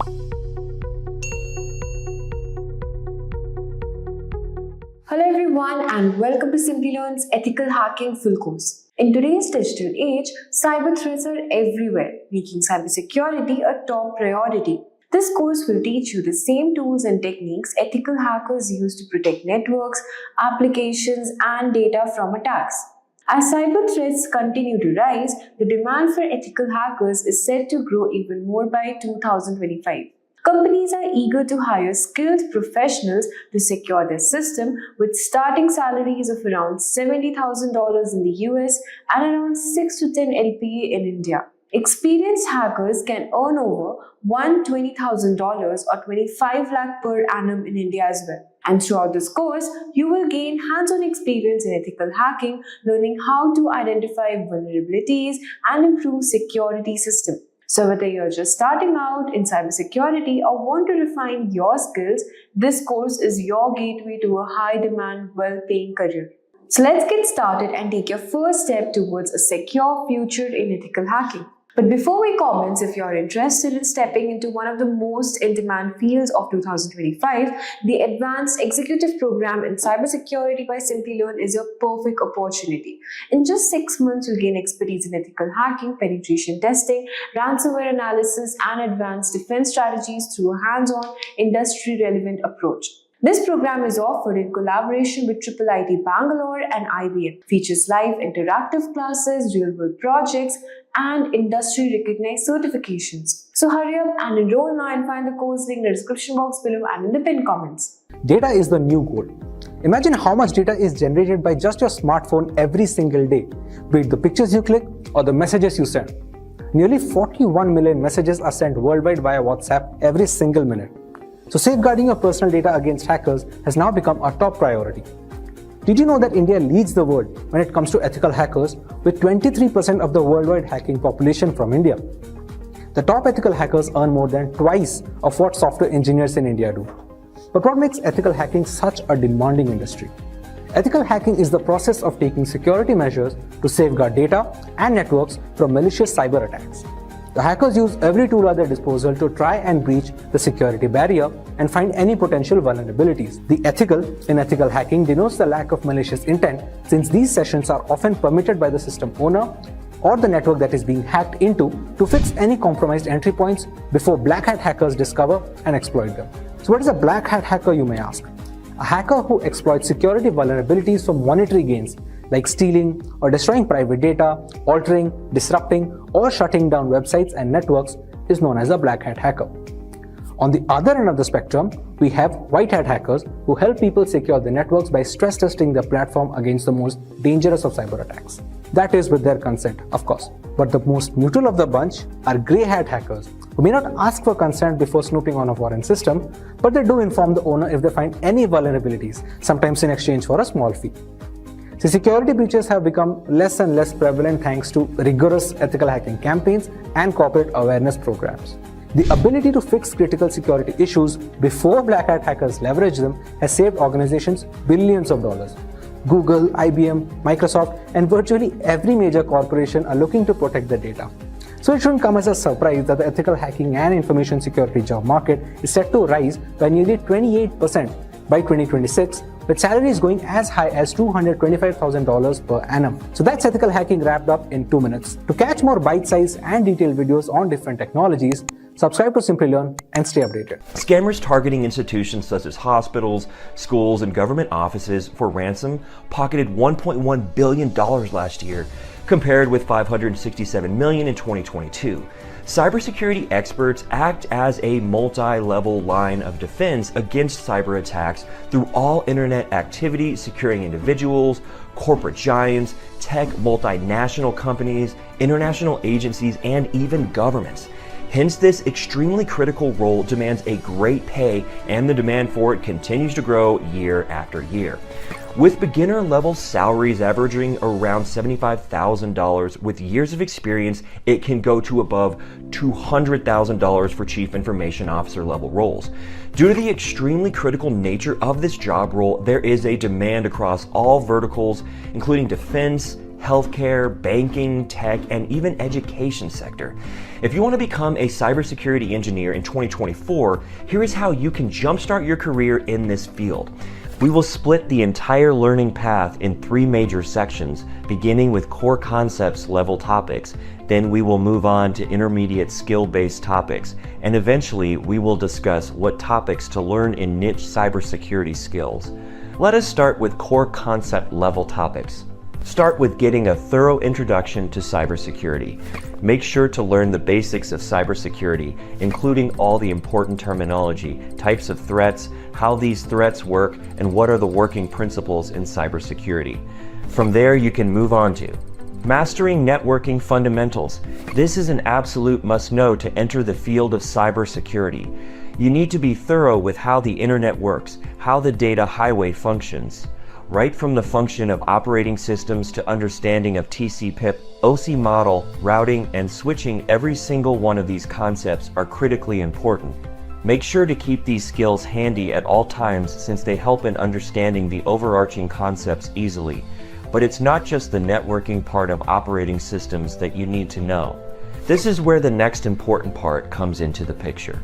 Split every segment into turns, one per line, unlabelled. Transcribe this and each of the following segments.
Hello everyone and welcome to Simplilearn's Ethical Hacking Full Course. In today's digital age, cyber threats are everywhere, making cybersecurity a top priority. This course will teach you the same tools and techniques ethical hackers use to protect networks, applications, and data from attacks. As cyber threats continue to rise, the demand for ethical hackers is set to grow even more by 2025. Companies are eager to hire skilled professionals to secure their system, with starting salaries of around $70,000 in the US and around 6 to 10 LPA in India. Experienced hackers can earn over $120,000 or 25 lakh per annum in India as well. And throughout this course, you will gain hands-on experience in ethical hacking, learning how to identify vulnerabilities and improve security systems. So whether you're just starting out in cybersecurity or want to refine your skills, this course is your gateway to a high-demand, well-paying career. So let's get started and take your first step towards a secure future in ethical hacking. But before we commence, if you're interested in stepping into one of the most in-demand fields of 2025, the Advanced Executive Program in Cybersecurity by Simplilearn is your perfect opportunity. In just 6 months, you'll gain expertise in ethical hacking, penetration testing, ransomware analysis, and advanced defense strategies through a hands-on, industry-relevant approach. This program is offered in collaboration with IIIT Bangalore and IBM. Features live interactive classes, real-world projects, and industry-recognized certifications. So hurry up and enroll now and find the course link in the description box below and in the pinned comments.
Data is the new gold. Imagine how much data is generated by just your smartphone every single day, be it the pictures you click or the messages you send. Nearly 41 million messages are sent worldwide via WhatsApp every single minute. So safeguarding your personal data against hackers has now become a top priority. Did you know that India leads the world when it comes to ethical hackers, with 23% of the worldwide hacking population from India? The top ethical hackers earn more than twice of what software engineers in India do. But what makes ethical hacking such a demanding industry? Ethical hacking is the process of taking security measures to safeguard data and networks from malicious cyber attacks. The hackers use every tool at their disposal to try and breach the security barrier and find any potential vulnerabilities. The ethical in ethical hacking denotes the lack of malicious intent, since these sessions are often permitted by the system owner or the network that is being hacked into to fix any compromised entry points before black hat hackers discover and exploit them. So what is a black hat hacker, you may ask? A hacker who exploits security vulnerabilities for monetary gains, like stealing or destroying private data, altering, disrupting, or shutting down websites and networks, is known as a black hat hacker. On the other end of the spectrum, we have white hat hackers who help people secure their networks by stress testing their platform against the most dangerous of cyber attacks. That is with their consent, of course. But the most neutral of the bunch are grey hat hackers, who may not ask for consent before snooping on a foreign system, but they do inform the owner if they find any vulnerabilities, sometimes in exchange for a small fee. See, security breaches have become less and less prevalent thanks to rigorous ethical hacking campaigns and corporate awareness programs. The ability to fix critical security issues before black hat hackers leverage them has saved organizations billions of dollars. Google, IBM, Microsoft, and virtually every major corporation are looking to protect their data. So it shouldn't come as a surprise that the ethical hacking and information security job market is set to rise by nearly 28% by 2026, with salaries going as high as $225,000 per annum. So that's ethical hacking wrapped up in 2 minutes. To catch more bite-sized and detailed videos on different technologies, subscribe to Simplilearn and stay updated.
Scammers targeting institutions such as hospitals, schools, and government offices for ransom pocketed $1.1 billion last year, compared with $567 million in 2022. Cybersecurity experts act as a multi-level line of defense against cyber attacks through all internet activity, securing individuals, corporate giants, tech multinational companies, international agencies, and even governments. Hence, this extremely critical role demands a great pay, and the demand for it continues to grow year after year. With beginner-level salaries averaging around $75,000, with years of experience, it can go to above $200,000 for chief information officer level roles. Due to the extremely critical nature of this job role, there is a demand across all verticals, including defense, healthcare, banking, tech, and even education sector. If you want to become a cybersecurity engineer in 2024, here is how you can jumpstart your career in this field. We will split the entire learning path in 3 major sections, beginning with core concepts level topics. Then we will move on to intermediate skill-based topics, and eventually we will discuss what topics to learn in niche cybersecurity skills. Let us start with core concept level topics. Start with getting a thorough introduction to cybersecurity. Make sure to learn the basics of cybersecurity, including all the important terminology, types of threats, how these threats work, and what are the working principles in cybersecurity. From there, you can move on to mastering networking fundamentals. This is an absolute must-know to enter the field of cybersecurity. You need to be thorough with how the internet works, how the data highway functions. Right from the function of operating systems to understanding of TCP/IP, OC model, routing, and switching, every single one of these concepts are critically important. Make sure to keep these skills handy at all times since they help in understanding the overarching concepts easily. But it's not just the networking part of operating systems that you need to know. This is where the next important part comes into the picture.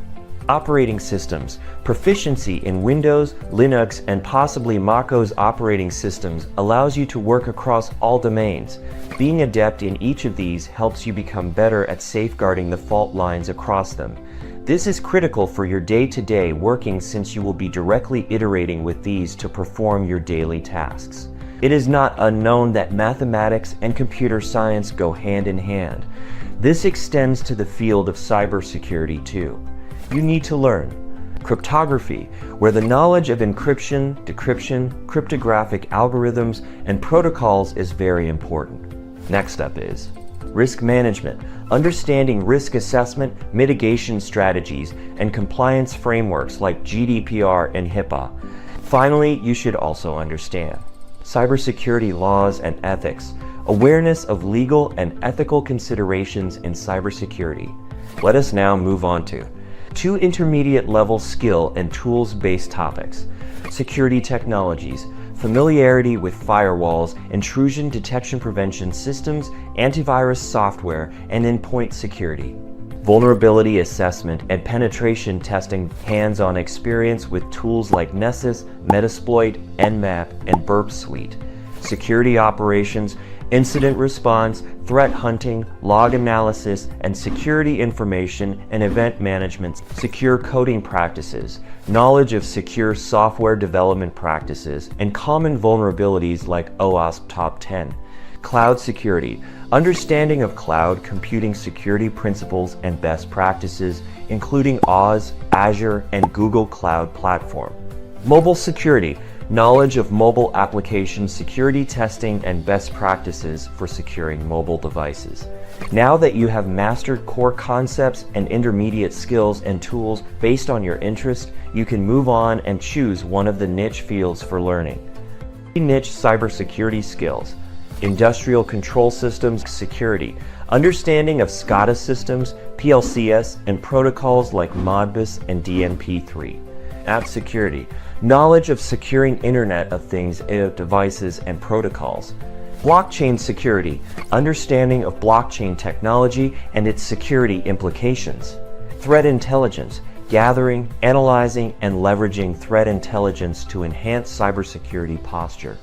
Operating systems. Proficiency in Windows, Linux, and possibly macOS operating systems allows you to work across all domains. Being adept in each of these helps you become better at safeguarding the fault lines across them. This is critical for your day-to-day working since you will be directly iterating with these to perform your daily tasks. It is not unknown that mathematics and computer science go hand in hand. This extends to the field of cybersecurity too. You need to learn cryptography, where the knowledge of encryption, decryption, cryptographic algorithms, and protocols is very important. Next up is risk management, understanding risk assessment, mitigation strategies, and compliance frameworks like GDPR and HIPAA. Finally, you should also understand cybersecurity laws and ethics, awareness of legal and ethical considerations in cybersecurity. Let us now move on to 2 intermediate level skill and tools-based topics. Security technologies, familiarity with firewalls, intrusion detection prevention systems, antivirus software, and endpoint security. Vulnerability assessment and penetration testing, hands-on experience with tools like Nessus, Metasploit, Nmap, and Burp Suite. Security operations, incident response, threat hunting, log analysis, and security information and event management, secure coding practices, knowledge of secure software development practices, and common vulnerabilities like OWASP Top 10. Cloud security, understanding of cloud computing security principles and best practices, including Oz, Azure, and Google Cloud Platform. Mobile security, knowledge of mobile application security testing and best practices for securing mobile devices. Now that you have mastered core concepts and intermediate skills and tools based on your interest, you can move on and choose one of the niche fields for learning. Niche cybersecurity skills. Industrial control systems security, understanding of SCADA systems, PLCS, and protocols like Modbus and DNP3. App security, knowledge of securing Internet of Things devices and protocols. Blockchain security, understanding of blockchain technology and its security implications. Threat intelligence, gathering, analyzing, and leveraging threat intelligence to enhance cybersecurity posture.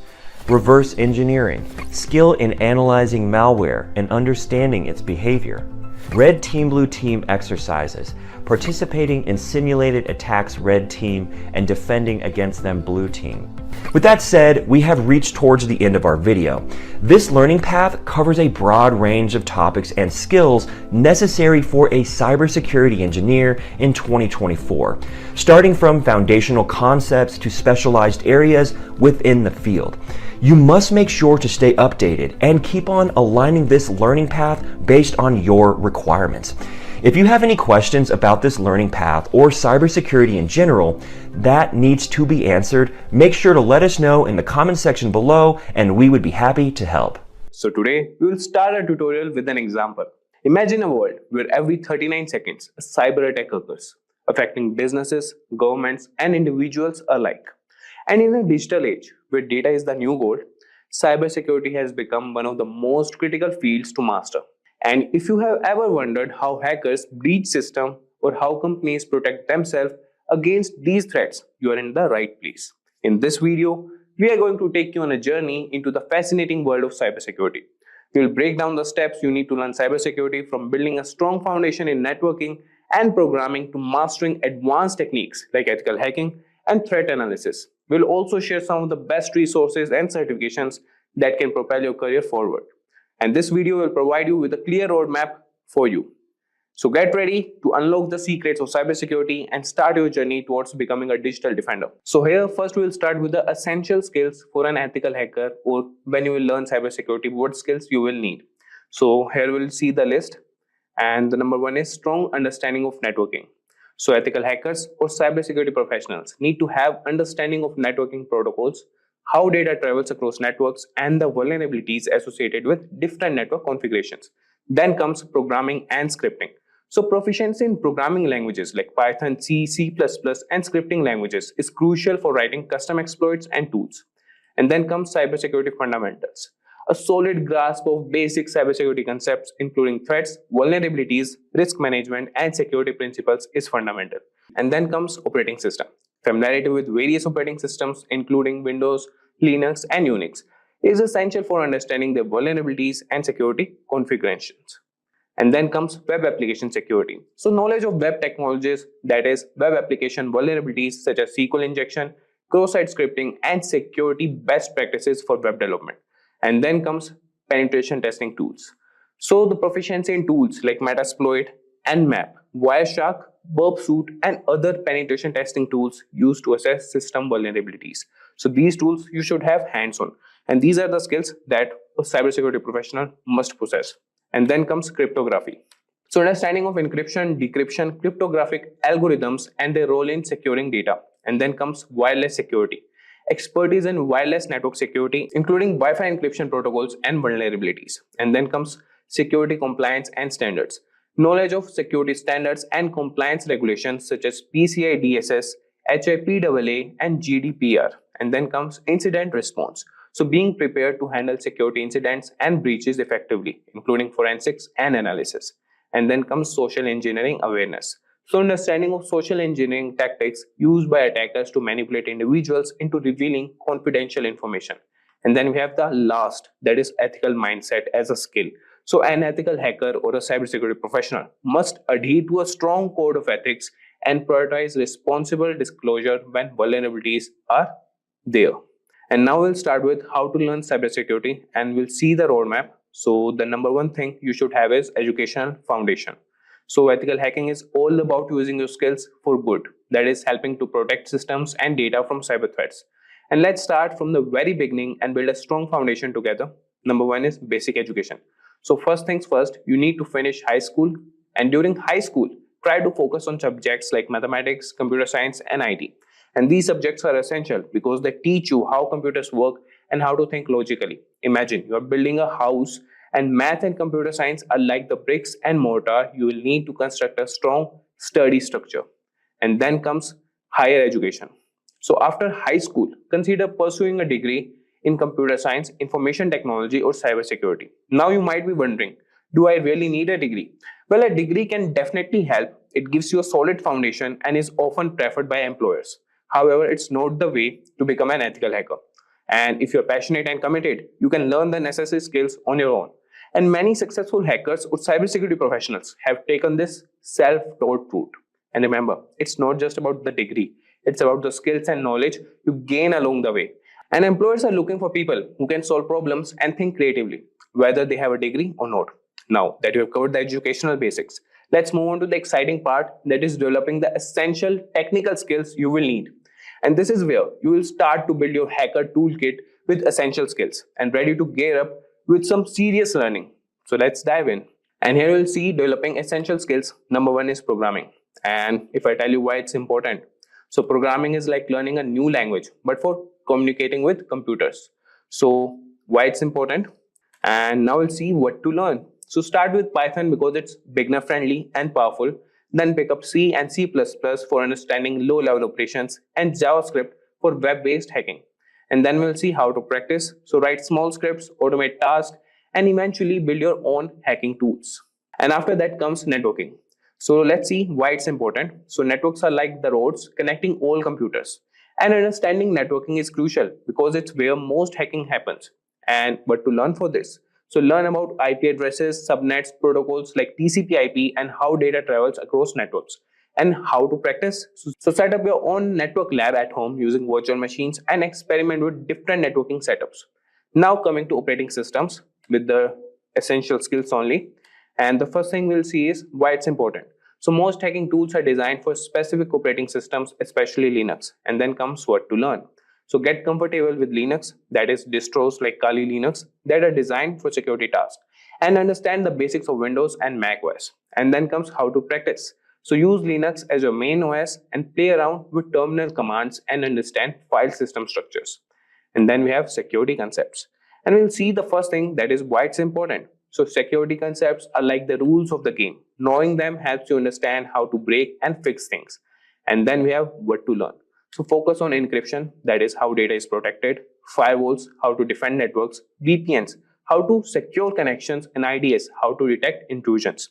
Reverse engineering, skill in analyzing malware and understanding its behavior. Red Team Blue Team exercises, participating in simulated attacks Red Team and defending against them Blue Team. With that said, we have reached towards the end of our video. This learning path covers a broad range of topics and skills necessary for a cybersecurity engineer in 2024, starting from foundational concepts to specialized areas within the field. You must make sure to stay updated and keep on aligning this learning path based on your requirements. If you have any questions about this learning path or cybersecurity in general that needs to be answered, make sure to let us know in the comment section below and we would be happy to help.
So today, we will start our tutorial with an example. Imagine a world where every 39 seconds, a cyber attack occurs, affecting businesses, governments, and individuals alike. And in a digital age, where data is the new gold, cybersecurity has become one of the most critical fields to master. And if you have ever wondered how hackers breach systems or how companies protect themselves against these threats, you are in the right place. In this video, we are going to take you on a journey into the fascinating world of cybersecurity. We will break down the steps you need to learn cybersecurity, from building a strong foundation in networking and programming to mastering advanced techniques like ethical hacking and threat analysis. We'll also share some of the best resources and certifications that can propel your career forward. And this video will provide you with a clear roadmap for you. So get ready to unlock the secrets of cybersecurity and start your journey towards becoming a digital defender. So here first we will start with the essential skills for an ethical hacker, or when you will learn cybersecurity, what skills you will need. So here we'll see the list, and the number one is strong understanding of networking. So ethical hackers or cybersecurity professionals need to have understanding of networking protocols, how data travels across networks, and the vulnerabilities associated with different network configurations. Then comes programming and scripting. So proficiency in programming languages like Python, C, C++, and scripting languages is crucial for writing custom exploits and tools. And then comes cybersecurity fundamentals. A solid grasp of basic cybersecurity concepts, including threats, vulnerabilities, risk management, and security principles, is fundamental. And then comes operating system. Familiarity with various operating systems, including Windows, Linux, and Unix, is essential for understanding their vulnerabilities and security configurations. And then comes web application security. So knowledge of web technologies, that is web application vulnerabilities such as SQL injection, cross-site scripting, and security best practices for web development. And then comes penetration testing tools. So the proficiency in tools like Metasploit, Nmap, Wireshark, Burpsuit, and other penetration testing tools used to assess system vulnerabilities. So these tools you should have hands-on, and these are the skills that a cybersecurity professional must possess. And then comes cryptography. So understanding of encryption, decryption, cryptographic algorithms, and their role in securing data. And then comes wireless security. Expertise in wireless network security, including Wi-Fi encryption protocols and vulnerabilities. And then comes security compliance and standards. Knowledge of security standards and compliance regulations such as PCI DSS, HIPAA, and GDPR. And then comes incident response. So being prepared to handle security incidents and breaches effectively, including forensics and analysis. And then comes social engineering awareness. So understanding of social engineering tactics used by attackers to manipulate individuals into revealing confidential information. And then we have the last, that is ethical mindset as a skill. So an ethical hacker or a cybersecurity professional must adhere to a strong code of ethics and prioritize responsible disclosure when vulnerabilities are there. And now we'll start with how to learn cybersecurity, and we'll see the roadmap. So the number one thing you should have is educational foundation. So ethical hacking is all about using your skills for good, that is helping to protect systems and data from cyber threats. And let's start from the very beginning and build a strong foundation together. Number one is basic education. So first things first, you need to finish high school, and during high school, try to focus on subjects like mathematics, computer science, and IT. And these subjects are essential because they teach you how computers work and how to think logically. Imagine you are building a house, and math and computer science are like the bricks and mortar you will need to construct a strong, sturdy structure. And then comes higher education. So after high school, consider pursuing a degree in computer science, information technology, or cybersecurity. Now you might be wondering, do I really need a degree? Well, a degree can definitely help. It gives you a solid foundation and is often preferred by employers. However, it's not the way to become an ethical hacker. And if you're passionate and committed, you can learn the necessary skills on your own. And many successful hackers or cybersecurity professionals have taken this self-taught route. And remember, it's not just about the degree. It's about the skills and knowledge you gain along the way. And employers are looking for people who can solve problems and think creatively, whether they have a degree or not. Now that you have covered the educational basics, let's move on to the exciting part, that is developing the essential technical skills you will need. And this is where you will start to build your hacker toolkit with essential skills and ready to gear up with some serious learning. So let's dive in. And here you'll see developing essential skills. Number one is programming. And if I tell you why it's important. So programming is like learning a new language, but for communicating with computers. So why it's important? And now we'll see what to learn. So start with Python because it's beginner friendly and powerful. Then pick up C and C++ for understanding low-level operations, and JavaScript for web-based hacking. And then we'll see how to practice. So write small scripts, automate tasks, and eventually build your own hacking tools. And after that comes networking. So let's see why it's important. So networks are like the roads connecting all computers. And understanding networking is crucial because it's where most hacking happens. And what to learn for this? So learn about IP addresses, subnets, protocols like TCP/IP, and how data travels across networks. And how to practice. So set up your own network lab at home using virtual machines and experiment with different networking setups. Now coming to operating systems with the essential skills only. And the first thing we'll see is why it's important. So most hacking tools are designed for specific operating systems, especially Linux. And then comes what to learn. So get comfortable with Linux, that is distros like Kali Linux that are designed for security tasks, and understand the basics of Windows and Mac OS. And then comes how to practice. So use Linux as your main OS and play around with terminal commands and understand file system structures. And then we have security concepts. And we'll see the first thing, that is why it's important. So security concepts are like the rules of the game. Knowing them helps you understand how to break and fix things. And then we have what to learn. So focus on encryption, that is how data is protected, firewalls, how to defend networks, VPNs, how to secure connections, and IDS, how to detect intrusions.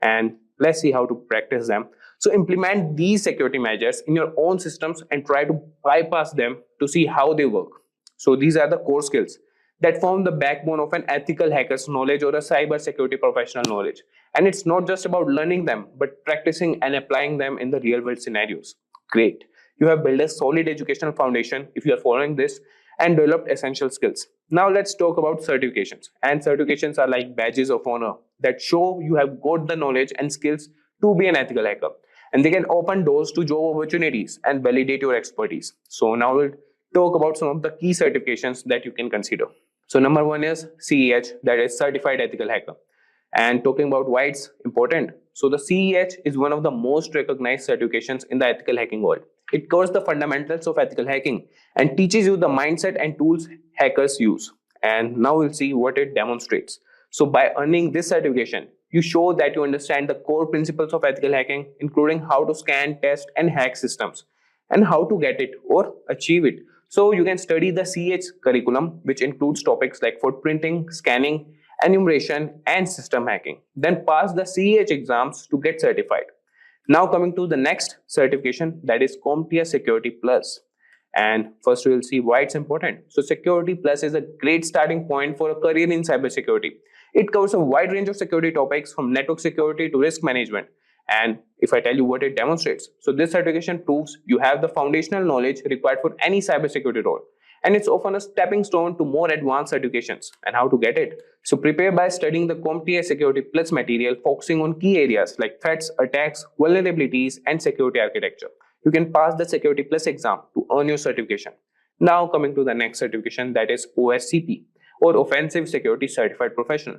And let's see how to practice them. So implement these security measures in your own systems and try to bypass them to see how they work. So these are the core skills that form the backbone of an ethical hacker's knowledge or a cybersecurity professional knowledge. And it's not just about learning them, but practicing and applying them in the real world scenarios. Great. You have built a solid educational foundation if you are following this and developed essential skills. Now let's talk about certifications. And certifications are like badges of honor that show you have got the knowledge and skills to be an ethical hacker. And they can open doors to job opportunities and validate your expertise. So now we'll talk about some of the key certifications that you can consider. So number one is CEH, that is Certified Ethical Hacker. And talking about why it's important. So the CEH is one of the most recognized certifications in the ethical hacking world. It covers the fundamentals of ethical hacking and teaches you the mindset and tools hackers use. And now we'll see what it demonstrates. So by earning this certification, you show that you understand the core principles of ethical hacking, including how to scan, test, and hack systems, and how to get it or achieve it. So you can study the CEH curriculum, which includes topics like footprinting, scanning, enumeration, and system hacking. Then pass the CEH exams to get certified. Now coming to the next certification, that is CompTIA Security Plus. And first we'll see why it's important. So Security Plus is a great starting point for a career in cybersecurity. It covers a wide range of security topics from network security to risk management. And if I tell you what it demonstrates, so this certification proves you have the foundational knowledge required for any cybersecurity role. And it's often a stepping stone to more advanced certifications. And how to get it? So prepare by studying the CompTIA Security Plus material, focusing on key areas like threats, attacks, vulnerabilities, and security architecture. You can pass the Security Plus exam to earn your certification. Now coming to the next certification, that is OSCP, or Offensive Security Certified Professional.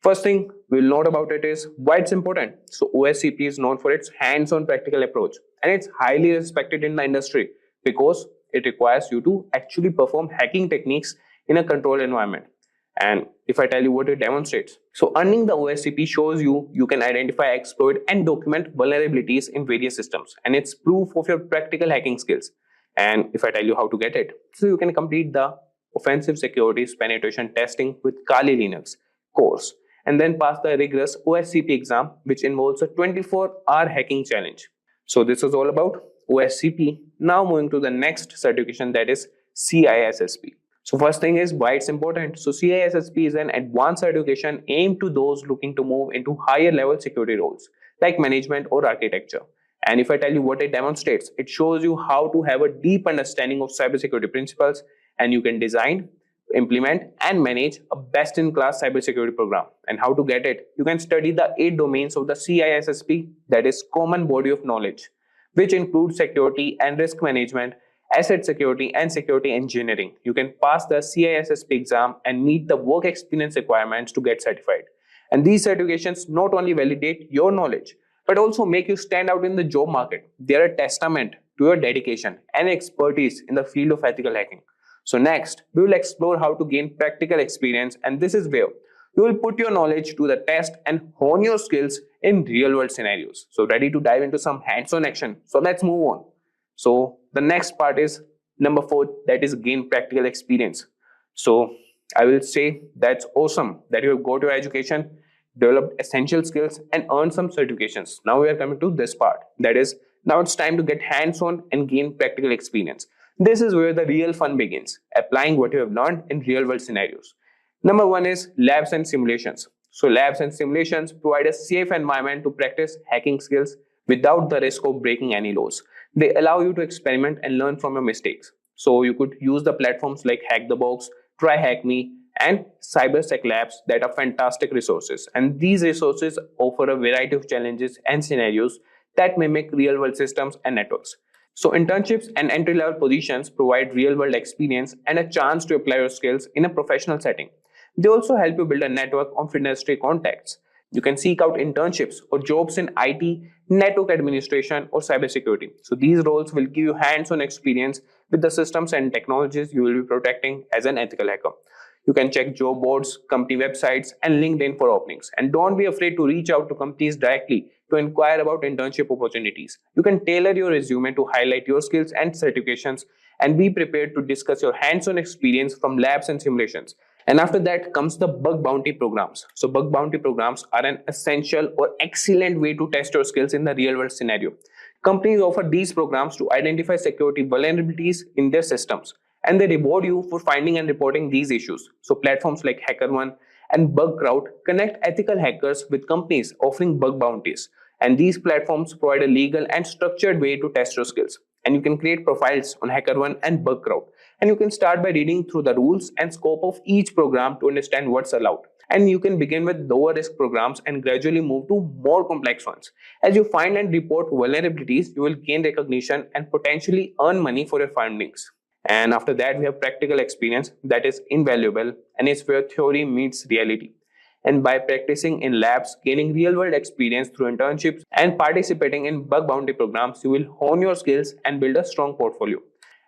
First thing we'll note about it is why it's important. So OSCP is known for its hands-on practical approach, and it's highly respected in the industry because it requires you to actually perform hacking techniques in a controlled environment. And if I tell you what it demonstrates, so earning the OSCP shows you can identify, exploit, and document vulnerabilities in various systems, and it's proof of your practical hacking skills. And if I tell you how to get it, so you can complete the Offensive Securities Penetration Testing with Kali Linux course, and then pass the rigorous OSCP exam, which involves a 24-hour hacking challenge. So this is all about OSCP. Now moving to the next certification, that is CISSP. So first thing is why it's important. So CISSP is an advanced certification aimed to those looking to move into higher level security roles like management or architecture. And if I tell you what it demonstrates, it shows you how to have a deep understanding of cybersecurity principles, and you can design, implement, and manage a best-in-class cybersecurity program. And how to get it? You can study the 8 domains of the CISSP, that is Common Body of Knowledge, which includes security and risk management, asset security, and security engineering. You can pass the CISSP exam and meet the work experience requirements to get certified. And these certifications not only validate your knowledge, but also make you stand out in the job market. They are a testament to your dedication and expertise in the field of ethical hacking. So next, we will explore how to gain practical experience, and this is where you will put your knowledge to the test and hone your skills in real-world scenarios. So ready to dive into some hands-on action? So let's move on. So the next part is Number 4, that is gain practical experience. So I will say that's awesome that you have got your education, developed essential skills, and earned some certifications. Now we are coming to this part. That is, now it's time to get hands-on and gain practical experience. This is where the real fun begins, applying what you have learned in real-world scenarios. Number 1 is labs and simulations. So labs and simulations provide a safe environment to practice hacking skills without the risk of breaking any laws. They allow you to experiment and learn from your mistakes. So you could use the platforms like Hack the Box, Try Hack Me, and Cybersec Labs that are fantastic resources. And these resources offer a variety of challenges and scenarios that mimic real-world systems and networks. So internships and entry-level positions provide real-world experience and a chance to apply your skills in a professional setting. They also help you build a network of industry contacts. You can seek out internships or jobs in IT, network administration, or cybersecurity. So these roles will give you hands-on experience with the systems and technologies you will be protecting as an ethical hacker. You can check job boards, company websites, and LinkedIn for openings. And don't be afraid to reach out to companies directly to inquire about internship opportunities. You can tailor your resume to highlight your skills and certifications, and be prepared to discuss your hands-on experience from labs and simulations. And after that comes the bug bounty programs. So bug bounty programs are an essential or excellent way to test your skills in the real world scenario. Companies offer these programs to identify security vulnerabilities in their systems, and they reward you for finding and reporting these issues. So platforms like HackerOne and Bugcrowd connect ethical hackers with companies offering bug bounties. And these platforms provide a legal and structured way to test your skills. And you can create profiles on HackerOne and Bugcrowd. And you can start by reading through the rules and scope of each program to understand what's allowed. And you can begin with lower risk programs and gradually move to more complex ones. As you find and report vulnerabilities, you will gain recognition and potentially earn money for your findings. And after that, we have practical experience that is invaluable, and it's where theory meets reality. And by practicing in labs, gaining real-world experience through internships, and participating in bug bounty programs, you will hone your skills and build a strong portfolio.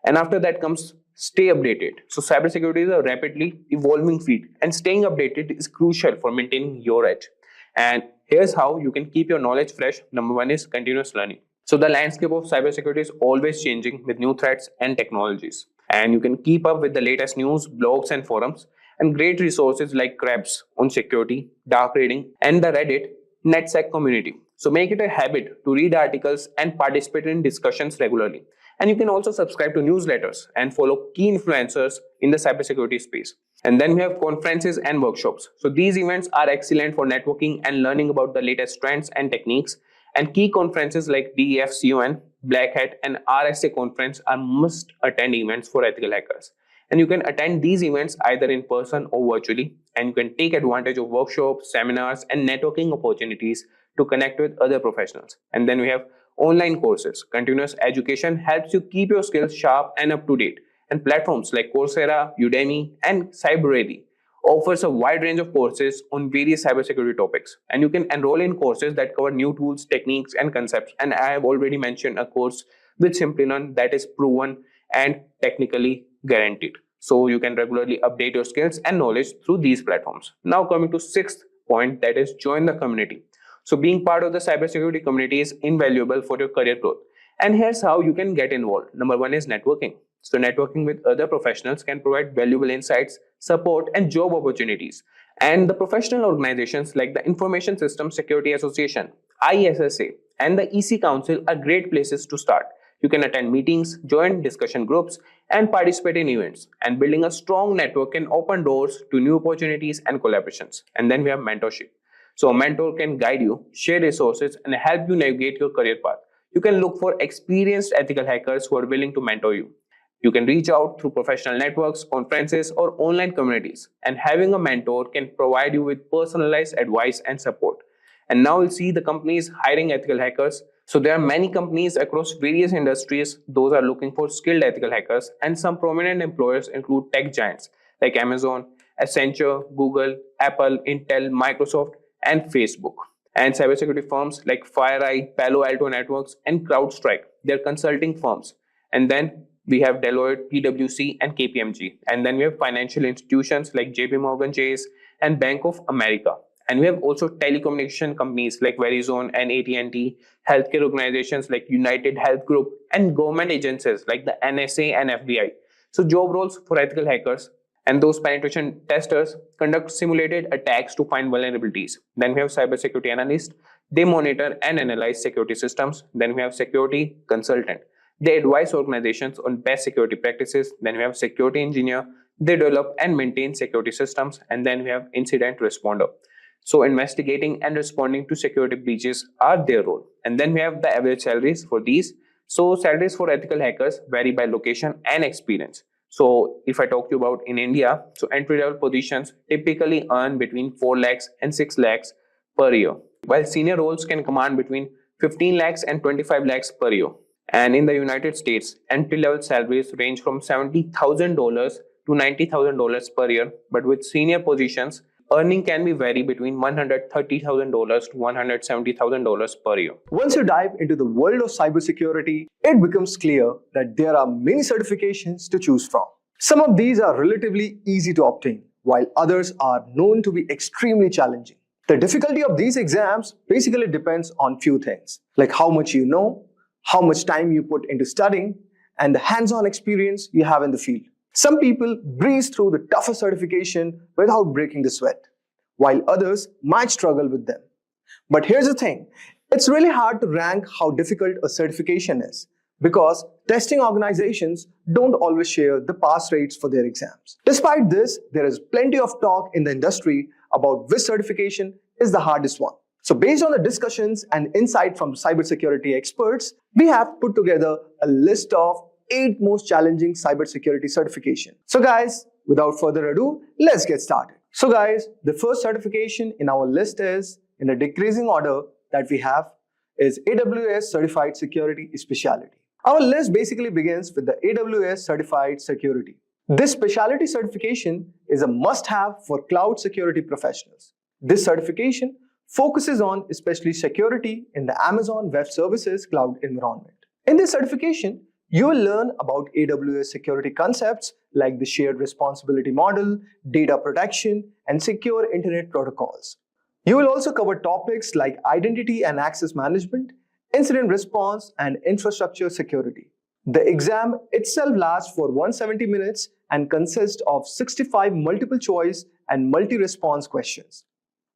And after that comes stay updated. So cybersecurity is a rapidly evolving field, and staying updated is crucial for maintaining your edge. And here's how you can keep your knowledge fresh. Number 1 is continuous learning. So the landscape of cybersecurity is always changing with new threats and technologies. And you can keep up with the latest news, blogs, and forums, and great resources like Krebs on security, dark reading, and the Reddit NetSec community. So make it a habit to read articles and participate in discussions regularly. And you can also subscribe to newsletters and follow key influencers in the cybersecurity space. And then we have conferences and workshops. So these events are excellent for networking and learning about the latest trends and techniques. And key conferences like DEFCON, Black Hat, and RSA conference are must-attend events for ethical hackers. And you can attend these events either in person or virtually. And you can take advantage of workshops, seminars, and networking opportunities to connect with other professionals. And then we have online courses. Continuous education helps you keep your skills sharp and up to date. And platforms like Coursera, Udemy, and Cyberready offers a wide range of courses on various cybersecurity topics. And you can enroll in courses that cover new tools, techniques, and concepts. And I have already mentioned a course with Simplilearn that is proven and technically guaranteed. So you can regularly update your skills and knowledge through these platforms. Now coming to 6th point, that is join the community. So being part of the cybersecurity community is invaluable for your career growth. And here's how you can get involved. Number 1 is networking. So networking with other professionals can provide valuable insights, support, and job opportunities. And the professional organizations like the Information Systems Security Association, ISSA, and the EC Council are great places to start. You can attend meetings, join discussion groups, and participate in events. And building a strong network can open doors to new opportunities and collaborations. And then we have mentorship. So a mentor can guide you, share resources, and help you navigate your career path. You can look for experienced ethical hackers who are willing to mentor you. You can reach out through professional networks, conferences, or online communities. And having a mentor can provide you with personalized advice and support. And now we'll see the companies hiring ethical hackers. So there are many companies across various industries. Those are looking for skilled ethical hackers. And some prominent employers include tech giants like Amazon, Accenture, Google, Apple, Intel, Microsoft, and Facebook. And cybersecurity firms like FireEye, Palo Alto Networks, and CrowdStrike. They're consulting firms. And then we have Deloitte, PwC, and KPMG. And then we have financial institutions like JP Morgan Chase and Bank of America. And we have also telecommunication companies like Verizon and AT&T, healthcare organizations like United Health Group, and government agencies like the NSA and FBI. So job roles for ethical hackers and those penetration testers conduct simulated attacks to find vulnerabilities. Then we have cybersecurity analysts. They monitor and analyze security systems. Then we have security consultant. They advise organizations on best security practices. Then we have security engineer. They develop and maintain security systems. And then we have incident responder. So investigating and responding to security breaches are their role. And then we have the average salaries for these. So salaries for ethical hackers vary by location and experience. So if I talk to you about in India, so entry level positions typically earn between 4 lakhs and 6 lakhs per year, while senior roles can command between 15 lakhs and 25 lakhs per year. And in the United States, entry level salaries range from $70,000 to $90,000 per year, but with senior positions, earning can be vary between $130,000 to $170,000 per year.
Once you dive into the world of cybersecurity, it becomes clear that there are many certifications to choose from. Some of these are relatively easy to obtain, while others are known to be extremely challenging. The difficulty of these exams basically depends on few things, like how much you know, how much time you put into studying, and the hands-on experience you have in the field. Some people breeze through the tougher certification without breaking the sweat, while others might struggle with them. But here's the thing, it's really hard to rank how difficult a certification is because testing organizations don't always share the pass rates for their exams. Despite this, there is plenty of talk in the industry about which certification is the hardest one. So based on the discussions and insight from cybersecurity experts, we have put together a list of 8 most challenging cybersecurity certification. So guys, without further ado, let's get started. So guys, the first certification in our list is, in a decreasing order that we have, is AWS Certified Security Specialty. Our list basically begins with the AWS Certified Security. This specialty certification is a must-have for cloud security professionals. This certification focuses on especially security in the Amazon Web Services cloud environment. In this certification, you will learn about AWS security concepts like the shared responsibility model, data protection, and secure internet protocols. You will also cover topics like identity and access management, incident response, and infrastructure security. The exam itself lasts for 170 minutes and consists of 65 multiple choice and multi-response questions.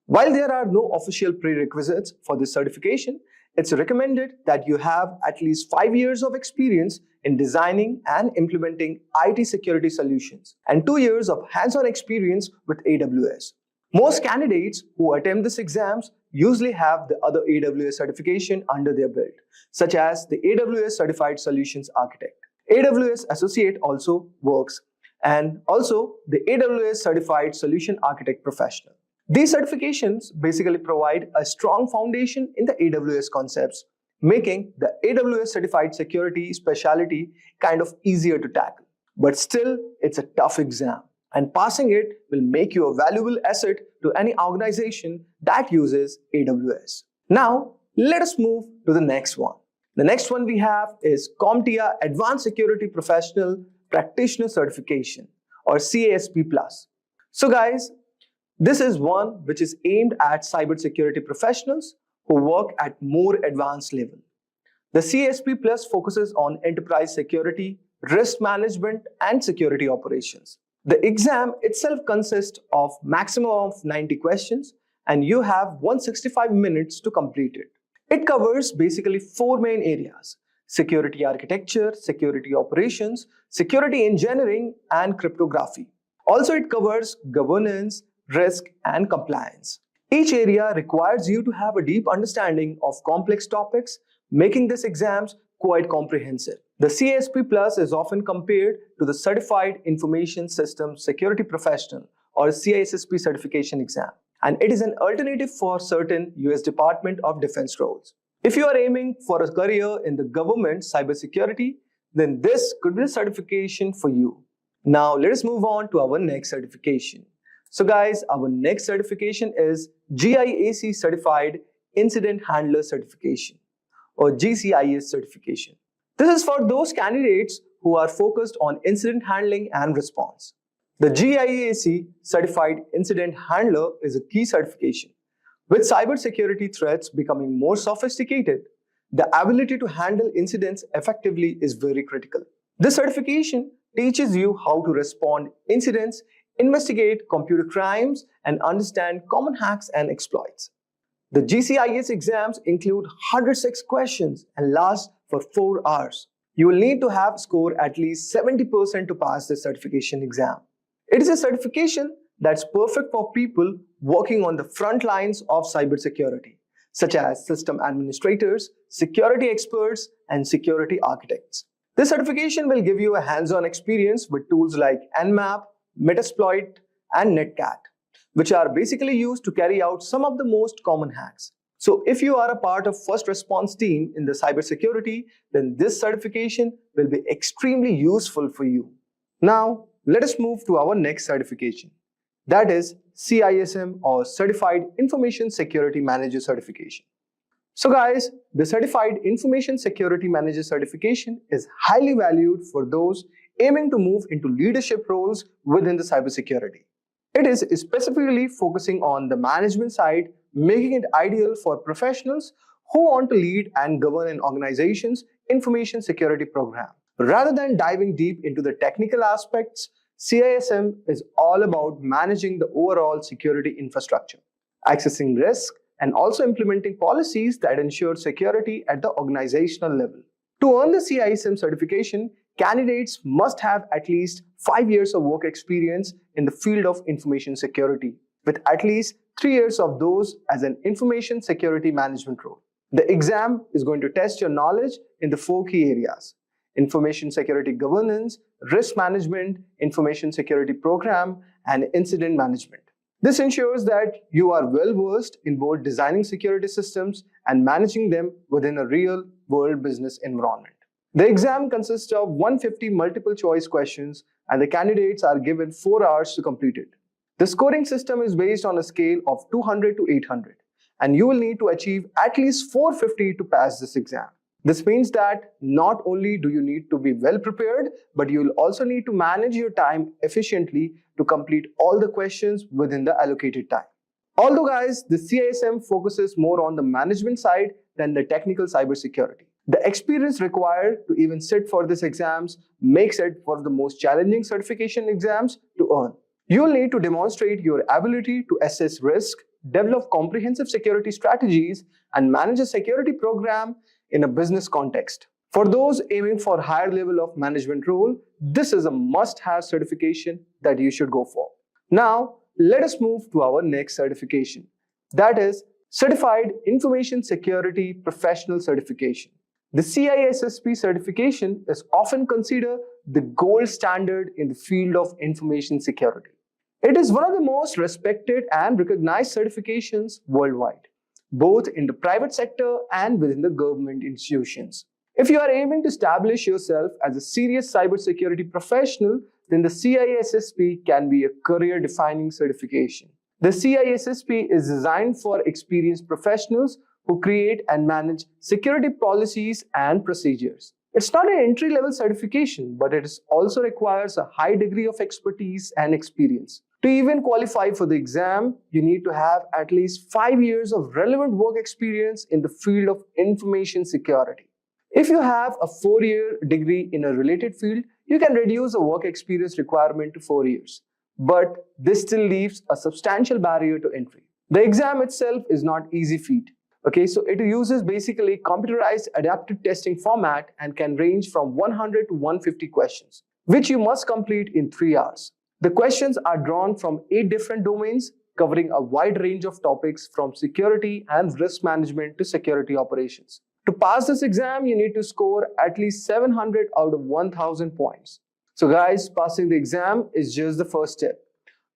While there are no official prerequisites for this certification, it's recommended that you have at least 5 years of experience in designing and implementing IT security solutions and 2 years of hands-on experience with AWS. Most candidates who attempt these exams usually have the other AWS certification under their belt, such as the AWS Certified Solutions Architect. AWS Associate also works, and also the AWS Certified Solution Architect Professional. These certifications basically provide a strong foundation in the AWS concepts, making the AWS Certified Security Specialty kind of easier to tackle. But still, it's a tough exam, and passing it will make you a valuable asset to any organization that uses AWS. Now, let us move to the next one. The next one we have is CompTIA Advanced Security Professional Practitioner Certification, or CASP+. So guys, this is one which is aimed at cybersecurity professionals who work at more advanced level. The CASP Plus focuses on enterprise security, risk management, and security operations. The exam itself consists of maximum of 90 questions, and you have 165 minutes to complete it. It covers basically 4 main areas: security architecture, security operations, security engineering, and cryptography. Also, it covers governance, risk, and compliance. Each area requires you to have a deep understanding of complex topics, making these exams quite comprehensive. The CASP Plus is often compared to the Certified Information Systems Security Professional, or CISSP certification exam, and it is an alternative for certain US Department of Defense roles. If you are aiming for a career in the government cybersecurity, then this could be the certification for you. Now let us move on to our next certification. So guys, our next certification is GIAC Certified Incident Handler Certification, or GCIS certification. This is for those candidates who are focused on incident handling and response. The GIAC Certified Incident Handler is a key certification With cybersecurity threats becoming more sophisticated, the ability to handle incidents effectively is very critical. This certification teaches you how to respond to incidents, investigate computer crimes, and understand common hacks and exploits. The GCIS exams include 106 questions and last for 4 hours. You will need to have scored at least 70% to pass this certification exam. It is a certification that's perfect for people working on the front lines of cybersecurity, such as system administrators, security experts, and security architects. This certification will give you a hands-on experience with tools like Nmap, Metasploit, and Netcat, which are basically used to carry out some of the most common hacks. So if you are a part of first response team in the cybersecurity, then this certification will be extremely useful for you. Now, let us move to our next certification. That is CISM, or Certified Information Security Manager certification. So guys, the Certified Information Security Manager certification is highly valued for those aiming to move into leadership roles within the cybersecurity. It is specifically focusing on the management side, making it ideal for professionals who want to lead and govern an organization's information security program. Rather than diving deep into the technical aspects, CISM is all about managing the overall security infrastructure, accessing risk, and also implementing policies that ensure security at the organizational level. To earn the CISM certification, candidates must have at least 5 years of work experience in the field of information security, with at least 3 years of those as an information security management role. The exam is going to test your knowledge in the 4 key areas: information security governance, risk management, information security program, and incident management. This ensures that you are well versed in both designing security systems and managing them within a real-world business environment. The exam consists of 150 multiple choice questions, and the candidates are given 4 hours to complete it. The scoring system is based on a scale of 200 to 800, and you will need to achieve at least 450 to pass this exam. This means that not only do you need to be well prepared, but you will also need to manage your time efficiently to complete all the questions within the allocated time. Although guys, the CISM focuses more on the management side than the technical cybersecurity. The experience required to even sit for these exams makes it one of the most challenging certification exams to earn. You will need to demonstrate your ability to assess risk, develop comprehensive security strategies, and manage a security program in a business context. For those aiming for a higher level of management role, this is a must-have certification that you should go for. Now, let us move to our next certification. That is Certified Information Security Professional certification. The CISSP certification is often considered the gold standard in the field of information security. It is one of the most respected and recognized certifications worldwide, both in the private sector and within the government institutions. If you are aiming to establish yourself as a serious cybersecurity professional, then the CISSP can be a career-defining certification. The CISSP is designed for experienced professionals who create and manage security policies and procedures. It's not an entry-level certification, but it also requires a high degree of expertise and experience. To even qualify for the exam, you need to have at least 5 years of relevant work experience in the field of information security. If you have a 4-year degree in a related field, you can reduce the work experience requirement to 4 years. But this still leaves a substantial barrier to entry. The exam itself is not easy feat. Okay, so it uses basically computerized adaptive testing format and can range from 100 to 150 questions, which you must complete in 3 hours. The questions are drawn from 8 different domains, covering a wide range of topics from security and risk management to security operations. To pass this exam, you need to score at least 700 out of 1000 points. So guys, passing the exam is just the first step.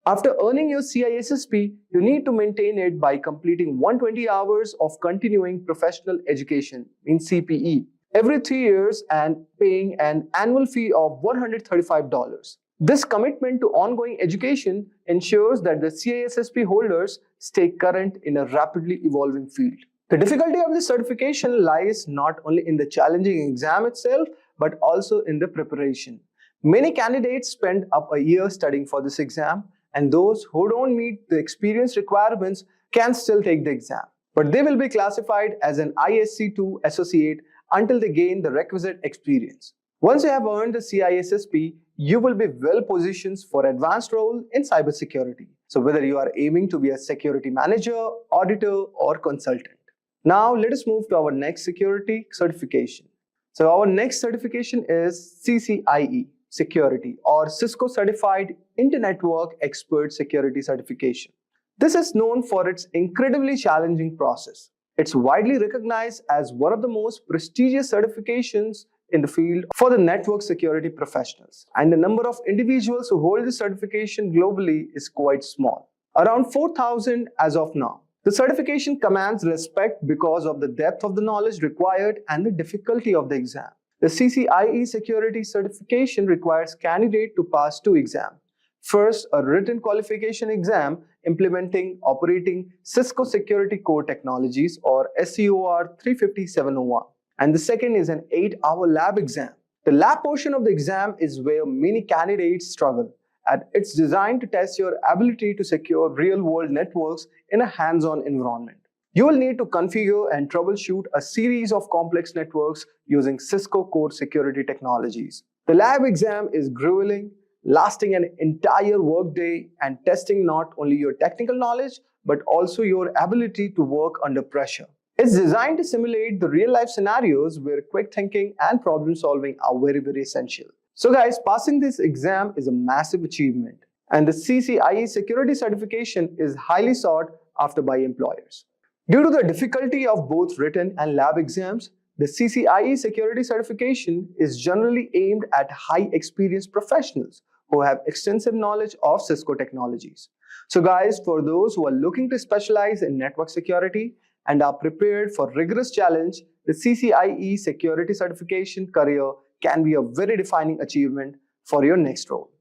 After earning your CISSP, you need to maintain it by completing 120 hours of continuing professional education in CPE every 3 years and paying an annual fee of $135. This commitment to ongoing education ensures that the CISSP holders stay current in a rapidly evolving field. The difficulty of this certification lies not only in the challenging exam itself, but also in the preparation. Many candidates spend up a year studying for this exam, and those who don't meet the experience requirements can still take the exam, but they will be classified as an ISC2 associate until they gain the requisite experience. Once you have earned the CISSP, you will be well positioned for advanced role in cybersecurity. So whether you are aiming to be a security manager, auditor, or consultant. Now let us move to our next security certification. So our next certification is CCIE Security, or Cisco Certified Inter-Network Expert Security Certification. This is known for its incredibly challenging process. It's widely recognized as one of the most prestigious certifications in the field for the network security professionals, and the number of individuals who hold this certification globally is quite small, around 4,000 as of now. The certification commands respect because of the depth of the knowledge required and the difficulty of the exam. The CCIE Security Certification requires candidate to pass 2 exams. First, a written qualification exam implementing operating Cisco Security Core Technologies, or SCOR 35701. And the second is an 8-hour lab exam. The lab portion of the exam is where many candidates struggle, and it's designed to test your ability to secure real-world networks in a hands-on environment. You will need to configure and troubleshoot a series of complex networks using Cisco core security technologies. The lab exam is grueling, lasting an entire workday and testing not only your technical knowledge but also your ability to work under pressure. It's designed to simulate the real-life scenarios where quick thinking and problem solving are very essential. So guys, passing this exam is a massive achievement, and the CCIE security certification is highly sought after by employers. Due to the difficulty of both written and lab exams, the CCIE security certification is generally aimed at high experienced professionals who have extensive knowledge of Cisco technologies. So guys, for those who are looking to specialize in network security and are prepared for rigorous challenge, the CCIE security certification career can be a very defining achievement for your next role.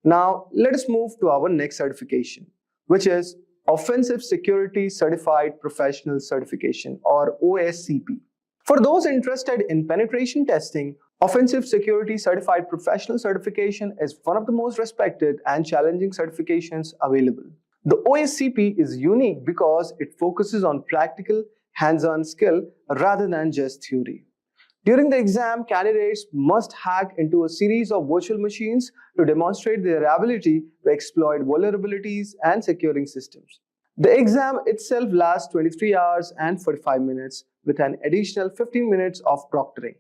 Now, let us move to our next certification, which is Offensive Security Certified Professional Certification, or OSCP. For those interested in penetration testing, Offensive Security Certified Professional Certification is one of the most respected and challenging certifications available. The OSCP is unique because it focuses on practical, hands-on skill rather than just theory. During the exam, candidates must hack into a series of virtual machines to demonstrate their ability to exploit vulnerabilities and securing systems. The exam itself lasts 23 hours and 45 minutes with an additional 15 minutes of proctoring.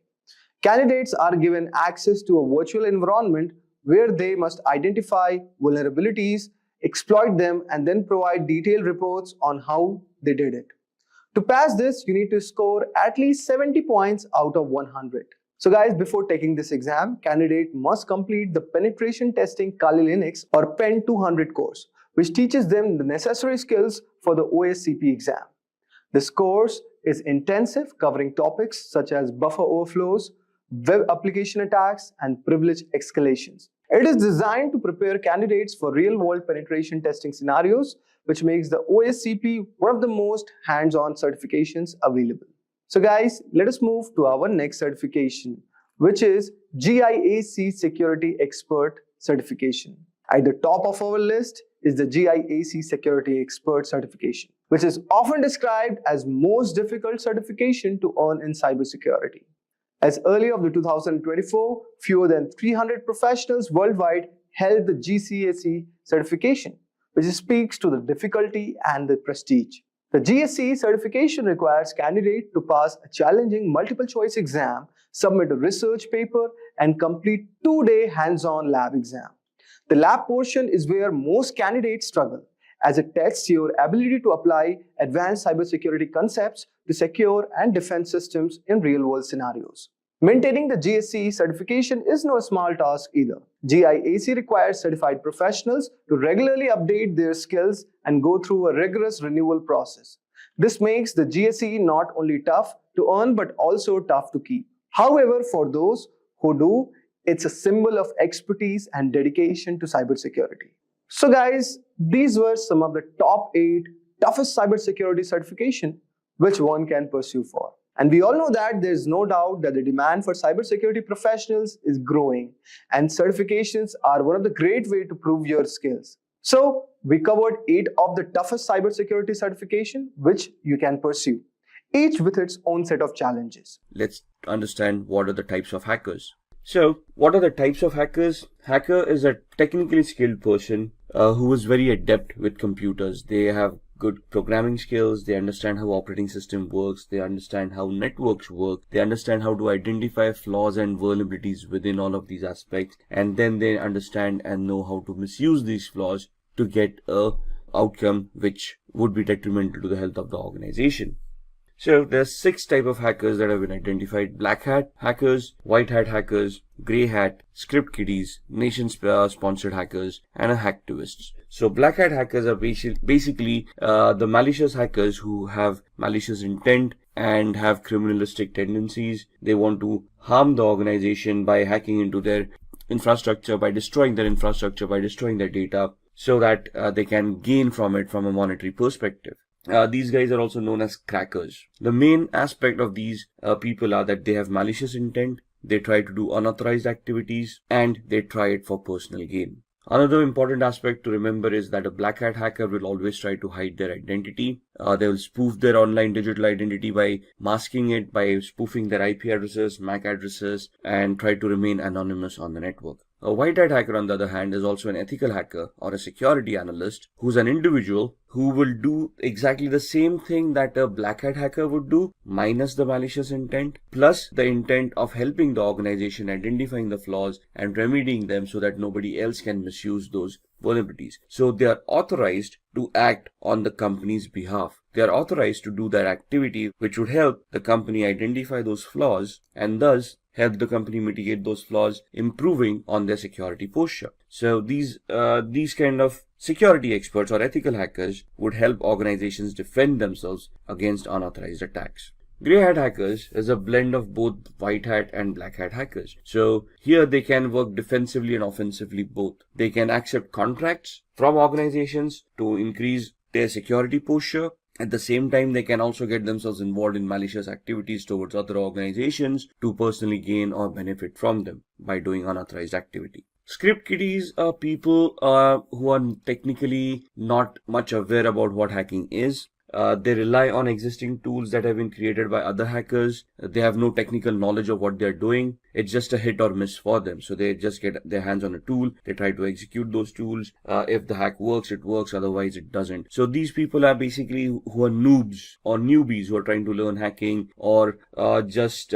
Candidates are given access to a virtual environment where they must identify vulnerabilities, exploit them, and then provide detailed reports on how they did it. To pass this, you need to score at least 70 points out of 100. So guys, before taking this exam, candidate must complete the Penetration Testing Kali Linux or PEN 200 course, which teaches them the necessary skills for the OSCP exam. This course is intensive, covering topics such as buffer overflows, web application attacks, and privilege escalations. It is designed to prepare candidates for real-world penetration testing scenarios, which makes the OSCP one of the most hands-on certifications available. So guys, let us move to our next certification, which is GIAC Security Expert Certification. At the top of our list is the GIAC Security Expert Certification, which is often described as most difficult certification to earn in cybersecurity. As early of the 2024, fewer than 300 professionals worldwide held the GCAC certification, which speaks to the difficulty and the prestige. The GSC certification requires candidates to pass a challenging multiple choice exam, submit a research paper, and complete 2-day hands-on lab exam. The lab portion is where most candidates struggle, as it tests your ability to apply advanced cybersecurity concepts to secure and defend systems in real-world scenarios. Maintaining the GSC certification is no small task either. GIAC requires certified professionals to regularly update their skills and go through a rigorous renewal process. This makes the GSC not only tough to earn but also tough to keep. However, for those who do, it's a symbol of expertise and dedication to cybersecurity. So guys, these were some of the top 8 toughest cybersecurity certification which one can pursue for. And we all know that there's no doubt that the demand for cybersecurity professionals is growing, and certifications are one of the great ways to prove your skills. So we covered 8 of the toughest cybersecurity certification which you can pursue, each with its own set of challenges.
Let's understand what are the types of hackers. So, what are the types of hackers? Hacker is a technically skilled person who is very adept with computers. They have good programming skills, they understand how operating system works, they understand how networks work, they understand how to identify flaws and vulnerabilities within all of these aspects, and then they understand and know how to misuse these flaws to get a outcome which would be detrimental to the health of the organization. So there are 6 types of hackers that have been identified: black hat hackers, white hat hackers, grey hat, script kiddies, nation sponsored hackers, and hacktivists. So black hat hackers are basically the malicious hackers who have malicious intent and have criminalistic tendencies. They want to harm the organization by hacking into their infrastructure, by destroying their infrastructure, by destroying their data, so that they can gain from it from a monetary perspective. These guys are also known as crackers. The main aspect of these people are that they have malicious intent, they try to do unauthorized activities, and they try it for personal gain. Another important aspect to remember is that a black hat hacker will always try to hide their identity. They will spoof their online digital identity by masking it, by spoofing their IP addresses, MAC addresses, and try to remain anonymous on the network. A white hat hacker, on the other hand, is also an ethical hacker or a security analyst who's an individual who will do exactly the same thing that a black hat hacker would do, minus the malicious intent, plus the intent of helping the organization identifying the flaws and remedying them so that nobody else can misuse those vulnerabilities. So they are authorized to act on the company's behalf. They are authorized to do that activity which would help the company identify those flaws and thus help the company mitigate those flaws, improving on their security posture. So these kind of security experts or ethical hackers would help organizations defend themselves against unauthorized attacks. Grey hat hackers is a blend of both white hat and black hat hackers. So here they can work defensively and offensively both. They can accept contracts from organizations to increase their security posture. At the same time, they can also get themselves involved in malicious activities towards other organizations to personally gain or benefit from them by doing unauthorized activity. Script kiddies are people who are technically not much aware about what hacking is. They rely on existing tools that have been created by other hackers. They have no technical knowledge of what they're doing. It's just a hit or miss for them. So they just get their hands on a tool. They try to execute those tools. If the hack works, it works. Otherwise, it doesn't. So these people are basically who are noobs or newbies who are trying to learn hacking, or just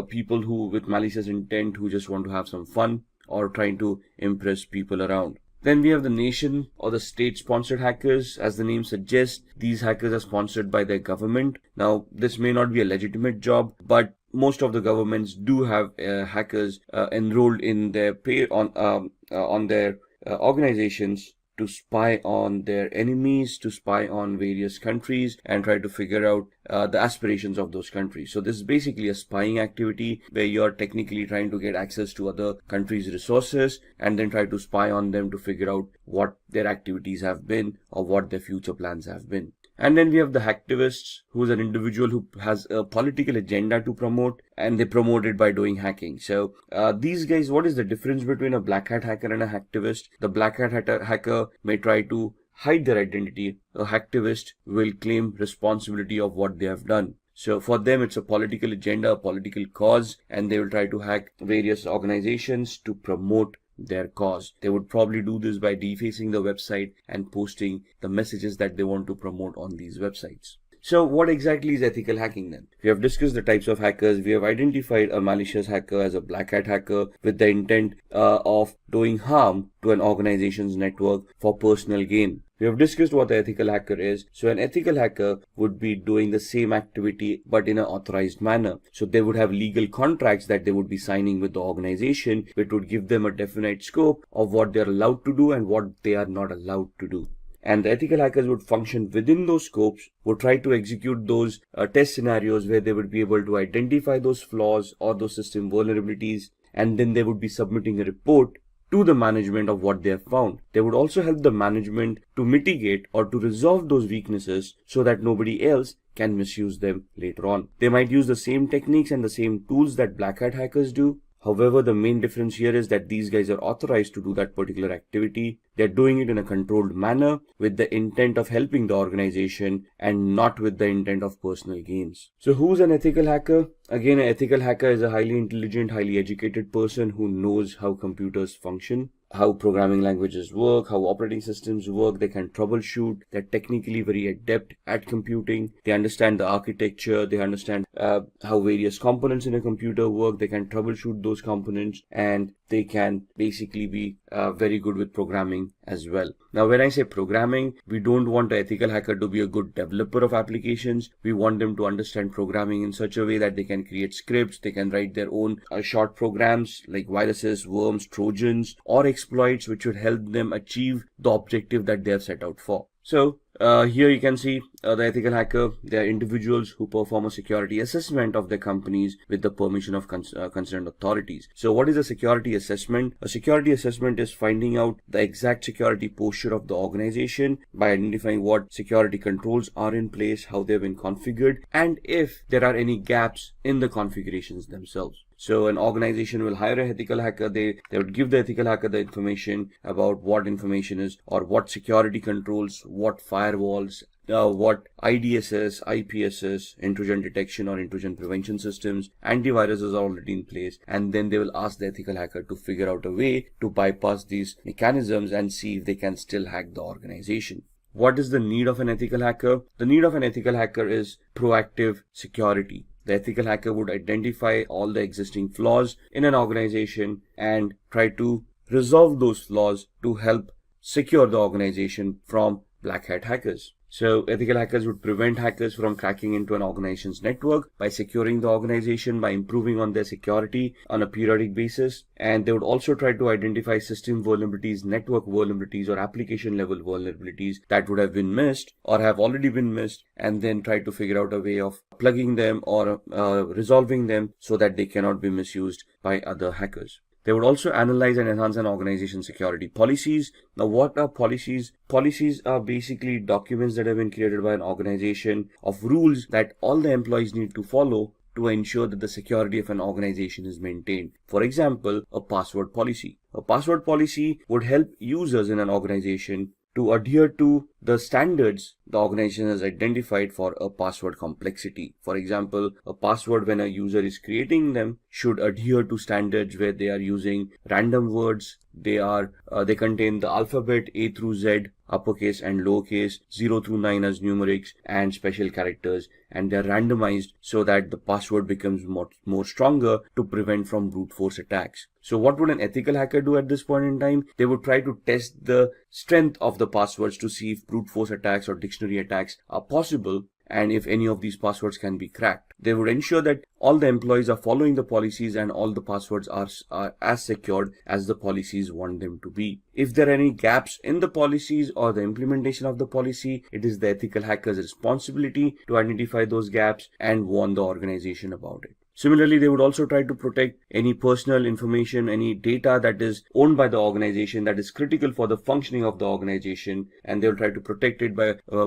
people who with malicious intent who just want to have some fun or trying to impress people around. Then we have the nation or the state-sponsored hackers. As the name suggests, these hackers are sponsored by their government. Now, this may not be a legitimate job, but most of the governments do have hackers enrolled in their pay on their organizations to spy on their enemies, to spy on various countries and try to figure out the aspirations of those countries. So this is basically a spying activity where you're technically trying to get access to other countries' resources and then try to spy on them to figure out what their activities have been or what their future plans have been. And then we have the hacktivists, who is an individual who has a political agenda to promote, and they promote it by doing hacking. So these guys, what is the difference between a black hat hacker and a hacktivist? The black hat hacker may try to hide their identity. A hacktivist will claim responsibility of what they have done. So for them, it's a political agenda, a political cause, and they will try to hack various organizations to promote their cause. They would probably do this by defacing the website and posting the messages that they want to promote on these websites. So what exactly is ethical hacking then? We have discussed the types of hackers. We have identified a malicious hacker as a black hat hacker with the intent of doing harm to an organization's network for personal gain. We have discussed what the ethical hacker is. So an ethical hacker would be doing the same activity but in an authorized manner. So they would have legal contracts that they would be signing with the organization, which would give them a definite scope of what they are allowed to do and what they are not allowed to do. And the ethical hackers would function within those scopes, would try to execute those test scenarios where they would be able to identify those flaws or those system vulnerabilities, and then they would be submitting a report to the management of what they have found. They would also help the management to mitigate or to resolve those weaknesses so that nobody else can misuse them later on. They might use the same techniques and the same tools that black hat hackers do. However, the main difference here is that these guys are authorized to do that particular activity. They're doing it in a controlled manner with the intent of helping the organization and not with the intent of personal gains. So who's an ethical hacker? Again, an ethical hacker is a highly intelligent, highly educated person who knows how computers function, how programming languages work, how operating systems work. They can troubleshoot. They're technically very adept at computing. They understand the architecture. They understand how various components in a computer work. They can troubleshoot those components, and they can basically be very good with programming as well. Now, when I say programming, we don't want an ethical hacker to be a good developer of applications. We want them to understand programming in such a way that they can create scripts. They can write their own short programs like viruses, worms, trojans, or exploits which would help them achieve the objective that they have set out for. So here you can see the ethical hacker. They are individuals who perform a security assessment of their companies with the permission of concerned authorities. So what is a security assessment? A security assessment is finding out the exact security posture of the organization by identifying what security controls are in place, how they've been configured, and if there are any gaps in the configurations themselves. So an organization will hire an ethical hacker. They would give the ethical hacker the information about what information is, or what security controls, what firewalls, what IDSS, IPSS, intrusion detection or intrusion prevention systems, antiviruses are already in place, and then they will ask the ethical hacker to figure out a way to bypass these mechanisms and see if they can still hack the organization. What is the need of an ethical hacker? The need of an ethical hacker is proactive security. The ethical hacker would identify all the existing flaws in an organization and try to resolve those flaws to help secure the organization from black hat hackers. So ethical hackers would prevent hackers from cracking into an organization's network by securing the organization, by improving on their security on a periodic basis. And they would also try to identify system vulnerabilities, network vulnerabilities, or application level vulnerabilities that would have been missed or have already been missed, and then try to figure out a way of plugging them or resolving them so that they cannot be misused by other hackers. They would also analyze and enhance an organization's security policies. Now, what are policies? Policies are basically documents that have been created by an organization of rules that all the employees need to follow to ensure that the security of an organization is maintained. For example, a password policy. A password policy would help users in an organization to adhere to the standards the organization has identified for a password complexity. For example, a password, when a user is creating them, should adhere to standards where they are using random words. They contain the alphabet A through Z, uppercase and lowercase, 0 through 9 as numerics, and special characters, and they are randomized so that the password becomes more stronger to prevent from brute force attacks. So what would an ethical hacker do at this point in time? They would try to test the strength of the passwords to see if brute force attacks or dictionary attacks are possible, and if any of these passwords can be cracked. They would ensure that all the employees are following the policies and all the passwords are as secured as the policies want them to be. If there are any gaps in the policies or the implementation of the policy, it is the ethical hacker's responsibility to identify those gaps and warn the organization about it. Similarly, they would also try to protect any personal information, any data that is owned by the organization that is critical for the functioning of the organization, and they will try to protect it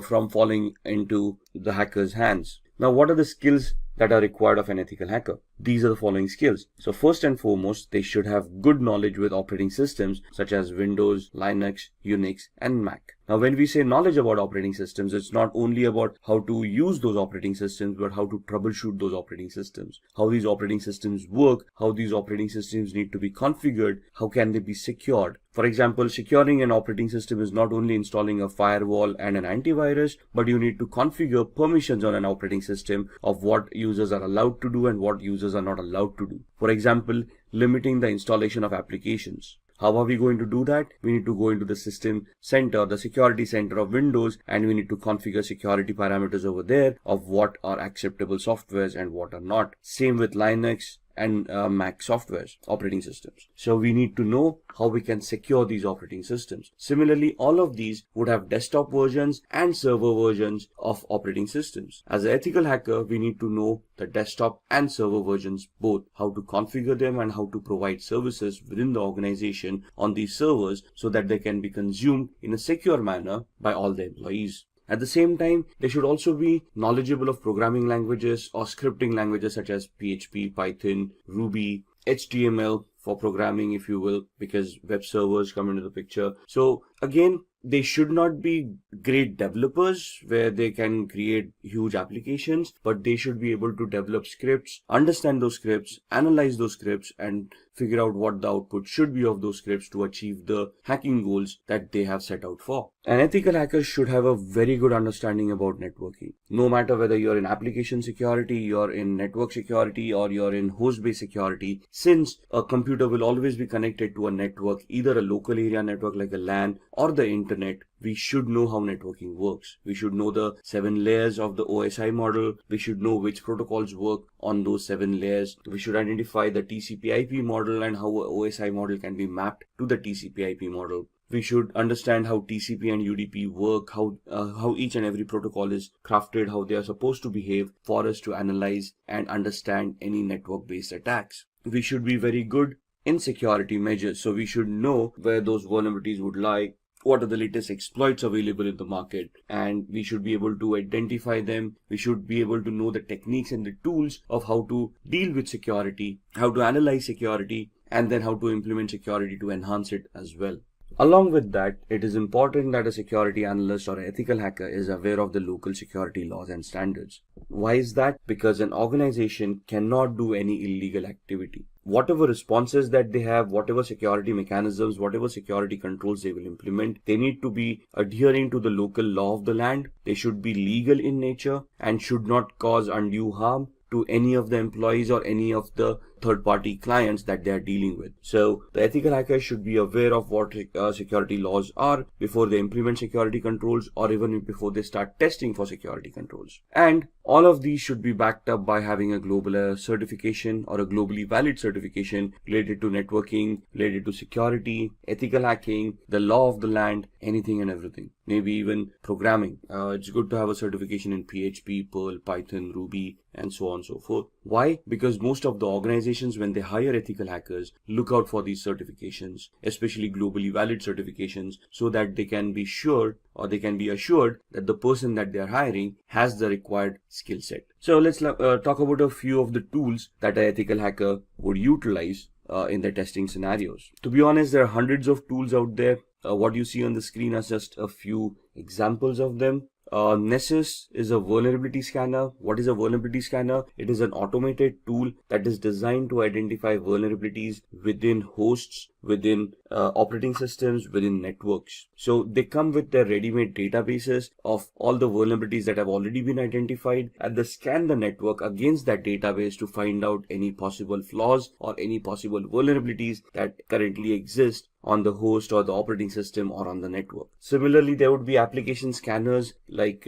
from falling into the hacker's hands. Now, what are the skills that are required of an ethical hacker? These are the following skills. So first and foremost, they should have good knowledge with operating systems such as Windows, Linux, Unix, and Mac. Now, when we say knowledge about operating systems, it's not only about how to use those operating systems, but how to troubleshoot those operating systems, how these operating systems work, how these operating systems need to be configured, how can they be secured. For example, securing an operating system is not only installing a firewall and an antivirus, but you need to configure permissions on an operating system of what users are allowed to do and what users are not allowed to do. For example, limiting the installation of applications. How are we going to do that? We need to go into the system center, the security center of Windows, and we need to configure security parameters over there of what are acceptable softwares and what are not. Same with Linux and Mac softwares, operating systems. So we need to know how we can secure these operating systems. Similarly, all of these would have desktop versions and server versions of operating systems. As an ethical hacker, we need to know the desktop and server versions both, how to configure them and how to provide services within the organization on these servers so that they can be consumed in a secure manner by all the employees. At the same time, they should also be knowledgeable of programming languages or scripting languages such as PHP, Python, Ruby, HTML for programming, if you will, because web servers come into the picture. So again, they should not be great developers where they can create huge applications, but they should be able to develop scripts, understand those scripts, analyze those scripts, and figure out what the output should be of those scripts to achieve the hacking goals that they have set out for. An ethical hacker should have a very good understanding about networking. No matter whether you're in application security, you're in network security, or you're in host-based security, since a computer will always be connected to a network, either a local area network like a LAN or the internet, we should know how networking works. We should know the 7 layers of the OSI model. We should know which protocols work on those 7 layers. We should identify the TCP/IP model and how a OSI model can be mapped to the TCP/IP model. We should understand how TCP and UDP work, how each and every protocol is crafted, how they are supposed to behave for us to analyze and understand any network-based attacks. We should be very good in security measures. So we should know where those vulnerabilities would lie, what are the latest exploits available in the market, and we should be able to identify them. We should be able to know the techniques and the tools of how to deal with security, how to analyze security, and then how to implement security to enhance it as well. Along with that, it is important that a security analyst or ethical hacker is aware of the local security laws and standards. Why is that? Because an organization cannot do any illegal activity. Whatever responses that they have, whatever security mechanisms, whatever security controls they will implement, they need to be adhering to the local law of the land. They should be legal in nature and should not cause undue harm to any of the employees or any of the third-party clients that they are dealing with. So the ethical hackers should be aware of what security laws are before they implement security controls, or even before they start testing for security controls. And all of these should be backed up by having a global certification or a globally valid certification related to networking, related to security, ethical hacking, the law of the land, anything and everything. Maybe even programming. It's good to have a certification in PHP, Perl, Python, Ruby, and so on and so forth. Why? Because most of the organizations, when they hire ethical hackers, look out for these certifications, especially globally valid certifications, so that they can be sure, or they can be assured that the person that they are hiring has the required skill set. So let's talk about a few of the tools that an ethical hacker would utilize in their testing scenarios. To be honest, there are hundreds of tools out there. What you see on the screen are just a few examples of them. Nessus is a vulnerability scanner. What is a vulnerability scanner? It is an automated tool that is designed to identify vulnerabilities within hosts, within operating systems, within networks. So they come with their ready-made databases of all the vulnerabilities that have already been identified, and they scan the network against that database to find out any possible flaws or any possible vulnerabilities that currently exist on the host or the operating system or on the network. Similarly, there would be application scanners like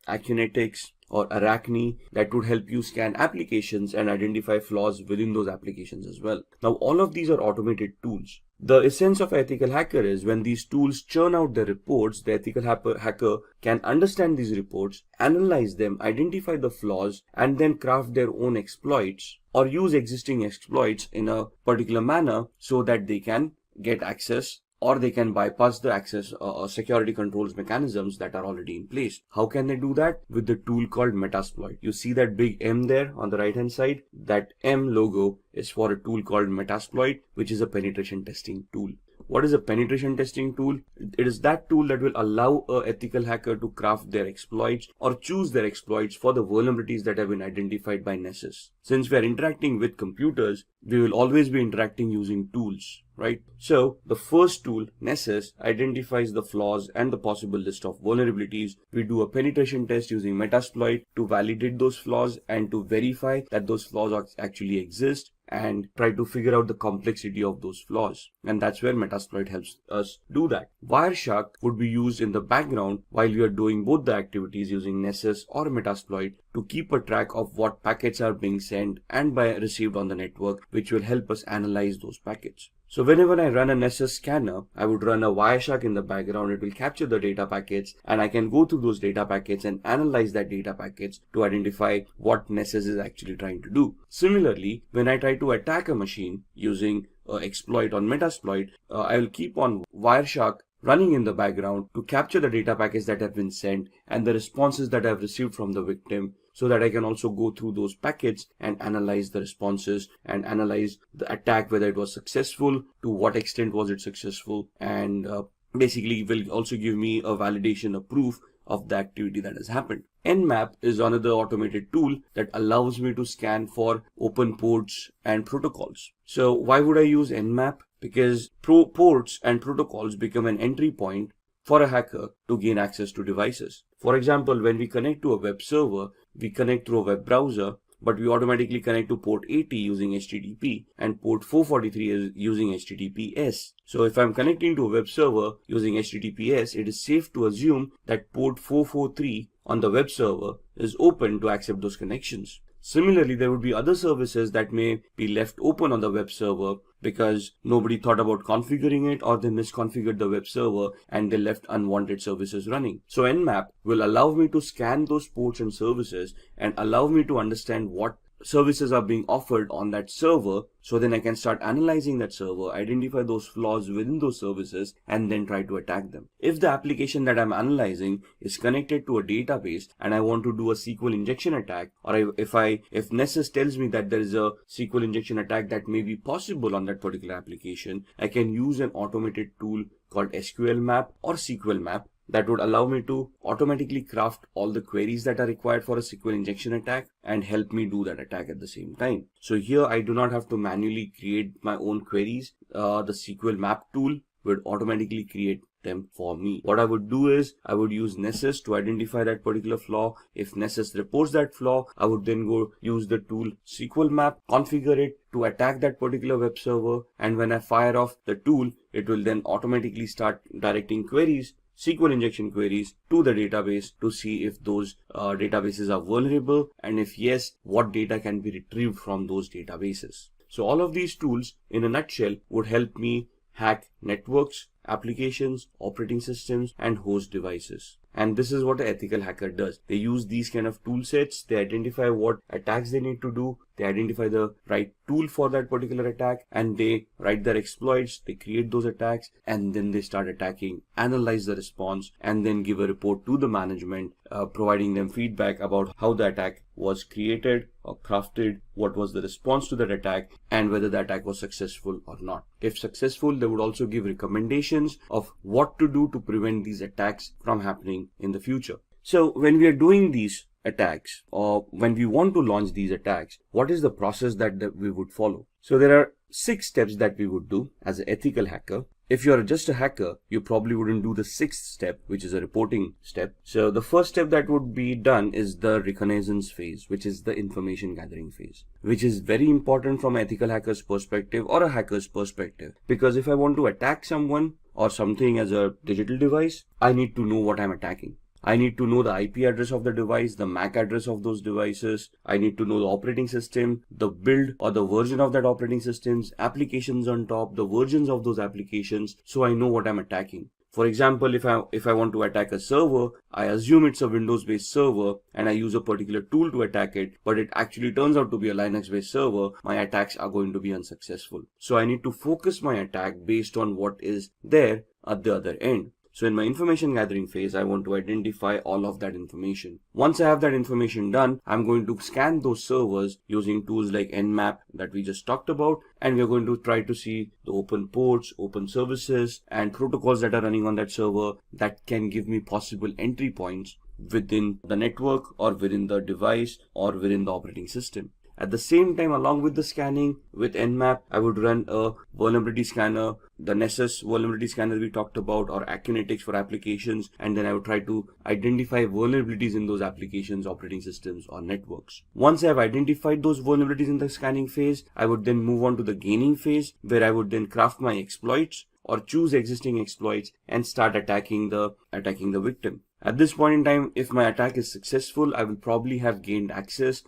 Acunetics or Arachne that would help you scan applications and identify flaws within those applications as well. Now, all of these are automated tools. The essence of ethical hacker is when these tools churn out the reports, the ethical hacker can understand these reports, analyze them, identify the flaws, and then craft their own exploits or use existing exploits in a particular manner so that they can get access, or they can bypass the access or security controls mechanisms that are already in place. How can they do that? With the tool called Metasploit. You see that big M there on the right hand side? That M logo is for a tool called Metasploit, which is a penetration testing tool. What is a penetration testing tool? It is that tool that will allow an ethical hacker to craft their exploits or choose their exploits for the vulnerabilities that have been identified by Nessus. Since we are interacting with computers, we will always be interacting using tools, right? So the first tool, Nessus, identifies the flaws and the possible list of vulnerabilities. We do a penetration test using Metasploit to validate those flaws and to verify that those flaws actually exist, and try to figure out the complexity of those flaws. And that's where Metasploit helps us do that. Wireshark would be used in the background while we are doing both the activities using Nessus or Metasploit to keep a track of what packets are being sent and received on the network, which will help us analyze those packets. So whenever I run a Nessus scanner, I would run a Wireshark in the background. It will capture the data packets, and I can go through those data packets and analyze that data packets to identify what Nessus is actually trying to do. Similarly, when I try to attack a machine using exploit on Metasploit, I will keep on Wireshark running in the background to capture the data packets that have been sent and the responses that I've received from the victim, so that I can also go through those packets and analyze the responses and analyze the attack, whether it was successful, to what extent was it successful, and basically will also give me a validation, a proof of the activity that has happened. Nmap is another automated tool that allows me to scan for open ports and protocols. So why would I use Nmap? Because ports and protocols become an entry point for a hacker to gain access to devices. For example, when we connect to a web server, we connect through a web browser, but we automatically connect to port 80 using HTTP and port 443 is using HTTPS. So if I'm connecting to a web server using HTTPS, it is safe to assume that port 443 on the web server is open to accept those connections. Similarly, there would be other services that may be left open on the web server because nobody thought about configuring it, or they misconfigured the web server and they left unwanted services running. So Nmap will allow me to scan those ports and services and allow me to understand what services are being offered on that server, so then I can start analyzing that server, identify those flaws within those services, and then try to attack them. If the application that I'm analyzing is connected to a database and I want to do a SQL injection attack, or if Nessus tells me that there is a SQL injection attack that may be possible on that particular application, I can use an automated tool called SQL Map or SQL Map that would allow me to automatically craft all the queries that are required for a SQL injection attack and help me do that attack at the same time. So here I do not have to manually create my own queries. The SQL Map tool would automatically create them for me. What I would do is I would use Nessus to identify that particular flaw. If Nessus reports that flaw, I would then go use the tool SQL Map, configure it to attack that particular web server, and when I fire off the tool, it will then automatically start directing queries, SQL injection queries, to the database to see if those databases are vulnerable, and if yes, what data can be retrieved from those databases. So all of these tools in a nutshell would help me hack networks, applications, operating systems, and host devices. And this is what an ethical hacker does. They use these kind of tool sets, they identify what attacks they need to do, they identify the right tool for that particular attack, and they write their exploits, they create those attacks, and then they start attacking, analyze the response, and then give a report to the management, providing them feedback about how the attack was created or crafted, what was the response to that attack, and whether the attack was successful or not. If successful, they would also give recommendations of what to do to prevent these attacks from happening in the future. So when we are doing these attacks, or when we want to launch these attacks, what is the process that we would follow? So there are 6 steps that we would do as an ethical hacker. If you're just a hacker, you probably wouldn't do the 6th step, which is a reporting step. So the first step that would be done is the reconnaissance phase, which is the information gathering phase, which is very important from an ethical hacker's perspective or a hacker's perspective. Because if I want to attack someone or something as a digital device, I need to know what I'm attacking. I need to know the IP address of the device, the MAC address of those devices. I need to know the operating system, the build or the version of that operating systems, applications on top, the versions of those applications, so I know what I'm attacking. For example, if I want to attack a server, I assume it's a Windows-based server and I use a particular tool to attack it, but it actually turns out to be a Linux-based server, my attacks are going to be unsuccessful. So I need to focus my attack based on what is there at the other end. So in my information gathering phase, I want to identify all of that information. Once I have that information done, I'm going to scan those servers using tools like Nmap that we just talked about, and we're going to try to see the open ports, open services, and protocols that are running on that server that can give me possible entry points within the network or within the device or within the operating system. At the same time, along with the scanning with Nmap, I would run a vulnerability scanner, the Nessus vulnerability scanner we talked about, or Akunetics for applications, and then I would try to identify vulnerabilities in those applications, operating systems, or networks. Once I have identified those vulnerabilities in the scanning phase, I would then move on to the gaining phase, where I would then craft my exploits or choose existing exploits and start attacking the victim. At this point in time, if my attack is successful, I will probably have gained access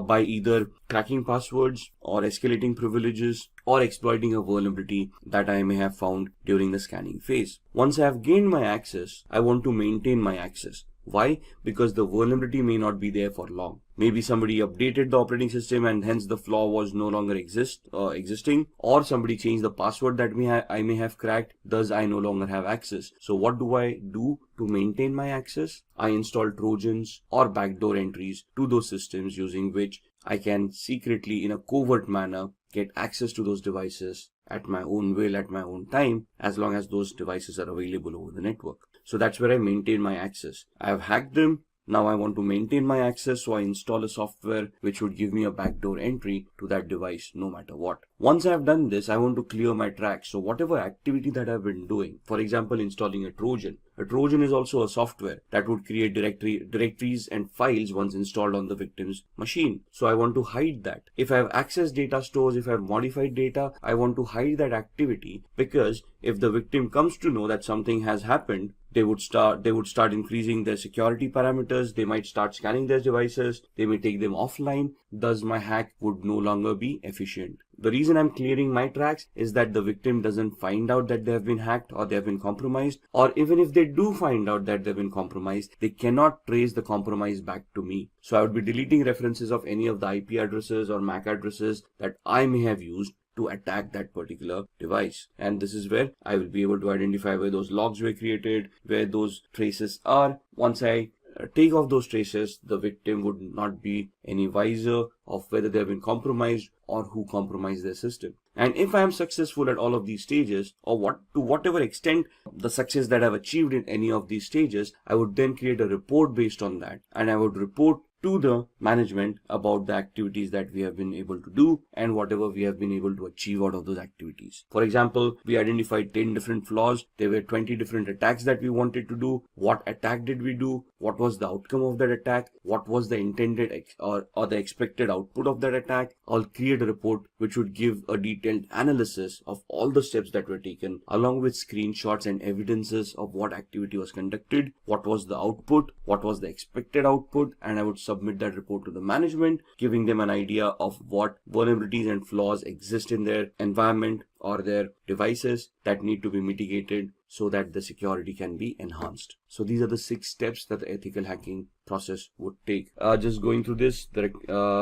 by either cracking passwords or escalating privileges or exploiting a vulnerability that I may have found during the scanning phase. Once I have gained my access, I want to maintain my access. Why? Because the vulnerability may not be there for long. Maybe somebody updated the operating system and hence the flaw was no longer existing, or somebody changed the password that I may have cracked, thus I no longer have access. So what do I do to maintain my access? I install Trojans or backdoor entries to those systems using which I can secretly, in a covert manner, get access to those devices at my own will, at my own time, as long as those devices are available over the network. So that's where I maintain my access. I have hacked them. Now I want to maintain my access, so I install a software which would give me a backdoor entry to that device no matter what. Once I have done this, I want to clear my tracks. So whatever activity that I've been doing, for example, installing a Trojan. A Trojan is also a software that would create directories and files once installed on the victim's machine. So I want to hide that. If I have accessed data stores, if I have modified data, I want to hide that activity, because if the victim comes to know that something has happened, they would start increasing their security parameters. They might start scanning their devices. They may take them offline. Thus my hack would no longer be efficient. The reason I'm clearing my tracks is that the victim doesn't find out that they have been hacked or they have been compromised, or even if they do find out that they've been compromised, they cannot trace the compromise back to me. So I would be deleting references of any of the IP addresses or MAC addresses that I may have used to attack that particular device. And this is where I will be able to identify where those logs were created, where those traces are. Once I take off those traces, the victim would not be any wiser of whether they have been compromised or who compromised their system. And if I am successful at all of these stages, or to whatever extent the success that I've achieved in any of these stages, I would then create a report based on that, and I would report to the management about the activities that we have been able to do and whatever we have been able to achieve out of those activities. For example, we identified 10 different flaws. There were 20 different attacks that we wanted to do. What attack did we do? What was the outcome of that attack? What was the intended or the expected output of that attack? I'll create a report which would give a detailed analysis of all the steps that were taken, along with screenshots and evidences of what activity was conducted, what was the output, what was the expected output, and I would submit that report to the management, giving them an idea of what vulnerabilities and flaws exist in their environment or their devices that need to be mitigated so that the security can be enhanced. So these are the 6 steps that the ethical hacking process would take. Just going through this, the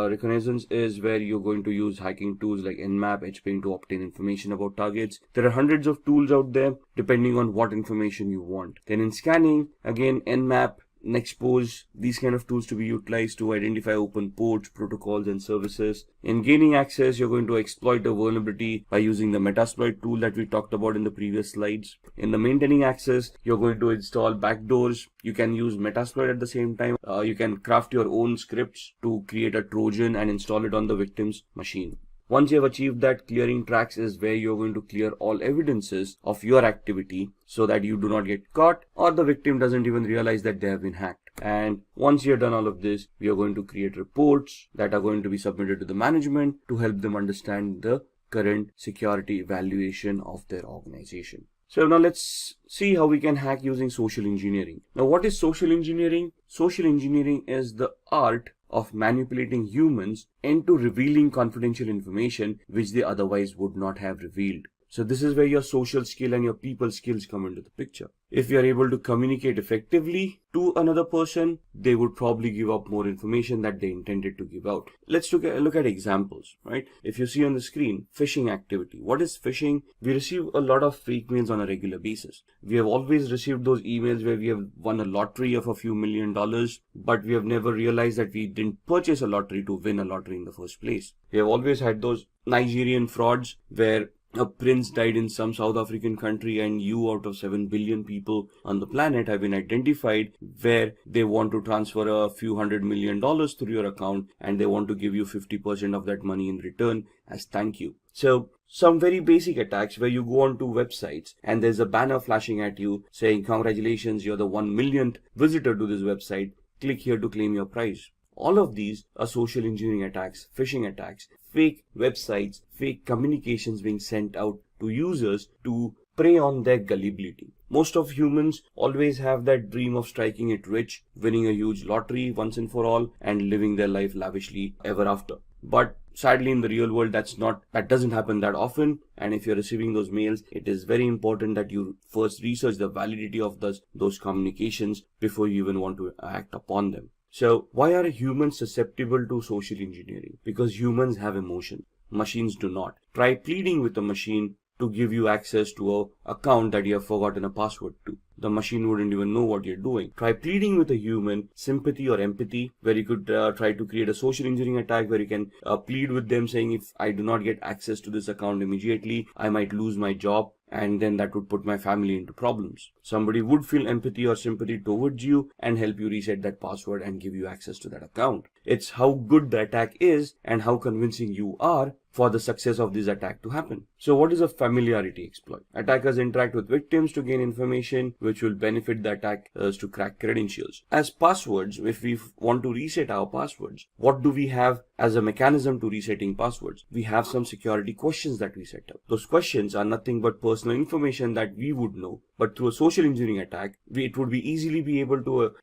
reconnaissance is where you're going to use hacking tools like Nmap, HPing to obtain information about targets. There are hundreds of tools out there depending on what information you want. Then in scanning, again, Nmap, Nexpose, these kind of tools to be utilized to identify open ports, protocols, and services. In gaining access, you're going to exploit a vulnerability by using the Metasploit tool that we talked about in the previous slides. In the maintaining access, you're going to install backdoors. You can use Metasploit at the same time. You can craft your own scripts to create a Trojan and install it on the victim's machine. Once you have achieved that, clearing tracks is where you're going to clear all evidences of your activity so that you do not get caught or the victim doesn't even realize that they have been hacked. And once you're done all of this, we are going to create reports that are going to be submitted to the management to help them understand the current security evaluation of their organization. So now let's see how we can hack using social engineering. Now, what is social engineering? Social engineering is the art of manipulating humans into revealing confidential information which they otherwise would not have revealed. So this is where your social skill and your people skills come into the picture. If you are able to communicate effectively to another person, they would probably give up more information that they intended to give out. Let's look at examples, right? If you see on the screen, phishing activity. What is phishing? We receive a lot of fake mails on a regular basis. We have always received those emails where we have won a lottery of a few $1 million, but we have never realized that we didn't purchase a lottery to win a lottery in the first place. We have always had those Nigerian frauds where a prince died in some South African country and you out of 7 billion people on the planet have been identified where they want to transfer a few $100 million through your account and they want to give you 50% of that money in return as thank you. So some very basic attacks where you go onto websites and there's a banner flashing at you saying congratulations, you're the 1 millionth visitor to this website, click here to claim your prize. All of these are social engineering attacks, phishing attacks, fake websites, fake communications being sent out to users to prey on their gullibility. Most of humans always have that dream of striking it rich, winning a huge lottery once and for all, and living their life lavishly ever after. But sadly, in the real world, that doesn't happen that often. And if you're receiving those mails, it is very important that you first research the validity of those communications before you even want to act upon them. So why are humans susceptible to social engineering? Because humans have emotions. Machines do not. Try pleading with a machine to give you access to an account that you have forgotten a password to. The machine wouldn't even know what you're doing. Try pleading with a human, sympathy or empathy, where you could try to create a social engineering attack where you can plead with them saying, if I do not get access to this account immediately, I might lose my job, and then that would put my family into problems. Somebody would feel empathy or sympathy towards you and help you reset that password and give you access to that account. It's how good the attack is and how convincing you are for the success of this attack to happen. So what is a familiarity exploit? Attackers interact with victims to gain information which will benefit the attackers to crack credentials. As passwords, if we want to reset our passwords, what do we have as a mechanism to resetting passwords? We have some security questions that we set up. Those questions are nothing but personal information that we would know, but through a social engineering attack, it would be easily be able to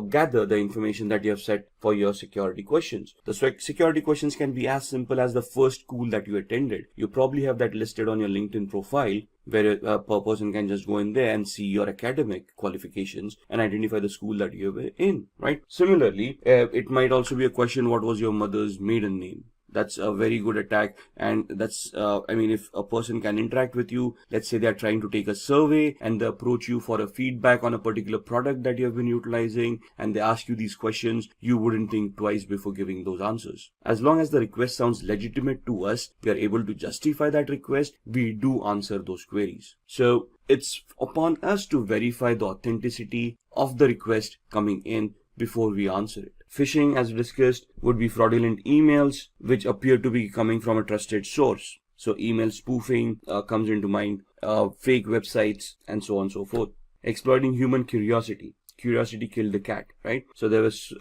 gather the information that you have set for your security questions. The security questions can be as simple as the first school that you attended. You probably have that listed on your LinkedIn profile, where a person can just go in there and see your academic qualifications and identify the school that you were in, right? Similarly, it might also be a question, what was your mother's maiden name? That's a very good attack, and that's if a person can interact with you, let's say they are trying to take a survey and they approach you for a feedback on a particular product that you have been utilizing, and they ask you these questions, you wouldn't think twice before giving those answers. As long as the request sounds legitimate to us, we are able to justify that request, we do answer those queries. So it's upon us to verify the authenticity of the request coming in before we answer it. Phishing, as discussed, would be fraudulent emails which appear to be coming from a trusted source. So email spoofing comes into mind, fake websites, and so on and so forth. Exploiting human curiosity. Curiosity killed the cat, right? So there's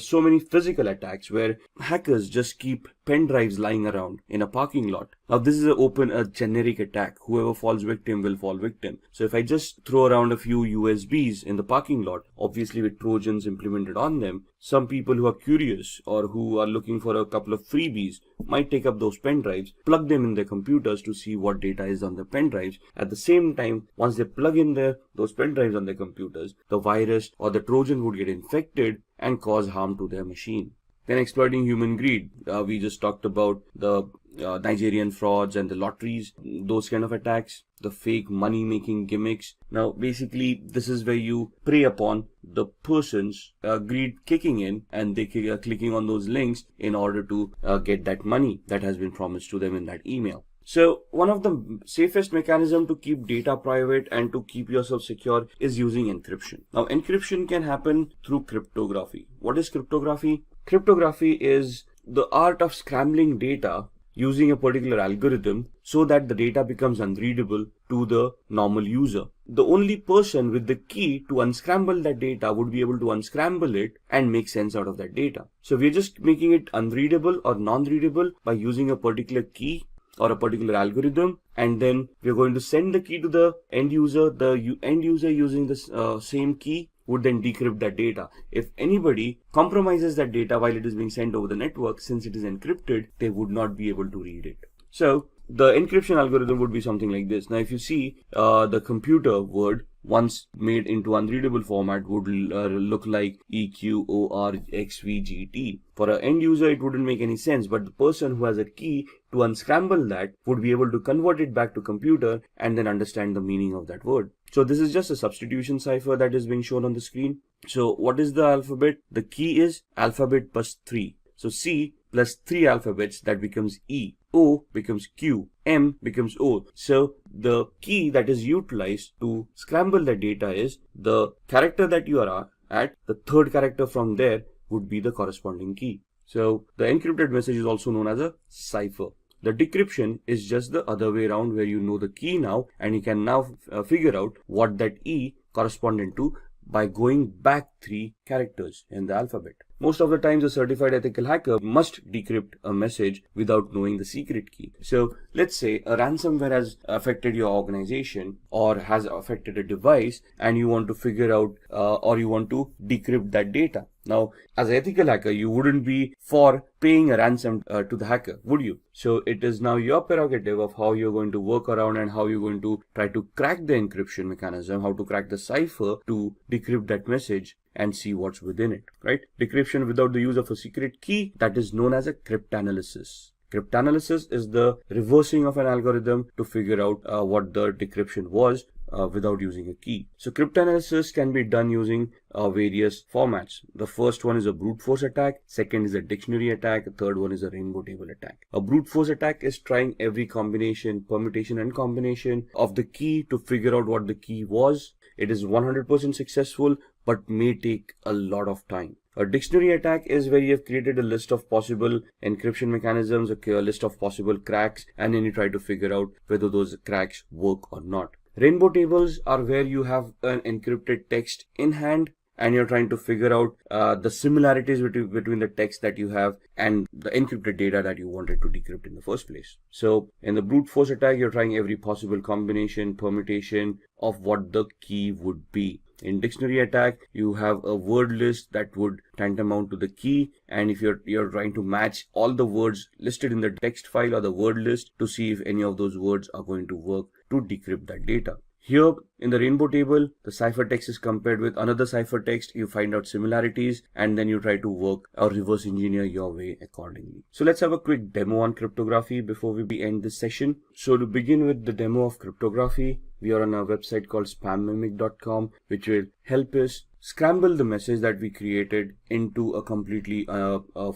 so many physical attacks where hackers just keep pen drives lying around in a parking lot. Now this is a generic attack. Whoever falls victim will fall victim. So if I just throw around a few USBs in the parking lot, obviously with Trojans implemented on them, some people who are curious or who are looking for a couple of freebies might take up those pen drives, plug them in their computers to see what data is on the pen drives. At the same time, once they plug in those pen drives on their computers, the virus or the Trojan would get infected and cause harm to their machine. Then exploiting human greed. We just talked about the Nigerian frauds and the lotteries, those kind of attacks, the fake money making gimmicks. Now basically this is where you prey upon the person's greed kicking in, and they are clicking on those links in order to get that money that has been promised to them in that email. So one of the safest mechanism to keep data private and to keep yourself secure is using encryption. Now encryption can happen through cryptography. What is cryptography? Cryptography is the art of scrambling data using a particular algorithm so that the data becomes unreadable to the normal user. The only person with the key to unscramble that data would be able to unscramble it and make sense out of that data. So we're just making it unreadable or non-readable by using a particular key or a particular algorithm, and then we're going to send the key to the end user. The end user using this same key would then decrypt that data. If anybody compromises that data while it is being sent over the network, since it is encrypted, they would not be able to read it. So the encryption algorithm would be something like this. Now if you see the computer word once made into unreadable format would look like EQORXVGT. For an end user it wouldn't make any sense, but the person who has a key to unscramble that would be able to convert it back to computer and then understand the meaning of that word. So this is just a substitution cipher that is being shown on the screen. So what is the alphabet? The key is alphabet plus 3. So C plus 3 alphabets, that becomes E. O becomes Q. M becomes O. So the key that is utilized to scramble the data is the character that you are at. The third character from there would be the corresponding key. So the encrypted message is also known as a cipher. The decryption is just the other way around, where you know the key now and you can now figure out what that E corresponded to by going back 3 characters in the alphabet. Most of the times a certified ethical hacker must decrypt a message without knowing the secret key. So let's say a ransomware has affected your organization or has affected a device, and you want to figure out or you want to decrypt that data. Now, as an ethical hacker, you wouldn't be for paying a ransom to the hacker, would you? So it is now your prerogative of how you're going to work around and how you're going to try to crack the encryption mechanism, how to crack the cipher to decrypt that message and see what's within it, right? Decryption without the use of a secret key, that is known as a cryptanalysis. Cryptanalysis is the reversing of an algorithm to figure out what the decryption was without using a key. So cryptanalysis can be done using various formats. The first one is a brute force attack, second is a dictionary attack, the third one is a rainbow table attack. A brute force attack is trying every combination, permutation and combination of the key to figure out what the key was. It is 100% successful but may take a lot of time. A dictionary attack is where you have created a list of possible encryption mechanisms, a list of possible cracks, and then you try to figure out whether those cracks work or not. Rainbow tables are where you have an encrypted text in hand and you're trying to figure out the similarities between the text that you have and the encrypted data that you wanted to decrypt in the first place. So in the brute force attack, you're trying every possible combination, permutation of what the key would be. In dictionary attack, you have a word list that would tantamount to the key, and if you're trying to match all the words listed in the text file or the word list to see if any of those words are going to work to decrypt that data. Here in the rainbow table, the ciphertext is compared with another ciphertext. You find out similarities and then you try to work or reverse engineer your way accordingly. So let's have a quick demo on cryptography before we end this session. So to begin with the demo of cryptography, we are on a website called spammimic.com, which will help us scramble the message that we created into a completely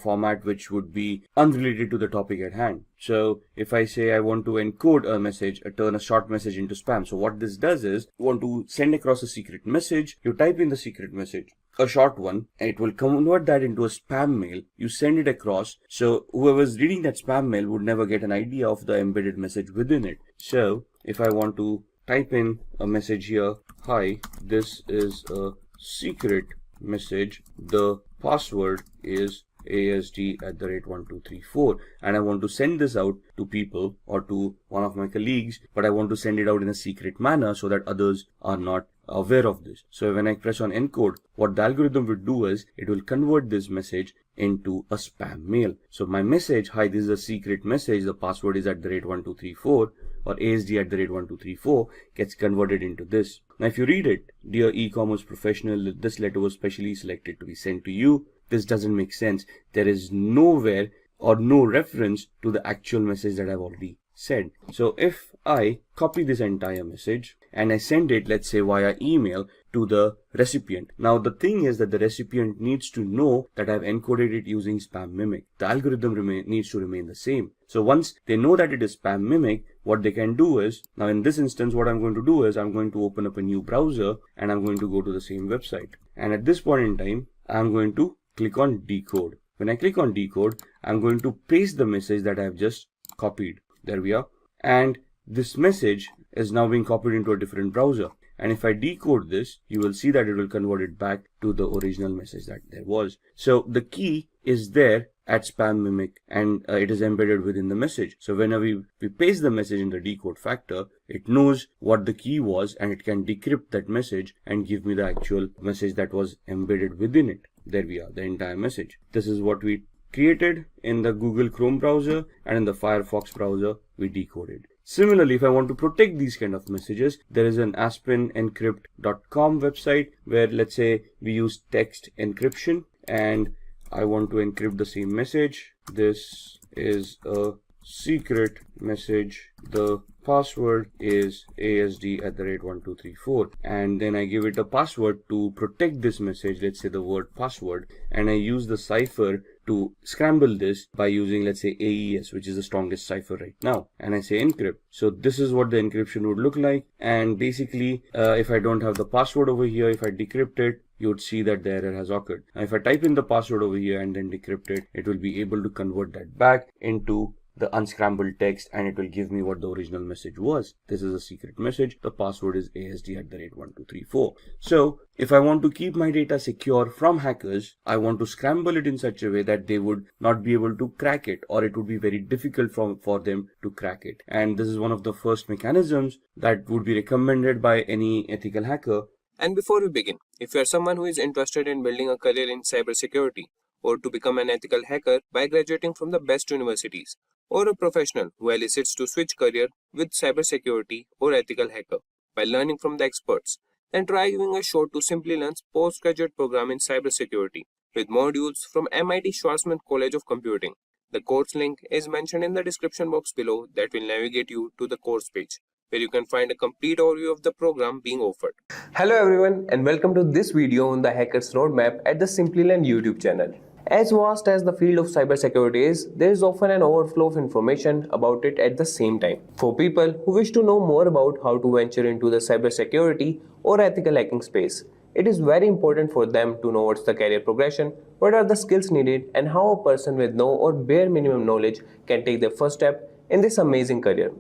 format which would be unrelated to the topic at hand. So if I say I want to encode a message, turn a short message into spam. So what this does is, you want to send across a secret message, you type in the secret message, a short one, and it will convert that into a spam mail. You send it across, so whoever's reading that spam mail would never get an idea of the embedded message within it. So if I want to type in a message here, hi, this is a secret message, the password is ASD@1234, and I want to send this out to people or to one of my colleagues, but I want to send it out in a secret manner so that others are not aware of this. So when I press on encode, what the algorithm will do is it will convert this message into a spam mail. So my message, hi, this is a secret message, the password is @1234 or ASD@1234, gets converted into this. Now if you read it, dear e-commerce professional, this letter was specially selected to be sent to you. This doesn't make sense. There is nowhere or no reference to the actual message that I've already said. So if I copy this entire message and I send it, let's say via email, to the recipient. Now the thing is that the recipient needs to know that I've encoded it using spam mimic. The algorithm needs to remain the same. So once they know that it is spam mimic, what they can do is, now in this instance what I'm going to do is I'm going to open up a new browser and I'm going to go to the same website. And at this point in time, I'm going to click on decode. When I click on decode, I'm going to paste the message that I've just copied. There we are. And this message is now being copied into a different browser. And if I decode this, you will see that it will convert it back to the original message that there was. So the key is there at spam mimic and it is embedded within the message. So whenever we paste the message in the decode factor, it knows what the key was and it can decrypt that message and give me the actual message that was embedded within it. There we are, the entire message. This is what we created in the Google Chrome browser, and in the Firefox browser we decoded. Similarly, if I want to protect these kind of messages, there is an aspenencrypt.com website where, let's say, we use text encryption and I want to encrypt the same message. This is a secret message. The password is ASD@1234, and then I give it a password to protect this message, let's say the word password, and I use the cipher to scramble this by using, let's say, AES, which is the strongest cipher right now, and I say encrypt. So this is what the encryption would look like, and basically if I don't have the password over here, if I decrypt it, you would see that the error has occurred. Now if I type in the password over here and then decrypt it, it will be able to convert that back into the unscrambled text and it will give me what the original message was. This is a secret message. The password is ASD@1234. So if I want to keep my data secure from hackers, I want to scramble it in such a way that they would not be able to crack it, or it would be very difficult for them to crack it. And this is one of the first mechanisms that would be recommended by any ethical hacker
And before we begin, if you are someone who is interested in building a career in cybersecurity or to become an ethical hacker by graduating from the best universities, or a professional who elicits to switch career with cybersecurity or ethical hacker by learning from the experts, then try giving a shot to Simplilearn's postgraduate program in cybersecurity with modules from MIT Schwarzman College of Computing. The course link is mentioned in the description box below that will navigate you to the course page, where you can find a complete overview of the program being offered.
Hello everyone and welcome to this video on the Hackers Roadmap at the Simplilearn YouTube channel. As vast as the field of cybersecurity is, there is often an overflow of information about it at the same time. For people who wish to know more about how to venture into the cybersecurity or ethical hacking space, it is very important for them to know what's the career progression, what are the skills needed, and how a person with no or bare minimum knowledge can take their first step in this amazing career.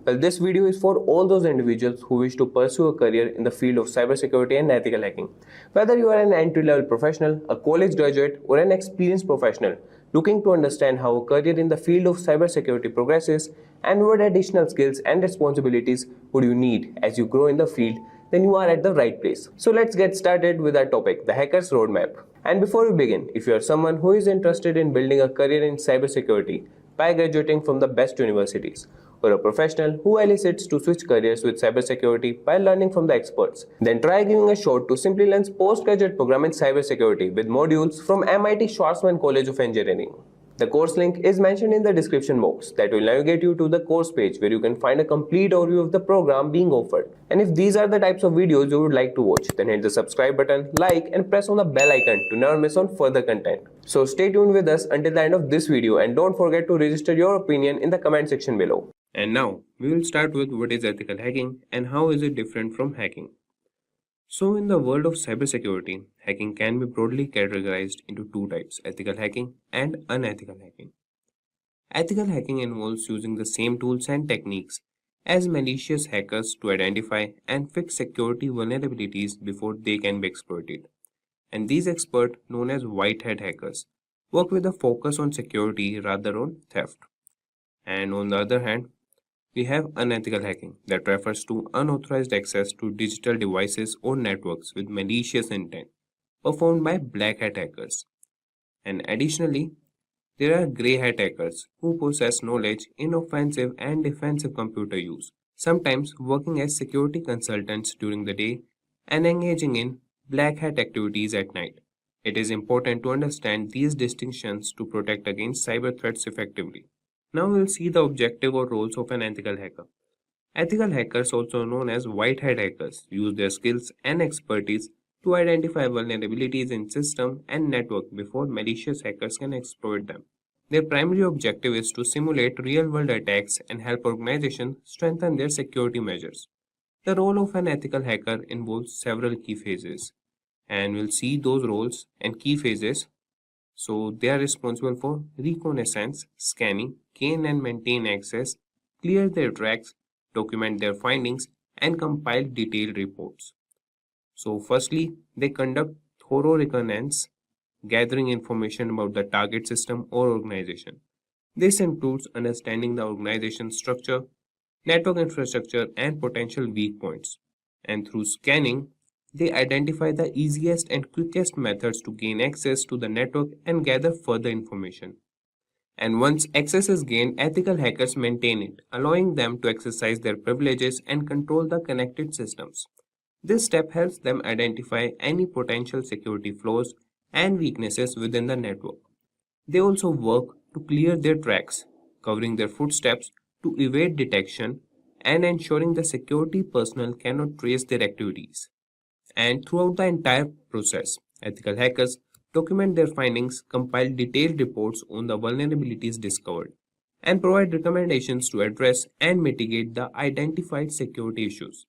Well, this video is for all those individuals who wish to pursue a career in the field of cybersecurity and ethical hacking. Whether you are an entry-level professional, a college graduate, or an experienced professional looking to understand how a career in the field of cybersecurity progresses and what additional skills and responsibilities would you need as you grow in the field, then you are at the right place. So let's get started with our topic, the Hackers Roadmap. And before we begin, if you are someone who is interested in building a career in cybersecurity by graduating from the best universities, or a professional who elicits to switch careers with cybersecurity by learning from the experts, then try giving a shot to Simplilearn's postgraduate program in cybersecurity with modules from MIT Schwarzman College of Engineering. The course link is mentioned in the description box that will navigate you to the course page where you can find a complete overview of the program being offered. And if these are the types of videos you would like to watch, then hit the subscribe button, like, and press on the bell icon to never miss on further content. So stay tuned with us until the end of this video and don't forget to register your opinion in the comment section below.
And now, we will start with what is ethical hacking and how is it different from hacking. So in the world of cybersecurity, hacking can be broadly categorized into two types, ethical hacking and unethical hacking. Ethical hacking involves using the same tools and techniques as malicious hackers to identify and fix security vulnerabilities before they can be exploited. And these experts, known as white hat hackers, work with a focus on security rather on theft. And on the other hand, we have unethical hacking that refers to unauthorized access to digital devices or networks with malicious intent performed by black hat hackers. And additionally, there are grey hat hackers who possess knowledge in offensive and defensive computer use, sometimes working as security consultants during the day and engaging in black hat activities at night. It is important to understand these distinctions to protect against cyber threats effectively. Now we'll see the objective or roles of an ethical hacker. Ethical hackers, also known as white hat hackers, use their skills and expertise to identify vulnerabilities in system and network before malicious hackers can exploit them. Their primary objective is to simulate real-world attacks and help organizations strengthen their security measures. The role of an ethical hacker involves several key phases, and we'll see those roles and key phases. So they are responsible for reconnaissance, scanning, gain and maintain access, clear their tracks, document their findings, and compile detailed reports. So firstly, they conduct thorough reconnaissance, gathering information about the target system or organization. This includes understanding the organization's structure, network infrastructure, and potential weak points. And through scanning, they identify the easiest and quickest methods to gain access to the network and gather further information. And once access is gained, ethical hackers maintain it, allowing them to exercise their privileges and control the connected systems. This step helps them identify any potential security flaws and weaknesses within the network. They also work to clear their tracks, covering their footsteps to evade detection and ensuring the security personnel cannot trace their activities. And throughout the entire process, ethical hackers document their findings, compile detailed reports on the vulnerabilities discovered, and provide recommendations to address and mitigate the identified security issues.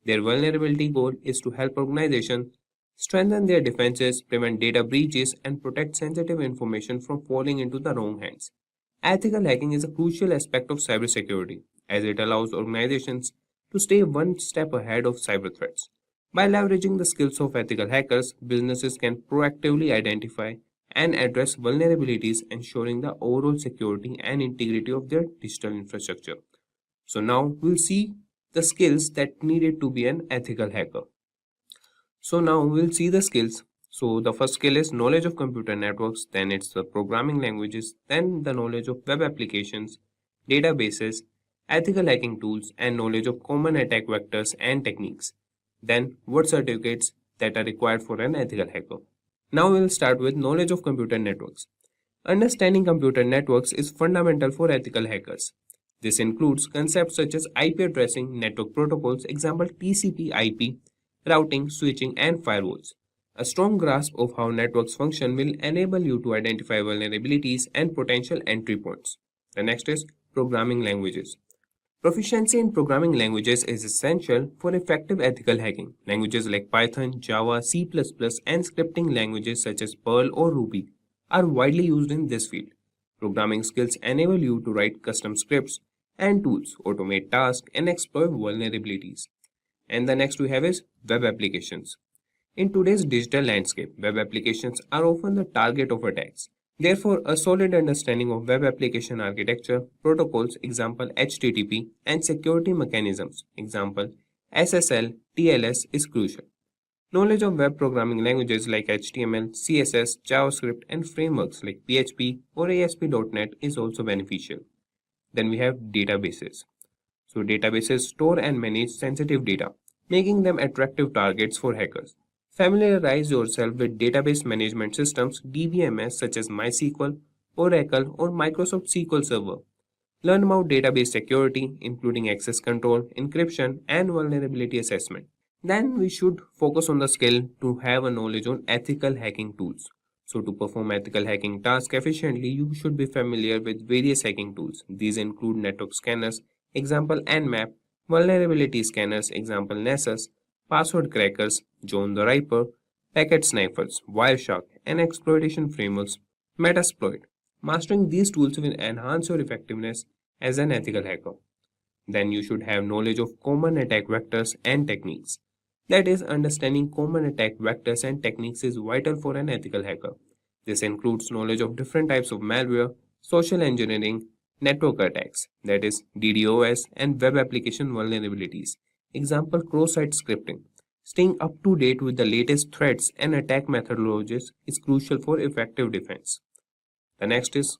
Their vulnerability goal is to help organizations strengthen their defenses, prevent data breaches, and protect sensitive information from falling into the wrong hands. Ethical hacking is a crucial aspect of cybersecurity as it allows organizations to stay one step ahead of cyber threats. By leveraging the skills of ethical hackers, businesses can proactively identify and address vulnerabilities, ensuring the overall security and integrity of their digital infrastructure. So now we'll see the skills that needed to be an ethical hacker. So now we'll see the skills. So the first skill is knowledge of computer networks, then it's the programming languages, then the knowledge of web applications, databases, ethical hacking tools, and knowledge of common attack vectors and techniques. Then what certificates that are required for an ethical hacker. Now we'll start with knowledge of computer networks. Understanding computer networks is fundamental for ethical hackers. This includes concepts such as IP addressing, network protocols, example TCP/IP, routing, switching, and firewalls. A strong grasp of how networks function will enable you to identify vulnerabilities and potential entry points. The next is programming languages. Proficiency in programming languages is essential for effective ethical hacking. Languages like Python, Java, C++, and scripting languages such as Perl or Ruby are widely used in this field. Programming skills enable you to write custom scripts and tools, automate tasks, and exploit vulnerabilities. And the next we have is web applications. In today's digital landscape, web applications are often the target of attacks. Therefore, a solid understanding of web application architecture, protocols, example HTTP, and security mechanisms, example SSL, TLS, is crucial. Knowledge of web programming languages like HTML, CSS, JavaScript, and frameworks like PHP or ASP.NET is also beneficial. Then we have databases. So databases store and manage sensitive data, making them attractive targets for hackers. Familiarize yourself with database management systems DBMS such as MySQL, Oracle, or Microsoft SQL Server. Learn about database security, including access control, encryption, and vulnerability assessment. Then we should focus on the skill to have a knowledge on ethical hacking tools. So to perform ethical hacking tasks efficiently, you should be familiar with various hacking tools. These include network scanners, example Nmap, vulnerability scanners, example Nessus, password crackers, John the Ripper, packet snipers, Wireshark, and exploitation frameworks, Metasploit. Mastering these tools will enhance your effectiveness as an ethical hacker. Then you should have knowledge of common attack vectors and techniques. That is, understanding common attack vectors and techniques is vital for an ethical hacker. This includes knowledge of different types of malware, social engineering, network attacks, that is, DDoS, and web application vulnerabilities. Example cross-site scripting. Staying up to date with the latest threats and attack methodologies is crucial for effective defense. The next is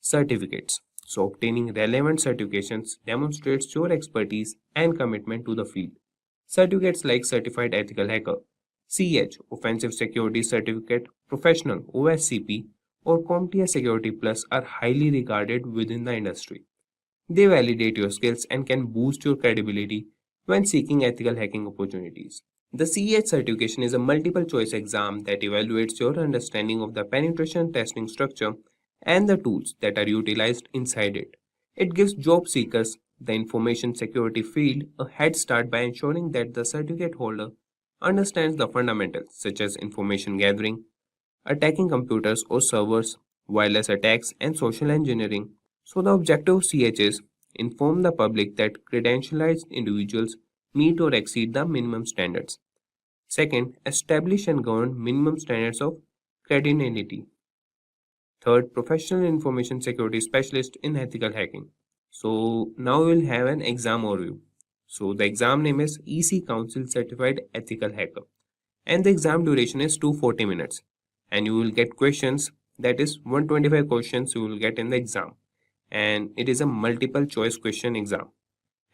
certificates. So obtaining relevant certifications demonstrates your expertise and commitment to the field. Certificates like Certified Ethical Hacker, CH, Offensive Security Certificate, Professional, OSCP, or CompTIA Security Plus are highly regarded within the industry. They validate your skills and can boost your credibility when seeking ethical hacking opportunities. The CEH certification is a multiple choice exam that evaluates your understanding of the penetration testing structure and the tools that are utilized inside it. It gives job seekers the information security field a head start by ensuring that the certificate holder understands the fundamentals such as information gathering, attacking computers or servers, wireless attacks, and social engineering. So the objective of CH is inform the public that credentialized individuals meet or exceed the minimum standards. Second, establish and govern minimum standards of credibility. Third, professional information security specialist in ethical hacking. So now we'll have an exam overview. So the exam name is EC Council Certified Ethical Hacker, and the exam duration is 240 minutes, and you will get questions, that is 125 questions you will get in the exam, and it is a multiple choice question exam,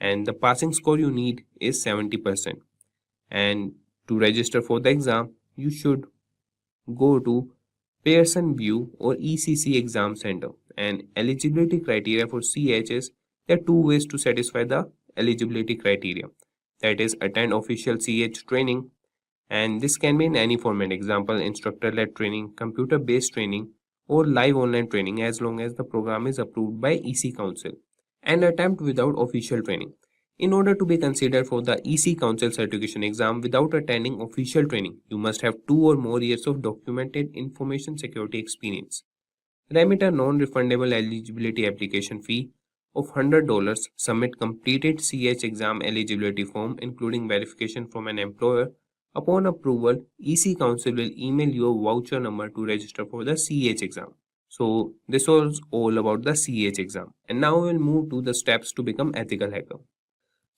and the passing score you need is 70%. And to register for the exam, you should go to Pearson VUE or ECC Exam Center. And eligibility criteria for CH is there are two ways to satisfy the eligibility criteria. That is, attend official CH training, and this can be in any format, example instructor-led training, computer-based training, or live online training as long as the program is approved by EC Council, and attempt without official training. In order to be considered for the EC Council certification exam without attending official training, you must have 2 or more years of documented information security experience. Remit a non-refundable eligibility application fee of $100, submit completed CH exam eligibility form including verification from an employer. Upon approval, EC Council will email you a voucher number to register for the CH exam. So this was all about the CH exam. And now we'll move to the steps to become ethical hacker.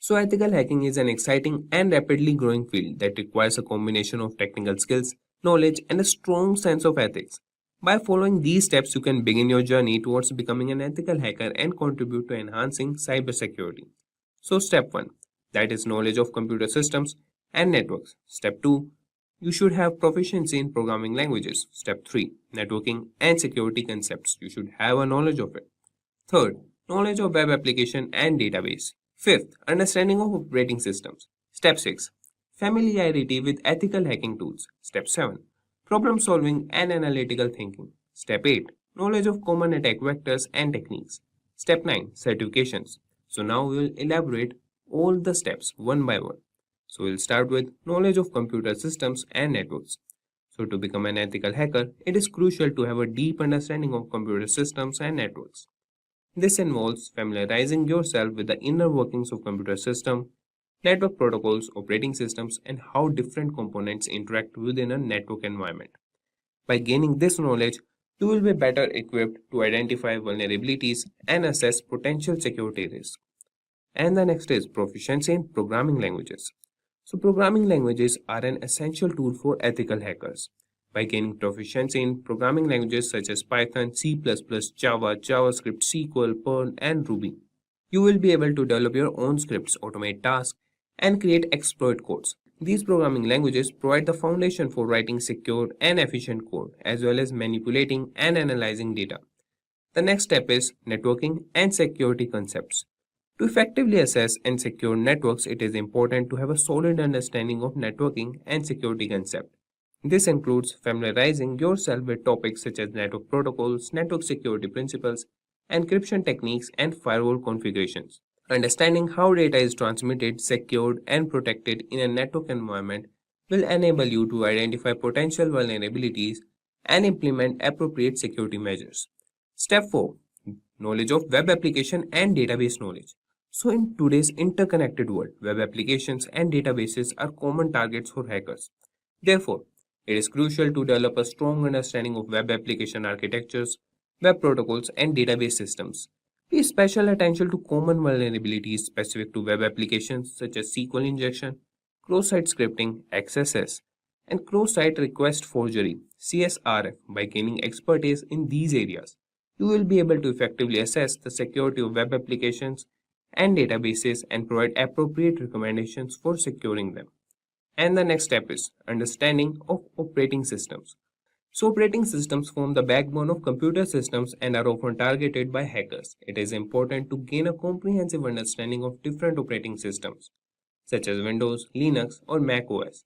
So ethical hacking is an exciting and rapidly growing field that requires a combination of technical skills, knowledge, and a strong sense of ethics. By following these steps, you can begin your journey towards becoming an ethical hacker and contribute to enhancing cybersecurity. So step 1, that is knowledge of computer systems and networks. Step 2, you should have proficiency in programming languages. Step 3, networking and security concepts. You should have a knowledge of it. Third, knowledge of web application and database. Fifth, understanding of operating systems. Step 6, familiarity with ethical hacking tools. Step 7, problem solving and analytical thinking. Step 8, knowledge of common attack vectors and techniques. Step 9, certifications. So now we will elaborate all the steps one by one. So we'll start with knowledge of computer systems and networks. So to become an ethical hacker, it is crucial to have a deep understanding of computer systems and networks. This involves familiarizing yourself with the inner workings of computer system, network protocols, operating systems, and how different components interact within a network environment. By gaining this knowledge, you will be better equipped to identify vulnerabilities and assess potential security risks. And the next is proficiency in programming languages. So programming languages are an essential tool for ethical hackers. By gaining proficiency in programming languages such as Python, C++, Java, JavaScript, SQL, Perl, and Ruby, you will be able to develop your own scripts, automate tasks, and create exploit codes. These programming languages provide the foundation for writing secure and efficient code, as well as manipulating and analyzing data. The next step is networking and security concepts. To effectively assess and secure networks, it is important to have a solid understanding of networking and security concepts. This includes familiarizing yourself with topics such as network protocols, network security principles, encryption techniques, and firewall configurations. Understanding how data is transmitted, secured, and protected in a network environment will enable you to identify potential vulnerabilities and implement appropriate security measures. Step 4. Knowledge of web application and database knowledge. So in today's interconnected world, web applications and databases are common targets for hackers. Therefore, it is crucial to develop a strong understanding of web application architectures, web protocols, and database systems. Pay special attention to common vulnerabilities specific to web applications such as SQL injection, cross-site scripting, XSS, and cross-site request forgery, CSRF. By gaining expertise in these areas, you will be able to effectively assess the security of web applications and databases and provide appropriate recommendations for securing them. And the next step is understanding of operating systems. So operating systems form the backbone of computer systems and are often targeted by hackers. It is important to gain a comprehensive understanding of different operating systems, such as Windows, Linux, or Mac OS.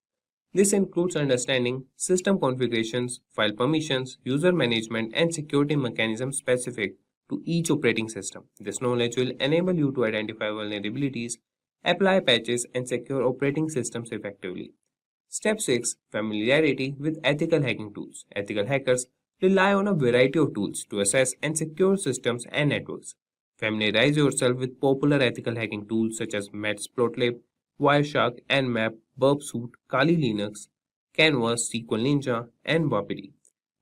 This includes understanding system configurations, file permissions, user management, and security mechanisms specific to each operating system. This knowledge will enable you to identify vulnerabilities, apply patches, and secure operating systems effectively. Step 6. Familiarity with ethical hacking tools. Ethical hackers rely on a variety of tools to assess and secure systems and networks. Familiarize yourself with popular ethical hacking tools such as Matplotlib, Wireshark, Nmap, Burpsuit, Kali Linux, Canvas, SQL Ninja, and Wapiti.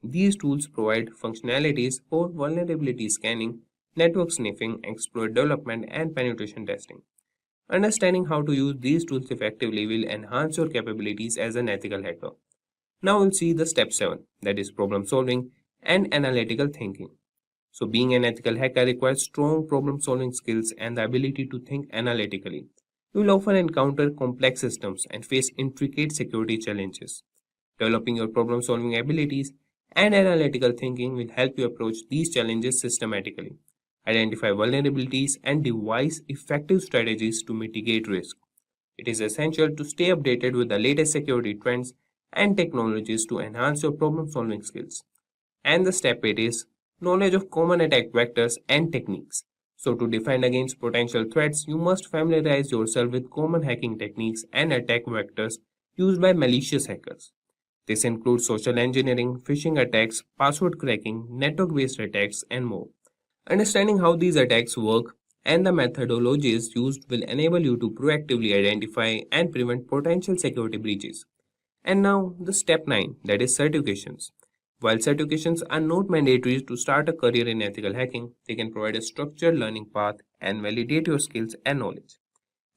These tools provide functionalities for vulnerability scanning, network sniffing, exploit development, and penetration testing. Understanding how to use these tools effectively will enhance your capabilities as an ethical hacker. Now we'll see the step 7, that is problem solving and analytical thinking. So being an ethical hacker requires strong problem solving skills and the ability to think analytically. You will often encounter complex systems and face intricate security challenges. Developing your problem solving abilities and analytical thinking will help you approach these challenges systematically, identify vulnerabilities, and devise effective strategies to mitigate risk. It is essential to stay updated with the latest security trends and technologies to enhance your problem-solving skills. And the step 8 is knowledge of common attack vectors and techniques. So to defend against potential threats, you must familiarize yourself with common hacking techniques and attack vectors used by malicious hackers. This includes social engineering, phishing attacks, password cracking, network-based attacks, and more. Understanding how these attacks work and the methodologies used will enable you to proactively identify and prevent potential security breaches. And now the step 9, that is certifications. While certifications are not mandatory to start a career in ethical hacking, they can provide a structured learning path and validate your skills and knowledge.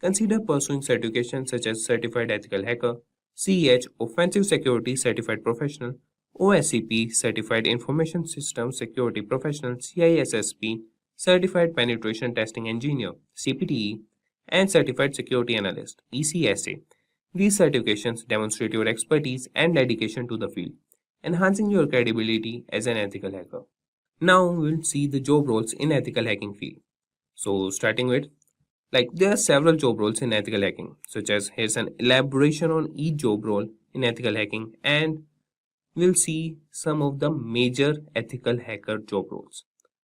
consider pursuing certifications such as Certified Ethical Hacker, CEH Offensive Security Certified Professional, OSCP Certified Information System Security Professional, CISSP Certified Penetration Testing Engineer, CPTE, and Certified Security Analyst, ECSA. These certifications demonstrate your expertise and dedication to the field, enhancing your credibility as an ethical hacker. Now we'll see the job roles in ethical hacking field. So starting with, there are several job roles in ethical hacking, such as here's an elaboration on each job role in ethical hacking, and we'll see some of the major ethical hacker job roles.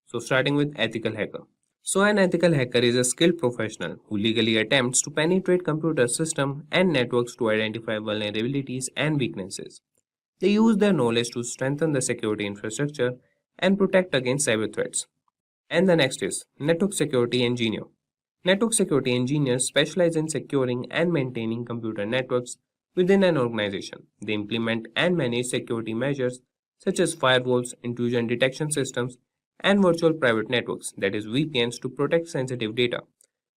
So starting with ethical hacker. So an ethical hacker is a skilled professional who legally attempts to penetrate computer systems and networks to identify vulnerabilities and weaknesses. They use their knowledge to strengthen the security infrastructure and protect against cyber threats. And the next is network security engineer. Network security engineers specialize in securing and maintaining computer networks within an organization. They implement and manage security measures such as firewalls, intrusion detection systems, and virtual private networks, that is VPNs, to protect sensitive data.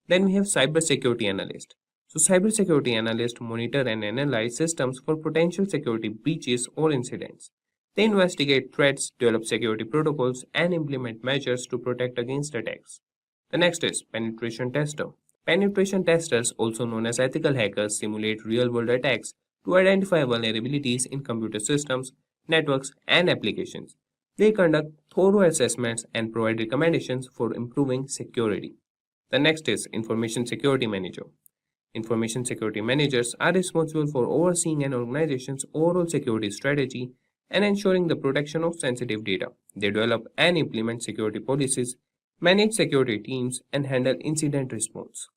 Then we have cybersecurity analyst. So cybersecurity analysts monitor and analyze systems for potential security breaches or incidents. They investigate threats, develop security protocols, and implement measures to protect against attacks. The next is penetration tester. Penetration testers, also known as ethical hackers, simulate real-world attacks to identify vulnerabilities in computer systems, networks, and applications. They conduct thorough assessments and provide recommendations for improving security. The next is Information Security Manager. Information security managers are responsible for overseeing an organization's overall security strategy and ensuring the protection of sensitive data. They develop and implement security policies, manage security teams, and handle incident response.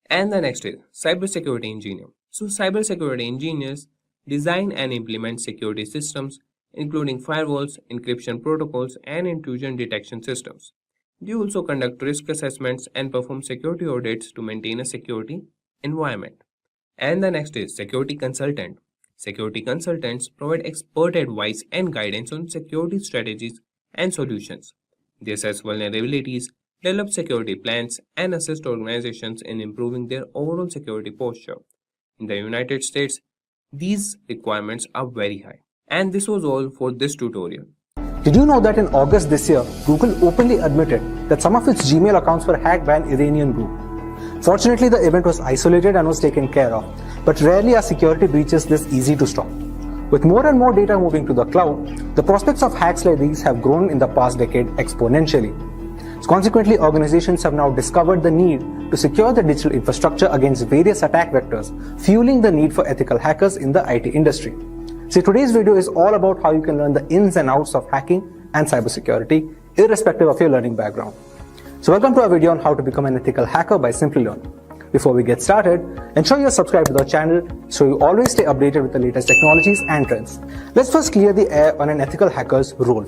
And the next is Cybersecurity Engineer. So cybersecurity engineers design and implement security systems, including firewalls, encryption protocols, and intrusion detection systems. They also conduct risk assessments and perform security audits to maintain a security environment. And the next is Security Consultant. Security consultants provide expert advice and guidance on security strategies and solutions. They assess vulnerabilities, develop security plans, and assist organizations in improving their overall security posture. In the United States, these requirements are very high. And this was all for this tutorial.
Did you know that in August this year, Google openly admitted that some of its Gmail accounts were hacked by an Iranian group? Fortunately, the event was isolated and was taken care of, but rarely are security breaches this easy to stop. With more and more data moving to the cloud, the prospects of hacks like these have grown in the past decade exponentially. Consequently, organizations have now discovered the need to secure the digital infrastructure against various attack vectors, fueling the need for ethical hackers in the IT industry. See, today's video is all about how you can learn the ins and outs of hacking and cybersecurity, irrespective of your learning background. So welcome to our video on how to become an ethical hacker by Simplilearn. Before we get started, ensure you're subscribed to our channel so you always stay updated with the latest technologies and trends. Let's first clear the air on an ethical hacker's role.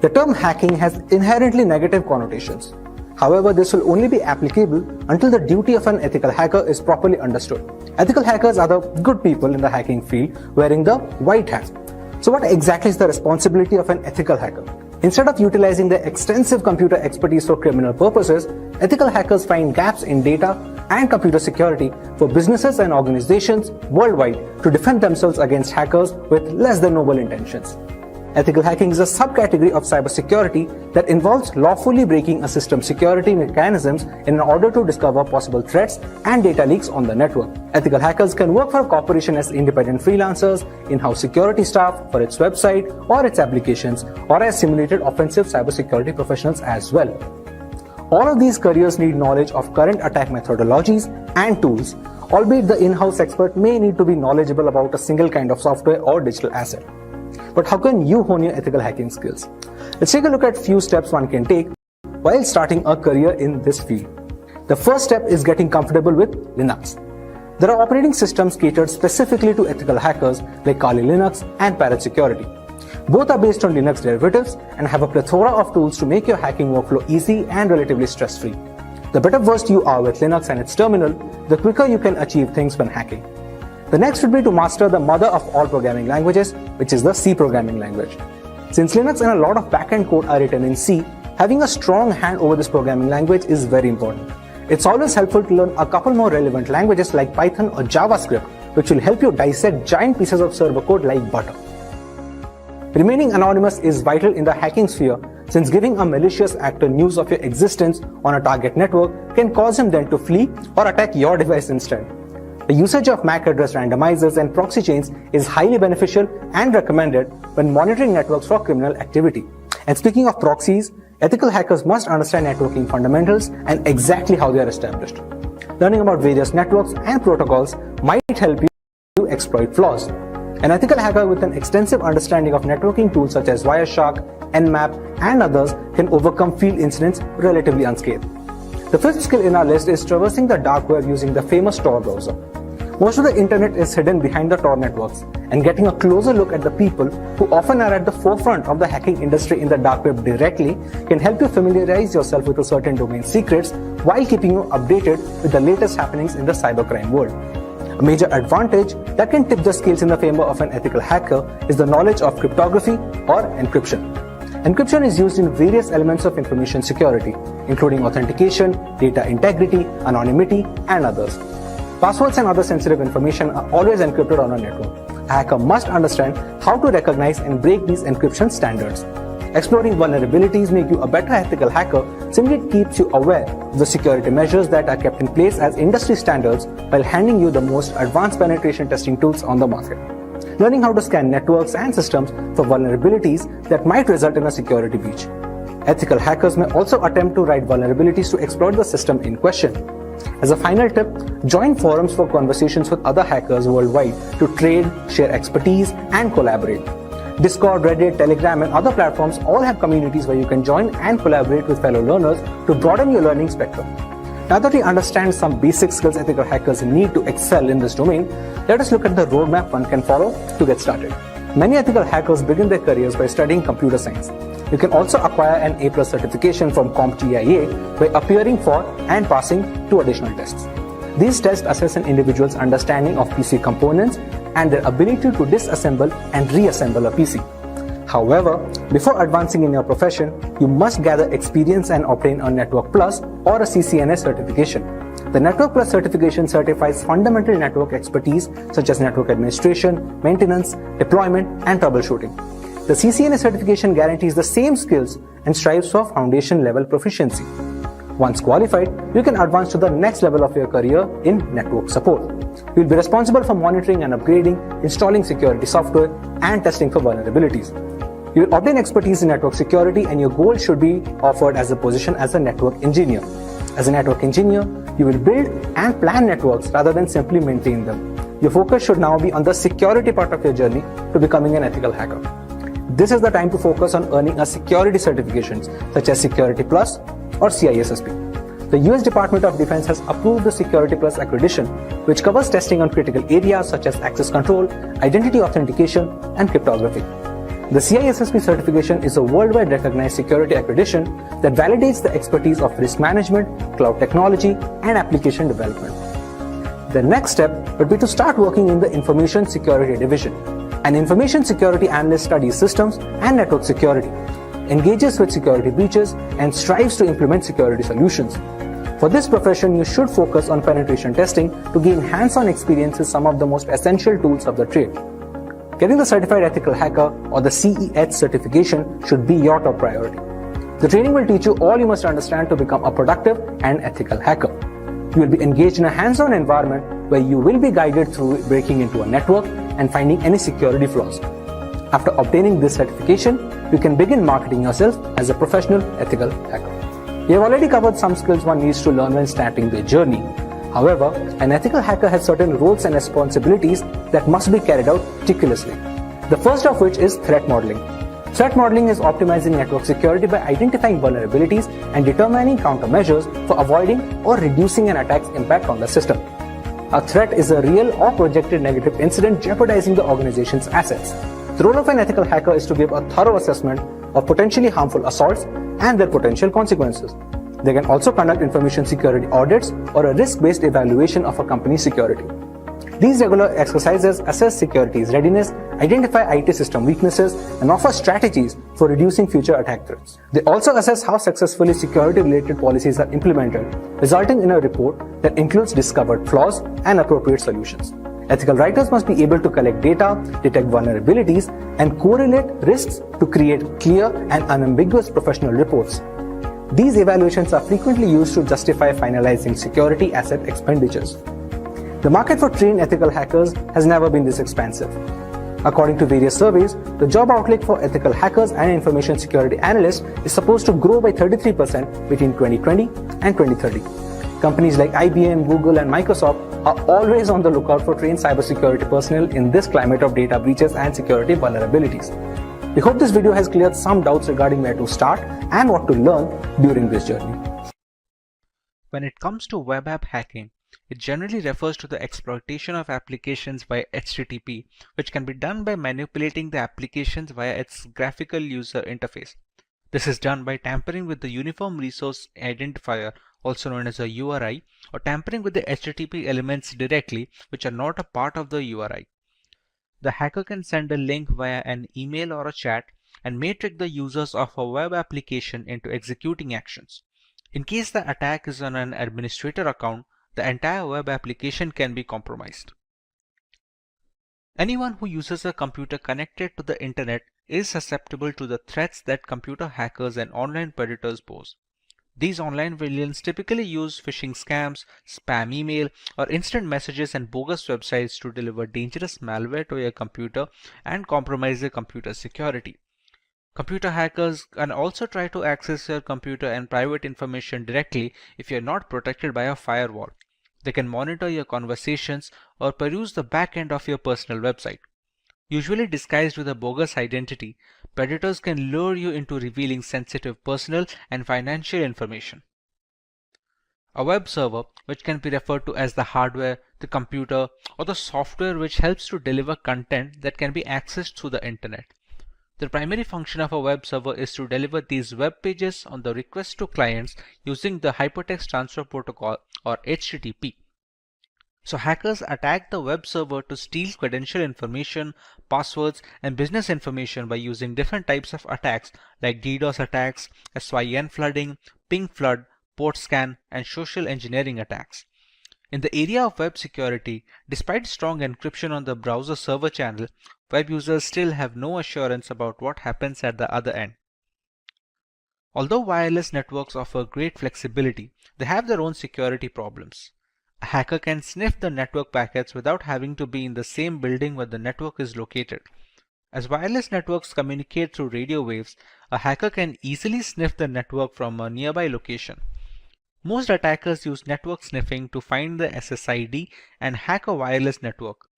The term hacking has inherently negative connotations. However, this will only be applicable until the duty of an ethical hacker is properly understood. Ethical hackers are the good people in the hacking field wearing the white hat. So what exactly is the responsibility of an ethical hacker? Instead of utilizing their extensive computer expertise for criminal purposes, ethical hackers find gaps in data and computer security for businesses and organizations worldwide to defend themselves against hackers with less than noble intentions. Ethical hacking is a subcategory of cybersecurity that involves lawfully breaking a system's security mechanisms in order to discover possible threats and data leaks on the network. Ethical hackers can work for a corporation as independent freelancers, in-house security staff for its website or its applications, or as simulated offensive cybersecurity professionals as well. All of these careers need knowledge of current attack methodologies and tools, albeit the in-house expert may need to be knowledgeable about a single kind of software or digital asset. But how can you hone your ethical hacking skills? Let's take a look at few steps one can take while starting a career in this field. The first step is getting comfortable with Linux. There are operating systems catered specifically to ethical hackers like Kali Linux and Parrot Security. Both are based on Linux derivatives and have a plethora of tools to make your hacking workflow easy and relatively stress-free. The better versed you are with Linux and its terminal, the quicker you can achieve things when hacking. The next would be to master the mother of all programming languages, which is the C programming language. Since Linux and a lot of backend code are written in C, having a strong hand over this programming language is very important. It's always helpful to learn a couple more relevant languages like Python or JavaScript, which will help you dissect giant pieces of server code like butter. Remaining anonymous is vital in the hacking sphere, since giving a malicious actor news of your existence on a target network can cause him then to flee or attack your device instead. The usage of MAC address randomizers and proxy chains is highly beneficial and recommended when monitoring networks for criminal activity. And speaking of proxies, ethical hackers must understand networking fundamentals and exactly how they are established. Learning about various networks and protocols might help you exploit flaws. An ethical hacker with an extensive understanding of networking tools such as Wireshark, Nmap, and others can overcome field incidents relatively unscathed. The fifth skill in our list is traversing the dark web using the famous Tor browser. Most of the internet is hidden behind the Tor networks, and getting a closer look at the people who often are at the forefront of the hacking industry in the dark web directly can help you familiarize yourself with a certain domain secrets while keeping you updated with the latest happenings in the cybercrime world. A major advantage that can tip the scales in the favor of an ethical hacker is the knowledge of cryptography or encryption. Encryption is used in various elements of information security, including authentication, data integrity, anonymity, and others. Passwords and other sensitive information are always encrypted on a network. A hacker must understand how to recognize and break these encryption standards. Exploring vulnerabilities make you a better ethical hacker simply it keeps you aware of the security measures that are kept in place as industry standards while handing you the most advanced penetration testing tools on the market. Learning how to scan networks and systems for vulnerabilities that might result in a security breach. Ethical hackers may also attempt to write vulnerabilities to exploit the system in question. As a final tip, join forums for conversations with other hackers worldwide to trade, share expertise, and collaborate. Discord, Reddit, Telegram, and other platforms all have communities where you can join and collaborate with fellow learners to broaden your learning spectrum. Now that we understand some basic skills ethical hackers need to excel in this domain, let us look at the roadmap one can follow to get started. Many ethical hackers begin their careers by studying computer science. You can also acquire an A+ certification from CompTIA by appearing for and passing 2 additional tests. These tests assess an individual's understanding of PC components and their ability to disassemble and reassemble a PC. However, before advancing in your profession, you must gather experience and obtain a Network Plus or a CCNA certification. The Network Plus certification certifies fundamental network expertise such as network administration, maintenance, deployment, and troubleshooting. The CCNA certification guarantees the same skills and strives for foundation level proficiency. Once qualified, you can advance to the next level of your career in network support. You will be responsible for monitoring and upgrading, installing security software, and testing for vulnerabilities. You will obtain expertise in network security, and your goal should be offered as a position as a network engineer. As a network engineer, you will build and plan networks rather than simply maintain them. Your focus should now be on the security part of your journey to becoming an ethical hacker. This is the time to focus on earning a security certifications such as Security Plus or CISSP. The US Department of Defense has approved the Security Plus accreditation, which covers testing on critical areas such as access control, identity authentication, and cryptography. The CISSP certification is a worldwide recognized security accreditation that validates the expertise of risk management, cloud technology, and application development. The next step would be to start working in the Information Security Division. An information security analyst studies systems and network security, engages with security breaches, and strives to implement security solutions. For this profession, you should focus on penetration testing to gain hands-on experience with some of the most essential tools of the trade. Getting the Certified Ethical Hacker or the CEH certification should be your top priority. The training will teach you all you must understand to become a productive and ethical hacker. You will be engaged in a hands-on environment where you will be guided through breaking into a network and finding any security flaws. After obtaining this certification, you can begin marketing yourself as a professional ethical hacker. We have already covered some skills one needs to learn when starting their journey. However, an ethical hacker has certain roles and responsibilities that must be carried out meticulously. The first of which is threat modeling. Threat modeling is optimizing network security by identifying vulnerabilities and determining countermeasures for avoiding or reducing an attack's impact on the system. A threat is a real or projected negative incident jeopardizing the organization's assets. The role of an ethical hacker is to give a thorough assessment of potentially harmful assaults and their potential consequences. They can also conduct information security audits or a risk-based evaluation of a company's security. These regular exercises assess security's readiness, identify IT system weaknesses, and offer strategies for reducing future attack threats. They also assess how successfully security-related policies are implemented, resulting in a report that includes discovered flaws and appropriate solutions. Ethical writers must be able to collect data, detect vulnerabilities, and correlate risks to create clear and unambiguous professional reports. These evaluations are frequently used to justify finalizing security asset expenditures. The market for trained ethical hackers has never been this expansive. According to various surveys, the job outlook for ethical hackers and information security analysts is supposed to grow by 33% between 2020 and 2030. Companies like IBM, Google, and Microsoft are always on the lookout for trained cybersecurity personnel in this climate of data breaches and security vulnerabilities. We hope this video has cleared some doubts regarding where to start and what to learn during this journey.
When it comes to web app hacking, it generally refers to the exploitation of applications via HTTP, which can be done by manipulating the applications via its graphical user interface. This is done by tampering with the Uniform Resource Identifier, also known as a URI, or tampering with the HTTP elements directly, which are not a part of the URI. The hacker can send a link via an email or a chat and may trick the users of a web application into executing actions. In case the attack is on an administrator account, the entire web application can be compromised. Anyone who uses a computer connected to the internet is susceptible to the threats that computer hackers and online predators pose. These online villains typically use phishing scams, spam email, or instant messages and bogus websites to deliver dangerous malware to your computer and compromise your computer security. Computer hackers can also try to access your computer and private information directly if you're not protected by a firewall. They can monitor your conversations or peruse the back end of your personal website. Usually disguised with a bogus identity, predators can lure you into revealing sensitive personal and financial information. A web server, which can be referred to as the hardware, the computer, or the software which helps to deliver content that can be accessed through the internet. The primary function of a web server is to deliver these web pages on the request to clients using the Hypertext Transfer Protocol, or HTTP. So hackers attack the web server to steal credential information, passwords, and business information by using different types of attacks like DDoS attacks, SYN flooding, ping flood, port scan, and social engineering attacks. In the area of web security, despite strong encryption on the browser server channel, web users still have no assurance about what happens at the other end. Although wireless networks offer great flexibility, they have their own security problems. A hacker can sniff the network packets without having to be in the same building where the network is located. As wireless networks communicate through radio waves, a hacker can easily sniff the network from a nearby location. Most attackers use network sniffing to find the SSID and hack a wireless network.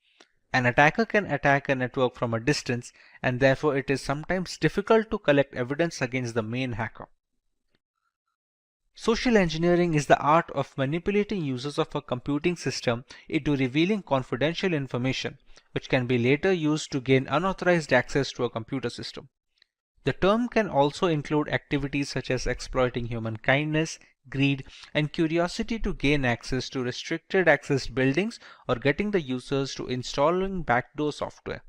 An attacker can attack a network from a distance, and therefore it is sometimes difficult to collect evidence against the main hacker. Social engineering is the art of manipulating users of a computing system into revealing confidential information, which can be later used to gain unauthorized access to a computer system. The term can also include activities such as exploiting human kindness, greed, and curiosity to gain access to restricted access buildings or getting the users to installing backdoor software.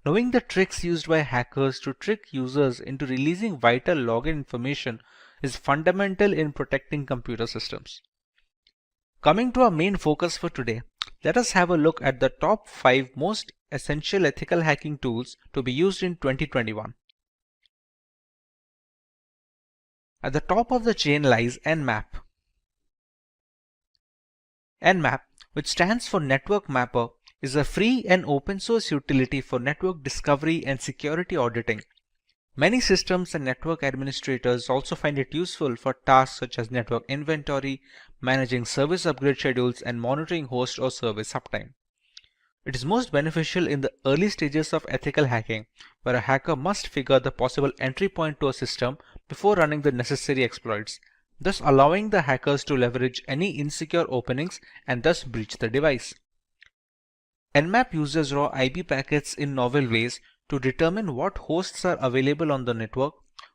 Knowing the tricks used by hackers to trick users into releasing vital login information is fundamental in protecting computer systems. Coming to our main focus for today, let us have a look at the top 5 most essential ethical hacking tools to be used in 2021. At the top of the chain lies Nmap. Nmap, which stands for Network Mapper, is a free and open source utility for network discovery and security auditing. Many systems and network administrators also find it useful for tasks such as network inventory, managing service upgrade schedules, and monitoring host or service uptime. It is most beneficial in the early stages of ethical hacking, where a hacker must figure the possible entry point to a system before running the necessary exploits, thus allowing the hackers to leverage any insecure openings and thus breach the device. Nmap uses raw IP packets in novel ways to determine what hosts are available on the network,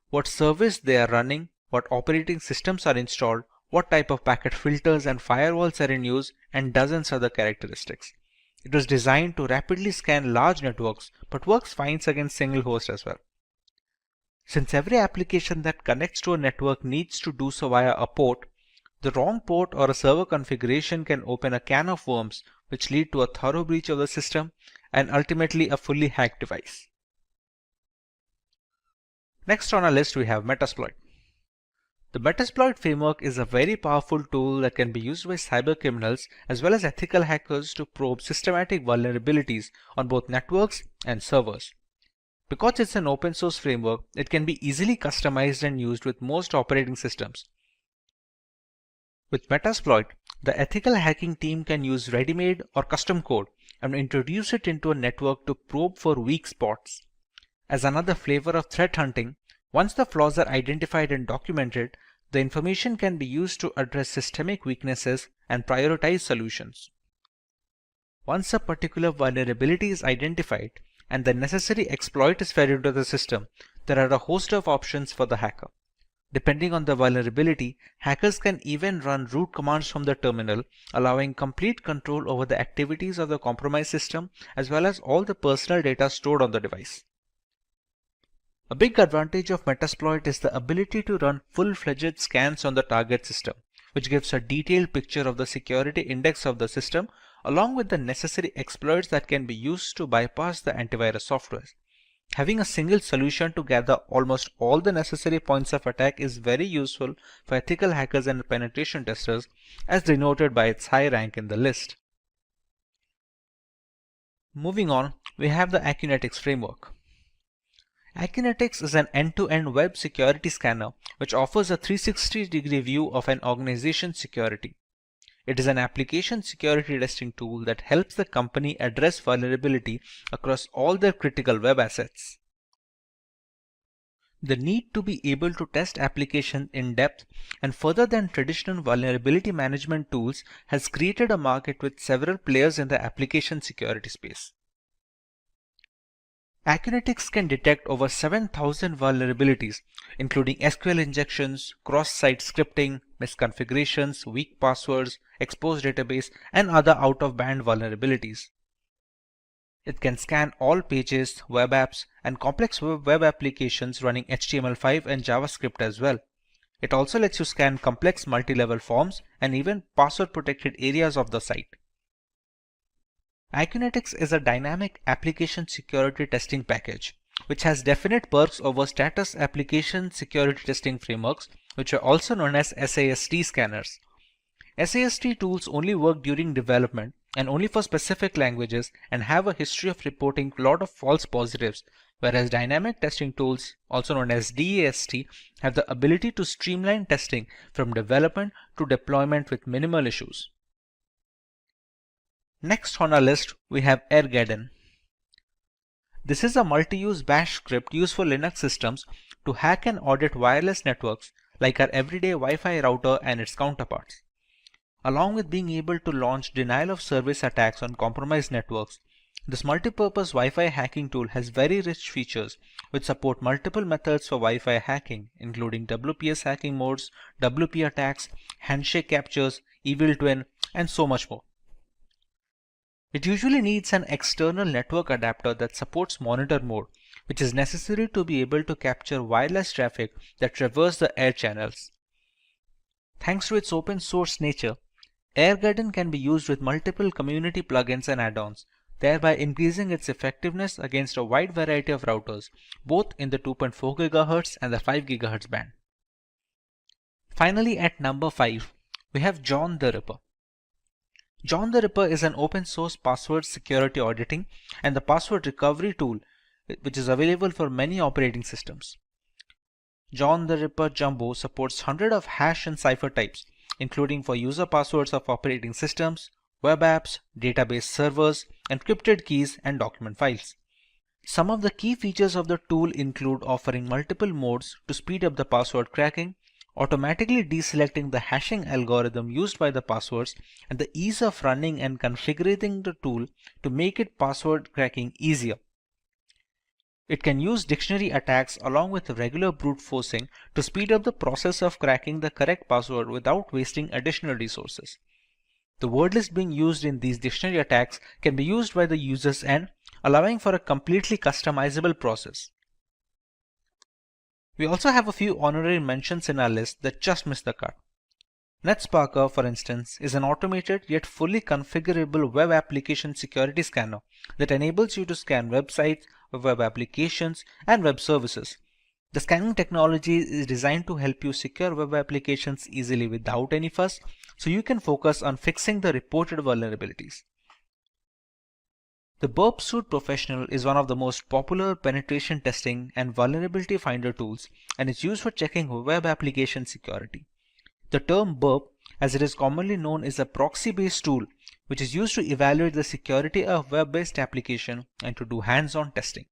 what service they are running, what operating systems are installed, what type of packet filters and firewalls are in use, and dozens other characteristics. It was designed to rapidly scan large networks, but works fine against single host as well. Since every application that connects to a network needs to do so via a port, the wrong port or a server configuration can open a can of worms which lead to a thorough breach of the system and ultimately a fully hacked device. Next on our list we have Metasploit. The Metasploit framework is a very powerful tool that can be used by cyber criminals as well as ethical hackers to probe systematic vulnerabilities on both networks and servers. Because it's an open source framework, it can be easily customized and used with most operating systems. With Metasploit, the ethical hacking team can use ready-made or custom code and introduce it into a network to probe for weak spots. As another flavor of threat hunting, once the flaws are identified and documented, the information can be used to address systemic weaknesses and prioritize solutions. Once a particular vulnerability is identified and the necessary exploit is fed into the system, there are a host of options for the hacker. Depending on the vulnerability, hackers can even run root commands from the terminal, allowing complete control over the activities of the compromised system as well as all the personal data stored on the device. A big advantage of Metasploit is the ability to run full-fledged scans on the target system, which gives a detailed picture of the security index of the system along with the necessary exploits that can be used to bypass the antivirus software. Having a single solution to gather almost all the necessary points of attack is very useful for ethical hackers and penetration testers, as denoted by its high rank in the list. Moving on, we have the Acunetics framework. Acunetics is an end-to-end web security scanner which offers a 360-degree view of an organization's security. It is an application security testing tool that helps the company address vulnerability across all their critical web assets. The need to be able to test applications in depth and further than traditional vulnerability management tools has created a market with several players in the application security space. Acunetics can detect over 7,000 vulnerabilities, including SQL injections, cross-site scripting, misconfigurations, weak passwords, exposed database, and other out-of-band vulnerabilities. It can scan all pages, web apps, and complex web applications running HTML5 and JavaScript as well. It also lets you scan complex multi-level forms and even password-protected areas of the site. Acunetics is a dynamic application security testing package, which has definite perks over status application security testing frameworks, which are also known as SAST scanners. SAST tools only work during development and only for specific languages and have a history of reporting a lot of false positives, whereas dynamic testing tools, also known as DAST, have the ability to streamline testing from development to deployment with minimal issues. Next on our list, we have Airgarden. This is a multi-use bash script used for Linux systems to hack and audit wireless networks like our everyday Wi-Fi router and its counterparts. Along with being able to launch denial of service attacks on compromised networks, this multi-purpose Wi-Fi hacking tool has very rich features which support multiple methods for Wi-Fi hacking, including WPS hacking modes, WP attacks, handshake captures, evil twin, and so much more. It usually needs an external network adapter that supports monitor mode, which is necessary to be able to capture wireless traffic that traverse the air channels. Thanks to its open source nature, Airgarden can be used with multiple community plugins and add-ons, thereby increasing its effectiveness against a wide variety of routers, both in the 2.4 GHz and the 5 GHz band. Finally, at number 5, we have John the Ripper. John the Ripper is an open source password security auditing and the password recovery tool which is available for many operating systems. John the Ripper Jumbo supports hundreds of hash and cipher types, including for user passwords of operating systems, web apps, database servers, encrypted keys, and document files. Some of the key features of the tool include offering multiple modes to speed up the password cracking, automatically deselecting the hashing algorithm used by the passwords, and the ease of running and configuring the tool to make it password cracking easier. It can use dictionary attacks along with regular brute forcing to speed up the process of cracking the correct password without wasting additional resources. The word list being used in these dictionary attacks can be used by the user's end, allowing for a completely customizable process. We also have a few honorary mentions in our list that just missed the cut. NetSparker, for instance, is an automated yet fully configurable web application security scanner that enables you to scan websites, web applications, and web services. The scanning technology is designed to help you secure web applications easily without any fuss, so you can focus on fixing the reported vulnerabilities. The Burp Suite Professional is one of the most popular penetration testing and vulnerability finder tools and is used for checking web application security. The term Burp, as it is commonly known, is a proxy-based tool which is used to evaluate the security of web-based application and to do hands-on testing.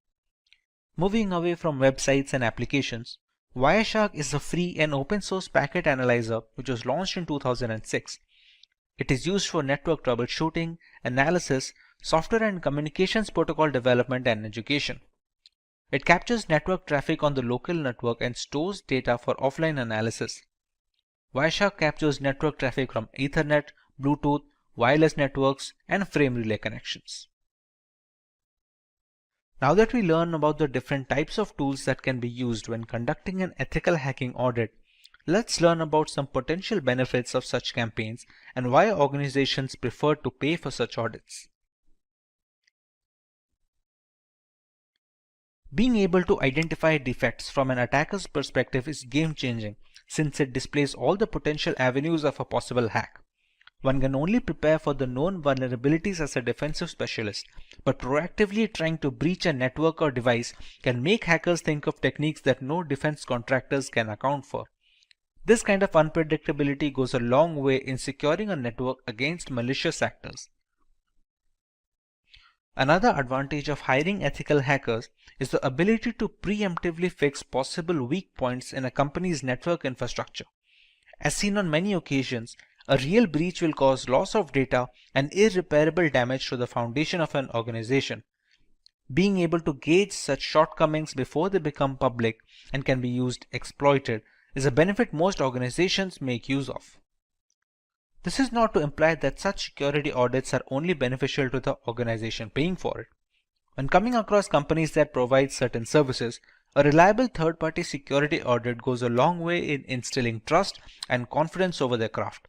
Moving away from websites and applications, Wireshark is a free and open source packet analyzer which was launched in 2006. It is used for network troubleshooting, analysis, software and communications protocol development, and education. It captures network traffic on the local network and stores data for offline analysis. Wireshark captures network traffic from Ethernet, Bluetooth, wireless networks, and frame relay connections. Now that we learn about the different types of tools that can be used when conducting an ethical hacking audit, let's learn about some potential benefits of such campaigns and why organizations prefer to pay for such audits. Being able to identify defects from an attacker's perspective is game-changing, since it displays all the potential avenues of a possible hack. One can only prepare for the known vulnerabilities as a defensive specialist, but proactively trying to breach a network or device can make hackers think of techniques that no defense contractors can account for. This kind of unpredictability goes a long way in securing a network against malicious actors. Another advantage of hiring ethical hackers is the ability to preemptively fix possible weak points in a company's network infrastructure. As seen on many occasions, a real breach will cause loss of data and irreparable damage to the foundation of an organization. Being able to gauge such shortcomings before they become public and can be exploited is a benefit most organizations make use of. This is not to imply that such security audits are only beneficial to the organization paying for it. When coming across companies that provide certain services, a reliable third-party security audit goes a long way in instilling trust and confidence over their craft.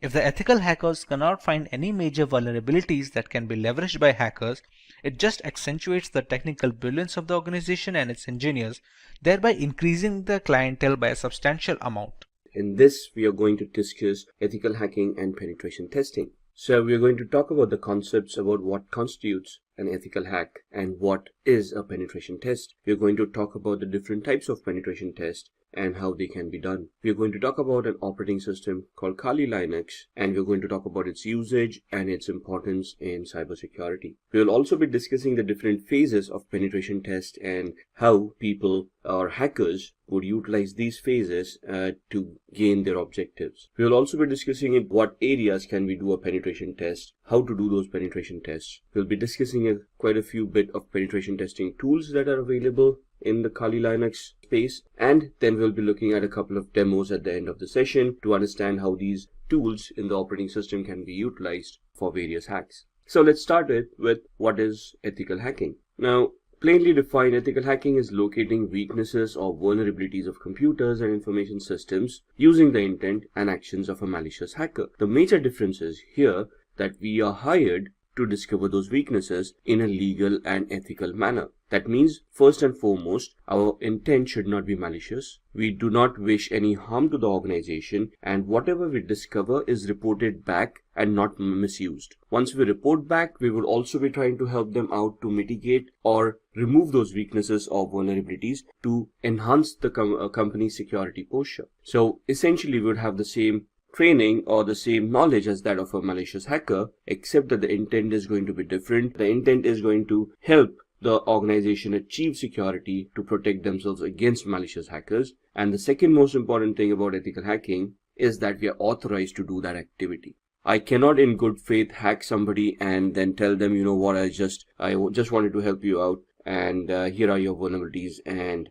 If the ethical hackers cannot find any major vulnerabilities that can be leveraged by hackers, it just accentuates the technical brilliance of the organization and its engineers, thereby increasing the clientele by a substantial amount.
In this, we are going to discuss ethical hacking and penetration testing. So we are going to talk about the concepts about what constitutes an ethical hack and what is a penetration test. We are going to talk about the different types of penetration tests and how they can be done. We are going to talk about an operating system called Kali Linux, and we're going to talk about its usage and its importance in cybersecurity. We will also be discussing the different phases of penetration test and how people or hackers would utilize these phases to gain their objectives. We will also be discussing in what areas can we do a penetration test, how to do those penetration tests. We'll be discussing quite a few bit of penetration testing tools that are available in the Kali Linux space, and then we'll be looking at a couple of demos at the end of the session to understand how these tools in the operating system can be utilized for various hacks. So let's start with what is ethical hacking. Now, plainly defined, ethical hacking is locating weaknesses or vulnerabilities of computers and information systems using the intent and actions of a malicious hacker. The major difference is here that we are hired to discover those weaknesses in a legal and ethical manner. That means, first and foremost, our intent should not be malicious. We do not wish any harm to the organization, and whatever we discover is reported back and not misused. Once we report back, we would also be trying to help them out to mitigate or remove those weaknesses or vulnerabilities to enhance the company's security posture. So essentially, we would have the same training or the same knowledge as that of a malicious hacker, except that the intent is going to be different. The intent is going to help the organization achieve security to protect themselves against malicious hackers. And the second most important thing about ethical hacking is that we are authorized to do that activity. I cannot in good faith hack somebody and then tell them, you know what, I just wanted to help you out, and here are your vulnerabilities, and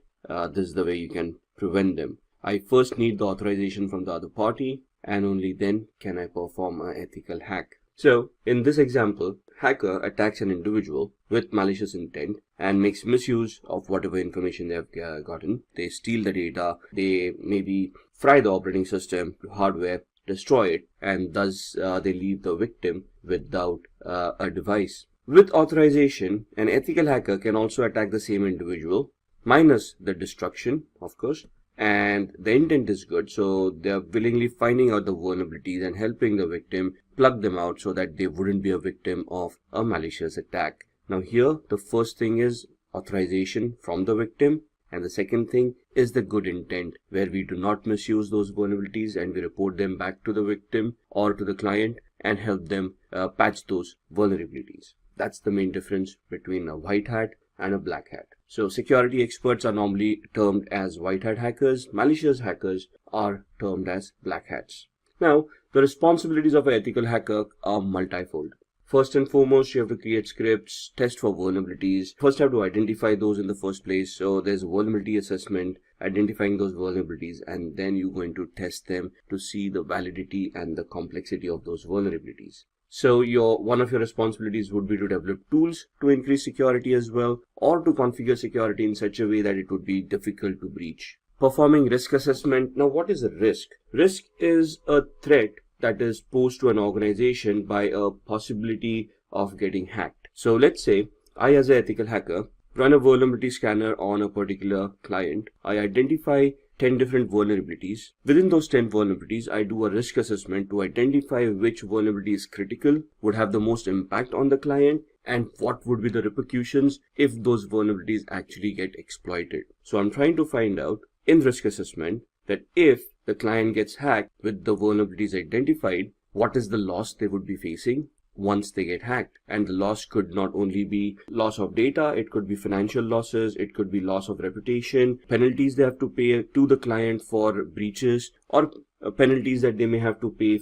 this is the way you can prevent them. I first need the authorization from the other party, and only then can I perform an ethical hack. So, in this example, hacker attacks an individual with malicious intent and makes misuse of whatever information they have gotten. They steal the data, they maybe fry the operating system to hardware, destroy it, and thus they leave the victim without a device. With authorization, an ethical hacker can also attack the same individual, minus the destruction, of course, and the intent is good, so they are willingly finding out the vulnerabilities and helping the victim plug them out so that they wouldn't be a victim of a malicious attack. Now here, the first thing is authorization from the victim, and the second thing is the good intent, where we do not misuse those vulnerabilities and we report them back to the victim or to the client and help them patch those vulnerabilities. That's the main difference between a white hat and a black hat. So security experts are normally termed as white hat hackers. Malicious hackers are termed as black hats. Now, the responsibilities of an ethical hacker are multifold. First and foremost, you have to create scripts, test for vulnerabilities. First, you have to identify those in the first place. So there's a vulnerability assessment, identifying those vulnerabilities, and then you're going to test them to see the validity and the complexity of those vulnerabilities. So one of your responsibilities would be to develop tools to increase security as well, or to configure security in such a way that it would be difficult to breach. Performing risk assessment. Now, what is a risk? Risk is a threat that is posed to an organization by a possibility of getting hacked. So let's say I, as an ethical hacker, run a vulnerability scanner on a particular client. I identify 10 different vulnerabilities. Within those 10 vulnerabilities, I do a risk assessment to identify which vulnerability is critical, would have the most impact on the client, and what would be the repercussions if those vulnerabilities actually get exploited. So I'm trying to find out in risk assessment that if the client gets hacked with the vulnerabilities identified, what is the loss they would be facing once they get hacked. And the loss could not only be loss of data, it could be financial losses, it could be loss of reputation, penalties they have to pay to the client for breaches, or penalties that they may have to pay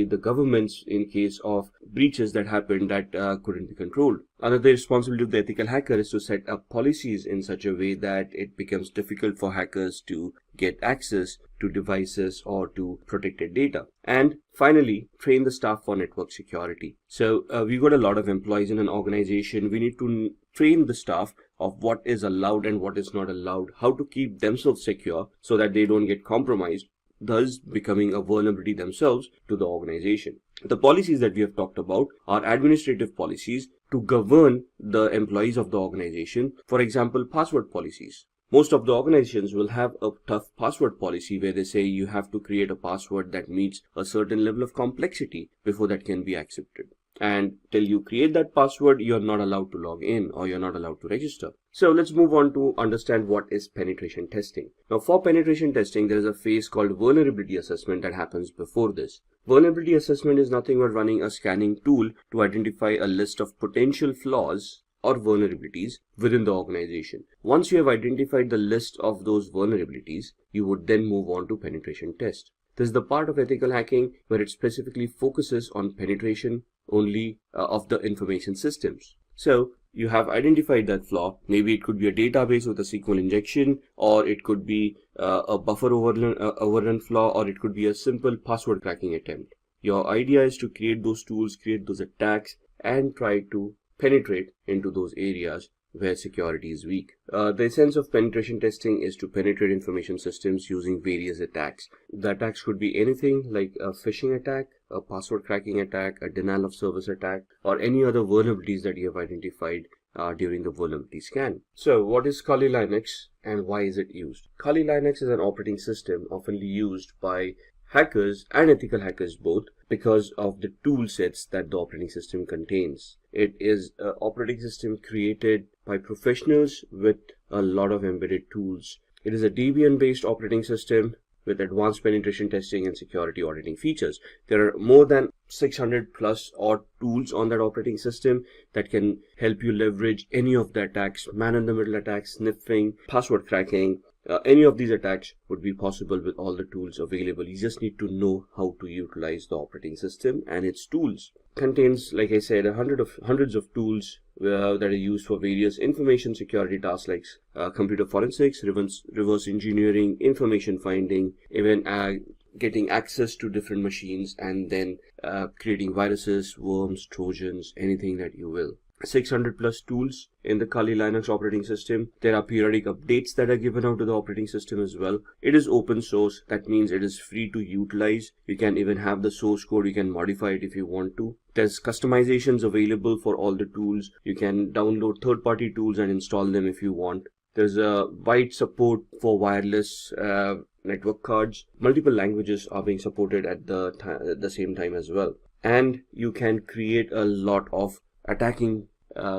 the governments in case of breaches that happened that couldn't be controlled. Another responsibility of the ethical hacker is to set up policies in such a way that it becomes difficult for hackers to get access to devices or to protected data. And finally, train the staff for network security. So we've got a lot of employees in an organization. We need to train the staff of what is allowed and what is not allowed, how to keep themselves secure so that they don't get compromised, thus becoming a vulnerability themselves to the organization. The policies that we have talked about are administrative policies to govern the employees of the organization. For example, password policies. Most of the organizations will have a tough password policy where they say you have to create a password that meets a certain level of complexity before that can be accepted. And till you create that password, you're not allowed to log in or you're not allowed to register. So let's move on to understand what is penetration testing. Now, for penetration testing, there is a phase called vulnerability assessment that happens before this. Vulnerability assessment is nothing but running a scanning tool to identify a list of potential flaws or vulnerabilities within the organization. Once you have identified the list of those vulnerabilities, you would then move on to penetration test. This is the part of ethical hacking where it specifically focuses on penetration only of the information systems. So you have identified that flaw. Maybe it could be a database with a SQL injection, or it could be a buffer overrun flaw, or it could be a simple password cracking attempt. Your idea is to create those tools, create those attacks, and try to penetrate into those areas where security is weak. The essence of penetration testing is to penetrate information systems using various attacks. The attacks could be anything like a phishing attack, a password cracking attack, a denial of service attack, or any other vulnerabilities that you have identified during the vulnerability scan. So what is Kali Linux and why is it used? Kali Linux is an operating system often used by hackers and ethical hackers both because of the tool sets that the operating system contains. It is an operating system created by professionals with a lot of embedded tools. It is a Debian based operating system with advanced penetration testing and security auditing features. There are more than 600 plus odd tools on that operating system that can help you leverage any of the attacks, man-in-the-middle attacks, sniffing, password cracking. Any of these attacks would be possible with all the tools available. You just need to know how to utilize the operating system and its tools. Contains, like I said, hundreds of tools that are used for various information security tasks like computer forensics, reverse engineering, information finding, even getting access to different machines and then creating viruses, worms, trojans, anything that you will. 600 plus tools in the Kali Linux operating system. There are periodic updates that are given out to the operating system as well. It is open source. That means it is free to utilize. You can even have the source code. You can modify it if you want to. There's customizations available for all the tools. You can download third-party tools and install them if you want. There's a wide support for wireless network cards. Multiple languages are being supported at the same time as well. And you can create a lot of attacking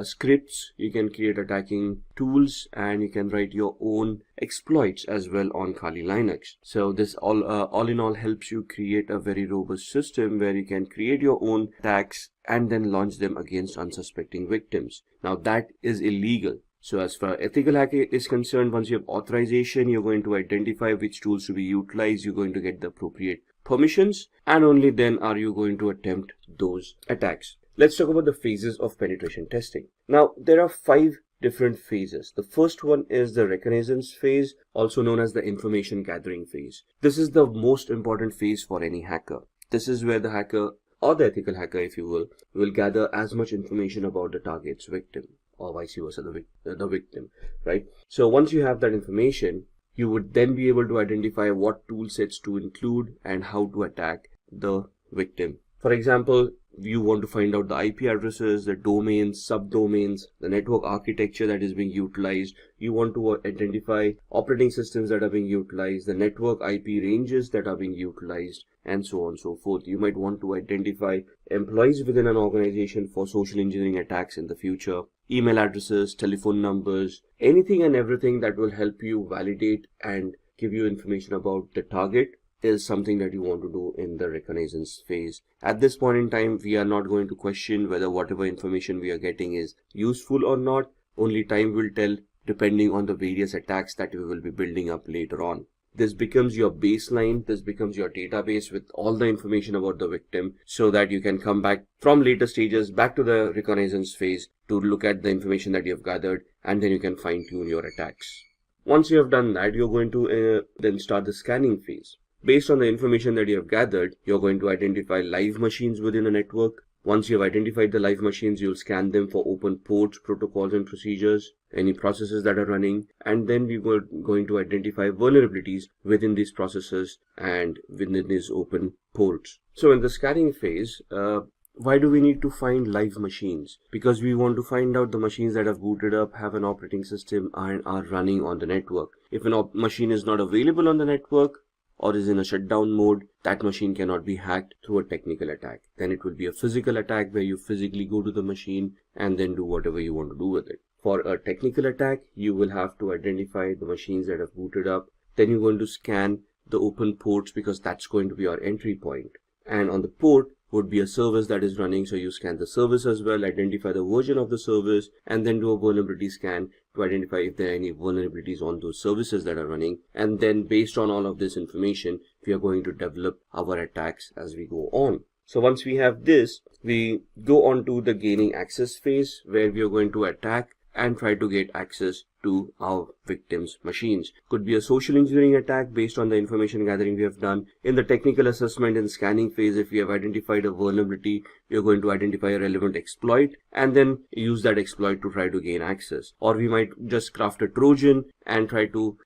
scripts, you can create attacking tools, and you can write your own exploits as well on Kali Linux. So this all in all helps you create a very robust system where you can create your own attacks and then launch them against unsuspecting victims. Now that is illegal. So as far as ethical hacking is concerned, once you have authorization, you're going to identify which tools to be utilized, you're going to get the appropriate permissions, and only then are you going to attempt those attacks. Let's talk about the phases of penetration testing. Now, there are 5 different phases. The first one is the reconnaissance phase, also known as the information gathering phase. This is the most important phase for any hacker. This is where the hacker, or the ethical hacker if you will gather as much information about the target's victim, or vice versa, the victim, right? So once you have that information, you would then be able to identify what tool sets to include and how to attack the victim. For example, you want to find out the IP addresses, the domains, subdomains, the network architecture that is being utilized. You want to identify operating systems that are being utilized, the network IP ranges that are being utilized, and so on and so forth. You might want to identify employees within an organization for social engineering attacks in the future, email addresses, telephone numbers, anything and everything that will help you validate and give you information about the target is something that you want to do in the reconnaissance phase. At this point in time, we are not going to question whether whatever information we are getting is useful or not. Only time will tell, depending on the various attacks that we will be building up later on. This becomes your baseline, this becomes your database with all the information about the victim, so that you can come back from later stages back to the reconnaissance phase to look at the information that you have gathered, and then you can fine tune your attacks. Once you have done that, you're going to then start the scanning phase. Based on the information that you have gathered, you're going to identify live machines within a network. Once you have identified the live machines, you'll scan them for open ports, protocols and procedures, any processes that are running, and then we're going to identify vulnerabilities within these processes and within these open ports. So in the scanning phase, why do we need to find live machines? Because we want to find out the machines that have booted up, have an operating system, and are running on the network. If a machine is not available on the network, or is in a shutdown mode, that machine cannot be hacked through a technical attack. Then it will be a physical attack where you physically go to the machine and then do whatever you want to do with it. For a technical attack, you will have to identify the machines that have booted up. Then you're going to scan the open ports, because that's going to be your entry point. And on the port would be a service that is running, so you scan the service as well, identify the version of the service, and then do a vulnerability scan to identify if there are any vulnerabilities on those services that are running. And then based on all of this information, we are going to develop our attacks as we go on. So once we have this, we go on to the gaining access phase, where we are going to attack and try to get access to our victims' machines. Could be a social engineering attack based on the information gathering we have done. In the technical assessment and scanning phase, if we have identified a vulnerability, we are going to identify a relevant exploit and then use that exploit to try to gain access. Or we might just craft a Trojan and try to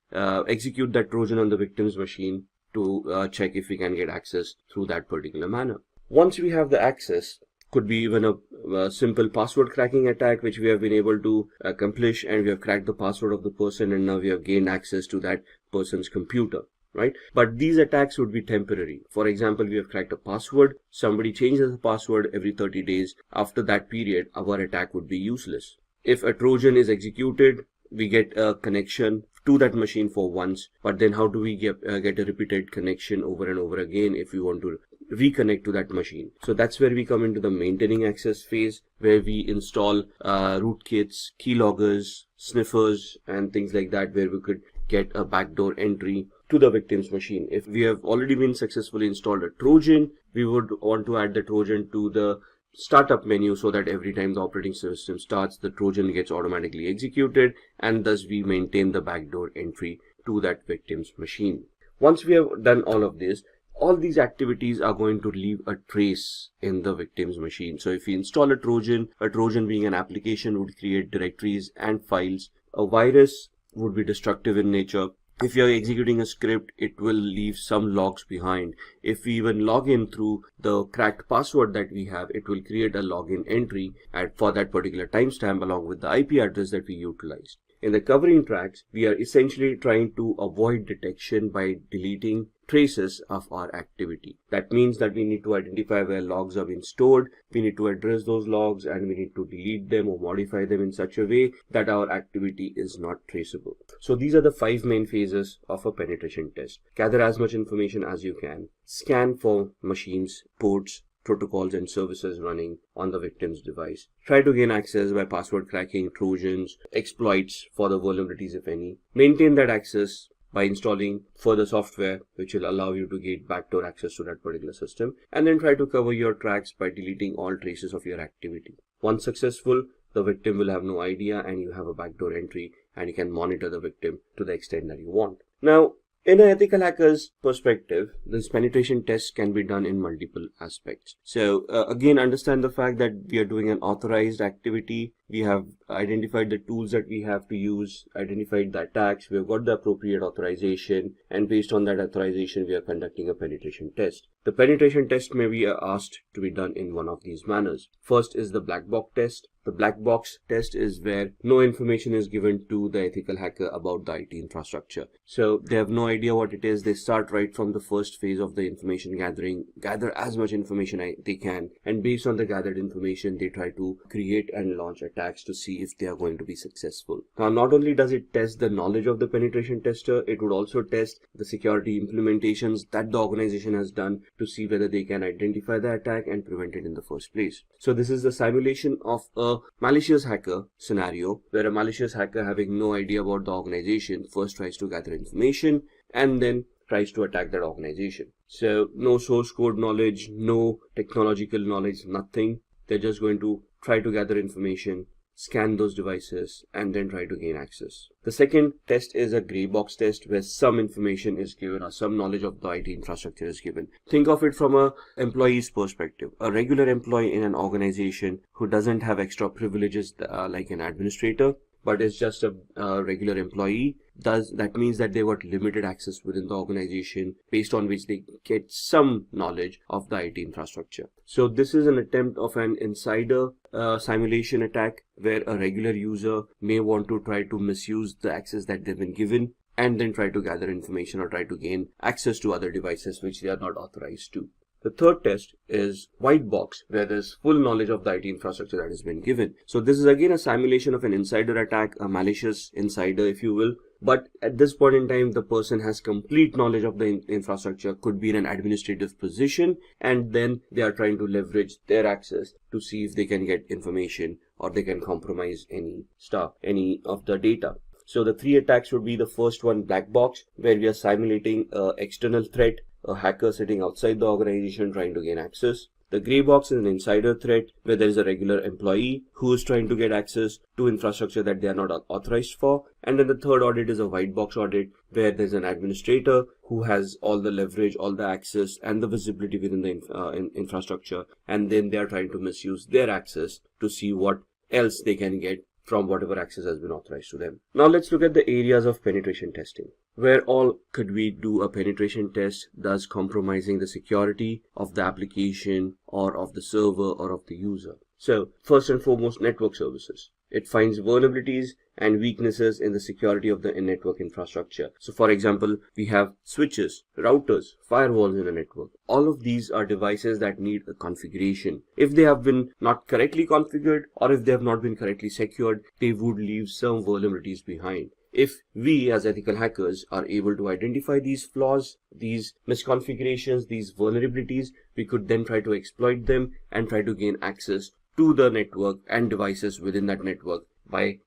execute that Trojan on the victim's machine to check if we can get access through that particular manner. Once we have the access, could be even a simple password cracking attack, which we have been able to accomplish, and we have cracked the password of the person, and now we have gained access to that person's computer, right? But these attacks would be temporary. For example, we have cracked a password, somebody changes the password every 30 days. After that period, our attack would be useless. If a Trojan is executed, we get a connection to that machine for once, but then how do we get a repeated connection over and over again if we want to reconnect to that machine? So that's where we come into the maintaining access phase, where we install rootkits, keyloggers, sniffers, and things like that, where we could get a backdoor entry to the victim's machine. If we have already been successfully installed a Trojan, we would want to add the Trojan to the startup menu, so that every time the operating system starts, the Trojan gets automatically executed, and thus we maintain the backdoor entry to that victim's machine. Once we have done all of this, all these activities are going to leave a trace in the victim's machine. So if we install a Trojan being an application would create directories and files. A virus would be destructive in nature. If you're executing a script, it will leave some logs behind. If we even log in through the cracked password that we have, it will create a login entry for that particular timestamp along with the IP address that we utilized. In the covering tracks, we are essentially trying to avoid detection by deleting traces of our activity. That means that we need to identify where logs are being stored, we need to address those logs, and we need to delete them or modify them in such a way that our activity is not traceable. So these are the 5 main phases of a penetration test. Gather as much information as you can, scan for machines, ports, protocols and services running on the victim's device. Try to gain access by password cracking, trojans, exploits for the vulnerabilities if any. Maintain that access by installing further software which will allow you to get backdoor access to that particular system, and then try to cover your tracks by deleting all traces of your activity. Once successful, the victim will have no idea and you have a backdoor entry and you can monitor the victim to the extent that you want. Now, in an ethical hacker's perspective, this penetration test can be done in multiple aspects. So again, understand the fact that we are doing an authorized activity. We have identified the tools that we have to use, identified the attacks, we have got the appropriate authorization, and based on that authorization, we are conducting a penetration test. The penetration test may be asked to be done in one of these manners. First is the black box test. The black box test is where no information is given to the ethical hacker about the IT infrastructure. So they have no idea what it is. They start right from the first phase of the information gathering, gather as much information they can, and based on the gathered information, they try to create and launch attacks to see if they are going to be successful. Now, not only does it test the knowledge of the penetration tester, it would also test the security implementations that the organization has done to see whether they can identify the attack and prevent it in the first place. So this is the simulation of a malicious hacker scenario, where a malicious hacker, having no idea about the organization, first tries to gather information and then tries to attack that organization. So no source code knowledge, no technological knowledge, nothing. They're just going to try to gather information, scan those devices, and then try to gain access. The second test is a gray box test, where some information is given or some knowledge of the IT infrastructure is given. Think of it from an employee's perspective. A regular employee in an organization who doesn't have extra privileges like an administrator, but is just a regular employee, that means that they got limited access within the organization, based on which they get some knowledge of the IT infrastructure. So this is an attempt of an insider simulation attack, where a regular user may want to try to misuse the access that they've been given and then try to gather information or try to gain access to other devices which they are not authorized to. The third test is white box, where there's full knowledge of the IT infrastructure that has been given. So this is again a simulation of an insider attack, a malicious insider if you will. But at this point in time, the person has complete knowledge of the infrastructure, could be in an administrative position, and then they are trying to leverage their access to see if they can get information or they can compromise any of the data. So the 3 attacks would be: the first one, black box, where we are simulating an external threat, a hacker sitting outside the organization trying to gain access. The gray box is an insider threat, where there is a regular employee who is trying to get access to infrastructure that they are not authorized for. And then the third audit is a white box audit, where there's an administrator who has all the leverage, all the access and the visibility within the infrastructure, and then they are trying to misuse their access to see what else they can get from whatever access has been authorized to them. Now let's look at the areas of penetration testing. Where all could we do a penetration test, thus compromising the security of the application or of the server or of the user? So first and foremost, network services. It finds vulnerabilities and weaknesses in the security of the network infrastructure. So for example, we have switches, routers, firewalls in a network. All of these are devices that need a configuration. If they have been not correctly configured, or if they have not been correctly secured, they would leave some vulnerabilities behind. If we as ethical hackers are able to identify these flaws, these misconfigurations, these vulnerabilities, we could then try to exploit them and try to gain access to the network and devices within that network by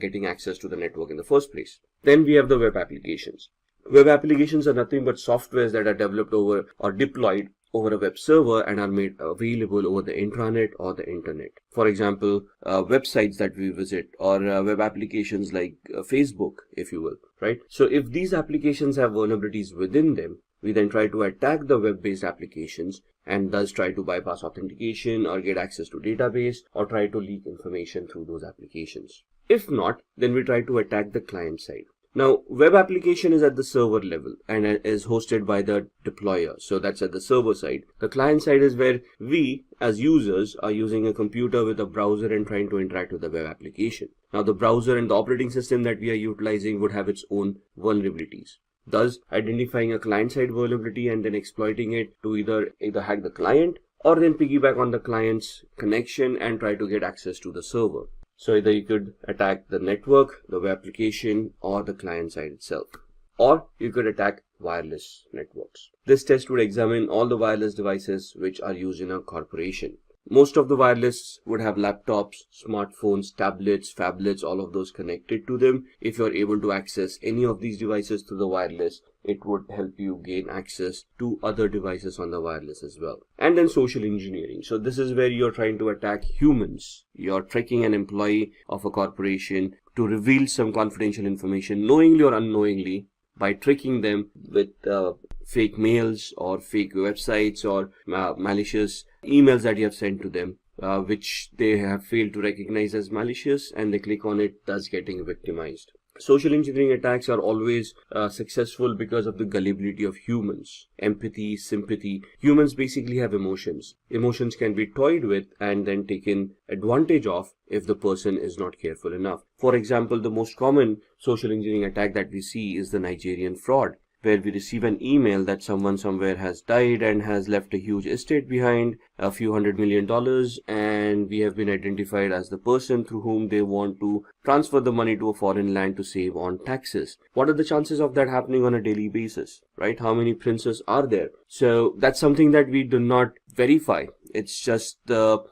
getting access to the network in the first place. Then we have the web applications. Web applications are nothing but softwares that are developed over or deployed over a web server and are made available over the intranet or the internet. For example, websites that we visit, or web applications like Facebook, if you will, right? So if these applications have vulnerabilities within them, we then try to attack the web-based applications and thus try to bypass authentication or get access to database or try to leak information through those applications. If not, then we try to attack the client side. Now, web application is at the server level and is hosted by the deployer. So that's at the server side. The client side is where we as users are using a computer with a browser and trying to interact with the web application. Now, the browser and the operating system that we are utilizing would have its own vulnerabilities. Thus, identifying a client-side vulnerability and then exploiting it to either hack the client or then piggyback on the client's connection and try to get access to the server. So either you could attack the network, the web application, or the client side itself. Or you could attack wireless networks. This test would examine all the wireless devices which are used in a corporation. Most of the wireless would have laptops, smartphones, tablets, phablets, all of those connected to them. If you're able to access any of these devices through the wireless, it would help you gain access to other devices on the wireless as well. And then social engineering. So this is where you're trying to attack humans. You're tracking an employee of a corporation to reveal some confidential information, knowingly or unknowingly, by tricking them with fake mails or fake websites or malicious emails that you have sent to them, which they have failed to recognize as malicious, and they click on it, thus getting victimized. Social engineering attacks are always successful because of the gullibility of humans. Empathy, sympathy. Humans basically have emotions. Emotions can be toyed with and then taken advantage of if the person is not careful enough. For example, the most common social engineering attack that we see is the Nigerian fraud, where we receive an email that someone somewhere has died and has left a huge estate behind, a few $100 million, and we have been identified as the person through whom they want to transfer the money to a foreign land to save on taxes. What are the chances of that happening on a daily basis, right? How many princes are there? So that's something that we do not verify. It's just the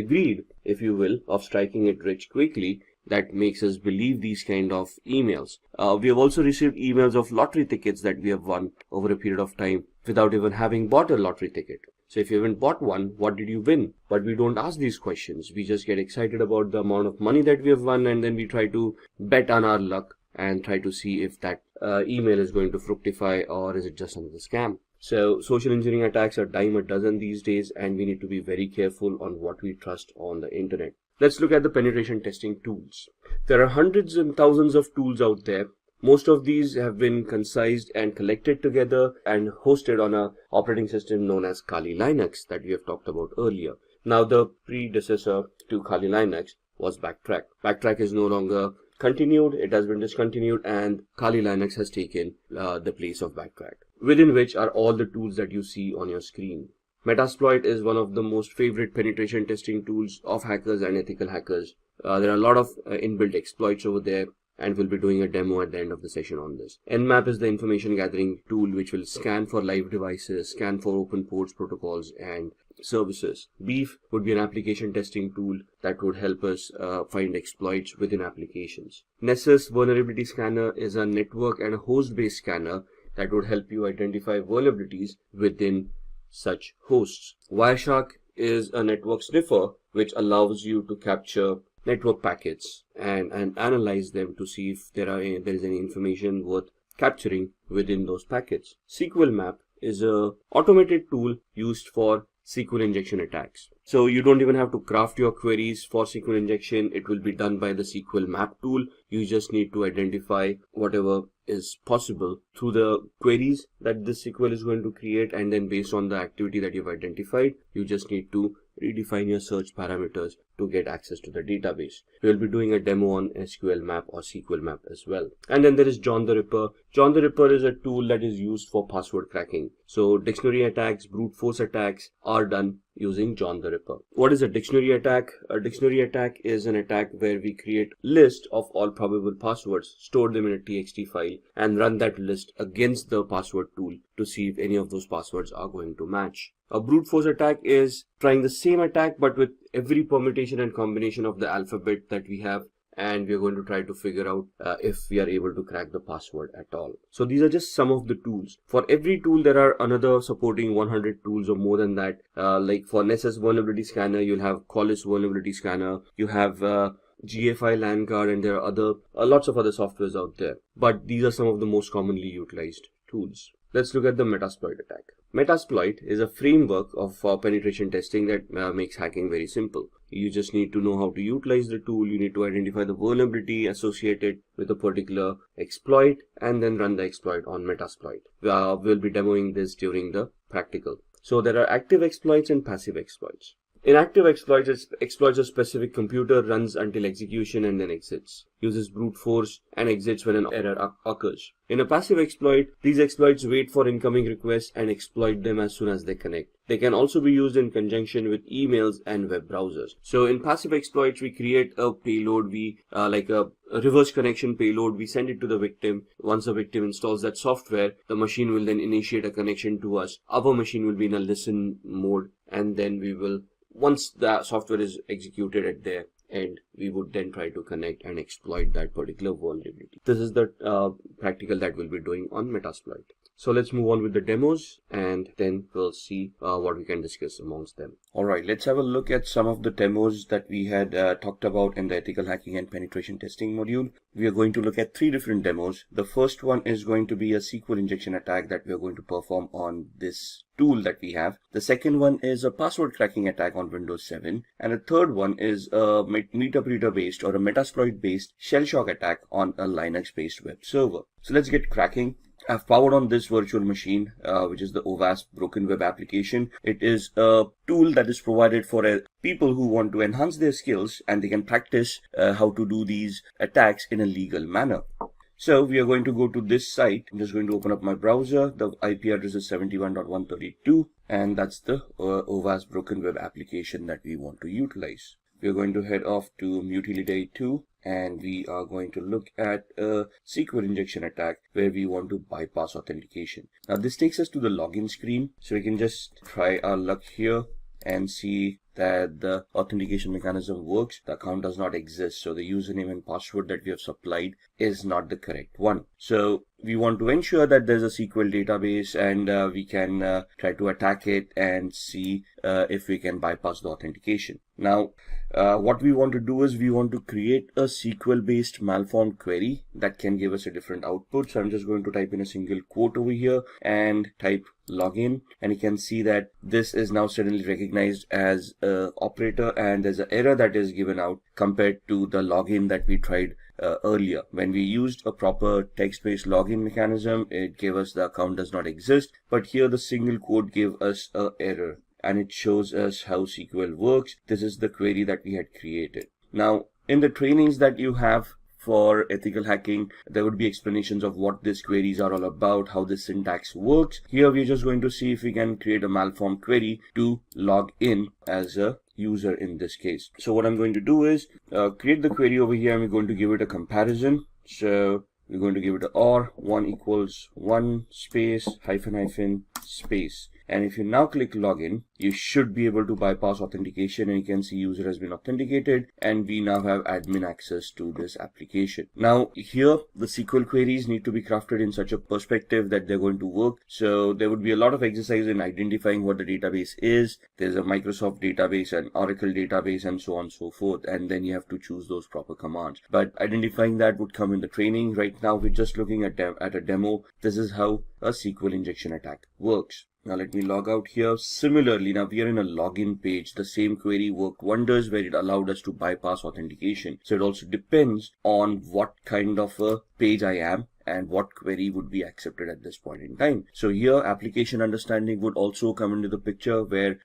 greed, if you will, of striking it rich quickly that makes us believe these kind of emails. We have also received emails of lottery tickets that we have won over a period of time without even having bought a lottery ticket. So if you haven't bought one, what did you win? But we don't ask these questions. We just get excited about the amount of money that we have won, and then we try to bet on our luck and try to see if that email is going to fructify or is it just another scam. So social engineering attacks are dime a dozen these days, and we need to be very careful on what we trust on the internet. Let's look at the penetration testing tools. There are hundreds and thousands of tools out there. Most of these have been concised and collected together and hosted on an operating system known as Kali Linux that we have talked about earlier. Now, the predecessor to Kali Linux was Backtrack. Backtrack is no longer continued, it has been discontinued, and Kali Linux has taken the place of Backtrack, within which are all the tools that you see on your screen. Metasploit is one of the most favorite penetration testing tools of hackers and ethical hackers. There are a lot of inbuilt exploits over there, and we'll be doing a demo at the end of the session on this. Nmap is the information gathering tool which will scan for live devices, scan for open ports, protocols, and services. Beef would be an application testing tool that would help us find exploits within applications. Nessus Vulnerability Scanner is a network and a host-based scanner that would help you identify vulnerabilities within such hosts. Wireshark is a network sniffer which allows you to capture network packets and analyze them to see if there is any information worth capturing within those packets. SQL Map is a automated tool used for SQL injection attacks. So you don't even have to craft your queries for SQL injection. It will be done by the SQL Map tool. You just need to identify whatever is possible through the queries that this SQL is going to create, and then based on the activity that you've identified, you just need to redefine your search parameters to get access to the database. We'll be doing a demo on SQL Map or SQL Map as well. And then there is John the Ripper. John the Ripper is a tool that is used for password cracking. So dictionary attacks, brute force attacks are done using John the Ripper. What is a dictionary attack? A dictionary attack is an attack where we create a list of all probable passwords, store them in a TXT file, and run that list against the password tool to see if any of those passwords are going to match. A brute force attack is trying the same attack but with every permutation and combination of the alphabet that we have, and we are going to try to figure out if we are able to crack the password at all. So these are just some of the tools. For every tool there are another supporting 100 tools or more than that. Like for Nessus Vulnerability Scanner, you'll have Qualys Vulnerability Scanner, you have GFI LAN card, and there are lots of other softwares out there. But these are some of the most commonly utilized tools. let's look at the Metasploit attack. Metasploit is a framework of penetration testing that makes hacking very simple. You just need to know how to utilize the tool. You need to identify the vulnerability associated with a particular exploit and then run the exploit on Metasploit. We'll be demoing this during the practical. So there are active exploits and passive exploits. In active exploits, it exploits a specific computer, runs until execution and then exits, uses brute force and exits when an error occurs. In a passive exploit, these exploits wait for incoming requests and exploit them as soon as they connect. They can also be used in conjunction with emails and web browsers. So in passive exploits, we create a payload, like a reverse connection payload. We send it to the victim. Once the victim installs that software, the machine will then initiate a connection to us. Our machine will be in a listen mode, and then we will, once the software is executed at their end, we would then try to connect and exploit that particular vulnerability. This is the practical that we'll be doing on Metasploit. So let's move on with the demos, and then we'll see what we can discuss amongst them. Alright, let's have a look at some of the demos that we had talked about in the ethical hacking and penetration testing module. We are going to look at 3 different demos. The first one is going to be a SQL injection attack that we are going to perform on this tool that we have. The second one is a password cracking attack on Windows 7. And the third one is a MetaBreeder based or a Metasploit based shell shock attack on a Linux based web server. So let's get cracking. I've powered on this virtual machine, which is the OWASP Broken Web application. It is a tool that is provided for people who want to enhance their skills, and they can practice how to do these attacks in a legal manner. So we are going to go to this site. I'm just going to open up my browser. The IP address is 71.132, and that's the OWASP Broken Web application that we want to utilize. We are going to head off to Mutility 2. And we are going to look at a SQL injection attack where we want to bypass authentication. Now this takes us to the login screen, so we can just try our luck here and see that the authentication mechanism works. The account does not exist, so the username and password that we have supplied is not the correct one. So we want to ensure that there's a SQL database, and we can try to attack it and see if we can bypass the authentication. Now what we want to do is we want to create a SQL based malformed query that can give us a different output. So I'm just going to type in a single quote over here and type login, and you can see that this is now suddenly recognized as a operator, and there's an error that is given out compared to the login that we tried earlier. When we used a proper text-based login mechanism, it gave us the account does not exist, but here the single quote gave us an error, and it shows us how SQL works. This is the query that we had created. Now in the trainings that you have for ethical hacking, there would be explanations of what these queries are all about, how this syntax works. Here we're just going to see if we can create a malformed query to log in as a user in this case. So what I'm going to do is create the query over here, and we're going to give it a comparison. So we're going to give it a OR 1 equals 1 space hyphen space. And if you now click login, you should be able to bypass authentication, and you can see user has been authenticated, and we now have admin access to this application. Now here the SQL queries need to be crafted in such a perspective that they're going to work. So there would be a lot of exercise in identifying what the database is. There's a Microsoft database, an Oracle database, and so on and so forth, and then you have to choose those proper commands. But identifying that would come in the training. Right now we're just looking at a demo. This is how a SQL injection attack works. Now let me log out here. Similarly, now we are in a login page. The same query worked wonders where it allowed us to bypass authentication. So it also depends on what kind of a page I am and what query would be accepted at this point in time. So here application understanding would also come into the picture, where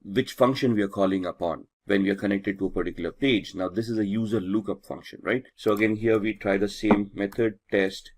which function we are calling upon when we are connected to a particular page. Now this is a user lookup function, right? So again here we try the same method, test.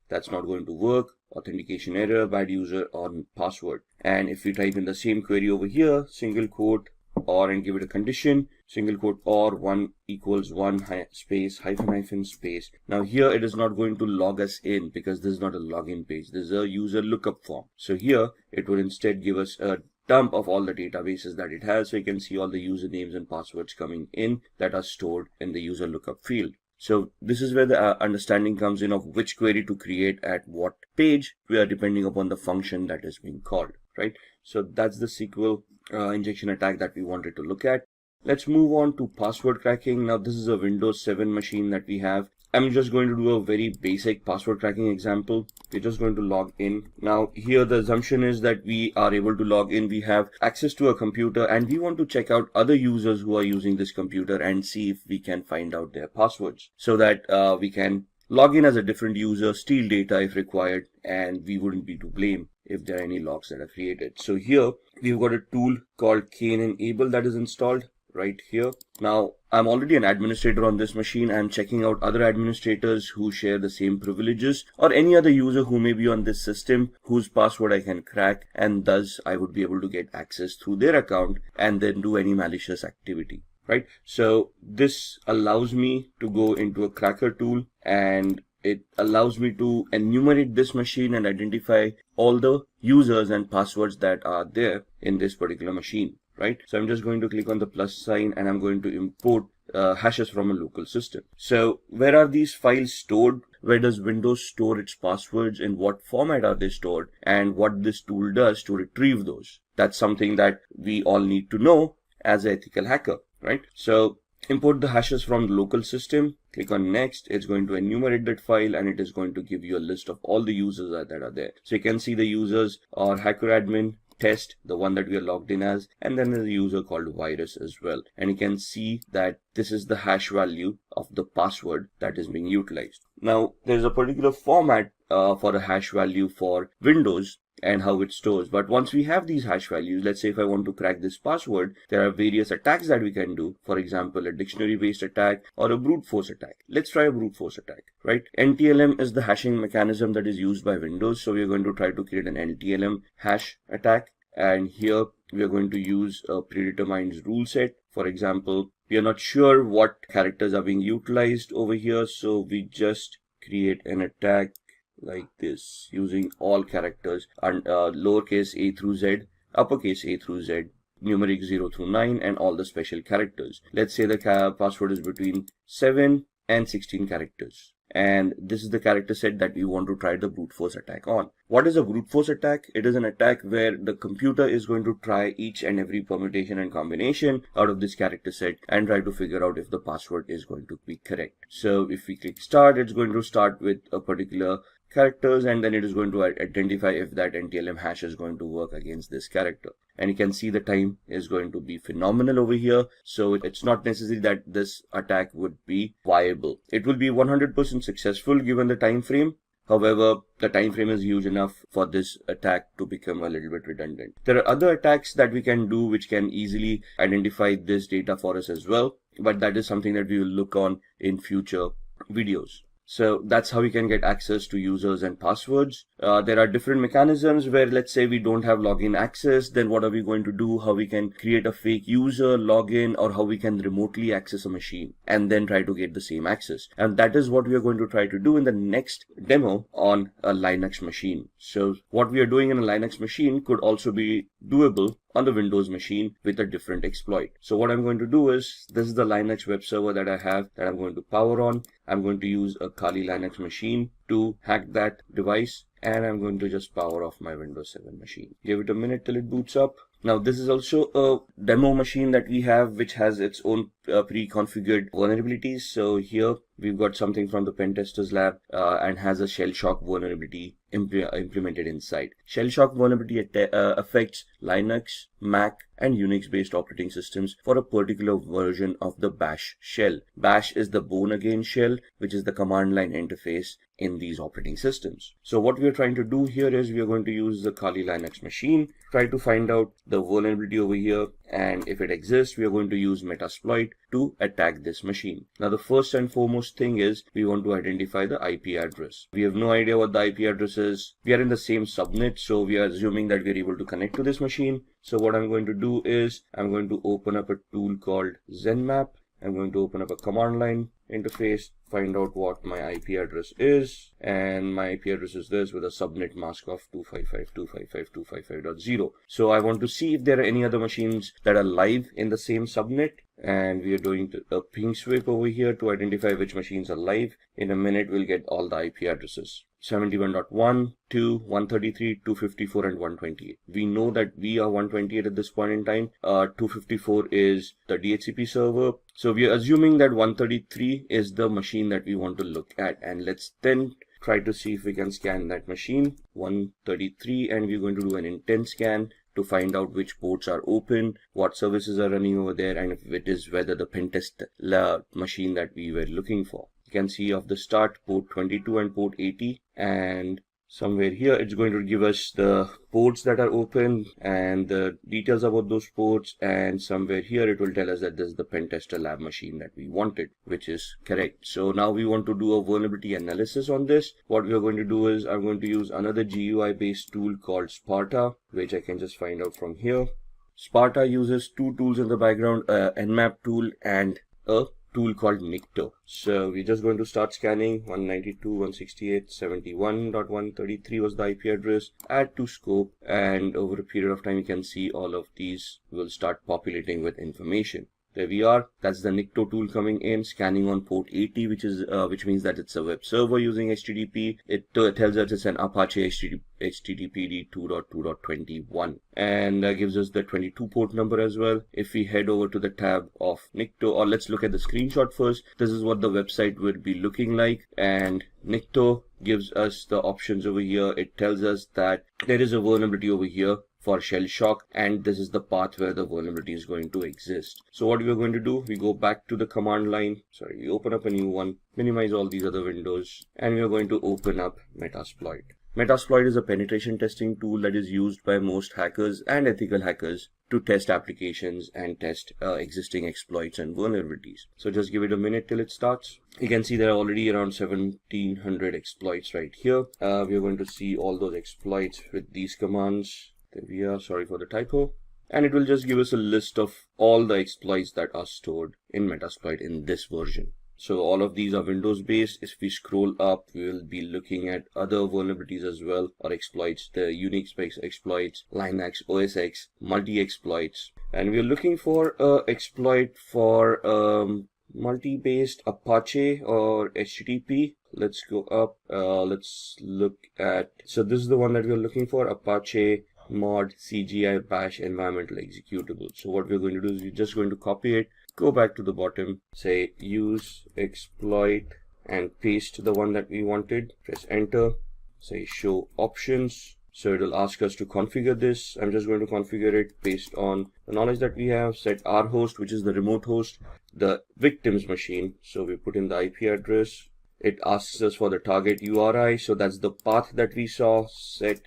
That's not going to work. Authentication error, bad user on password. And if we type in the same query over here, single quote or, and give it a condition, single quote or 1 equals 1 space hyphen space. Now here it is not going to log us in because this is not a login page. This is a user lookup form. So here it would instead give us a dump of all the databases that it has. So you can see all the usernames and passwords coming in that are stored in the user lookup field. So this is where the understanding comes in of which query to create at what page, we are depending upon the function that is being called, right? So that's the SQL injection attack that we wanted to look at. Let's move on to password cracking. Now this is a Windows 7 machine that we have. I'm just going to do a very basic password cracking example. We're just going to log in. Now here the assumption is that we are able to log in. We have access to a computer and we want to check out other users who are using this computer and see if we can find out their passwords so that we can log in as a different user, steal data if required, and we wouldn't be to blame if there are any logs that are created. So here we've got a tool called Enable that is installed right here. Now I'm already an administrator on this machine. I'm checking out other administrators who share the same privileges or any other user who may be on this system whose password I can crack, and thus I would be able to get access through their account and then do any malicious activity. Right? So this allows me to go into a cracker tool and it allows me to enumerate this machine and identify all the users and passwords that are there in this particular machine. Right? So I'm just going to click on the plus sign and I'm going to import hashes from a local system. So where are these files stored? Where does Windows store its passwords? In what format are they stored? And what this tool does to retrieve those? That's something that we all need to know as an ethical hacker. Right? So import the hashes from the local system, click on next. It's going to enumerate that file and it is going to give you a list of all the users that are there. So you can see the users are hacker admin, test, the one that we are logged in as, and then there's a user called virus as well. And you can see that this is the hash value of the password that is being utilized. Now there's a particular format for a hash value for Windows and how it stores. But once we have these hash values, let's say if I want to crack this password, there are various attacks that we can do. For example, a dictionary based attack or a brute force attack. Let's try a brute force attack, right? NTLM is the hashing mechanism that is used by Windows. So we're going to try to create an NTLM hash attack. And here we are going to use a predetermined rule set. For example, we are not sure what characters are being utilized over here. So we just create an attack like this using all characters and lowercase a through z, uppercase a through z, numeric 0 through 9, and all the special characters. Let's say the password is between 7 and 16 characters. And this is the character set that we want to try the brute force attack on. What is a brute force attack? It is an attack where the computer is going to try each and every permutation and combination out of this character set and try to figure out if the password is going to be correct. So if we click start, it's going to start with a particular characters and then it is going to identify if that NTLM hash is going to work against this character. And you can see the time is going to be phenomenal over here. So it's not necessary that this attack would be viable. It will be 100% successful given the time frame. However, the time frame is huge enough for this attack to become a little bit redundant. There are other attacks that we can do which can easily identify this data for us as well. But that is something that we will look on in future videos. So that's how we can get access to users and passwords. There are different mechanisms where, let's say we don't have login access, then what are we going to do? How we can create a fake user, login, or how we can remotely access a machine and then try to get the same access. And that is what we are going to try to do in the next demo on a Linux machine. So what we are doing in a Linux machine could also be doable on the Windows machine with a different exploit. So what I'm going to do is, this is the Linux web server that I have that I'm going to power on. I'm going to use a Kali Linux machine to hack that device, and I'm going to just power off my Windows 7 machine. Give it a minute till it boots up. Now this is also a demo machine that we have which has its own pre-configured vulnerabilities. So here we've got something from the pen testers lab and has a shell shock vulnerability implemented inside. Shell shock vulnerability affects Linux, Mac and Unix based operating systems for a particular version of the bash shell. Bash is the born again shell, which is the command line interface in these operating systems. So what we are trying to do here is we are going to use the Kali Linux machine, try to find out the vulnerability over here, and if it exists, we are going to use Metasploit to attack this machine. Now the first and foremost thing is we want to identify the IP address. We have no idea what the IP address is. We are in the same subnet, so we are assuming that we are able to connect to this machine. So what I'm going to do is I'm going to open up a tool called ZenMap. I'm going to open up a command line interface, find out what my IP address is, and my IP address is this with a subnet mask of 255.255.255.0. So I want to see if there are any other machines that are live in the same subnet, and we are doing a ping sweep over here to identify which machines are live. In a minute we'll get all the IP addresses. 71.1, 2, 133, 254, and 128. We know that we are 128 at this point in time. 254 is the DHCP server. So we are assuming that 133 is the machine that we want to look at. And let's then try to see if we can scan that machine, 133, and we're going to do an intent scan to find out which ports are open, what services are running over there, and if it is whether the pentest machine that we were looking for. You can see off the start port 22 and port 80, and somewhere here it's going to give us the ports that are open and the details about those ports, and somewhere here it will tell us that this is the pentester lab machine that we wanted, which is correct. So now we want to do a vulnerability analysis on this. What we are going to do is I'm going to use another GUI based tool called Sparta, which I can just find out from here. Sparta uses two tools in the background, Nmap tool and a tool called Nikto. So we're just going to start scanning. 192.168.71.133 was the IP address. Add to scope, and over a period of time you can see all of these will start populating with information. There we are. That's the Nikto tool coming in, scanning on port 80, which means that it's a web server using HTTP. It tells us it's an Apache HTTPD 2.2.21, and gives us the 22 port number as well. If we head over to the tab of Nikto, or let's look at the screenshot first. This is what the website would be looking like, and Nikto gives us the options over here. It tells us that there is a vulnerability over here for shell shock, and this is the path where the vulnerability is going to exist. So what we are going to do, we go back to the command line, we open up a new one, minimize all these other windows, and we are going to open up Metasploit. Metasploit is a penetration testing tool that is used by most hackers and ethical hackers to test applications and test existing exploits and vulnerabilities. So just give it a minute till it starts. You can see there are already around 1700 exploits right here. We are going to see all those exploits with these commands. There we are, sorry for the typo. And it will just give us a list of all the exploits that are stored in Metasploit in this version. So all of these are Windows based. If we scroll up, we will be looking at other vulnerabilities as well, or exploits, the Unix based exploits, Linux, OS X, multi-exploits. And we are looking for a exploit for multi-based Apache or HTTP. Let's go up, let's look at, so this is the one that we're looking for, Apache mod CGI bash environmental executable. So what we're going to do is we're just going to copy it, go back to the bottom, say use exploit, and paste the one that we wanted. Press enter, say show options. So it will ask us to configure this. I'm just going to configure it based on the knowledge that we have. Set our host, which is the remote host, the victim's machine. So we put in the IP address. It asks us for the target URI. So that's the path that we saw. Set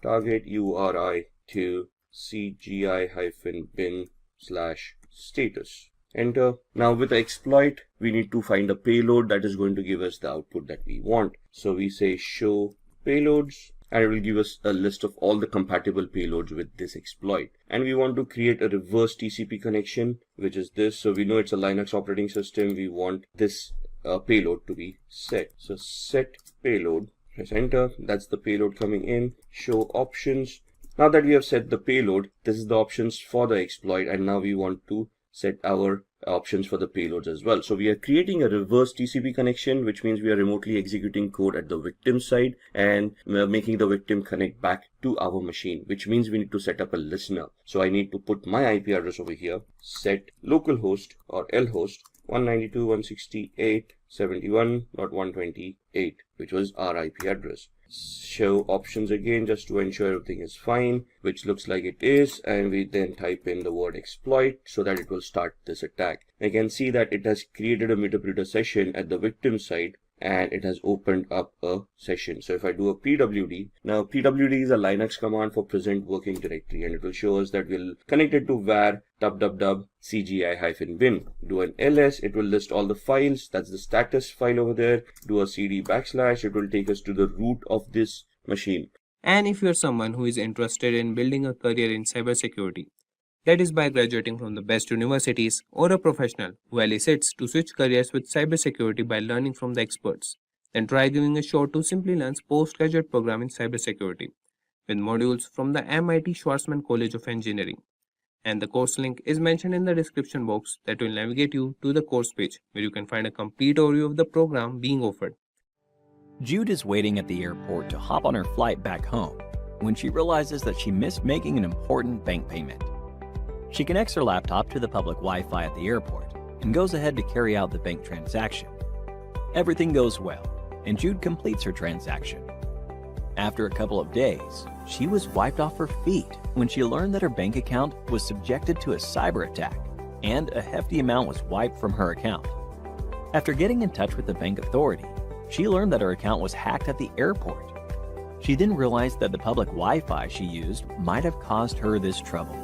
target URI to cgi-bin/status. Enter. Now with the exploit, we need to find a payload that is going to give us the output that we want. So we say show payloads, and it will give us a list of all the compatible payloads with this exploit. And we want to create a reverse TCP connection, which is this. So we know it's a Linux operating system. We want this payload to be set. So set payload. Press enter. That's the payload coming in. Show options. Now that we have set the payload, this is the options for the exploit, and now we want to set our options for the payloads as well. So we are creating a reverse TCP connection, which means we are remotely executing code at the victim side and making the victim connect back to our machine, which means we need to set up a listener. So I need to put my IP address over here, set localhost or lhost 192.168.71.128, which was our IP address. Show options again just to ensure everything is fine, which looks like it is, and we then type in the word exploit so that it will start this attack. I can see that it has created a meterpreter session at the victim side, and it has opened up a session. So if I do a pwd, now pwd is a Linux command for present working directory, and it will show us that we'll connect it to var www cgi-bin. Do an ls, it will list all the files. That's the status file over there. Do a cd /, it will take us to the root of this machine.
And if you're someone who is interested in building a career in cybersecurity, that is by graduating from the best universities, or a professional who elicits to switch careers with cybersecurity by learning from the experts, then try giving a shot to Simplilearn's postgraduate program in cybersecurity with modules from the MIT Schwarzman College of Engineering. And the course link is mentioned in the description box that will navigate you to the course page where you can find a complete overview of the program being offered.
Jude is waiting at the airport to hop on her flight back home when she realizes that she missed making an important bank payment. She connects her laptop to the public Wi-Fi at the airport and goes ahead to carry out the bank transaction. Everything goes well, and Jude completes her transaction. After a couple of days, she was wiped off her feet when she learned that her bank account was subjected to a cyber attack and a hefty amount was wiped from her account. After getting in touch with the bank authority, she learned that her account was hacked at the airport. She then realized that the public Wi-Fi she used might have caused her this trouble.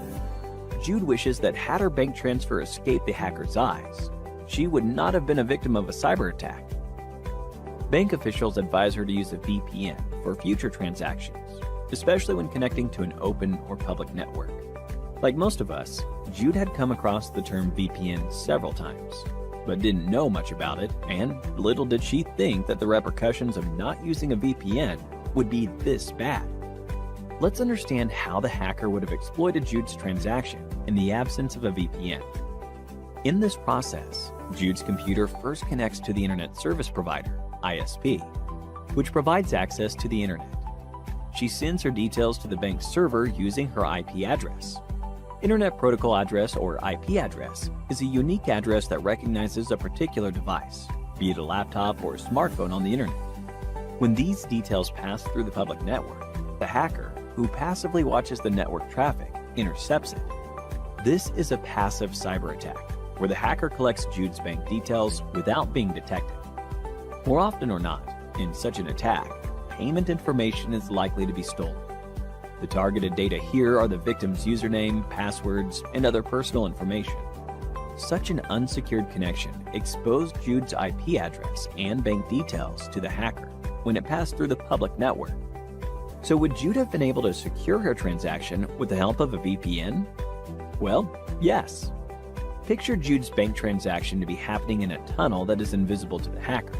Jude wishes that had her bank transfer escaped the hacker's eyes, she would not have been a victim of a cyber attack. Bank officials advise her to use a VPN for future transactions, especially when connecting to an open or public network. Like most of us, Jude had come across the term VPN several times, but didn't know much about it, and little did she think that the repercussions of not using a VPN would be this bad. Let's understand how the hacker would have exploited Jude's transaction in the absence of a VPN. In this process, Jude's computer first connects to the Internet Service Provider, ISP, which provides access to the Internet. She sends her details to the bank's server using her IP address. Internet Protocol Address, or IP address, is a unique address that recognizes a particular device, be it a laptop or a smartphone on the Internet. When these details pass through the public network, the hacker, who passively watches the network traffic, intercepts it. This is a passive cyber attack, where the hacker collects Jude's bank details without being detected. More often or not, in such an attack, payment information is likely to be stolen. The targeted data here are the victim's username, passwords, and other personal information. Such an unsecured connection exposed Jude's IP address and bank details to the hacker when it passed through the public network. So would Jude have been able to secure her transaction with the help of a VPN? Well, yes. Picture Jude's bank transaction to be happening in a tunnel that is invisible to the hacker.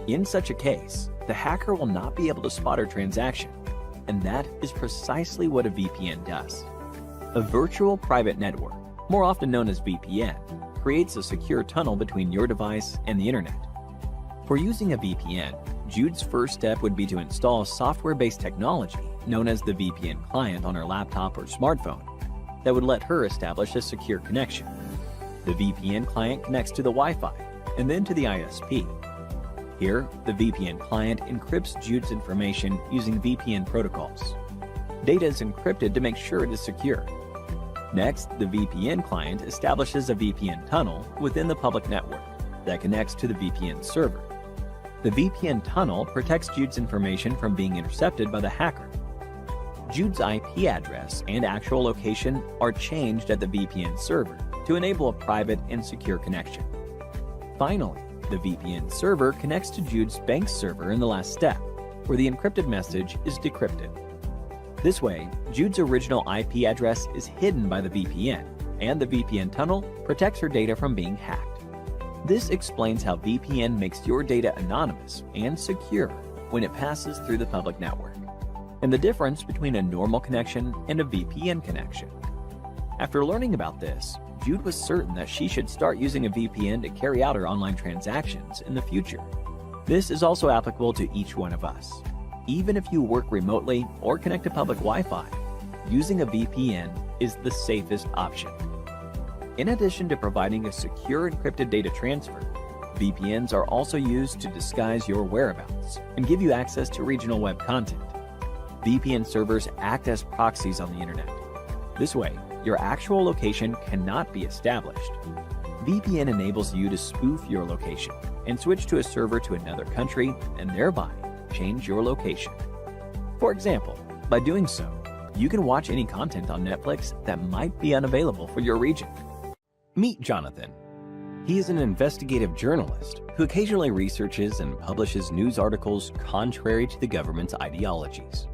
In such a case, the hacker will not be able to spot her transaction, and that is precisely what a VPN does. A virtual private network, more often known as VPN, creates a secure tunnel between your device and the Internet. For using a VPN, Jude's first step would be to install software-based technology known as the VPN client on her laptop or smartphone that would let her establish a secure connection. The VPN client connects to the Wi-Fi and then to the ISP. Here, the VPN client encrypts Jude's information using VPN protocols. Data is encrypted to make sure it is secure. Next, the VPN client establishes a VPN tunnel within the public network that connects to the VPN server. The VPN tunnel protects Jude's information from being intercepted by the hacker. Jude's IP address and actual location are changed at the VPN server to enable a private and secure connection. Finally, the VPN server connects to Jude's bank server in the last step, where the encrypted message is decrypted. This way, Jude's original IP address is hidden by the VPN, and the VPN tunnel protects her data from being hacked. This explains how VPN makes your data anonymous and secure when it passes through the public network, and the difference between a normal connection and a VPN connection. After learning about this, Jude was certain that she should start using a VPN to carry out her online transactions in the future. This is also applicable to each one of us. Even if you work remotely or connect to public Wi-Fi, using a VPN is the safest option. In addition to providing a secure encrypted data transfer, VPNs are also used to disguise your whereabouts and give you access to regional web content. VPN servers act as proxies on the internet. This way, your actual location cannot be established. VPN enables you to spoof your location and switch to a server to another country and thereby change your location. For example, by doing so, you can watch any content on Netflix that might be unavailable for your region. Meet Jonathan. He is an investigative journalist who occasionally researches and publishes news articles contrary to the government's ideologies.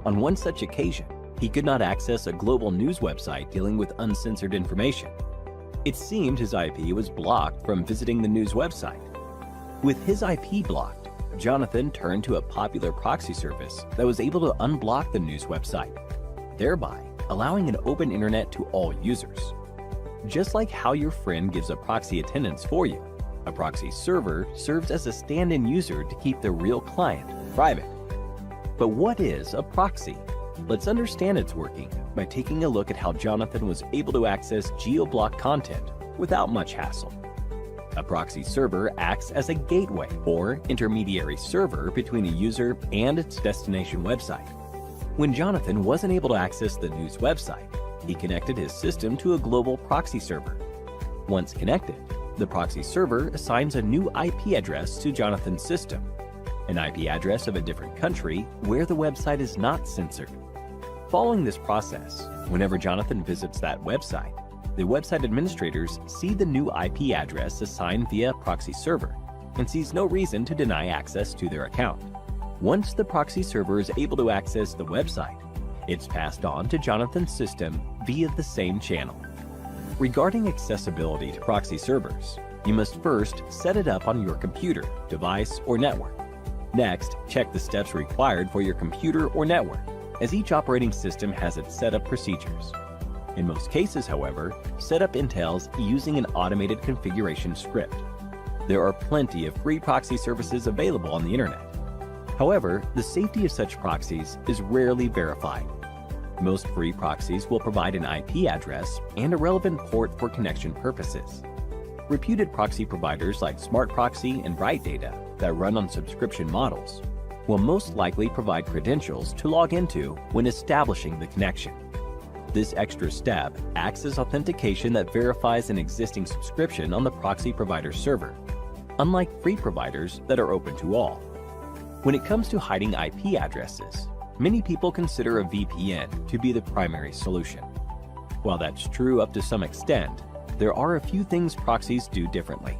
On one such occasion, he could not access a global news website dealing with uncensored information. It seemed his IP was blocked from visiting the news website. With his IP blocked, Jonathan turned to a popular proxy service that was able to unblock the news website, thereby allowing an open internet to all users. Just like how your friend gives a proxy attendance for you, A proxy server serves as a stand-in user to keep the real client private. But what is a proxy? Let's understand its working by taking a look at how Jonathan was able to access geo-blocked content without much hassle. A proxy server acts as a gateway or intermediary server between a user and its destination website. When Jonathan wasn't able to access the news website, he connected his system to a global proxy server. Once connected, the proxy server assigns a new IP address to Jonathan's system, an IP address of a different country where the website is not censored. Following this process, whenever Jonathan visits that website, the website administrators see the new IP address assigned via proxy server and sees no reason to deny access to their account. Once the proxy server is able to access the website, it's passed on to Jonathan's system via the same channel. Regarding accessibility to proxy servers, you must first set it up on your computer, device, or network. Next, check the steps required for your computer or network, as each operating system has its setup procedures. In most cases, however, setup entails using an automated configuration script. There are plenty of free proxy services available on the internet. However, the safety of such proxies is rarely verified. Most free proxies will provide an IP address and a relevant port for connection purposes. Reputed proxy providers like Smart Proxy and Bright Data that run on subscription models will most likely provide credentials to log into when establishing the connection. This extra step acts as authentication that verifies an existing subscription on the proxy provider server, unlike free providers that are open to all. When it comes to hiding IP addresses, many people consider a VPN to be the primary solution. While that's true up to some extent, there are a few things proxies do differently.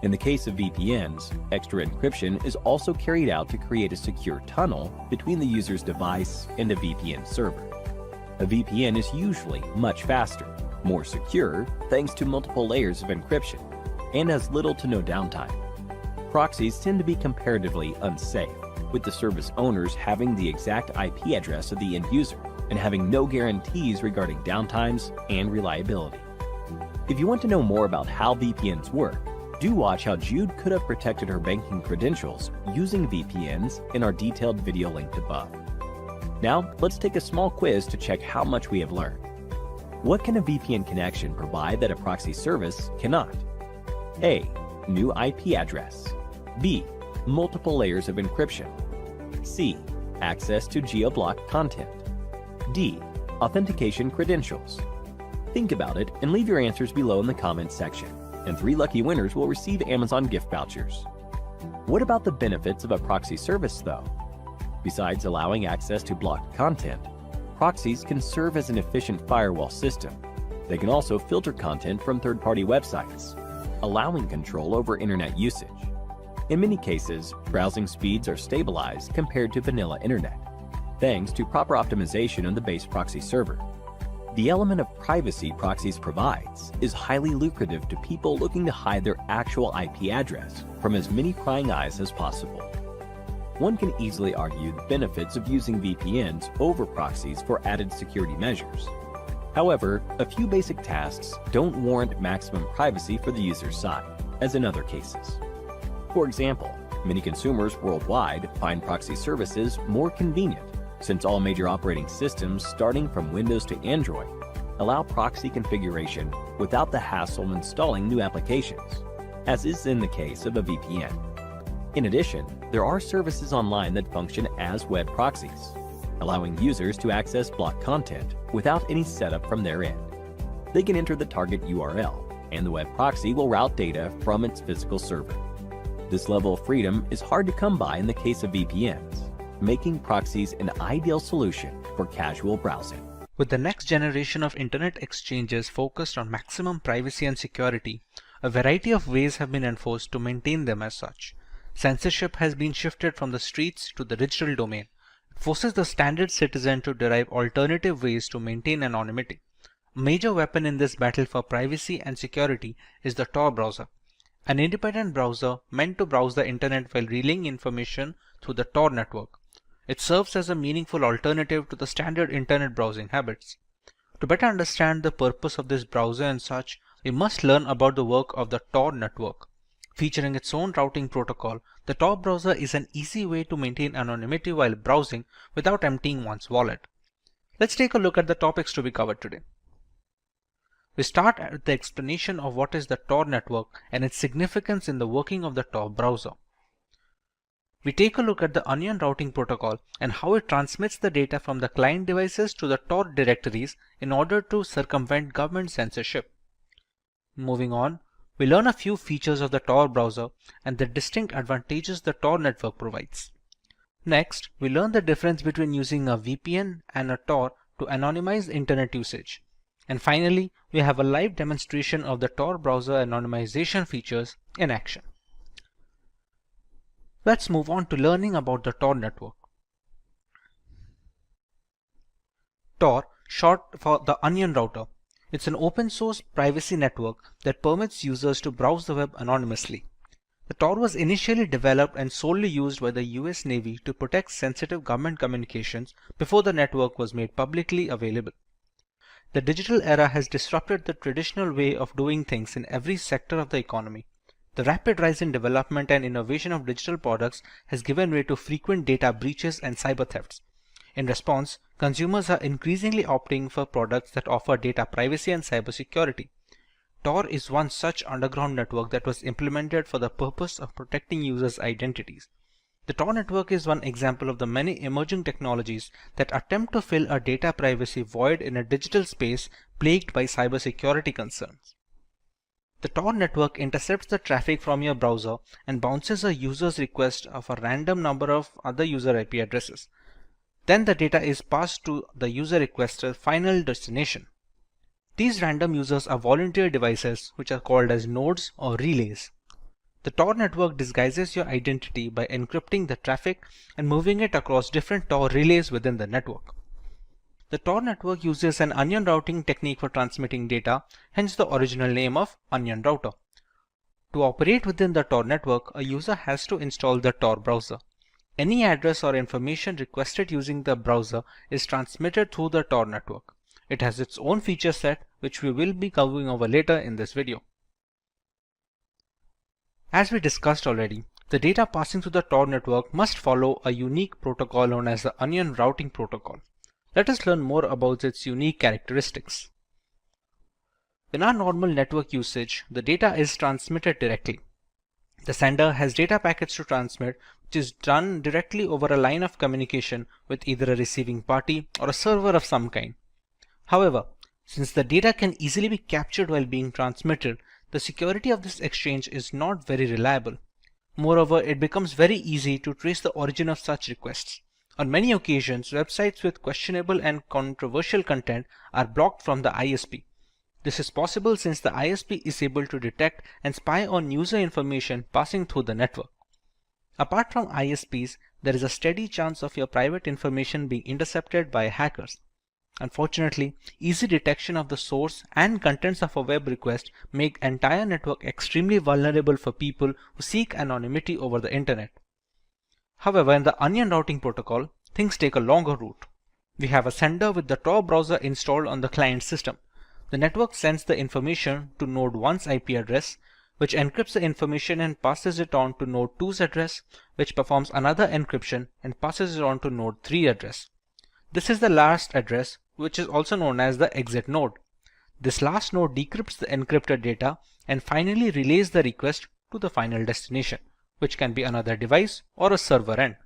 In the case of VPNs, extra encryption is also carried out to create a secure tunnel between the user's device and a VPN server. A VPN is usually much faster, more secure, thanks to multiple layers of encryption, and has little to no downtime. Proxies tend to be comparatively unsafe, with the service owners having the exact IP address of the end user and having no guarantees regarding downtimes and reliability. If you want to know more about how VPNs work, do watch how Jude could have protected her banking credentials using VPNs in our detailed video linked above. Now, let's take a small quiz to check how much we have learned. What can a VPN connection provide that a proxy service cannot? A. New IP address. B. Multiple layers of encryption. C. Access to geo-blocked content. D. Authentication credentials. Think about it and leave your answers below in the comments section, and 3 lucky winners will receive Amazon gift vouchers. What about the benefits of a proxy service though? Besides allowing access to blocked content, proxies can serve as an efficient firewall system. They can also filter content from third-party websites, allowing control over internet usage. In many cases, browsing speeds are stabilized compared to vanilla internet, thanks to proper optimization of the base proxy server. The element of privacy proxies provides is highly lucrative to people looking to hide their actual IP address from as many prying eyes as possible. One can easily argue the benefits of using VPNs over proxies for added security measures. However, a few basic tasks don't warrant maximum privacy for the user's side, as in other cases. For example, many consumers worldwide find proxy services more convenient, since all major operating systems starting from Windows to Android allow proxy configuration without the hassle of installing new applications, as is in the case of a VPN. In addition, there are services online that function as web proxies, allowing users to access blocked content without any setup from their end. They can enter the target URL, and the web proxy will route data from its physical server. This level of freedom is hard to come by in the case of VPNs, making proxies an ideal solution for casual browsing.
With the next generation of internet exchanges focused on maximum privacy and security, a variety of ways have been enforced to maintain them as such. Censorship has been shifted from the streets to the digital domain. It forces the standard citizen to derive alternative ways to maintain anonymity. A major weapon in this battle for privacy and security is the Tor browser, an independent browser meant to browse the internet while relaying information through the Tor network. It serves as a meaningful alternative to the standard internet browsing habits. To better understand the purpose of this browser and such, we must learn about the work of the Tor network. Featuring its own routing protocol, the Tor browser is an easy way to maintain anonymity while browsing without emptying one's wallet. Let's take a look at the topics to be covered today. We start with the explanation of what is the Tor network and its significance in the working of the Tor browser. We take a look at the Onion routing protocol and how it transmits the data from the client devices to the Tor directories in order to circumvent government censorship. Moving on, we learn a few features of the Tor browser and the distinct advantages the Tor network provides. Next, we learn the difference between using a VPN and a Tor to anonymize internet usage. And finally, we have a live demonstration of the Tor browser anonymization features in action. Let's move on to learning about the Tor network. Tor, short for the Onion router. It's an open source privacy network that permits users to browse the web anonymously. The Tor was initially developed and solely used by the US Navy to protect sensitive government communications before the network was made publicly available. The digital era has disrupted the traditional way of doing things in every sector of the economy. The rapid rise in development and innovation of digital products has given way to frequent data breaches and cyber thefts. In response, consumers are increasingly opting for products that offer data privacy and cybersecurity. Tor is one such underground network that was implemented for the purpose of protecting users' identities. The Tor network is one example of the many emerging technologies that attempt to fill a data privacy void in a digital space plagued by cybersecurity concerns. The Tor network intercepts the traffic from your browser and bounces a user's request of a random number of other user IP addresses. Then the data is passed to the user requester's final destination. These random users are volunteer devices which are called as nodes or relays. The Tor network disguises your identity by encrypting the traffic and moving it across different Tor relays within the network. The Tor network uses an onion routing technique for transmitting data, hence the original name of Onion router. To operate within the Tor network, a user has to install the Tor browser. Any address or information requested using the browser is transmitted through the Tor network. It has its own feature set, which we will be covering over later in this video. As we discussed already, the data passing through the Tor network must follow a unique protocol known as the Onion routing protocol. Let us learn more about its unique characteristics. In our normal network usage, the data is transmitted directly. The sender has data packets to transmit, which is done directly over a line of communication with either a receiving party or a server of some kind. However, since the data can easily be captured while being transmitted, the security of this exchange is not very reliable. Moreover, it becomes very easy to trace the origin of such requests. On many occasions, websites with questionable and controversial content are blocked from the ISP. This is possible since the ISP is able to detect and spy on user information passing through the network. Apart from ISPs, there is a steady chance of your private information being intercepted by hackers. Unfortunately, easy detection of the source and contents of a web request make the entire network extremely vulnerable for people who seek anonymity over the internet. However, in the Onion routing protocol, things take a longer route. We have a sender with the Tor browser installed on the client system. The network sends the information to node 1's IP address, which encrypts the information and passes it on to node 2's address, which performs another encryption and passes it on to node 3 address. This is the last address, which is also known as the exit node. This last node decrypts the encrypted data and finally relays the request to the final destination, which can be another device or a server end.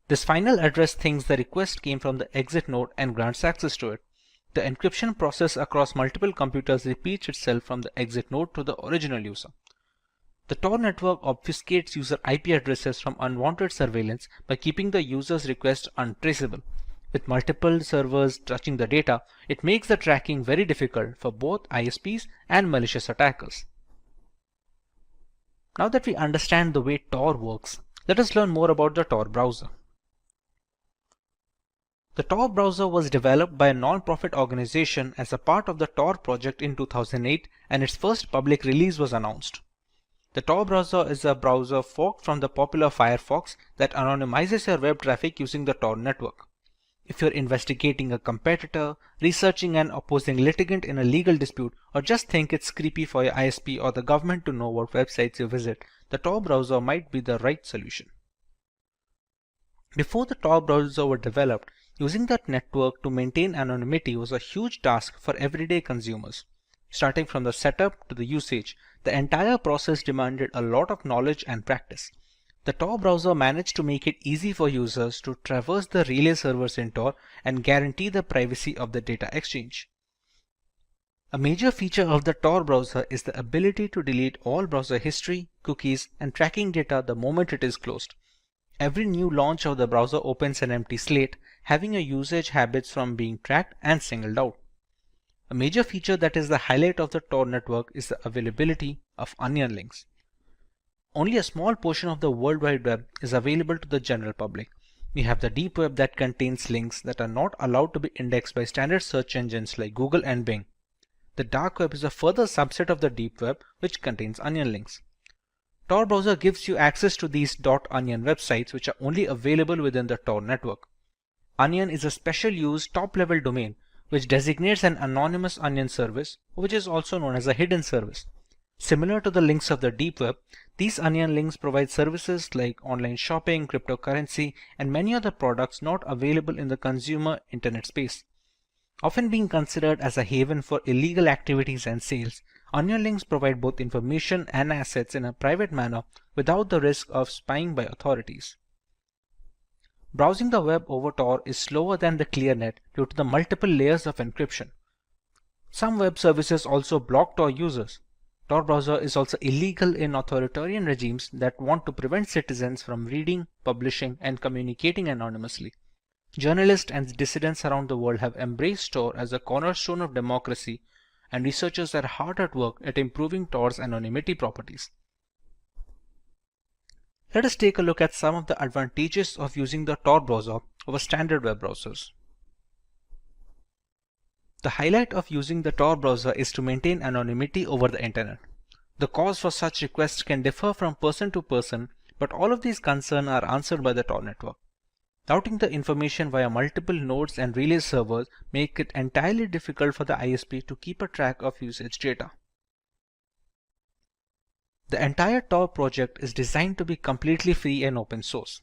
This final address thinks the request came from the exit node and grants access to it. The encryption process across multiple computers repeats itself from the exit node to the original user. The Tor network obfuscates user IP addresses from unwanted surveillance by keeping the user's request untraceable. With multiple servers touching the data, it makes the tracking very difficult for both ISPs and malicious attackers. Now that we understand the way Tor works, let us learn more about the Tor browser. The Tor browser was developed by a non-profit organization as a part of the Tor project in 2008, and its first public release was announced. The Tor browser is a browser forked from the popular Firefox that anonymizes your web traffic using the Tor network. If you're investigating a competitor, researching an opposing litigant in a legal dispute, or just think it's creepy for your ISP or the government to know what websites you visit, the Tor browser might be the right solution. Before the Tor browser were developed, using that network to maintain anonymity was a huge task for everyday consumers. Starting from the setup to the usage, the entire process demanded a lot of knowledge and practice. The Tor browser managed to make it easy for users to traverse the relay servers in Tor and guarantee the privacy of the data exchange. A major feature of the Tor browser is the ability to delete all browser history, cookies, and tracking data the moment it is closed. Every new launch of the browser opens an empty slate, having your usage habits from being tracked and singled out. A major feature that is the highlight of the Tor network is the availability of onion links. Only a small portion of the World Wide Web is available to the general public. We have the deep web that contains links that are not allowed to be indexed by standard search engines like Google and Bing. The dark web is a further subset of the deep web which contains onion links. Tor browser gives you access to these .onion websites which are only available within the Tor network. Onion is a special use top-level domain which designates an anonymous onion service, which is also known as a hidden service. Similar to the links of the deep web, these onion links provide services like online shopping, cryptocurrency, and many other products not available in the consumer internet space. Often being considered as a haven for illegal activities and sales, onion links provide both information and assets in a private manner without the risk of spying by authorities. Browsing the web over Tor is slower than the ClearNet due to the multiple layers of encryption. Some web services also block Tor users. Tor browser is also illegal in authoritarian regimes that want to prevent citizens from reading, publishing, and communicating anonymously. Journalists and dissidents around the world have embraced Tor as a cornerstone of democracy, and researchers are hard at work at improving Tor's anonymity properties. Let us take a look at some of the advantages of using the Tor browser over standard web browsers. The highlight of using the Tor browser is to maintain anonymity over the internet. The cause for such requests can differ from person to person, but all of these concerns are answered by the Tor network. Routing the information via multiple nodes and relay servers make it entirely difficult for the ISP to keep a track of usage data. The entire Tor project is designed to be completely free and open source.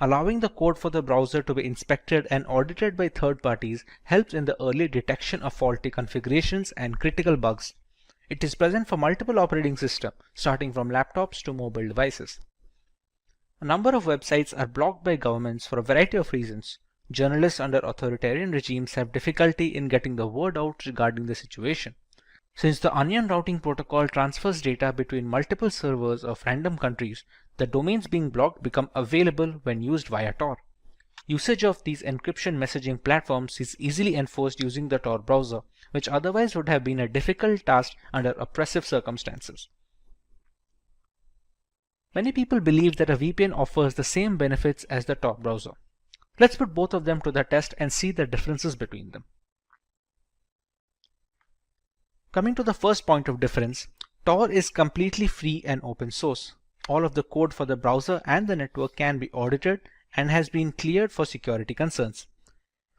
Allowing the code for the browser to be inspected and audited by third parties helps in the early detection of faulty configurations and critical bugs. It is present for multiple operating systems, starting from laptops to mobile devices. A number of websites are blocked by governments for a variety of reasons. Journalists under authoritarian regimes have difficulty in getting the word out regarding the situation. Since the onion routing protocol transfers data between multiple servers of random countries, the domains being blocked become available when used via Tor. Usage of these encryption messaging platforms is easily enforced using the Tor browser, which otherwise would have been a difficult task under oppressive circumstances. Many people believe that a VPN offers the same benefits as the Tor browser. Let's put both of them to the test and see the differences between them. Coming to the first point of difference, Tor is completely free and open source. All of the code for the browser and the network can be audited and has been cleared for security concerns.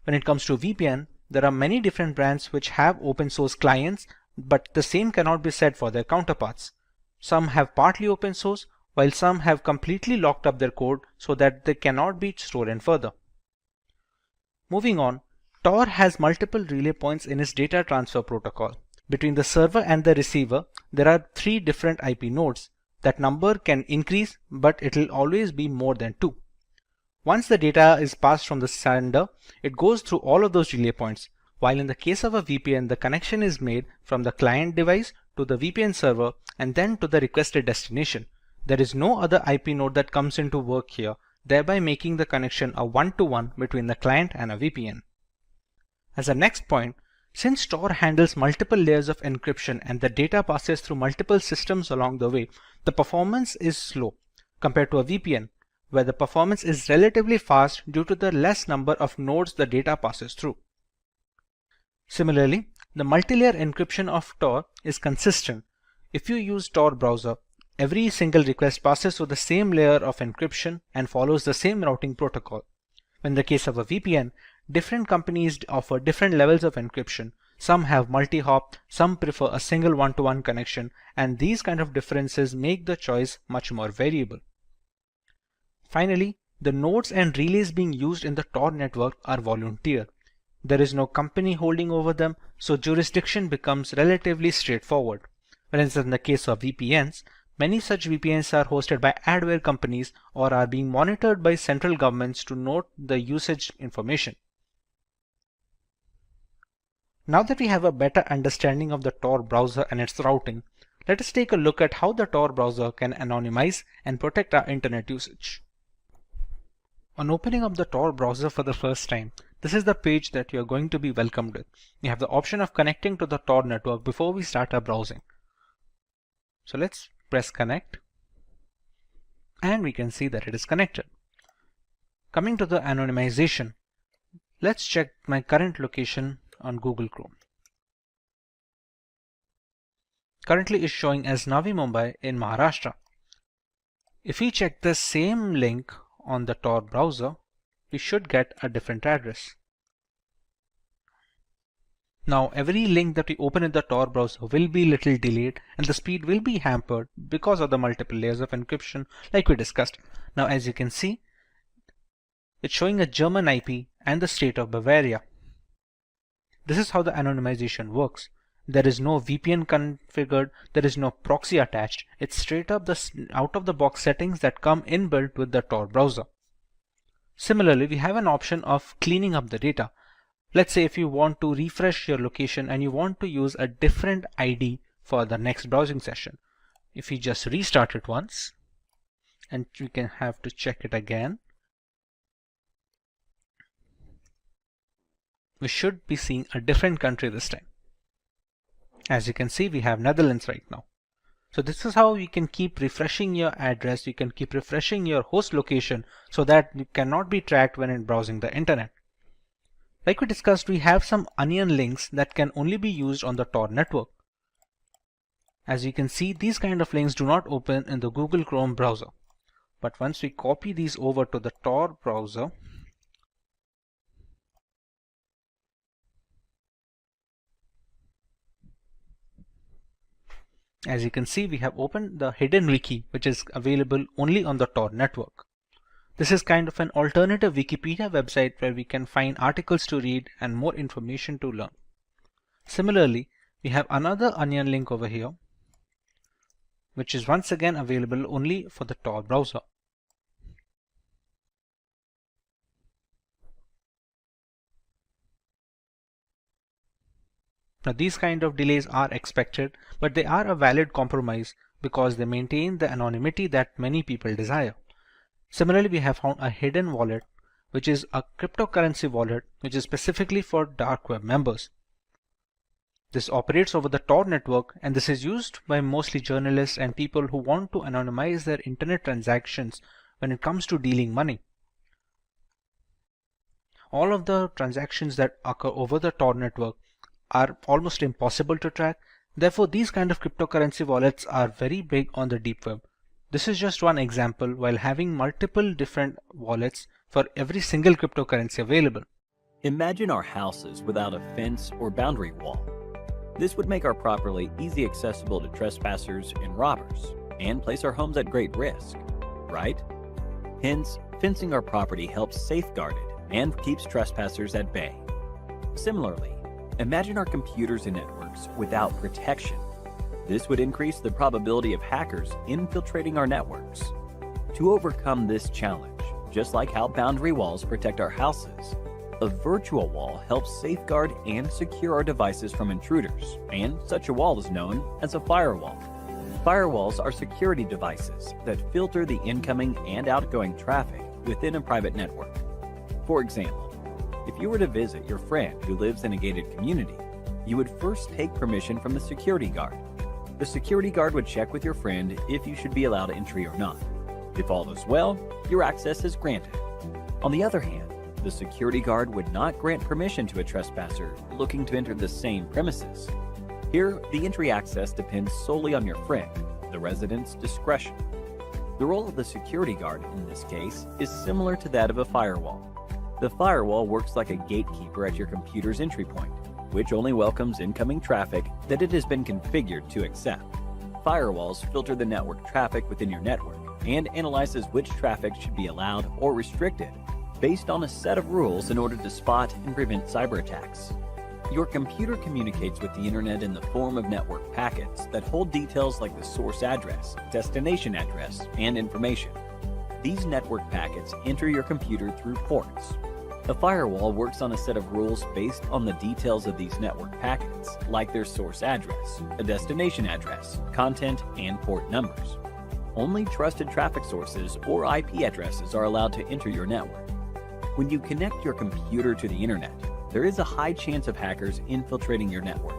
When it comes to VPN, there are many different brands which have open source clients, but the same cannot be said for their counterparts. Some have partly open source, while some have completely locked up their code so that they cannot be stolen further. Moving on, Tor has multiple relay points in its data transfer protocol. Between the server and the receiver, there are 3 different IP nodes. That number can increase, but it will always be more than 2. Once the data is passed from the sender, it goes through all of those relay points, while in the case of a VPN, the connection is made from the client device to the VPN server and then to the requested destination. There is no other IP node that comes into work here, thereby making the connection a one-to-one between the client and a VPN. As a next point, since Tor handles multiple layers of encryption and the data passes through multiple systems along the way, the performance is slow compared to a VPN, where the performance is relatively fast due to the less number of nodes the data passes through. Similarly, the multi-layer encryption of Tor is consistent. If you use Tor browser, every single request passes through the same layer of encryption and follows the same routing protocol. In the case of a VPN, Different companies offer different levels of encryption. Some have multi-hop, some prefer a single one-to-one connection, and these kind of differences make the choice much more variable. Finally, the nodes and relays being used in the Tor network are volunteer. There is no company holding over them, so jurisdiction becomes relatively straightforward. Whereas in the case of VPNs, many such VPNs are hosted by adware companies or are being monitored by central governments to note the usage information. Now that we have a better understanding of the Tor browser and its routing, let us take a look at how the Tor browser can anonymize and protect our internet usage. On opening up the Tor browser for the first time, this is the page that you are going to be welcomed with. You have the option of connecting to the Tor network before we start our browsing. So let's press connect, and we can see that it is connected. Coming to the anonymization, let's check my current location on Google Chrome. Currently is showing as Navi Mumbai in Maharashtra. If we check the same link on the Tor browser, we should get a different address. Now every link that we open in the Tor browser will be little delayed and the speed will be hampered because of the multiple layers of encryption like we discussed. Now as you can see, it's showing a German IP and the state of Bavaria. This is how the anonymization works. There is no VPN configured, there is no proxy attached. It's straight up the out of the box settings that come inbuilt with the Tor browser. Similarly, we have an option of cleaning up the data. Let's say if you want to refresh your location and you want to use a different ID for the next browsing session. If you just restart it once, and we can have to check it again, we should be seeing a different country this time. As you can see, we have Netherlands right now. So this is how you can keep refreshing your address, you can keep refreshing your host location so that you cannot be tracked when in browsing the internet. Like we discussed, we have some onion links that can only be used on the Tor network. As you can see, these kind of links do not open in the Google Chrome browser. But once we copy these over to the Tor browser, as you can see, we have opened the hidden wiki, which is available only on the Tor network. This is kind of an alternative Wikipedia website where we can find articles to read and more information to learn. Similarly, we have another onion link over here, which is once again available only for the Tor browser. Now these kind of delays are expected, but they are a valid compromise because they maintain the anonymity that many people desire. Similarly, we have found a hidden wallet, which is a cryptocurrency wallet, which is specifically for dark web members. This operates over the Tor network, and this is used by mostly journalists and people who want to anonymize their internet transactions when it comes to dealing money. All of the transactions that occur over the Tor network are almost impossible to track. Therefore, these kind of cryptocurrency wallets are very big on the deep web. This is just one example while having multiple different wallets for every single cryptocurrency available.
Imagine our houses without a fence or boundary wall. This would make our property easy accessible to trespassers and robbers, and place our homes at great risk, right? Hence, fencing our property helps safeguard it and keeps trespassers at bay. Similarly, imagine our computers and networks without protection. This would increase the probability of hackers infiltrating our networks. To overcome this challenge, just like how boundary walls protect our houses, a virtual wall helps safeguard and secure our devices from intruders, and such a wall is known as a firewall. Firewalls are security devices that filter the incoming and outgoing traffic within a private network. For example, if you were to visit your friend who lives in a gated community, you would first take permission from the security guard. The security guard would check with your friend if you should be allowed entry or not. If all is well, your access is granted. On the other hand, the security guard would not grant permission to a trespasser looking to enter the same premises. Here, the entry access depends solely on your friend, the resident's discretion. The role of the security guard in this case is similar to that of a firewall. The firewall works like a gatekeeper at your computer's entry point, which only welcomes incoming traffic that it has been configured to accept. Firewalls filter the network traffic within your network and analyzes which traffic should be allowed or restricted based on a set of rules in order to spot and prevent cyber attacks. Your computer communicates with the internet in the form of network packets that hold details like the source address, destination address, and information. These network packets enter your computer through ports. A firewall works on a set of rules based on the details of these network packets, like their source address, a destination address, content, and port numbers. Only trusted traffic sources or IP addresses are allowed to enter your network. When you connect your computer to the internet, there is a high chance of hackers infiltrating your network.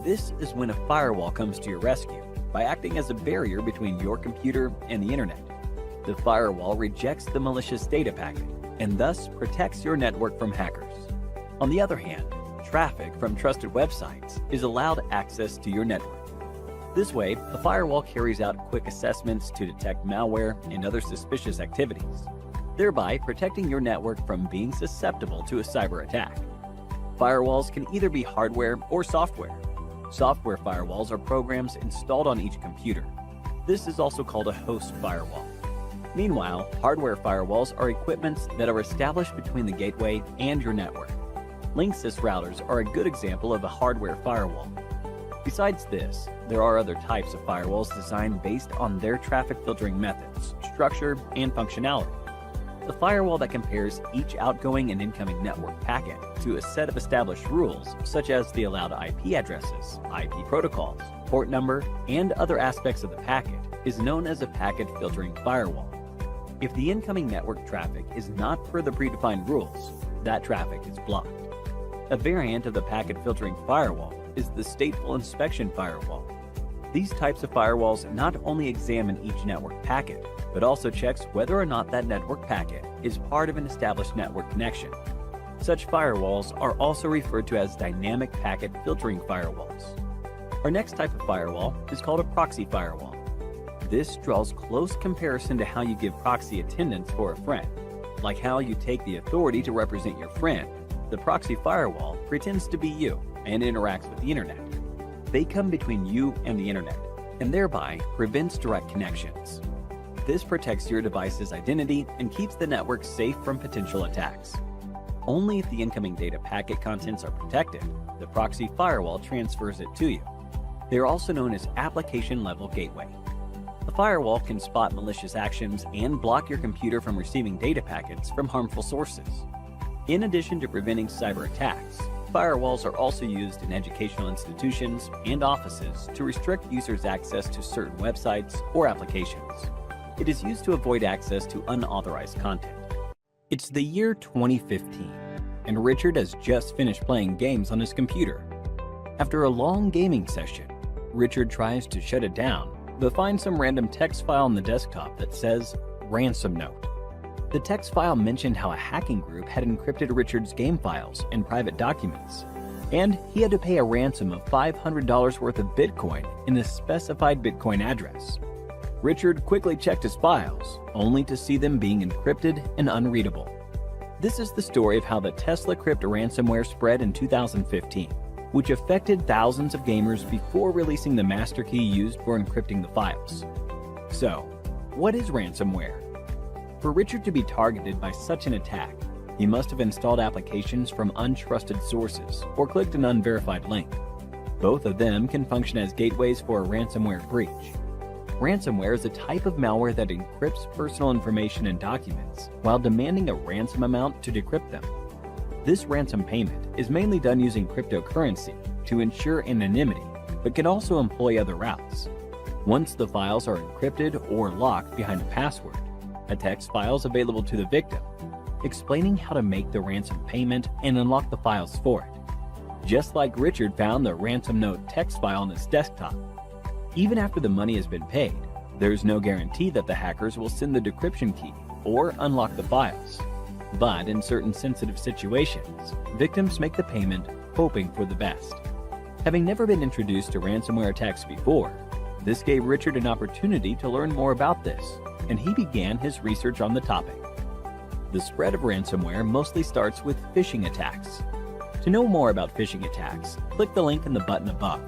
This is when a firewall comes to your rescue by acting as a barrier between your computer and the internet. The firewall rejects the malicious data packet and thus protects your network from hackers. On the other hand, traffic from trusted websites is allowed access to your network. This way, a firewall carries out quick assessments to detect malware and other suspicious activities, thereby protecting your network from being susceptible to a cyber attack. Firewalls can either be hardware or software. Software firewalls are programs installed on each computer. This is also called a host firewall. Meanwhile, hardware firewalls are equipments that are established between the gateway and your network. Linksys routers are a good example of a hardware firewall. Besides this, there are other types of firewalls designed based on their traffic filtering methods, structure, and functionality. The firewall that compares each outgoing and incoming network packet to a set of established rules, such as the allowed IP addresses, IP protocols, port number, and other aspects of the packet, is known as a packet filtering firewall. If the incoming network traffic is not per the predefined rules, that traffic is blocked. A variant of the packet filtering firewall is the stateful inspection firewall. These types of firewalls not only examine each network packet, but also checks whether or not that network packet is part of an established network connection. Such firewalls are also referred to as dynamic packet filtering firewalls. Our next type of firewall is called a proxy firewall. This draws close comparison to how you give proxy attendance for a friend. Like how you take the authority to represent your friend, the proxy firewall pretends to be you and interacts with the internet. They come between you and the internet, and thereby prevents direct connections. This protects your device's identity and keeps the network safe from potential attacks. Only if the incoming data packet contents are protected, the proxy firewall transfers it to you. They are also known as application-level gateway. A firewall can spot malicious actions and block your computer from receiving data packets from harmful sources. In addition to preventing cyber attacks, firewalls are also used in educational institutions and offices to restrict users' access to certain websites or applications. It is used to avoid access to unauthorized content. It's the year 2015, and Richard has just finished playing games on his computer. After a long gaming session, Richard tries to shut it down, but finds some random text file on the desktop that says ransom note. The text file mentioned how a hacking group had encrypted Richard's game files and private documents, and he had to pay a ransom of $500 worth of Bitcoin in a specified Bitcoin address. Richard quickly checked his files, only to see them being encrypted and unreadable. This is the story of how the Tesla Crypt ransomware spread in 2015, which affected thousands of gamers before releasing the master key used for encrypting the files. So, what is ransomware? For Richard to be targeted by such an attack, he must have installed applications from untrusted sources or clicked an unverified link. Both of them can function as gateways for a ransomware breach. Ransomware is a type of malware that encrypts personal information and documents while demanding a ransom amount to decrypt them. This ransom payment is mainly done using cryptocurrency to ensure anonymity, but can also employ other routes. Once the files are encrypted or locked behind a password, a text file is available to the victim, explaining how to make the ransom payment and unlock the files for it. Just like Richard found the ransom note text file on his desktop. Even after the money has been paid, there is no guarantee that the hackers will send the decryption key or unlock the files. But in certain sensitive situations, victims make the payment hoping for the best. Having never been introduced to ransomware attacks before, this gave Richard an opportunity to learn more about this, and he began his research on the topic. The spread of ransomware mostly starts with phishing attacks. To know more about phishing attacks, click the link in the button above.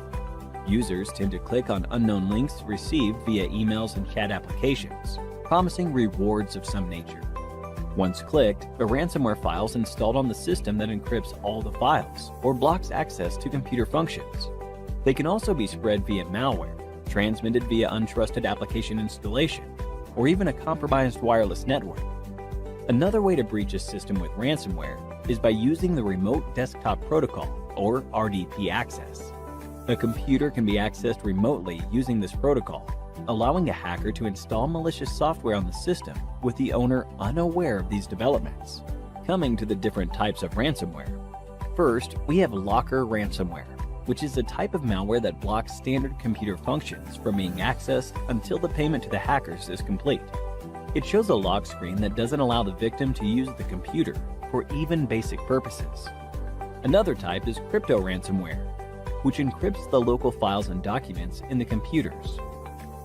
Users tend to click on unknown links received via emails and chat applications, promising rewards of some nature. Once clicked, a ransomware file is installed on the system that encrypts all the files or blocks access to computer functions. They can also be spread via malware, transmitted via untrusted application installation, or even a compromised wireless network. Another way to breach a system with ransomware is by using the Remote Desktop Protocol, or RDP access. A computer can be accessed remotely using this protocol, allowing a hacker to install malicious software on the system with the owner unaware of these developments. Coming to the different types of ransomware. First, we have Locker ransomware, which is a type of malware that blocks standard computer functions from being accessed until the payment to the hackers is complete. It shows a lock screen that doesn't allow the victim to use the computer for even basic purposes. Another type is crypto ransomware, which encrypts the local files and documents in the computers.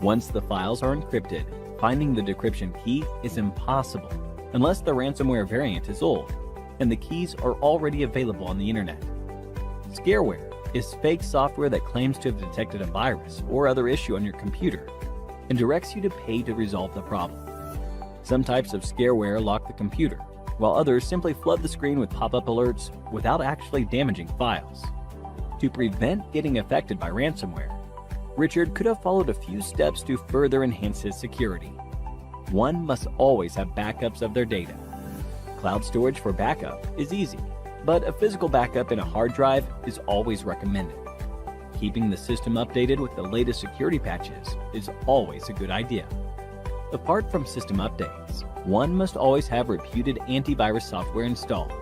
Once the files are encrypted, finding the decryption key is impossible unless the ransomware variant is old and the keys are already available on the internet. Scareware is fake software that claims to have detected a virus or other issue on your computer and directs you to pay to resolve the problem. Some types of scareware lock the computer, while others simply flood the screen with pop-up alerts without actually damaging files. To prevent getting affected by ransomware, Richard could have followed a few steps to further enhance his security. One must always have backups of their data. Cloud storage for backup is easy, but a physical backup in a hard drive is always recommended. Keeping the system updated with the latest security patches is always a good idea. Apart from system updates, one must always have reputed antivirus software installed.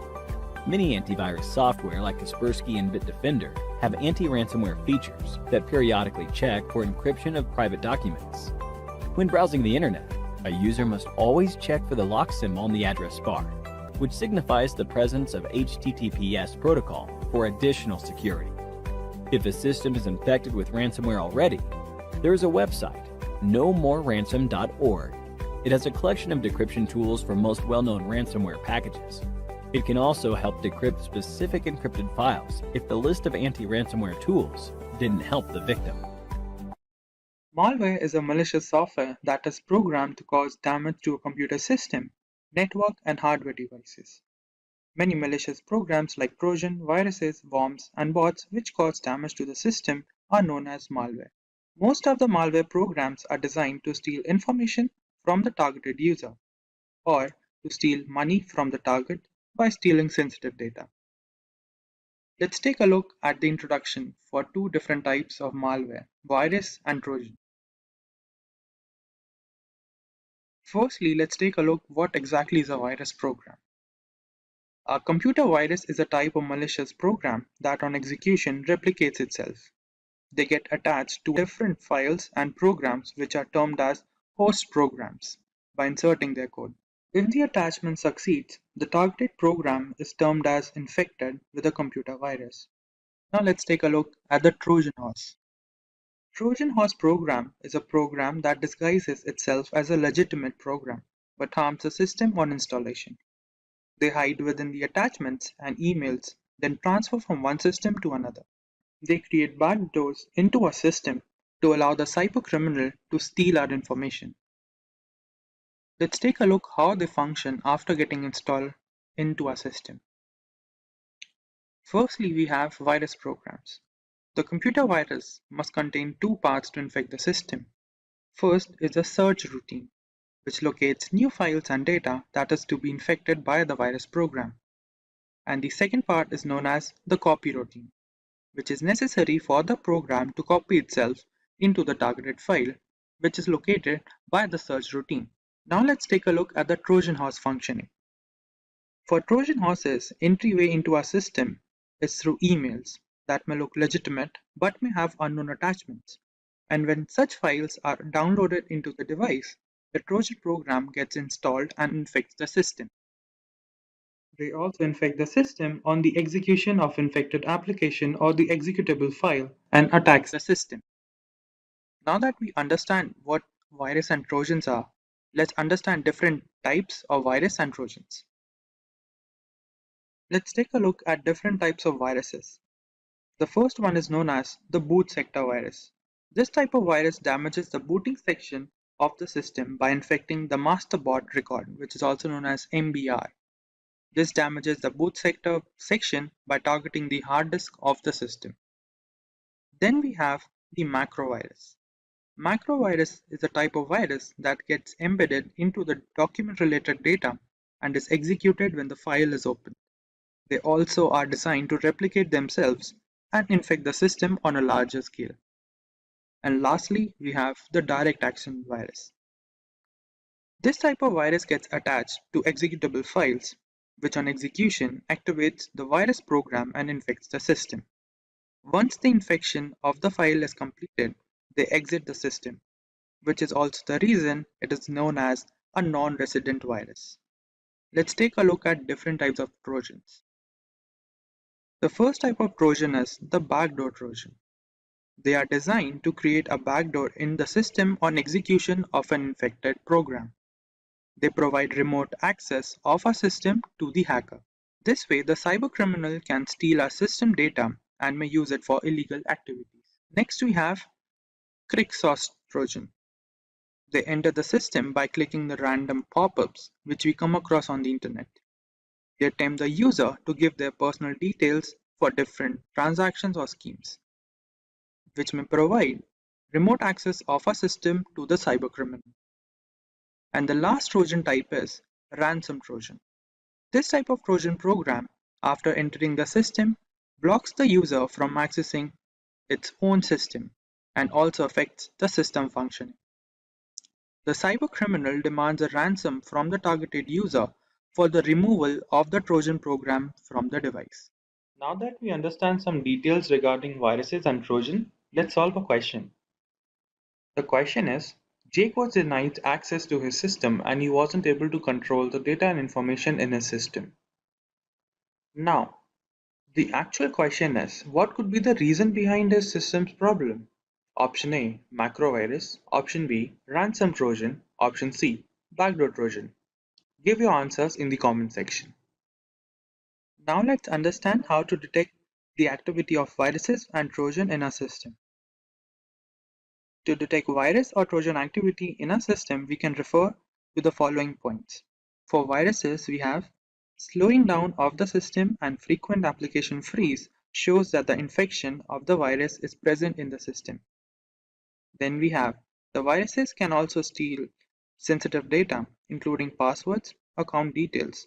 Many antivirus software like Kaspersky and Bitdefender have anti-ransomware features that periodically check for encryption of private documents. When browsing the internet, a user must always check for the lock symbol on the address bar, which signifies the presence of HTTPS protocol for additional security. If a system is infected with ransomware already, there is a website, nomoreransom.org. It has a collection of decryption tools for most well-known ransomware packages. It can also help decrypt specific encrypted files if the list of anti-ransomware tools didn't help the victim.
Malware is a malicious software that is programmed to cause damage to a computer system, network, and hardware devices. Many malicious programs like Trojan, viruses, worms, and bots which cause damage to the system are known as malware. Most of the malware programs are designed to steal information from the targeted user, or to steal money from the target by stealing sensitive data. Let's take a look at the introduction for two different types of malware, virus and Trojan. Firstly, let's take a look what exactly is a virus program. A computer virus is a type of malicious program that on execution replicates itself. They get attached to different files and programs which are termed as host programs by inserting their code. If the attachment succeeds, the targeted program is termed as infected with a computer virus. Now let's take a look at the Trojan horse. Trojan horse program is a program that disguises itself as a legitimate program but harms the system on installation. They hide within the attachments and emails, then transfer from one system to another. They create backdoors into a system to allow the cybercriminal to steal our information. Let's take a look how they function after getting installed into our system. Firstly, we have virus programs. The computer virus must contain two parts to infect the system. First is the search routine, which locates new files and data that is to be infected by the virus program. And the second part is known as the copy routine, which is necessary for the program to copy itself into the targeted file, which is located by the search routine. Now let's take a look at the Trojan horse functioning. For Trojan horses, entryway into our system is through emails that may look legitimate but may have unknown attachments. And when such files are downloaded into the device, the Trojan program gets installed and infects the system. They also infect the system on the execution of infected application or the executable file and attacks the system. Now that we understand what virus and Trojans are, let's understand different types of virus and trojans. Let's take a look at different types of viruses. The first one is known as the boot sector virus. This type of virus damages the booting section of the system by infecting the master board record, which is also known as MBR. This damages the boot sector section by targeting the hard disk of the system. Then we have the macrovirus. Macrovirus is a type of virus that gets embedded into the document-related data and is executed when the file is opened. They also are designed to replicate themselves and infect the system on a larger scale. And lastly, we have the direct action virus. This type of virus gets attached to executable files, which on execution activates the virus program and infects the system. Once the infection of the file is completed, they exit the system, which is also the reason it is known as a non-resident virus. Let's take a look at different types of trojans. The first type of trojan is the backdoor trojan. They are designed to create a backdoor in the system on execution of an infected program. They provide remote access of a system to the hacker. This way, the cybercriminal can steal our system data and may use it for illegal activities. Next, we have Quicksauce Trojan. They enter the system by clicking the random pop-ups which we come across on the internet. They tempt the user to give their personal details for different transactions or schemes, which may provide remote access of a system to the cybercriminal. And the last Trojan type is ransom Trojan. This type of Trojan program, after entering the system, blocks the user from accessing its own system and also affects the system functioning. The cybercriminal demands a ransom from the targeted user for the removal of the Trojan program from the device. Now that we understand some details regarding viruses and Trojan, let's solve a question. The question is, Jake was denied access to his system and he wasn't able to control the data and information in his system. Now, the actual question is, what could be the reason behind his system's problem? Option A, macrovirus. Option B, ransom Trojan. Option C, backdoor Trojan. Give your answers in the comment section. Now let's understand how to detect the activity of viruses and Trojan in our system. To detect virus or Trojan activity in our system, we can refer to the following points. For viruses, we have slowing down of the system and frequent application freeze shows that the infection of the virus is present in the system. Then we have the viruses can also steal sensitive data, including passwords, account details,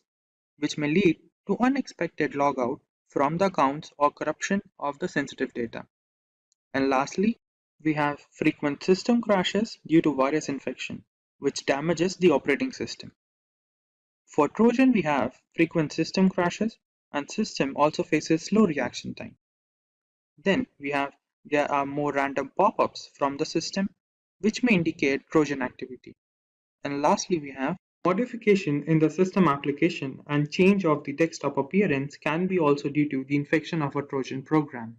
which may lead to unexpected logout from the accounts or corruption of the sensitive data. And lastly, we have frequent system crashes due to virus infection, which damages the operating system. For Trojan, we have frequent system crashes and system also faces slow reaction time. Then we have there are more random pop-ups from the system, which may indicate Trojan activity. And lastly, we have modification in the system application and change of the desktop appearance can be also due to the infection of a Trojan program.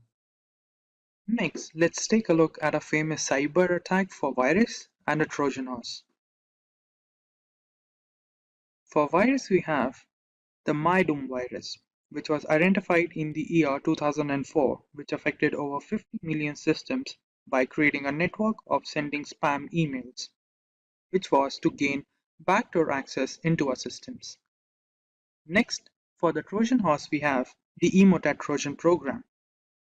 Next, let's take a look at a famous cyber attack for virus and a Trojan horse. For virus, we have the MyDoom virus, which was identified in the year 2004, which affected over 50 million systems by creating a network of sending spam emails, which was to gain backdoor access into our systems. Next, for the Trojan horse, we have the Emotet Trojan program,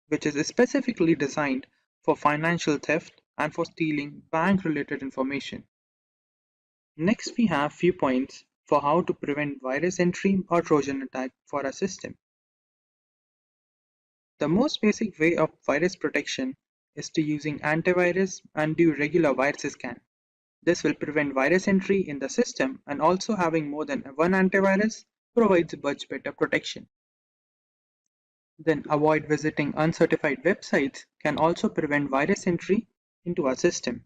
which is specifically designed for financial theft and for stealing bank-related information. Next, we have few points for how to prevent virus entry or Trojan attack for our system. The most basic way of virus protection is to using antivirus and do regular virus scan. This will prevent virus entry in the system, and also having more than one antivirus provides much better protection. Then avoid visiting uncertified websites can also prevent virus entry into our system.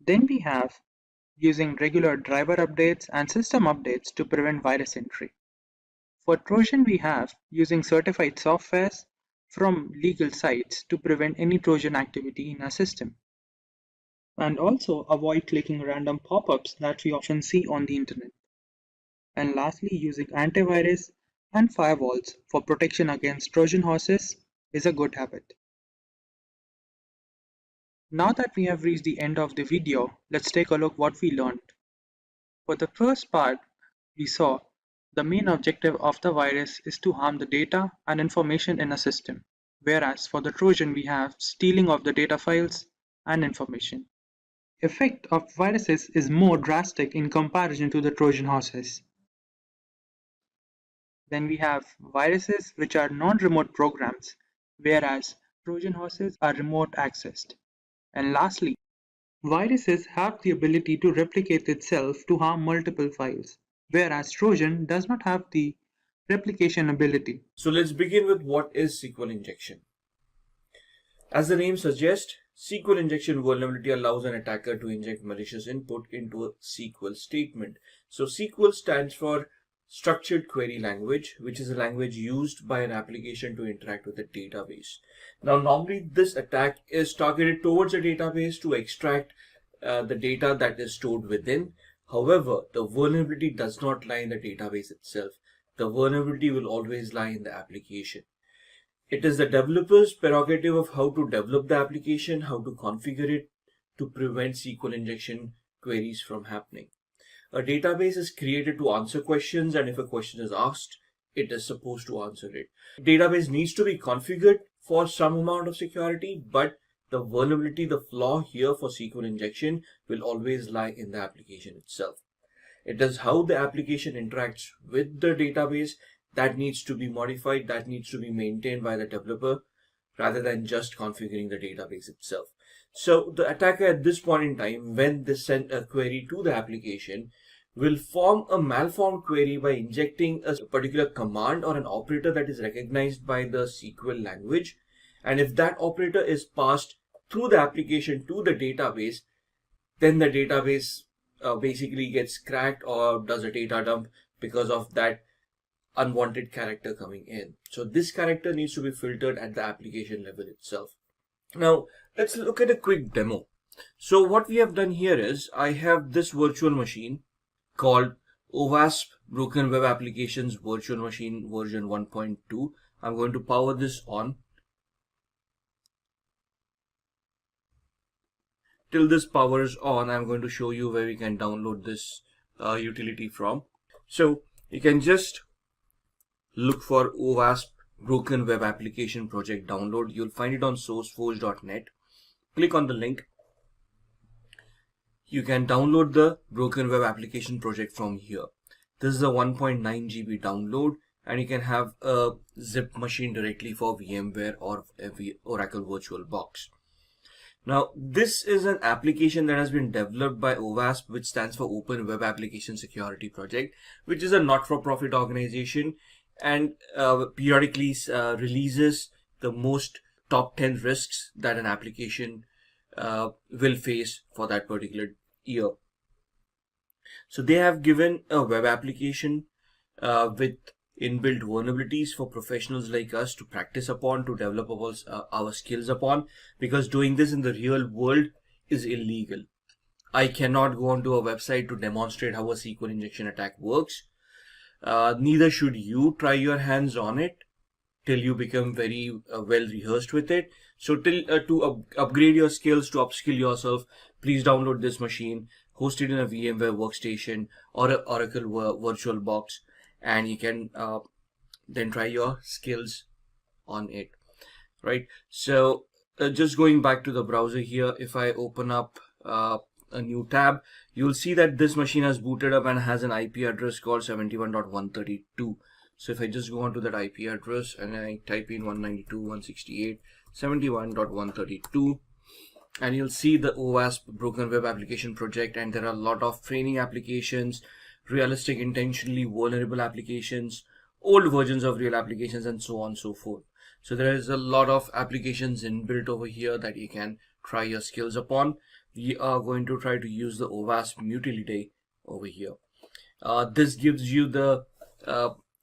Then we have using regular driver updates and system updates to prevent virus entry. For Trojan, we have using certified softwares from legal sites to prevent any Trojan activity in our system. and also avoid clicking random pop-ups that we often see on the internet. And lastly, using antivirus and firewalls for protection against Trojan horses is a good habit. Now that we have reached the end of the video, let's take a look what we learned. For the first part, we saw the main objective of the virus is to harm the data and information in a system, whereas for the Trojan we have stealing of the data files and information. Effect of viruses is more drastic in comparison to the Trojan horses. Then we have viruses which are non-remote programs, whereas Trojan horses are remote accessed. And lastly, viruses have the ability to replicate itself to harm multiple files, whereas Trojan does not have the replication ability.
So let's begin with what is SQL injection. As the name suggests, SQL injection vulnerability allows an attacker to inject malicious input into a SQL statement. So SQL stands for Structured Query Language, which is a language used by an application to interact with a database. Now, normally this attack is targeted towards a database to extract the data that is stored within. However, the vulnerability does not lie in the database itself. The vulnerability will always lie in the application. It is the developer's prerogative of how to develop the application, how to configure it to prevent SQL injection queries from happening. A database is created to answer questions, and if a question is asked, it is supposed to answer it. Database needs to be configured for some amount of security, but the vulnerability, the flaw here for SQL injection will always lie in the application itself. It is how the application interacts with the database that needs to be modified, that needs to be maintained by the developer rather than just configuring the database itself. So the attacker at this point in time, when they send a query to the application, will form a malformed query by injecting a particular command or an operator that is recognized by the SQL language. And if that operator is passed through the application to the database, then the database basically gets cracked or does a data dump because of that unwanted character coming in. So this character needs to be filtered at the application level itself. Now let's look at a quick demo. So what we have done here is I have this virtual machine called OWASP Broken Web Applications Virtual Machine version 1.2. I'm going to power this on. Till this powers on, I'm going to show you where we can download this utility from. So you can just look for OWASP Broken Web Application Project download. You'll find it on sourceforge.net. Click on the link. You can download the Broken Web Application Project from here. This is a 1.9 GB download, and you can have a zip machine directly for VMware or Oracle VirtualBox. Now, this is an application that has been developed by OWASP, which stands for Open Web Application Security Project, which is a not-for-profit organization and periodically releases the most top 10 risks that an application will face for that particular year. So they have given a web application with inbuilt vulnerabilities for professionals like us to practice upon, to develop our skills upon, because doing this in the real world is illegal. I cannot go onto a website to demonstrate how a SQL injection attack works. Neither should you try your hands on it till you become very well rehearsed with it. So to upgrade your skills, to upskill yourself, please download this machine, host it in a VMware workstation or an Oracle VirtualBox, and you can then try your skills on it. Right. So just going back to the browser here, if I open up a new tab, you'll see that this machine has booted up and has an IP address called 71.132. So if I just go onto that IP address and I type in 192.168.71.132, and you'll see the OWASP Broken Web Application Project, and there are a lot of training applications, realistic intentionally vulnerable applications, old versions of real applications, and so on and so forth. So there is a lot of applications inbuilt over here that you can try your skills upon. We are going to try to use the OWASP utility over here. This gives you the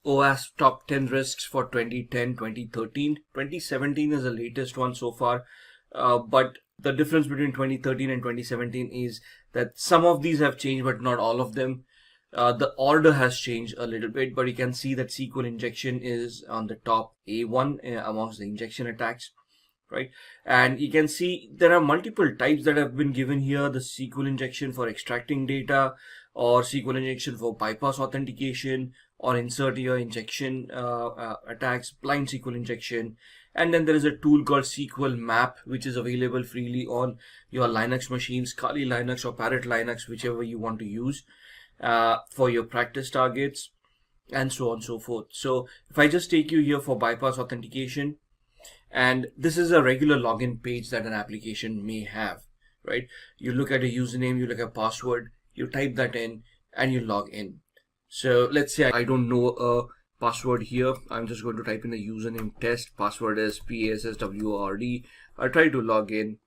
OWASP top 10 risks for 2010, 2013. 2017 is the latest one so far, but The difference between 2013 and 2017 is that some of these have changed, but not all of them. The order has changed a little bit, but you can see that SQL injection is on the top A1 amongst the injection attacks, right? And you can see there are multiple types that have been given here. The SQL injection for extracting data, or SQL injection for bypass authentication, or insert your injection attacks, blind SQL injection. And then there is a tool called SQL Map, which is available freely on your Linux machines, Kali Linux or Parrot Linux, whichever you want to use for your practice targets, and so on and so forth. So if I just take you here for bypass authentication, and this is a regular login page that an application may have, right? You look at a username, you look at password, you type that in, and you log in. So let's say I don't know a password here. I'm just going to type in the username test. Password is PASSWORD. I try to log in,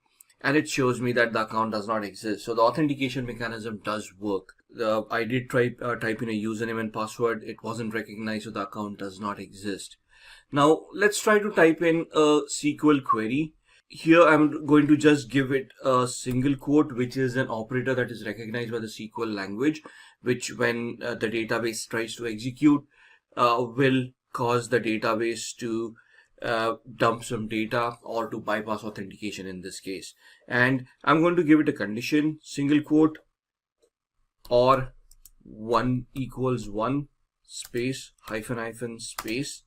and it shows me that the account does not exist. So the authentication mechanism does work. I did type in a username and password. It wasn't recognized, so the account does not exist. Now let's try to type in a SQL query. Here I'm going to just give it a single quote, which is an operator that is recognized by the SQL language, which when the database tries to execute will cause the database to dump some data or to bypass authentication in this case. And I'm going to give it a condition, single quote, or 1 equals 1 space hyphen space,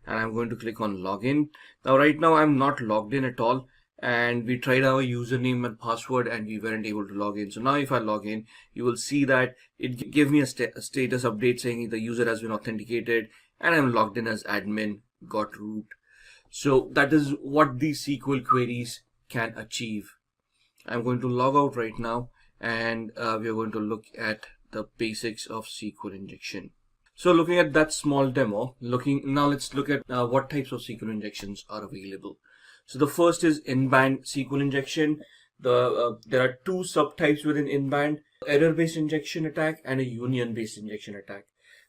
and I'm going to click on login. Now right now I'm not logged in at all, and we tried our username and password and we weren't able to log in. So now if I log in, you will see that it gave me a status update saying the user has been authenticated, and I'm logged in as admin, got root. So that is what these SQL queries can achieve. I'm going to log out right now, and we are going to look at the basics of SQL injection. So looking at that small demo, now let's look at what types of SQL injections are available. So the first is in-band SQL injection. There are two subtypes within in-band: error-based injection attack and a union-based injection attack.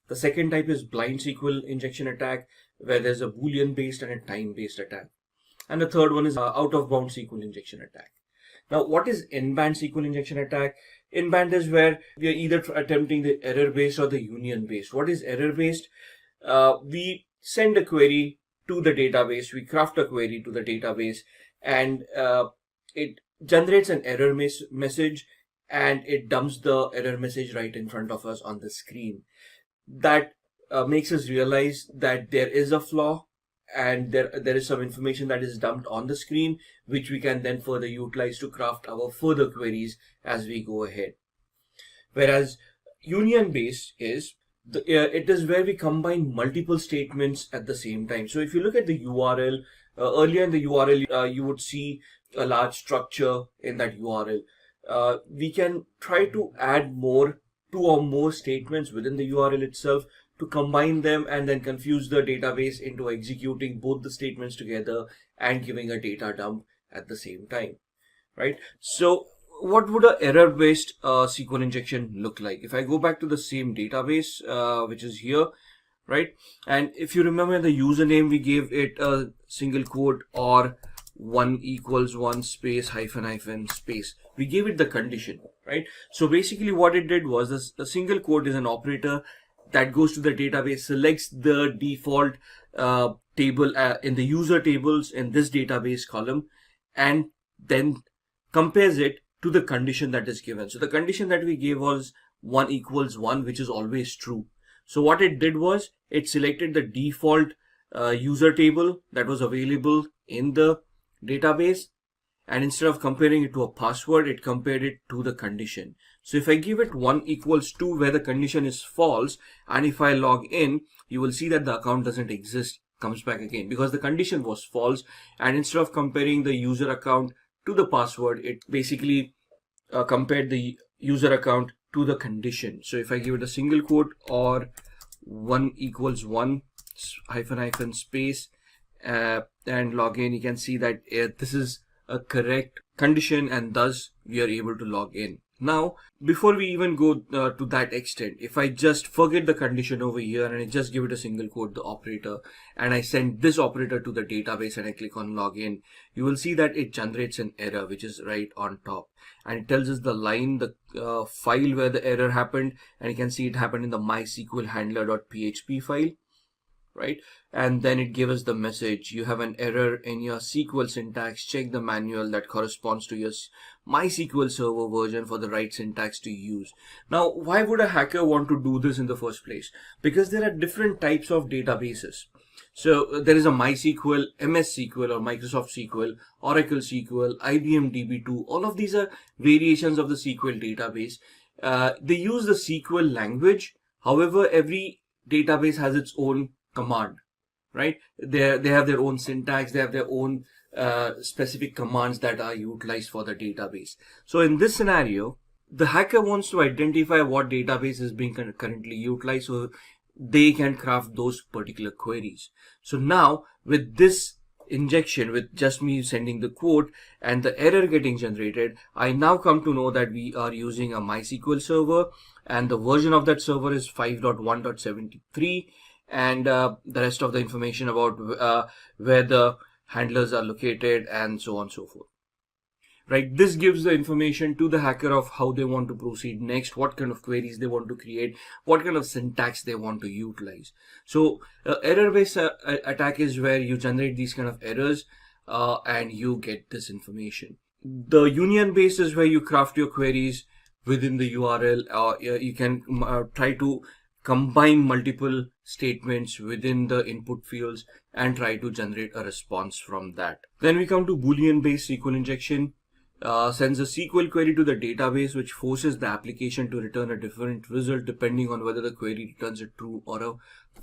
The second type is blind SQL injection attack, where there's a Boolean-based and a time-based attack. And the third one is out-of-bound SQL injection attack. Now, what is in-band SQL injection attack? In-band is where we are either attempting the error-based or the union-based. What is error-based? We send a query to the database, we craft a query to the database, and it generates an error message, and it dumps the error message right in front of us on the screen. That makes us realize that there is a flaw, and there is some information that is dumped on the screen, which we can then further utilize to craft our further queries as we go ahead. Whereas union-based is it is where we combine multiple statements at the same time. So if you look at the URL, earlier in the URL, you would see a large structure in that URL. We can try to add two or more statements within the URL itself to combine them and then confuse the database into executing both the statements together and giving a data dump at the same time, right? So what would an error-based SQL injection look like? If I go back to the same database, which is here, right? And if you remember the username, we gave it a single quote or 1 equals 1 space hyphen space. We gave it the condition, right? So basically what it did was the single quote is an operator that goes to the database, selects the default table in the user tables in this database column, and then compares it to the condition that is given. So the condition that we gave was 1 equals 1, which is always true. So what it did was it selected the default user table that was available in the database, and instead of comparing it to a password, it compared it to the condition. So if I give it 1 equals 2 where the condition is false, and if I log in, you will see that the account doesn't exist, comes back again because the condition was false, and instead of comparing the user account to the password, it basically compared the user account to the condition. So if I give it a single quote or 1 equals 1 hyphen space and log in, you can see that this is a correct condition, and thus we are able to log in. Now, before we even go to that extent, if I just forget the condition over here and I just give it a single quote, the operator, and I send this operator to the database and I click on login, you will see that it generates an error which is right on top, and it tells us the line, the file where the error happened, and you can see it happened in the MySQL handler.php file, right? And then it gives us the message, you have an error in your SQL syntax, check the manual that corresponds to your MySQL server version for the right syntax to use. Now, why would a hacker want to do this in the first place? Because there are different types of databases. So there is a MySQL, MS SQL or Microsoft SQL, Oracle SQL, IBM DB2. All of these are variations of the SQL database. They use the SQL language. However, every database has its own command, right? They have their own syntax. They have their own specific commands that are utilized for the database. So in this scenario, the hacker wants to identify what database is being currently utilized so they can craft those particular queries. So now with this injection, with just me sending the quote and the error getting generated, I now come to know that we are using a MySQL server and the version of that server is 5.1.73, and the rest of the information about where the handlers are located and so on and so forth. Right, this gives the information to the hacker of how they want to proceed next, what kind of queries they want to create, what kind of syntax they want to utilize. So error-based attack is where you generate these kind of errors and you get this information. The union-based is where you craft your queries within the URL, or you can try to combine multiple statements within the input fields and try to generate a response from that. Then we come to Boolean-based SQL injection. Sends a SQL query to the database which forces the application to return a different result depending on whether the query returns a true or a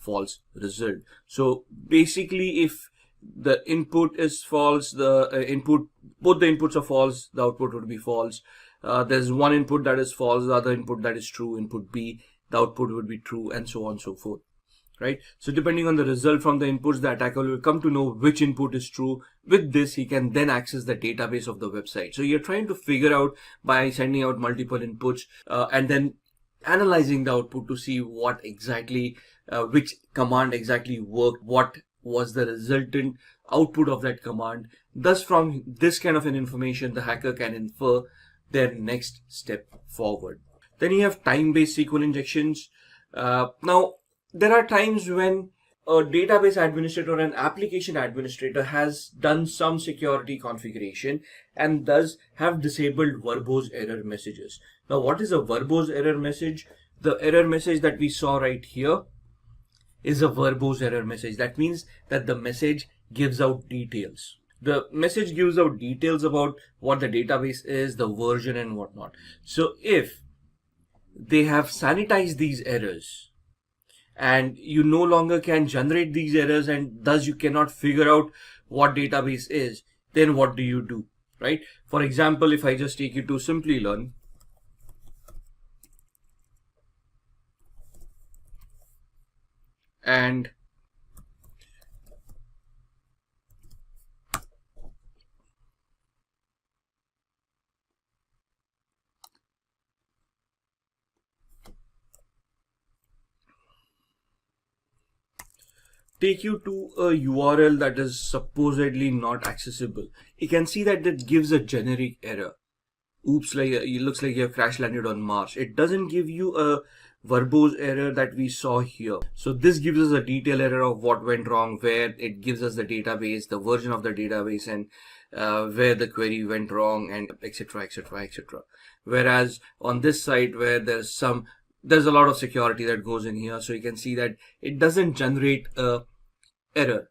false result. So basically, if the input is false, both the inputs are false, the output would be false. There's one input that is false, the other input that is true, input B, the output would be true, and so on and so forth. Right? So depending on the result from the inputs, the attacker will come to know which input is true. With this, he can then access the database of the website. So you're trying to figure out by sending out multiple inputs and then analyzing the output to see what exactly, which command exactly worked, what was the resultant output of that command. Thus, from this kind of an information, the hacker can infer their next step forward. Then you have time-based SQL injections. Now, there are times when a database administrator or an application administrator has done some security configuration and thus have disabled verbose error messages. Now, what is a verbose error message? The error message that we saw right here is a verbose error message. That means that the message gives out details. The message gives out details about what the database is, the version and whatnot. So if they have sanitized these errors, and you no longer can generate these errors and thus you cannot figure out what database is, then what do you do, right? For example, if I just take you to Simplilearn, and take you to a URL that is supposedly not accessible, you can see that it gives a generic error. Oops, like it looks like you have crash landed on Mars. It doesn't give you a verbose error that we saw here. So this gives us a detailed error of what went wrong, where it gives us the database, the version of the database, and where the query went wrong, and etc, etc, etc. Whereas on this site, where there's a lot of security that goes in here, so you can see that it doesn't generate a error.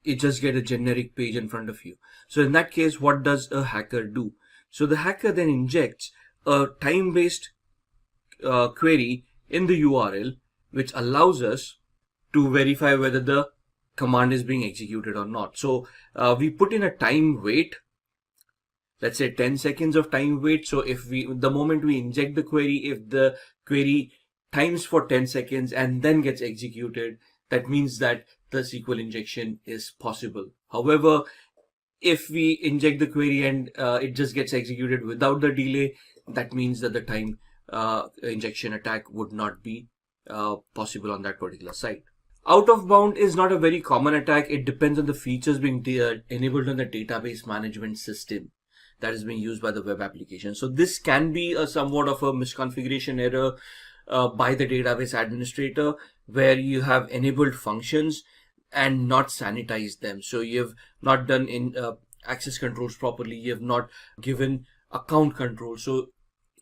You just get a generic page in front of you. So in that case, what does a hacker do? So the hacker then injects a time-based query in the URL, which allows us to verify whether the command is being executed or not. So we put in a time wait, let's say 10 seconds of time wait. So if the moment we inject the query, if the query times for 10 seconds and then gets executed, that means that the SQL injection is possible. However, if we inject the query and it just gets executed without the delay, that means that the time injection attack would not be possible on that particular site. Out of bound is not a very common attack. It depends on the features being enabled on the database management system that is being used by the web application. So this can be a somewhat of a misconfiguration error by the database administrator, where you have enabled functions and not sanitized them. So you have not done in access controls properly. You have not given account control. So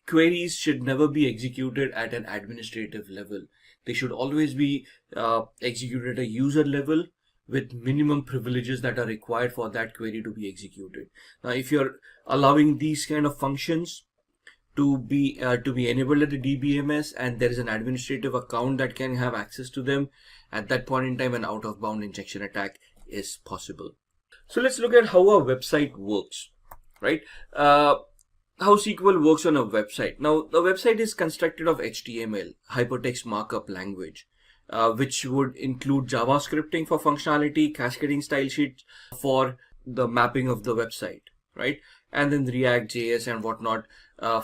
queries should never be executed at an administrative level. They should always be executed at a user level with minimum privileges that are required for that query to be executed. Now, if you're allowing these kind of functions to be enabled at the DBMS, and there is an administrative account that can have access to them, at that point in time an out of bound injection attack is possible. So let's look at how a website works, right? How SQL works on a website. Now, the website is constructed of HTML, hypertext markup language, which would include JavaScripting for functionality, cascading style sheets for the mapping of the website, right? And then React, JS and whatnot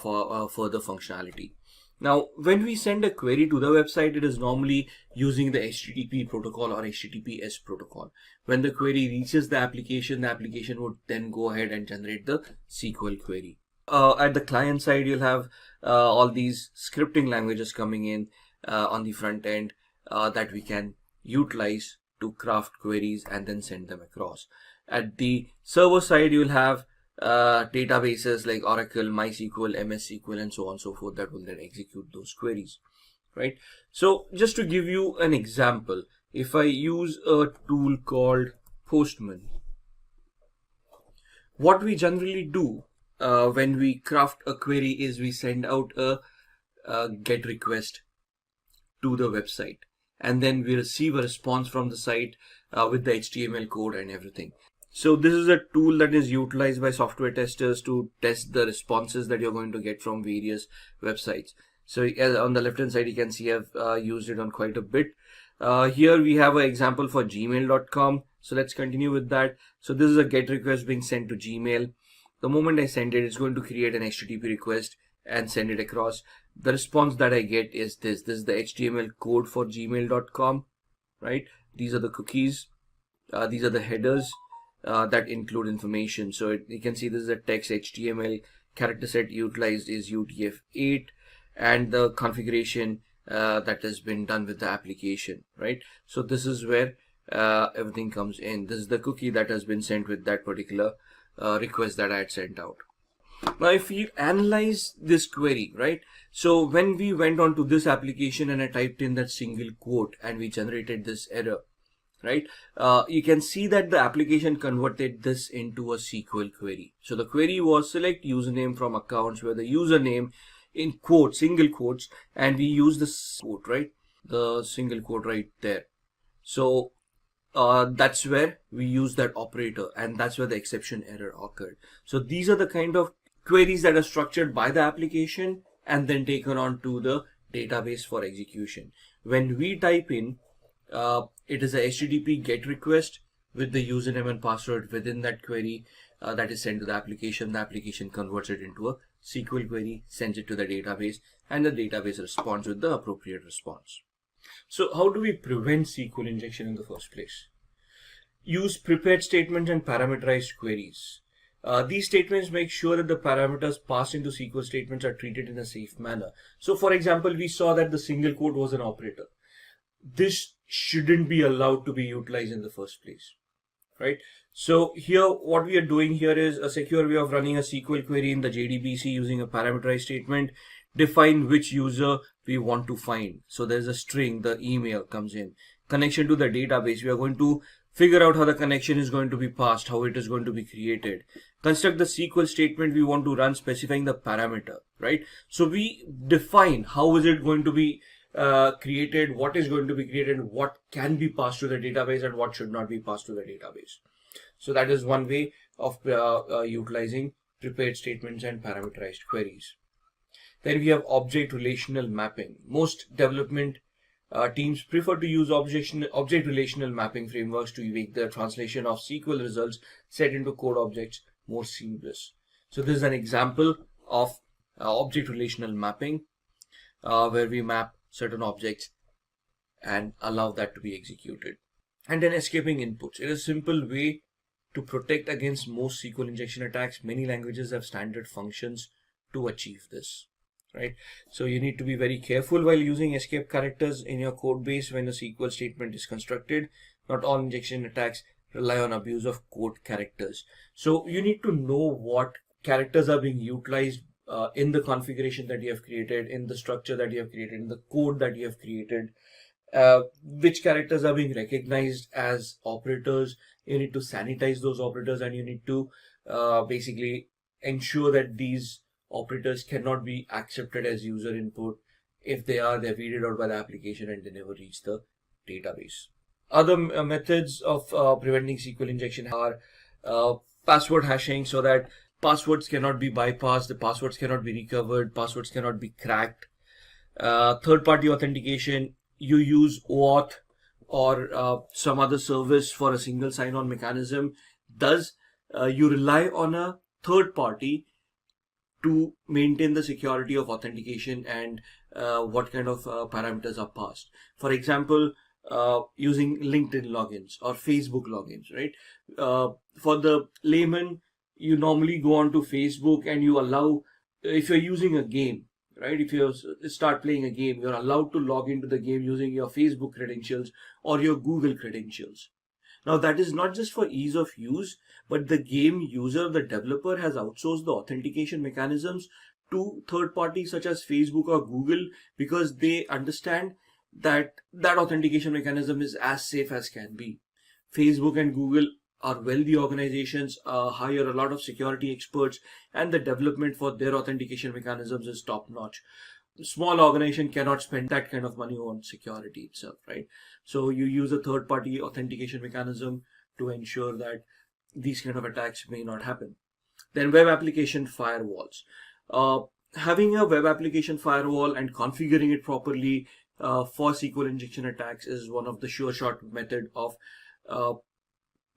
for further functionality. Now, when we send a query to the website, it is normally using the HTTP protocol or HTTPS protocol. When the query reaches the application would then go ahead and generate the SQL query. At the client side, you'll have all these scripting languages coming in on the front end that we can utilize to craft queries and then send them across. At the server side, you'll have databases like Oracle, MySQL, MS SQL, and so on and so forth that will then execute those queries, right? So just to give you an example, if I use a tool called Postman, what we generally do when we craft a query is we send out a GET request to the website, and then we receive a response from the site with the HTML code and everything. So this is a tool that is utilized by software testers to test the responses that you're going to get from various websites. So on the left hand side, you can see I've used it on quite a bit. Here we have an example for gmail.com. So let's continue with that. So this is a GET request being sent to Gmail. The moment I send it, it's going to create an HTTP request and send it across. The response that I get is this. This is the HTML code for gmail.com, right? These are the cookies. These are the headers that include information. So you can see this is a text HTML. Character set utilized is UTF-8, and the configuration that has been done with the application, right? So this is where everything comes in. This is the cookie that has been sent with that particular request that I had sent out. Now, if you analyze this query, right? So when we went on to this application and I typed in that single quote and we generated this error, right? You can see that the application converted this into a SQL query. So the query was select username from accounts where the username in quotes, single quotes, and we use this quote, right? The single quote right there. So that's where we use that operator, and that's where the exception error occurred. So these are the kind of queries that are structured by the application and then taken on to the database for execution. When we type in, it is a HTTP GET request with the username and password within that query that is sent to the application. The application converts it into a SQL query, sends it to the database, and the database responds with the appropriate response. So how do we prevent SQL injection in the first place? Use prepared statements and parameterized queries. These statements make sure that the parameters passed into SQL statements are treated in a safe manner. So for example, we saw that the single quote was an operator. This shouldn't be allowed to be utilized in the first place, right? So here, what we are doing here is a secure way of running a SQL query in the JDBC using a parameterized statement. Define which user we want to find. So there's a string, the email comes in. Connection to the database. We are going to figure out how the connection is going to be passed, how it is going to be created. Construct the SQL statement we want to run specifying the parameter, right? So we define how is it going to be created, what is going to be created, what can be passed to the database and what should not be passed to the database. So that is one way of utilizing prepared statements and parameterized queries. Then we have object relational mapping. Most development teams prefer to use object relational mapping frameworks to make the translation of SQL results set into code objects more seamless. So this is an example of object relational mapping, where we map certain objects and allow that to be executed. And then escaping inputs. It is a simple way to protect against most SQL injection attacks. Many languages have standard functions to achieve this, right? So you need to be very careful while using escape characters in your code base when a SQL statement is constructed. Not all injection attacks rely on abuse of code characters. So you need to know what characters are being utilized in the configuration that you have created, in the structure that you have created, in the code that you have created. Which characters are being recognized as operators. You need to sanitize those operators, and you need to basically ensure that these operators cannot be accepted as user input. If they are, they're weeded out by the application and they never reach the database. Other methods of preventing SQL injection are password hashing, so that passwords cannot be bypassed, the passwords cannot be recovered, passwords cannot be cracked. Third-party authentication. You use OAuth or some other service for a single sign-on mechanism. Thus, you rely on a third party to maintain the security of authentication and what kind of parameters are passed. For example, using LinkedIn logins or Facebook logins, right? For the layman, you normally go onto Facebook and you allow, if you're using a game, right? If you start playing a game, you're allowed to log into the game using your Facebook credentials or your Google credentials. Now that is not just for ease of use, but the game user, the developer, has outsourced the authentication mechanisms to third parties such as Facebook or Google, because they understand that that authentication mechanism is as safe as can be. Facebook and Google are wealthy organizations, hire a lot of security experts, and the development for their authentication mechanisms is top notch. Small organization cannot spend that kind of money on security itself, right? So you use a third party authentication mechanism to ensure that these kind of attacks may not happen. Then web application firewalls. Having a web application firewall and configuring it properly for SQL injection attacks is one of the sure shot method of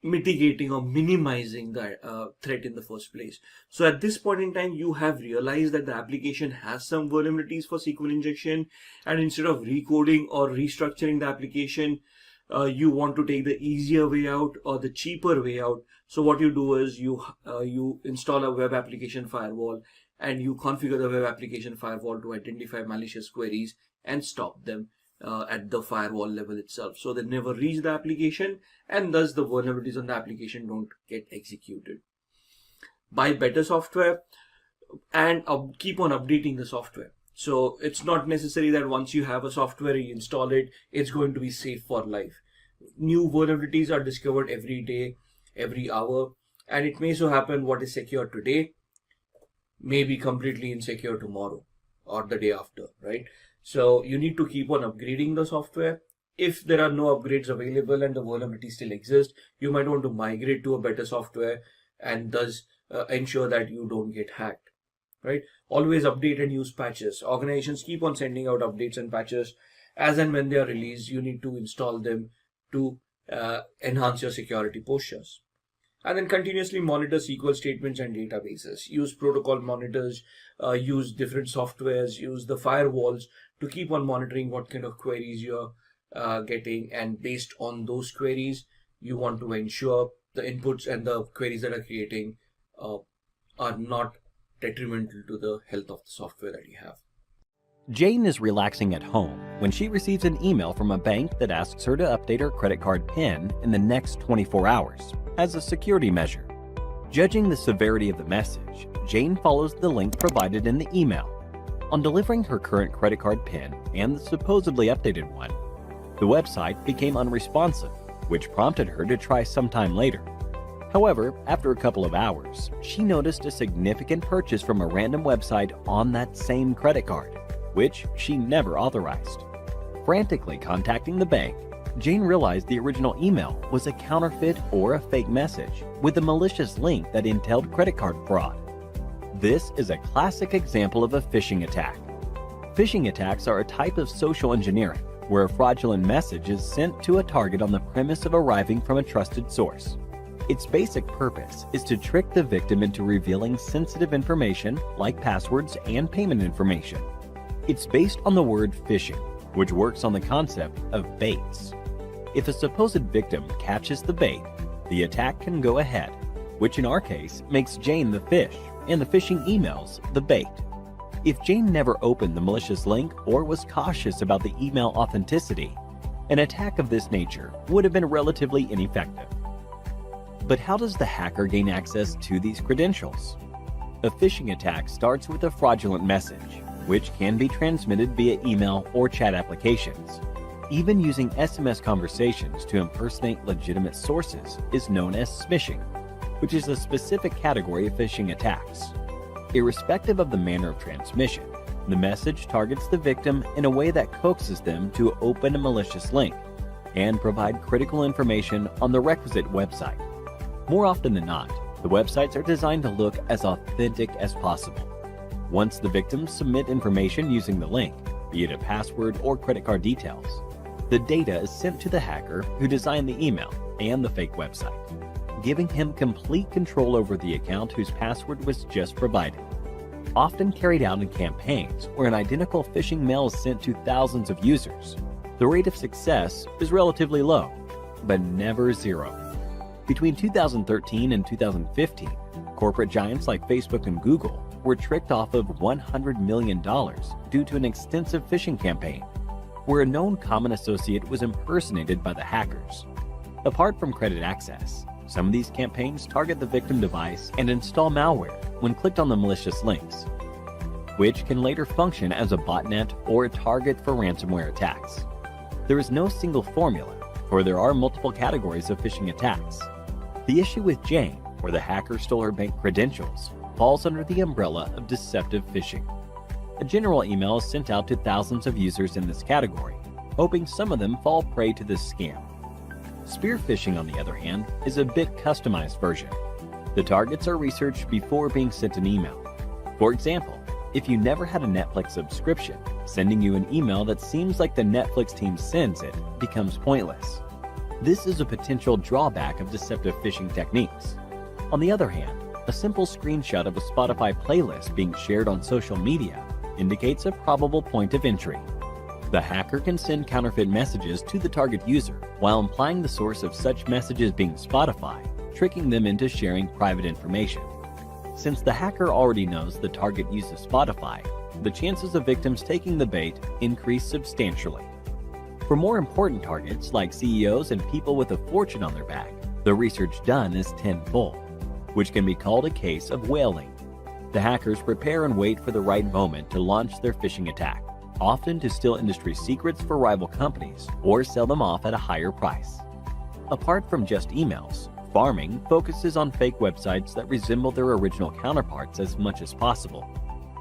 mitigating or minimizing the threat in the first place. So at this point in time, you have realized that the application has some vulnerabilities for SQL injection, and instead of recoding or restructuring the application, you want to take the easier way out or the cheaper way out. So what you do is you install a web application firewall and you configure the web application firewall to identify malicious queries and stop them at the firewall level itself, so they never reach the application, and thus the vulnerabilities on the application don't get executed. Buy better software and keep on updating the software. So it's not necessary that once you have a software, you install it, it's going to be safe for life. New vulnerabilities are discovered every day, every hour, and it may so happen what is secure today may be completely insecure tomorrow or the day after, right? So you need to keep on upgrading the software. If there are no upgrades available and the vulnerability still exists, you might want to migrate to a better software and thus ensure that you don't get hacked, right? Always update and use patches. Organizations keep on sending out updates and patches. As and when they are released, you need to install them to enhance your security postures. And then continuously monitor SQL statements and databases. Use protocol monitors, use different softwares, use the firewalls to keep on monitoring what kind of queries you're getting. And based on those queries, you want to ensure the inputs and the queries that are creating are not detrimental to the health of the software that you have.
Jane is relaxing at home when she receives an email from a bank that asks her to update her credit card PIN in the next 24 hours as a security measure. Judging the severity of the message, Jane follows the link provided in the email. On delivering her current credit card PIN and the supposedly updated one, the website became unresponsive, which prompted her to try sometime later. However, after a couple of hours, she noticed a significant purchase from a random website on that same credit card, which she never authorized. Frantically contacting the bank, Jane realized the original email was a counterfeit or a fake message with a malicious link that entailed credit card fraud. This is a classic example of a phishing attack. Phishing attacks are a type of social engineering where a fraudulent message is sent to a target on the premise of arriving from a trusted source. Its basic purpose is to trick the victim into revealing sensitive information like passwords and payment information. It's based on the word phishing, which works on the concept of baits. If a supposed victim catches the bait, the attack can go ahead, which in our case makes Jane the fish and the phishing emails the bait. If Jane never opened the malicious link or was cautious about the email authenticity, an attack of this nature would have been relatively ineffective. But how does the hacker gain access to these credentials? A phishing attack starts with a fraudulent message, which can be transmitted via email or chat applications. Even using SMS conversations to impersonate legitimate sources is known as smishing, which is a specific category of phishing attacks. Irrespective of the manner of transmission, the message targets the victim in a way that coaxes them to open a malicious link and provide critical information on the requisite website. More often than not, the websites are designed to look as authentic as possible. Once the victims submit information using the link, be it a password or credit card details, the data is sent to the hacker who designed the email and the fake website, giving him complete control over the account whose password was just provided. Often carried out in campaigns where an identical phishing mail is sent to thousands of users, the rate of success is relatively low, but never zero. Between 2013 and 2015, corporate giants like Facebook and Google were tricked off of $100 million due to an extensive phishing campaign, where a known common associate was impersonated by the hackers. Apart from credit access, some of these campaigns target the victim device and install malware when clicked on the malicious links, which can later function as a botnet or a target for ransomware attacks. There is no single formula, for there are multiple categories of phishing attacks. The issue with Jane, where the hacker stole her bank credentials, falls under the umbrella of deceptive phishing. A general email is sent out to thousands of users in this category, hoping some of them fall prey to this scam. Spear phishing, on the other hand, is a bit customized version. The targets are researched before being sent an email. For example, if you never had a Netflix subscription, sending you an email that seems like the Netflix team sends it becomes pointless. This is a potential drawback of deceptive phishing techniques. On the other hand, a simple screenshot of a Spotify playlist being shared on social media indicates a probable point of entry. The hacker can send counterfeit messages to the target user while implying the source of such messages being Spotify, tricking them into sharing private information. Since the hacker already knows the target uses Spotify, the chances of victims taking the bait increase substantially. For more important targets like CEOs and people with a fortune on their back, the research done is tenfold, which can be called a case of whaling. The hackers prepare and wait for the right moment to launch their phishing attack, often to steal industry secrets for rival companies or sell them off at a higher price. Apart from just emails, farming focuses on fake websites that resemble their original counterparts as much as possible.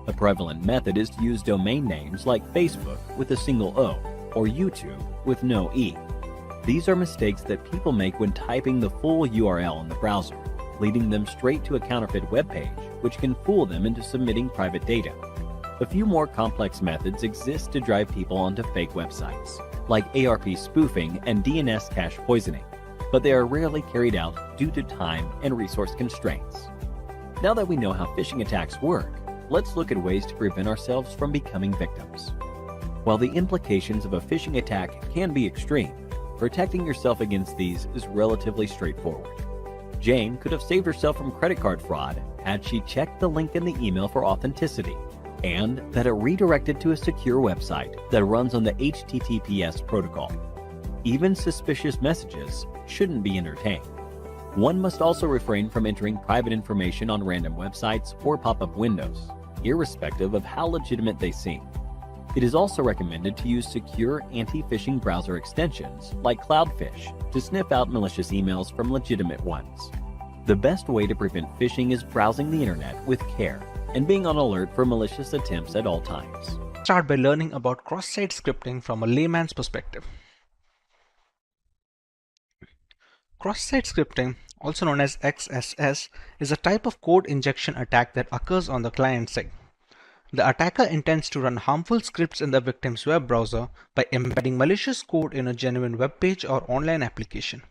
A prevalent method is to use domain names like Facebook with a single O or YouTube with no E. These are mistakes that people make when typing the full URL in the browser, leading them straight to a counterfeit web page, which can fool them into submitting private data. A few more complex methods exist to drive people onto fake websites, like ARP spoofing and DNS cache poisoning, but they are rarely carried out due to time and resource constraints. Now that we know how phishing attacks work, let's look at ways to prevent ourselves from becoming victims. While the implications of a phishing attack can be extreme, protecting yourself against these is relatively straightforward. Jane could have saved herself from credit card fraud had she checked the link in the email for authenticity, and that it redirected to a secure website that runs on the HTTPS protocol. Even suspicious messages shouldn't be entertained. One must also refrain from entering private information on random websites or pop-up windows, irrespective of how legitimate they seem. It is also recommended to use secure anti-phishing browser extensions like Cloudfish to sniff out malicious emails from legitimate ones. The best way to prevent phishing is browsing the internet with care and being on alert for malicious attempts at all times.
Start by learning about cross-site scripting from a layman's perspective. Cross-site scripting, also known as XSS, is a type of code injection attack that occurs on the client side. The attacker intends to run harmful scripts in the victim's web browser by embedding malicious code in a genuine web page or online application.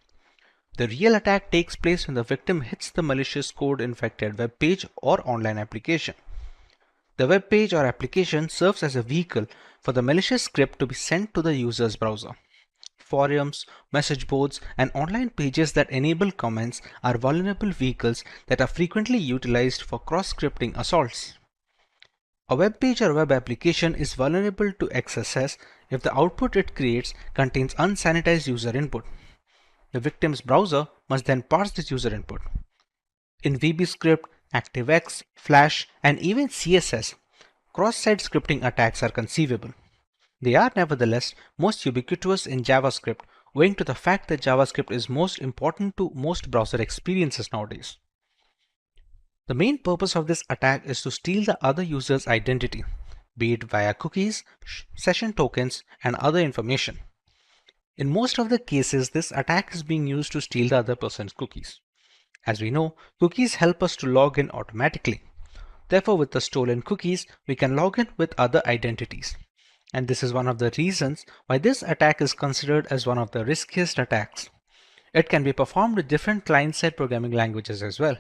The real attack takes place when the victim hits the malicious code infected web page or online application. The web page or application serves as a vehicle for the malicious script to be sent to the user's browser. Forums, message boards, and online pages that enable comments are vulnerable vehicles that are frequently utilized for cross-scripting assaults. A web page or web application is vulnerable to XSS if the output it creates contains unsanitized user input. The victim's browser must then parse this user input. In VBScript, ActiveX, Flash, and even CSS, cross-site scripting attacks are conceivable. They are nevertheless most ubiquitous in JavaScript, owing to the fact that JavaScript is most important to most browser experiences nowadays. The main purpose of this attack is to steal the other user's identity, be it via cookies, session tokens, and other information. In most of the cases, this attack is being used to steal the other person's cookies. As we know, cookies help us to log in automatically. Therefore, with the stolen cookies, we can log in with other identities. And this is one of the reasons why this attack is considered as one of the riskiest attacks. It can be performed with different client-side programming languages as well.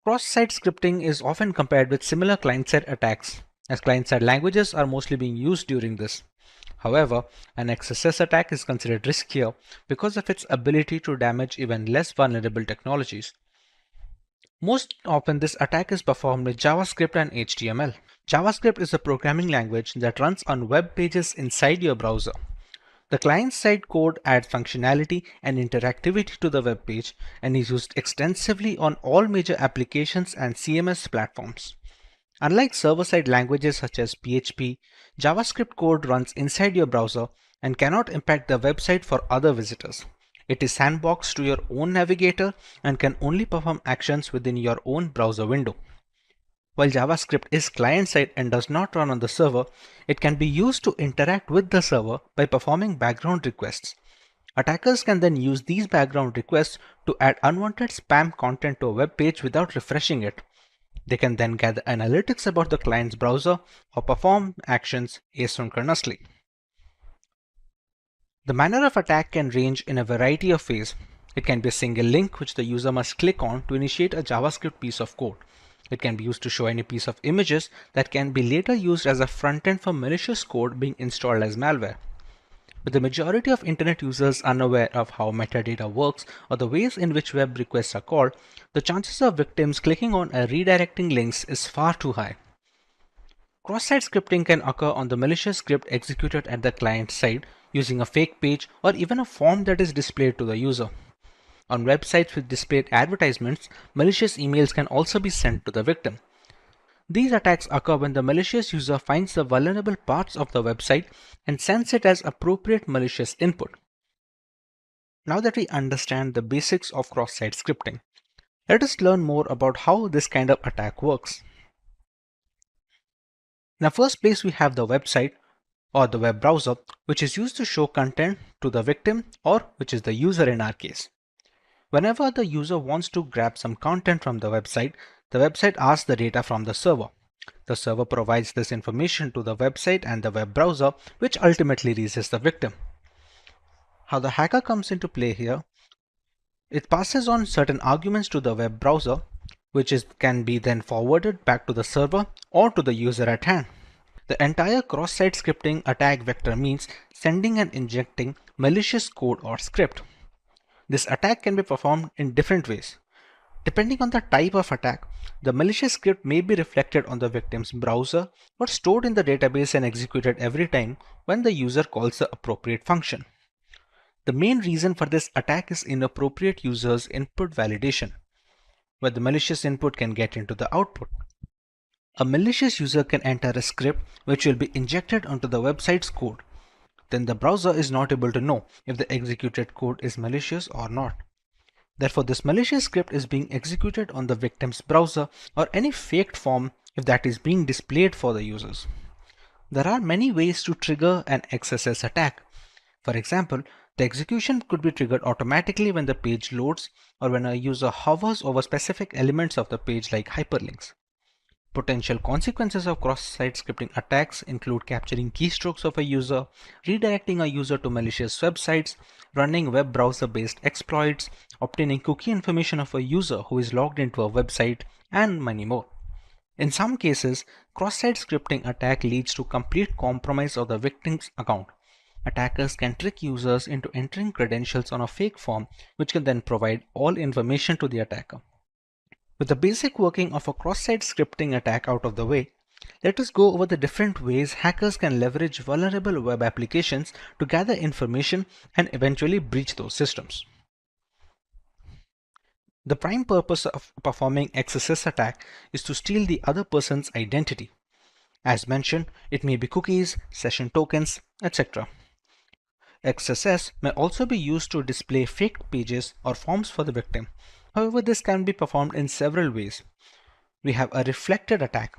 Cross-site scripting is often compared with similar client-side attacks, as client-side languages are mostly being used during this. However, an XSS attack is considered riskier because of its ability to damage even less vulnerable technologies. Most often, this attack is performed with JavaScript and HTML. JavaScript is a programming language that runs on web pages inside your browser. The client-side code adds functionality and interactivity to the web page and is used extensively on all major applications and CMS platforms. Unlike server-side languages such as PHP, JavaScript code runs inside your browser and cannot impact the website for other visitors. It is sandboxed to your own navigator and can only perform actions within your own browser window. While JavaScript is client-side and does not run on the server, it can be used to interact with the server by performing background requests. Attackers can then use these background requests to add unwanted spam content to a web page without refreshing it. They can then gather analytics about the client's browser or perform actions asynchronously. The manner of attack can range in a variety of ways. It can be a single link which the user must click on to initiate a JavaScript piece of code. It can be used to show any piece of images that can be later used as a front-end for malicious code being installed as malware. With the majority of internet users unaware of how metadata works or the ways in which web requests are called, the chances of victims clicking on a redirecting links is far too high. Cross-site scripting can occur on the malicious script executed at the client side using a fake page or even a form that is displayed to the user. On websites with displayed advertisements, malicious emails can also be sent to the victim. These attacks occur when the malicious user finds the vulnerable parts of the website and sends it as appropriate malicious input. Now that we understand the basics of cross-site scripting, let us learn more about how this kind of attack works. In the first place, we have the website or the web browser, which is used to show content to the victim or which is the user in our case. Whenever the user wants to grab some content from the website asks the data from the server. The server provides this information to the website and the web browser, which ultimately reaches the victim. How the hacker comes into play here, it passes on certain arguments to the web browser, which can be then forwarded back to the server or to the user at hand. The entire cross-site scripting attack vector means sending and injecting malicious code or script. This attack can be performed in different ways. Depending on the type of attack, the malicious script may be reflected on the victim's browser or stored in the database and executed every time when the user calls the appropriate function. The main reason for this attack is inappropriate users' input validation, where the malicious input can get into the output. A malicious user can enter a script which will be injected onto the website's code. Then the browser is not able to know if the executed code is malicious or not. Therefore, this malicious script is being executed on the victim's browser or any faked form if that is being displayed for the users. There are many ways to trigger an XSS attack. For example, the execution could be triggered automatically when the page loads or when a user hovers over specific elements of the page like hyperlinks. Potential consequences of cross-site scripting attacks include capturing keystrokes of a user, redirecting a user to malicious websites, running web browser-based exploits, obtaining cookie information of a user who is logged into a website, and many more. In some cases, cross-site scripting attack leads to complete compromise of the victim's account. Attackers can trick users into entering credentials on a fake form, which can then provide all information to the attacker. With the basic working of a cross-site scripting attack out of the way, let us go over the different ways hackers can leverage vulnerable web applications to gather information and eventually breach those systems. The prime purpose of performing XSS attack is to steal the other person's identity. As mentioned, it may be cookies, session tokens, etc. XSS may also be used to display fake pages or forms for the victim. However, this can be performed in several ways. We have a reflected attack.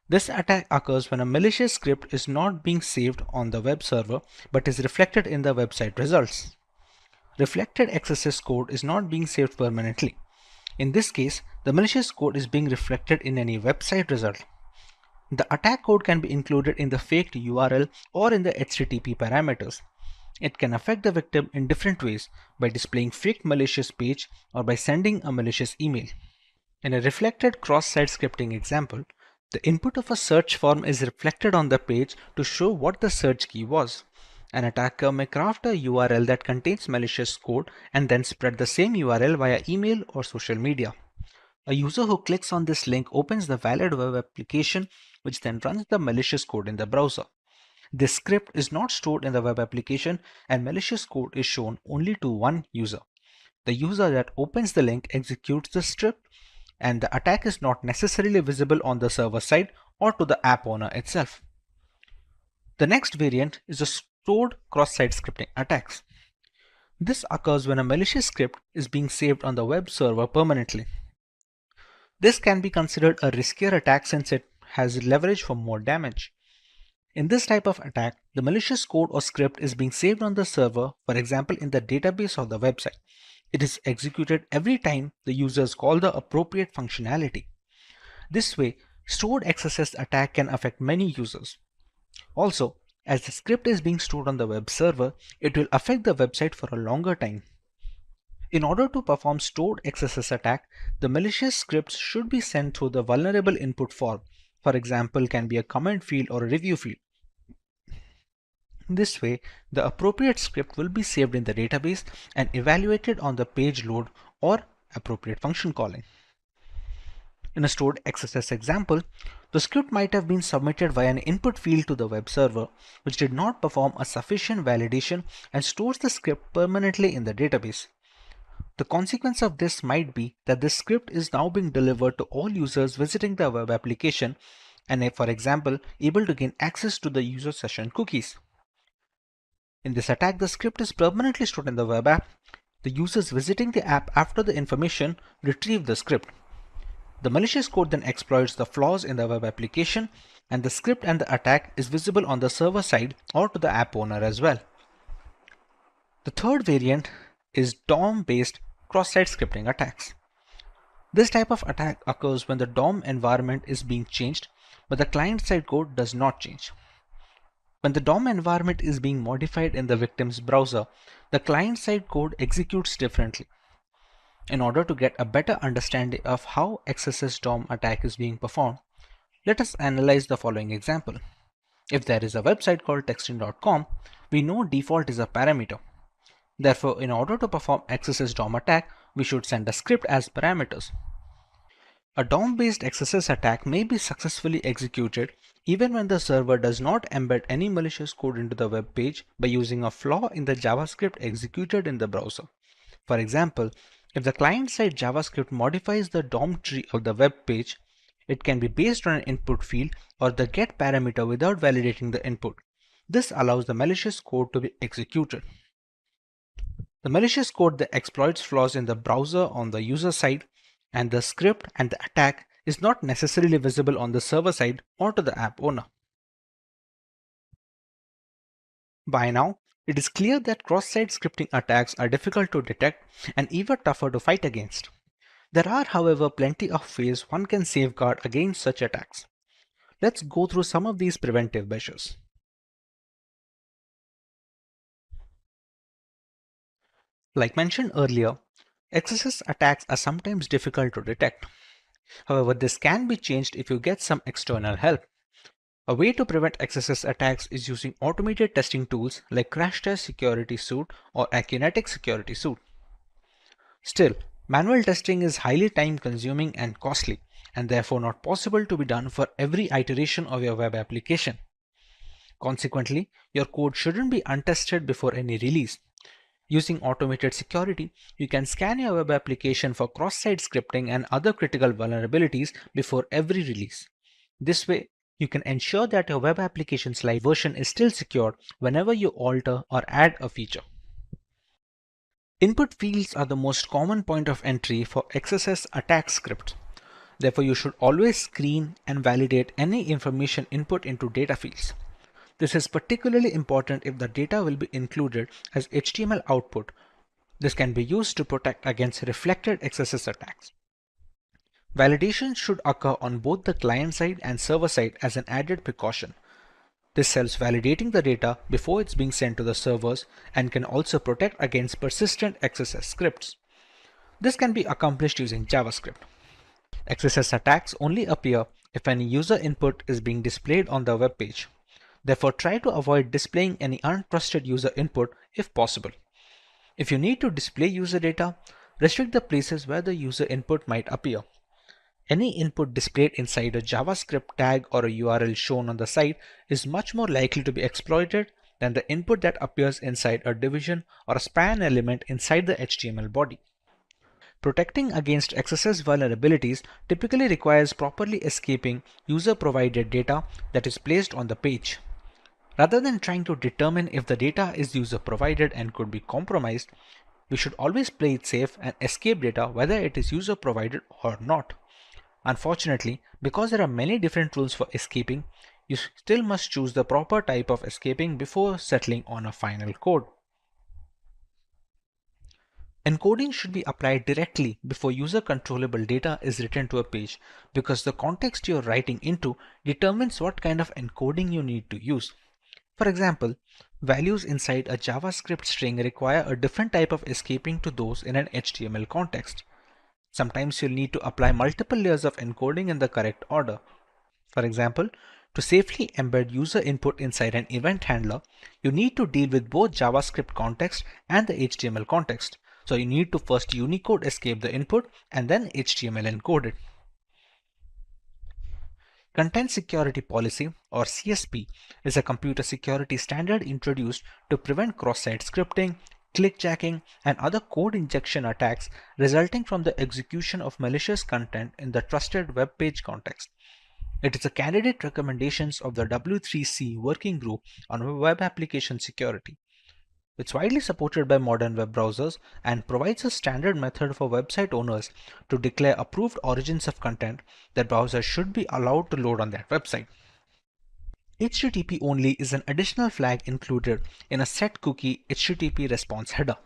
This attack occurs when a malicious script is not being saved on the web server but is reflected in the website results. Reflected XSS code is not being saved permanently. In this case, the malicious code is being reflected in any website result. The attack code can be included in the faked URL or in the HTTP parameters. It can affect the victim in different ways, by displaying fake malicious page or by sending a malicious email. In a reflected cross-site scripting example, the input of a search form is reflected on the page to show what the search key was. An attacker may craft a URL that contains malicious code and then spread the same URL via email or social media. A user who clicks on this link opens the valid web application, which then runs the malicious code in the browser. This script is not stored in the web application, and malicious code is shown only to one user. The user that opens the link executes the script, and the attack is not necessarily visible on the server side or to the app owner itself. The next variant is the stored cross-site scripting attacks. This occurs when a malicious script is being saved on the web server permanently. This can be considered a riskier attack since it has leverage for more damage. In this type of attack, the malicious code or script is being saved on the server, for example in the database of the website. It is executed every time the users call the appropriate functionality. This way, stored XSS attack can affect many users. Also, as the script is being stored on the web server, it will affect the website for a longer time. In order to perform stored XSS attack, the malicious scripts should be sent through the vulnerable input form. For example, can be a comment field or a review field. This way, the appropriate script will be saved in the database and evaluated on the page load or appropriate function calling. In a stored XSS example, the script might have been submitted via an input field to the web server, which did not perform a sufficient validation and stores the script permanently in the database. The consequence of this might be that this script is now being delivered to all users visiting the web application and, for example, able to gain access to the user session cookies. In this attack, the script is permanently stored in the web app. The users visiting the app after the information retrieve the script. The malicious code then exploits the flaws in the web application, and the script and the attack is visible on the server side or to the app owner as well. The third variant is DOM-based cross-site scripting attacks. This type of attack occurs when the DOM environment is being changed, but the client-side code does not change. When the DOM environment is being modified in the victim's browser, the client-side code executes differently. In order to get a better understanding of how XSS DOM attack is being performed, let us analyze the following example. If there is a website called texting.com, we know default is a parameter. Therefore, in order to perform XSS DOM attack, we should send a script as parameters. A DOM-based XSS attack may be successfully executed even when the server does not embed any malicious code into the web page by using a flaw in the JavaScript executed in the browser. For example, if the client-side JavaScript modifies the DOM tree of the web page, it can be based on an input field or the get parameter without validating the input. This allows the malicious code to be executed. The malicious code that exploits flaws in the browser on the user side, and the script and the attack is not necessarily visible on the server side or to the app owner. By now, it is clear that cross-site scripting attacks are difficult to detect and even tougher to fight against. There are, however, plenty of ways one can safeguard against such attacks. Let's go through some of these preventive measures. Like mentioned earlier, XSS attacks are sometimes difficult to detect. However, this can be changed if you get some external help. A way to prevent XSS attacks is using automated testing tools like Crash Test Security Suite or Akinetic Security Suite. Still, manual testing is highly time consuming and costly, and therefore not possible to be done for every iteration of your web application. Consequently, your code shouldn't be untested before any release. Using automated security, you can scan your web application for cross-site scripting and other critical vulnerabilities before every release. This way, you can ensure that your web application's live version is still secured whenever you alter or add a feature. Input fields are the most common point of entry for XSS attack scripts. Therefore, you should always screen and validate any information input into data fields. This is particularly important if the data will be included as HTML output. This can be used to protect against reflected XSS attacks. Validation should occur on both the client side and server side as an added precaution. This helps validating the data before it's being sent to the servers and can also protect against persistent XSS scripts. This can be accomplished using JavaScript. XSS attacks only appear if any user input is being displayed on the web page. Therefore, try to avoid displaying any untrusted user input if possible. If you need to display user data, restrict the places where the user input might appear. Any input displayed inside a JavaScript tag or a URL shown on the site is much more likely to be exploited than the input that appears inside a division or a span element inside the HTML body. Protecting against XSS vulnerabilities typically requires properly escaping user-provided data that is placed on the page. Rather than trying to determine if the data is user-provided and could be compromised, we should always play it safe and escape data whether it is user-provided or not. Unfortunately, because there are many different rules for escaping, you still must choose the proper type of escaping before settling on a final code. Encoding should be applied directly before user-controllable data is written to a page because the context you're writing into determines what kind of encoding you need to use. For example, values inside a JavaScript string require a different type of escaping to those in an HTML context. Sometimes you'll need to apply multiple layers of encoding in the correct order. For example, to safely embed user input inside an event handler, you need to deal with both JavaScript context and the HTML context. So you need to first Unicode escape the input and then HTML encode it. Content Security Policy, or CSP, is a computer security standard introduced to prevent cross-site scripting, clickjacking, and other code injection attacks resulting from the execution of malicious content in the trusted web page context. It is a candidate recommendations of the W3C Working Group on Web Application Security. It's widely supported by modern web browsers and provides a standard method for website owners to declare approved origins of content that browsers should be allowed to load on their website. HTTP only is an additional flag included in a set cookie HTTP response header.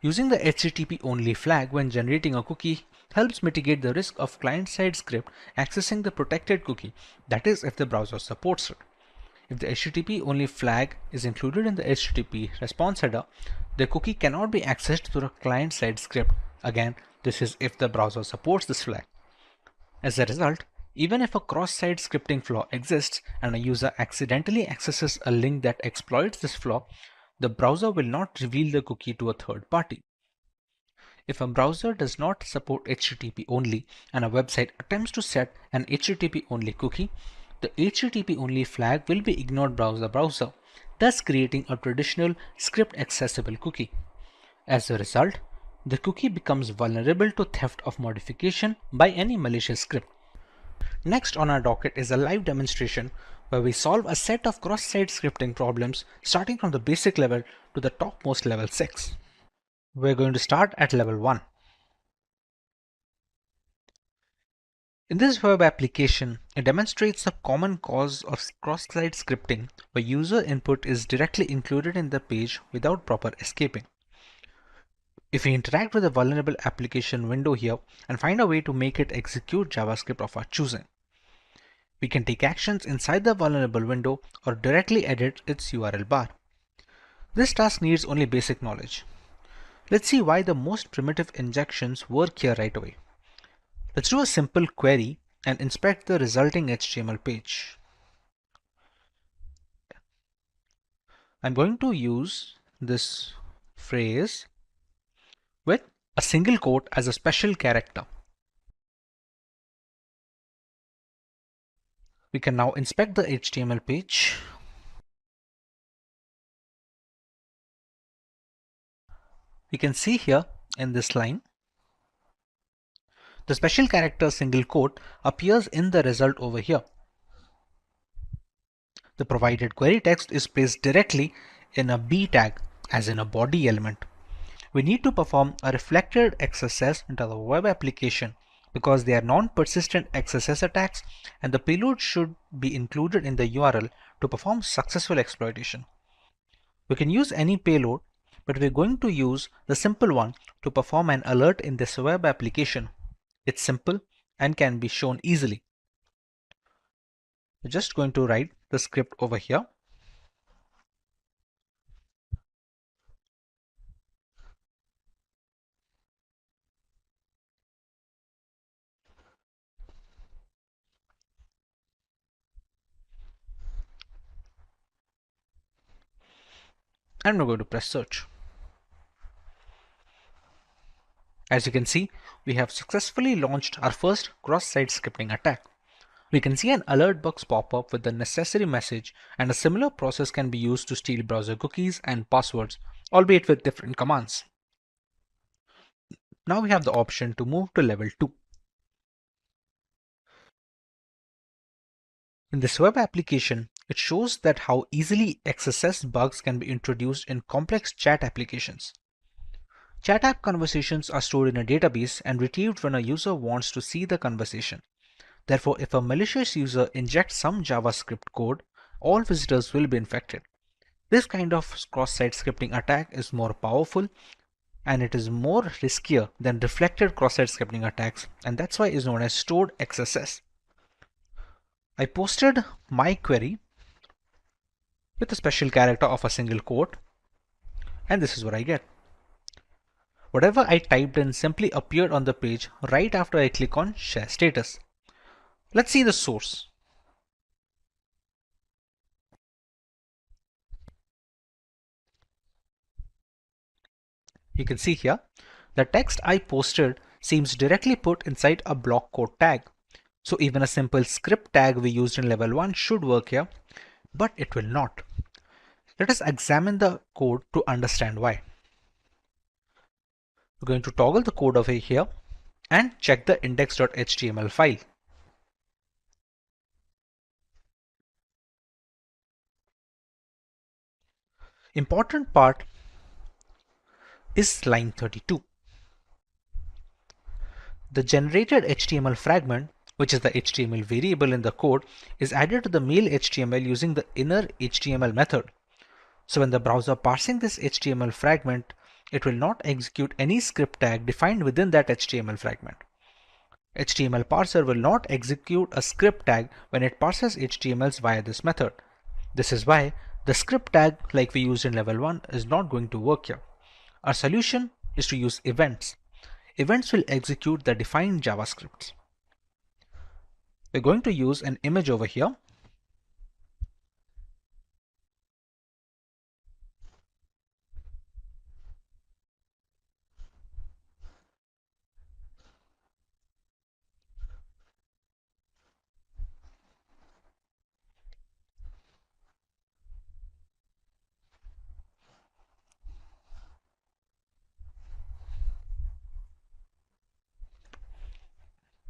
Using the HTTP only flag when generating a cookie helps mitigate the risk of client-side script accessing the protected cookie, that is if the browser supports it. If the HTTP only flag is included in the HTTP response header, the cookie cannot be accessed through a client-side script. Again, this is if the browser supports this flag. As a result, even if a cross-site scripting flaw exists and a user accidentally accesses a link that exploits this flaw, the browser will not reveal the cookie to a third party. If a browser does not support HTTP only and a website attempts to set an HTTP only cookie, the HTTP only flag will be ignored by the browser, thus creating a traditional script accessible cookie. As a result, the cookie becomes vulnerable to theft of modification by any malicious script. Next on our docket is a live demonstration where we solve a set of cross-site scripting problems starting from the basic level to the topmost level 6. We're going to start at level 1. In this web application, it demonstrates a common cause of cross-site scripting where user input is directly included in the page without proper escaping. If we interact with a vulnerable application window here and find a way to make it execute JavaScript of our choosing, we can take actions inside the vulnerable window or directly edit its URL bar. This task needs only basic knowledge. Let's see why the most primitive injections work here right away. Let's do a simple query and inspect the resulting HTML page. I'm going to use this phrase with a single quote as a special character. We can now inspect the HTML page. We can see here in this line, the special character single quote appears in the result over here. The provided query text is placed directly in a B tag, as in a body element. We need to perform a reflected XSS into the web application because they are non-persistent XSS attacks, and the payload should be included in the URL to perform successful exploitation. We can use any payload, but we're going to use the simple one to perform an alert in this web application. It's simple and can be shown easily. We're just going to write the script over here. And we're going to press search. As you can see, we have successfully launched our first cross-site scripting attack. We can see an alert box pop up with the necessary message, and a similar process can be used to steal browser cookies and passwords, albeit with different commands. Now we have the option to move to level 2. In this web application, it shows that how easily XSS bugs can be introduced in complex chat applications. Chat app conversations are stored in a database and retrieved when a user wants to see the conversation. Therefore, if a malicious user injects some JavaScript code, all visitors will be infected. This kind of cross-site scripting attack is more powerful, and it is more riskier than reflected cross-site scripting attacks, and that's why it is known as stored XSS. I posted my query with a special character of a single quote, and this is what I get. Whatever I typed in simply appeared on the page right after I click on Share Status. Let's see the source. You can see here, the text I posted seems directly put inside a block quote tag. So even a simple script tag we used in level 1 should work here, but it will not. Let us examine the code to understand why. We're going to toggle the code over here and check the index.html file. Important part is line 32. The generated HTML fragment, which is the HTML variable in the code, is added to the mail HTML using the inner HTML method. So when the browser parsing this HTML fragment, it will not execute any script tag defined within that HTML fragment. HTML parser will not execute a script tag when it parses HTMLs via this method. This is why the script tag like we used in level 1 is not going to work here. Our solution is to use events. Events will execute the defined JavaScripts. We're going to use an image over here.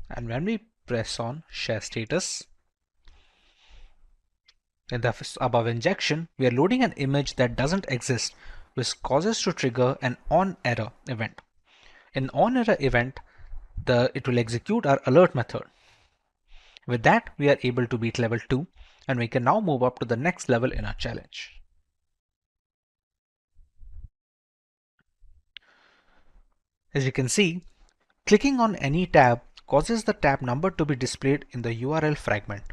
And when we press on Share Status, in the above injection, we are loading an image that doesn't exist, which causes to trigger an onError event. In onError event, it will execute our alert method. With that, we are able to beat level 2, and we can now move up to the next level in our challenge. As you can see, clicking on any tab causes the tab number to be displayed in the URL fragment.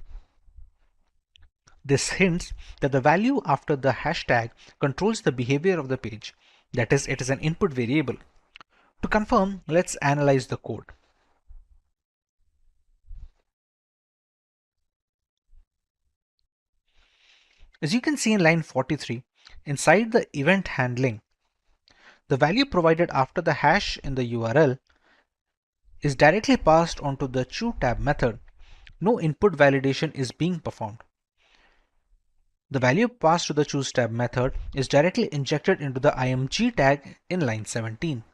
This hints that the value after the hashtag controls the behavior of the page. That is, it is an input variable. To confirm, let's analyze the code. As you can see in line 43, inside the event handling, the value provided after the hash in the URL is directly passed onto the choose_tab method. No input validation is being performed. The value passed to the choose_tab method is directly injected into the img tag in line 17.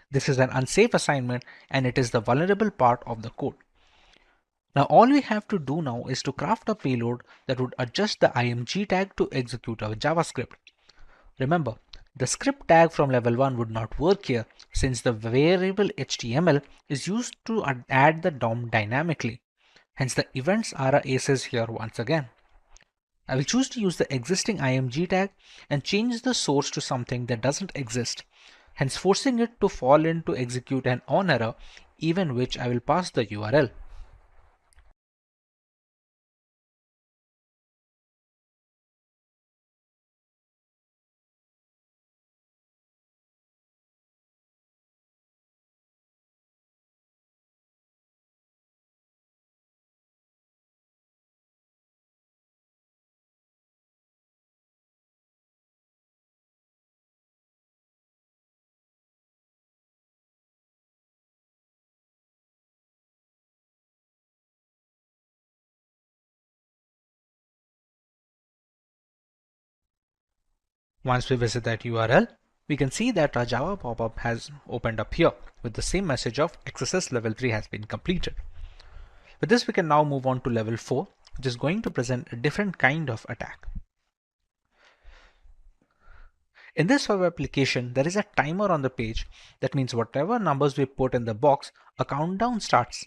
This is an unsafe assignment and it is the vulnerable part of the code. Now all we have to do now is to craft a payload that would adjust the img tag to execute our JavaScript. Remember, the script tag from level 1 would not work here since the variable HTML is used to add the DOM dynamically. Hence the events are aces here once again. I will choose to use the existing img tag and change the source to something that doesn't exist, hence forcing it to fall in to execute an on error, even which I will pass the URL. Once we visit that URL, we can see that our Java pop-up has opened up here with the same message of XSS level 3 has been completed. With this, we can now move on to level 4, which is going to present a different kind of attack. In this web application, there is a timer on the page. That means whatever numbers we put in the box, a countdown starts.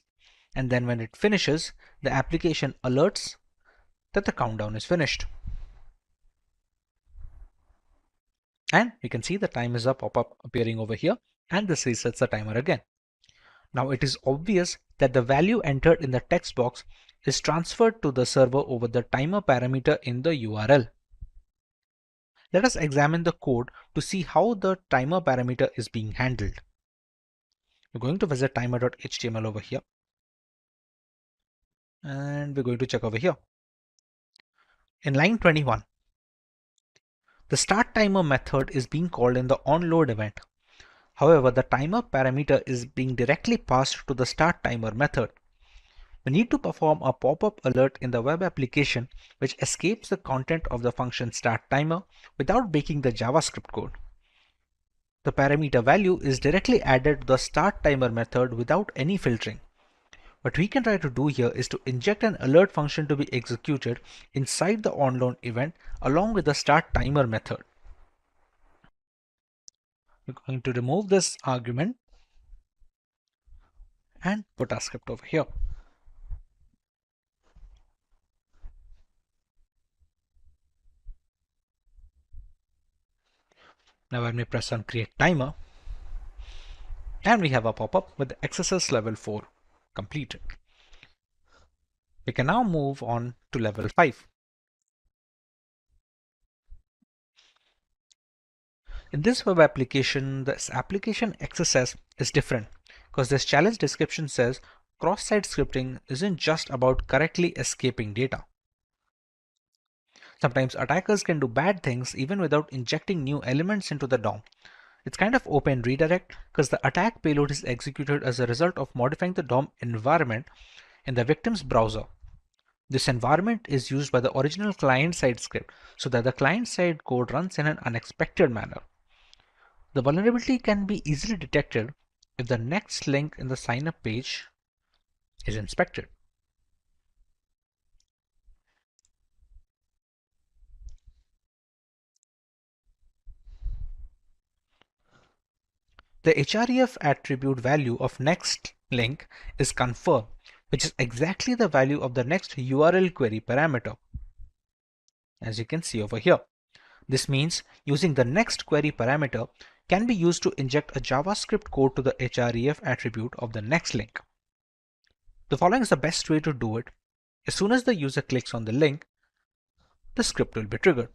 And then when it finishes, the application alerts that the countdown is finished. And we can see the time is up pop-up appearing over here, and this resets the timer again. Now it is obvious that the value entered in the text box is transferred to the server over the timer parameter in the URL. Let us examine the code to see how the timer parameter is being handled. We're going to visit timer.html over here. And we're going to check over here. In line 21, the start timer method is being called in the onload event. However, the timer parameter is being directly passed to the start timer method. We need to perform a pop-up alert in the web application which escapes the content of the function start timer without breaking the JavaScript code. The parameter value is directly added to the start timer method without any filtering. What we can try to do here is to inject an alert function to be executed inside the onload event along with the start timer method. We're going to remove this argument and put our script over here. Now when we press on create timer, and we have a pop-up with the XSS level 4 completed. We can now move on to level 5. In this web application, this application XSS is different because this challenge description says cross-site scripting isn't just about correctly escaping data. Sometimes attackers can do bad things even without injecting new elements into the DOM. It's kind of open redirect because the attack payload is executed as a result of modifying the DOM environment in the victim's browser. This environment is used by the original client-side script so that the client-side code runs in an unexpected manner. The vulnerability can be easily detected if the next link in the sign-up page is inspected. The href attribute value of next link is confirmed, which is exactly the value of the next URL query parameter, as you can see over here. This means using the next query parameter can be used to inject a JavaScript code to the href attribute of the next link. The following is the best way to do it. As soon as the user clicks on the link, the script will be triggered.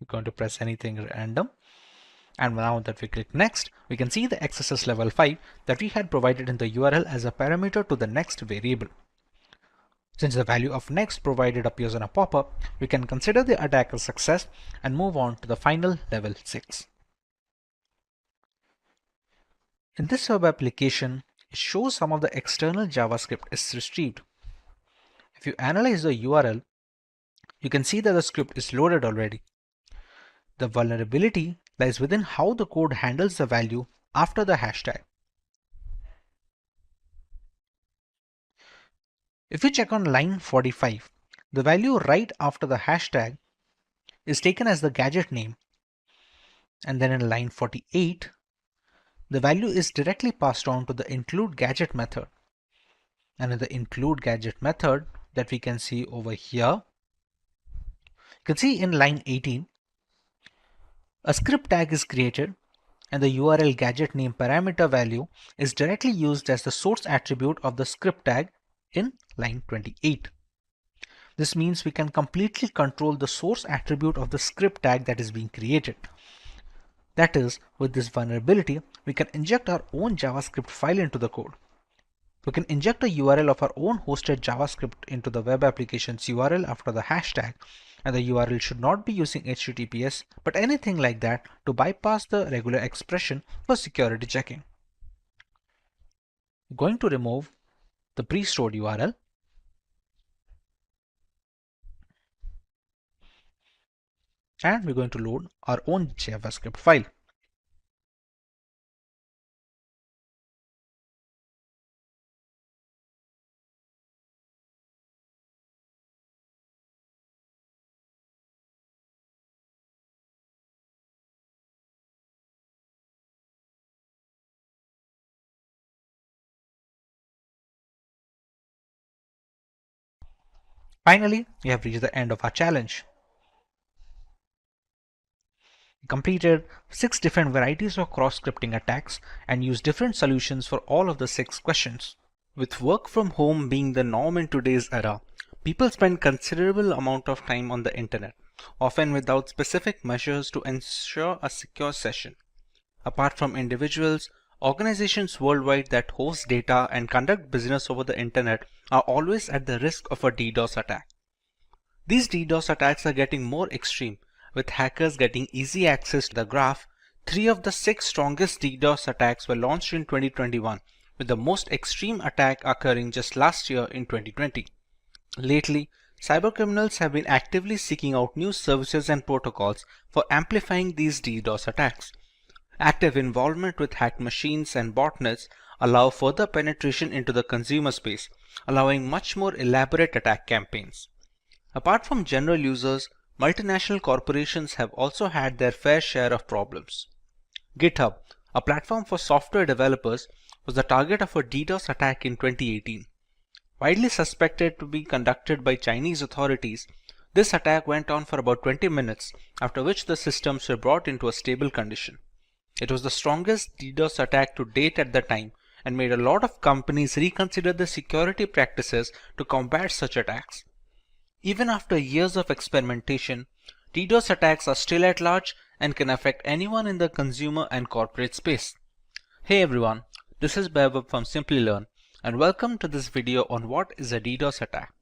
We're going to press anything random. And now that we click next, we can see the XSS level 5 that we had provided in the URL as a parameter to the next variable. Since the value of next provided appears on a pop-up, we can consider the attack a success and move on to the final level 6. In this web application, it shows some of the external JavaScript is retrieved. If you analyze the URL, you can see that the script is loaded already. The vulnerability lies within how the code handles the value after the hashtag. If you check on line 45, the value right after the hashtag is taken as the gadget name, and then in line 48, the value is directly passed on to the include gadget method. And in the include gadget method that we can see over here, you can see in line 18, a script tag is created and the URL gadget name parameter value is directly used as the source attribute of the script tag in line 28. This means we can completely control the source attribute of the script tag that is being created. That is, with this vulnerability, we can inject our own JavaScript file into the code. We can inject a URL of our own hosted JavaScript into the web application's URL after the hashtag, and the URL should not be using HTTPS but anything like that to bypass the regular expression for security checking. We're going to remove the pre-stored URL and we're going to load our own JavaScript file. Finally, we have reached the end of our challenge. We completed 6 different varieties of cross-scripting attacks and used different solutions for all of the 6 questions. With work from home being the norm in today's era, people spend considerable amount of time on the internet, often without specific measures to ensure a secure session. Apart from individuals, organizations worldwide that host data and conduct business over the internet are always at the risk of a DDoS attack. These DDoS attacks are getting more extreme, with hackers getting easy access to the graph. 3 of the 6 strongest DDoS attacks were launched in 2021, with the most extreme attack occurring just last year in 2020. Lately, cybercriminals have been actively seeking out new services and protocols for amplifying these DDoS attacks. Active involvement with hacked machines and botnets allow further penetration into the consumer space, allowing much more elaborate attack campaigns. Apart from general users, multinational corporations have also had their fair share of problems. GitHub, a platform for software developers, was the target of a DDoS attack in 2018. Widely suspected to be conducted by Chinese authorities, this attack went on for about 20 minutes, after which the systems were brought into a stable condition. It was the strongest DDoS attack to date at the time and made a lot of companies reconsider the security practices to combat such attacks. Even after years of experimentation, DDoS attacks are still at large and can affect anyone in the consumer and corporate space. Hey everyone, this is Vaibhav from Simplilearn and welcome to this video on what is a DDoS attack.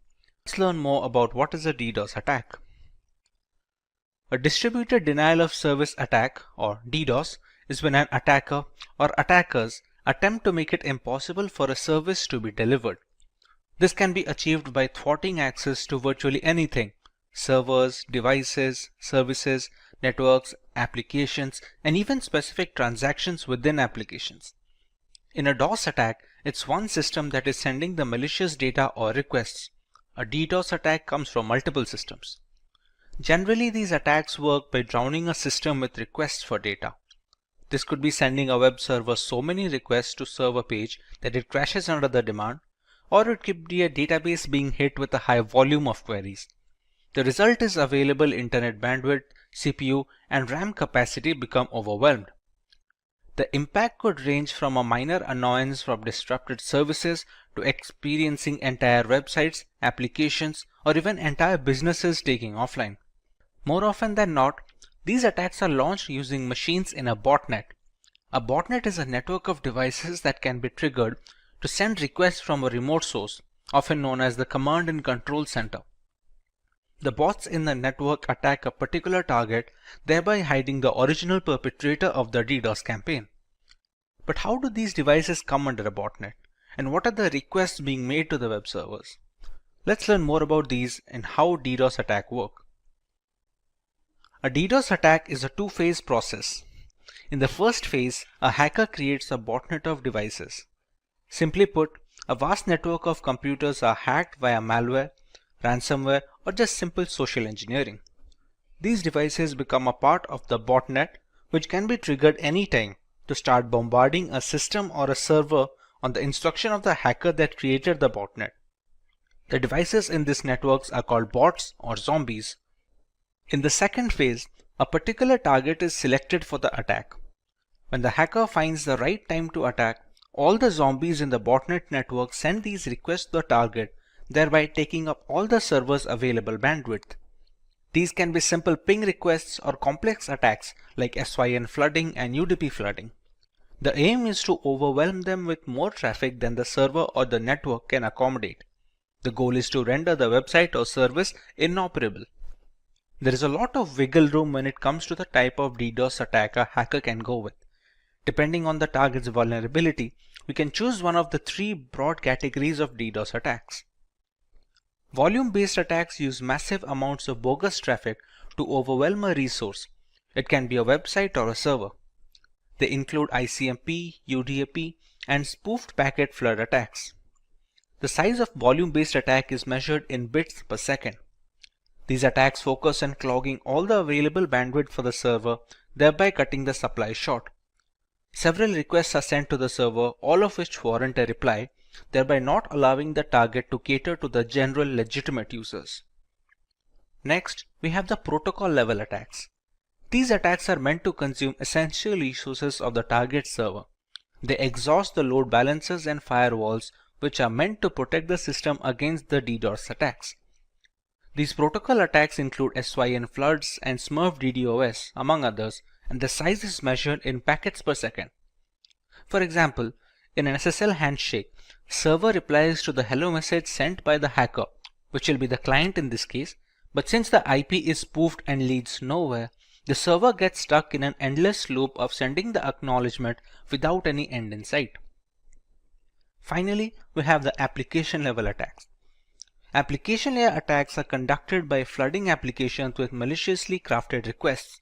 Let's learn more about what is a DDoS attack. A distributed denial of service attack, or DDoS, is when an attacker or attackers attempt to make it impossible for a service to be delivered. This can be achieved by thwarting access to virtually anything: servers, devices, services, networks, applications, and even specific transactions within applications. In a DOS attack, it's one system that is sending the malicious data or requests. A DDoS attack comes from multiple systems. Generally, these attacks work by drowning a system with requests for data. This could be sending a web server so many requests to serve a page that it crashes under the demand, or it could be a database being hit with a high volume of queries. The result is available internet bandwidth, CPU, and RAM capacity become overwhelmed. The impact could range from a minor annoyance from disrupted services to experiencing entire websites, applications, or even entire businesses taking offline. More often than not, these attacks are launched using machines in a botnet. A botnet is a network of devices that can be triggered to send requests from a remote source, often known as the command and control center. The bots in the network attack a particular target, thereby hiding the original perpetrator of the DDoS campaign. But how do these devices come under a botnet? And what are the requests being made to the web servers? Let's learn more about these and how DDoS attacks work. A DDoS attack is a two-phase process. In the first phase, a hacker creates a botnet of devices. Simply put, a vast network of computers are hacked via malware, ransomware, or just simple social engineering. These devices become a part of the botnet, which can be triggered anytime to start bombarding a system or a server on the instruction of the hacker that created the botnet. The devices in these networks are called bots or zombies. In the second phase, a particular target is selected for the attack. When the hacker finds the right time to attack, all the zombies in the botnet network send these requests to the target, thereby taking up all the server's available bandwidth. These can be simple ping requests or complex attacks like SYN flooding and UDP flooding. The aim is to overwhelm them with more traffic than the server or the network can accommodate. The goal is to render the website or service inoperable. There is a lot of wiggle room when it comes to the type of DDoS attack a hacker can go with. Depending on the target's vulnerability, we can choose one of the three broad categories of DDoS attacks. Volume-based attacks use massive amounts of bogus traffic to overwhelm a resource. It can be a website or a server. They include ICMP, UDP, and spoofed packet flood attacks. The size of volume-based attack is measured in bits per second. These attacks focus on clogging all the available bandwidth for the server, thereby cutting the supply short. Several requests are sent to the server, all of which warrant a reply, thereby not allowing the target to cater to the general legitimate users. Next, we have the protocol level attacks. These attacks are meant to consume essential resources of the target server. They exhaust the load balancers and firewalls, which are meant to protect the system against the DDoS attacks. These protocol attacks include SYN floods and Smurf DDoS, among others, and the size is measured in packets per second. For example, in an SSL handshake, server replies to the hello message sent by the hacker, which will be the client in this case, but since the IP is spoofed and leads nowhere, the server gets stuck in an endless loop of sending the acknowledgement without any end in sight. Finally, we have the application level attacks. Application layer attacks are conducted by flooding applications with maliciously crafted requests.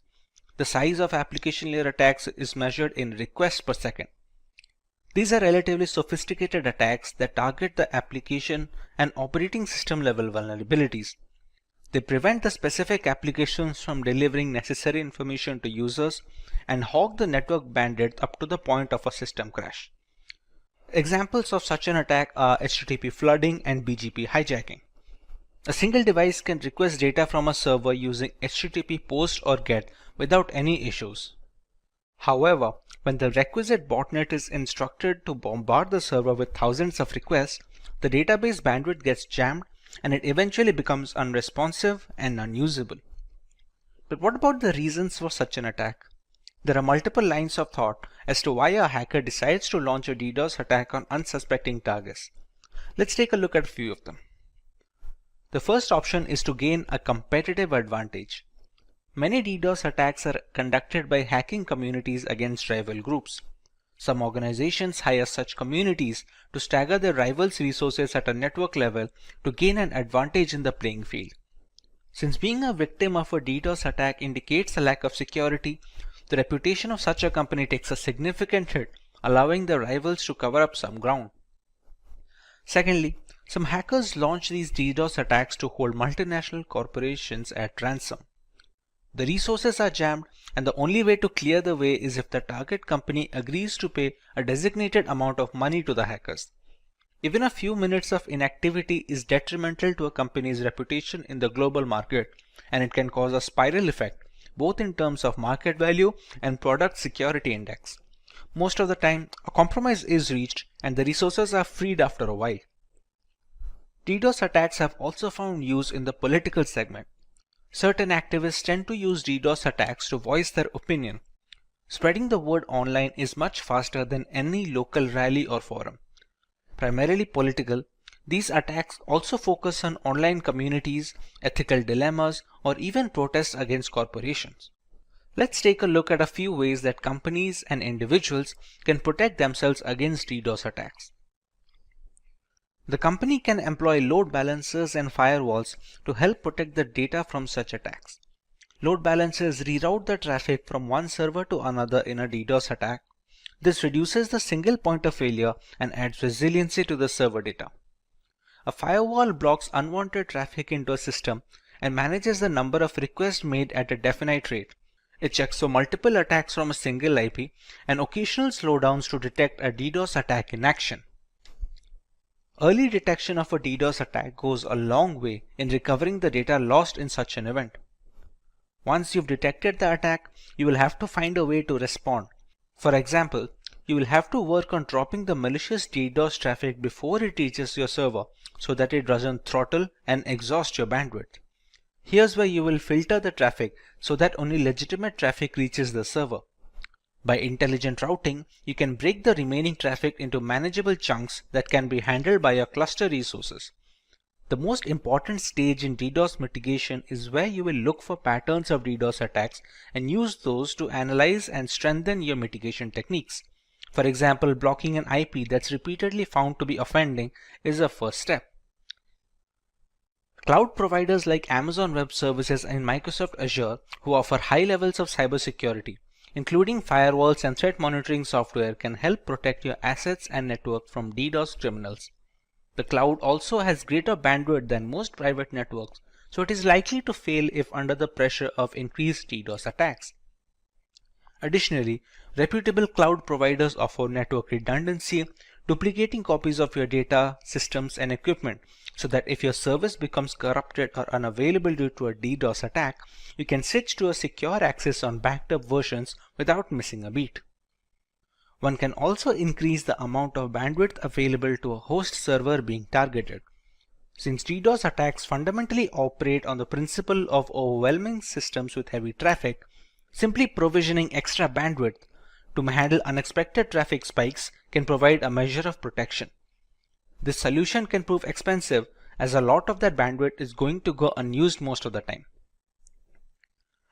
The size of application layer attacks is measured in requests per second. These are relatively sophisticated attacks that target the application and operating system level vulnerabilities. They prevent the specific applications from delivering necessary information to users and hog the network bandwidth up to the point of a system crash. Examples of such an attack are HTTP flooding and BGP hijacking. A single device can request data from a server using HTTP POST or GET without any issues. However, when the requisite botnet is instructed to bombard the server with thousands of requests, the database bandwidth gets jammed and it eventually becomes unresponsive and unusable. But what about the reasons for such an attack? There are multiple lines of thought as to why a hacker decides to launch a DDoS attack on unsuspecting targets. Let's take a look at a few of them. The first option is to gain a competitive advantage. Many DDoS attacks are conducted by hacking communities against rival groups. Some organizations hire such communities to stagger their rivals' resources at a network level to gain an advantage in the playing field. Since being a victim of a DDoS attack indicates a lack of security, the reputation of such a company takes a significant hit, allowing the rivals to cover up some ground. Secondly, some hackers launch these DDoS attacks to hold multinational corporations at ransom. The resources are jammed, and the only way to clear the way is if the target company agrees to pay a designated amount of money to the hackers. Even a few minutes of inactivity is detrimental to a company's reputation in the global market, and it can cause a spiral effect, both in terms of market value and product security index. Most of the time, a compromise is reached and the resources are freed after a while. DDoS attacks have also found use in the political segment. Certain activists tend to use DDoS attacks to voice their opinion. Spreading the word online is much faster than any local rally or forum. Primarily political, these attacks also focus on online communities, ethical dilemmas, or even protests against corporations. Let's take a look at a few ways that companies and individuals can protect themselves against DDoS attacks. The company can employ load balancers and firewalls to help protect the data from such attacks. Load balancers reroute the traffic from one server to another in a DDoS attack. This reduces the single point of failure and adds resiliency to the server data. A firewall blocks unwanted traffic into a system and manages the number of requests made at a definite rate. It checks for multiple attacks from a single IP and occasional slowdowns to detect a DDoS attack in action. Early detection of a DDoS attack goes a long way in recovering the data lost in such an event. Once you've detected the attack, you will have to find a way to respond. For example, you will have to work on dropping the malicious DDoS traffic before it reaches your server so that it doesn't throttle and exhaust your bandwidth. Here's where you will filter the traffic so that only legitimate traffic reaches the server. By intelligent routing, you can break the remaining traffic into manageable chunks that can be handled by your cluster resources. The most important stage in DDoS mitigation is where you will look for patterns of DDoS attacks and use those to analyze and strengthen your mitigation techniques. For example, blocking an IP that's repeatedly found to be offending is a first step. Cloud providers like Amazon Web Services and Microsoft Azure, who offer high levels of cybersecurity, including firewalls and threat monitoring software, can help protect your assets and network from DDoS criminals. The cloud also has greater bandwidth than most private networks, so it is likely to fail if under the pressure of increased DDoS attacks. Additionally, reputable cloud providers offer network redundancy, duplicating copies of your data, systems, and equipment, so that if your service becomes corrupted or unavailable due to a DDoS attack, you can switch to a secure access on backed up versions without missing a beat. One can also increase the amount of bandwidth available to a host server being targeted. Since DDoS attacks fundamentally operate on the principle of overwhelming systems with heavy traffic, simply provisioning extra bandwidth to handle unexpected traffic spikes can provide a measure of protection. This solution can prove expensive as a lot of that bandwidth is going to go unused most of the time.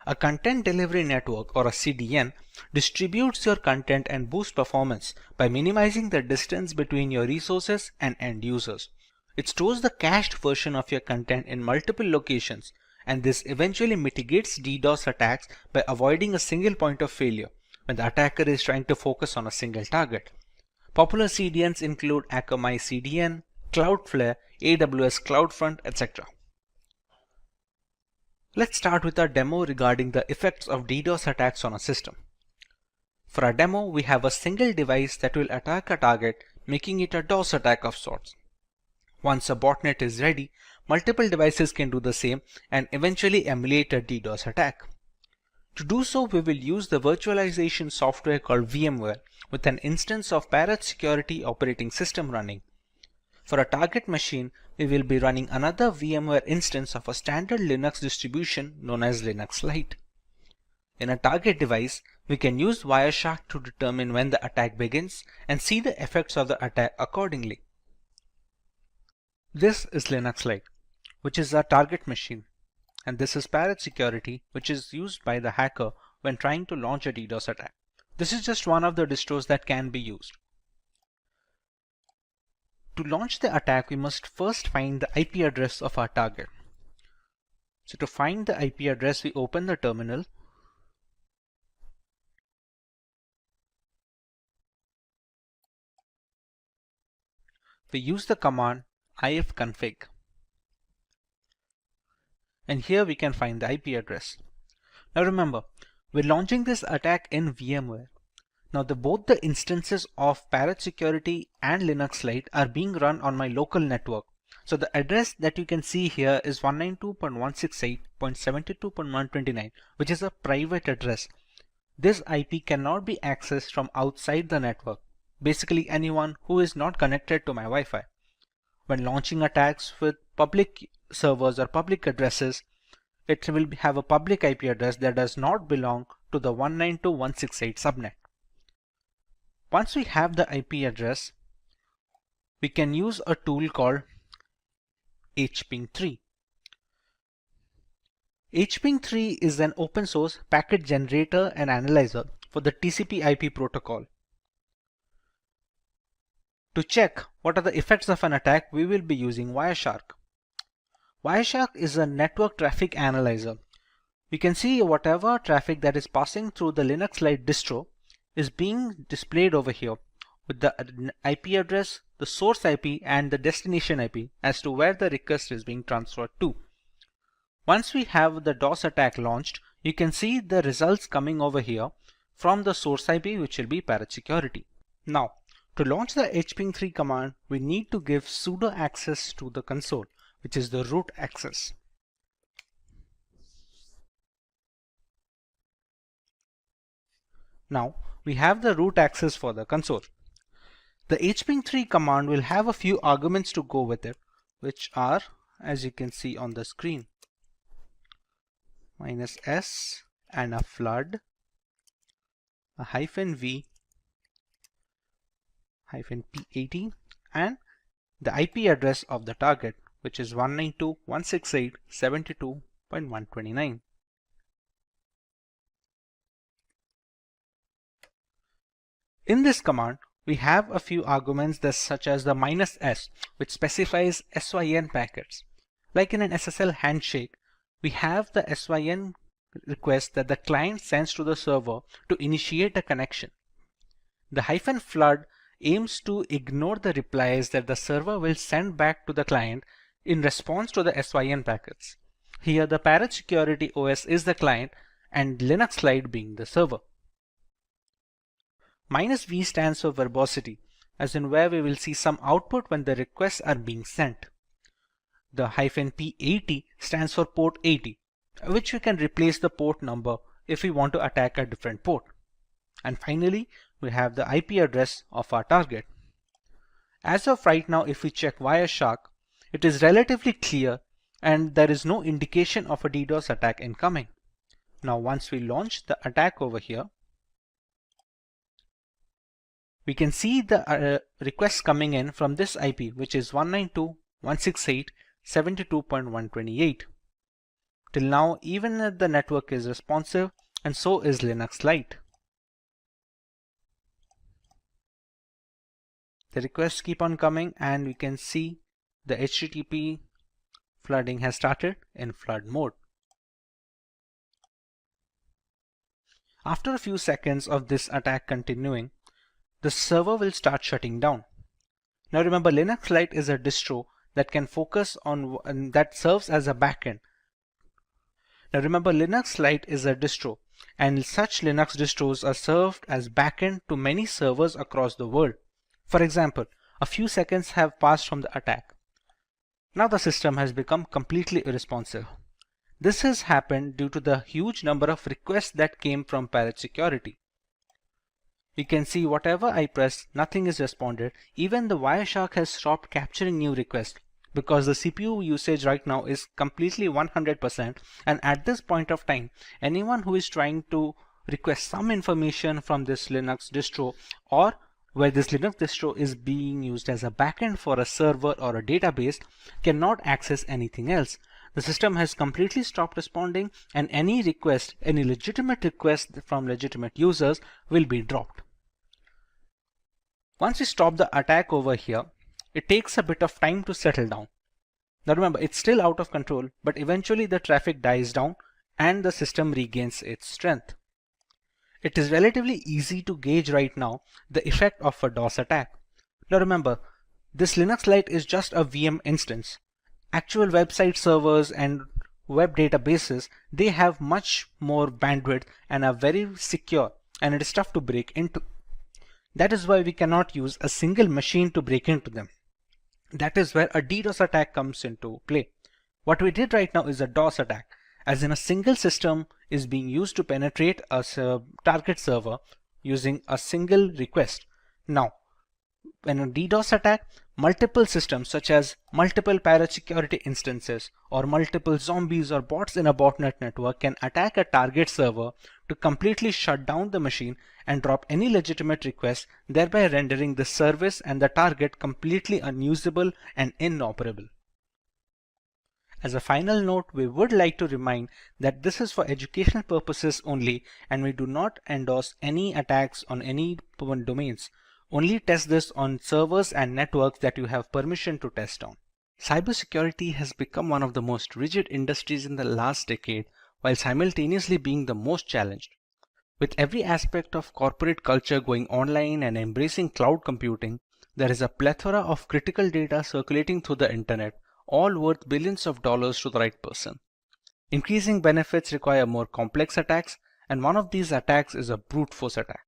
A content delivery network, or a CDN, distributes your content and boosts performance by minimizing the distance between your resources and end users. It stores the cached version of your content in multiple locations, and this eventually mitigates DDoS attacks by avoiding a single point of failure when the attacker is trying to focus on a single target. Popular CDNs include Akamai CDN, Cloudflare, AWS CloudFront, etc. Let's start with our demo regarding the effects of DDoS attacks on a system. For our demo, we have a single device that will attack a target, making it a DOS attack of sorts. Once a botnet is ready, multiple devices can do the same and eventually emulate a DDoS attack. To do so, we will use the virtualization software called VMware with an instance of Parrot Security operating system running. For a target machine, we will be running another VMware instance of a standard Linux distribution known as Linux Lite. In a target device, we can use Wireshark to determine when the attack begins and see the effects of the attack accordingly. This is Linux Lite, which is our target machine, and this is Parrot Security, which is used by the hacker when trying to launch a DDoS attack. This is just one of the distros that can be used. To launch the attack, we must first find the IP address of our target. So to find the IP address, we open the terminal. We use the command ifconfig. And here we can find the IP address. Now remember, we're launching this attack in VMware. Now both the instances of Parrot Security and Linux Lite are being run on my local network. So the address that you can see here is 192.168.72.129, which is a private address. This IP cannot be accessed from outside the network. Basically anyone who is not connected to my Wi-Fi. When launching attacks with public servers or public addresses, it will have a public IP address that does not belong to the 192.168 subnet. Once we have the IP address, we can use a tool called hping3. hping3 is an open source packet generator and analyzer for the TCP/IP protocol. To check what are the effects of an attack, we will be using Wireshark. Wireshark is a network traffic analyzer. We can see whatever traffic that is passing through the Linux Lite distro is being displayed over here with the IP address, the source IP and the destination IP as to where the request is being transferred to. Once we have the DOS attack launched, you can see the results coming over here from the source IP, which will be Parrot Security. Now, to launch the hping3 command, we need to give sudo access to the console, which is the root access. Now, we have the root access for the console. The hping3 command will have a few arguments to go with it, which are, as you can see on the screen, -s and a flood, a -v, -p80, and the IP address of the target, which is 192.168.72.129. In this command, we have a few arguments such as the -s, which specifies SYN packets. Like in an SSL handshake, we have the SYN request that the client sends to the server to initiate a connection. The -flood aims to ignore the replies that the server will send back to the client in response to the SYN packets. Here the Parrot Security OS is the client and Linux Lite being the server. -v stands for verbosity, as in where we will see some output when the requests are being sent. The -p80 stands for port 80, which we can replace the port number if we want to attack a different port. And finally, we have the IP address of our target. As of right now, if we check Wireshark, it is relatively clear and there is no indication of a DDoS attack incoming. Now, once we launch the attack over here, we can see the requests coming in from this IP, which is 192.168.72.128. Till now, even the network is responsive, and so is Linux Lite. The requests keep on coming, and we can see the HTTP flooding has started in flood mode. After a few seconds of this attack continuing, the server will start shutting down. Now remember, Linux Lite is a distro that can focus on that serves as a backend. Now remember, Linux Lite is a distro, and such Linux distros are served as backend to many servers across the world. For example, a few seconds have passed from the attack. Now the system has become completely irresponsive. This has happened due to the huge number of requests that came from Parrot Security. You can see whatever I press, nothing is responded. Even the Wireshark has stopped capturing new requests because the CPU usage right now is completely 100%, and at this point of time, anyone who is trying to request some information from this Linux distro, or where this Linux distro is being used as a backend for a server or a database, cannot access anything else. The system has completely stopped responding, and any request, any legitimate request from legitimate users will be dropped. Once we stop the attack over here, it takes a bit of time to settle down. Now remember, it's still out of control, but eventually the traffic dies down and the system regains its strength. It is relatively easy to gauge right now the effect of a DOS attack. Now remember, this Linux Lite is just a VM instance. Actual website servers and web databases, they have much more bandwidth and are very secure, and it is tough to break into. That is why we cannot use a single machine to break into them. That is where a DDoS attack comes into play. What we did right now is a DOS attack, as in a single system is being used to penetrate a target server using a single request. Now, when a DDoS attack, multiple systems such as multiple pirate security instances or multiple zombies or bots in a botnet network can attack a target server to completely shut down the machine and drop any legitimate request, thereby rendering the service and the target completely unusable and inoperable. As a final note, we would like to remind that this is for educational purposes only, and we do not endorse any attacks on any domains. Only test this on servers and networks that you have permission to test on. Cybersecurity has become one of the most rigid industries in the last decade, while simultaneously being the most challenged. With every aspect of corporate culture going online and embracing cloud computing, there is a plethora of critical data circulating through the internet, all worth billions of dollars to the right person. Increasing benefits require more complex attacks, and one of these attacks is a brute force attack.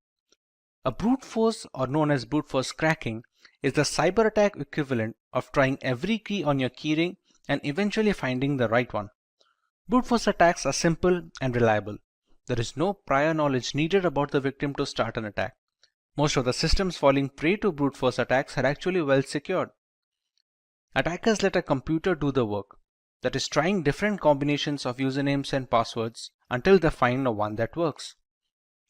A brute force, or known as brute force cracking, is the cyber attack equivalent of trying every key on your keyring and eventually finding the right one. Brute force attacks are simple and reliable. There is no prior knowledge needed about the victim to start an attack. Most of the systems falling prey to brute force attacks are actually well secured. Attackers let a computer do the work, that is, trying different combinations of usernames and passwords until they find one that works.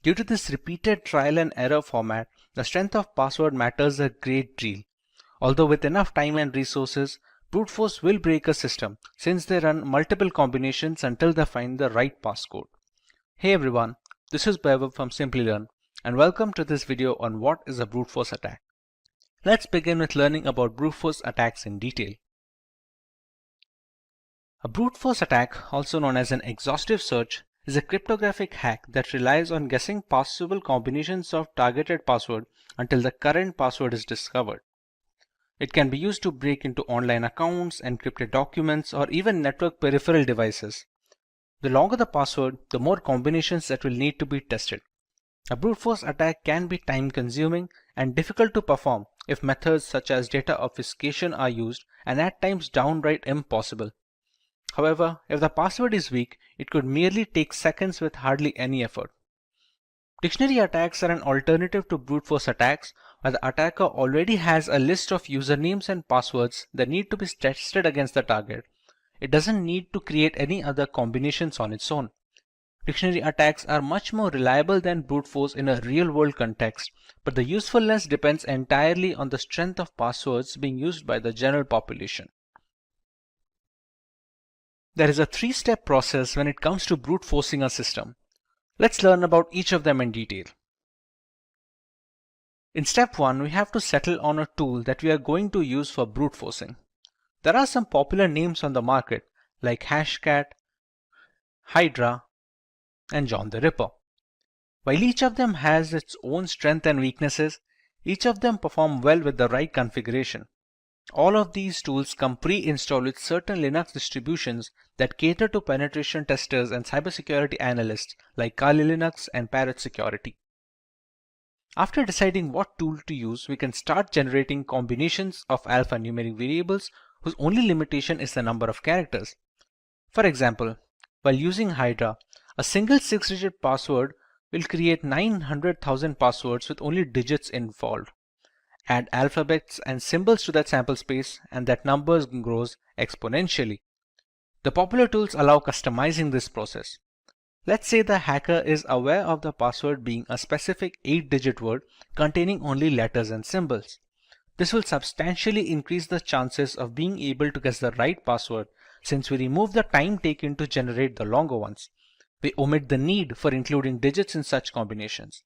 Due to this repeated trial and error format, the strength of password matters a great deal. Although with enough time and resources, brute force will break a system since they run multiple combinations until they find the right passcode. Hey everyone, this is Vaibhav from Simplilearn, and welcome to this video on what is a brute force attack. Let's begin with learning about brute force attacks in detail. A brute force attack, also known as an exhaustive search, is a cryptographic hack that relies on guessing possible combinations of targeted password until the current password is discovered. It can be used to break into online accounts, encrypted documents, or even network peripheral devices. The longer the password, the more combinations that will need to be tested. A brute force attack can be time-consuming and difficult to perform if methods such as data obfuscation are used, and at times downright impossible. However, if the password is weak, it could merely take seconds with hardly any effort. Dictionary attacks are an alternative to brute force attacks, where the attacker already has a list of usernames and passwords that need to be tested against the target. It doesn't need to create any other combinations on its own. Dictionary attacks are much more reliable than brute force in a real-world context, but the usefulness depends entirely on the strength of passwords being used by the general population. There is a three-step process when it comes to brute forcing a system. Let's learn about each of them in detail. In step 1, we have to settle on a tool that we are going to use for brute forcing. There are some popular names on the market like Hashcat, Hydra, and John the Ripper. While each of them has its own strengths and weaknesses, each of them perform well with the right configuration. All of these tools come pre-installed with certain Linux distributions that cater to penetration testers and cybersecurity analysts like Kali Linux and Parrot Security. After deciding what tool to use, we can start generating combinations of alphanumeric variables whose only limitation is the number of characters. For example, while using Hydra, a single 6-digit password will create 900,000 passwords with only digits involved. Add alphabets and symbols to that sample space and that number grows exponentially. The popular tools allow customizing this process. Let's say the hacker is aware of the password being a specific 8-digit word containing only letters and symbols. This will substantially increase the chances of being able to guess the right password since we remove the time taken to generate the longer ones. We omit the need for including digits in such combinations.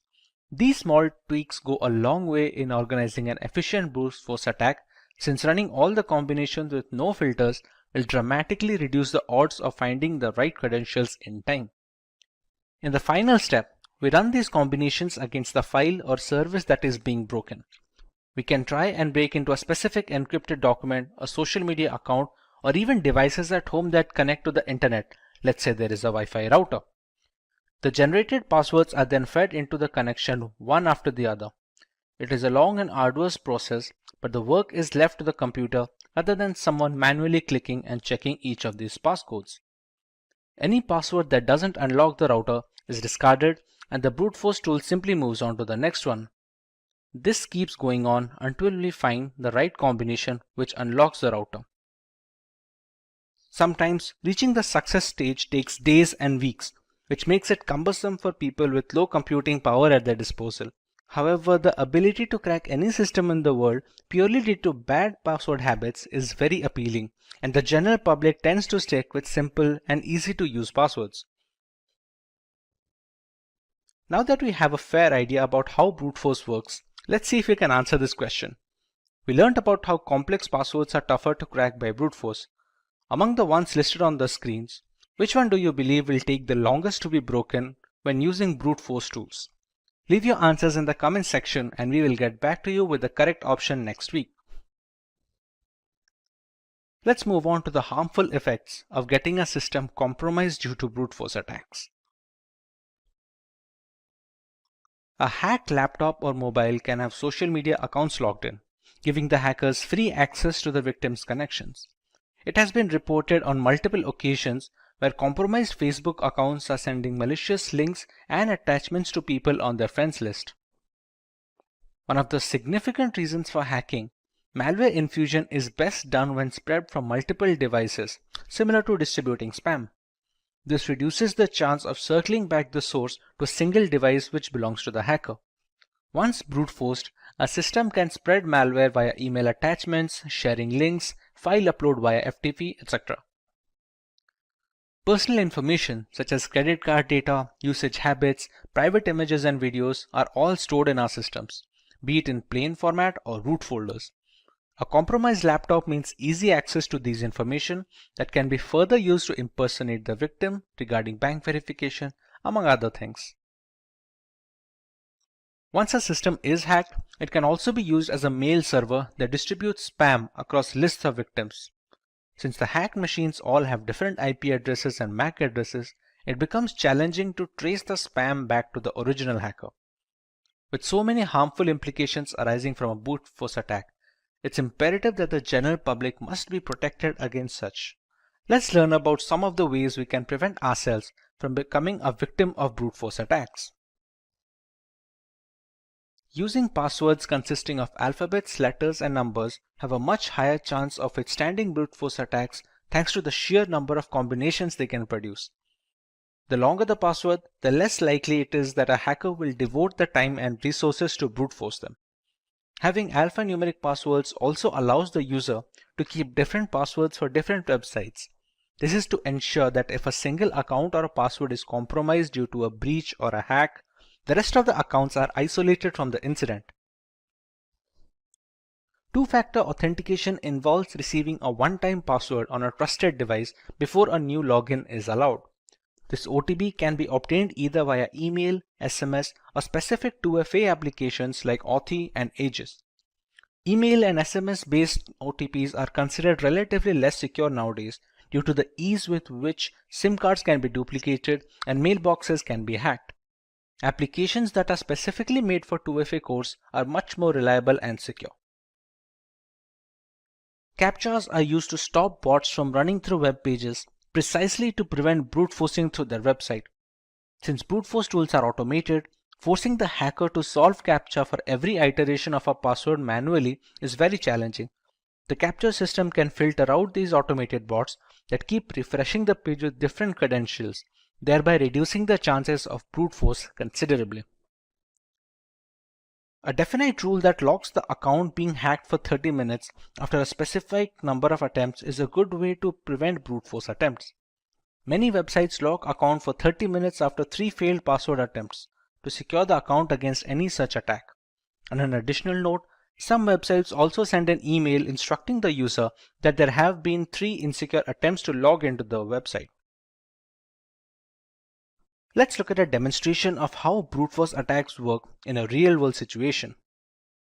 These small tweaks go a long way in organizing an efficient brute force attack since running all the combinations with no filters will dramatically reduce the odds of finding the right credentials in time. In the final step, we run these combinations against the file or service that is being broken. We can try and break into a specific encrypted document, a social media account, or even devices at home that connect to the internet. Let's say there is a Wi-Fi router. The generated passwords are then fed into the connection one after the other. It is a long and arduous process, but the work is left to the computer rather than someone manually clicking and checking each of these passcodes. Any password that doesn't unlock the router is discarded and the brute force tool simply moves on to the next one. This keeps going on until we find the right combination which unlocks the router. Sometimes reaching the success stage takes days and weeks, which makes it cumbersome for people with low computing power at their disposal. However, the ability to crack any system in the world purely due to bad password habits is very appealing, and the general public tends to stick with simple and easy to use passwords. Now that we have a fair idea about how brute force works, let's see if we can answer this question. We learned about how complex passwords are tougher to crack by brute force. Among the ones listed on the screens, which one do you believe will take the longest to be broken when using brute force tools? Leave your answers in the comment section and we will get back to you with the correct option next week. Let's move on to the harmful effects of getting a system compromised due to brute force attacks. A hacked laptop or mobile can have social media accounts logged in, giving the hackers free access to the victim's connections. It has been reported on multiple occasions where compromised Facebook accounts are sending malicious links and attachments to people on their friends list. One of the significant reasons for hacking, malware infusion is best done when spread from multiple devices, similar to distributing spam. This reduces the chance of circling back the source to a single device which belongs to the hacker. Once brute forced, a system can spread malware via email attachments, sharing links, file upload via FTP, etc. Personal information such as credit card data, usage habits, private images and videos are all stored in our systems, be it in plain format or root folders. A compromised laptop means easy access to these information that can be further used to impersonate the victim regarding bank verification, among other things. Once a system is hacked, it can also be used as a mail server that distributes spam across lists of victims. Since the hacked machines all have different IP addresses and MAC addresses, it becomes challenging to trace the spam back to the original hacker. With so many harmful implications arising from a brute force attack, it's imperative that the general public must be protected against such. Let's learn about some of the ways we can prevent ourselves from becoming a victim of brute force attacks. Using passwords consisting of alphabets, letters, and numbers have a much higher chance of withstanding brute force attacks thanks to the sheer number of combinations they can produce. The longer the password, the less likely it is that a hacker will devote the time and resources to brute force them. Having alphanumeric passwords also allows the user to keep different passwords for different websites. This is to ensure that if a single account or a password is compromised due to a breach or a hack, the rest of the accounts are isolated from the incident. Two-factor authentication involves receiving a one-time password on a trusted device before a new login is allowed. This OTP can be obtained either via email, SMS, or specific 2FA applications like Authy and Aegis. Email and SMS-based OTPs are considered relatively less secure nowadays due to the ease with which SIM cards can be duplicated and mailboxes can be hacked. Applications that are specifically made for 2FA cores are much more reliable and secure. CAPTCHAs are used to stop bots from running through web pages precisely to prevent brute forcing through their website. Since brute force tools are automated, forcing the hacker to solve CAPTCHA for every iteration of a password manually is very challenging. The CAPTCHA system can filter out these automated bots that keep refreshing the page with different credentials, thereby reducing the chances of brute force considerably. A definite rule that locks the account being hacked for 30 minutes after a specific number of attempts is a good way to prevent brute force attempts. Many websites lock account for 30 minutes after 3 failed password attempts to secure the account against any such attack. On an additional note, Some websites also send an email instructing the user that there have been 3 insecure attempts to log into the website. Let's look at a demonstration of how brute force attacks work in a real-world situation.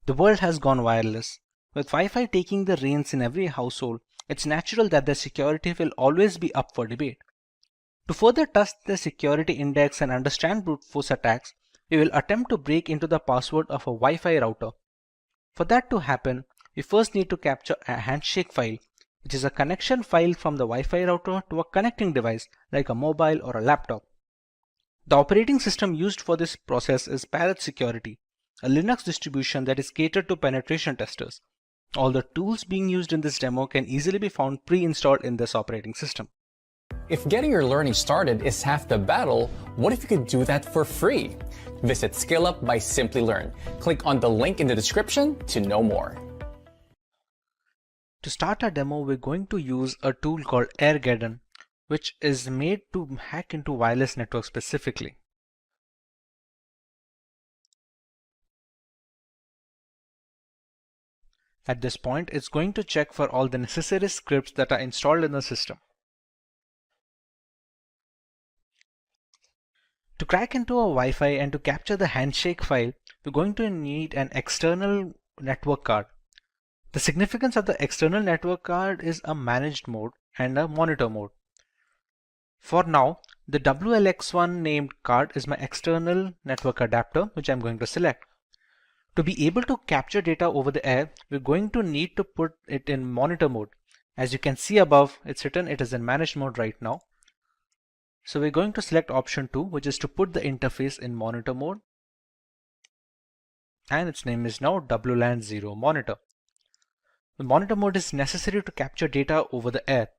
The world has gone wireless. With Wi-Fi taking the reins in every household, it's natural that their security will always be up for debate. To further test the security index and understand brute force attacks, we will attempt to break into the password of a Wi-Fi router. For that to happen, we first need to capture a handshake file, which is a connection file from the Wi-Fi router to a connecting device like a mobile or a laptop. The operating system used for this process is Parrot Security, a Linux distribution that is catered to penetration testers. All the tools being used in this demo can easily be found pre-installed in this operating system.
If getting your learning started is half the battle, what if you could do that for free? Visit SkillUp by Simplilearn. Click on the link in the description to know more.
To start our demo, we're going to use a tool called AirGeddon, which is made to hack into wireless networks specifically. At this point, it's going to check for all the necessary scripts that are installed in the system. To crack into a Wi-Fi and to capture the handshake file, we're going to need an external network card. The significance of the external network card is a managed mode and a monitor mode. For now, the WLX1 named card is my external network adapter, which I'm going to select. To be able to capture data over the air, we're going to need to put it in monitor mode. As you can see above, it's written it is in managed mode right now. So we're going to select option 2, which is to put the interface in monitor mode. And its name is now WLAN 0 monitor. The monitor mode is necessary to capture data over the air.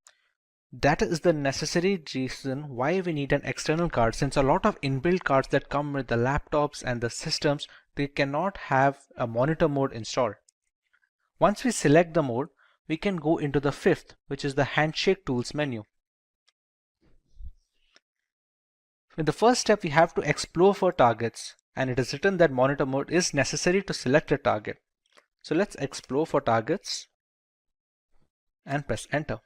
That is the necessary reason why we need an external card, since a lot of inbuilt cards that come with the laptops and the systems, they cannot have a monitor mode installed. Once we select the mode, we can go into the fifth, which is the handshake tools menu. In the first step, we have to explore for targets, and it is written that monitor mode is necessary to select a target. So let's explore for targets and press enter.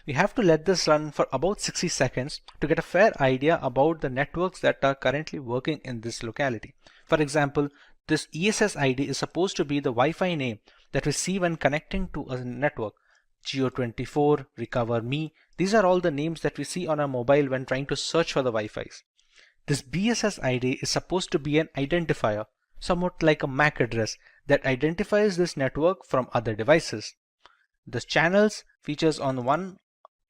We have to let this run for about 60 seconds to get a fair idea about the networks that are currently working in this locality. For example, this ESS ID is supposed to be the Wi-Fi name that we see when connecting to a network. Geo24, Recover Me, these are all the names that we see on our mobile when trying to search for the Wi-Fi's. This BSS ID is supposed to be an identifier, somewhat like a MAC address that identifies this network from other devices. The channels features on 1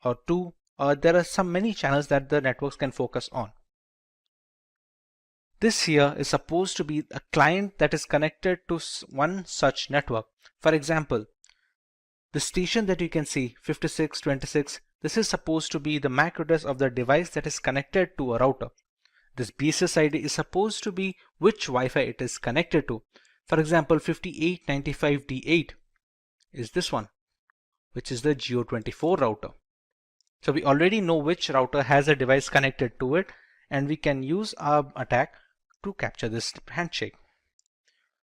or 2, there are many channels that the networks can focus on. This here is supposed to be a client that is connected to one such network. For example, the station that you can see, 5626, this is supposed to be the MAC address of the device that is connected to a router. This BSS ID is supposed to be which Wi-Fi it is connected to. For example, 5895D8 is this one, which is the Geo24 router. So we already know which router has a device connected to it, and we can use our attack to capture this handshake.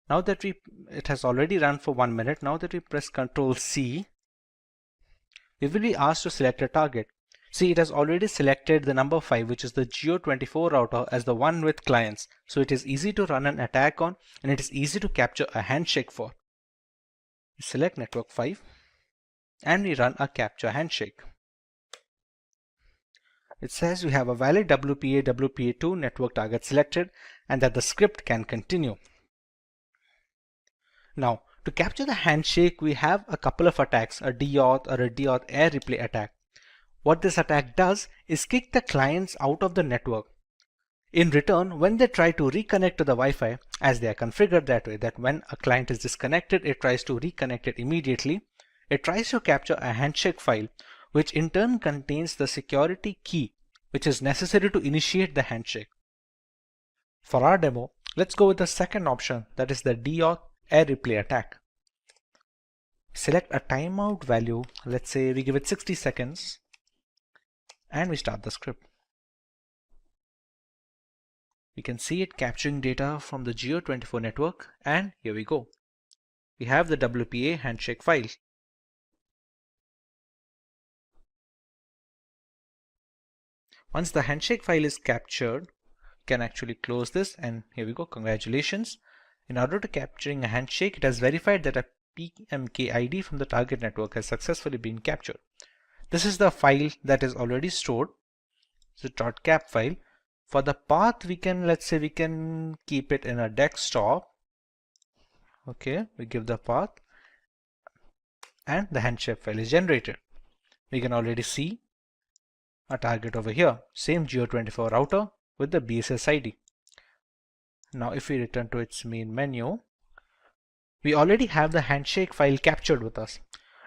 Now that it has already run for 1 minute, now that we press Ctrl C, we will be asked to select a target. See, it has already selected the number 5, which is the Geo24 router, as the one with clients. So it is easy to run an attack on, and it is easy to capture a handshake for. We select network 5, and we run a capture handshake. It says we have a valid WPA2 network target selected and that the script can continue. Now, to capture the handshake, we have a couple of attacks, a DAuth or a DAuth air replay attack. What this attack does is kick the clients out of the network. In return, when they try to reconnect to the Wi-Fi, as they are configured that way, that when a client is disconnected, it tries to reconnect it immediately, it tries to capture a handshake file, which in turn contains the security key, which is necessary to initiate the handshake. For our demo, let's go with the second option, that is the DAuth air replay attack. Select a timeout value, let's say we give it 60 seconds, and we start the script. We can see it capturing data from the Geo24 network, and here we go. We have the WPA handshake file. Once the handshake file is captured, you can actually close this, and here we go. Congratulations. In order to capturing a handshake, it has verified that a PMK ID from the target network has successfully been captured. This is the file that is already stored. It's a .cap file. For the path, let's say we can keep it in a desktop. Okay, we give the path, and the handshake file is generated. We can already see a target over here, same Geo24 router with the BSS ID. Now if we return to its main menu, we already have the handshake file captured with us.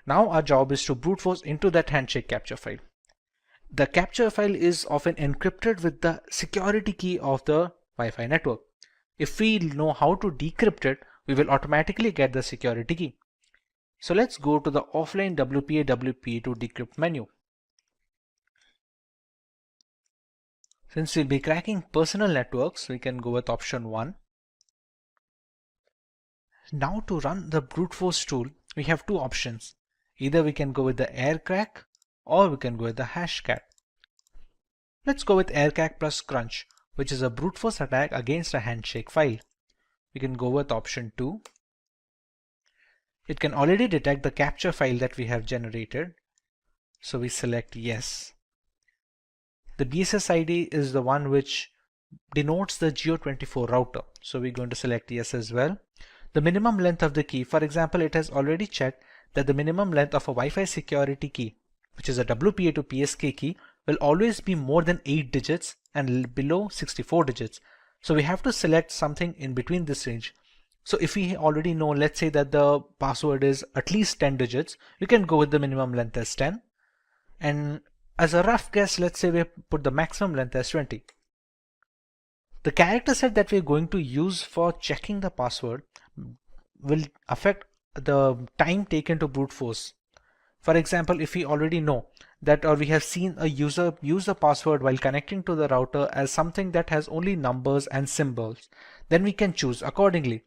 Now our job is to brute force into that handshake capture file. The capture file is often encrypted with the security key of the Wi-Fi network. If we know how to decrypt it, we will automatically get the security key. So let's go to the offline WPA to decrypt menu. Since we'll be cracking personal networks, we can go with option 1. Now to run the brute force tool, we have two options. Either we can go with the aircrack or we can go with the hashcat. Let's go with aircrack plus crunch, which is a brute force attack against a handshake file. We can go with option 2. It can already detect the capture file that we have generated, so we select yes. The BSS ID is the one which denotes the Geo24 router, so we're going to select yes as well. The minimum length of the key, for example, it has already checked that the minimum length of a Wi-Fi security key, which is a WPA to PSK key, will always be more than 8 digits and below 64 digits. So we have to select something in between this range. So if we already know, let's say that the password is at least 10 digits, we can go with the minimum length as 10. And as a rough guess, let's say we put the maximum length as 20. The character set that we're going to use for checking the password will affect the time taken to brute force. For example, if we already know that, or we have seen a user use the password while connecting to the router as something that has only numbers and symbols, then we can choose accordingly.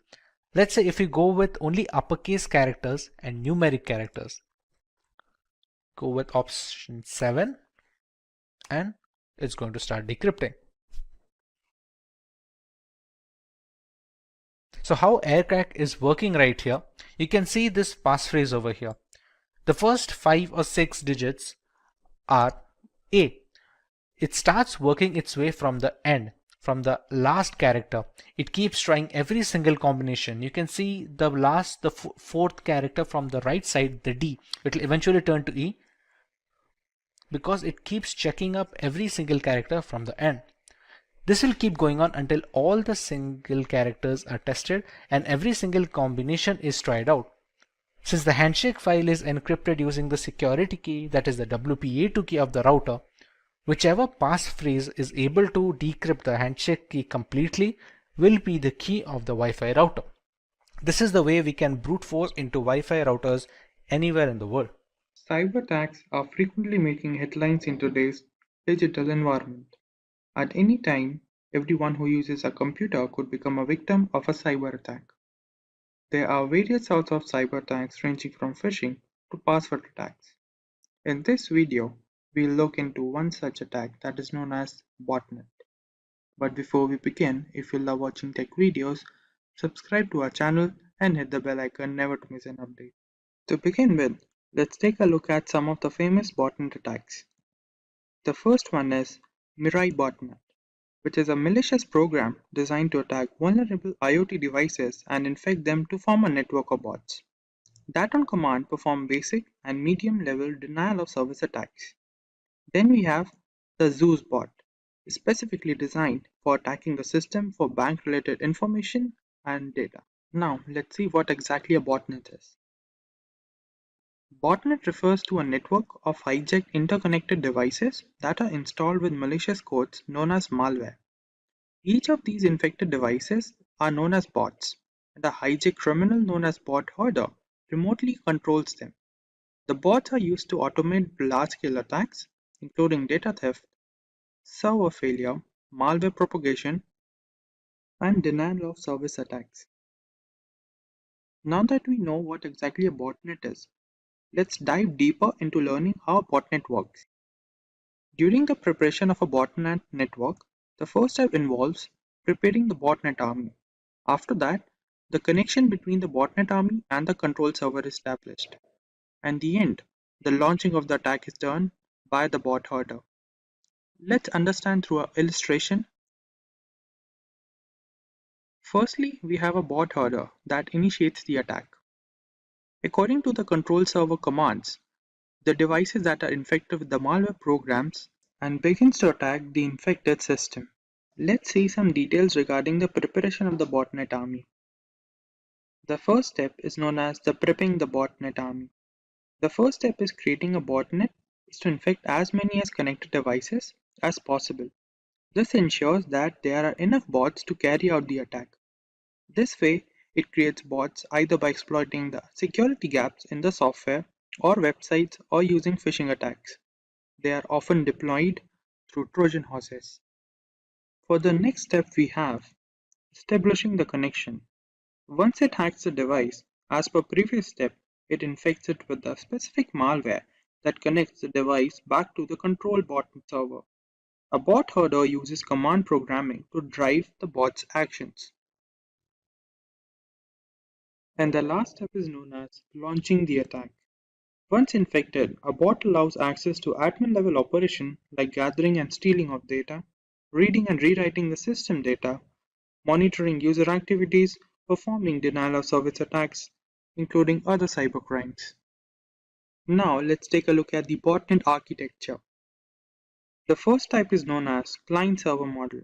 Let's say if we go with only uppercase characters and numeric characters, go with option 7, and it's going to start decrypting. So how aircrack is working right here, you can see this passphrase over here. The first 5 or 6 digits are A. It starts working its way from the end, from the last character. It keeps trying every single combination. You can see the fourth character from the right side, the D. It will eventually turn to E because it keeps checking up every single character from the end. This will keep going on until all the single characters are tested and every single combination is tried out. Since the handshake file is encrypted using the security key, that is the WPA2 key of the router, whichever passphrase is able to decrypt the handshake key completely will be the key of the Wi-Fi router. This is the way we can brute force into Wi-Fi routers anywhere in the world.
Cyber attacks are frequently making headlines in today's digital environment. At any time, everyone who uses a computer could become a victim of a cyber attack. There are various sorts of cyber attacks ranging from phishing to password attacks. In this video, we'll look into one such attack that is known as botnet. But before we begin, if you love watching tech videos, subscribe to our channel and hit the bell icon never to miss an update. To begin with, let's take a look at some of the famous botnet attacks. The first one is Mirai botnet, which is a malicious program designed to attack vulnerable IoT devices and infect them to form a network of bots that on command perform basic and medium level denial of service attacks. Then we have the Zeus bot, specifically designed for attacking the system for bank related information and data. Now let's see what exactly a botnet is. Botnet refers to a network of hijacked interconnected devices that are installed with malicious codes known as malware. Each of these infected devices are known as bots, and a hijacked criminal known as bot herder remotely controls them. The bots are used to automate large-scale attacks, including data theft, server failure, malware propagation, and denial of service attacks. Now that we know what exactly a botnet is, let's dive deeper into learning how a botnet works. During the preparation of a botnet network, the first step involves preparing the botnet army. After that, the connection between the botnet army and the control server is established. And the end, the launching of the attack is done by the bot herder. Let's understand through an illustration. Firstly, we have a bot herder that initiates the attack. According to the control server commands, the devices that are infected with the malware programs and begins to attack the infected system. Let's see some details regarding the preparation of the botnet army. The first step is known as the prepping the botnet army. The first step is creating a botnet is to infect as many as connected devices as possible. This ensures that there are enough bots to carry out the attack. This way, it creates bots either by exploiting the security gaps in the software or websites or using phishing attacks. They are often deployed through Trojan horses. For the next step we have establishing the connection. Once it hacks the device, as per previous step, it infects it with the specific malware that connects the device back to the control bot server. A bot herder uses command programming to drive the bot's actions. And the last step is known as launching the attack. Once infected, a bot allows access to admin level operation like gathering and stealing of data, reading and rewriting the system data, monitoring user activities, performing denial of service attacks, including other cybercrimes. Now let's take a look at the botnet architecture. The first type is known as client-server model.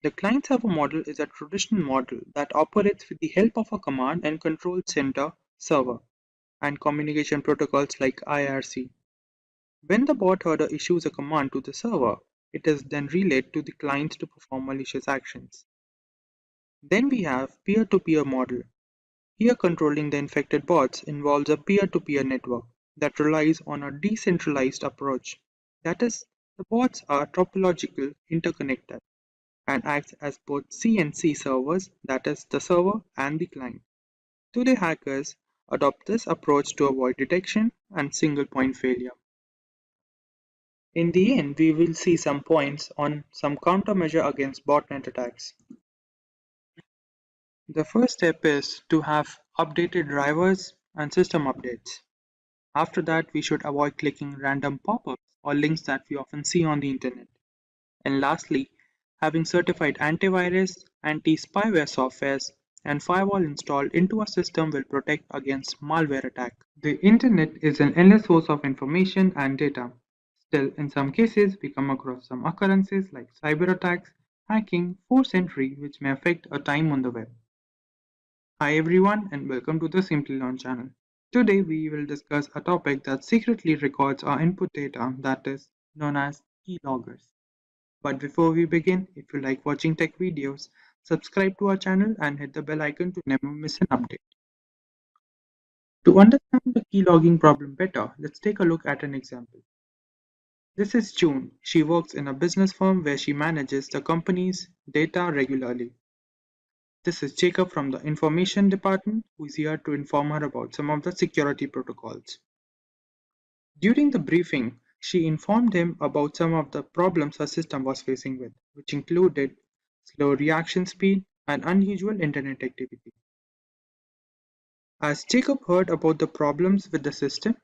The client-server model is a traditional model that operates with the help of a command and control center server and communication protocols like IRC. When the bot herder issues a command to the server, it is then relayed to the client to perform malicious actions. Then we have peer-to-peer model. Here controlling the infected bots involves a peer-to-peer network that relies on a decentralized approach. That is, the bots are topological interconnected and acts as both C and C servers, that is, the server and the client. Today hackers adopt this approach to avoid detection and single point failure. In the end, we will see some points on some countermeasure against botnet attacks. The first step is to have updated drivers and system updates. After that, we should avoid clicking random pop-ups or links that we often see on the internet. And lastly, having certified antivirus, anti-spyware softwares, and firewall installed into a system will protect against malware attack. The internet is an endless source of information and data. Still, in some cases, we come across some occurrences like cyber attacks, hacking, forced entry, which may affect our time on the web. Hi everyone and welcome to the Simplilearn channel. Today we will discuss a topic that secretly records our input data, that is known as keyloggers. But before we begin, if you like watching tech videos, subscribe to our channel and hit the bell icon to never miss an update. To understand the keylogging problem better, let's take a look at an example. This is June. She works in a business firm where she manages the company's data regularly. This is Jacob from the information department who is here to inform her about some of the security protocols. During the briefing, she informed him about some of the problems her system was facing with, which included slow reaction speed and unusual internet activity. As Jacob heard about the problems with the system,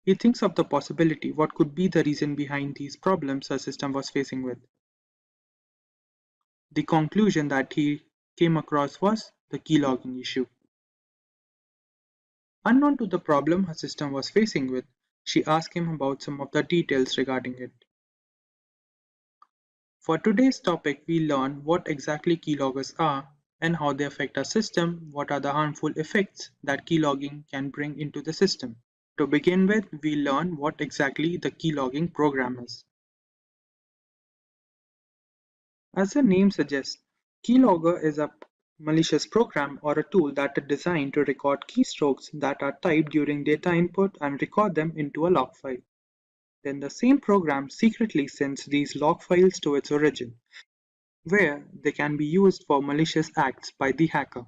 he thinks of the possibility what could be the reason behind these problems her system was facing with. The conclusion that he came across was the keylogging issue. Unknown to the problem her system was facing with, she asked him about some of the details regarding it. For today's topic, we learn what exactly keyloggers are and how they affect our system, what are the harmful effects that keylogging can bring into the system. To begin with, we learn what exactly the keylogging program is. As the name suggests, keylogger is a malicious program or a tool that is designed to record keystrokes that are typed during data input and record them into a log file. Then the same program secretly sends these log files to its origin. where they can be used for malicious acts by the hacker.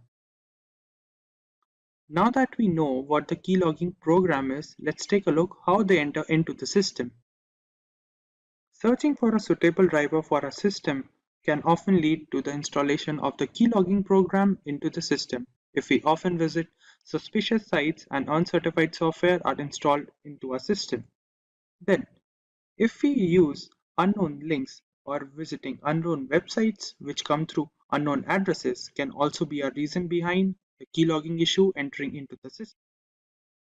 Now that we know what the keylogging program is, let's take a look how they enter into the system. Searching for a suitable driver for a system can often lead to the installation of the keylogging program into the system. If we often visit suspicious sites and uncertified software are installed into our system. Then, if we use unknown links or visiting unknown websites which come through unknown addresses can also be a reason behind the keylogging issue entering into the system.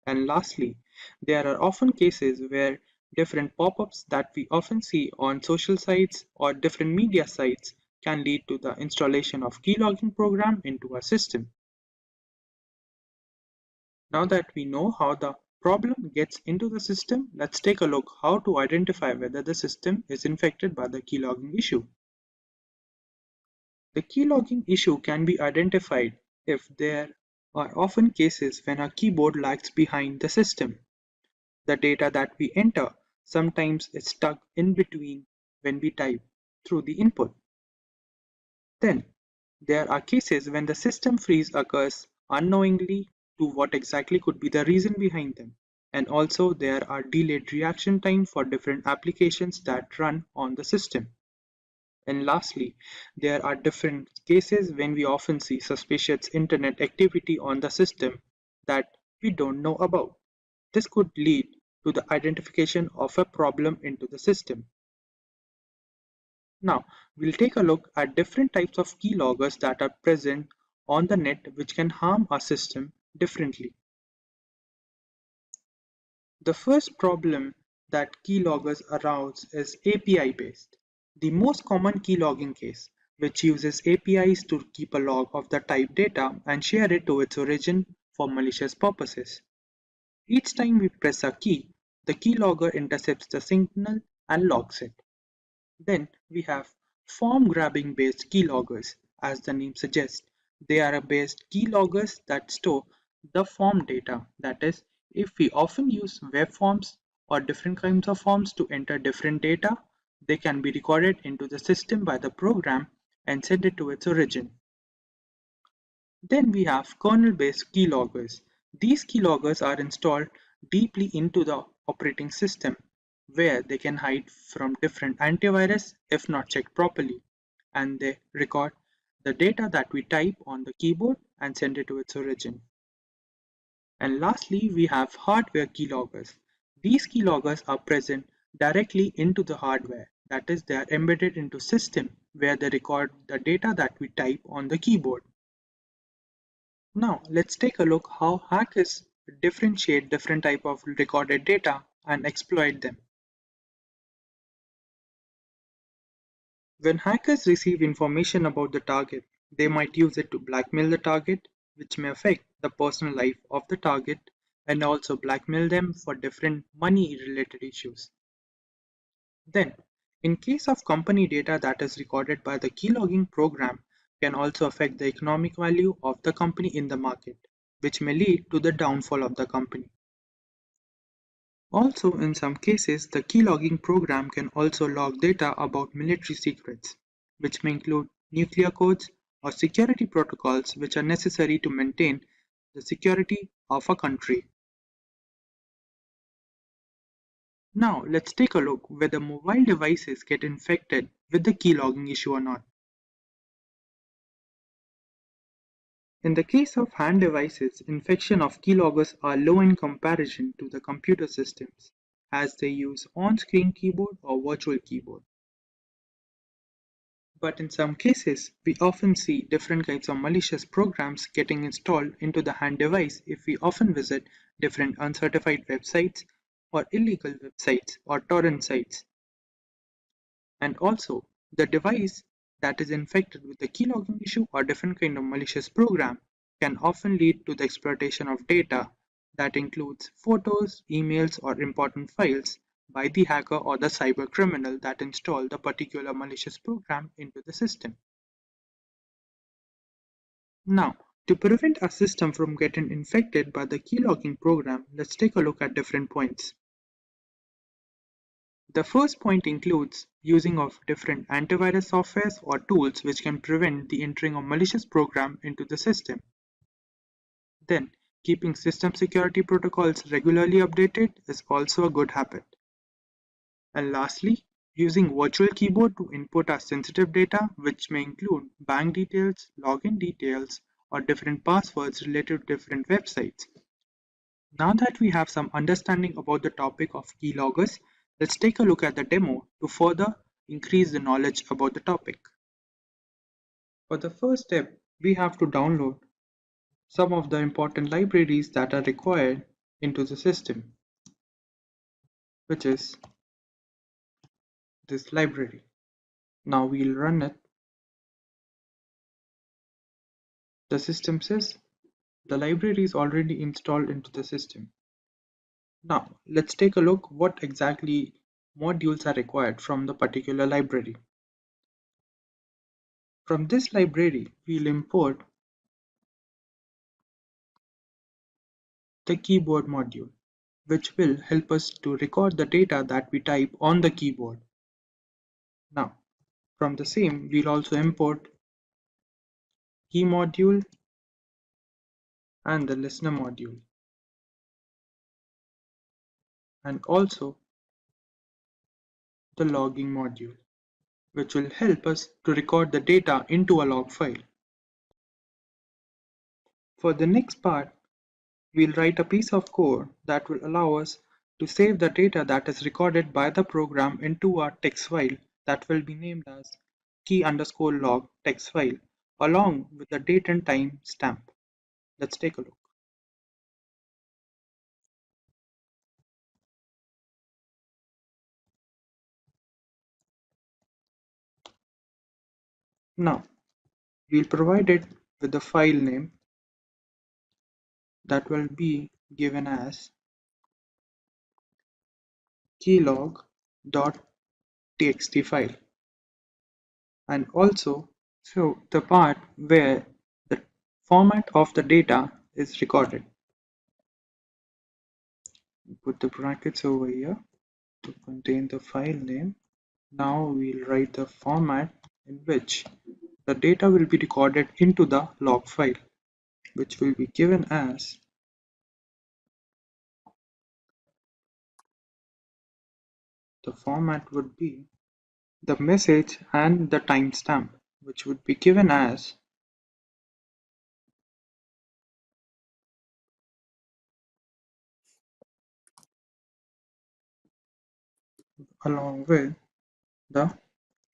And lastly, there are often cases where different pop-ups that we often see on social sites or different media sites can lead to the installation of keylogging program into our system. Now that we know how the problem gets into the system, let's take a look how to identify whether the system is infected by the keylogging issue. The keylogging issue can be identified if there are often cases when a keyboard lags behind the system. The data that we enter sometimes is stuck in between when we type through the input. Then, there are cases when the system freeze occurs unknowingly to what exactly could be the reason behind them. And also there are delayed reaction time for different applications that run on the system. And lastly, there are different cases when we often see suspicious internet activity on the system that we don't know about. This could lead to the identification of a problem into the system. Now, we'll take a look at different types of keyloggers that are present on the net which can harm our system differently. The first problem that keyloggers arouse is API based. The most common keylogging case, which uses APIs to keep a log of the type data and share it to its origin for malicious purposes. Each time we press a key, the keylogger intercepts the signal and logs it. Then we have form grabbing based keyloggers. As the name suggests, they are based keyloggers that store the form data. That is, if we often use web forms or different kinds of forms to enter different data, they can be recorded into the system by the program and sent it to its origin. Then we have kernel-based keyloggers. These keyloggers are installed deeply into the operating system, where they can hide from different antivirus if not checked properly, and they record the data that we type on the keyboard and send it to its origin. And lastly, we have hardware keyloggers. These keyloggers are present directly into the hardware, that is, they are embedded into system where they record the data that we type on the keyboard. Now let's take a look how hackers differentiate different type of recorded data and exploit them. When hackers receive information about the target, they might use it to blackmail the target, which may affect the personal life of the target and also blackmail them for different money related issues. Then, in case of company data that is recorded by the keylogging program can also affect the economic value of the company in the market, which may lead to the downfall of the company. Also, in some cases, the keylogging program can also log data about military secrets, which may include nuclear codes or security protocols which are necessary to maintain the security of a country. Now, let's take a look whether mobile devices get infected with the keylogging issue or not. In the case of hand devices, infection of keyloggers are low in comparison to the computer systems, as they use on-screen keyboard or virtual keyboard. But in some cases, we often see different kinds of malicious programs getting installed into the hand device if we often visit different uncertified websites or illegal websites or torrent sites. And also, the device that is infected with the keylogging issue or different kind of malicious program can often lead to the exploitation of data that includes photos, emails, or important files by the hacker or the cyber criminal that installed the particular malicious program into the system. Now, to prevent a system from getting infected by the keylogging program, let's take a look at different points. The first point includes using of different antivirus softwares or tools which can prevent the entering of malicious program into the system. Then, keeping system security protocols regularly updated is also a good habit. And lastly, using virtual keyboard to input our sensitive data, which may include bank details, login details, or different passwords related to different websites. Now that we have some understanding about the topic of keyloggers, let's take a look at the demo to further increase the knowledge about the topic. For the first step, we have to download some of the important libraries that are required into the system, which is this library. Now we'll run it. The system says the library is already installed into the system. Now let's take a look what exactly modules are required from the particular library. From this library, we'll import the keyboard module, which will help us to record the data that we type on the keyboard. Now, from the same, we'll also import key module and the listener module, and also the logging module, which will help us to record the data into a log file. For the next part, we'll write a piece of code that will allow us to save the data that is recorded by the program into a text file that will be named as key_log text file along with the date and time stamp. Let's take a look. Now, we'll provide it with the file name that will be given as keylog.txt file, and also show the part where the format of the data is recorded. Put the brackets over here to contain the file name. Now we'll write the format in which the data will be recorded into the log file, which will be given as the format would be the message and the timestamp, which would be given as along with the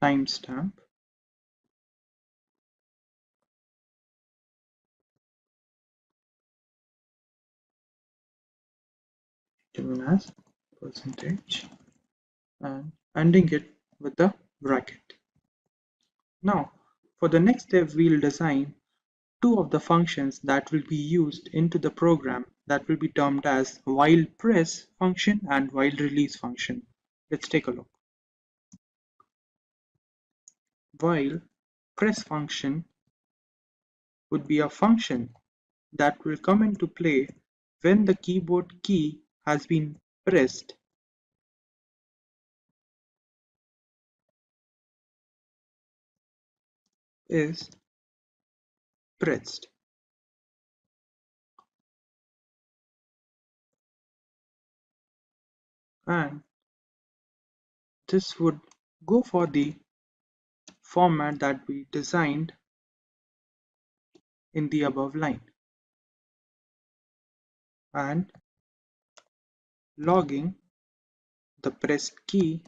timestamp given as percentage and ending it with the bracket. Now, for the next step, we'll design two of the functions that will be used into the program that will be termed as while press function and while release function. Let's take a look. While press function would be a function that will come into play when the keyboard key has been pressed is pressed. And this would go for the format that we designed in the above line. And logging the pressed key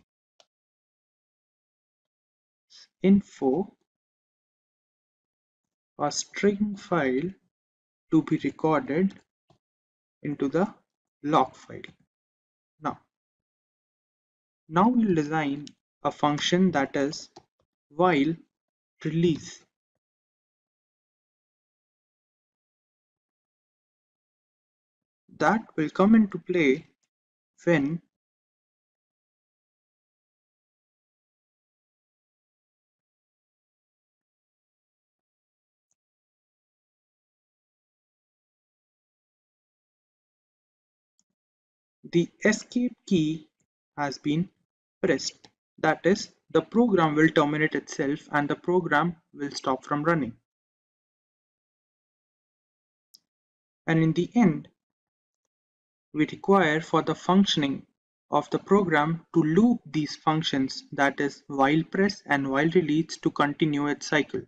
info, a string file to be recorded into the log file. Now we'll design a function that is while release. That will come into play when the escape key has been pressed. That is, the program will terminate itself and the program will stop from running. And in the end, we require for the functioning of the program to loop these functions, that is, while press and while release, to continue its cycle.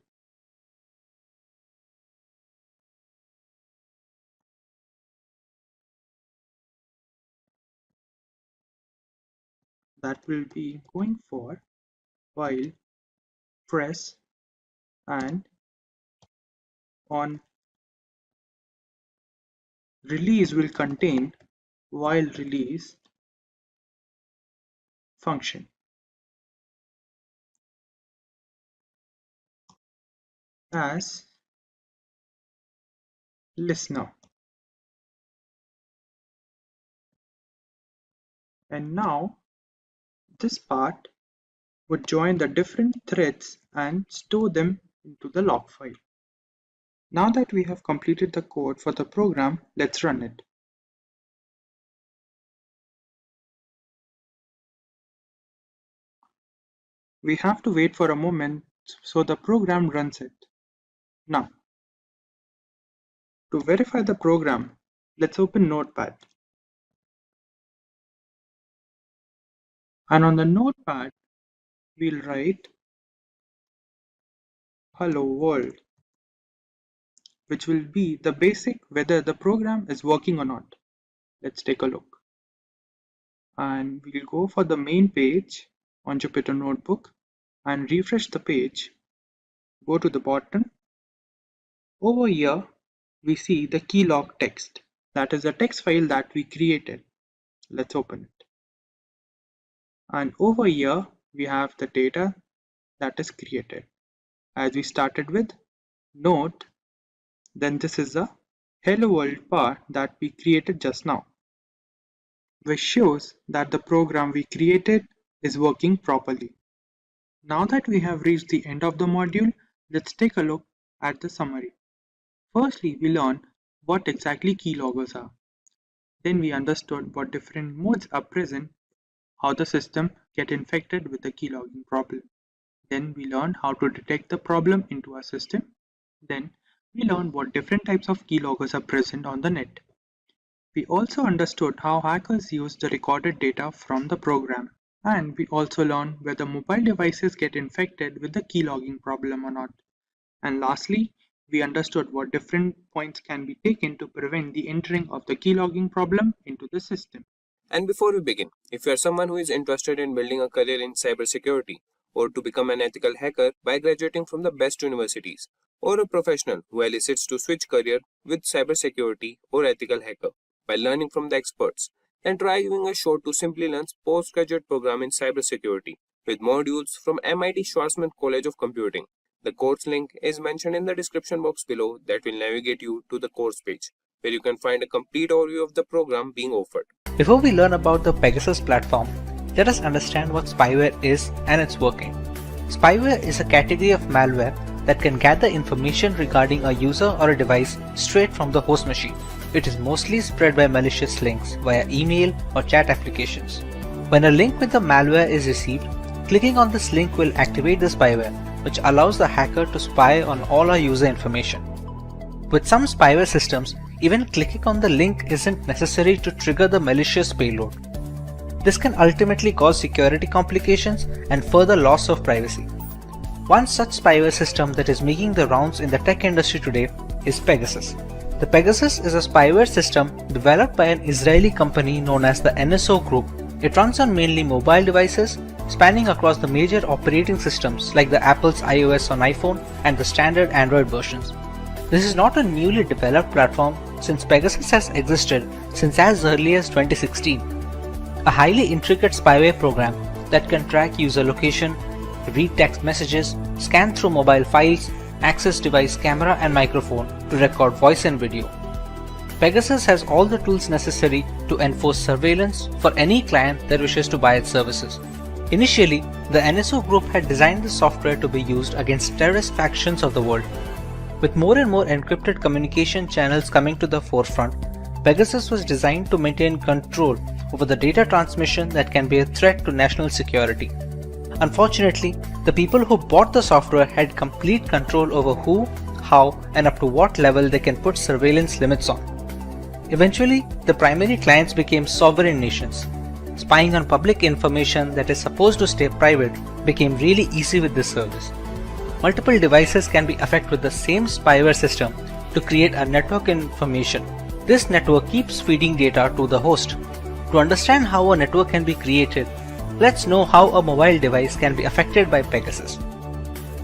That will be going for while press and on release will contain while release function. As listener. And now this part would join the different threads and store them into the log file. Now that we have completed the code for the program, let's run it. We have to wait for a moment so the program runs it. Now, to verify the program, let's open Notepad. And on the Notepad, we'll write hello world, which will be the basic whether the program is working or not. Let's take a look. And we'll go for the main page on Jupyter Notebook and refresh the page. Go to the bottom. Over here, we see the keylog text. That is a text file that we created. Let's open it. And over here, we have the data that is created. As we started with note, then this is the hello world part that we created just now, which shows that the program we created is working properly. Now that we have reached the end of the module, let's take a look at the summary. Firstly, we learned what exactly keyloggers are. Then we understood what different modes are present, how the system get infected with the keylogging problem. Then we learned how to detect the problem into our system. Then we learned what different types of keyloggers are present on the net. We also understood how hackers use the recorded data from the program. And we also learned whether mobile devices get infected with the keylogging problem or not. And lastly, we understood what different points can be taken to prevent the entering of the keylogging problem into the system.
And before we begin, if you are someone who is interested in building a career in cybersecurity, or to become an ethical hacker by graduating from the best universities, or a professional who elicits to switch career with cybersecurity or ethical hacker by learning from the experts, then try giving a shot to Simplilearn's postgraduate program in cybersecurity with modules from MIT Schwarzman College of Computing. The course link is mentioned in the description box below that will navigate you to the course page, where you can find a complete overview of the program being offered.
Before we learn about the Pegasus platform, let us understand what spyware is and its working. Spyware is a category of malware that can gather information regarding a user or a device straight from the host machine. It is mostly spread by malicious links via email or chat applications. When a link with the malware is received, clicking on this link will activate the spyware, which allows the hacker to spy on all our user information. With some spyware systems, even clicking on the link isn't necessary to trigger the malicious payload. This can ultimately cause security complications and further loss of privacy. One such spyware system that is making the rounds in the tech industry today is Pegasus. The Pegasus is a spyware system developed by an Israeli company known as the NSO Group. It runs on mainly mobile devices, spanning across the major operating systems like the Apple's iOS on iPhone and the standard Android versions. This is not a newly developed platform since Pegasus has existed since as early as 2016. A highly intricate spyware program that can track user location, read text messages, scan through mobile files, access device camera and microphone to record voice and video. Pegasus has all the tools necessary to enforce surveillance for any client that wishes to buy its services. Initially, the NSO Group had designed the software to be used against terrorist factions of the world. With more and more encrypted communication channels coming to the forefront, Pegasus was designed to maintain control over the data transmission that can be a threat to national security. Unfortunately, the people who bought the software had complete control over who, how, and up to what level they can put surveillance limits on. Eventually, the primary clients became sovereign nations. Spying on public information that is supposed to stay private became really easy with this service. Multiple devices can be affected with the same spyware system to create a network information. This network keeps feeding data to the host. To understand how a network can be created, let's know how a mobile device can be affected by Pegasus.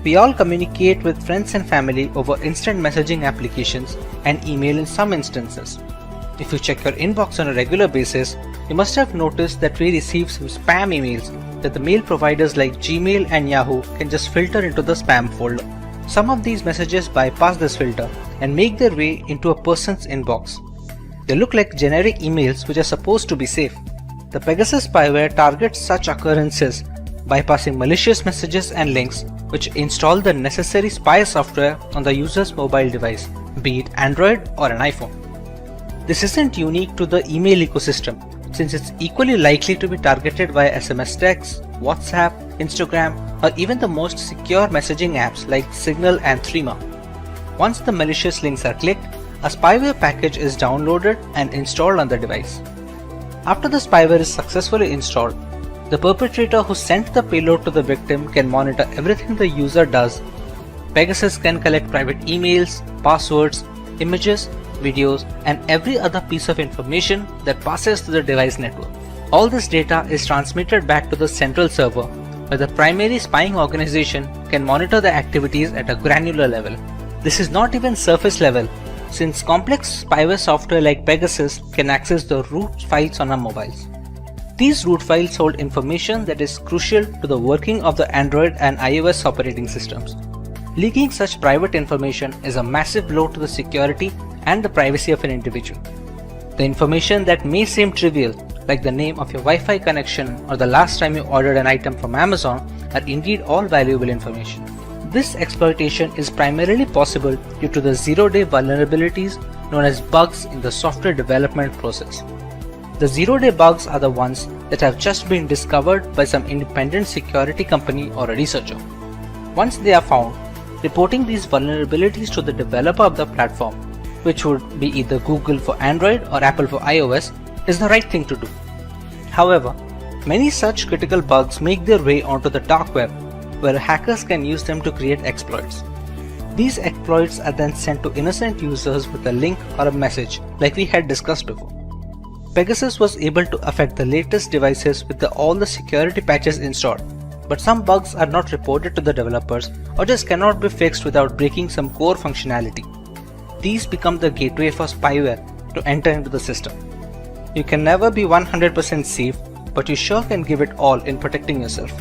We all communicate with friends and family over instant messaging applications and email in some instances. If you check your inbox on a regular basis, you must have noticed that we receive some spam emails that the mail providers like Gmail and Yahoo can just filter into the spam folder. Some of these messages bypass this filter and make their way into a person's inbox. They look like generic emails which are supposed to be safe. The Pegasus spyware targets such occurrences by passing malicious messages and links which install the necessary spy software on the user's mobile device, be it Android or an iPhone. This isn't unique to the email ecosystem, since it's equally likely to be targeted via SMS text, WhatsApp, Instagram, or even the most secure messaging apps like Signal and Threema. Once the malicious links are clicked, a spyware package is downloaded and installed on the device. After the spyware is successfully installed, the perpetrator who sent the payload to the victim can monitor everything the user does. Pegasus can collect private emails, passwords, images, videos, and every other piece of information that passes through the device network. All this data is transmitted back to the central server, where the primary spying organization can monitor the activities at a granular level. This is not even surface level, since complex spyware software like Pegasus can access the root files on our mobiles. These root files hold information that is crucial to the working of the Android and iOS operating systems. Leaking such private information is a massive blow to the security and the privacy of an individual. The information that may seem trivial, like the name of your Wi-Fi connection or the last time you ordered an item from Amazon, are indeed all valuable information. This exploitation is primarily possible due to the zero-day vulnerabilities known as bugs in the software development process. The zero-day bugs are the ones that have just been discovered by some independent security company or a researcher. Once they are found, reporting these vulnerabilities to the developer of the platform, which would be either Google for Android or Apple for iOS, is the right thing to do. However, many such critical bugs make their way onto the dark web, where hackers can use them to create exploits. These exploits are then sent to innocent users with a link or a message, like we had discussed before. Pegasus was able to affect the latest devices with all the security patches installed, but some bugs are not reported to the developers or just cannot be fixed without breaking some core functionality. These become the gateway for spyware to enter into the system. You can never be 100% safe, but you sure can give it all in protecting yourself.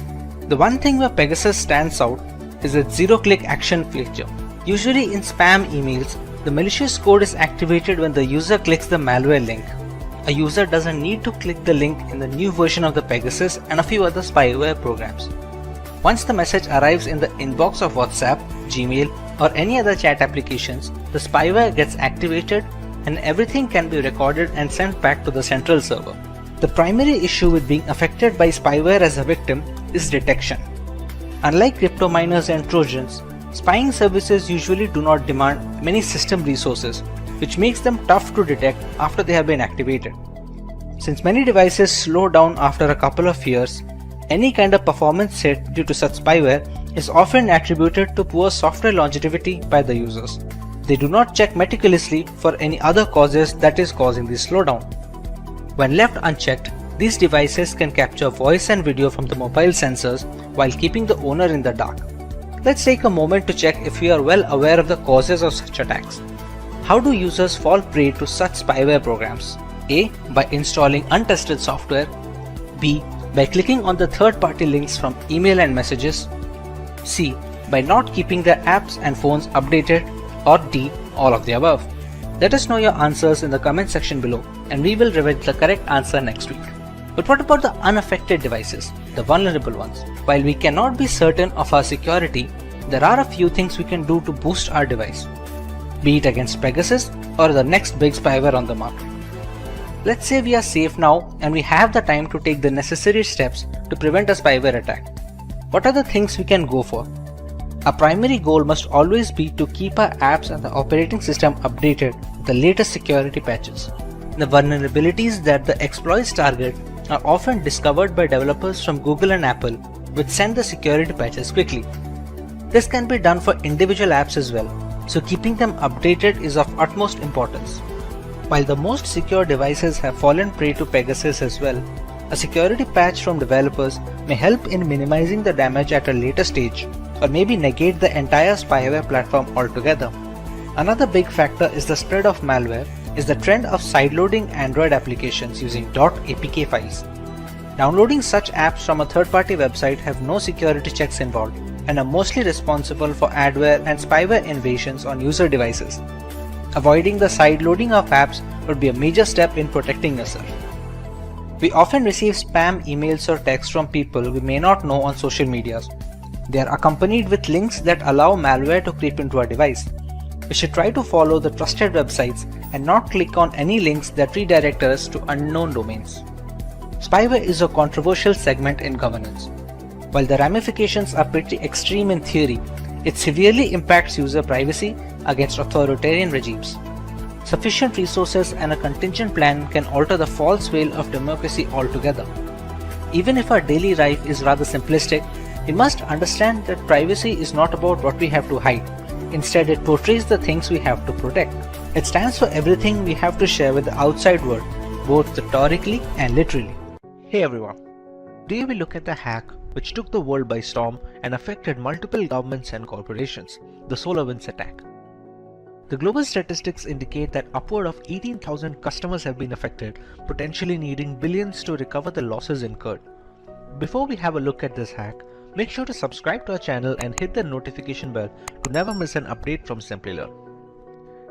The one thing where Pegasus stands out is its zero-click action feature. Usually in spam emails, the malicious code is activated when the user clicks the malware link. A user doesn't need to click the link in the new version of the Pegasus and a few other spyware programs. Once the message arrives in the inbox of WhatsApp, Gmail, or any other chat applications, the spyware gets activated and everything can be recorded and sent back to the central server. The primary issue with being affected by spyware as a victim is detection. Unlike crypto miners and Trojans, spying services usually do not demand many system resources, which makes them tough to detect after they have been activated. Since many devices slow down after a couple of years, any kind of performance hit due to such spyware is often attributed to poor software longevity by the users. They do not check meticulously for any other causes that is causing this slowdown. When left unchecked, these devices can capture voice and video from the mobile sensors while keeping the owner in the dark. Let's take a moment to check if we are well aware of the causes of such attacks. How do users fall prey to such spyware programs? A. By installing untested software. B. By clicking on the third-party links from email and messages. C. By not keeping their apps and phones updated. Or D. All of the above. Let us know your answers in the comment section below and we will reveal the correct answer next week. But what about the unaffected devices, the vulnerable ones? While we cannot be certain of our security, there are a few things we can do to boost our device, be it against Pegasus or the next big spyware on the market. Let's say we are safe now and we have the time to take the necessary steps to prevent a spyware attack. What are the things we can go for? Our primary goal must always be to keep our apps and the operating system updated with the latest security patches. The vulnerabilities that the exploits target are often discovered by developers from Google and Apple, which send the security patches quickly. This can be done for individual apps as well, so keeping them updated is of utmost importance. While the most secure devices have fallen prey to Pegasus as well, a security patch from developers may help in minimizing the damage at a later stage, or maybe negate the entire spyware platform altogether. Another big factor is the spread of malware is the trend of sideloading Android applications using .apk files. Downloading such apps from a third-party website have no security checks involved and are mostly responsible for adware and spyware invasions on user devices. Avoiding the sideloading of apps would be a major step in protecting yourself. We often receive spam emails or texts from people we may not know on social medias. They are accompanied with links that allow malware to creep into our device. We should try to follow the trusted websites and not click on any links that redirect us to unknown domains. Spyware is a controversial segment in governance. While the ramifications are pretty extreme in theory, it severely impacts user privacy against authoritarian regimes. Sufficient resources and a contingent plan can alter the false veil of democracy altogether. Even if our daily life is rather simplistic, we must understand that privacy is not about what we have to hide. Instead, it portrays the things we have to protect. It stands for everything we have to share with the outside world, both rhetorically and literally. Hey everyone, today we look at the hack which took the world by storm and affected multiple governments and corporations, the SolarWinds attack. The global statistics indicate that upward of 18,000 customers have been affected, potentially needing billions to recover the losses incurred. Before we have a look at this hack, make sure to subscribe to our channel and hit the notification bell to never miss an update from Simplilearn.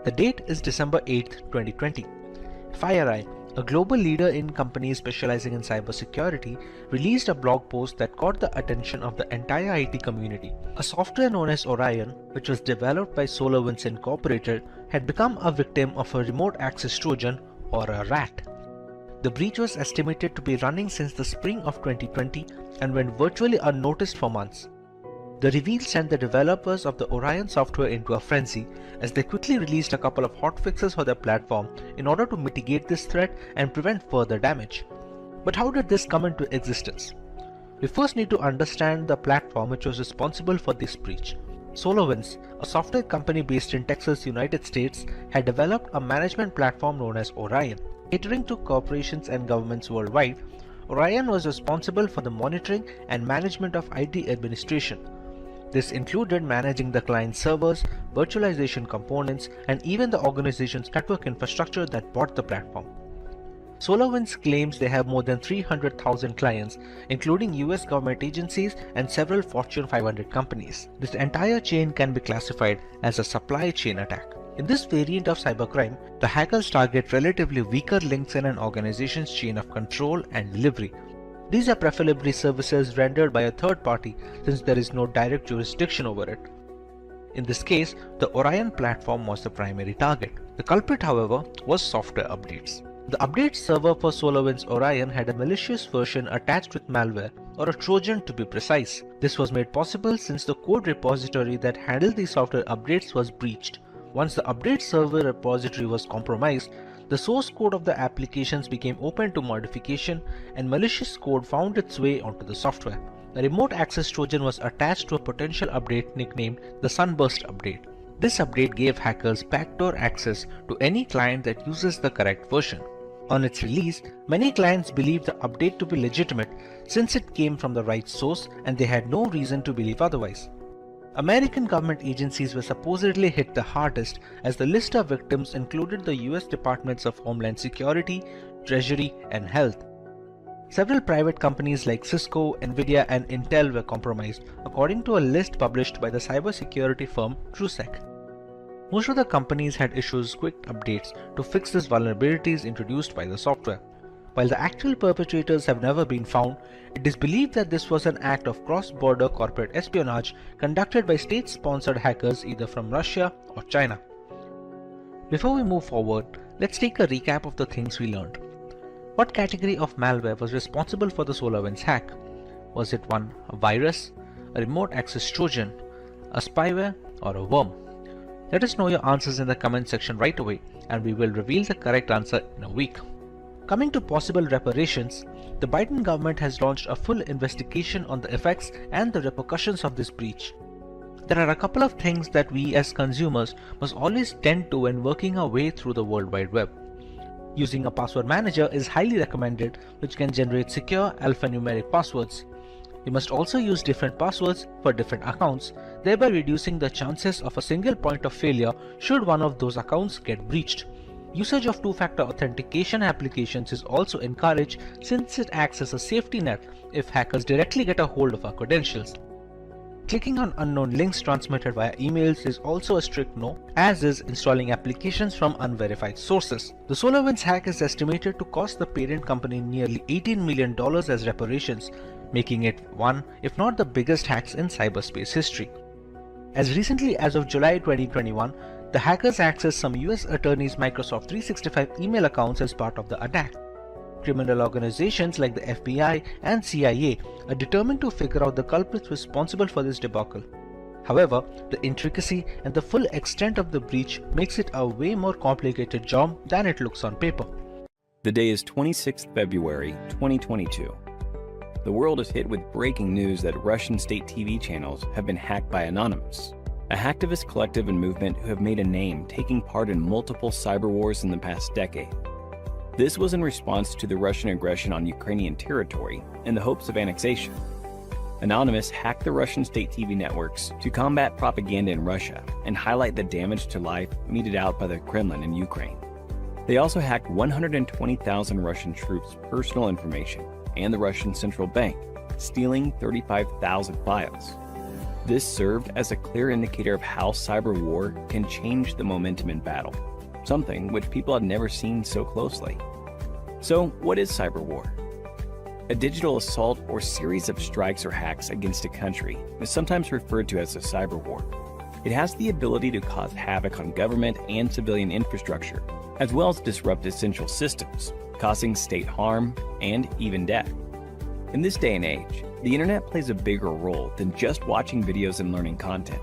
The date is December 8th, 2020. FireEye, a global leader in companies specializing in cybersecurity, released a blog post that caught the attention of the entire IT community. A software known as Orion, which was developed by SolarWinds Incorporated, had become a victim of a remote access Trojan, or a RAT. The breach was estimated to be running since the spring of 2020 and went virtually unnoticed for months. The reveal sent the developers of the Orion software into a frenzy as they quickly released a couple of hotfixes for their platform in order to mitigate this threat and prevent further damage. But how did this come into existence? We first need to understand the platform which was responsible for this breach. SolarWinds, a software company based in Texas, United States, had developed a management platform known as Orion. Catering to corporations and governments worldwide, Orion was responsible for the monitoring and management of IT administration. This included managing the client servers, virtualization components, and even the organization's network infrastructure that bought the platform. SolarWinds claims they have more than 300,000 clients, including US government agencies and several Fortune 500 companies. This entire chain can be classified as a supply chain attack. In this variant of cybercrime, the hackers target relatively weaker links in an organization's chain of control and delivery. These are preferably services rendered by a third party since there is no direct jurisdiction over it. In this case, the Orion platform was the primary target. The culprit, however, was software updates. The update server for SolarWinds Orion had a malicious version attached with malware, or a Trojan to be precise. This was made possible since the code repository that handled these software updates was breached. Once the update server repository was compromised, the source code of the applications became open to modification and malicious code found its way onto the software. A remote access Trojan was attached to a potential update nicknamed the Sunburst update. This update gave hackers backdoor access to any client that uses the correct version. On its release, many clients believed the update to be legitimate since it came from the right source and they had no reason to believe otherwise. American government agencies were supposedly hit the hardest as the list of victims included the US Departments of Homeland Security, Treasury, and Health. Several private companies like Cisco, Nvidia, and Intel were compromised, according to a list published by the cybersecurity firm TrueSec. Most of the companies had issued quick updates to fix these vulnerabilities introduced by the software. While the actual perpetrators have never been found, it is believed that this was an act of cross-border corporate espionage conducted by state-sponsored hackers either from Russia or China. Before we move forward, let's take a recap of the things we learned. What category of malware was responsible for the SolarWinds hack? Was it one, a virus, a remote access Trojan, a spyware, or a worm? Let us know your answers in the comment section right away, and we will reveal the correct answer in a week. Coming to possible reparations, the Biden government has launched a full investigation on the effects and the repercussions of this breach. There are a couple of things that we as consumers must always tend to when working our way through the World Wide Web. Using a password manager is highly recommended, which can generate secure alphanumeric passwords. You must also use different passwords for different accounts, thereby reducing the chances of a single point of failure should one of those accounts get breached. Usage of two-factor authentication applications is also encouraged since it acts as a safety net if hackers directly get a hold of our credentials. Clicking on unknown links transmitted via emails is also a strict no, as is installing applications from unverified sources. The SolarWinds hack is estimated to cost the parent company nearly $18 million as reparations, making it one, if not the biggest hacks in cyberspace history. As recently as of July 2021, the hackers accessed some US attorneys' Microsoft 365 email accounts as part of the attack. Criminal organizations like the FBI and CIA are determined to figure out the culprits responsible for this debacle. However, the intricacy and the full extent of the breach makes it a way more complicated job than it looks on paper.
The day is 26th February 2022. The world is hit with breaking news that Russian state TV channels have been hacked by Anonymous, a hacktivist collective and movement who have made a name taking part in multiple cyber wars in the past decade. This was in response to the Russian aggression on Ukrainian territory in the hopes of annexation. Anonymous hacked the Russian state TV networks to combat propaganda in Russia and highlight the damage to life meted out by the Kremlin in Ukraine. They also hacked 120,000 Russian troops' personal information and the Russian central bank, stealing 35,000 files. This served as a clear indicator of how cyber war can change the momentum in battle, something which people had never seen so closely. So, what is cyber war? A digital assault or series of strikes or hacks against a country is sometimes referred to as a cyber war. It has the ability to cause havoc on government and civilian infrastructure, as well as disrupt essential systems, causing state harm and even death. In this day and age, the internet plays a bigger role than just watching videos and learning content.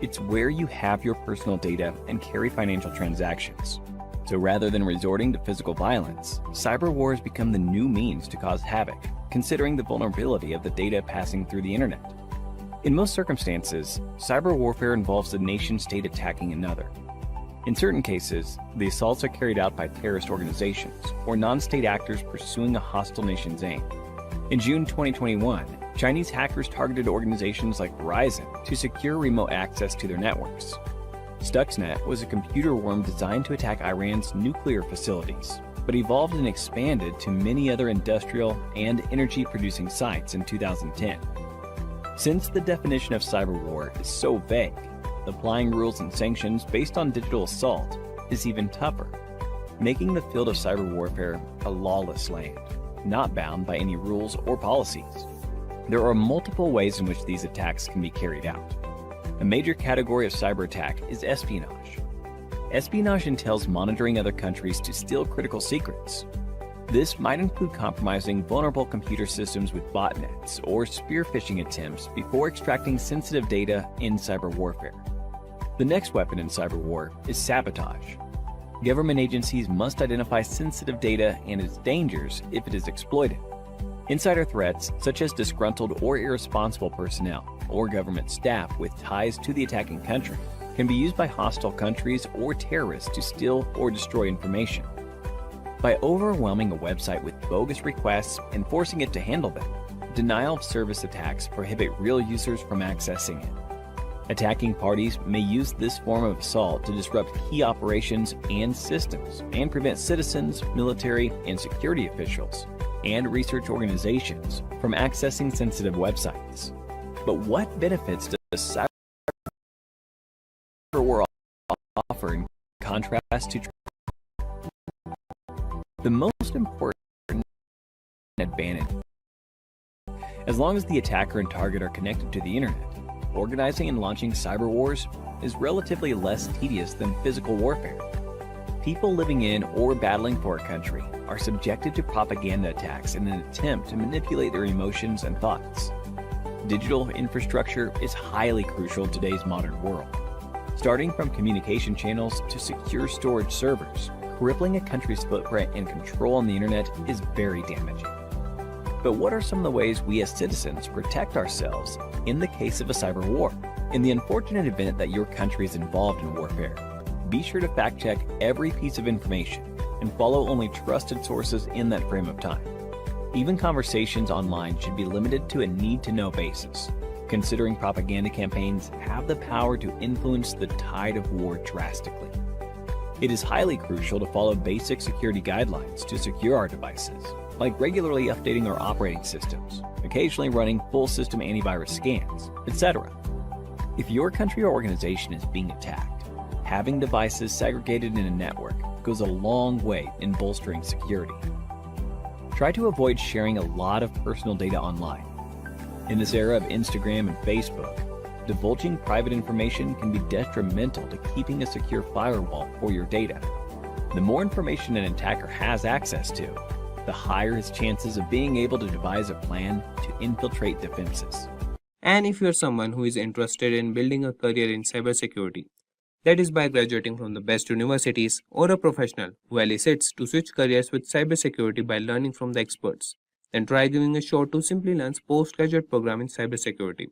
It's where you have your personal data and carry financial transactions. So rather than resorting to physical violence, cyber wars become the new means to cause havoc, considering the vulnerability of the data passing through the internet. In most circumstances, cyber warfare involves a nation-state attacking another. In certain cases, the assaults are carried out by terrorist organizations or non-state actors pursuing a hostile nation's aim. In June 2021, Chinese hackers targeted organizations like Verizon to secure remote access to their networks. Stuxnet was a computer worm designed to attack Iran's nuclear facilities, but evolved and expanded to many other industrial and energy-producing sites in 2010. Since the definition of cyber war is so vague, applying rules and sanctions based on digital assault is even tougher, making the field of cyber warfare a lawless land, not bound by any rules or policies. There are multiple ways in which these attacks can be carried out. A major category of cyber attack is espionage. Espionage entails monitoring other countries to steal critical secrets. This might include compromising vulnerable computer systems with botnets or spear phishing attempts before extracting sensitive data in cyber warfare. The next weapon in cyber war is sabotage. Government agencies must identify sensitive data and its dangers if it is exploited. Insider threats, such as disgruntled or irresponsible personnel or government staff with ties to the attacking country, can be used by hostile countries or terrorists to steal or destroy information. By overwhelming a website with bogus requests and forcing it to handle them, denial of service attacks prohibit real users from accessing it. Attacking parties may use this form of assault to disrupt key operations and systems and prevent citizens, military, and security officials and research organizations from accessing sensitive websites. But what benefits does cyber war offer in contrast to the most important advantage? As long as the attacker and target are connected to the internet, organizing and launching cyber wars is relatively less tedious than physical warfare. People living in or battling for a country are subjected to propaganda attacks in an attempt to manipulate their emotions and thoughts. Digital infrastructure is highly crucial in today's modern world. Starting from communication channels to secure storage servers, crippling a country's footprint and control on the internet is very damaging. But what are some of the ways we as citizens protect ourselves in the case of a cyber war? In the unfortunate event that your country is involved in warfare, be sure to fact-check every piece of information and follow only trusted sources in that frame of time. Even conversations online should be limited to a need-to-know basis, considering propaganda campaigns have the power to influence the tide of war drastically. It is highly crucial to follow basic security guidelines to secure our devices, like regularly updating our operating systems, occasionally running full system antivirus scans, etc. If your country or organization is being attacked, having devices segregated in a network goes a long way in bolstering security. Try to avoid sharing a lot of personal data online. In this era of Instagram and Facebook, divulging private information can be detrimental to keeping a secure firewall for your data. The more information an attacker has access to, the higher his chances of being able to devise a plan to infiltrate defenses.
And if you're someone who is interested in building a career in cybersecurity, that is by graduating from the best universities, or a professional who elicits to switch careers with cybersecurity by learning from the experts, then try giving a shot to Simplilearn's postgraduate program in cybersecurity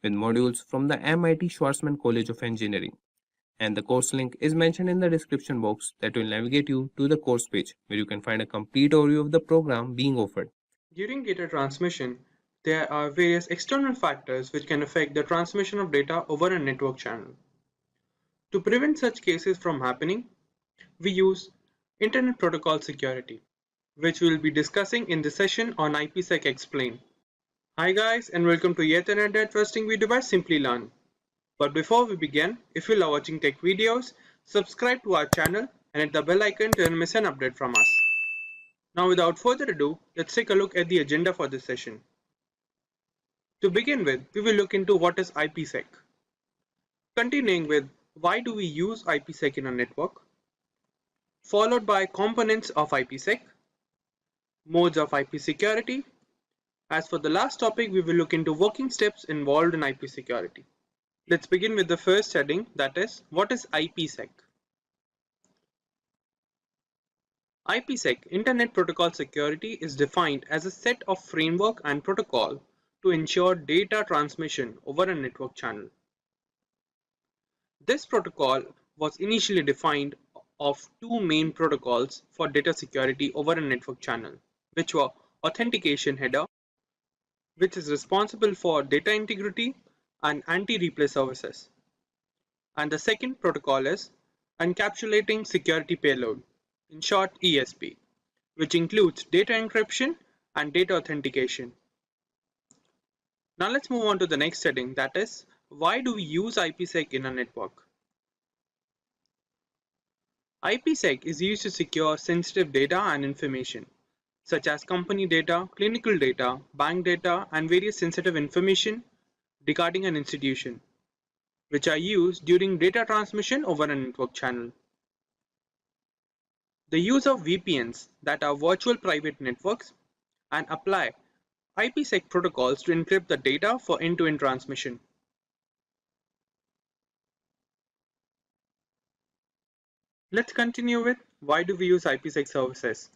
with modules from the MIT Schwarzman College of Engineering. And the course link is mentioned in the description box that will navigate you to the course page where you can find a complete overview of the program being offered.
During data transmission, there are various external factors which can affect the transmission of data over a network channel. To prevent such cases from happening, we use Internet Protocol Security, which we will be discussing in the session on IPsec Explained. Hi guys, and welcome to yet another interesting video by Simplilearn. But before we begin, if you love watching tech videos, subscribe to our channel and hit the bell icon to never miss an update from us. Now without further ado, let's take a look at the agenda for this session. To begin with, we will look into what is IPsec. Continuing with why do we use IPsec in a network, followed by components of IPsec, modes of IP security. As for the last topic, we will look into working steps involved in IP security. Let's begin with the first heading, that is, what is IPsec? IPsec, Internet Protocol Security, is defined as a set of framework and protocol to ensure data transmission over a network channel. This protocol was initially defined of two main protocols for data security over a network channel, which were authentication header, which is responsible for data integrity and anti-replay services. And the second protocol is encapsulating security payload, in short ESP, which includes data encryption and data authentication. Now let's move on to the next heading, that is, why do we use IPsec in a network? IPsec is used to secure sensitive data and information, such as company data, clinical data, bank data, and various sensitive information regarding an institution, which are used during data transmission over a network channel. The use of VPNs, that are virtual private networks, and apply IPsec protocols to encrypt the data for end-to-end transmission. Let's continue with why do we use IPsec services.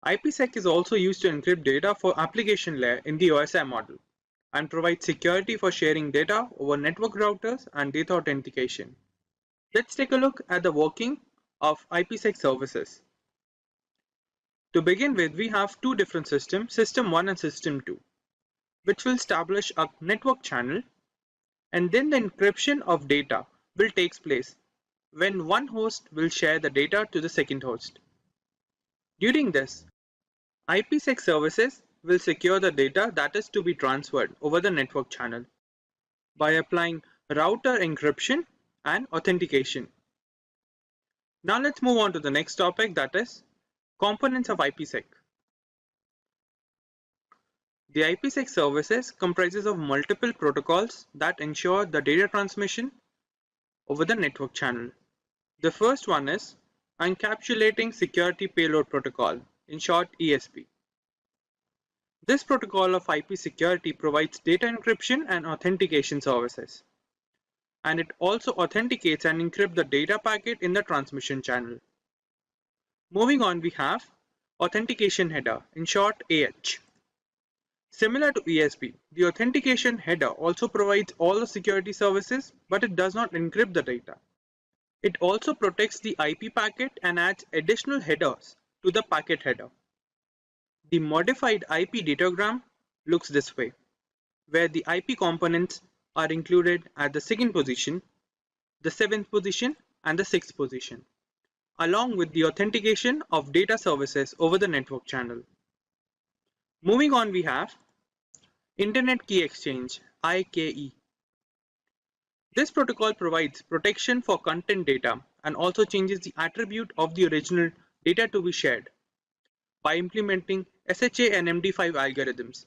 IPsec is also used to encrypt data for application layer in the OSI model and provide security for sharing data over network routers and data authentication. Let's take a look at the working of IPsec services. To begin with, we have two different systems, System 1 and System 2, which will establish a network channel, and then the encryption of data will take place when one host will share the data to the second host. During this, IPsec services will secure the data that is to be transferred over the network channel by applying router encryption and authentication. Now let's move on to the next topic, that is components of IPsec. The IPsec services comprises of multiple protocols that ensure the data transmission over the network channel. The first one is Encapsulating Security Payload Protocol, in short ESP. This protocol of IP security provides data encryption and authentication services. And it also authenticates and encrypts the data packet in the transmission channel. Moving on, we have Authentication Header, in short AH. Similar to ESP, the authentication header also provides all the security services, but it does not encrypt the data. It also protects the IP packet and adds additional headers to the packet header. The modified IP datagram looks this way, where the IP components are included at the 2nd position, the 7th position, and the 6th position, along with the authentication of data services over the network channel. Moving on, we have Internet Key Exchange, IKE. This protocol provides protection for content data and also changes the attribute of the original data to be shared by implementing SHA and MD5 algorithms.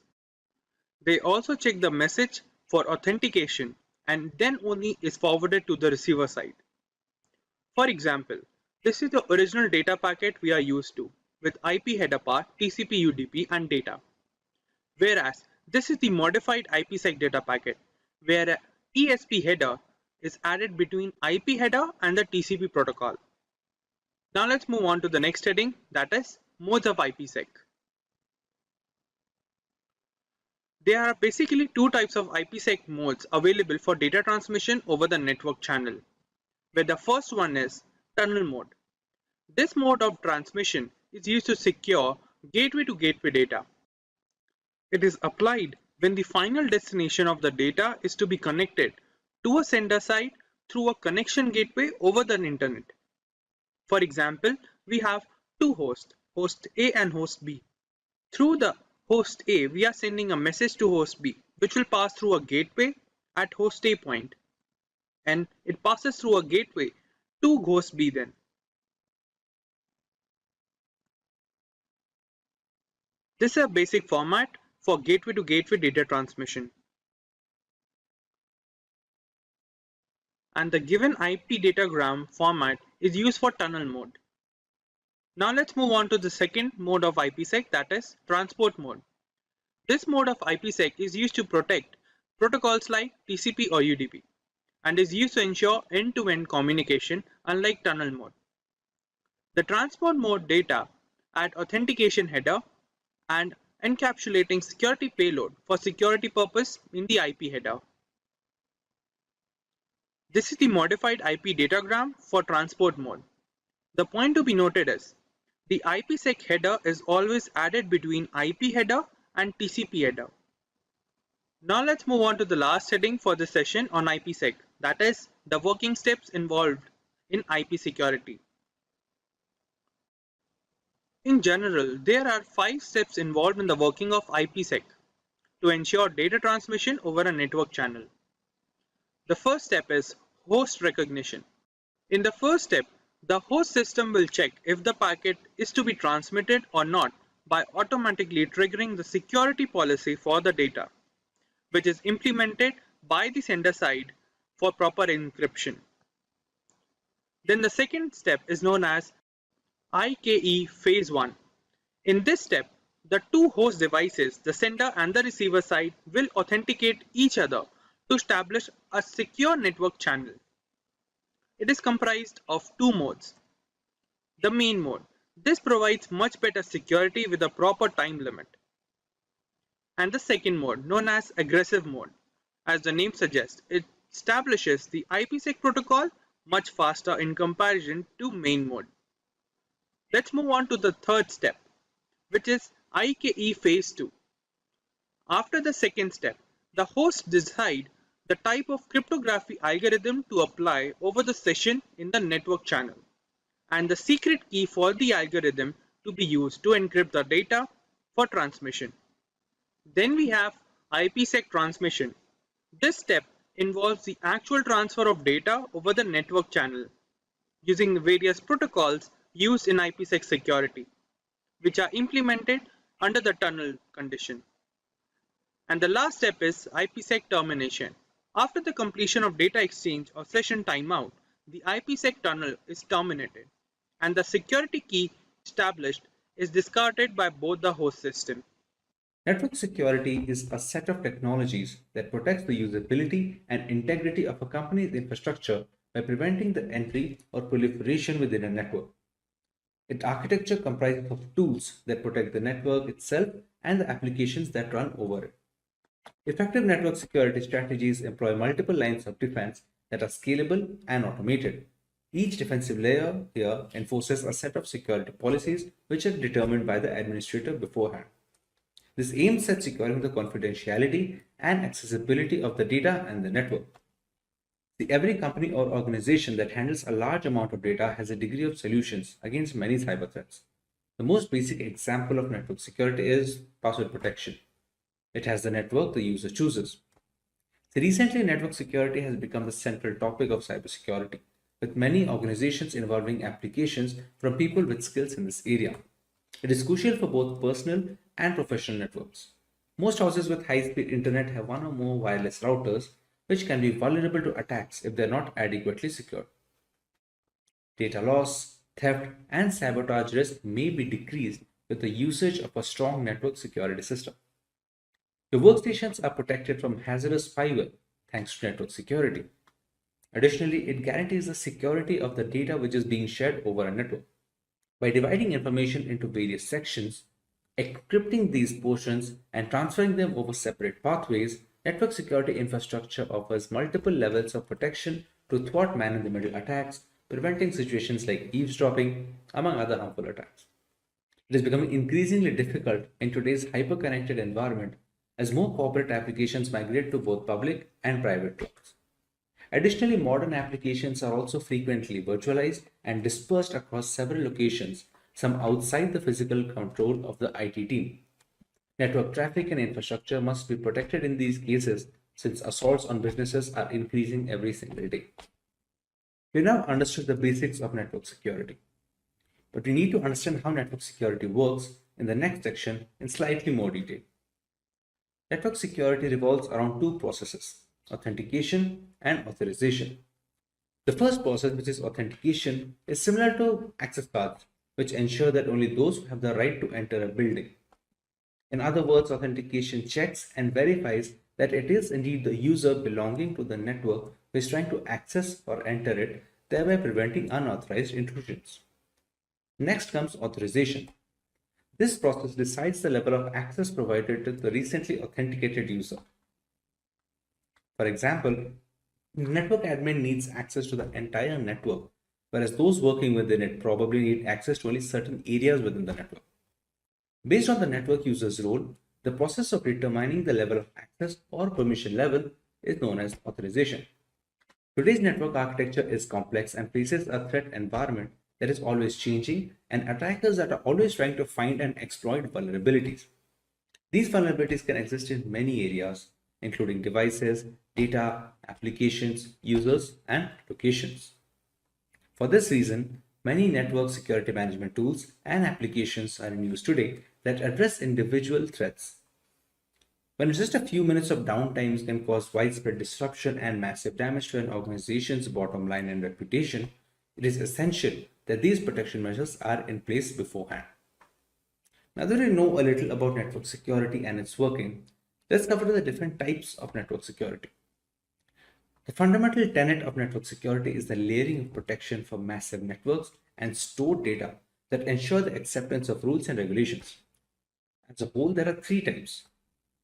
They also check the message for authentication and then only is forwarded to the receiver side. For example, this is the original data packet we are used to with IP header path, TCP UDP and data. Whereas this is the modified IPsec data packet where a ESP header is added between IP header and the TCP protocol. Now let's move on to the next heading, that is modes of IPsec. There are basically two types of IPsec modes available for data transmission over the network channel, where the first one is tunnel mode. This mode of transmission is used to secure gateway to gateway data. It is applied when the final destination of the data is to be connected to a sender side through a connection gateway over the internet. For example, we have two hosts, host A and host B. Through the host A, we are sending a message to host B, which will pass through a gateway at host A point, and it passes through a gateway to host B then. This is a basic format for gateway to gateway data transmission. And the given IP datagram format is used for tunnel mode. Now let's move on to the second mode of IPsec, that is transport mode. This mode of IPsec is used to protect protocols like TCP or UDP and is used to ensure end-to-end communication unlike tunnel mode. The transport mode data add authentication header and encapsulating security payload for security purpose in the IP header. This is the modified IP datagram for transport mode. The point to be noted is the IPsec header is always added between IP header and TCP header. Now let's move on to the last heading for this session on IPsec, that is the working steps involved in IP security. In general, there are 5 steps involved in the working of IPsec to ensure data transmission over a network channel. The first step is host recognition. In the first step, the host system will check if the packet is to be transmitted or not by automatically triggering the security policy for the data, which is implemented by the sender side for proper encryption. Then the second step is known as IKE Phase 1. In this step, the two host devices, the sender and the receiver side, will authenticate each other to establish a secure network channel. It is comprised of two modes. The main mode. This provides much better security with a proper time limit. And the second mode, known as aggressive mode. As the name suggests, it establishes the IPsec protocol much faster in comparison to main mode. Let's move on to the third step, which is IKE Phase 2. After the second step, the hosts decide the type of cryptography algorithm to apply over the session in the network channel and the secret key for the algorithm to be used to encrypt the data for transmission. Then we have IPsec transmission. This step involves the actual transfer of data over the network channel using the various protocols used in IPsec security, which are implemented under the tunnel condition. And the last step is IPsec termination. After the completion of data exchange or session timeout, the IPsec tunnel is terminated and the security key established is discarded by both the host system.
Network security is a set of technologies that protects the usability and integrity of a company's infrastructure by preventing the entry or proliferation within a network. Its architecture comprises of tools that protect the network itself and the applications that run over it. Effective network security strategies employ multiple lines of defense that are scalable and automated. Each defensive layer here enforces a set of security policies which are determined by the administrator beforehand. This aims at securing the confidentiality and accessibility of the data and the network. Every company or organization that handles a large amount of data has a degree of solutions against many cyber threats. The most basic example of network security is password protection. It has the network the user chooses. So recently, network security has become the central topic of cybersecurity, with many organizations involving applications from people with skills in this area. It is crucial for both personal and professional networks. Most houses with high-speed internet have one or more wireless routers, which can be vulnerable to attacks if they are not adequately secured. Data loss, theft, and sabotage risk may be decreased with the usage of a strong network security system. Your workstations are protected from hazardous spyware thanks to network security. Additionally, it guarantees the security of the data which is being shared over a network. By dividing information into various sections, encrypting these portions, and transferring them over separate pathways, network security infrastructure offers multiple levels of protection to thwart man-in-the-middle attacks, preventing situations like eavesdropping, among other harmful attacks. It is becoming increasingly difficult in today's hyper-connected environment as more corporate applications migrate to both public and private clouds. Additionally, modern applications are also frequently virtualized and dispersed across several locations, some outside the physical control of the IT team. Network traffic and infrastructure must be protected in these cases since assaults on businesses are increasing every single day. We now understood the basics of network security, but we need to understand how network security works in the next section in slightly more detail. Network security revolves around two processes: authentication and authorization. The first process, which is authentication, is similar to access cards, which ensure that only those who have the right to enter a building. In other words, authentication checks and verifies that it is indeed the user belonging to the network who is trying to access or enter it, thereby preventing unauthorized intrusions. Next comes authorization. This process decides the level of access provided to the recently authenticated user. For example, the network admin needs access to the entire network, whereas those working within it probably need access to only certain areas within the network. Based on the network user's role, the process of determining the level of access or permission level is known as authorization. Today's network architecture is complex and faces a threat environment that is always changing and attackers that are always trying to find and exploit vulnerabilities. These vulnerabilities can exist in many areas, including devices, data, applications, users, and locations. For this reason, many network security management tools and applications are in use today that address individual threats. When just a few minutes of downtime can cause widespread disruption and massive damage to an organization's bottom line and reputation, it is essential that these protection measures are in place beforehand. Now that we know a little about network security and its working, let's cover the different types of network security. The fundamental tenet of network security is the layering of protection for massive networks and stored data that ensure the acceptance of rules and regulations. As a whole, there are three types.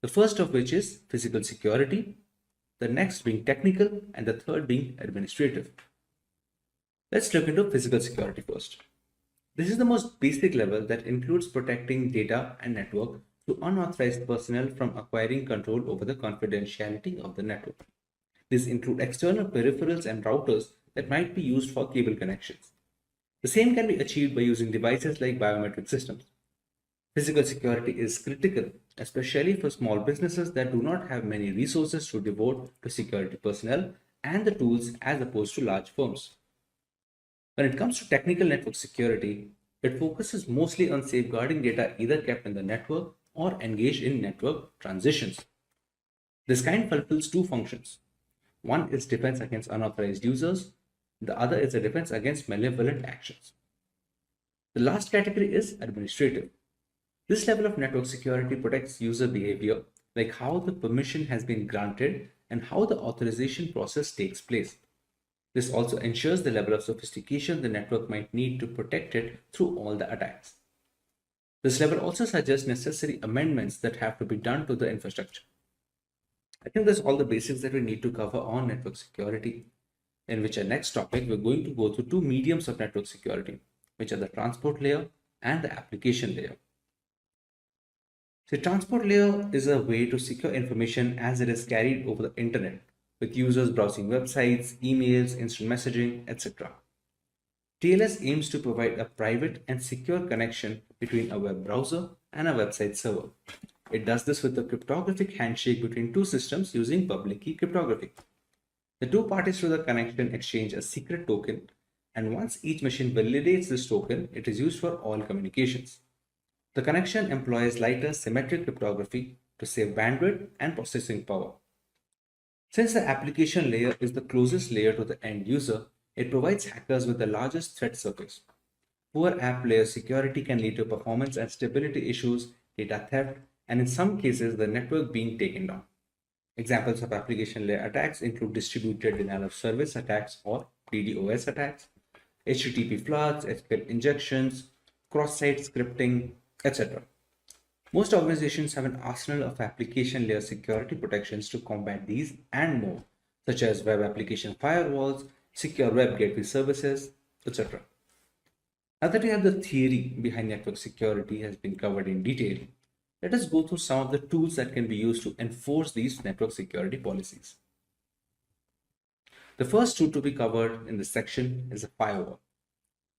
The first of which is physical security, the next being technical, and the third being administrative. Let's look into physical security first. This is the most basic level that includes protecting data and network to unauthorized personnel from acquiring control over the confidentiality of the network. These include external peripherals and routers that might be used for cable connections. The same can be achieved by using devices like biometric systems. Physical security is critical, especially for small businesses that do not have many resources to devote to security personnel and the tools as opposed to large firms. When it comes to technical network security, it focuses mostly on safeguarding data either kept in the network or engaged in network transitions. This kind fulfills two functions. One is defense against unauthorized users, the other is a defense against malevolent actions.
The last category is administrative. This level of network security protects user behavior, like how the permission has been granted and how the authorization process takes place. This also ensures the level of sophistication the network might need to protect it through all the attacks. This level also suggests necessary amendments that have to be done to the infrastructure. I think that's all the basics that we need to cover on network security, in which our next topic we're going to go through two mediums of network security, which are the transport layer and the application layer. The transport layer is a way to secure information as it is carried over the internet, with users browsing websites, emails, instant messaging, etc. TLS aims to provide a private and secure connection between a web browser and a website server. It does this with a cryptographic handshake between two systems using public key cryptography. The two parties to the connection exchange a secret token, and once each machine validates this token, it is used for all communications. The connection employs lighter symmetric cryptography to save bandwidth and processing power. Since the application layer is the closest layer to the end user, it provides hackers with the largest threat surface. Poor app layer security can lead to performance and stability issues, data theft, and in some cases, the network being taken down. Examples of application layer attacks include distributed denial of service attacks or DDoS attacks, HTTP floods, SQL injections, cross-site scripting, etc. Most organizations have an arsenal of application layer security protections to combat these and more, such as web application firewalls, secure web gateway services, etc. Now that we have the theory behind network security has been covered in detail, let us go through some of the tools that can be used to enforce these network security policies. The first tool to be covered in this section is a firewall.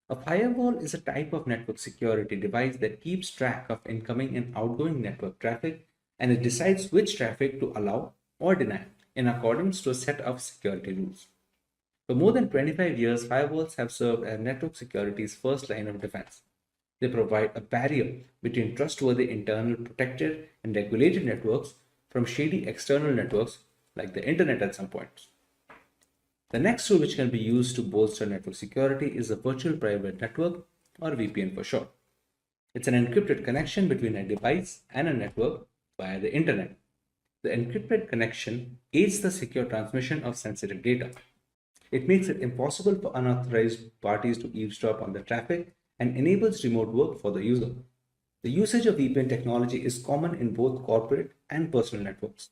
A firewall is a type of network security device that keeps track of incoming and outgoing network traffic, and it decides which traffic to allow or deny in accordance to a set of security rules. For more than 25 years, firewalls have served as network security's first line of defense. They provide a barrier between trustworthy internal protected and regulated networks from shady external networks like the internet at some points. The next tool which can be used to bolster network security is a virtual private network, or VPN for short. It's an encrypted connection between a device and a network via the internet. The encrypted connection aids the secure transmission of sensitive data. It makes it impossible for unauthorized parties to eavesdrop on the traffic and enables remote work for the user. The usage of VPN technology is common in both corporate and personal networks.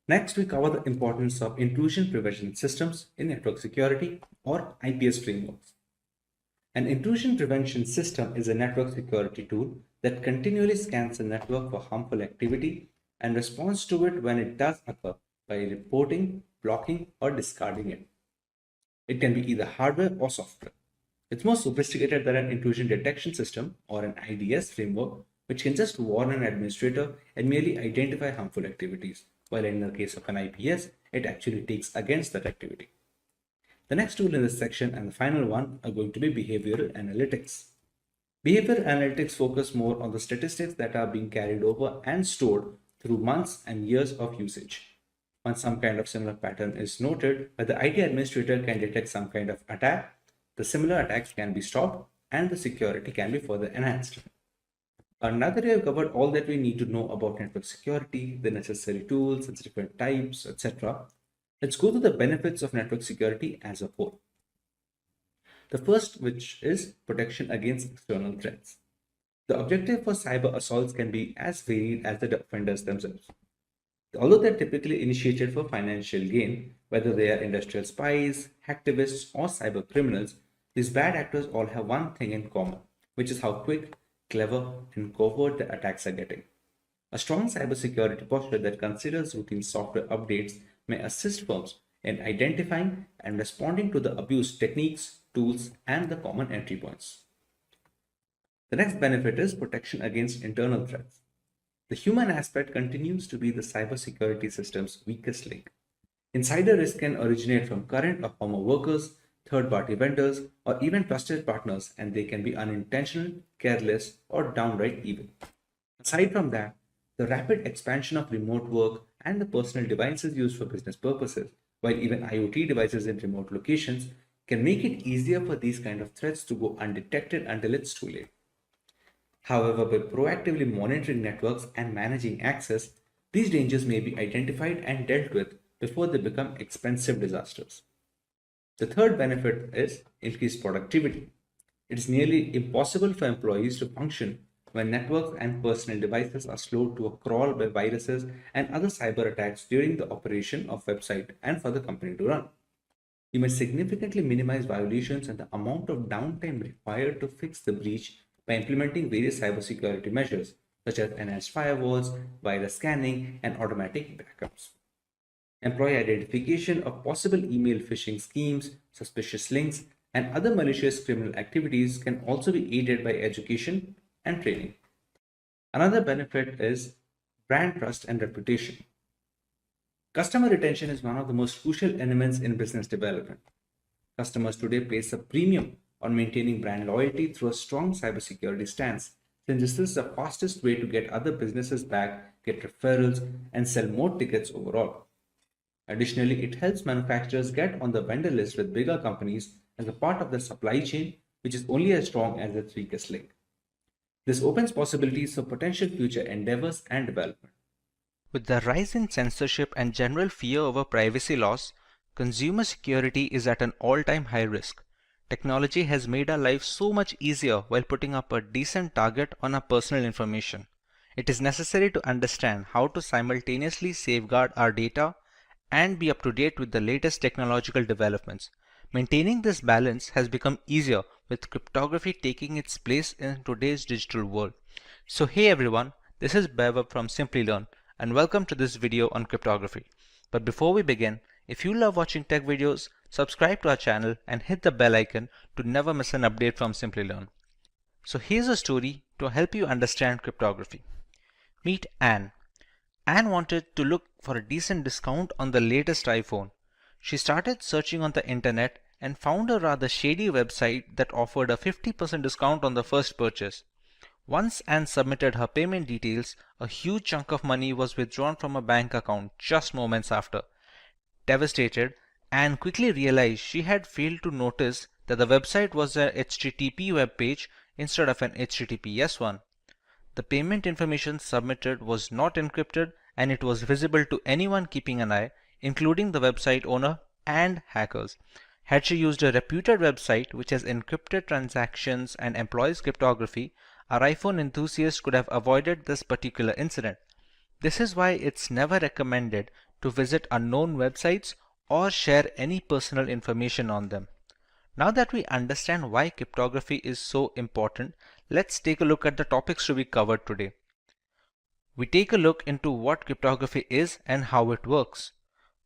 Next, we cover the importance of intrusion prevention systems in network security, or IPS frameworks. An intrusion prevention system is a network security tool that continually scans the network for harmful activity and responds to it when it does occur by reporting, blocking, or discarding it. It can be either hardware or software. It's more sophisticated than an intrusion detection system or an IDS framework, which can just warn an administrator and merely identify harmful activities, while in the case of an IPS, it actually takes against that activity. The next tool in this section and the final one are going to be behavioral analytics. Behavioral analytics focus more on the statistics that are being carried over and stored through months and years of usage. Once some kind of similar pattern is noted, where the IT administrator can detect some kind of attack, the similar attacks can be stopped and the security can be further enhanced. Now that we have covered all that we need to know about network security, the necessary tools, its different types, etc., let's go to the benefits of network security as a whole. The first, which is protection against external threats. The objective for cyber assaults can be as varied as the offenders themselves. Although they're typically initiated for financial gain, whether they are industrial spies, hacktivists, or cyber criminals, these bad actors all have one thing in common, which is how quick, clever, and covert the attacks are getting. A strong cybersecurity posture that considers routine software updates may assist firms in identifying and responding to the abuse techniques, tools, and the common entry points. The next benefit is protection against internal threats. The human aspect continues to be the cybersecurity system's weakest link. Insider risk can originate from current or former workers, third-party vendors, or even trusted partners, and they can be unintentional, careless, or downright evil. Aside from that, the rapid expansion of remote work and the personal devices used for business purposes, while even IoT devices in remote locations, can make it easier for these kind of threats to go undetected until it's too late. However, by proactively monitoring networks and managing access, these dangers may be identified and dealt with before they become expensive disasters. The third benefit is increased productivity. It is nearly impossible for employees to function when networks and personal devices are slowed to a crawl by viruses and other cyber attacks during the operation of website and for the company to run. You may significantly minimize violations and the amount of downtime required to fix the breach by implementing various cybersecurity measures such as enhanced firewalls, virus scanning, and automatic backups. Employee identification of possible email phishing schemes, suspicious links, and other malicious criminal activities can also be aided by education and training. Another benefit is brand trust and reputation. Customer retention is one of the most crucial elements in business development. Customers today place a premium on maintaining brand loyalty through a strong cybersecurity stance, since this is the fastest way to get other businesses back, get referrals, and sell more tickets overall. Additionally, it helps manufacturers get on the vendor list with bigger companies as a part of their supply chain, which is only as strong as its weakest link. This opens possibilities for potential future endeavors and development.
With the rise in censorship and general fear over privacy loss, consumer security is at an all-time high risk. Technology has made our lives so much easier while putting up a decent target on our personal information. It is necessary to understand how to simultaneously safeguard our data and be up to date with the latest technological developments. Maintaining this balance has become easier with cryptography taking its place in today's digital world. So hey everyone, this is Bev from Simplilearn and welcome to this video on cryptography. But before we begin, if you love watching tech videos, subscribe to our channel and hit the bell icon to never miss an update from Simplilearn. So here's a story to help you understand cryptography. Meet Anne. Anne wanted to look for a decent discount on the latest iPhone. She started searching on the internet and found a rather shady website that offered a 50% discount on the first purchase. Once Anne submitted her payment details, a huge chunk of money was withdrawn from her bank account just moments after. Devastated, Anne quickly realized she had failed to notice that the website was a HTTP web page instead of an HTTPS one. The payment information submitted was not encrypted and it was visible to anyone keeping an eye, including the website owner and hackers. Had she used a reputed website which has encrypted transactions and employs cryptography, our iPhone enthusiast could have avoided this particular incident. This is why it's never recommended to visit unknown websites or share any personal information on them. Now that we understand why cryptography is so important, let's take a look at the topics to be covered today. We take a look into what cryptography is and how it works.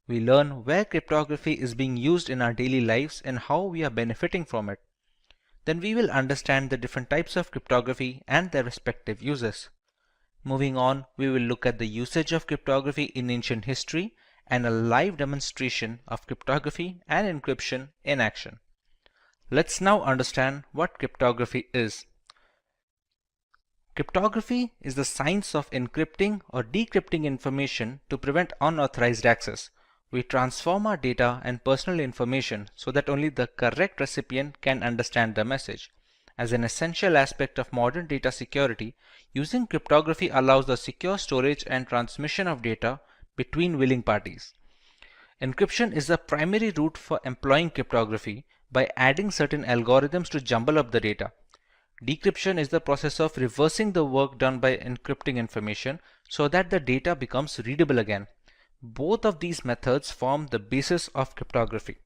We learn where cryptography is being used in our daily lives and how we are benefiting from it. Then we will understand the different types of cryptography and their respective uses. Moving on, we will look at the usage of cryptography in ancient history and a live demonstration of cryptography and encryption in action. Let's now understand what cryptography is. Cryptography is the science of encrypting or decrypting information to prevent unauthorized access. We transform our data and personal information so that only the correct recipient can understand the message. As an essential aspect of modern data security, using cryptography allows the secure storage and transmission of data between willing parties. Encryption is the primary route for employing cryptography by adding certain algorithms to jumble up the data. Decryption is the process of reversing the work done by encrypting information so that the data becomes readable again. Both of these methods form the basis of cryptography.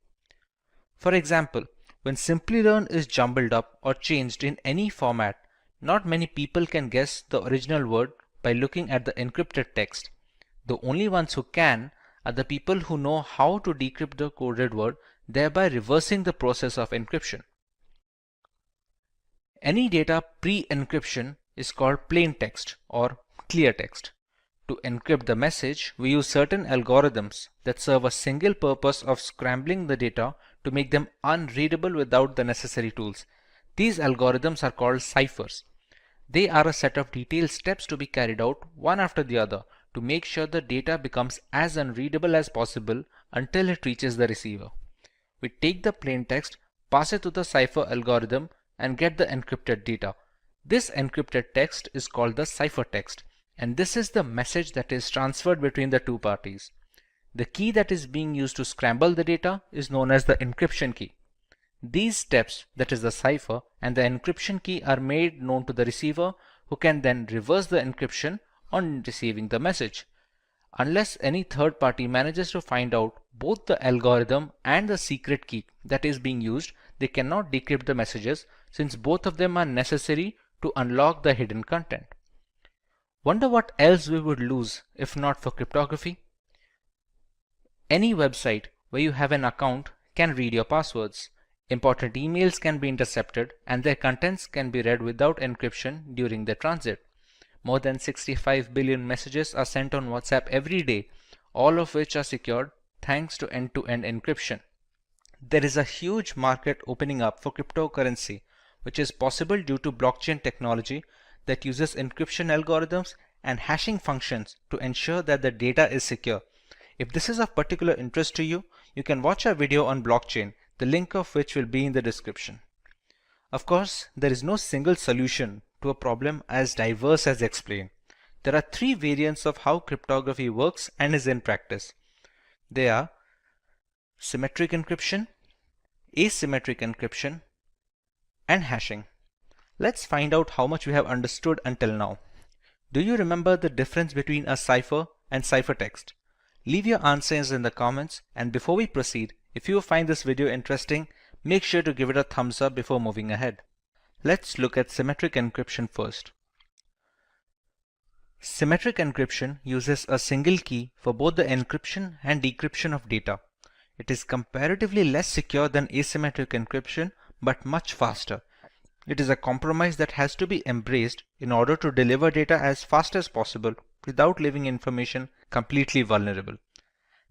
For example, when Simplilearn is jumbled up or changed in any format, not many people can guess the original word by looking at the encrypted text. The only ones who can are the people who know how to decrypt the coded word, thereby reversing the process of encryption. Any data pre-encryption is called plain text or clear text. To encrypt the message, we use certain algorithms that serve a single purpose of scrambling the data to make them unreadable without the necessary tools. These algorithms are called ciphers. They are a set of detailed steps to be carried out one after the other to make sure the data becomes as unreadable as possible until it reaches the receiver. We take the plain text, pass it to the cipher algorithm, and get the encrypted data. This encrypted text is called the ciphertext, and this is the message that is transferred between the two parties. The key that is being used to scramble the data is known as the encryption key. These steps, that is the cipher and the encryption key, are made known to the receiver, who can then reverse the encryption on receiving the message. Unless any third party manages to find out both the algorithm and the secret key that is being used, they cannot decrypt the messages, since both of them are necessary to unlock the hidden content. Wonder what else we would lose if not for cryptography? Any website where you have an account can read your passwords. Important emails can be intercepted and their contents can be read without encryption during their transit. More than 65 billion messages are sent on WhatsApp every day, all of which are secured thanks to end-to-end encryption. There is a huge market opening up for cryptocurrency, which is possible due to blockchain technology that uses encryption algorithms and hashing functions to ensure that the data is secure. If this is of particular interest to you, you can watch our video on blockchain, the link of which will be in the description. Of course, there is no single solution to a problem as diverse as explained. There are three variants of how cryptography works and is in practice. They are symmetric encryption, asymmetric encryption, and hashing. Let's find out how much we have understood until now. Do you remember the difference between a cipher and ciphertext? Leave your answers in the comments, and before we proceed, if you find this video interesting, make sure to give it a thumbs up before moving ahead. Let's look at symmetric encryption first. Symmetric encryption uses a single key for both the encryption and decryption of data. It is comparatively less secure than asymmetric encryption, but much faster. It is a compromise that has to be embraced in order to deliver data as fast as possible without leaving information completely vulnerable.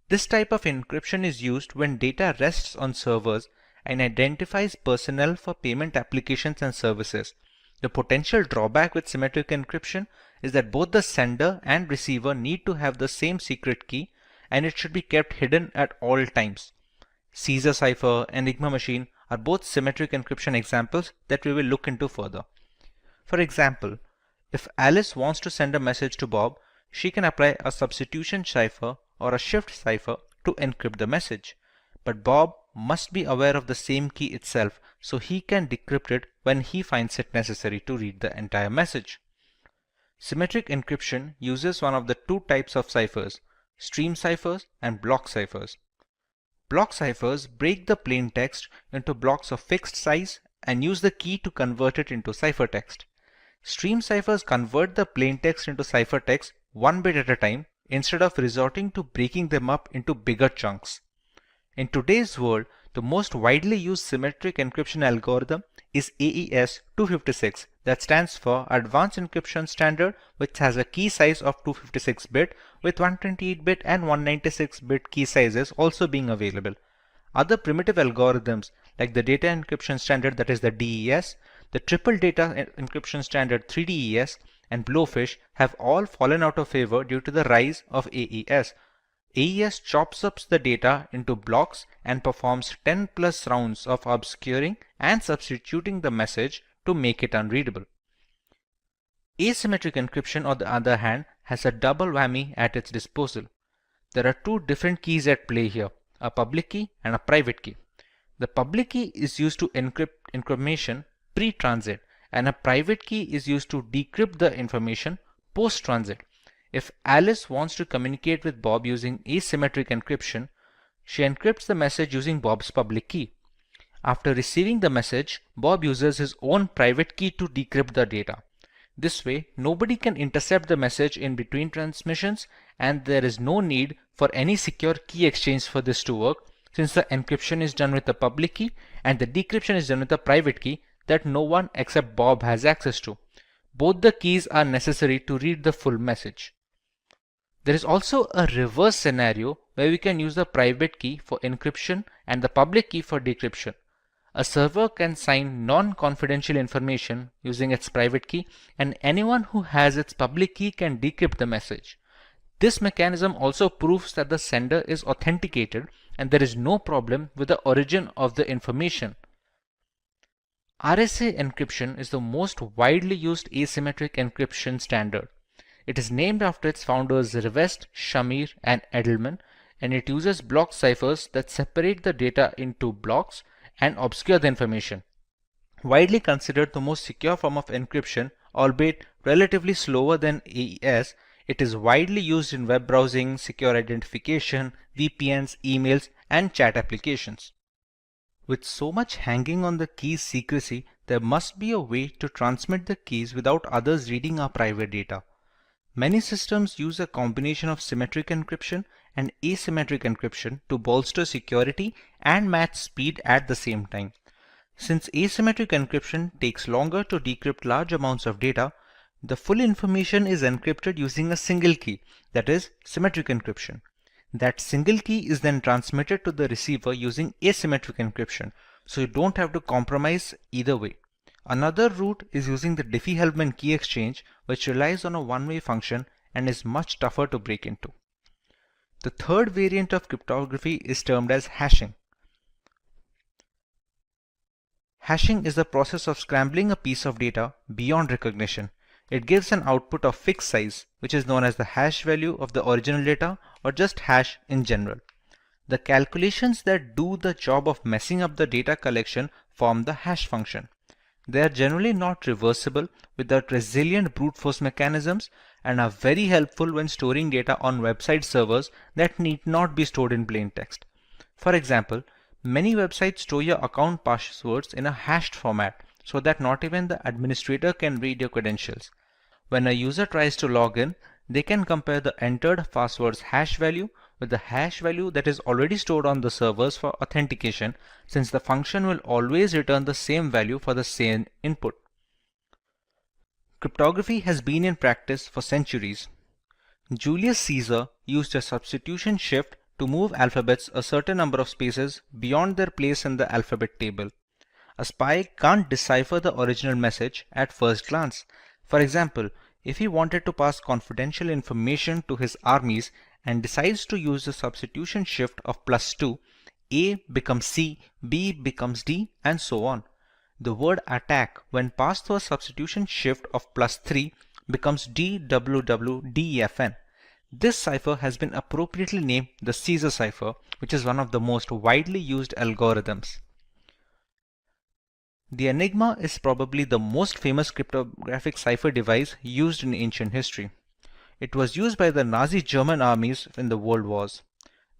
This type of encryption is used when data rests on servers and identifies personnel for payment applications and services. The potential drawback with symmetric encryption is that both the sender and receiver need to have the same secret key, and it should be kept hidden at all times. Caesar cipher and Enigma machine are both symmetric encryption examples that we will look into further. For example, if Alice wants to send a message to Bob, she can apply a substitution cipher or a shift cipher to encrypt the message. But Bob must be aware of the same key itself, so he can decrypt it when he finds it necessary to read the entire message. Symmetric encryption uses one of the two types of ciphers, stream ciphers and block ciphers. Block ciphers break the plain text into blocks of fixed size and use the key to convert it into ciphertext. Stream ciphers convert the plain text into ciphertext one bit at a time instead of resorting to breaking them up into bigger chunks. In today's world, the most widely used symmetric encryption algorithm is AES 256, that stands for Advanced Encryption Standard, which has a key size of 256-bit with 128-bit and 196-bit key sizes also being available. Other primitive algorithms like the Data Encryption Standard, that is the DES, the Triple Data Encryption Standard 3DES, and Blowfish have all fallen out of favor due to the rise of AES. AES chops up the data into blocks and performs 10 plus rounds of obscuring and substituting the message to make it unreadable. Asymmetric encryption, on the other hand, has a double whammy at its disposal. There are two different keys at play here, a public key and a private key. The public key is used to encrypt information pre-transit, and a private key is used to decrypt the information post-transit. If Alice wants to communicate with Bob using asymmetric encryption, she encrypts the message using Bob's public key. After receiving the message, Bob uses his own private key to decrypt the data. This way, nobody can intercept the message in between transmissions, and there is no need for any secure key exchange for this to work, since the encryption is done with the public key and the decryption is done with the private key that no one except Bob has access to. Both the keys are necessary to read the full message. There is also a reverse scenario where we can use the private key for encryption and the public key for decryption. A server can sign non-confidential information using its private key, and anyone who has its public key can decrypt the message. This mechanism also proves that the sender is authenticated and there is no problem with the origin of the information. RSA encryption is the most widely used asymmetric encryption standard. It is named after its founders Rivest, Shamir, and Edelman, and it uses block ciphers that separate the data into blocks and obscure the information. Widely considered the most secure form of encryption, albeit relatively slower than AES, it is widely used in web browsing, secure identification, VPNs, emails, and chat applications. With so much hanging on the key's secrecy, there must be a way to transmit the keys without others reading our private data. Many systems use a combination of symmetric encryption and asymmetric encryption to bolster security and match speed at the same time. Since asymmetric encryption takes longer to decrypt large amounts of data, the full information is encrypted using a single key, that is, symmetric encryption. That single key is then transmitted to the receiver using asymmetric encryption, so you don't have to compromise either way. Another route is using the Diffie-Hellman key exchange, which relies on a one-way function and is much tougher to break into. The third variant of cryptography is termed as hashing. Hashing is the process of scrambling a piece of data beyond recognition. It gives an output of fixed size, which is known as the hash value of the original data, or just hash in general. The calculations that do the job of messing up the data collection form the hash function. They are generally not reversible without resilient brute force mechanisms and are very helpful when storing data on website servers that need not be stored in plain text. For example, many websites store your account passwords in a hashed format so that not even the administrator can read your credentials. When a user tries to log in, they can compare the entered password's hash value with the hash value that is already stored on the servers for authentication, since the function will always return the same value for the same input. Cryptography has been in practice for centuries. Julius Caesar used a substitution shift to move alphabets a certain number of spaces beyond their place in the alphabet table. A spy can't decipher the original message at first glance. For example, if he wanted to pass confidential information to his armies and decides to use the substitution shift of +2, A becomes C, B becomes D, and so on. The word attack, when passed through a substitution shift of +3, becomes DWWDEFN. This cipher has been appropriately named the Caesar cipher, which is one of the most widely used algorithms. The Enigma is probably the most famous cryptographic cipher device used in ancient history. It was used by the Nazi German armies in the World Wars.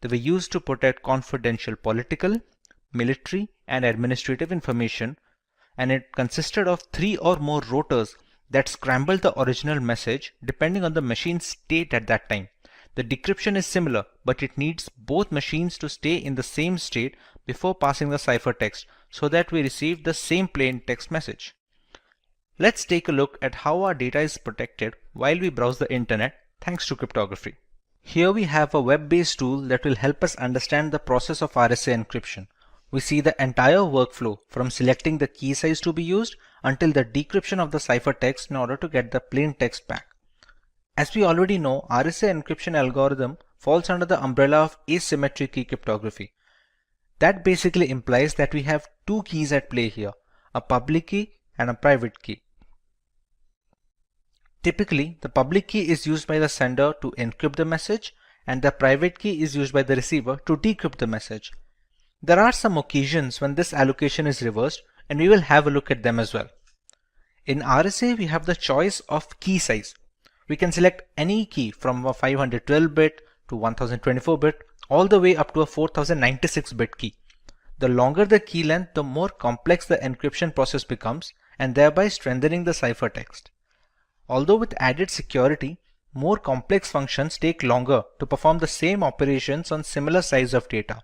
They were used to protect confidential political, military, and administrative information, and it consisted of 3 or more rotors that scrambled the original message depending on the machine's state at that time. The decryption is similar, but it needs both machines to stay in the same state before passing the ciphertext so that we receive the same plain text message. Let's take a look at how our data is protected while we browse the internet thanks to cryptography. Here we have a web-based tool that will help us understand the process of RSA encryption. We see the entire workflow from selecting the key size to be used until the decryption of the ciphertext in order to get the plain text back. As we already know, RSA encryption algorithm falls under the umbrella of asymmetric key cryptography. That basically implies that we have two keys at play here, a public key and a private key. Typically, the public key is used by the sender to encrypt the message, and the private key is used by the receiver to decrypt the message. There are some occasions when this allocation is reversed, and we will have a look at them as well. In RSA, we have the choice of key size. We can select any key from a 512-bit to 1024-bit all the way up to a 4096-bit key. The longer the key length, the more complex the encryption process becomes, and thereby strengthening the ciphertext. Although with added security, more complex functions take longer to perform the same operations on similar size of data.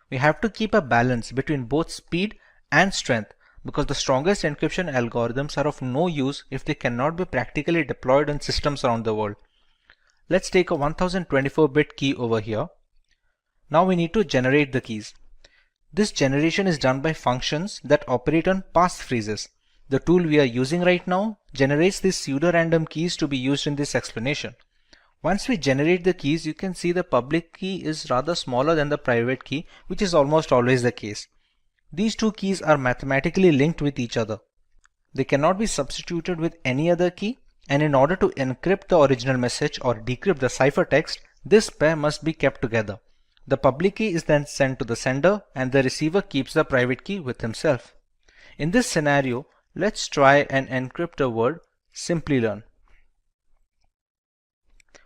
We have to keep a balance between both speed and strength, because the strongest encryption algorithms are of no use if they cannot be practically deployed on systems around the world. Let's take a 1024-bit key over here. Now we need to generate the keys. This generation is done by functions that operate on passphrases. The tool we are using right now generates these pseudo-random keys to be used in this explanation. Once we generate the keys, you can see the public key is rather smaller than the private key, which is almost always the case. These two keys are mathematically linked with each other. They cannot be substituted with any other key, and in order to encrypt the original message or decrypt the ciphertext, this pair must be kept together. The public key is then sent to the sender, and the receiver keeps the private key with himself. In this scenario, let's try and encrypt the word Simplilearn.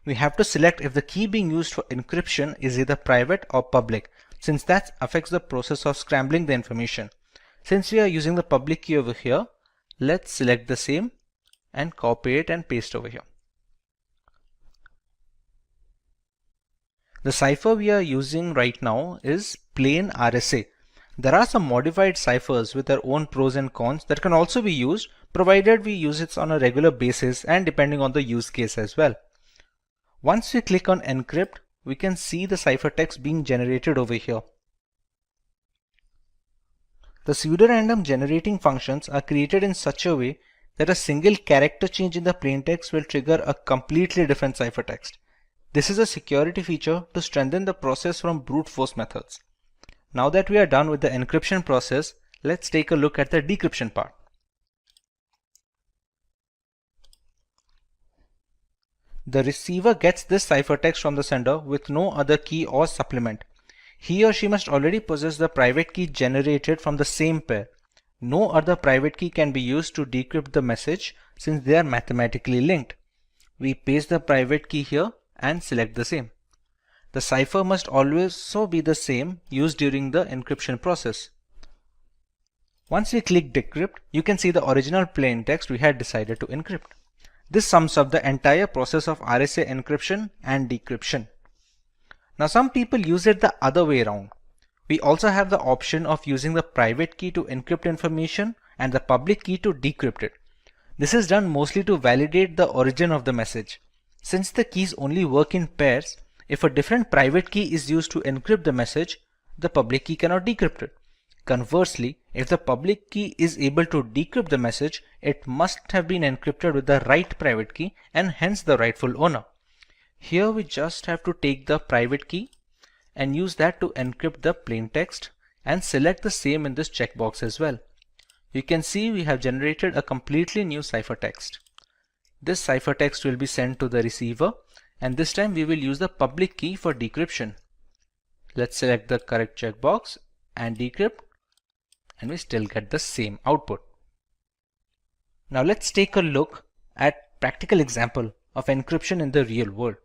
We have to select if the key being used for encryption is either private or public, since that affects the process of scrambling the information. Since we are using the public key over here, let's select the same and copy it and paste over here. The cipher we are using right now is plain RSA. There are some modified ciphers with their own pros and cons that can also be used, provided we use it on a regular basis and depending on the use case as well. Once we click on encrypt, we can see the ciphertext being generated over here. The pseudorandom generating functions are created in such a way that a single character change in the plaintext will trigger a completely different ciphertext. This is a security feature to strengthen the process from brute force methods. Now that we are done with the encryption process, let's take a look at the decryption part. The receiver gets this ciphertext from the sender with no other key or supplement. He or she must already possess the private key generated from the same pair. No other private key can be used to decrypt the message since they are mathematically linked. We paste the private key here and select the same. The cipher must also be the same used during the encryption process. Once we click decrypt, you can see the original plaintext we had decided to encrypt. This sums up the entire process of RSA encryption and decryption. Now some people use it the other way around. We also have the option of using the private key to encrypt information and the public key to decrypt it. This is done mostly to validate the origin of the message. Since the keys only work in pairs, if a different private key is used to encrypt the message, the public key cannot decrypt it. Conversely, if the public key is able to decrypt the message, it must have been encrypted with the right private key and hence the rightful owner. Here we just have to take the private key and use that to encrypt the plaintext and select the same in this checkbox as well. You can see we have generated a completely new ciphertext. This ciphertext will be sent to the receiver, and this time we will use the public key for decryption. Let's select the correct checkbox and decrypt, and we still get the same output. Now let's take a look at practical example of encryption in the real world.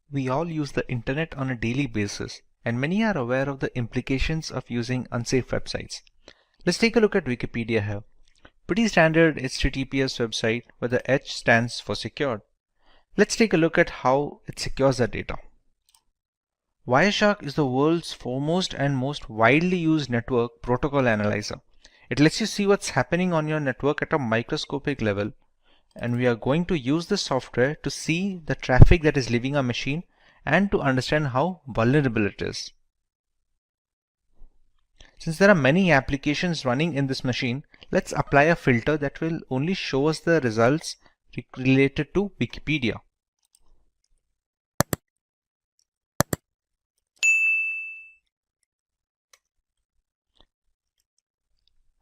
We all use the internet on a daily basis, and many are aware of the implications of using unsafe websites. Let's take a look at Wikipedia here. Pretty standard HTTPS website where the H stands for secured. Let's take a look at how it secures the data. Wireshark is the world's foremost and most widely used network protocol analyzer. It lets you see what's happening on your network at a microscopic level, and we are going to use this software to see the traffic that is leaving our machine and to understand how vulnerable it is. Since there are many applications running in this machine, let's apply a filter that will only show us the results related to Wikipedia.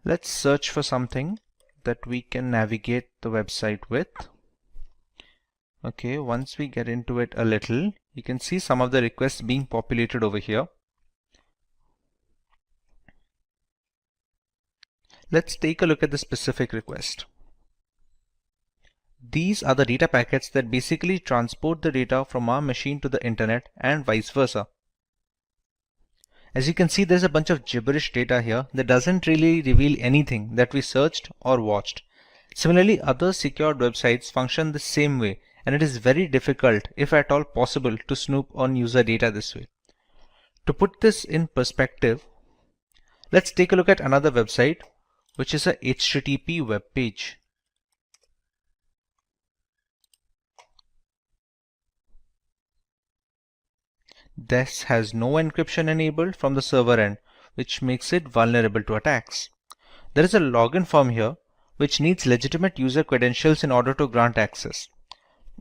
Let's search for something that we can navigate the website with. Okay, once we get into it a little, you can see some of the requests being populated over here. Let's take a look at the specific request. These are the data packets that basically transport the data from our machine to the internet and vice versa. As you can see, there's a bunch of gibberish data here that doesn't really reveal anything that we searched or watched. Similarly, other secured websites function the same way, and it is very difficult, if at all possible, to snoop on user data this way. To put this in perspective, let's take a look at another website, which is a HTTP web page. This has no encryption enabled from the server end, which makes it vulnerable to attacks. There is a login form here, which needs legitimate user credentials in order to grant access.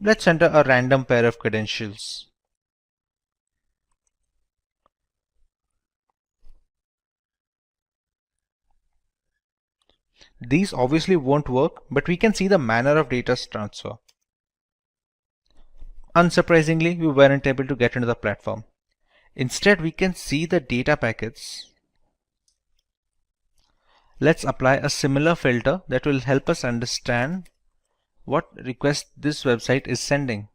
Let's enter a random pair of credentials. These obviously won't work, but we can see the manner of data transfer. Unsurprisingly, we weren't able to get into the platform. Instead, we can see the data packets. Let's apply a similar filter that will help us understand what request this website is sending.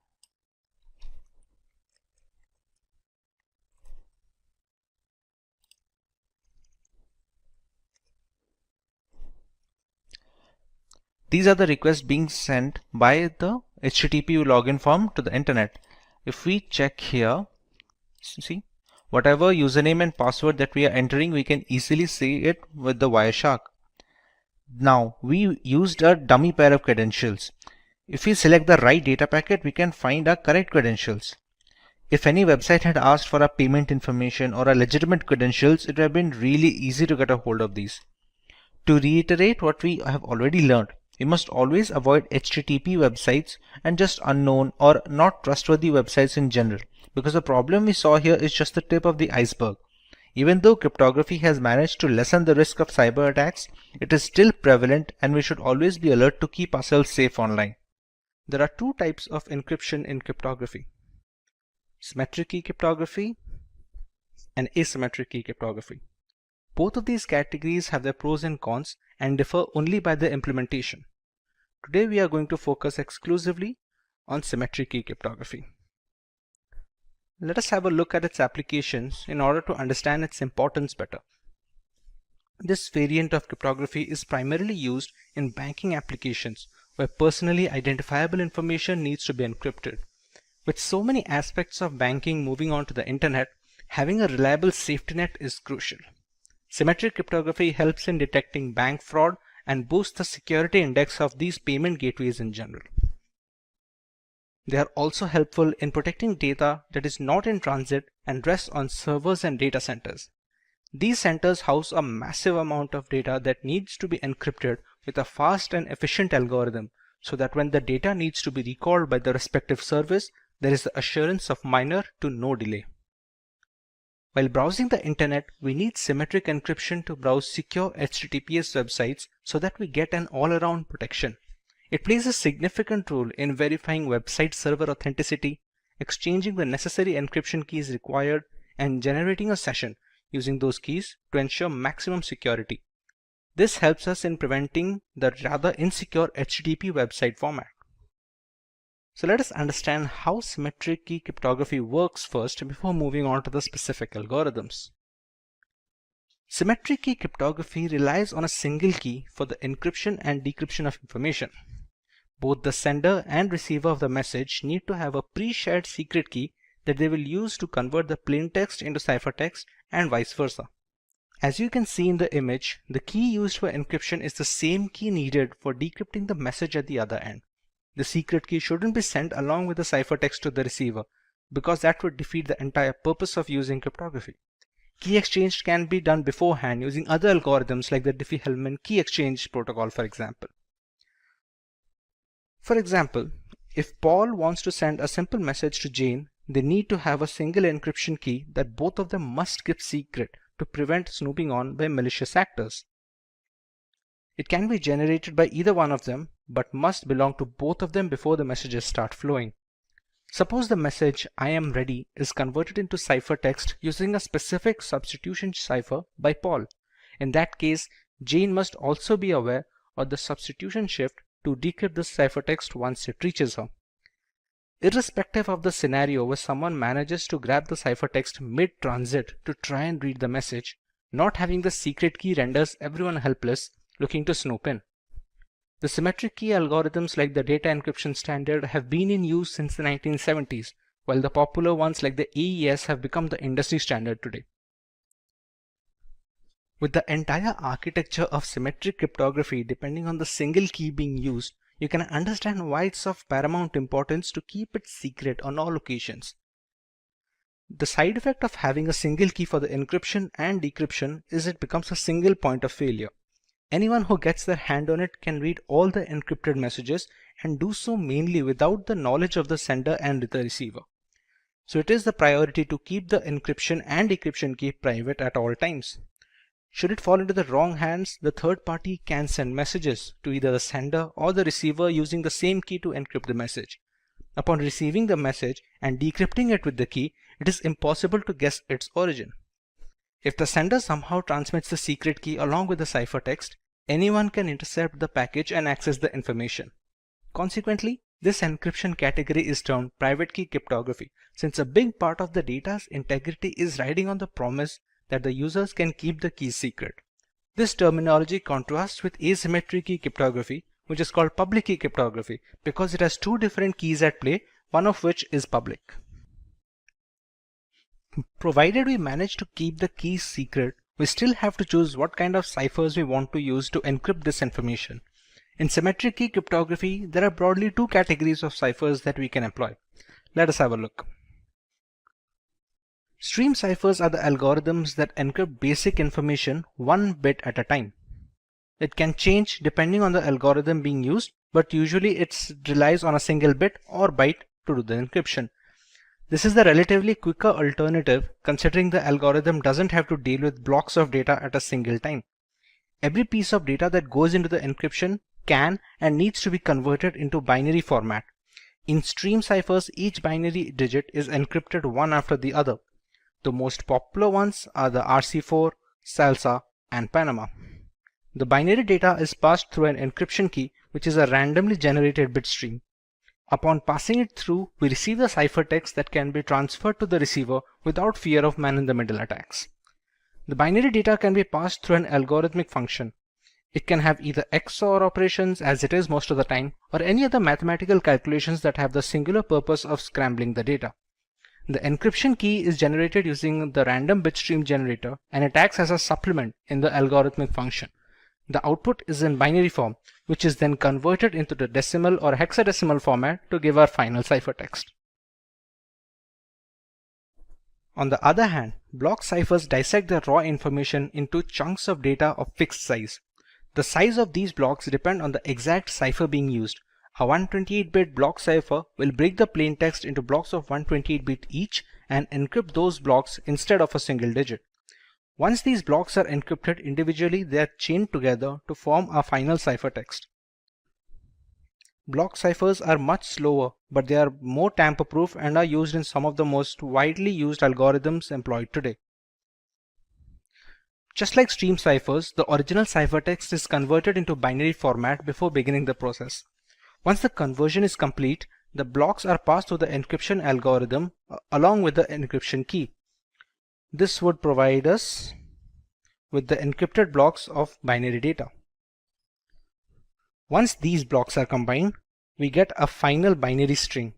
These are the requests being sent by the HTTP login form to the internet. If we check here, see, whatever username and password that we are entering, we can easily see it with the Wireshark. Now, we used a dummy pair of credentials. If we select the right data packet, we can find our correct credentials. If any website had asked for a payment information or a legitimate credentials, it would have been really easy to get a hold of these. To reiterate what we have already learned, we must always avoid HTTP websites and just unknown or not trustworthy websites in general, because the problem we saw here is just the tip of the iceberg. Even though cryptography has managed to lessen the risk of cyber attacks, it is still prevalent and we should always be alert to keep ourselves safe online. There are two types of encryption in cryptography: symmetric key cryptography and asymmetric key cryptography. Both of these categories have their pros and cons and differ only by their implementation. Today we are going to focus exclusively on symmetric key cryptography. Let us have a look at its applications in order to understand its importance better. This variant of cryptography is primarily used in banking applications where personally identifiable information needs to be encrypted. With so many aspects of banking moving onto the internet, having a reliable safety net is crucial. Symmetric cryptography helps in detecting bank fraud and boosts the security index of these payment gateways in general. They are also helpful in protecting data that is not in transit and rests on servers and data centers. These centers house a massive amount of data that needs to be encrypted with a fast and efficient algorithm, so that when the data needs to be recalled by the respective service, there is the assurance of minor to no delay. While browsing the internet, we need symmetric encryption to browse secure HTTPS websites so that we get an all-around protection. It plays a significant role in verifying website server authenticity, exchanging the necessary encryption keys required, and generating a session using those keys to ensure maximum security. This helps us in preventing the rather insecure HTTP website format. So let us understand how symmetric key cryptography works first before moving on to the specific algorithms. Symmetric key cryptography relies on a single key for the encryption and decryption of information. Both the sender and receiver of the message need to have a pre-shared secret key that they will use to convert the plain text into ciphertext and vice versa. As you can see in the image, the key used for encryption is the same key needed for decrypting the message at the other end. The secret key shouldn't be sent along with the ciphertext to the receiver, because that would defeat the entire purpose of using cryptography. Key exchange can be done beforehand using other algorithms like the Diffie-Hellman key exchange protocol, for example. For example, if Paul wants to send a simple message to Jane, they need to have a single encryption key that both of them must keep secret to prevent snooping on by malicious actors. It can be generated by either one of them, but must belong to both of them before the messages start flowing. Suppose the message "I am ready" is converted into ciphertext using a specific substitution cipher by Paul. In that case, Jane must also be aware of the substitution shift to decrypt the ciphertext once it reaches her. Irrespective of the scenario where someone manages to grab the ciphertext mid-transit to try and read the message, not having the secret key renders everyone helpless looking to snoop in. The symmetric key algorithms like the data encryption standard have been in use since the 1970s, while the popular ones like the AES have become the industry standard today. With the entire architecture of symmetric cryptography depending on the single key being used, you can understand why it's of paramount importance to keep it secret on all occasions. The side effect of having a single key for the encryption and decryption is it becomes a single point of failure. Anyone who gets their hand on it can read all the encrypted messages and do so mainly without the knowledge of the sender and the receiver. So it is the priority to keep the encryption and decryption key private at all times. Should it fall into the wrong hands, the third party can send messages to either the sender or the receiver using the same key to encrypt the message. Upon receiving the message and decrypting it with the key, it is impossible to guess its origin. If the sender somehow transmits the secret key along with the ciphertext, anyone can intercept the package and access the information. Consequently, this encryption category is termed private key cryptography, since a big part of the data's integrity is riding on the promise that the users can keep the keys secret. This terminology contrasts with asymmetric key cryptography, which is called public key cryptography, because it has two different keys at play, one of which is public. Provided we manage to keep the keys secret, we still have to choose what kind of ciphers we want to use to encrypt this information. In symmetric key cryptography, there are broadly two categories of ciphers that we can employ. Let us have a look. Stream ciphers are the algorithms that encrypt basic information one bit at a time. It can change depending on the algorithm being used, but usually it relies on a single bit or byte to do the encryption. This is the relatively quicker alternative, considering the algorithm doesn't have to deal with blocks of data at a single time. Every piece of data that goes into the encryption can and needs to be converted into binary format. In stream ciphers, each binary digit is encrypted one after the other. The most popular ones are the RC4, Salsa, and Panama. The binary data is passed through an encryption key, which is a randomly generated bit stream. Upon passing it through, we receive the ciphertext that can be transferred to the receiver without fear of man-in-the-middle attacks. The binary data can be passed through an algorithmic function. It can have either XOR operations, as it is most of the time, or any other mathematical calculations that have the singular purpose of scrambling the data. The encryption key is generated using the random bitstream generator, and it acts as a supplement in the algorithmic function. The output is in binary form, which is then converted into the decimal or hexadecimal format to give our final ciphertext. On the other hand, block ciphers dissect the raw information into chunks of data of fixed size. The size of these blocks depend on the exact cipher being used. A 128-bit block cipher will break the plaintext into blocks of 128-bit each and encrypt those blocks instead of a single digit. Once these blocks are encrypted individually, they are chained together to form a final ciphertext. Block ciphers are much slower, but they are more tamper-proof and are used in some of the most widely used algorithms employed today. Just like stream ciphers, the original ciphertext is converted into binary format before beginning the process. Once the conversion is complete, the blocks are passed through the encryption algorithm along with the encryption key. This would provide us with the encrypted blocks of binary data. Once these blocks are combined, we get a final binary string.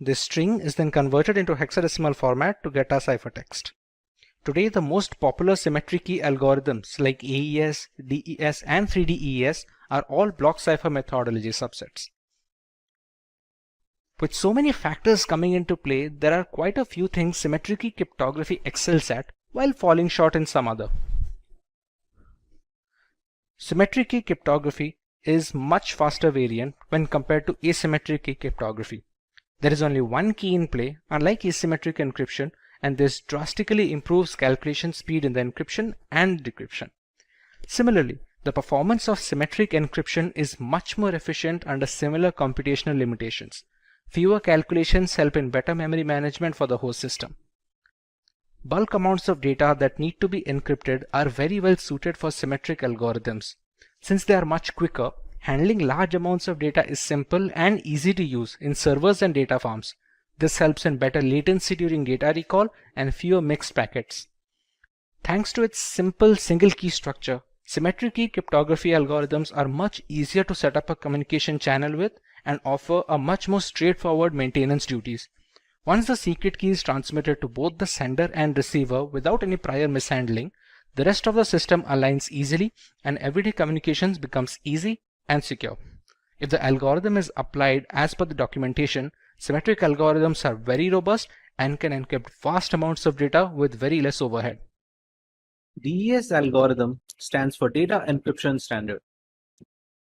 This string is then converted into hexadecimal format to get our ciphertext. Today, the most popular symmetric key algorithms like AES, DES, and 3DES are all block cipher methodology subsets. With so many factors coming into play, there are quite a few things symmetric key cryptography excels at while falling short in some other. Symmetric key cryptography is much faster variant when compared to asymmetric key cryptography. There is only one key in play, unlike asymmetric encryption, and this drastically improves calculation speed in the encryption and decryption. Similarly, the performance of symmetric encryption is much more efficient under similar computational limitations. Fewer calculations help in better memory management for the host system. Bulk amounts of data that need to be encrypted are very well suited for symmetric algorithms. Since they are much quicker, handling large amounts of data is simple and easy to use in servers and data farms. This helps in better latency during data recall and fewer mixed packets. Thanks to its simple single key structure, symmetric key cryptography algorithms are much easier to set up a communication channel with and offer a much more straightforward maintenance duties. Once the secret key is transmitted to both the sender and receiver without any prior mishandling, the rest of the system aligns easily and everyday communications becomes easy and secure. If the algorithm is applied as per the documentation, symmetric algorithms are very robust and can encrypt vast amounts of data with very less overhead.
DES algorithm stands for Data Encryption Standard.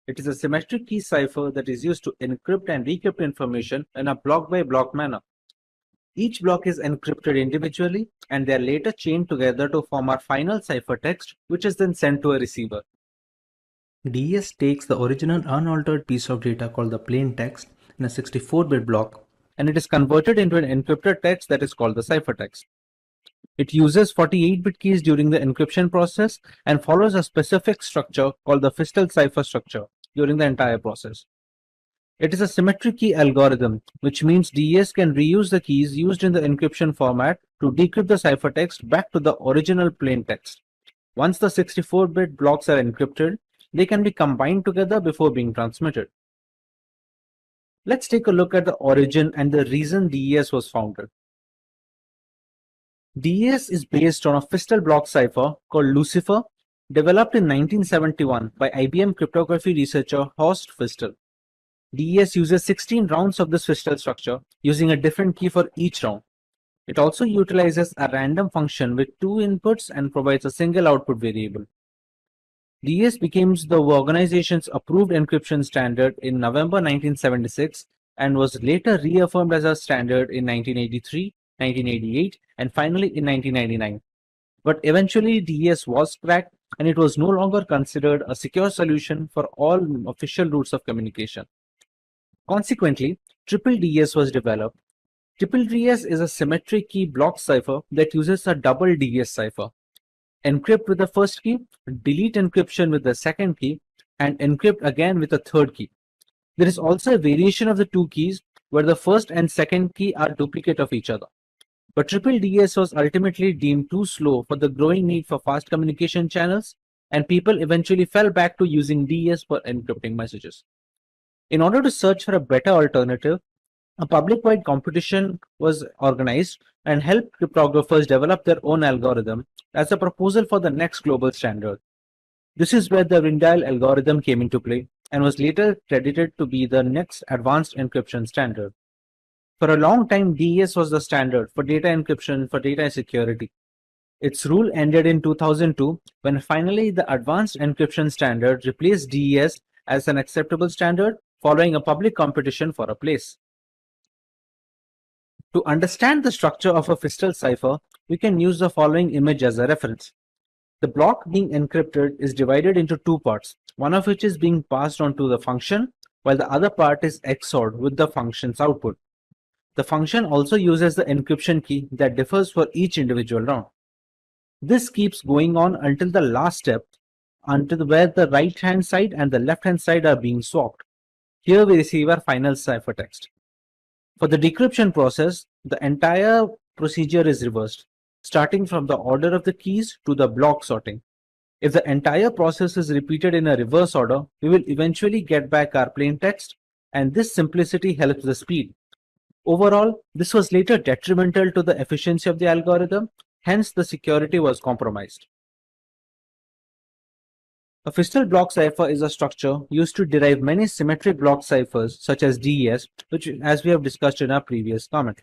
It is a symmetric key cipher that is used to encrypt and decrypt information in a block-by-block manner. Each block is encrypted individually and they are later chained together to form our final ciphertext, which is then sent to a receiver. DES takes the original unaltered piece of data called the plain text in a 64-bit block and it is converted into an encrypted text that is called the ciphertext. It uses 48-bit keys during the encryption process and follows a specific structure called the Fistel cipher structure during the entire process. It is a symmetric key algorithm, which means DES can reuse the keys used in the encryption format to decrypt the ciphertext back to the original plain text. Once the 64-bit blocks are encrypted, they can be combined together before being transmitted. Let's take a look at the origin and the reason DES was founded. DES is based on a Fistel block cipher called Lucifer, developed in 1971 by IBM cryptography researcher Horst Fistel. DES uses 16 rounds of this Fistel structure using a different key for each round. It also utilizes a random function with 2 inputs and provides a single output variable. DES became the organization's approved encryption standard in November 1976 and was later reaffirmed as a standard in 1983, 1988, and finally in 1999. But eventually DES was cracked and it was no longer considered a secure solution for all official routes of communication. Consequently, Triple DES was developed. Triple DES is a symmetric key block cipher that uses a double DES cipher. Encrypt with the first key, delete encryption with the second key, and encrypt again with the third key. There is also a variation of the 2 keys where the first and second key are duplicate of each other. But Triple DES was ultimately deemed too slow for the growing need for fast communication channels, and people eventually fell back to using DES for encrypting messages. In order to search for a better alternative, a public-wide competition was organized and helped cryptographers develop their own algorithm as a proposal for the next global standard. This is where the Ringdial algorithm came into play and was later credited to be the next advanced encryption standard. For a long time, DES was the standard for data encryption for data security. Its rule ended in 2002 when finally the advanced encryption standard replaced DES as an acceptable standard following a public competition for a place. To understand the structure of a Fistel cipher, we can use the following image as a reference. The block being encrypted is divided into 2 parts, one of which is being passed on to the function, while the other part is XORed with the function's output. The function also uses the encryption key that differs for each individual round. This keeps going on until the last step, until where the right-hand side and the left-hand side are being swapped. Here we receive our final ciphertext. For the decryption process, the entire procedure is reversed, starting from the order of the keys to the block sorting. If the entire process is repeated in a reverse order, we will eventually get back our plain text, and this simplicity helps the speed. Overall, this was later detrimental to the efficiency of the algorithm, hence the security was compromised. A Fistel block cipher is a structure used to derive many symmetric block ciphers such as DES, which as we have discussed in our previous comment.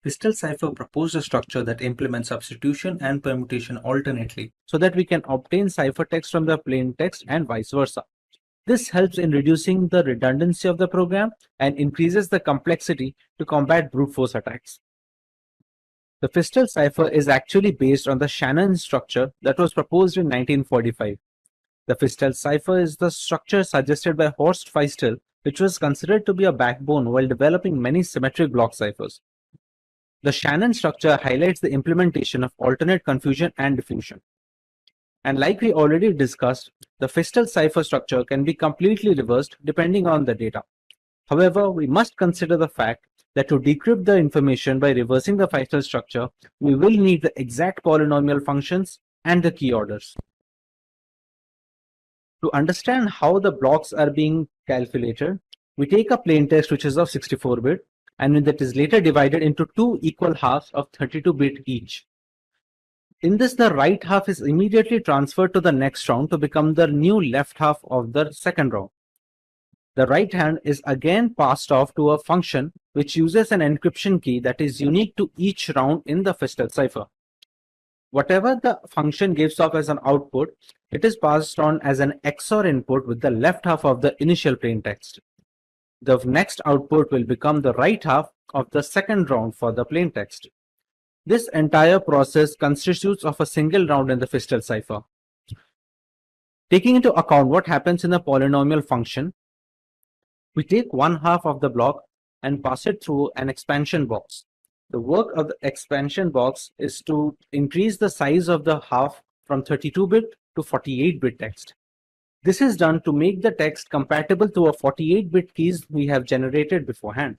Fistel cipher proposed a structure that implements substitution and permutation alternately so that we can obtain ciphertext from the plain text and vice versa. This helps in reducing the redundancy of the program and increases the complexity to combat brute force attacks. The Fistel cipher is actually based on the Shannon structure that was proposed in 1945. The Fistel cipher is the structure suggested by Horst Fistel, which was considered to be a backbone while developing many symmetric block ciphers. The Shannon structure highlights the implementation of alternate confusion and diffusion. And like we already discussed, the Fistel cipher structure can be completely reversed depending on the data. However, we must consider the fact that to decrypt the information by reversing the Fistel structure, we will need the exact polynomial functions and the key orders. To understand how the blocks are being calculated, we take a plain text which is of 64-bit and that is later divided into 2 equal halves of 32-bit each. In this, the right half is immediately transferred to the next round to become the new left half of the second round. The right hand is again passed off to a function which uses an encryption key that is unique to each round in the Fistel cipher. Whatever the function gives off as an output, it is passed on as an XOR input with the left half of the initial plain text. The next output will become the right half of the second round for the plain text. This entire process constitutes of a single round in the Fistel cipher. Taking into account what happens in the polynomial function, we take one half of the block and pass it through an expansion box. The work of the expansion box is to increase the size of the half from 32-bit to 48-bit text. This is done to make the text compatible to a 48-bit keys we have generated beforehand.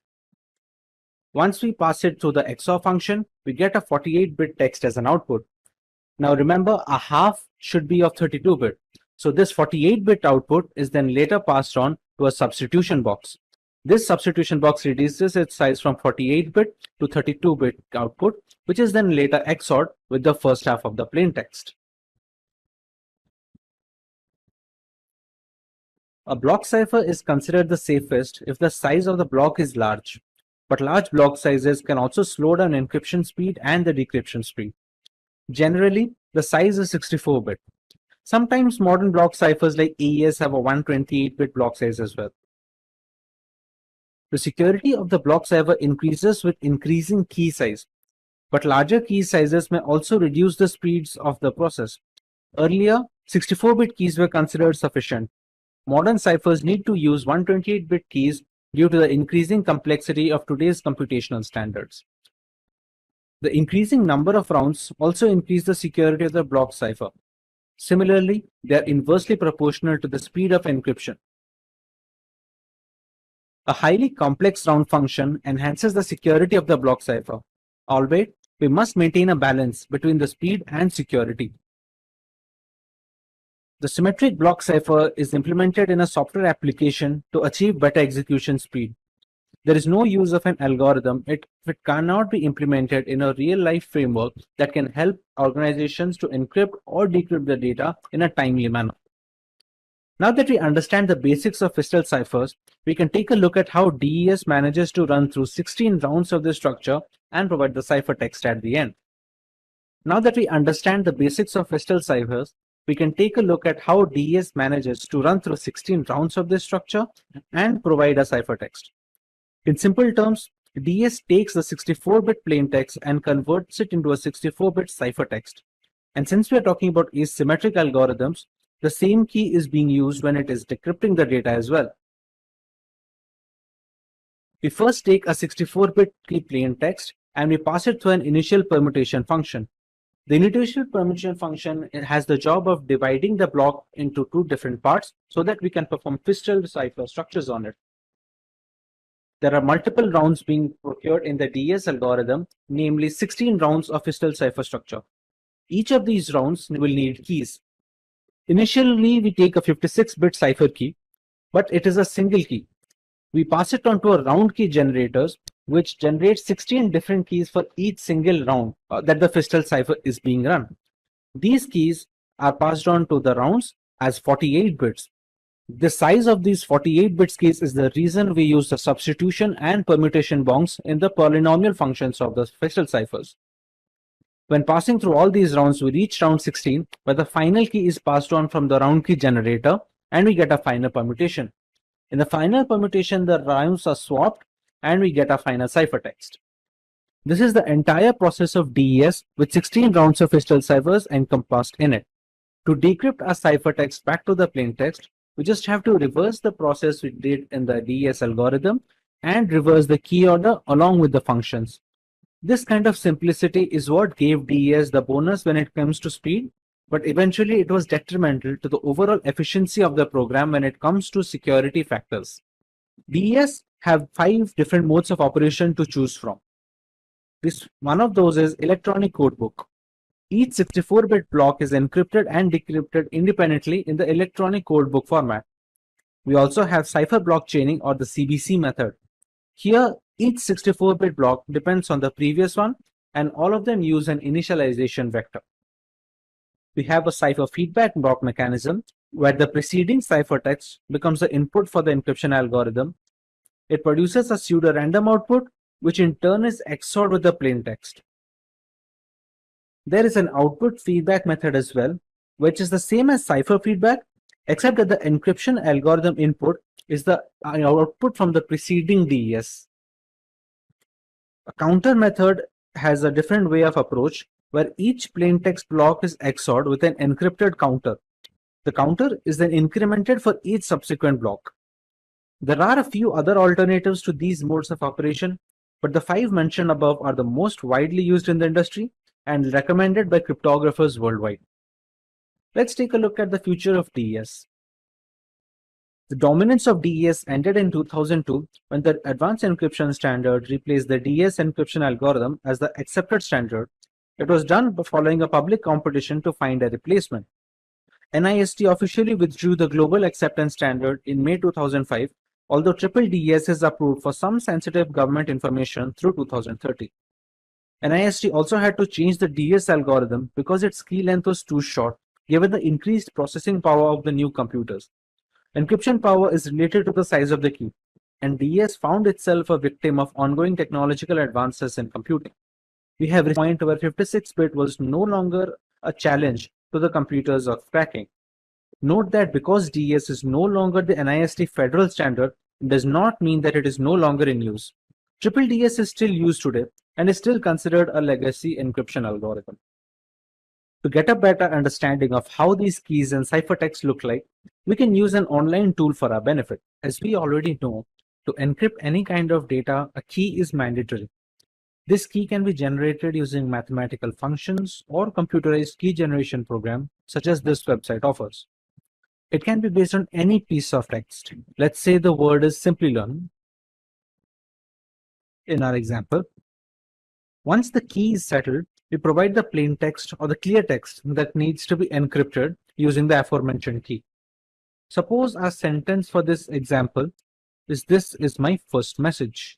Once we pass it through the XOR function, we get a 48-bit text as an output. Now remember, a half should be of 32-bit. So this 48-bit output is then later passed on to a substitution box. This substitution box reduces its size from 48-bit to 32-bit output, which is then later XORed with the first half of the plain text. A block cipher is considered the safest if the size of the block is large, but large block sizes can also slow down encryption speed and the decryption speed. Generally, the size is 64-bit. Sometimes modern block ciphers like AES have a 128-bit block size as well. The security of the block cipher increases with increasing key size, but larger key sizes may also reduce the speeds of the process. Earlier, 64-bit keys were considered sufficient. Modern ciphers need to use 128-bit keys due to the increasing complexity of today's computational standards. The increasing number of rounds also increase the security of the block cipher. Similarly, they are inversely proportional to the speed of encryption. A highly complex round function enhances the security of the block cipher, albeit we must maintain a balance between the speed and security. The symmetric block cipher is implemented in a software application to achieve better execution speed. There is no use of an algorithm if it cannot be implemented in a real-life framework that can help organizations to encrypt or decrypt the data in a timely manner. Now that we understand the basics of Fistel ciphers, we can take a look at how DES manages to run through 16 rounds of this structure and provide the ciphertext at the end. Now that we understand the basics of Fistel ciphers, we can take a look at how DES manages to run through 16 rounds of this structure and provide a ciphertext. In simple terms, DES takes the 64-bit plain text and converts it into a 64-bit ciphertext. And since we are talking about asymmetric algorithms, the same key is being used when it is decrypting the data as well. We first take a 64-bit key plain text and we pass it through an initial permutation function. The initial permutation function has the job of dividing the block into two different parts so that we can perform Fistel cipher structures on it. There are multiple rounds being procured in the DES algorithm, namely 16 rounds of Fistel cipher structure. Each of these rounds will need keys. Initially, we take a 56-bit cipher key, but it is a single key. We pass it on to a round key generators, which generates 16 different keys for each single round that the Fistel cipher is being run. These keys are passed on to the rounds as 48 bits. The size of these 48 bits keys is the reason we use the substitution and permutation bonds in the polynomial functions of the Fistel ciphers. When passing through all these rounds, we reach round 16, where the final key is passed on from the round key generator, and we get a final permutation. In the final permutation, the rounds are swapped, and we get a final ciphertext. This is the entire process of DES with 16 rounds of Fistel ciphers encompassed in it. To decrypt our ciphertext back to the plain text, we just have to reverse the process we did in the DES algorithm and reverse the key order along with the functions. This kind of simplicity is what gave DES the bonus when it comes to speed, but eventually it was detrimental to the overall efficiency of the program when it comes to security factors. DES have 5 different modes of operation to choose from. One of those is electronic codebook. Each 64-bit block is encrypted and decrypted independently in the electronic codebook format. We also have cipher block chaining, or the CBC method. Here, each 64-bit block depends on the previous one, and all of them use an initialization vector. We have a cipher feedback block mechanism, where the preceding ciphertext becomes the input for the encryption algorithm. It produces a pseudo-random output, which in turn is XORed with the plain text. There is an output feedback method as well, which is the same as cipher feedback, except that the encryption algorithm input is the output from the preceding DES. A counter method has a different way of approach where each plain text block is XORed with an encrypted counter. The counter is then incremented for each subsequent block. There are a few other alternatives to these modes of operation, but the 5 mentioned above are the most widely used in the industry and recommended by cryptographers worldwide. Let's take a look at the future of DES. The dominance of DES ended in 2002 when the advanced encryption standard replaced the DES encryption algorithm as the accepted standard. It was done following a public competition to find a replacement. NIST officially withdrew the global acceptance standard in May 2005, although triple DES is approved for some sensitive government information through 2030. NIST also had to change the DES algorithm because its key length was too short, given the increased processing power of the new computers. Encryption power is related to the size of the key, and DES found itself a victim of ongoing technological advances in computing. We have reached a point where 56-bit was no longer a challenge to the computers of cracking. Note that because DES is no longer the NIST federal standard, it does not mean that it is no longer in use. Triple DES is still used today and is still considered a legacy encryption algorithm. To get a better understanding of how these keys and ciphertext look like, we can use an online tool for our benefit. As we already know, to encrypt any kind of data, a key is mandatory. This key can be generated using mathematical functions or computerized key generation program, such as this website offers. It can be based on any piece of text. Let's say the word is Simplilearn in our example. Once the key is settled, we provide the plain text or the clear text that needs to be encrypted using the aforementioned key. Suppose our sentence for this example is "This is my first message."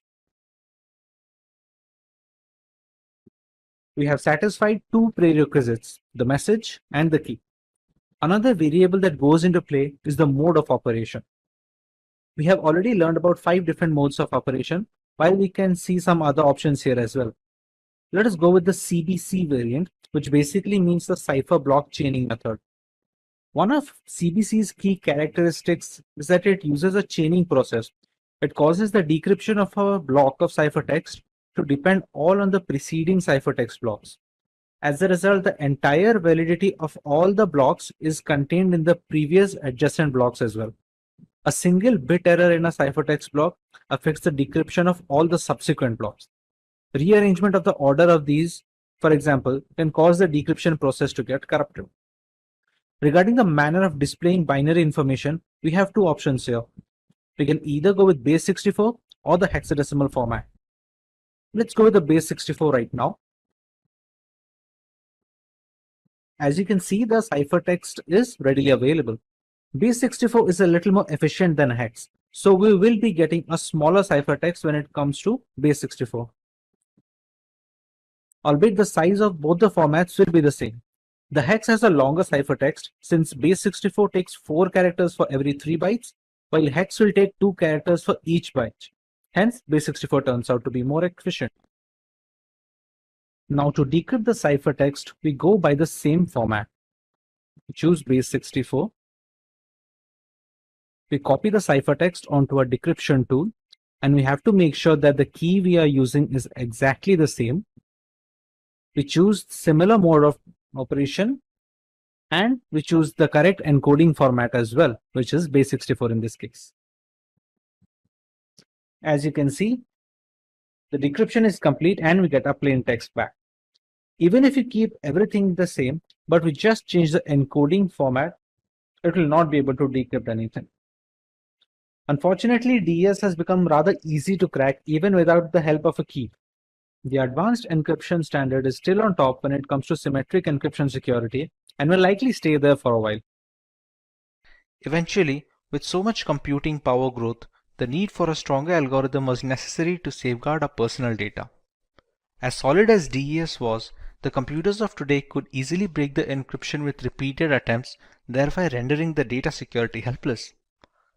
We have satisfied two prerequisites, the message and the key. Another variable that goes into play is the mode of operation. We have already learned about 5 different modes of operation, while we can see some other options here as well. Let us go with the CBC variant, which basically means the cipher block chaining method. One of CBC's key characteristics is that it uses a chaining process. It causes the decryption of a block of ciphertext to depend all on the preceding ciphertext blocks. As a result, the entire validity of all the blocks is contained in the previous adjacent blocks as well. A single bit error in a ciphertext block affects the decryption of all the subsequent blocks. Rearrangement of the order of these, for example, can cause the decryption process to get corrupted. Regarding the manner of displaying binary information, we have two options here. We can either go with base 64 or the hexadecimal format. Let's go with the base 64 right now. As you can see, the ciphertext is readily available. Base 64 is a little more efficient than hex, so we will be getting a smaller ciphertext when it comes to base 64. Albeit the size of both the formats will be the same. The hex has a longer ciphertext since base 64 takes 4 characters for every 3 bytes, while hex will take 2 characters for each byte. Hence, base 64 turns out to be more efficient. Now to decrypt the ciphertext, we go by the same format. We choose base 64. We copy the ciphertext onto a decryption tool, and we have to make sure that the key we are using is exactly the same. We choose similar mode of operation, and we choose the correct encoding format as well, which is base 64 in this case. As you can see, the decryption is complete and we get a plain text back. Even if you keep everything the same, but we just change the encoding format, it will not be able to decrypt anything. Unfortunately, DES has become rather easy to crack even without the help of a key. The advanced encryption standard is still on top when it comes to symmetric encryption security and will likely stay there for a while.
Eventually, with so much computing power growth, the need for a stronger algorithm was necessary to safeguard our personal data. As solid as DES was, the computers of today could easily break the encryption with repeated attempts, thereby rendering the data security helpless.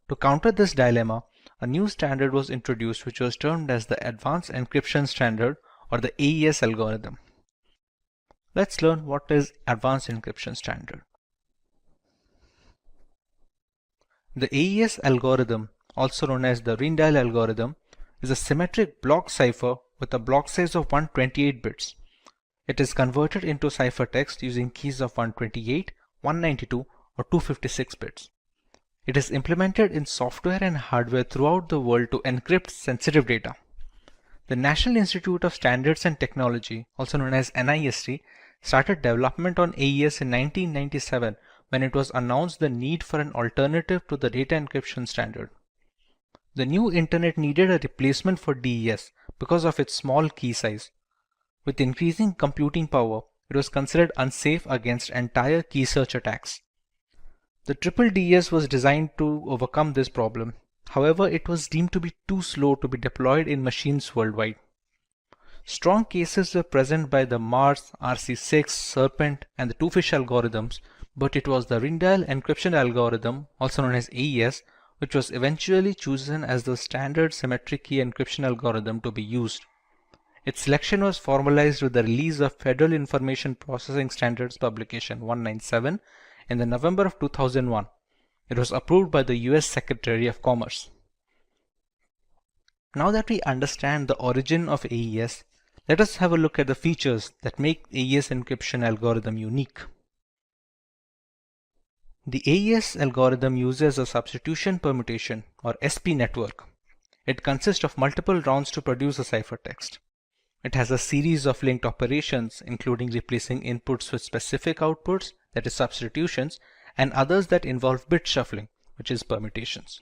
To counter this dilemma, a new standard was introduced which was termed as the Advanced Encryption Standard or the AES algorithm. Let's learn what is Advanced Encryption Standard. The AES algorithm, also known as the Rijndael algorithm, is a symmetric block cipher with a block size of 128 bits. It is converted into ciphertext using keys of 128, 192, or 256 bits. It is implemented in software and hardware throughout the world to encrypt sensitive data. The National Institute of Standards and Technology, also known as NIST, started development on AES in 1997 when it was announced the need for an alternative to the data encryption standard. The new internet needed a replacement for DES because of its small key size. With increasing computing power, it was considered unsafe against entire key search attacks. The triple DES was designed to overcome this problem. However, it was deemed to be too slow to be deployed in machines worldwide. Strong cases were present by the Mars, RC6, Serpent, and the Two-Fish algorithms, but it was the Ringdial encryption algorithm, also known as AES, which was eventually chosen as the standard symmetric key encryption algorithm to be used. Its selection was formalized with the release of Federal Information Processing Standards Publication 197 in the November of 2001. It was approved by the US Secretary of Commerce. Now that we understand the origin of AES, let us have a look at the features that make AES encryption algorithm unique. The AES algorithm uses a substitution permutation or SP network. It consists of multiple rounds to produce a ciphertext. It has a series of linked operations, including replacing inputs with specific outputs, that is substitutions, and others that involve bit shuffling, which is permutations.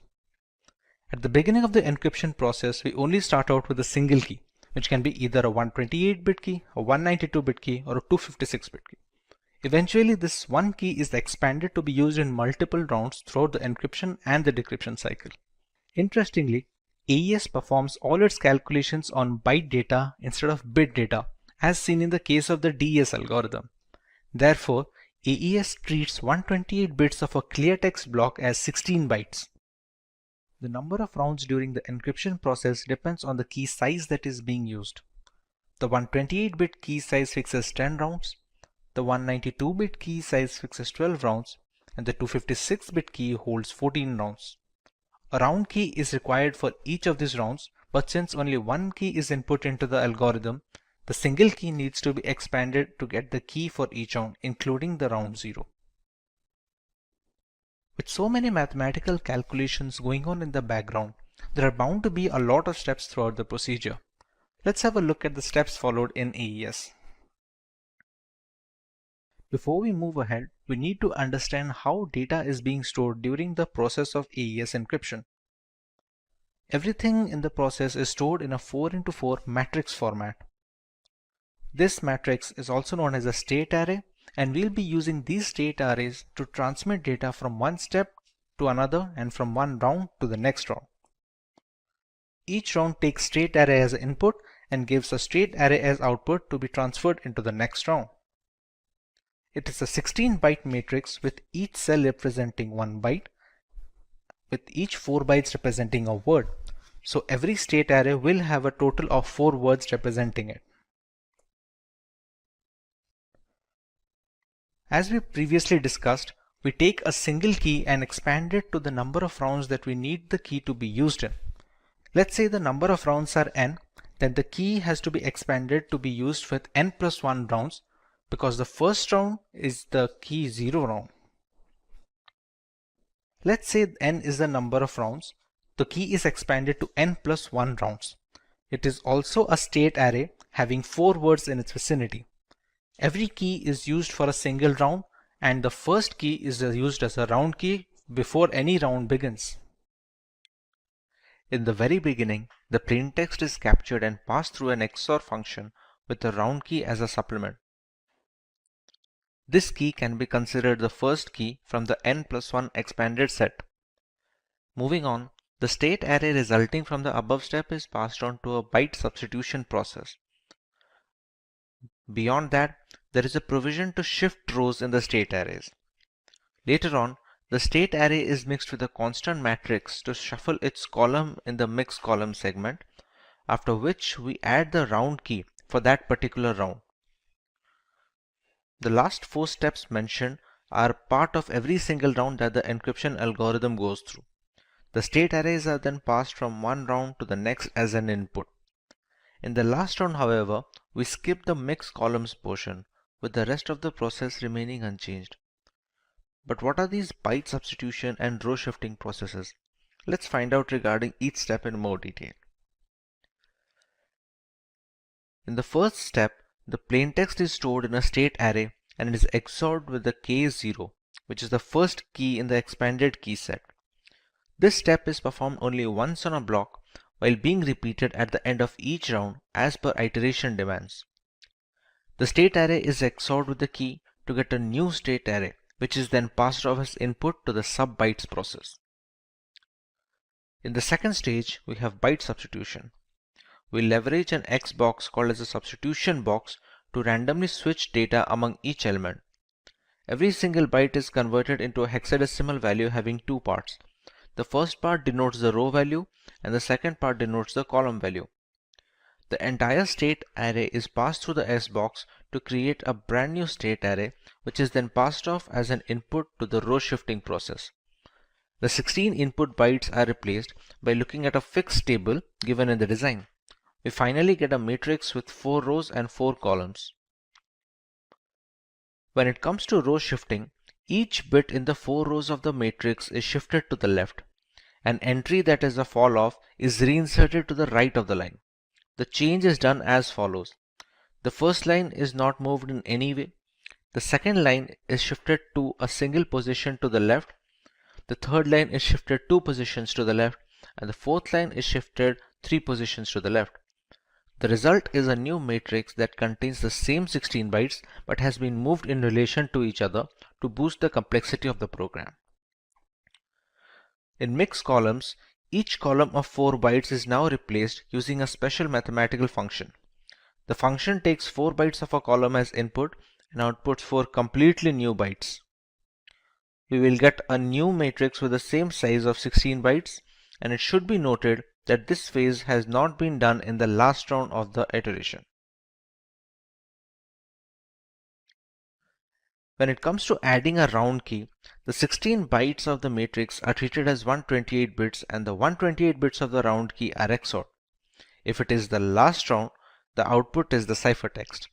At the beginning of the encryption process, we only start out with a single key, which can be either a 128-bit key, a 192-bit key, or a 256-bit key. Eventually, this one key is expanded to be used in multiple rounds throughout the encryption and the decryption cycle. Interestingly, AES performs all its calculations on byte data instead of bit data, as seen in the case of the DES algorithm. Therefore, AES treats 128 bits of a clear text block as 16 bytes. The number of rounds during the encryption process depends on the key size that is being used. The 128-bit key size fixes 10 rounds, the 192-bit key size fixes 12 rounds, and the 256-bit key holds 14 rounds. A round key is required for each of these rounds, but since only one key is input into the algorithm, the single key needs to be expanded to get the key for each round, including the round 0. With so many mathematical calculations going on in the background, there are bound to be a lot of steps throughout the procedure. Let's have a look at the steps followed in AES. Before we move ahead, we need to understand how data is being stored during the process of AES encryption. Everything in the process is stored in a 4x4 matrix format. This matrix is also known as a state array, and we'll be using these state arrays to transmit data from one step to another and from one round to the next round. Each round takes state array as input and gives a state array as output to be transferred into the next round. It is a 16-byte matrix with each cell representing 1 byte, with each 4 bytes representing a word. So every state array will have a total of 4 words representing it. As we previously discussed, we take a single key and expand it to the number of rounds that we need the key to be used in. Let's say the number of rounds are n, then the key has to be expanded to be used with n plus 1 rounds, because the first round is the key 0 round. Let's say n is the number of rounds. The key is expanded to n plus 1 rounds. It is also a state array having 4 words in its vicinity. Every key is used for a single round, and the first key is used as a round key before any round begins. In the very beginning, the plain text is captured and passed through an XOR function with the round key as a supplement. This key can be considered the first key from the n plus 1 expanded set. Moving on, the state array resulting from the above step is passed on to a byte substitution process. Beyond that, there is a provision to shift rows in the state arrays. Later on, the state array is mixed with a constant matrix to shuffle its column in the mixed column segment, after which we add the round key for that particular round. The last 4 steps mentioned are part of every single round that the encryption algorithm goes through. The state arrays are then passed from one round to the next as an input. In the last round, however, we skip the mix columns portion, with the rest of the process remaining unchanged. But what are these byte substitution and row shifting processes? Let's find out regarding each step in more detail. In the first step, the plaintext is stored in a state array and it is XORed with the K0, which is the first key in the expanded key set. This step is performed only once on a block while being repeated at the end of each round as per iteration demands. The state array is XORed with the key to get a new state array, which is then passed off as input to the sub-bytes process. In the second stage, we have byte substitution. We leverage an X box called as a substitution box to randomly switch data among each element. Every single byte is converted into a hexadecimal value having two parts. The first part denotes the row value and the second part denotes the column value. The entire state array is passed through the S box to create a brand new state array, which is then passed off as an input to the row shifting process. The 16 input bytes are replaced by looking at a fixed table given in the design. We finally get a matrix with 4 rows and 4 columns. When it comes to row shifting, each bit in the 4 rows of the matrix is shifted to the left. An entry that is a fall off is reinserted to the right of the line. The change is done as follows. The first line is not moved in any way. The second line is shifted to a single position to the left. The third line is shifted 2 positions to the left, and the fourth line is shifted 3 positions to the left. The result is a new matrix that contains the same 16 bytes but has been moved in relation to each other to boost the complexity of the program. In mixed columns, each column of 4 bytes is now replaced using a special mathematical function. The function takes 4 bytes of a column as input and outputs 4 completely new bytes. We will get a new matrix with the same size of 16 bytes, and it should be noted that this phase has not been done in the last round of the iteration. When it comes to adding a round key, the 16 bytes of the matrix are treated as 128 bits and the 128 bits of the round key are XORed. If it is the last round, the output is the ciphertext.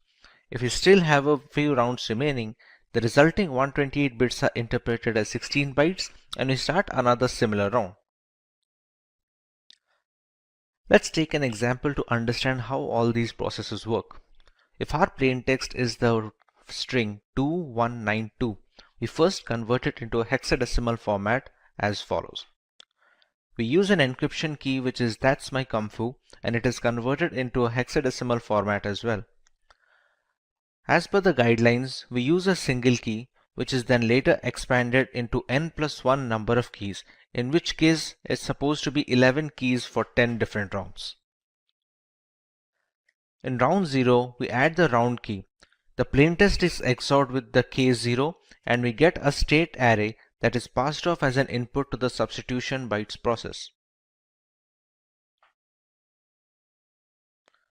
If we still have a few rounds remaining, the resulting 128 bits are interpreted as 16 bytes and we start another similar round. Let's take an example to understand how all these processes work. If our plaintext is the string 2192, we first convert it into a hexadecimal format as follows. We use an encryption key which is that's my kung fu, and it is converted into a hexadecimal format as well. As per the guidelines, we use a single key which is then later expanded into n+1 number of keys, in which case it's supposed to be 11 keys for 10 different rounds. In round 0, we add the round key. The plaintext is XORed with the K0 and we get a state array that is passed off as an input to the substitution bytes process.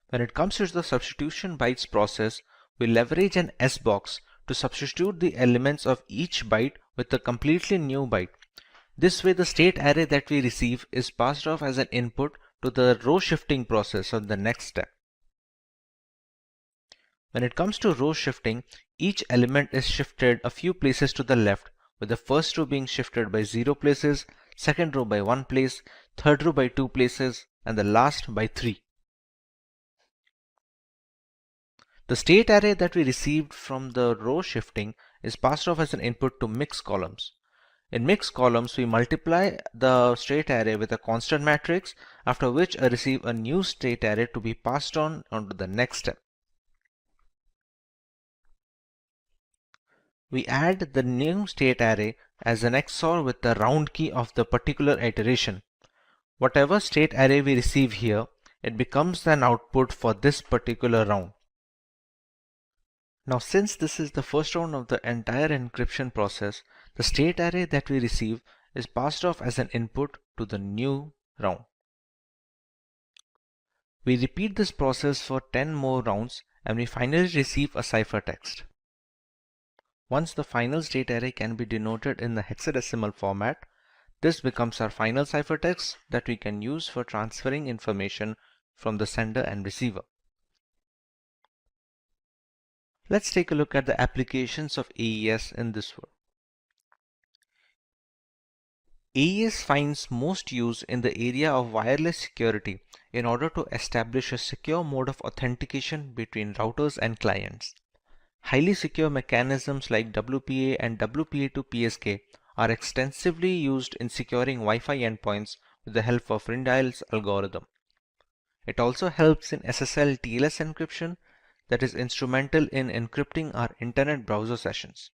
When it comes to the substitution bytes process, we leverage an S box to substitute the elements of each byte with a completely new byte. This way the state array that we receive is passed off as an input to the row shifting process on the next step. When it comes to row shifting, each element is shifted a few places to the left, with the first row being shifted by 0 places, second row by 1 place, third row by 2 places, and the last by 3. The state array that we received from the row shifting is passed off as an input to mixed columns. In mixed columns, we multiply the state array with a constant matrix, after which I receive a new state array to be passed on to the next step. We add the new state array as an XOR with the round key of the particular iteration. Whatever state array we receive here, it becomes an output for this particular round. Now, since this is the first round of the entire encryption process, the state array that we receive is passed off as an input to the new round. We repeat this process for 10 more rounds and we finally receive a ciphertext. Once the final state array can be denoted in the hexadecimal format, this becomes our final ciphertext that we can use for transferring information from the sender and receiver. Let's take a look at the applications of AES in this world. AES finds most use in the area of wireless security in order to establish a secure mode of authentication between routers and clients. Highly secure mechanisms like WPA and WPA2 PSK are extensively used in securing Wi-Fi endpoints with the help of Rindial's algorithm. It also helps in SSL TLS encryption that is instrumental in encrypting our internet browser sessions.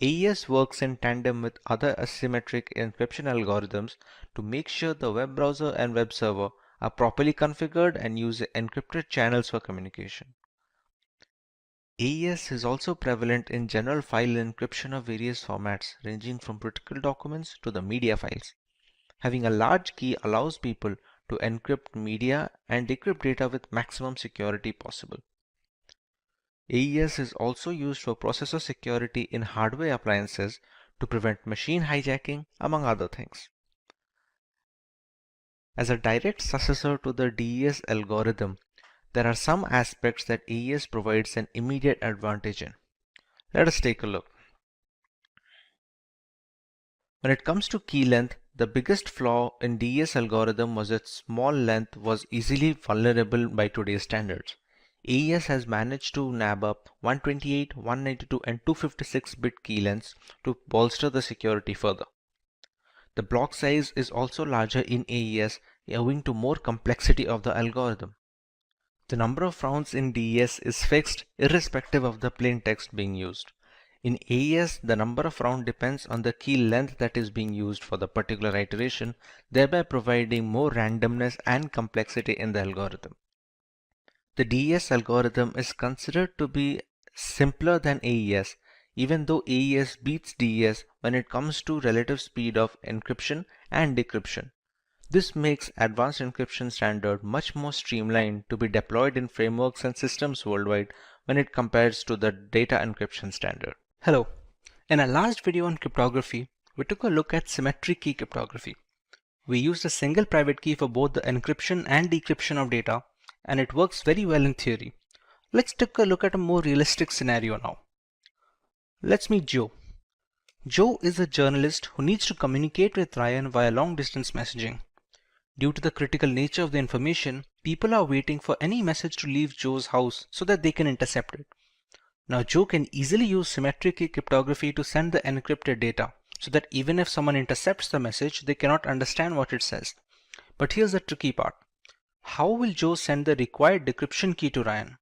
AES works in tandem with other asymmetric encryption algorithms to make sure the web browser and web server are properly configured and use encrypted channels for communication. AES is also prevalent in general file encryption of various formats, ranging from critical documents to the media files. Having a large key allows people to encrypt media and decrypt data with maximum security possible. AES is also used for processor security in hardware appliances to prevent machine hijacking, among other things. As a direct successor to the DES algorithm, there are some aspects that AES provides an immediate advantage in. Let us take a look. When it comes to key length, the biggest flaw in DES algorithm was its small length was easily vulnerable by today's standards. AES has managed to nab up 128, 192 and 256-bit key lengths to bolster the security further. The block size is also larger in AES owing to more complexity of the algorithm. The number of rounds in DES is fixed irrespective of the plain text being used. In AES, the number of rounds depends on the key length that is being used for the particular iteration, thereby providing more randomness and complexity in the algorithm. The DES algorithm is considered to be simpler than AES, even though AES beats DES when it comes to relative speed of encryption and decryption. This makes advanced encryption standard much more streamlined to be deployed in frameworks and systems worldwide when it compares to the data encryption standard. Hello. In our last video on cryptography, we took a look at symmetric key cryptography. We used a single private key for both the encryption and decryption of data, and it works very well in theory. Let's take a look at a more realistic scenario now. Let's meet Joe. Joe is a journalist who needs to communicate with Ryan via long-distance messaging. Due to the critical nature of the information, people are waiting for any message to leave Joe's house so that they can intercept it. Now Joe can easily use symmetric key cryptography to send the encrypted data so that even if someone intercepts the message, they cannot understand what it says. But here's the tricky part. How will Joe send the required decryption key to Ryan?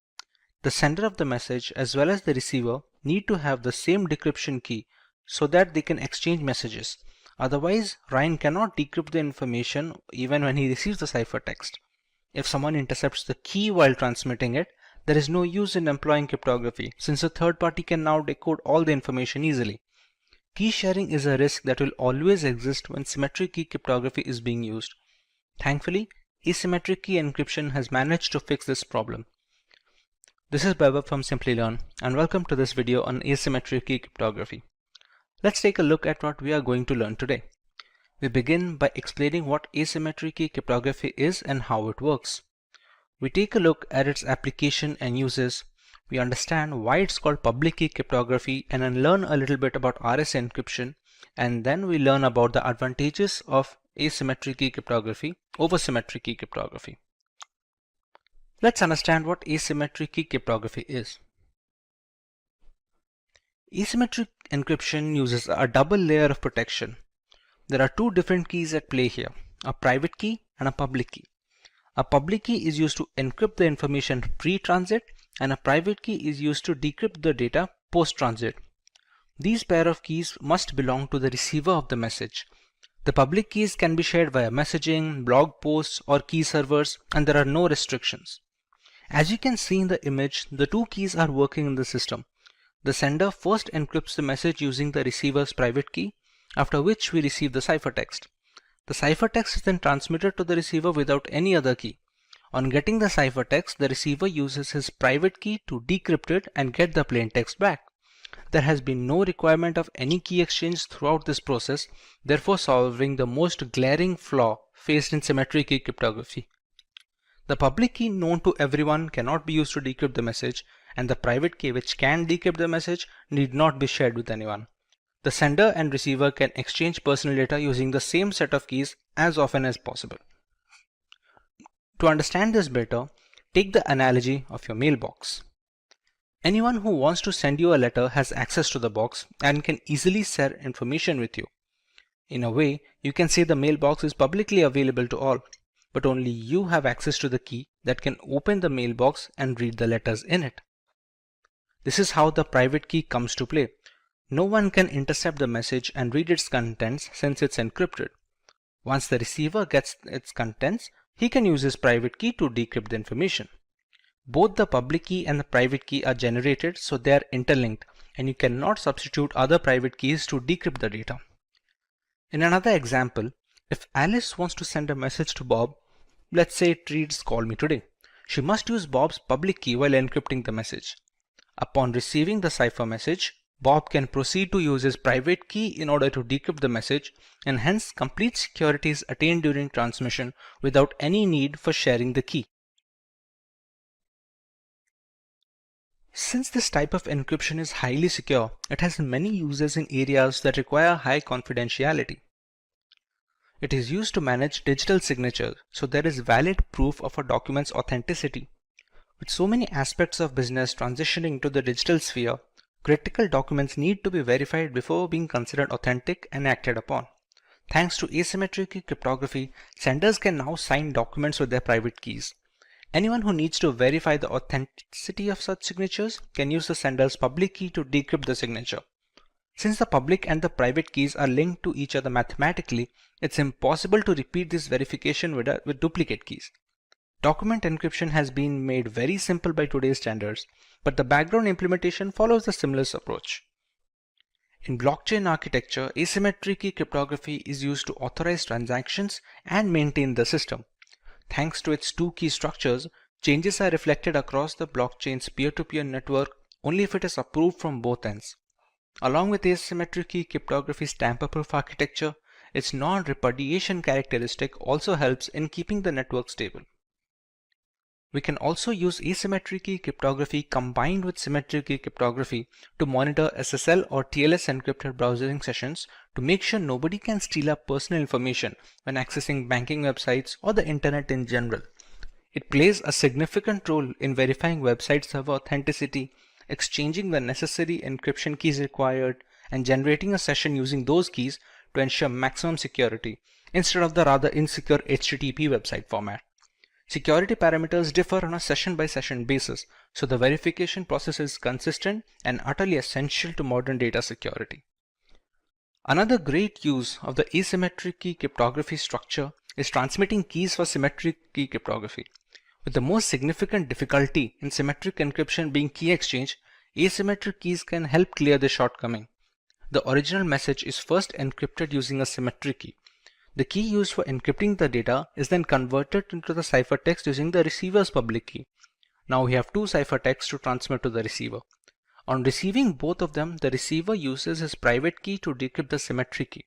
The sender of the message as well as the receiver need to have the same decryption key so that they can exchange messages. Otherwise, Ryan cannot decrypt the information even when he receives the ciphertext. If someone intercepts the key while transmitting it, there is no use in employing cryptography since a third party can now decode all the information easily. Key sharing is a risk that will always exist when symmetric key cryptography is being used. Thankfully, asymmetric key encryption has managed to fix this problem. This is Vaibhav from Simplilearn, and welcome to this video on asymmetric key cryptography. Let's take a look at what we are going to learn today. We begin by explaining what asymmetric key cryptography is and how it works. We take a look at its application and uses. We understand why it's called public key cryptography and then learn a little bit about RSA encryption, and then we learn about the advantages of asymmetric key cryptography over symmetric key cryptography. Let's understand what asymmetric key cryptography is. Asymmetric encryption uses a double layer of protection. There are two different keys at play here, a private key and a public key. A public key is used to encrypt the information pre-transit, and a private key is used to decrypt the data post-transit. These pair of keys must belong to the receiver of the message. The public keys can be shared via messaging, blog posts, or key servers, and there are no restrictions. As you can see in the image, the two keys are working in the system. The sender first encrypts the message using the receiver's private key, after which we receive the ciphertext. The ciphertext is then transmitted to the receiver without any other key. On getting the ciphertext, the receiver uses his private key to decrypt it and get the plain text back. There has been no requirement of any key exchange throughout this process, therefore solving the most glaring flaw faced in symmetric key cryptography. The public key known to everyone cannot be used to decrypt the message, and the private key which can decrypt the message need not be shared with anyone. The sender and receiver can exchange personal data using the same set of keys as often as possible. To understand this better, take the analogy of your mailbox. Anyone who wants to send you a letter has access to the box and can easily share information with you. In a way, you can say the mailbox is publicly available to all, but only you have access to the key that can open the mailbox and read the letters in it. This is how the private key comes to play. No one can intercept the message and read its contents since it's encrypted. Once the receiver gets its contents, he can use his private key to decrypt the information. Both the public key and the private key are generated, so they are interlinked, and you cannot substitute other private keys to decrypt the data. In another example, if Alice wants to send a message to Bob, let's say it reads "Call me today," she must use Bob's public key while encrypting the message. Upon receiving the cipher message, Bob can proceed to use his private key in order to decrypt the message, and hence complete security is attained during transmission without any need for sharing the key. Since this type of encryption is highly secure, it has many uses in areas that require high confidentiality. It is used to manage digital signatures, so there is valid proof of a document's authenticity. With so many aspects of business transitioning to the digital sphere, critical documents need to be verified before being considered authentic and acted upon. Thanks to asymmetric cryptography, senders can now sign documents with their private keys. Anyone who needs to verify the authenticity of such signatures can use the sender's public key to decrypt the signature. Since the public and the private keys are linked to each other mathematically, it's impossible to repeat this verification with duplicate keys. Document encryption has been made very simple by today's standards, but the background implementation follows a similar approach. In blockchain architecture, asymmetric key cryptography is used to authorize transactions and maintain the system. Thanks to its two key structures, changes are reflected across the blockchain's peer-to-peer network only if it is approved from both ends. Along with asymmetric key cryptography's tamper-proof architecture, its non-repudiation characteristic also helps in keeping the network stable. We can also use asymmetric key cryptography combined with symmetric key cryptography to monitor SSL or TLS encrypted browsing sessions to make sure nobody can steal our personal information when accessing banking websites or the internet in general. It plays a significant role in verifying website server authenticity, exchanging the necessary encryption keys required, and generating a session using those keys to ensure maximum security instead of the rather insecure HTTP website format. Security parameters differ on a session-by-session basis, so the verification process is consistent and utterly essential to modern data security. Another great use of the asymmetric key cryptography structure is transmitting keys for symmetric key cryptography. With the most significant difficulty in symmetric encryption being key exchange, asymmetric keys can help clear the shortcoming. The original message is first encrypted using a symmetric key. The key used for encrypting the data is then converted into the ciphertext using the receiver's public key. Now we have two ciphertexts to transmit to the receiver. On receiving both of them, the receiver uses his private key to decrypt the symmetric key.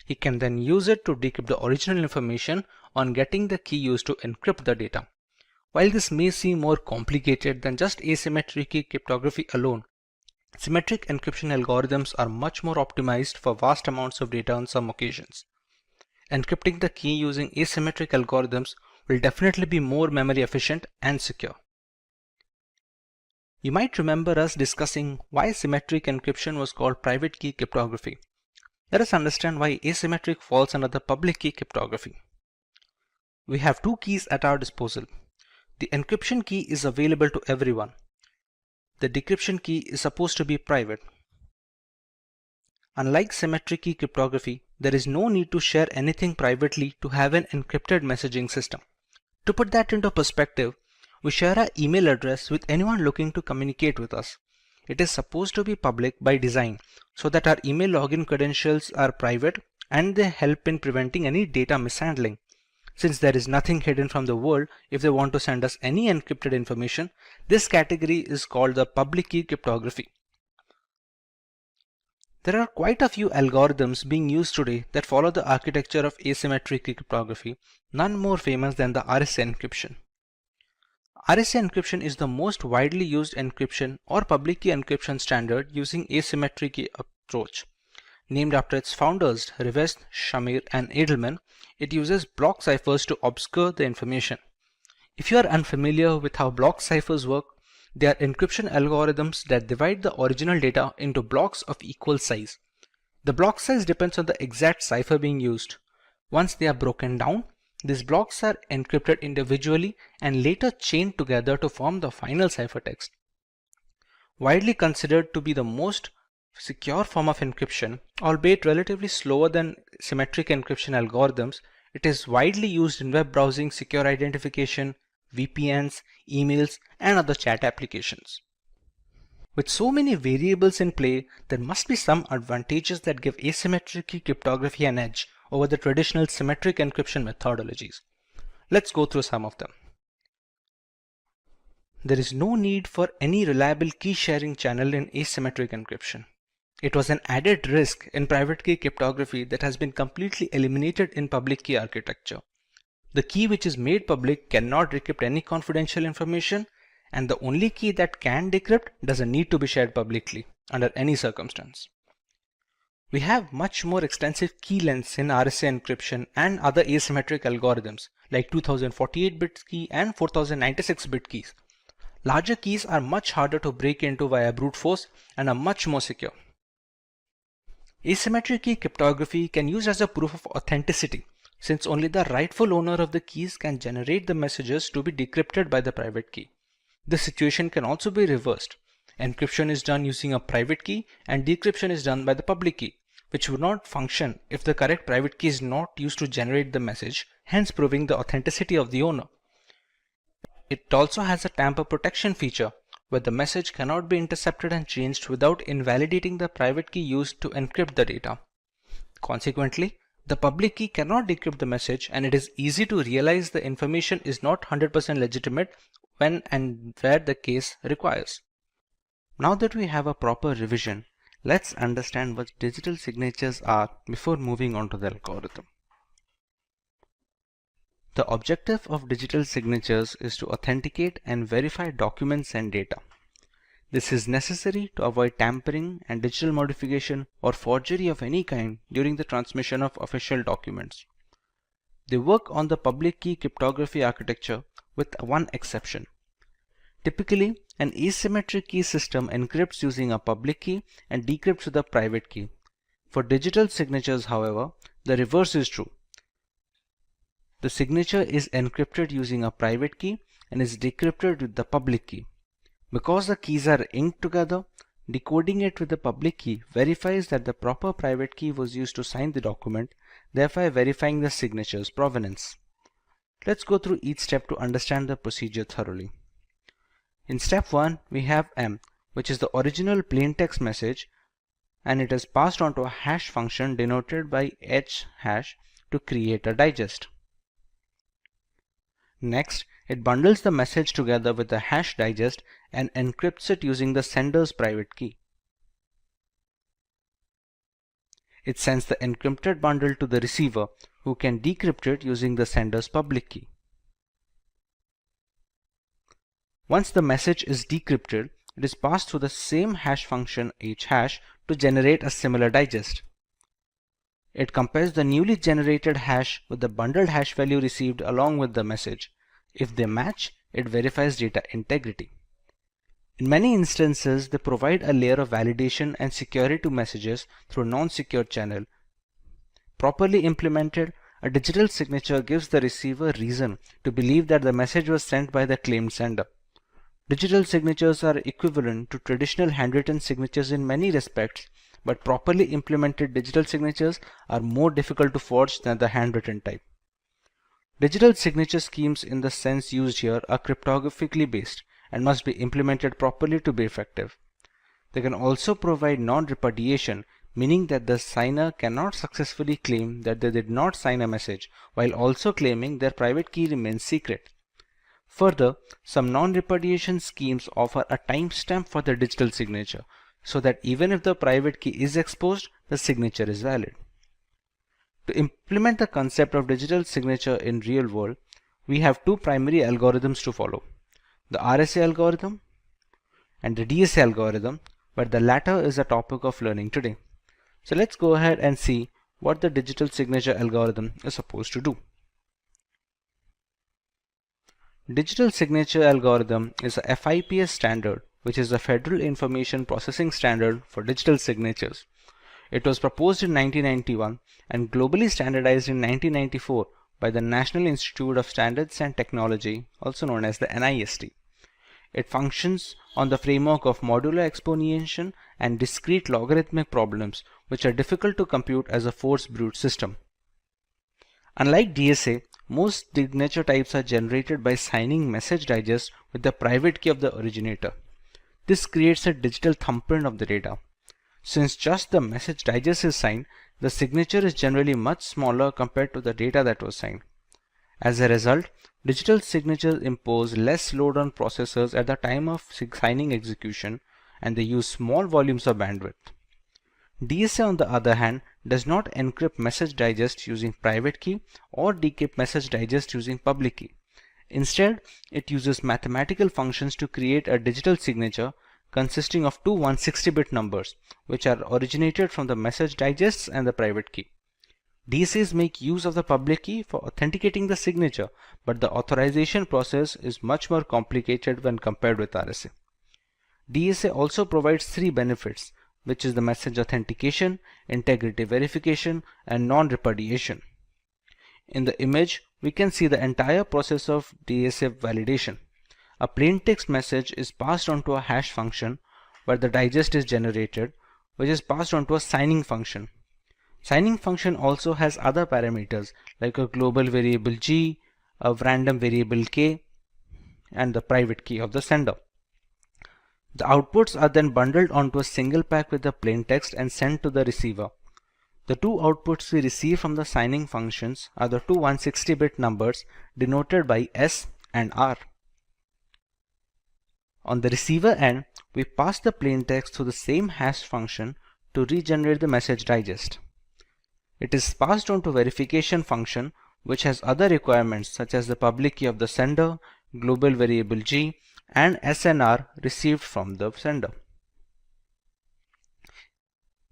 He can then use it to decrypt the original information on getting the key used to encrypt the data. While this may seem more complicated than just asymmetric key cryptography alone, symmetric encryption algorithms are much more optimized for vast amounts of data on some occasions. Encrypting the key using asymmetric algorithms will definitely be more memory efficient and secure. You might remember us discussing why symmetric encryption was called private key cryptography. Let us understand why asymmetric falls under the public key cryptography. We have two keys at our disposal. The encryption key is available to everyone. The decryption key is supposed to be private. Unlike symmetric key cryptography, there is no need to share anything privately to have an encrypted messaging system. To put that into perspective, we share our email address with anyone looking to communicate with us. It is supposed to be public by design so that our email login credentials are private and they help in preventing any data mishandling. Since there is nothing hidden from the world, if they want to send us any encrypted information, this category is called the public key cryptography. There are quite a few algorithms being used today that follow the architecture of asymmetric key cryptography, none more famous than the RSA encryption. RSA encryption is the most widely used encryption or public key encryption standard using asymmetric key approach. Named after its founders, Rivest, Shamir, and Edelman, it uses block ciphers to obscure the information. If you are unfamiliar with how block ciphers work, they are encryption algorithms that divide the original data into blocks of equal size. The block size depends on the exact cipher being used. Once they are broken down, these blocks are encrypted individually and later chained together to form the final ciphertext. Widely considered to be the most secure form of encryption, albeit relatively slower than symmetric encryption algorithms, it is widely used in web browsing, secure identification, VPNs, emails, and other chat applications. With so many variables in play, there must be some advantages that give asymmetric cryptography an edge over the traditional symmetric encryption methodologies. Let's go through some of them. There is no need for any reliable key sharing channel in asymmetric encryption. It was an added risk in private key cryptography that has been completely eliminated in public key architecture. The key which is made public cannot decrypt any confidential information, and the only key that can decrypt doesn't need to be shared publicly under any circumstance. We have much more extensive key lengths in RSA encryption and other asymmetric algorithms like 2048-bit key and 4096-bit keys. Larger keys are much harder to break into via brute force and are much more secure. Asymmetric key cryptography can use as a proof of authenticity, since only the rightful owner of the keys can generate the messages to be decrypted by the private key. This situation can also be reversed. Encryption is done using a private key and decryption is done by the public key, which would not function if the correct private key is not used to generate the message, hence proving the authenticity of the owner. It also has a tamper protection feature, where the message cannot be intercepted and changed without invalidating the private key used to encrypt the data. Consequently, the public key cannot decrypt the message, and it is easy to realize the information is not 100% legitimate when and where the case requires. Now that we have a proper revision, let's understand what digital signatures are before moving on to the algorithm. The objective of digital signatures is to authenticate and verify documents and data. This is necessary to avoid tampering and digital modification or forgery of any kind during the transmission of official documents. They work on the public key cryptography architecture with one exception. Typically, an asymmetric key system encrypts using a public key and decrypts with a private key. For digital signatures, however, the reverse is true. The signature is encrypted using a private key and is decrypted with the public key. Because the keys are inked together, decoding it with the public key verifies that the proper private key was used to sign the document, thereby verifying the signature's provenance. Let's go through each step to understand the procedure thoroughly. In step 1, we have M, which is the original plaintext message, and it is passed on to a hash function denoted by h hash to create a digest. Next, it bundles the message together with the hash digest and encrypts it using the sender's private key. It sends the encrypted bundle to the receiver, who can decrypt it using the sender's public key. Once the message is decrypted, it is passed through the same hash function hhash to generate a similar digest. It compares the newly generated hash with the bundled hash value received along with the message. If they match, it verifies data integrity. In many instances, they provide a layer of validation and security to messages through a non-secure channel. Properly implemented, a digital signature gives the receiver reason to believe that the message was sent by the claimed sender. Digital signatures are equivalent to traditional handwritten signatures in many respects, but properly implemented digital signatures are more difficult to forge than the handwritten type. Digital signature schemes in the sense used here are cryptographically based and must be implemented properly to be effective. They can also provide non-repudiation, meaning that the signer cannot successfully claim that they did not sign a message while also claiming their private key remains secret. Further, some non-repudiation schemes offer a timestamp for the digital signature, so that even if the private key is exposed, the signature is valid. To implement the concept of digital signature in real world, we have two primary algorithms to follow. the RSA algorithm, and the DSA algorithm, but the latter is the topic of learning today. So let's go ahead and see what the digital signature algorithm is supposed to do. Digital signature algorithm is a FIPS standard, which is the Federal Information Processing Standard for digital signatures. It was proposed in 1991 and globally standardized in 1994 by the National Institute of Standards and Technology, also known as the NIST. It functions on the framework of modular exponentiation and discrete logarithmic problems, which are difficult to compute as a force brute system. Unlike DSA, most signature types are generated by signing message digest with the private key of the originator. This creates a digital thumbprint of the data. Since just the message digest is signed, the signature is generally much smaller compared to the data that was signed. As a result, digital signatures impose less load on processors at the time of signing execution, and they use small volumes of bandwidth. DSA, on the other hand, does not encrypt message digest using private key or decrypt message digest using public key. Instead, it uses mathematical functions to create a digital signature consisting of two 160-bit numbers, which are originated from the message digests and the private key. DSAs make use of the public key for authenticating the signature, but the authorization process is much more complicated when compared with RSA. DSA also provides three benefits, which is the message authentication, integrity verification, and non-repudiation. In the image, we can see the entire process of DSA validation. A plain text message is passed on to a hash function where the digest is generated, which is passed on to a signing function. Signing function also has other parameters like a global variable G, a random variable K, and the private key of the sender. The outputs are then bundled onto a single pack with the plain text and sent to the receiver. The two outputs we receive from the signing functions are the two 160-bit numbers denoted by S and R. On the receiver end, we pass the plain text through the same hash function to regenerate the message digest. It is passed on to verification function, which has other requirements such as the public key of the sender, global variable G, and SNR received from the sender.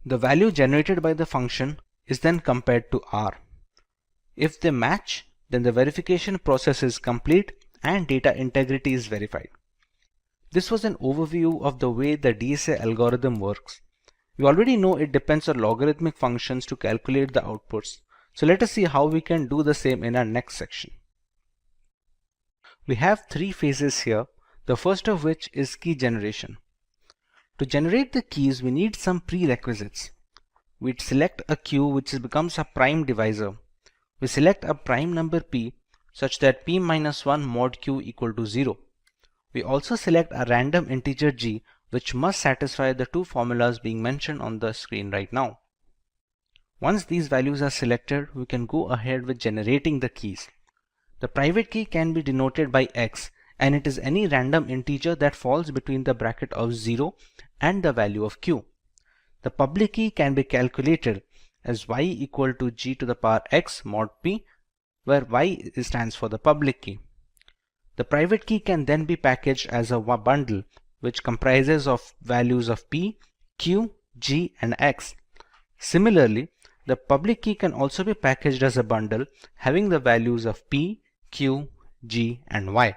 The value generated by the function is then compared to R. If they match, then the verification process is complete and data integrity is verified. This was an overview of the way the DSA algorithm works. We already know it depends on logarithmic functions to calculate the outputs, so let us see how we can do the same in our next section. We have three phases here, the first of which is key generation. To generate the keys, we need some prerequisites. We select a queue which becomes a prime divisor. We select a prime number p such that p-1 mod q equal to 0. We also select a random integer g which must satisfy the two formulas being mentioned on the screen right now. Once these values are selected, we can go ahead with generating the keys. The private key can be denoted by x, and it is any random integer that falls between the bracket of 0 and the value of q. The public key can be calculated as y equal to g to the power x mod p, where y stands for the public key. The private key can then be packaged as a bundle which comprises of values of p, q, g, and x. Similarly, the public key can also be packaged as a bundle having the values of p, q, g, and y.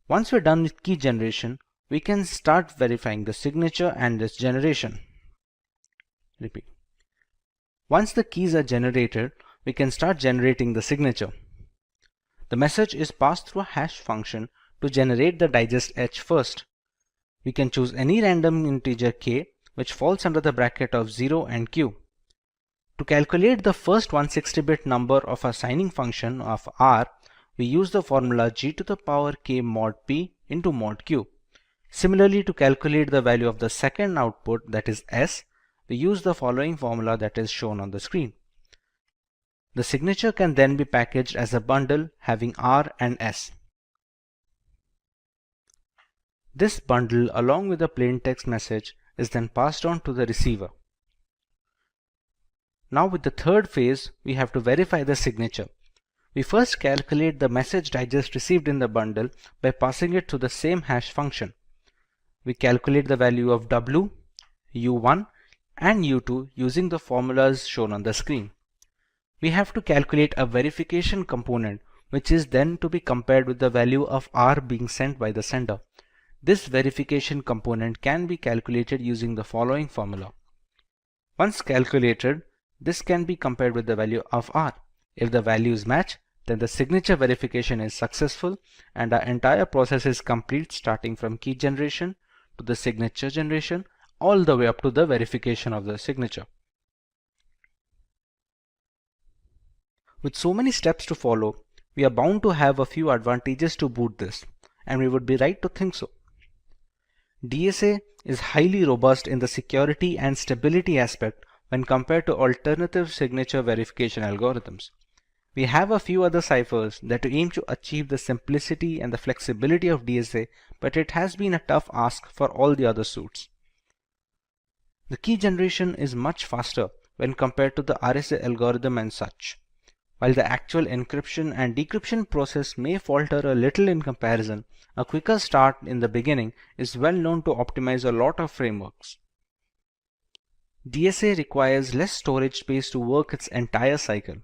Once we're done with key generation, we can start verifying the signature and its generation. Repeat. Once the keys are generated, we can start generating the signature. The message is passed through a hash function to generate the digest h first. We can choose any random integer k which falls under the bracket of 0 and q. To calculate the first 160-bit number of our signing function of r, we use the formula g to the power k mod p into mod q. Similarly, to calculate the value of the second output, that is s, we use the following formula that is shown on the screen. The signature can then be packaged as a bundle having r and s. This bundle, along with the plain text message, is then passed on to the receiver. Now with the third phase, we have to verify the signature. We first calculate the message digest received in the bundle by passing it through the same hash function. We calculate the value of W, U1 and U2 using the formulas shown on the screen. We have to calculate a verification component, which is then to be compared with the value of R being sent by the sender. This verification component can be calculated using the following formula. Once calculated, this can be compared with the value of R. If the values match, then the signature verification is successful and our entire process is complete, starting from key generation to the signature generation all the way up to the verification of the signature. With so many steps to follow, we are bound to have a few advantages to boot this, and we would be right to think so. DSA is highly robust in the security and stability aspect when compared to alternative signature verification algorithms. We have a few other ciphers that aim to achieve the simplicity and the flexibility of DSA, but it has been a tough ask for all the other suits. The key generation is much faster when compared to the RSA algorithm and such. While the actual encryption and decryption process may falter a little in comparison, a quicker start in the beginning is well known to optimize a lot of frameworks. DSA requires less storage space to work its entire cycle.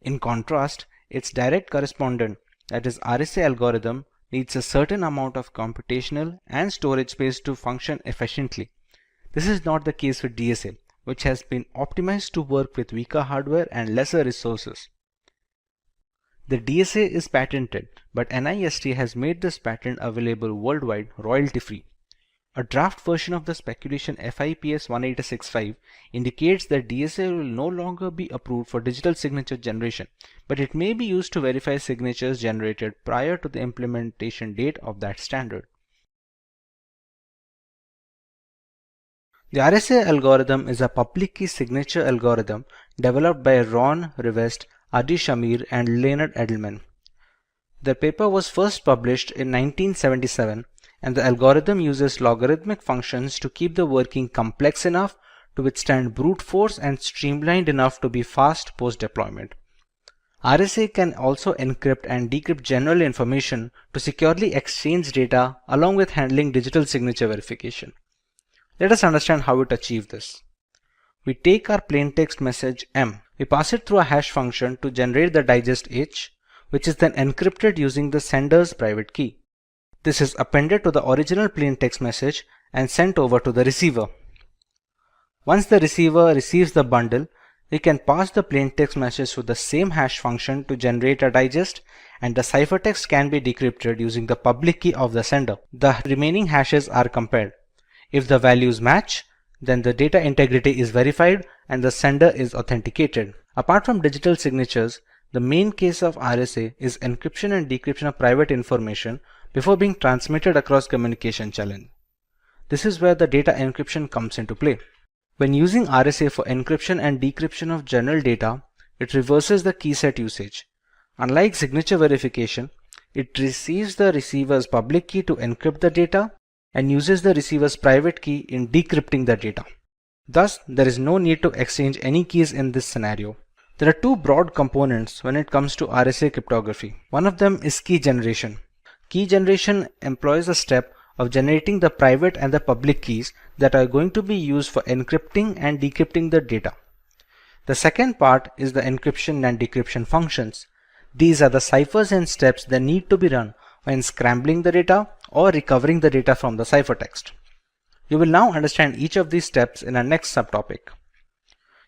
In contrast, its direct correspondent, that is RSA algorithm, needs a certain amount of computational and storage space to function efficiently. This is not the case with DSA, which has been optimized to work with weaker hardware and lesser resources. The DSA is patented, but NIST has made this patent available worldwide royalty-free. A draft version of the speculation FIPS 18665 indicates that DSA will no longer be approved for digital signature generation, but it may be used to verify signatures generated prior to the implementation date of that standard. The RSA algorithm is a public key signature algorithm developed by Ron Rivest, Adi Shamir, and Leonard Edelman. The paper was first published in 1977, and the algorithm uses logarithmic functions to keep the working complex enough to withstand brute force and streamlined enough to be fast post-deployment. RSA can also encrypt and decrypt general information to securely exchange data along with handling digital signature verification. Let us understand how it achieves this. We take our plaintext message M. We pass it through a hash function to generate the digest H, which is then encrypted using the sender's private key. This is appended to the original plaintext message and sent over to the receiver. Once the receiver receives the bundle, we can pass the plaintext message through the same hash function to generate a digest, and the ciphertext can be decrypted using the public key of the sender. The remaining hashes are compared. If the values match, then the data integrity is verified and the sender is authenticated. Apart from digital signatures, the main case of RSA is encryption and decryption of private information before being transmitted across communication channel. This is where the data encryption comes into play. When using RSA for encryption and decryption of general data, it reverses the key set usage. Unlike signature verification, it receives the receiver's public key to encrypt the data and uses the receiver's private key in decrypting the data. Thus, there is no need to exchange any keys in this scenario. There are two broad components when it comes to RSA cryptography. One of them is key generation. Key generation employs a step of generating the private and the public keys that are going to be used for encrypting and decrypting the data. The second part is the encryption and decryption functions. These are the ciphers and steps that need to be run when scrambling the data or recovering the data from the ciphertext. You will now understand each of these steps in our next subtopic.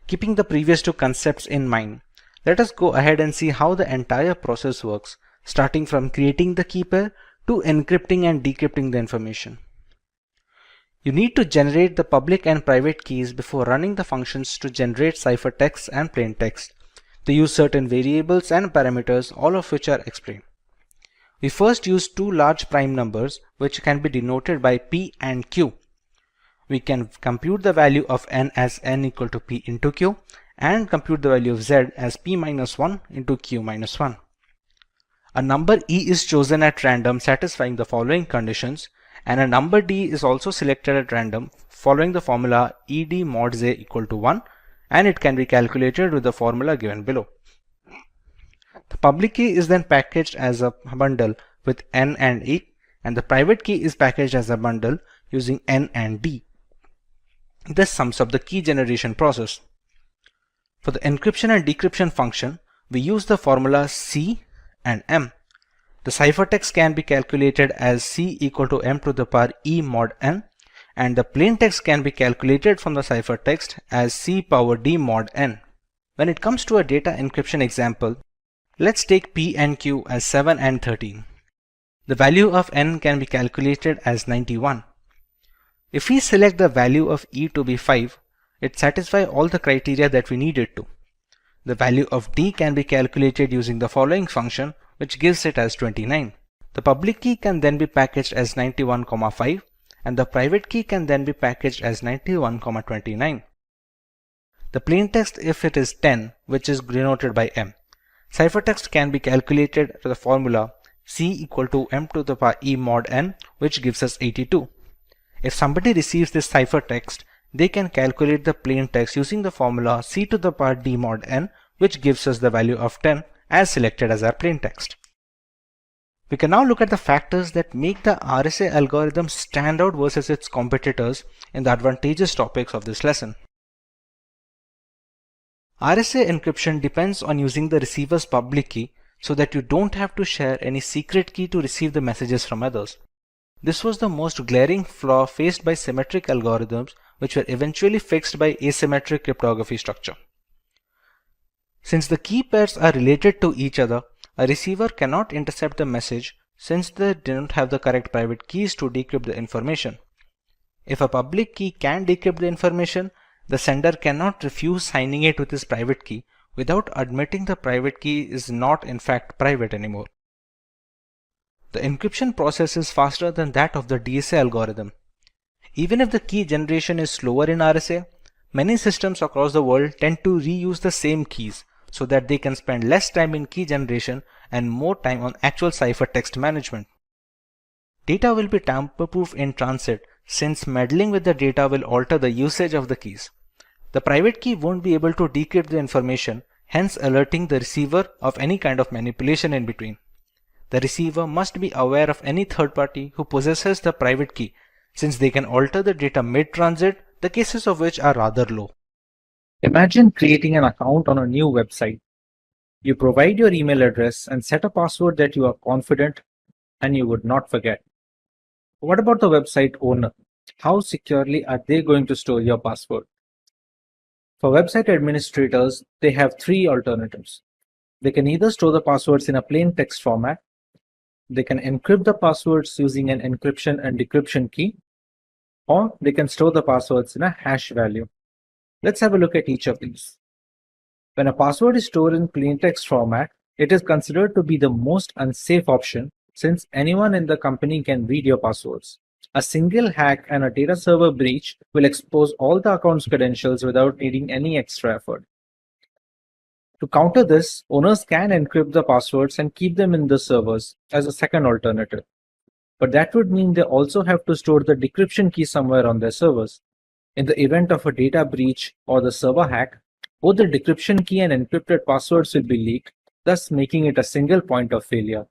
Keeping the previous two concepts in mind, let us go ahead and see how the entire process works, starting from creating the key pair to encrypting and decrypting the information. You need to generate the public and private keys before running the functions to generate ciphertext and plaintext. They use certain variables and parameters, all of which are explained. We first use two large prime numbers, which can be denoted by P and Q. We can compute the value of n as n equal to P into Q and compute the value of z as P minus 1 into Q minus 1. A number E is chosen at random satisfying the following conditions, and a number D is also selected at random following the formula ED mod z equal to 1, and it can be calculated with the formula given below. The public key is then packaged as a bundle with N and E, and the private key is packaged as a bundle using N and D. This sums up the key generation process. For the encryption and decryption function, we use the formula C and M. The ciphertext can be calculated as C equal to M to the power E mod N, and the plaintext can be calculated from the ciphertext as C power D mod N. When it comes to a data encryption example, let's take P and Q as 7 and 13. The value of N can be calculated as 91. If we select the value of E to be 5, it satisfies all the criteria that we needed to. The value of D can be calculated using the following function, which gives it as 29. The public key can then be packaged as 91,5 and the private key can then be packaged as 91,29. The plaintext, if it is 10, which is denoted by M. Ciphertext can be calculated to the formula C equal to M to the power E mod N, which gives us 82. If somebody receives this ciphertext, they can calculate the plaintext using the formula C to the power D mod N, which gives us the value of 10 as selected as our plaintext. We can now look at the factors that make the RSA algorithm stand out versus its competitors in the advantageous topics of this lesson. RSA encryption depends on using the receiver's public key so that you don't have to share any secret key to receive the messages from others. This was the most glaring flaw faced by symmetric algorithms, which were eventually fixed by asymmetric cryptography structure. Since the key pairs are related to each other, a receiver cannot intercept the message since they don't have the correct private keys to decrypt the information. If a public key can decrypt the information, the sender cannot refuse signing it with his private key without admitting the private key is not in fact private anymore. The encryption process is faster than that of the DSA algorithm. Even if the key generation is slower in RSA, many systems across the world tend to reuse the same keys so that they can spend less time in key generation and more time on actual ciphertext management. Data will be tamper-proof in transit since meddling with the data will alter the usage of the keys. The private key won't be able to decrypt the information, hence alerting the receiver of any kind of manipulation in between. The receiver must be aware of any third party who possesses the private key, since they can alter the data mid-transit, the cases of which are rather low.
Imagine creating an account on a new website. You provide your email address and set a password that you are confident and you would not forget. What about the website owner? How securely are they going to store your password? For website administrators, they have three alternatives. They can either store the passwords in a plain text format, they can encrypt the passwords using an encryption and decryption key, or they can store the passwords in a hash value. Let's have a look at each of these. When a password is stored in plain text format, it is considered to be the most unsafe option since anyone in the company can read your passwords. A single hack and a data server breach will expose all the account's credentials without needing any extra effort. To counter this, owners can encrypt the passwords and keep them in the servers as a second alternative. But that would mean they also have to store the decryption key somewhere on their servers. In the event of a data breach or the server hack, both the decryption key and encrypted passwords will be leaked, thus making it a single point of failure.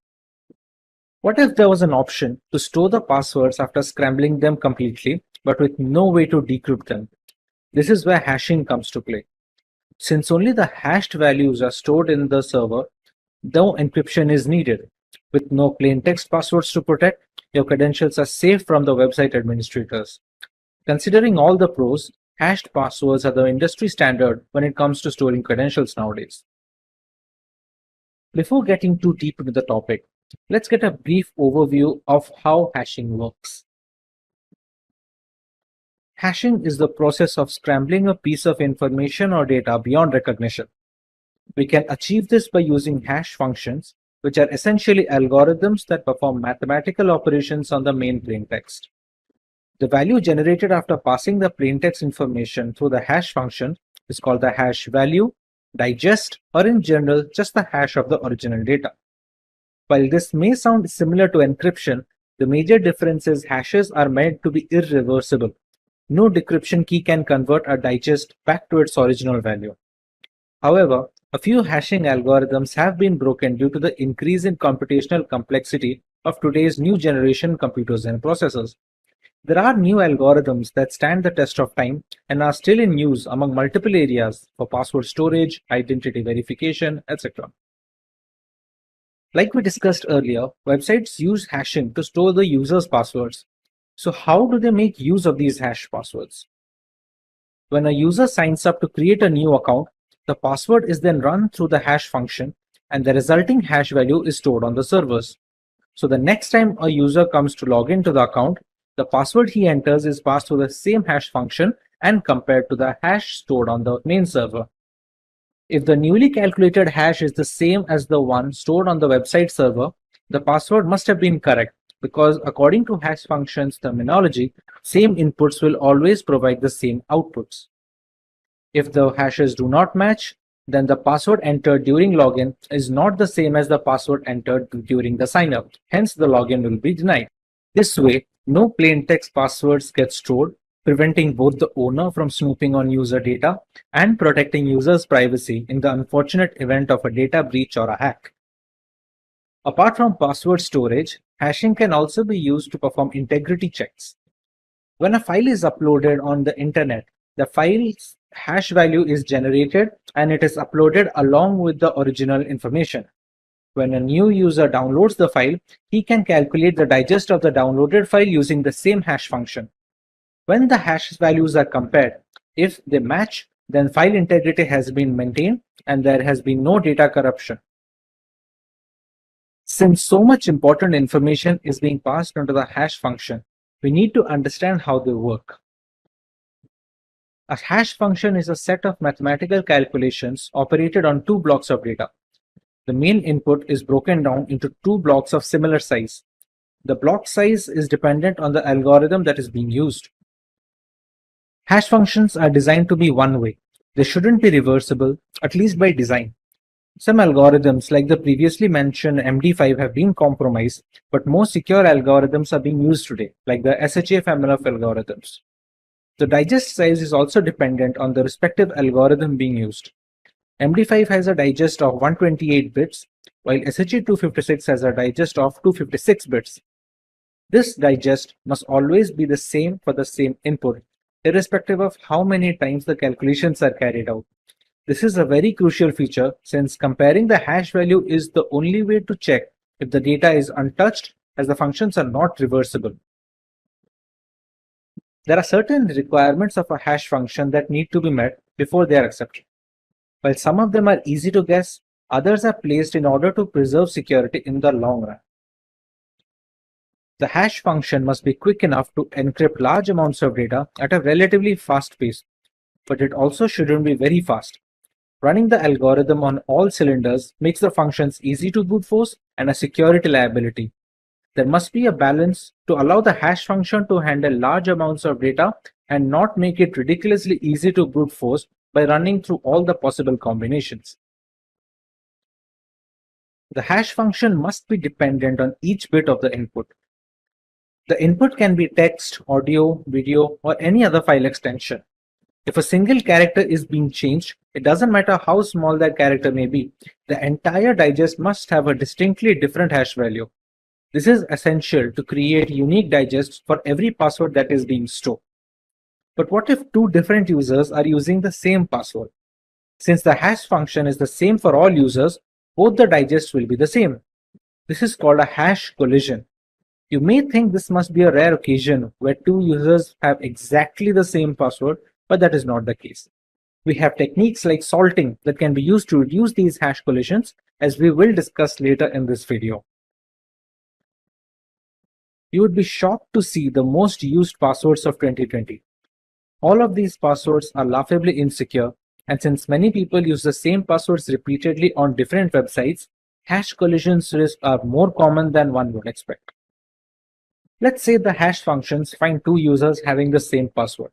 What if there was an option to store the passwords after scrambling them completely, but with no way to decrypt them? This is where hashing comes to play. Since only the hashed values are stored in the server, no encryption is needed. With no plain text passwords to protect, your credentials are safe from the website administrators. Considering all the pros, hashed passwords are the industry standard when it comes to storing credentials nowadays. Before getting too deep into the topic, let's get a brief overview of how hashing works. Hashing is the process of scrambling a piece of information or data beyond recognition. We can achieve this by using hash functions, which are essentially algorithms that perform mathematical operations on the main plaintext. The value generated after passing the plaintext information through the hash function is called the hash value, digest, or in general, just the hash of the original data. While this may sound similar to encryption, the major difference is hashes are meant to be irreversible. No decryption key can convert a digest back to its original value. However, A few hashing algorithms have been broken due to the increase in computational complexity of today's new generation computers and processors. There are new algorithms that stand the test of time and are still in use among multiple areas for password storage, identity verification, etc. Like we discussed earlier, websites use hashing to store the user's passwords. So how do they make use of these hash passwords? When a user signs up to create a new account, the password is then run through the hash function and the resulting hash value is stored on the servers. So the next time a user comes to log into the account, the password he enters is passed through the same hash function and compared to the hash stored on the main server. If the newly calculated hash is the same as the one stored on the website server, the password must have been correct because according to hash function's terminology, same inputs will always provide the same outputs. If the hashes do not match, then the password entered during login is not the same as the password entered during the sign-up. Hence, the login will be denied. This way, no plain text passwords get stored, preventing both the owner from snooping on user data and protecting users' privacy in the unfortunate event of a data breach or a hack. Apart from password storage, hashing can also be used to perform integrity checks. When a file is uploaded on the internet, the file's hash value is generated and it is uploaded along with the original information. When a new user downloads the file, he can calculate the digest of the downloaded file using the same hash function. When the hash values are compared, if they match, then file integrity has been maintained and there has been no data corruption. Since so much important information is being passed onto the hash function, we need to understand how they work. A hash function is a set of mathematical calculations operated on two blocks of data. The main input is broken down into two blocks of similar size. The block size is dependent on the algorithm that is being used. Hash functions are designed to be one-way. They shouldn't be reversible, at least by design. Some algorithms like the previously mentioned MD5 have been compromised, but more secure algorithms are being used today, like the SHA family of algorithms. The digest size is also dependent on the respective algorithm being used. MD5 has a digest of 128 bits, while SHA-256 has a digest of 256 bits. This digest must always be the same for the same input, irrespective of how many times the calculations are carried out. This is a very crucial feature since comparing the hash value is the only way to check if the data is untouched, as the functions are not reversible. There are certain requirements of a hash function that need to be met before they are accepted. While some of them are easy to guess, others are placed in order to preserve security in the long run. The hash function must be quick enough to encrypt large amounts of data at a relatively fast pace, but it also shouldn't be very fast. Running the algorithm on all cylinders makes the functions easy to brute force and a security liability. There must be a balance to allow the hash function to handle large amounts of data and not make it ridiculously easy to brute force by running through all the possible combinations. The hash function must be dependent on each bit of the input. The input can be text, audio, video, or any other file extension. If a single character is being changed, it doesn't matter how small that character may be, the entire digest must have a distinctly different hash value. This is essential to create unique digests for every password that is being stored. But what if two different users are using the same password? Since the hash function is the same for all users, both the digests will be the same. This is called a hash collision. You may think this must be a rare occasion where two users have exactly the same password, but that is not the case. We have techniques like salting that can be used to reduce these hash collisions, as we will discuss later in this video. You would be shocked to see the most used passwords of 2020. All of these passwords are laughably insecure, and since many people use the same passwords repeatedly on different websites, hash collisions risks are more common than one would expect. Let's say the hash functions find two users having the same password.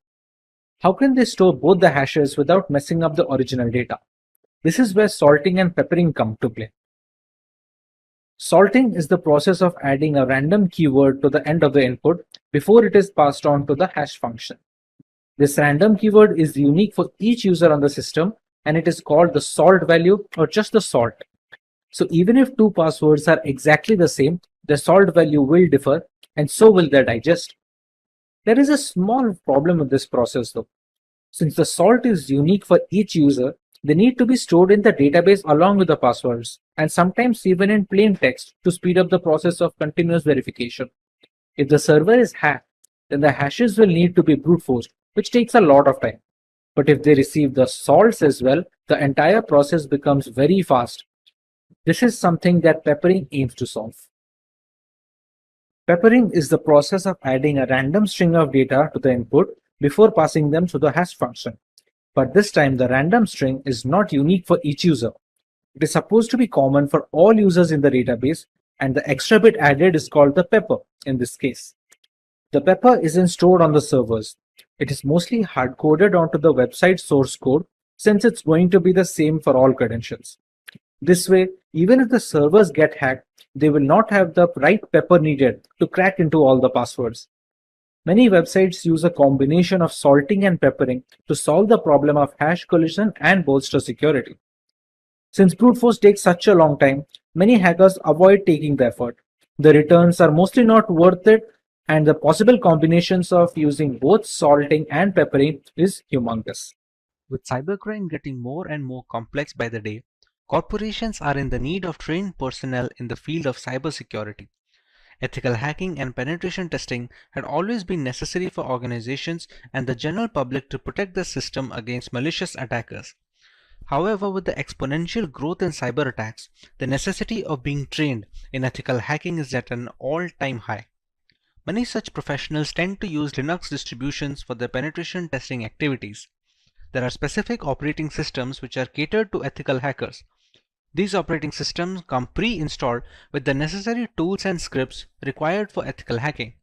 How can they store both the hashes without messing up the original data? This is where salting and peppering come to play. Salting is the process of adding a random keyword to the end of the input before it is passed on to the hash function. This random keyword is unique for each user on the system, and it is called the salt value or just the salt. So even if two passwords are exactly the same, the salt value will differ and so will the digest. There is a small problem with this process though. Since the salt is unique for each user, they need to be stored in the database along with the passwords, and sometimes even in plain text to speed up the process of continuous verification. If the server is hacked, then the hashes will need to be brute forced, which takes a lot of time. But if they receive the salts as well, the entire process becomes very fast. This is something that peppering aims to solve. Peppering is the process of adding a random string of data to the input before passing them to the hash function. But this time the random string is not unique for each user. It is supposed to be common for all users in the database, and the extra bit added is called the pepper in this case. The pepper isn't stored on the servers. It is mostly hard-coded onto the website source code since it's going to be the same for all credentials. This way, even if the servers get hacked, they will not have the right pepper needed to crack into all the passwords. Many websites use a combination of salting and peppering to solve the problem of hash collision and bolster security. Since brute force takes such a long time, many hackers avoid taking the effort. The returns are mostly not worth it, and the possible combinations of using both salting and peppering is humongous.
With cybercrime getting more and more complex by the day, corporations are in the need of trained personnel in the field of cybersecurity. Ethical hacking and penetration testing had always been necessary for organizations and the general public to protect the system against malicious attackers. However, with the exponential growth in cyber attacks, the necessity of being trained in ethical hacking is at an all-time high. Many such professionals tend to use Linux distributions for their penetration testing activities. There are specific operating systems which are catered to ethical hackers. These operating systems come pre-installed with the necessary tools and scripts required for ethical hacking.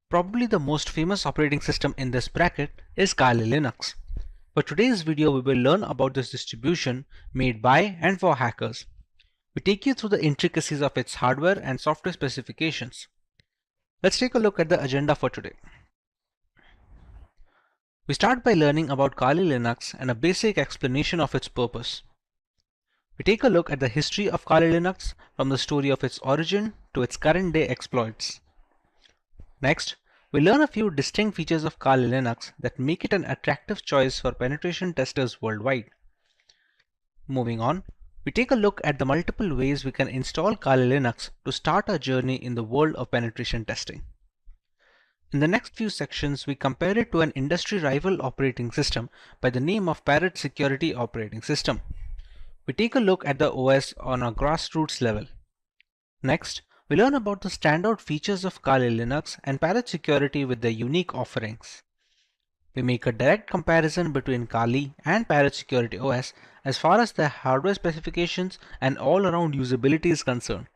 Probably the most famous operating system in this bracket is Kali Linux. For today's video, we will learn about this distribution made by and for hackers. We take you through the intricacies of its hardware and software specifications. Let's take a look at the agenda for today. We start by learning about Kali Linux and a basic explanation of its purpose. We take a look at the history of Kali Linux from the story of its origin to its current day exploits. Next, we learn a few distinct features of Kali Linux that make it an attractive choice for penetration testers worldwide. Moving on, we take a look at the multiple ways we can install Kali Linux to start our journey in the world of penetration testing. In the next few sections, we compare it to an industry rival operating system by the name of Parrot Security Operating System. We take a look at the OS on a grassroots level. Next, we learn about the standout features of Kali Linux and Parrot Security with their unique offerings. We make a direct comparison between Kali and Parrot Security OS as far as their hardware specifications and all-around usability is concerned.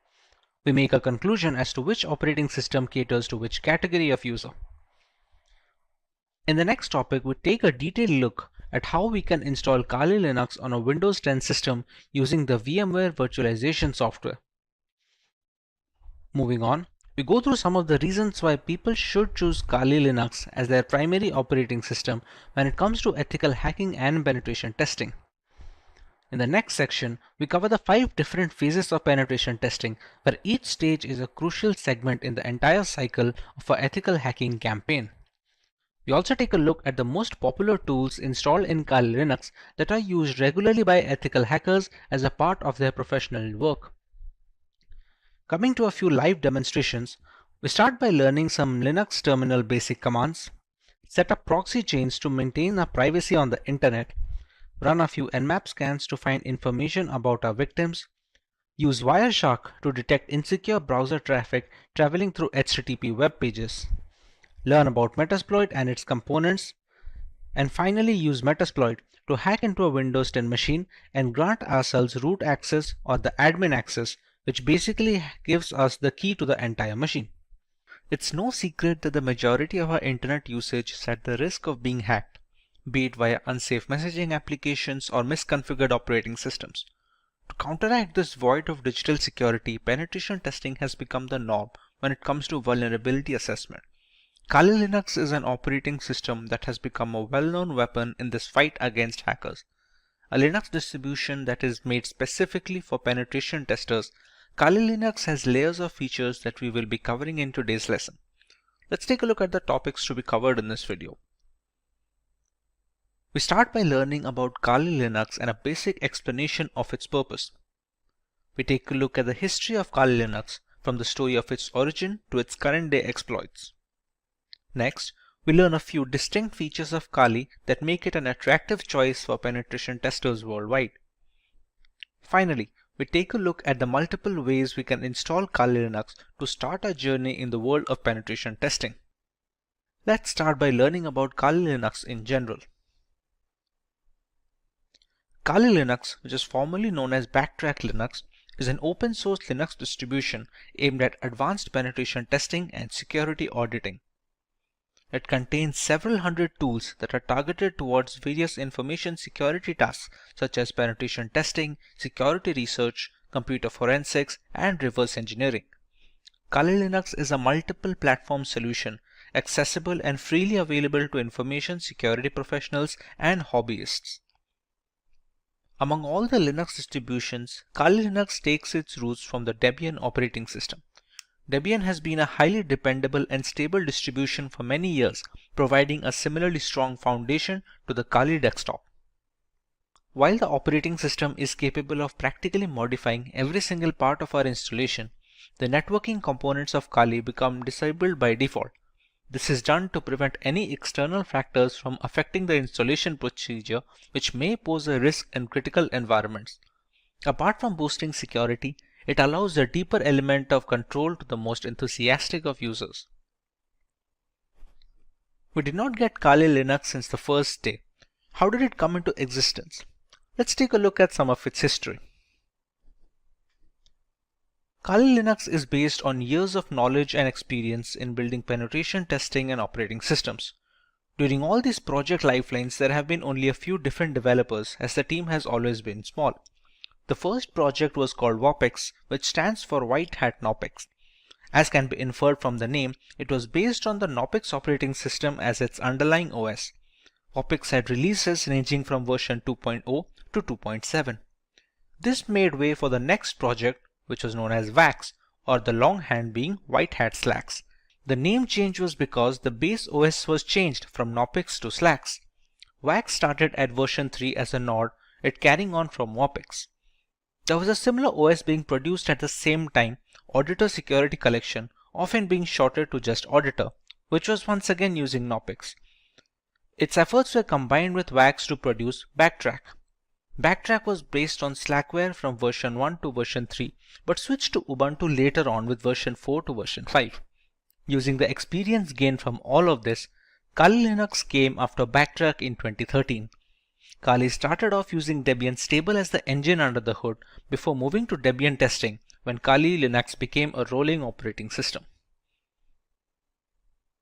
We make a conclusion as to which operating system caters to which category of user. In the next topic, we take a detailed look at how we can install Kali Linux on a Windows 10 system using the VMware virtualization software. Moving on, we go through some of the reasons why people should choose Kali Linux as their primary operating system when it comes to ethical hacking and penetration testing. In the next section, we cover the 5 different phases of penetration testing, where each stage is a crucial segment in the entire cycle of an ethical hacking campaign. We also take a look at the most popular tools installed in Kali Linux that are used regularly by ethical hackers as a part of their professional work. Coming to a few live demonstrations, we start by learning some Linux terminal basic commands, set up proxy chains to maintain our privacy on the internet, run a few Nmap scans to find information about our victims, use Wireshark to detect insecure browser traffic traveling through HTTP web pages, learn about Metasploit and its components, and finally use Metasploit to hack into a Windows 10 machine and grant ourselves root access or the admin access, which basically gives us the key to the entire machine. It's no secret that the majority of our internet usage is at the risk of being hacked, be it via unsafe messaging applications or misconfigured operating systems. To counteract this void of digital security, penetration testing has become the norm when it comes to vulnerability assessment. Kali Linux is an operating system that has become a well-known weapon in this fight against hackers. a Linux distribution that is made specifically for penetration testers, Kali Linux has layers of features that we will be covering in today's lesson. Let's take a look at the topics to be covered in this video. We start by learning about Kali Linux and a basic explanation of its purpose. We take a look at the history of Kali Linux from the story of its origin to its current day exploits. Next, we learn a few distinct features of Kali that make it an attractive choice for penetration testers worldwide. Finally, we take a look at the multiple ways we can install Kali Linux to start our journey in the world of penetration testing. Let's start by learning about Kali Linux in general. Kali Linux, which is formerly known as Backtrack Linux, is an open source Linux distribution aimed at advanced penetration testing and security auditing. It contains several hundred tools that are targeted towards various information security tasks such as penetration testing, security research, computer forensics, and reverse engineering. Kali Linux is a multiple platform solution, accessible and freely available to information security professionals and hobbyists. Among all the Linux distributions, Kali Linux takes its roots from the Debian operating system. Debian has been a highly dependable and stable distribution for many years, providing a similarly strong foundation to the Kali desktop. While the operating system is capable of practically modifying every single part of our installation, the networking components of Kali become disabled by default. This is done to prevent any external factors from affecting the installation procedure, which may pose a risk in critical environments. Apart from boosting security, it allows a deeper element of control to the most enthusiastic of users. We did not get Kali Linux since the first day. How did it come into existence? Let's take a look at some of its history. Kali Linux is based on years of knowledge and experience in building penetration testing and operating systems. During all these project lifelines, there have been only a few different developers, as the team has always been small. The first project was called WOPEX, which stands for White Hat Knopex. As can be inferred from the name, it was based on the Knopex operating system as its underlying OS. WOPEX had releases ranging from version 2.0 to 2.7. This made way for the next project, which was known as VAX, or the longhand being White Hat Slacks. The name change was because the base OS was changed from Knopex to Slacks. VAX started at version 3 as a nod, it carrying on from WOPEX. There was a similar OS being produced at the same time, Auditor Security Collection, often being shortened to just Auditor, which was once again using Knopex. Its efforts were combined with VAX to produce Backtrack. Backtrack was based on Slackware from version 1 to version 3, but switched to Ubuntu later on with version 4 to version 5. Using the experience gained from all of this, Kali Linux came after Backtrack in 2013. Kali started off using Debian stable as the engine under the hood before moving to Debian testing when Kali Linux became a rolling operating system.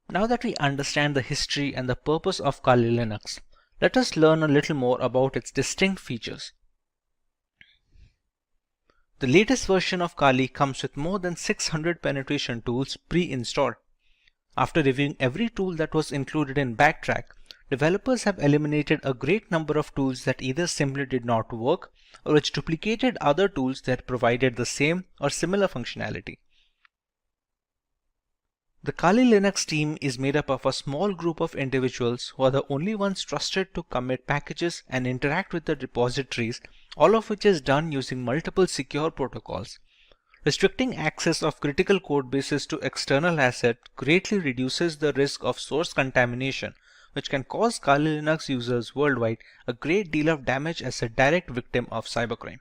Now that we understand the history and the purpose of Kali Linux, let us learn a little more about its distinct features. The latest version of Kali comes with more than 600 penetration tools pre-installed. After reviewing every tool that was included in Backtrack, developers have eliminated a great number of tools that either simply did not work or which duplicated other tools that provided the same or similar functionality. The Kali Linux team is made up of a small group of individuals who are the only ones trusted to commit packages and interact with the repositories, all of which is done using multiple secure protocols. Restricting access of critical code bases to external assets greatly reduces the risk of source contamination, which can cause Kali Linux users worldwide a great deal of damage as a direct victim of cybercrime.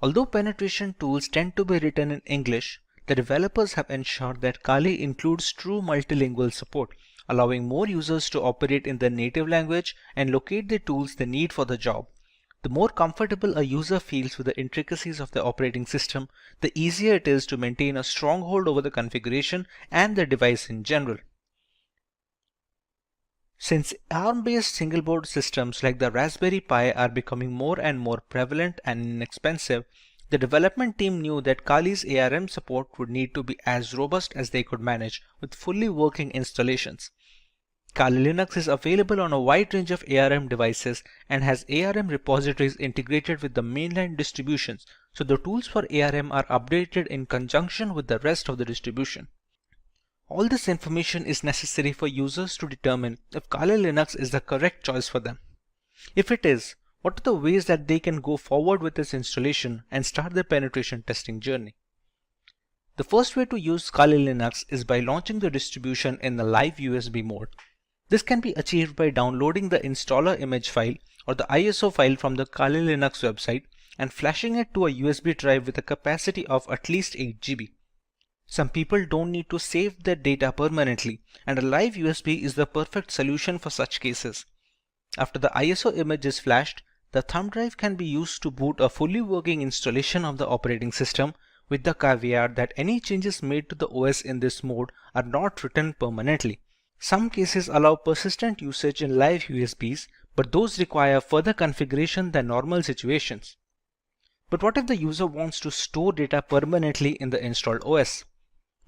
Although penetration tools tend to be written in English, the developers have ensured that Kali includes true multilingual support, allowing more users to operate in their native language and locate the tools they need for the job. The more comfortable a user feels with the intricacies of the operating system, the easier it is to maintain a stronghold over the configuration and the device in general. Since ARM-based single-board systems like the Raspberry Pi are becoming more and more prevalent and inexpensive, the development team knew that Kali's ARM support would need to be as robust as they could manage with fully working installations. Kali Linux is available on a wide range of ARM devices and has ARM repositories integrated with the mainline distributions, so the tools for ARM are updated in conjunction with the rest of the distribution. All this information is necessary for users to determine if Kali Linux is the correct choice for them. If it is, what are the ways that they can go forward with this installation and start their penetration testing journey? The first way to use Kali Linux is by launching the distribution in the live USB mode. This can be achieved by downloading the installer image file or the ISO file from the Kali Linux website and flashing it to a USB drive with a capacity of at least 8 GB. Some people don't need to save their data permanently, and a live USB is the perfect solution for such cases. After the ISO image is flashed, the thumb drive can be used to boot a fully working installation of the operating system, with the caveat that any changes made to the OS in this mode are not written permanently. Some cases allow persistent usage in live USBs, but those require further configuration than normal situations. But what if the user wants to store data permanently in the installed OS?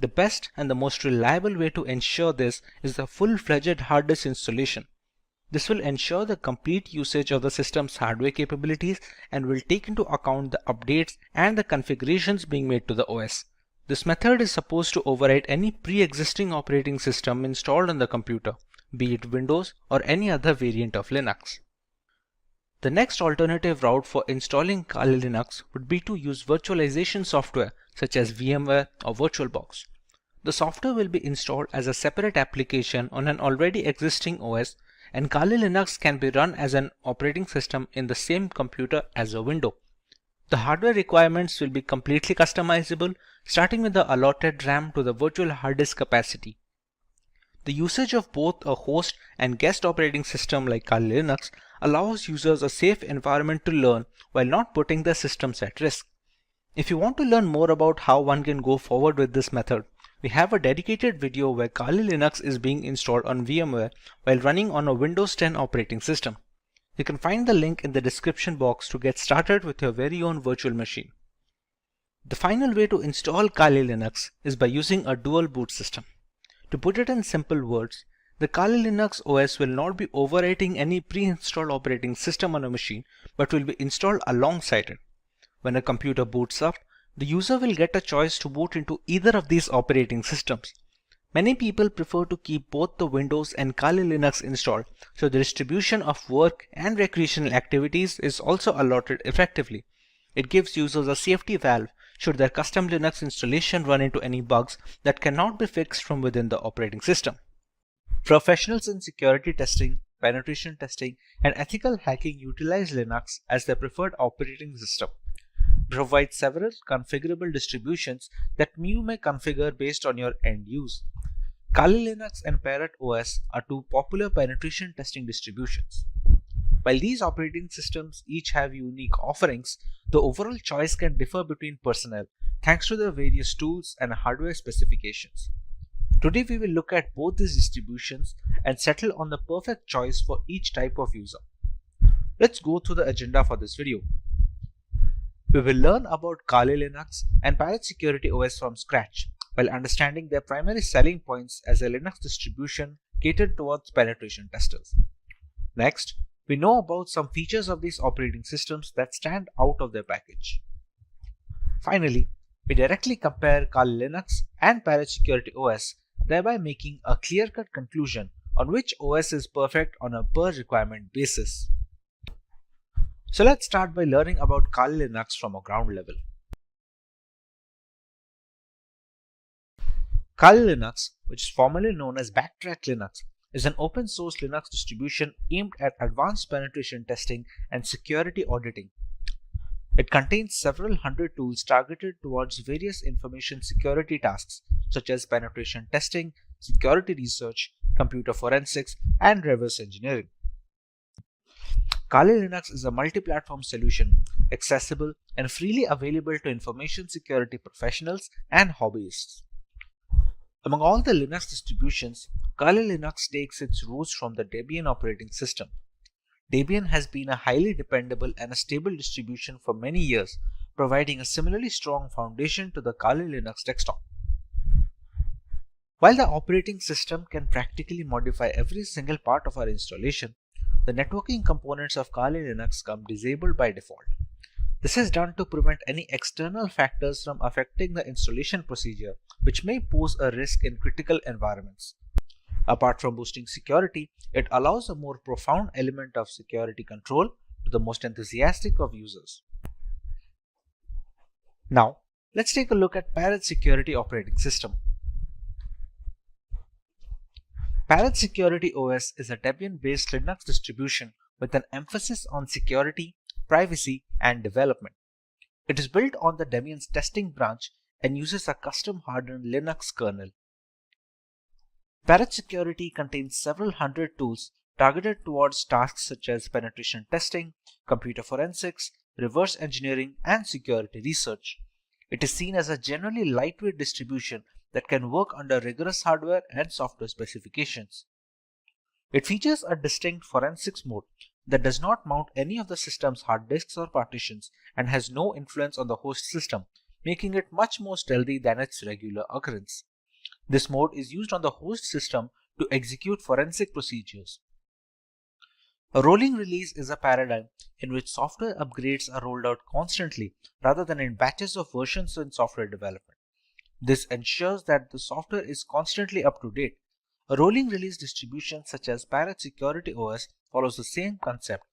The best and the most reliable way to ensure this is the full-fledged hard disk installation. This will ensure the complete usage of the system's hardware capabilities and will take into account the updates and the configurations being made to the OS. This method is supposed to override any pre-existing operating system installed on the computer, be it Windows or any other variant of Linux. The next alternative route for installing Kali Linux would be to use virtualization software such as VMware or VirtualBox. The software will be installed as a separate application on an already existing OS, and Kali Linux can be run as an operating system in the same computer as a window. The hardware requirements will be completely customizable, starting with the allotted RAM to the virtual hard disk capacity. The usage of both a host and guest operating system like Kali Linux allows users a safe environment to learn while not putting their systems at risk. If you want to learn more about how one can go forward with this method, we have a dedicated video where Kali Linux is being installed on VMware while running on a Windows 10 operating system. You can find the link in the description box to get started with your very own virtual machine. The final way to install Kali Linux is by using a dual boot system. To put it in simple words, the Kali Linux OS will not be overwriting any pre-installed operating system on a machine, but will be installed alongside it. When a computer boots up, the user will get a choice to boot into either of these operating systems. Many people prefer to keep both the Windows and Kali Linux installed, so the distribution of work and recreational activities is also allotted effectively. It gives users a safety valve should their custom Linux installation run into any bugs that cannot be fixed from within the operating system. Professionals in security testing, penetration testing, and ethical hacking utilize Linux as their preferred operating system. It provides several configurable distributions that you may configure based on your end use. Kali Linux and Parrot OS are two popular penetration testing distributions. While these operating systems each have unique offerings, the overall choice can differ between personnel thanks to their various tools and hardware specifications. Today we will look at both these distributions and settle on the perfect choice for each type of user. Let's go through the agenda for this video. We will learn about Kali Linux and Parrot Security OS from scratch, while understanding their primary selling points as a Linux distribution catered towards penetration testers. Next, we know about some features of these operating systems that stand out of their package. Finally, we directly compare Kali Linux and Parrot Security OS, thereby making a clear-cut conclusion on which OS is perfect on a per-requirement basis. So let's start by learning about Kali Linux from a ground level. Kali Linux, which is formerly known as Backtrack Linux, is an open source Linux distribution aimed at advanced penetration testing and security auditing. It contains several hundred tools targeted towards various information security tasks such as penetration testing, security research, computer forensics, and reverse engineering. Kali Linux is a multi-platform solution, accessible and freely available to information security professionals and hobbyists. Among all the Linux distributions, Kali Linux takes its roots from the Debian operating system. Debian has been a highly dependable and a stable distribution for many years, providing a similarly strong foundation to the Kali Linux desktop. While the operating system can practically modify every single part of our installation, the networking components of Kali Linux come disabled by default. This is done to prevent any external factors from affecting the installation procedure, which may pose a risk in critical environments. Apart from boosting security, it allows a more profound element of security control to the most enthusiastic of users. Now, let's take a look at Parrot Security Operating System. Parrot Security OS is a Debian-based Linux distribution with an emphasis on security, privacy, and development. It is built on the Debian's testing branch and uses a custom hardened Linux kernel. Parrot Security contains several hundred tools targeted towards tasks such as penetration testing, computer forensics, reverse engineering, and security research. It is seen as a generally lightweight distribution that can work under rigorous hardware and software specifications. It features a distinct forensics mode that does not mount any of the system's hard disks or partitions and has no influence on the host system, making it much more stealthy than its regular occurrence. This mode is used on the host system to execute forensic procedures. A rolling release is a paradigm in which software upgrades are rolled out constantly rather than in batches of versions in software development. This ensures that the software is constantly up to date. A rolling release distribution such as Parrot Security OS follows the same concept.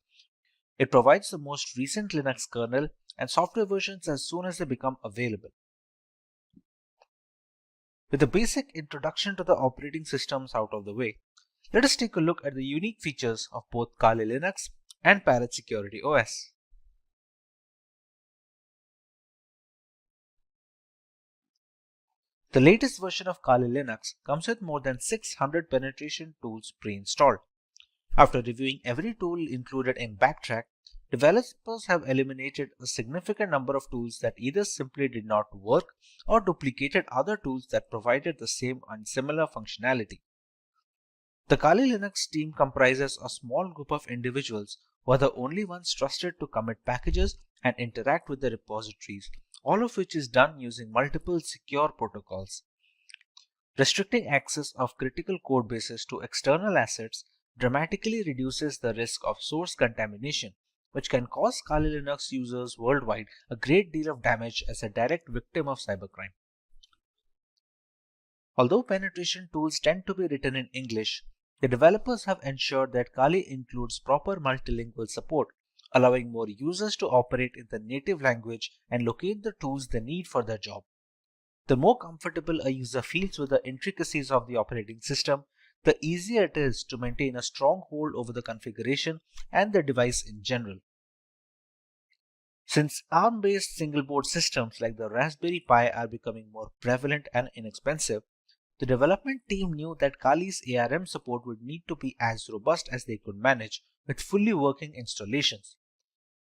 It provides the most recent Linux kernel and software versions as soon as they become available. With a basic introduction to the operating systems out of the way, let us take a look at the unique features of both Kali Linux and Parrot Security OS. The latest version of Kali Linux comes with more than 600 penetration tools pre-installed. After reviewing every tool included in Backtrack, developers have eliminated a significant number of tools that either simply did not work or duplicated other tools that provided the same and similar functionality. The Kali Linux team comprises a small group of individuals who are the only ones trusted to commit packages and interact with the repositories, all of which is done using multiple secure protocols. Restricting access of critical code bases to external assets dramatically reduces the risk of source contamination, which can cause Kali Linux users worldwide a great deal of damage as a direct victim of cybercrime. Although penetration tools tend to be written in English, the developers have ensured that Kali includes proper multilingual support, allowing more users to operate in the native language and locate the tools they need for their job. The more comfortable a user feels with the intricacies of the operating system, the easier it is to maintain a strong hold over the configuration and the device in general. Since ARM-based single-board systems like the Raspberry Pi are becoming more prevalent and inexpensive, the development team knew that Kali's ARM support would need to be as robust as they could manage with fully working installations.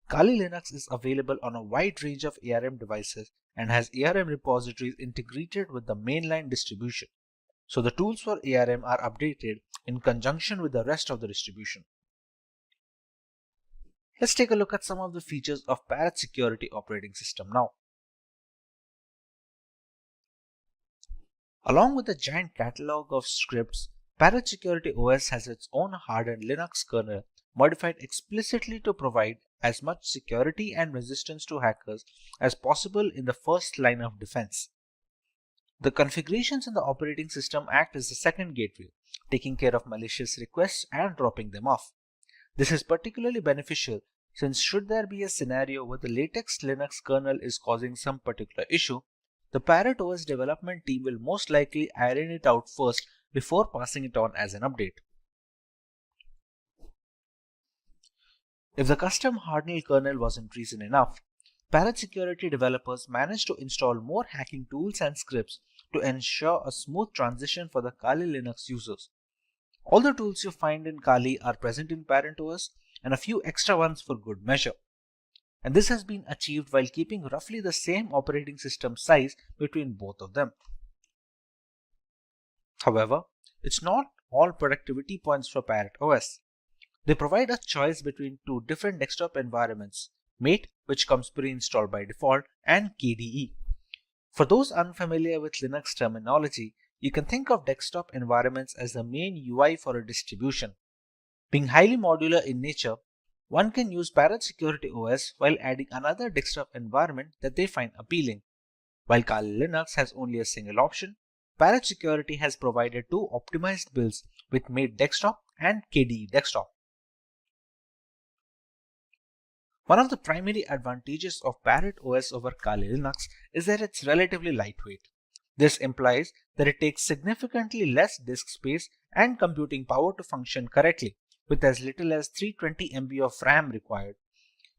Kali Linux is available on a wide range of ARM devices and has ARM repositories integrated with the mainline distribution, so the tools for ARM are updated in conjunction with the rest of the distribution. Let's take a look at some of the features of Parrot Security Operating System now. Along with a giant catalog of scripts, Parrot Security OS has its own hardened Linux kernel modified explicitly to provide as much security and resistance to hackers as possible in the first line of defense. The configurations in the operating system act as the second gateway, taking care of malicious requests and dropping them off. This is particularly beneficial since should there be a scenario where the latest Linux kernel is causing some particular issue, the Parrot OS development team will most likely iron it out first before passing it on as an update. If the custom hardened kernel wasn't reason enough, Parrot Security developers managed to install more hacking tools and scripts to ensure a smooth transition for the Kali Linux users. All the tools you find in Kali are present in Parrot OS and a few extra ones for good measure. And this has been achieved while keeping roughly the same operating system size between both of them. However, it's not all productivity points for Parrot OS. They provide a choice between two different desktop environments, Mate, which comes pre-installed by default, and KDE. For those unfamiliar with Linux terminology, you can think of desktop environments as the main UI for a distribution. Being highly modular in nature, one can use Parrot Security OS while adding another desktop environment that they find appealing. While Kali Linux has only a single option, Parrot Security has provided two optimized builds with Mate Desktop and KDE Desktop. One of the primary advantages of Parrot OS over Kali Linux is that it's relatively lightweight. This implies that it takes significantly less disk space and computing power to function correctly, with as little as 320 MB of RAM required.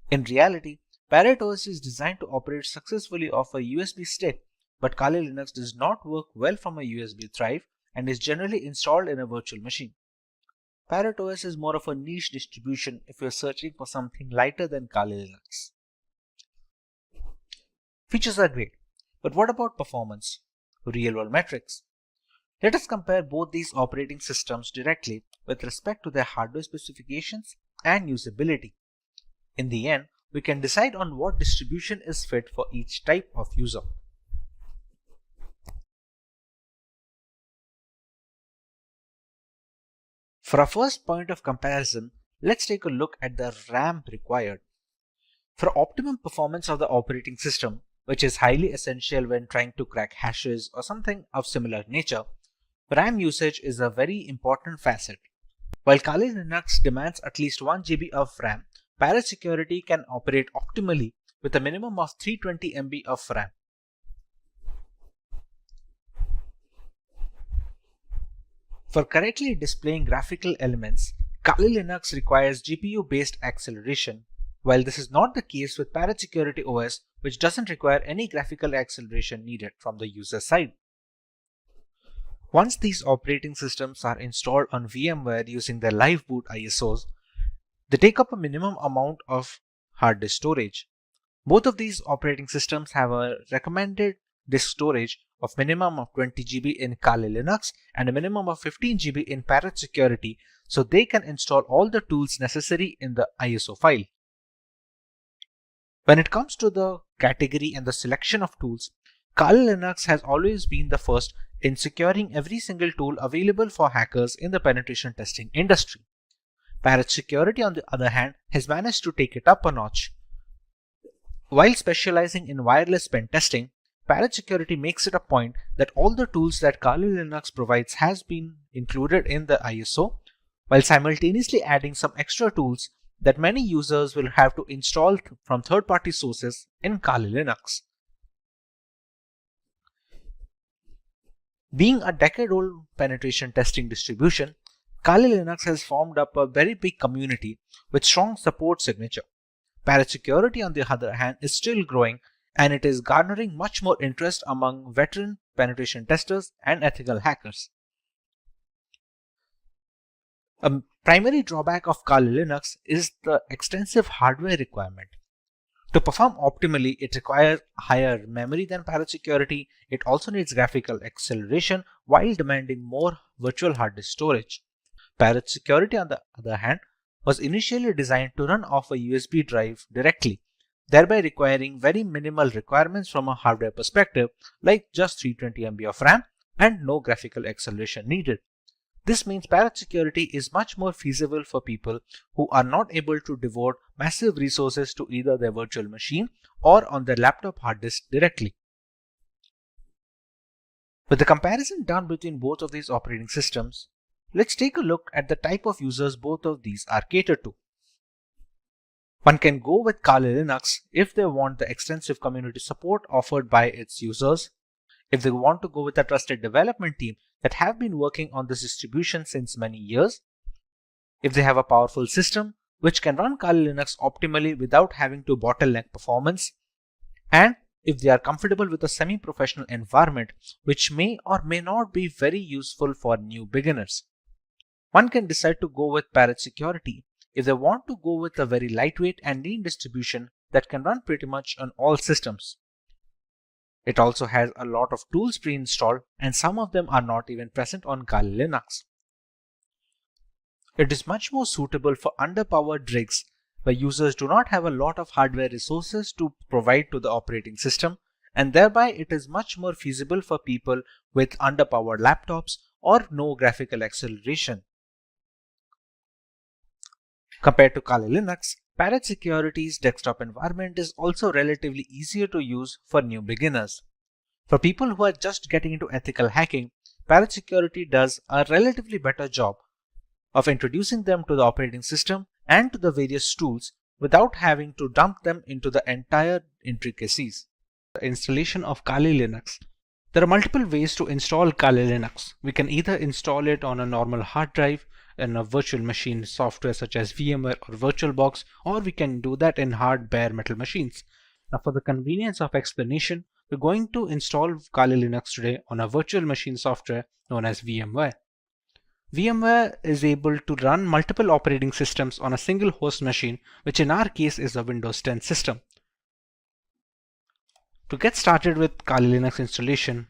In reality, Parrot OS is designed to operate successfully off a USB stick, but Kali Linux does not work well from a USB drive and is generally installed in a virtual machine. Parrot OS is more of a niche distribution if you're searching for something lighter than Kali Linux. Features are great, but what about performance? Real-world metrics. Let us compare both these operating systems directly with respect to their hardware specifications and usability. In the end, we can decide on what distribution is fit for each type of user. For our first point of comparison, let's take a look at the RAM required. For optimum performance of the operating system, which is highly essential when trying to crack hashes or something of similar nature, RAM usage is a very important facet. While Kali Linux demands at least 1 GB of RAM, Parrot Security can operate optimally with a minimum of 320 MB of RAM. For correctly displaying graphical elements, Kali Linux requires GPU-based acceleration, while this is not the case with Parrot Security OS, which doesn't require any graphical acceleration needed from the user side. Once these operating systems are installed on VMware using their live boot ISOs, they take up a minimum amount of hard disk storage. Both of these operating systems have a recommended disk storage of minimum of 20 GB in Kali Linux and a minimum of 15 GB in Parrot Security, so they can install all the tools necessary in the ISO file. When it comes to the category and the selection of tools, Kali Linux has always been the first in securing every single tool available for hackers in the penetration testing industry. Parrot Security, on the other hand, has managed to take it up a notch. While specializing in wireless pen testing, Parrot Security makes it a point that all the tools that Kali Linux provides has been included in the ISO, while simultaneously adding some extra tools that many users will have to install from third-party sources in Kali Linux. Being a decade-old penetration testing distribution, Kali Linux has formed up a very big community with strong support signature. Parrot Security, on the other hand, is still growing, and it is garnering much more interest among veteran penetration testers and ethical hackers. A primary drawback of Kali Linux is the extensive hardware requirement. To perform optimally, it requires higher memory than Parrot Security. It also needs graphical acceleration while demanding more virtual hard disk storage. Parrot Security, on the other hand, was initially designed to run off a USB drive directly, thereby requiring very minimal requirements from a hardware perspective, like just 320 MB of RAM and no graphical acceleration needed. This means Parrot Security is much more feasible for people who are not able to devote massive resources to either their virtual machine or on their laptop hard disk directly. With the comparison done between both of these operating systems, let's take a look at the type of users both of these are catered to. One can go with Kali Linux if they want the extensive community support offered by its users, if they want to go with a trusted development team that have been working on this distribution since many years, if they have a powerful system which can run Kali Linux optimally without having to bottleneck performance, and if they are comfortable with a semi-professional environment which may or may not be very useful for new beginners. One can decide to go with Parrot Security if they want to go with a very lightweight and lean distribution that can run pretty much on all systems. It also has a lot of tools pre-installed, and some of them are not even present on Kali Linux. It is much more suitable for underpowered rigs where users do not have a lot of hardware resources to provide to the operating system and thereby it is much more feasible for people with underpowered laptops or no graphical acceleration. Compared to Kali Linux, Parrot Security's desktop environment is also relatively easier to use for new beginners. For people who are just getting into ethical hacking, Parrot Security does a relatively better job of introducing them to the operating system and to the various tools without having to dump them into the entire intricacies. The installation of Kali Linux. There are multiple ways to install Kali Linux. We can either install it on a normal hard drive in a virtual machine software such as VMware or VirtualBox, or we can do that in hard bare metal machines. Now, for the convenience of explanation, we're going to install Kali Linux today on a virtual machine software known as VMware. VMware is able to run multiple operating systems on a single host machine, which in our case is a Windows 10 system. To get started with Kali Linux installation,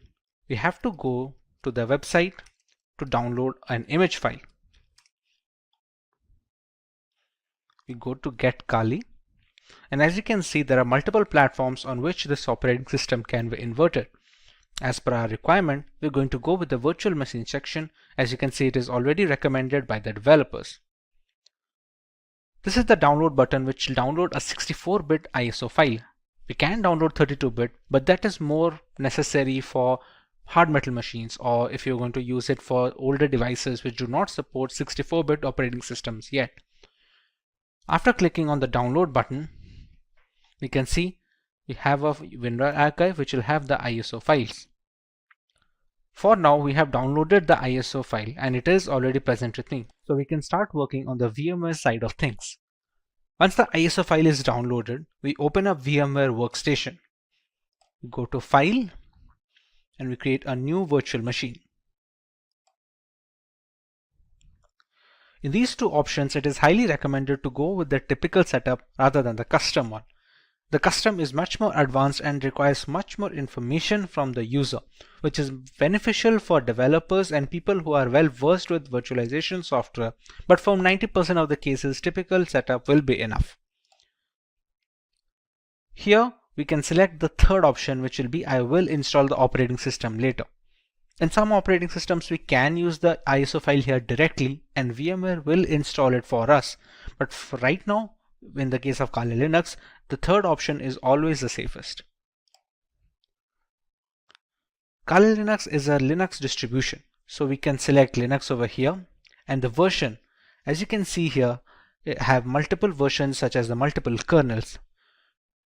we have to go to the website to download an image file. We go to Get Kali, and as you can see, there are multiple platforms on which this operating system can be inverted. As per our requirement, we're going to go with the virtual machine section. As you can see, it is already recommended by the developers. This is the download button, which will download a 64-bit ISO file. We can download 32-bit, but that is more necessary for hard metal machines, or if you're going to use it for older devices which do not support 64-bit operating systems yet. After clicking on the download button, we can see we have a window archive which will have the ISO files. For now, we have downloaded the ISO file and it is already present with me. So we can start working on the VMware side of things. Once the ISO file is downloaded, we open up VMware Workstation. We go to File and we create a new virtual machine. In these two options, it is highly recommended to go with the typical setup rather than the custom one. The custom is much more advanced and requires much more information from the user, which is beneficial for developers and people who are well versed with virtualization software, but for 90% of the cases, typical setup will be enough. Here, we can select the third option, which will be I will install the operating system later. In some operating systems, we can use the ISO file here directly and VMware will install it for us. But for right now, in the case of Kali Linux, the third option is always the safest. Kali Linux is a Linux distribution. So we can select Linux over here, and the version, as you can see here, have multiple versions such as the multiple kernels.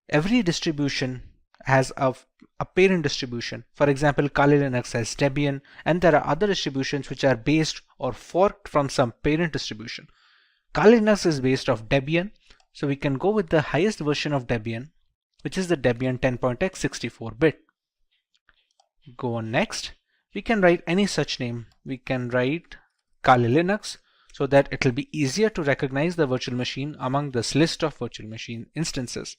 Every distribution has a parent distribution. For example, Kali Linux has Debian, and there are other distributions which are based or forked from some parent distribution. Kali Linux is based off Debian, so we can go with the highest version of Debian, which is the Debian 10.x 64-bit. Go on next. We can write any such name. We can write Kali Linux so that it will be easier to recognize the virtual machine among this list of virtual machine instances.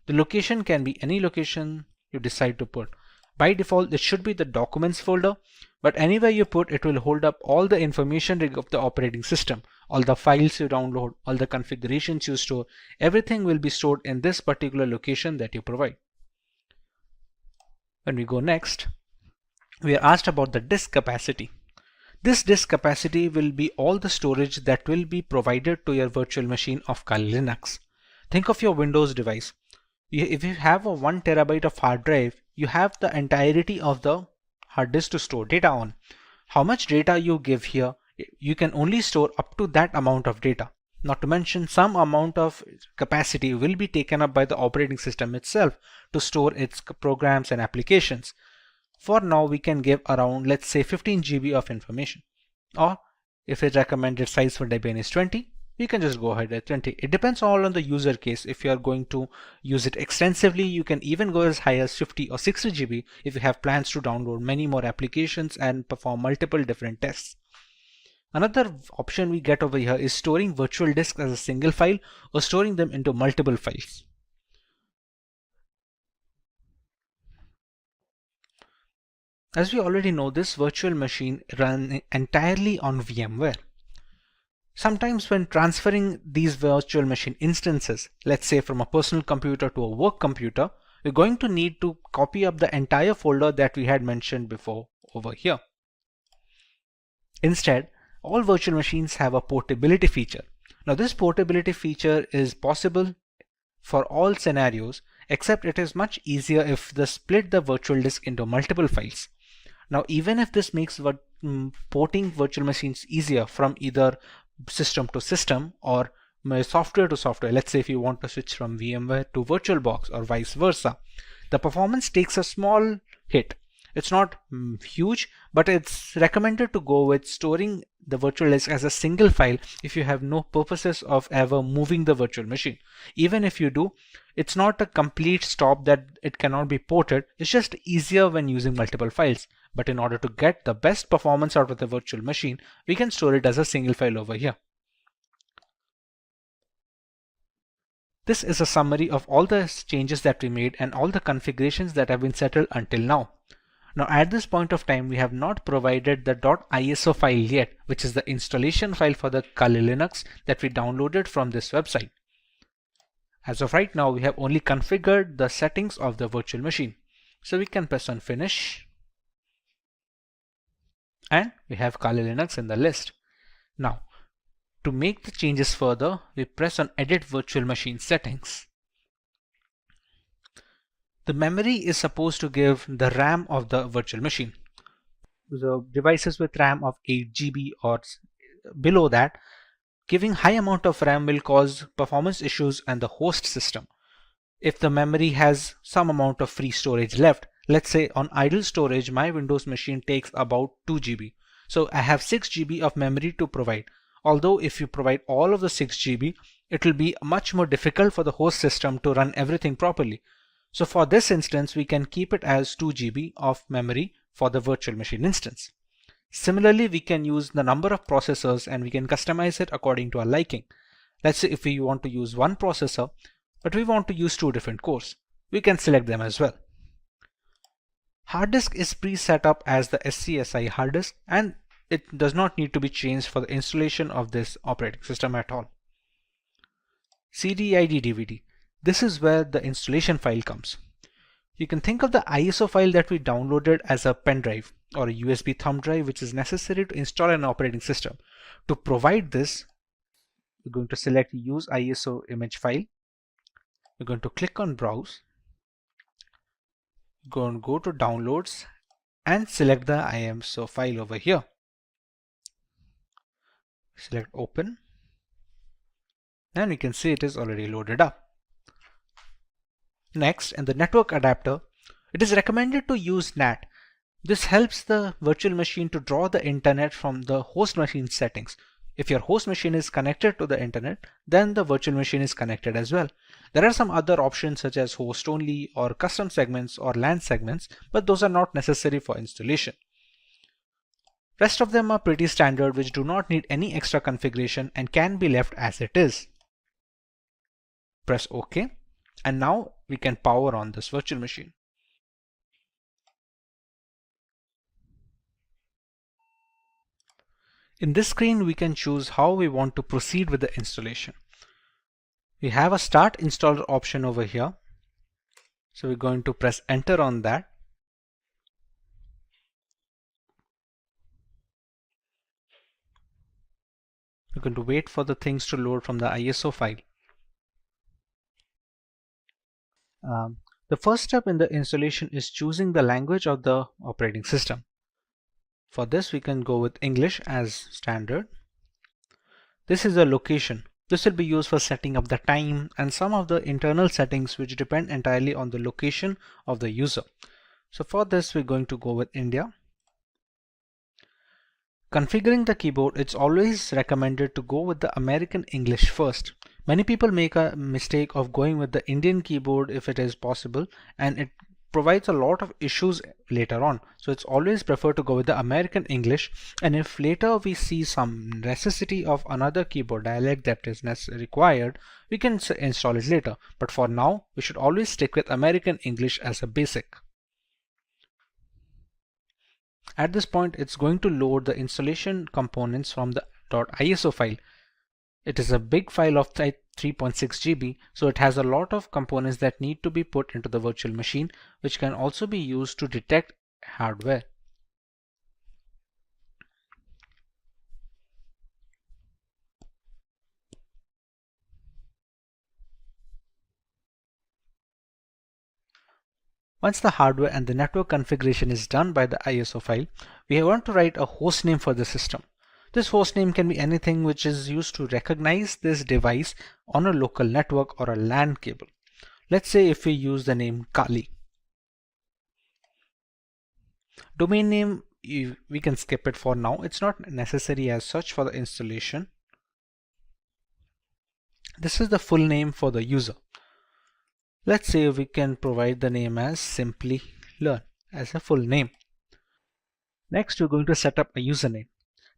The location can be any location you decide to put. By default, it should be the documents folder, but anywhere you put, it will hold up all the information of the operating system, all the files you download, all the configurations you store, everything will be stored in this particular location that you provide. When we go next, we are asked about the disk capacity. This disk capacity will be all the storage that will be provided to your virtual machine of Kali Linux. Think of your Windows device. If you have a 1 terabyte of hard drive, you have the entirety of the hard disk to store data on. How much data you give here, you can only store up to that amount of data. Not to mention, some amount of capacity will be taken up by the operating system itself to store its programs and applications. For now, we can give around, let's say, 15 GB of information. Or if its recommended size for Debian is 20, we can just go ahead at 20. It depends all on the user case. If you are going to use it extensively, you can even go as high as 50 or 60 GB if you have plans to download many more applications and perform multiple different tests. Another option we get over here is storing virtual disks as a single file or storing them into multiple files. As we already know, this virtual machine runs entirely on VMware. Sometimes when transferring these virtual machine instances, let's say from a personal computer to a work computer, we're going to need to copy up the entire folder that we had mentioned before over here. Instead, all virtual machines have a portability feature. Now this portability feature is possible for all scenarios, except it is much easier if they split the virtual disk into multiple files. Now even if this makes porting virtual machines easier from either system to system or software to software, let's say if you want to switch from VMware to VirtualBox or vice versa, the performance takes a small hit. It's not huge, but it's recommended to go with storing the virtual disk as a single file if you have no purposes of ever moving the virtual machine. Even if you do, it's not a complete stop that it cannot be ported. It's just easier when using multiple files. But in order to get the best performance out of the virtual machine, we can store it as a single file over here. This is a summary of all the changes that we made and all the configurations that have been settled until now. Now at this point of time, we have not provided the .iso file yet, which is the installation file for the Kali Linux that we downloaded from this website. As of right now, we have only configured the settings of the virtual machine. So we can press on Finish. And we have Kali Linux in the list. Now, to make the changes further, we press on Edit Virtual Machine Settings. The memory is supposed to give the RAM of the virtual machine. The devices with RAM of 8 GB or below that, giving high amount of RAM will cause performance issues on the host system. If the memory has some amount of free storage left, let's say on idle storage, my Windows machine takes about 2 GB. So I have 6 GB of memory to provide. Although if you provide all of the 6 GB, it will be much more difficult for the host system to run everything properly. So for this instance, we can keep it as 2 GB of memory for the virtual machine instance. Similarly, we can use the number of processors and we can customize it according to our liking. Let's say if we want to use one processor, but we want to use 2 different cores, we can select them as well. Hard disk is pre-set up as the SCSI hard disk and it does not need to be changed for the installation of this operating system at all. CD-ID DVD. This is where the installation file comes. You can think of the ISO file that we downloaded as a pen drive or a USB thumb drive which is necessary to install an operating system. To provide this, we're going to select Use ISO image file. We're going to click on Browse. Go to Downloads and select the ISO file over here. Select Open and we can see it is already loaded up. Next, in the network adapter, it is recommended to use NAT. This helps the virtual machine to draw the internet from the host machine settings. If your host machine is connected to the internet, then the virtual machine is connected as well. There are some other options such as host only or custom segments or LAN segments, but those are not necessary for installation. Rest of them are pretty standard, which do not need any extra configuration and can be left as it is. Press OK. And now we can power on this virtual machine. In this screen, we can choose how we want to proceed with the installation. We have a Start Installer option over here. So we're going to press Enter on that. We're going to wait for the things to load from the ISO file. The first step in the installation is choosing the language of the operating system. For this, we can go with English as standard. This is a location. This will be used for setting up the time and some of the internal settings which depend entirely on the location of the user. So for this, we're going to go with India. Configuring the keyboard, it's always recommended to go with the American English first. Many people make a mistake of going with the Indian keyboard if it is possible, and it provides a lot of issues later on. So it's always preferred to go with the American English, and if later we see some necessity of another keyboard dialect that is required, we can install it later. But for now, we should always stick with American English as a basic. At this point, it's going to load the installation components from the .iso file. It is a big file of 3.6 GB, so it has a lot of components that need to be put into the virtual machine, which can also be used to detect hardware. Once the hardware and the network configuration is done by the ISO file, we want to write a host name for the system. This host name can be anything which is used to recognize this device on a local network or a LAN cable. Let's say if we use the name Kali. Domain name, we can skip it for now. It's not necessary as such for the installation. This is the full name for the user. Let's say we can provide the name as Simplilearn as a full name. Next, we're going to set up a username.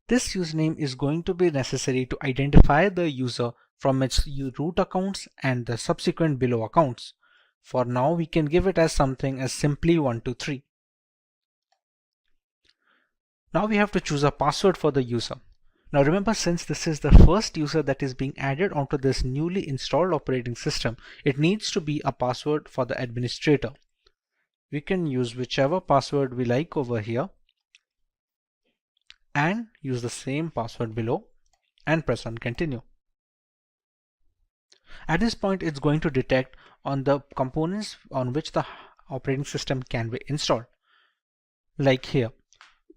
This username is going to be necessary to identify the user from its root accounts and the subsequent below accounts. For now, we can give it as something as simply123. Now we have to choose a password for the user. Now remember, since this is the first user that is being added onto this newly installed operating system, it needs to be a password for the administrator. We can use whichever password we like over here and use the same password below and press on continue. At this point, it's going to detect on the components on which the operating system can be installed. Like here,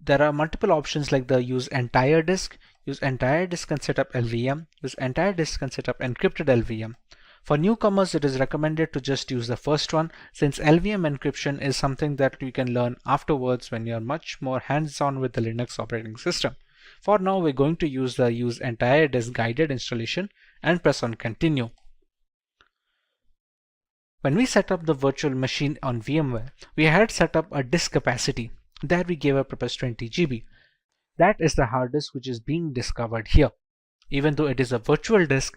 there are multiple options like the use entire disk and set up LVM, use entire disk and set up encrypted LVM. For newcomers, it is recommended to just use the first one, since LVM encryption is something that you can learn afterwards when you're much more hands-on with the Linux operating system. For now, we're going to use the use entire disk guided installation and press on continue. When we set up the virtual machine on VMware, we had set up a disk capacity. There we gave a purpose 20 GB. That is the hard disk which is being discovered here. Even though it is a virtual disk,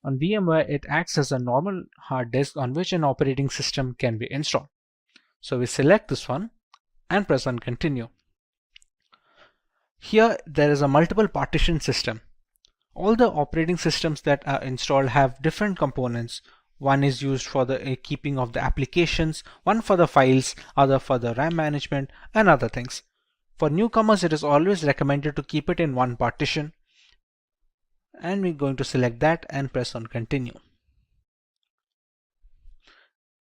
on VMware it acts as a normal hard disk on which an operating system can be installed. So we select this one and press on continue. Here there is a multiple partition system. All the operating systems that are installed have different components. One is used for the keeping of the applications, one for the files, other for the RAM management and other things. For newcomers, it is always recommended to keep it in one partition. And we're going to select that and press on continue.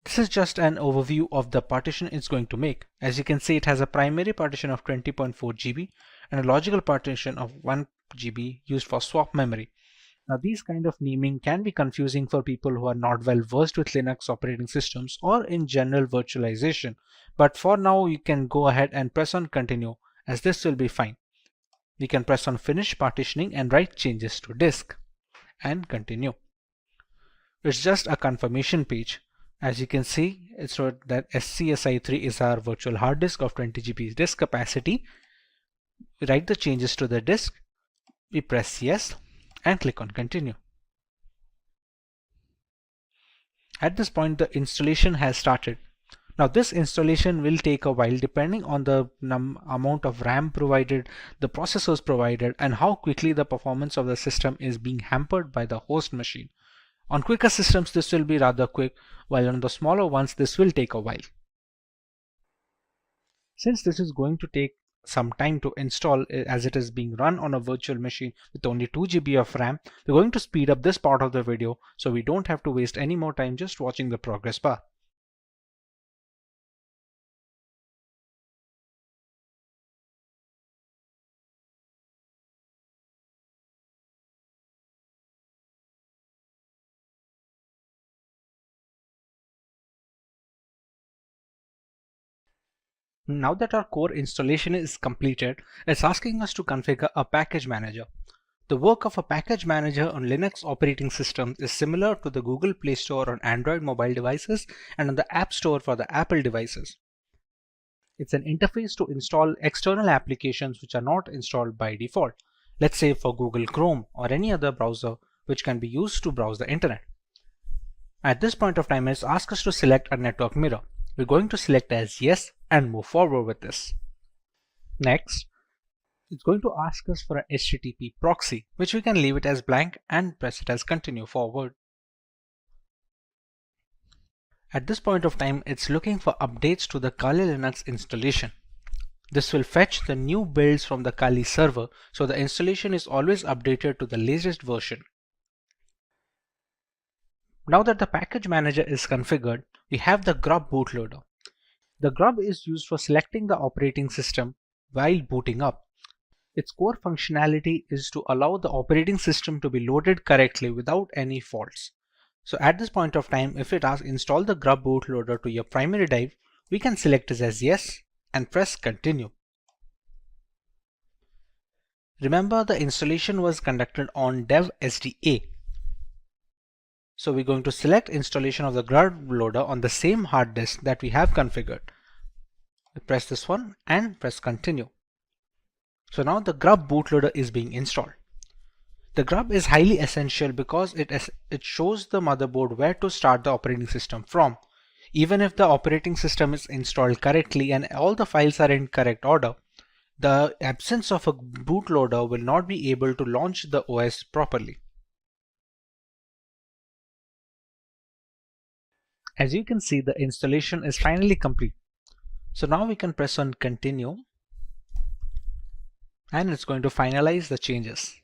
This is just an overview of the partition it's going to make. As you can see, it has a primary partition of 20.4 GB and a logical partition of 1 GB used for swap memory. Now these kind of naming can be confusing for people who are not well versed with Linux operating systems or in general virtualization. But for now, you can go ahead and press on continue, as this will be fine. We can press on finish partitioning and write changes to disk and continue. It's just a confirmation page. As you can see, it's wrote that SCSI3 is our virtual hard disk of 20 GB disk capacity. We write the changes to the disk. We press yes and click on continue. At this point, the installation has started. Now this installation will take a while depending on the amount of RAM provided, the processors provided, and how quickly the performance of the system is being hampered by the host machine. On quicker systems, this will be rather quick, while on the smaller ones, this will take a while. Since this is going to take some time to install, as it is being run on a virtual machine with only 2 GB of RAM, we're going to speed up this part of the video so we don't have to waste any more time just watching the progress bar. Now that our core installation is completed, it's asking us to configure a package manager. The work of a package manager on Linux operating systems is similar to the Google Play Store on Android mobile devices and on the App Store for the Apple devices. It's an interface to install external applications which are not installed by default. Let's say for Google Chrome or any other browser which can be used to browse the internet. At this point of time, it's asked us to select a network mirror. We're going to select as yes and move forward with this. Next, It's going to ask us for an HTTP proxy, which we can leave it as blank and press it as continue forward. At this point of time, it's looking for updates to the Kali Linux installation. This will fetch the new builds from the Kali server, so the installation is always updated to the latest version. Now that the package manager is configured, we have the grub bootloader. The grub is used for selecting the operating system while booting up. Its core functionality is to allow the operating system to be loaded correctly without any faults. So at this point of time, if it asks install the grub bootloader to your primary drive, we can select this as yes and press continue. Remember, the installation was conducted on dev SDA. So we're going to select installation of the grub loader on the same hard disk that we have configured. We press this one and press continue. So now the grub bootloader is being installed. The grub is highly essential because it shows the motherboard where to start the operating system from. Even if the operating system is installed correctly and all the files are in correct order, the absence of a bootloader will not be able to launch the OS properly. As you can see, the installation is finally complete. So now we can press on continue and it's going to finalize the changes.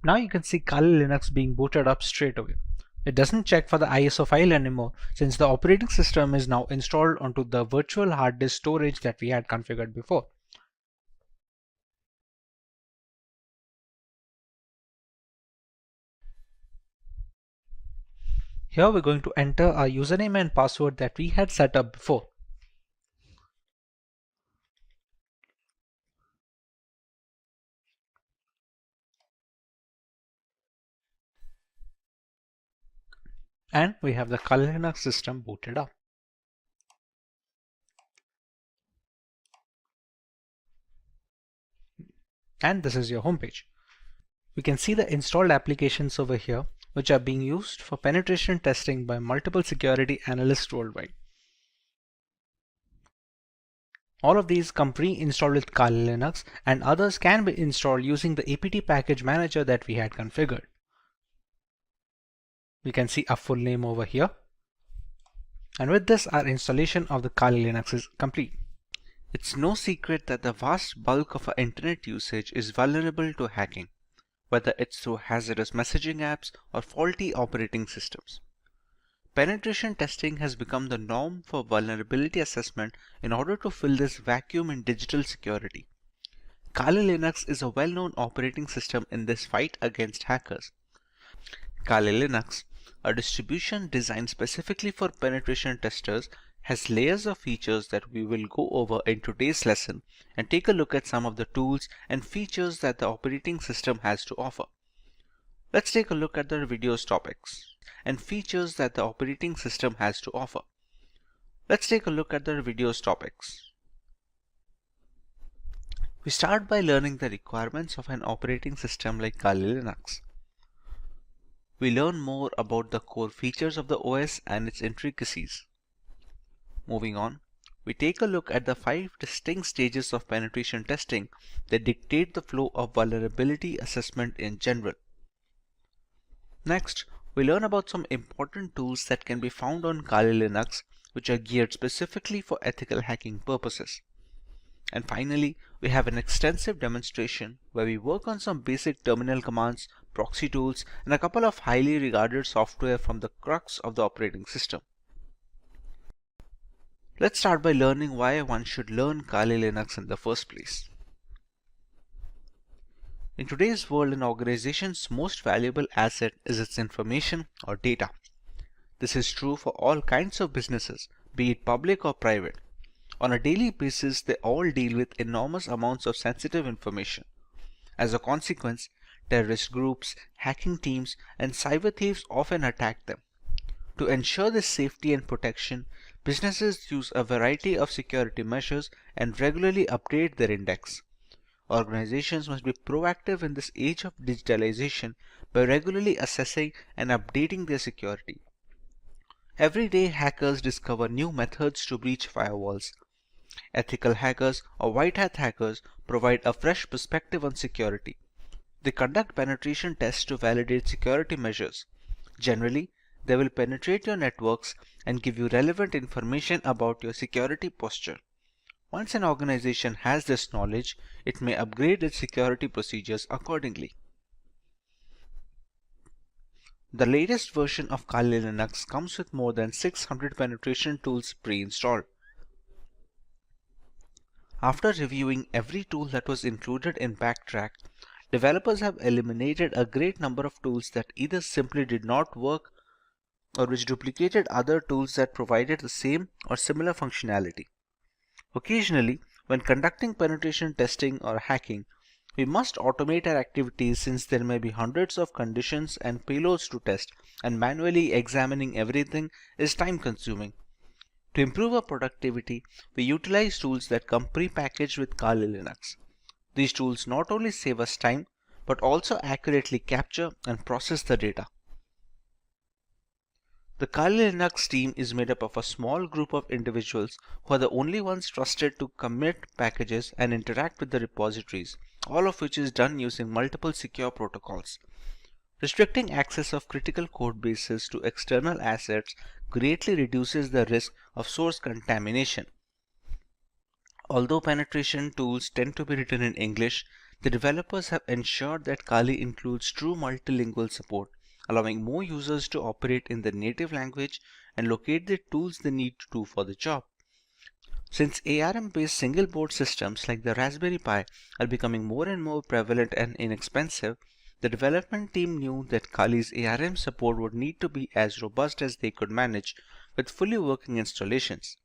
Now you can see Kali Linux being booted up straight away. It doesn't check for the ISO file anymore since the operating system is now installed onto the virtual hard disk storage that we had configured before. Here we're going to enter our username and password that we had set up before. And we have the Kali Linux system booted up. And this is your homepage. We can see the installed applications over here, which are being used for penetration testing by multiple security analysts worldwide. All of these come pre-installed with Kali Linux, and others can be installed using the apt package manager that we had configured. We can see our full name over here. And with this, our installation of the Kali Linux is complete. It's no secret that the vast bulk of our internet usage is vulnerable to hacking, whether it's through hazardous messaging apps or faulty operating systems. Penetration testing has become the norm for vulnerability assessment in order to fill this vacuum in digital security. Kali Linux is a well-known operating system in this fight against hackers. Kali Linux, a distribution designed specifically for penetration testers, has layers of features that we will go over in today's lesson and take a look at some of the tools and features that the operating system has to offer. Let's take a look at the video's topics and features that the operating system has to offer. Let's take a look at the video's topics. We start by learning the requirements of an operating system like Kali Linux. We learn more about the core features of the OS and its intricacies. Moving on, we take a look at the 5 distinct stages of penetration testing that dictate the flow of vulnerability assessment in general. Next, we learn about some important tools that can be found on Kali Linux, which are geared specifically for ethical hacking purposes. And finally, we have an extensive demonstration where we work on some basic terminal commands, proxy tools, and a couple of highly regarded software from the crux of the operating system. Let's start by learning why one should learn Kali Linux in the first place. In today's world, an organization's most valuable asset is its information or data. This is true for all kinds of businesses, be it public or private. On a daily basis, they all deal with enormous amounts of sensitive information. As a consequence, terrorist groups, hacking teams, and cyber thieves often attack them. To ensure this safety and protection, businesses use a variety of security measures and regularly update their index. Organizations must be proactive in this age of digitalization by regularly assessing and updating their security. Every day, hackers discover new methods to breach firewalls. Ethical hackers or white hat hackers provide a fresh perspective on security. They conduct penetration tests to validate security measures. Generally, they will penetrate your networks and give you relevant information about your security posture. Once an organization has this knowledge, it may upgrade its security procedures accordingly. The latest version of Kali Linux comes with more than 600 penetration tools pre-installed. After reviewing every tool that was included in Backtrack, developers have eliminated a great number of tools that either simply did not work or which duplicated other tools that provided the same or similar functionality. Occasionally, when conducting penetration testing or hacking, we must automate our activities since there may be hundreds of conditions and payloads to test, and manually examining everything is time-consuming. To improve our productivity, we utilize tools that come pre-packaged with Kali Linux. These tools not only save us time, but also accurately capture and process the data. The Kali Linux team is made up of a small group of individuals who are the only ones trusted to commit packages and interact with the repositories, all of which is done using multiple secure protocols. Restricting access of critical code bases to external assets greatly reduces the risk of source contamination. Although penetration tools tend to be written in English, the developers have ensured that Kali includes true multilingual support, allowing more users to operate in their native language and locate the tools they need to do for the job. Since ARM-based single board systems like the Raspberry Pi are becoming more and more prevalent and inexpensive, the development team knew that Kali's ARM support would need to be as robust as they could manage with fully working installations.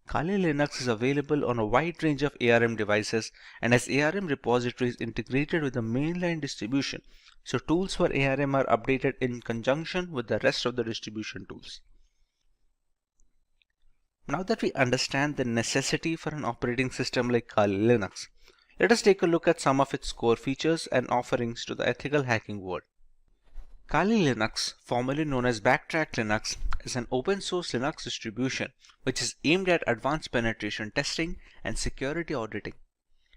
Kali Linux is available on a wide range of ARM devices and has ARM repositories integrated with the mainline distribution, so tools for ARM are updated in conjunction with the rest of the distribution tools. Now that we understand the necessity for an operating system like Kali Linux, let us take a look at some of its core features and offerings to the ethical hacking world. Kali Linux, formerly known as Backtrack Linux, is an open source Linux distribution which is aimed at advanced penetration testing and security auditing.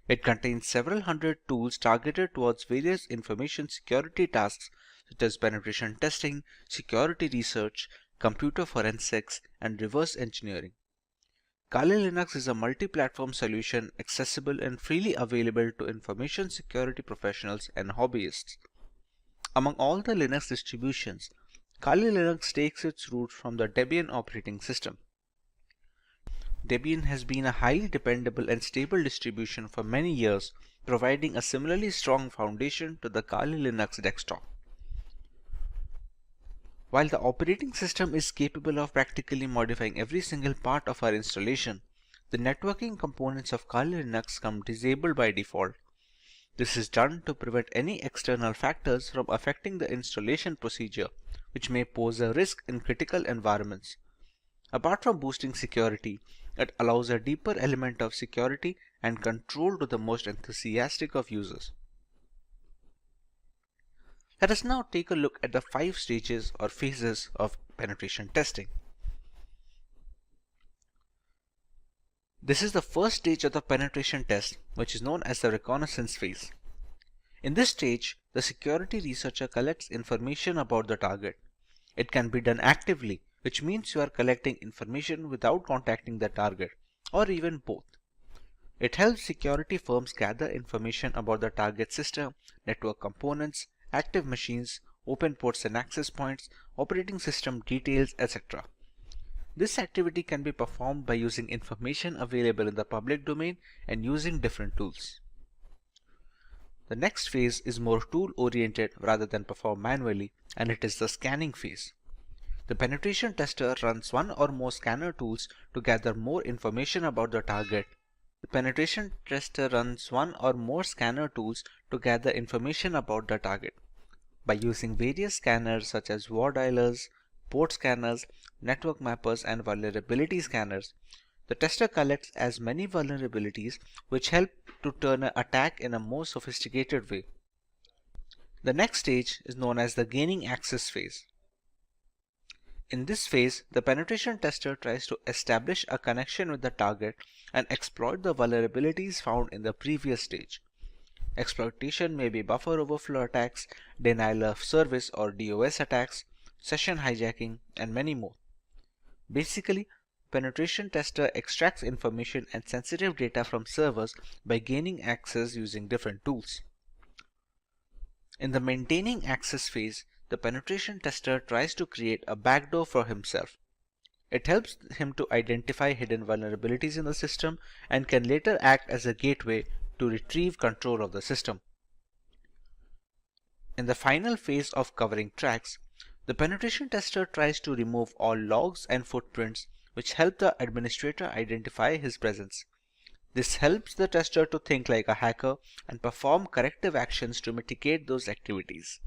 It contains several hundred tools targeted towards various information security tasks such as penetration testing, security research, computer forensics, and reverse engineering. Kali Linux is a multi-platform solution accessible and freely available to information security professionals and hobbyists. Among all the Linux distributions, Kali Linux takes its roots from the Debian operating system. Debian has been a highly dependable and stable distribution for many years, providing a similarly strong foundation to the Kali Linux desktop. While the operating system is capable of practically modifying every single part of our installation, the networking components of Kali Linux come disabled by default. This is done to prevent any external factors from affecting the installation procedure, which may pose a risk in critical environments. Apart from boosting security, it allows a deeper element of security and control to the most enthusiastic of users. Let us now take a look at the 5 stages or phases of penetration testing. This is the first stage of the penetration test, which is known as the reconnaissance phase. In this stage, the security researcher collects information about the target. It can be done actively, which means you are collecting information without contacting the target, or even both. It helps security firms gather information about the target system, network components, active machines, open ports and access points, operating system details, etc. This activity can be performed by using information available in the public domain and using different tools. The next phase is more tool-oriented rather than performed manually, and it is the scanning phase. The penetration tester runs one or more scanner tools to gather more information about the target. The penetration tester runs one or more scanner tools to gather information about the target. By using various scanners such as war dialers, port scanners, network mappers, and vulnerability scanners, the tester collects as many vulnerabilities which help to turn an attack in a more sophisticated way. The next stage is known as the gaining access phase. In this phase, the penetration tester tries to establish a connection with the target and exploit the vulnerabilities found in the previous stage. Exploitation may be buffer overflow attacks, denial of service or DOS attacks, session hijacking, and many more. Basically, penetration tester extracts information and sensitive data from servers by gaining access using different tools. In the maintaining access phase, the penetration tester tries to create a backdoor for himself. It helps him to identify hidden vulnerabilities in the system and can later act as a gateway to retrieve control of the system. In the final phase of covering tracks, the penetration tester tries to remove all logs and footprints which help the administrator identify his presence. This helps the tester to think like a hacker and perform corrective actions to mitigate those activities.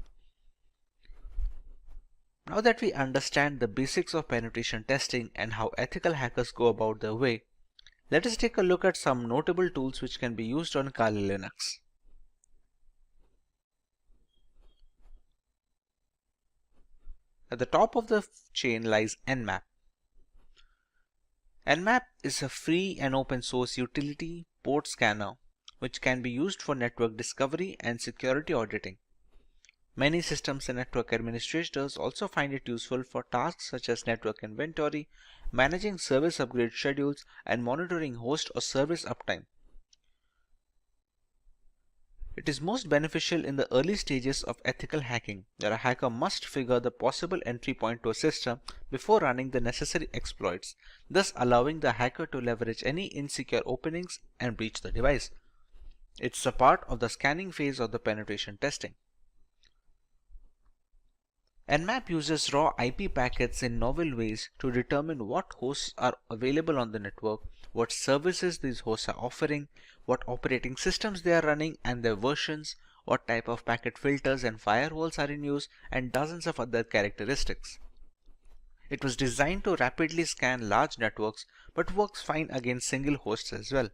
Now that we understand the basics of penetration testing and how ethical hackers go about their way, let us take a look at some notable tools which can be used on Kali Linux. At the top of the chain lies Nmap. Nmap is a free and open source utility port scanner which can be used for network discovery and security auditing. Many systems and network administrators also find it useful for tasks such as network inventory, managing service upgrade schedules, and monitoring host or service uptime. It is most beneficial in the early stages of ethical hacking, where a hacker must figure the possible entry point to a system before running the necessary exploits, thus allowing the hacker to leverage any insecure openings and breach the device. It's a part of the scanning phase of the penetration testing. Nmap uses raw IP packets in novel ways to determine what hosts are available on the network, what services these hosts are offering, what operating systems they are running and their versions, what type of packet filters and firewalls are in use, and dozens of other characteristics. It was designed to rapidly scan large networks but works fine against single hosts as well.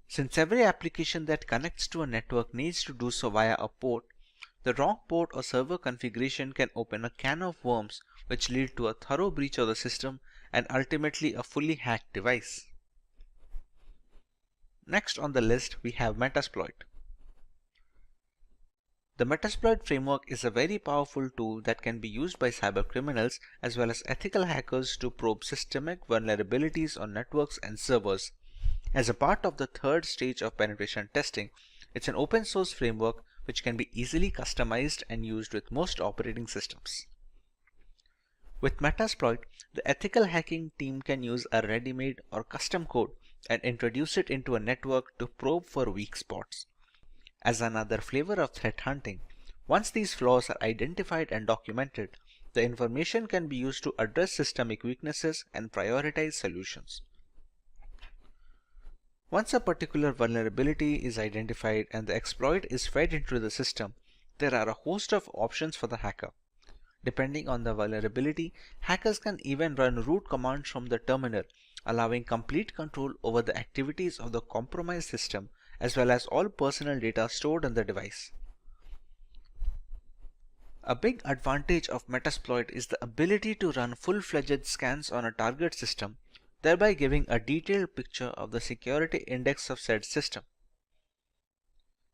Since every application that connects to a network needs to do so via a port, the wrong port or server configuration can open a can of worms which lead to a thorough breach of the system and ultimately a fully hacked device. Next on the list we have Metasploit. The Metasploit framework is a very powerful tool that can be used by cybercriminals as well as ethical hackers to probe systemic vulnerabilities on networks and servers. As a part of the third stage of penetration testing, it's an open source framework which can be easily customized and used with most operating systems. With Metasploit, the ethical hacking team can use a ready-made or custom code and introduce it into a network to probe for weak spots. As another flavor of threat hunting, once these flaws are identified and documented, the information can be used to address systemic weaknesses and prioritize solutions. Once a particular vulnerability is identified and the exploit is fed into the system, there are a host of options for the hacker. Depending on the vulnerability, hackers can even run root commands from the terminal, allowing complete control over the activities of the compromised system as well as all personal data stored on the device. A big advantage of Metasploit is the ability to run full-fledged scans on a target system, thereby giving a detailed picture of the security index of said system.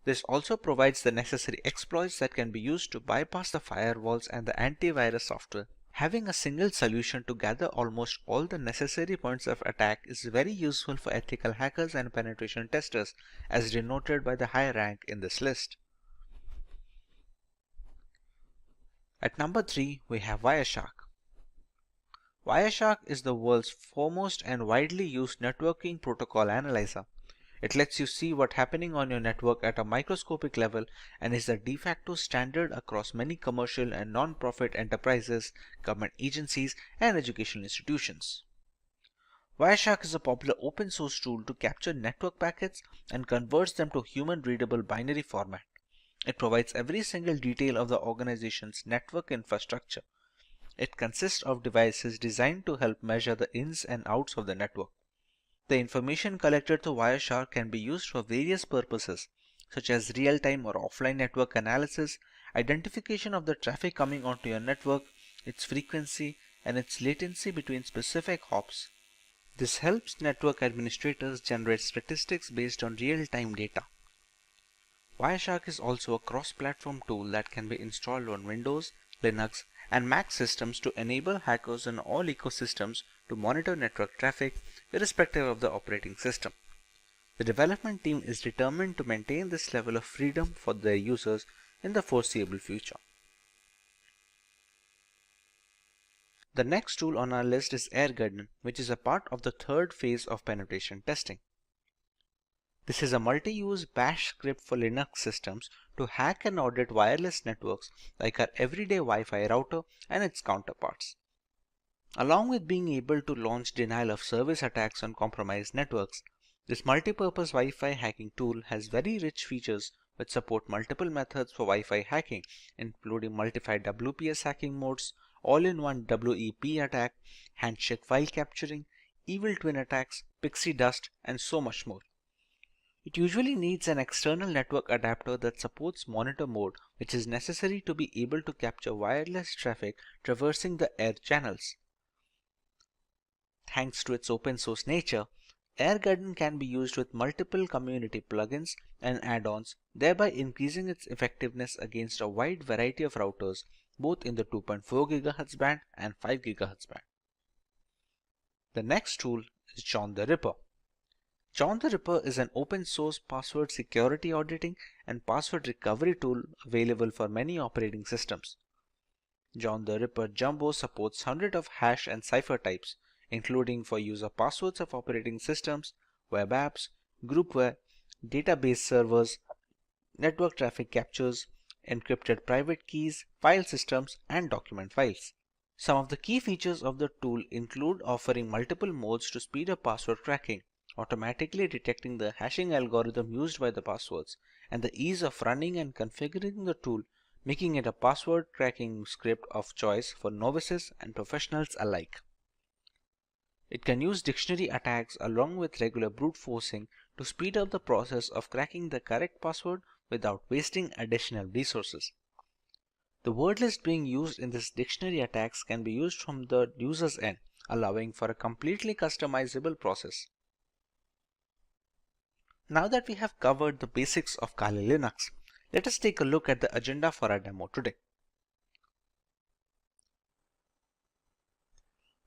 This also provides the necessary exploits that can be used to bypass the firewalls and the antivirus software. Having a single solution to gather almost all the necessary points of attack is very useful for ethical hackers and penetration testers, as denoted by the high rank in this list. At number 3, we have Wireshark. Wireshark is the world's foremost and widely used networking protocol analyzer. It lets you see what's happening on your network at a microscopic level and is the de facto standard across many commercial and non-profit enterprises, government agencies, and educational institutions. Wireshark is a popular open source tool to capture network packets and converts them to human-readable binary format. It provides every single detail of the organization's network infrastructure. It consists of devices designed to help measure the ins and outs of the network. The information collected through Wireshark can be used for various purposes, such as real-time or offline network analysis, identification of the traffic coming onto your network, its frequency, and its latency between specific hops. This helps network administrators generate statistics based on real-time data. Wireshark is also a cross-platform tool that can be installed on Windows, Linux, and Mac systems to enable hackers in all ecosystems to monitor network traffic irrespective of the operating system. The development team is determined to maintain this level of freedom for their users in the foreseeable future. The next tool on our list is AirGarden, which is a part of the third phase of penetration testing. This is a multi-use bash script for Linux systems to hack and audit wireless networks like our everyday Wi-Fi router and its counterparts. Along with being able to launch denial of service attacks on compromised networks, this multi-purpose Wi-Fi hacking tool has very rich features which support multiple methods for Wi-Fi hacking, including multi-file WPS hacking modes, all-in-one WEP attack, handshake file capturing, evil twin attacks, pixie dust, and so much more. It usually needs an external network adapter that supports monitor mode, which is necessary to be able to capture wireless traffic traversing the air channels. Thanks to its open source nature, AirGarden can be used with multiple community plugins and add-ons, thereby increasing its effectiveness against a wide variety of routers, both in the 2.4 GHz band and 5 GHz band. The next tool is John the Ripper. John the Ripper is an open source password security auditing and password recovery tool available for many operating systems. John the Ripper Jumbo supports hundreds of hash and cipher types, including for user passwords of operating systems, web apps, groupware, database servers, network traffic captures, encrypted private keys, file systems, and document files. Some of the key features of the tool include offering multiple modes to speed up password cracking, automatically detecting the hashing algorithm used by the passwords, and the ease of running and configuring the tool, making it a password cracking script of choice for novices and professionals alike. It can use dictionary attacks along with regular brute forcing to speed up the process of cracking the correct password without wasting additional resources. The word list being used in this dictionary attacks can be used from the user's end, allowing for a completely customizable process. Now that we have covered the basics of Kali Linux, let us take a look at the agenda for our demo today.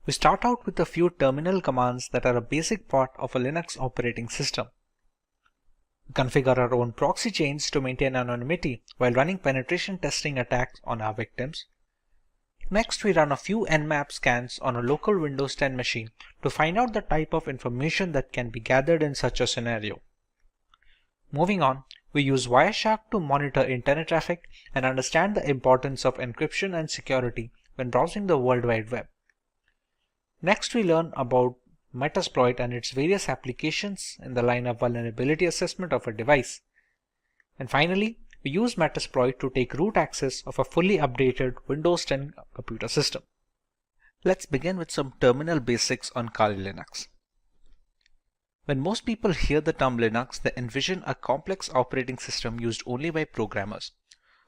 We start out with a few terminal commands that are a basic part of a Linux operating system. We configure our own proxy chains to maintain anonymity while running penetration testing attacks on our victims. Next, we run a few Nmap scans on a local Windows 10 machine to find out the type of information that can be gathered in such a scenario. Moving on, we use Wireshark to monitor internet traffic and understand the importance of encryption and security when browsing the World Wide Web. Next, we learn about Metasploit and its various applications in the line of vulnerability assessment of a device. And finally, we use Metasploit to take root access of a fully updated Windows 10 computer system. Let's begin with some terminal basics on Kali Linux. When most people hear the term Linux, they envision a complex operating system used only by programmers.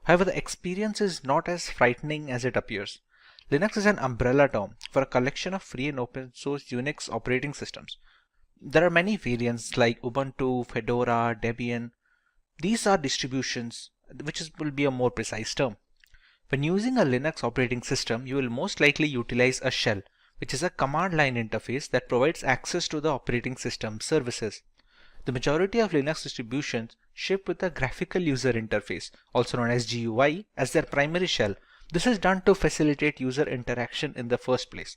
However, the experience is not as frightening as it appears. Linux is an umbrella term for a collection of free and open source Unix operating systems. There are many variants like Ubuntu, Fedora, Debian. These are distributions, will be a more precise term. When using a Linux operating system, you will most likely utilize a shell, which is a command line interface that provides access to the operating system services. The majority of Linux distributions ship with a graphical user interface, also known as GUI, as their primary shell. This is done to facilitate user interaction in the first place.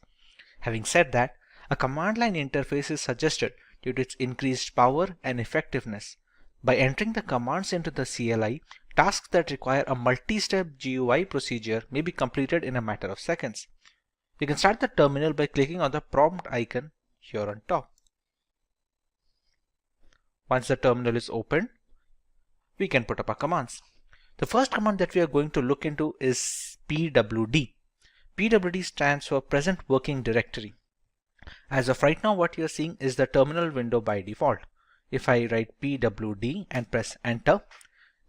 Having said that, a command line interface is suggested due to its increased power and effectiveness. By entering the commands into the CLI, tasks that require a multi-step GUI procedure may be completed in a matter of seconds. We can start the terminal by clicking on the prompt icon here on top. Once the terminal is opened, we can put up our commands. The first command that we are going to look into is pwd. pwd stands for present working directory. As of right now, what you are seeing is the terminal window by default. If I write pwd and press enter,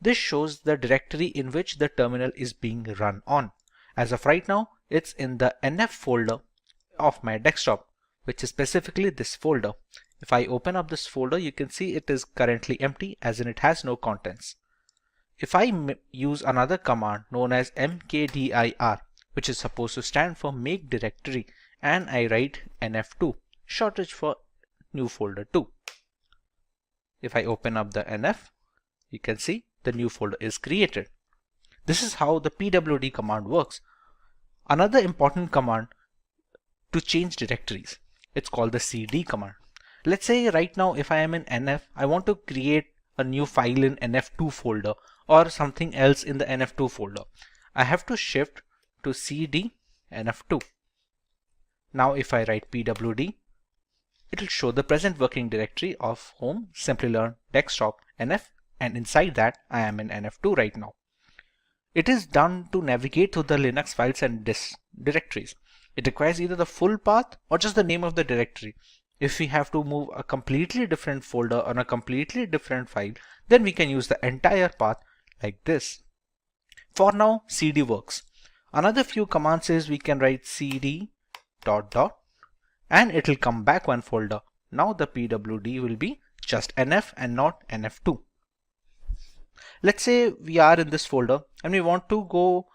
this shows the directory in which the terminal is being run on. As of right now, It's in the NF folder of my desktop, which is specifically this folder. If I open up this folder, you can see it is currently empty, as in it has no contents. If I use another command known as mkdir, which is supposed to stand for make directory, and I write nf2, shortage for new folder 2. If I open up the nf, you can see the new folder is created. This is how the pwd command works. Another important command to change directories, it's called the cd command. Let's say right now if I am in nf, I want to create a new file in nf2 folder or something else in the nf2 folder. I have to shift to cd nf2. Now if I write pwd, it will show the present working directory of home, Simplilearn, desktop, nf, and inside that I am in nf2 right now. It is done to navigate through the Linux files and directories. It requires either the full path or just the name of the directory. If we have to move a completely different folder on a completely different file, then we can use the entire path like this. For now, cd works. Another few commands is we can write cd ... and it will come back one folder. Now the pwd will be just nf and not nf2. Let's say we are in this folder and we want to go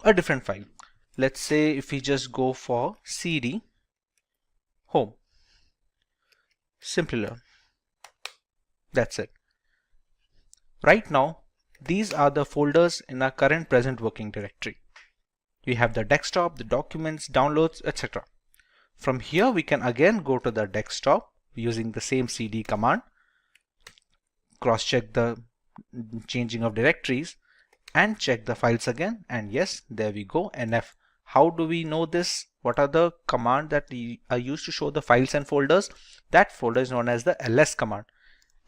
a different file. Let's say if we just go for cd home, Simplilearn. That's it. Right now, these are the folders in our current present working directory. We have the desktop, the documents, downloads, etc. From here, we can again go to the desktop using the same cd command, cross-check the changing of directories, and check the files again. And yes, there we go, nf. How do we know this? What are the commands that are used to show the files and folders? That folder is known as the ls command.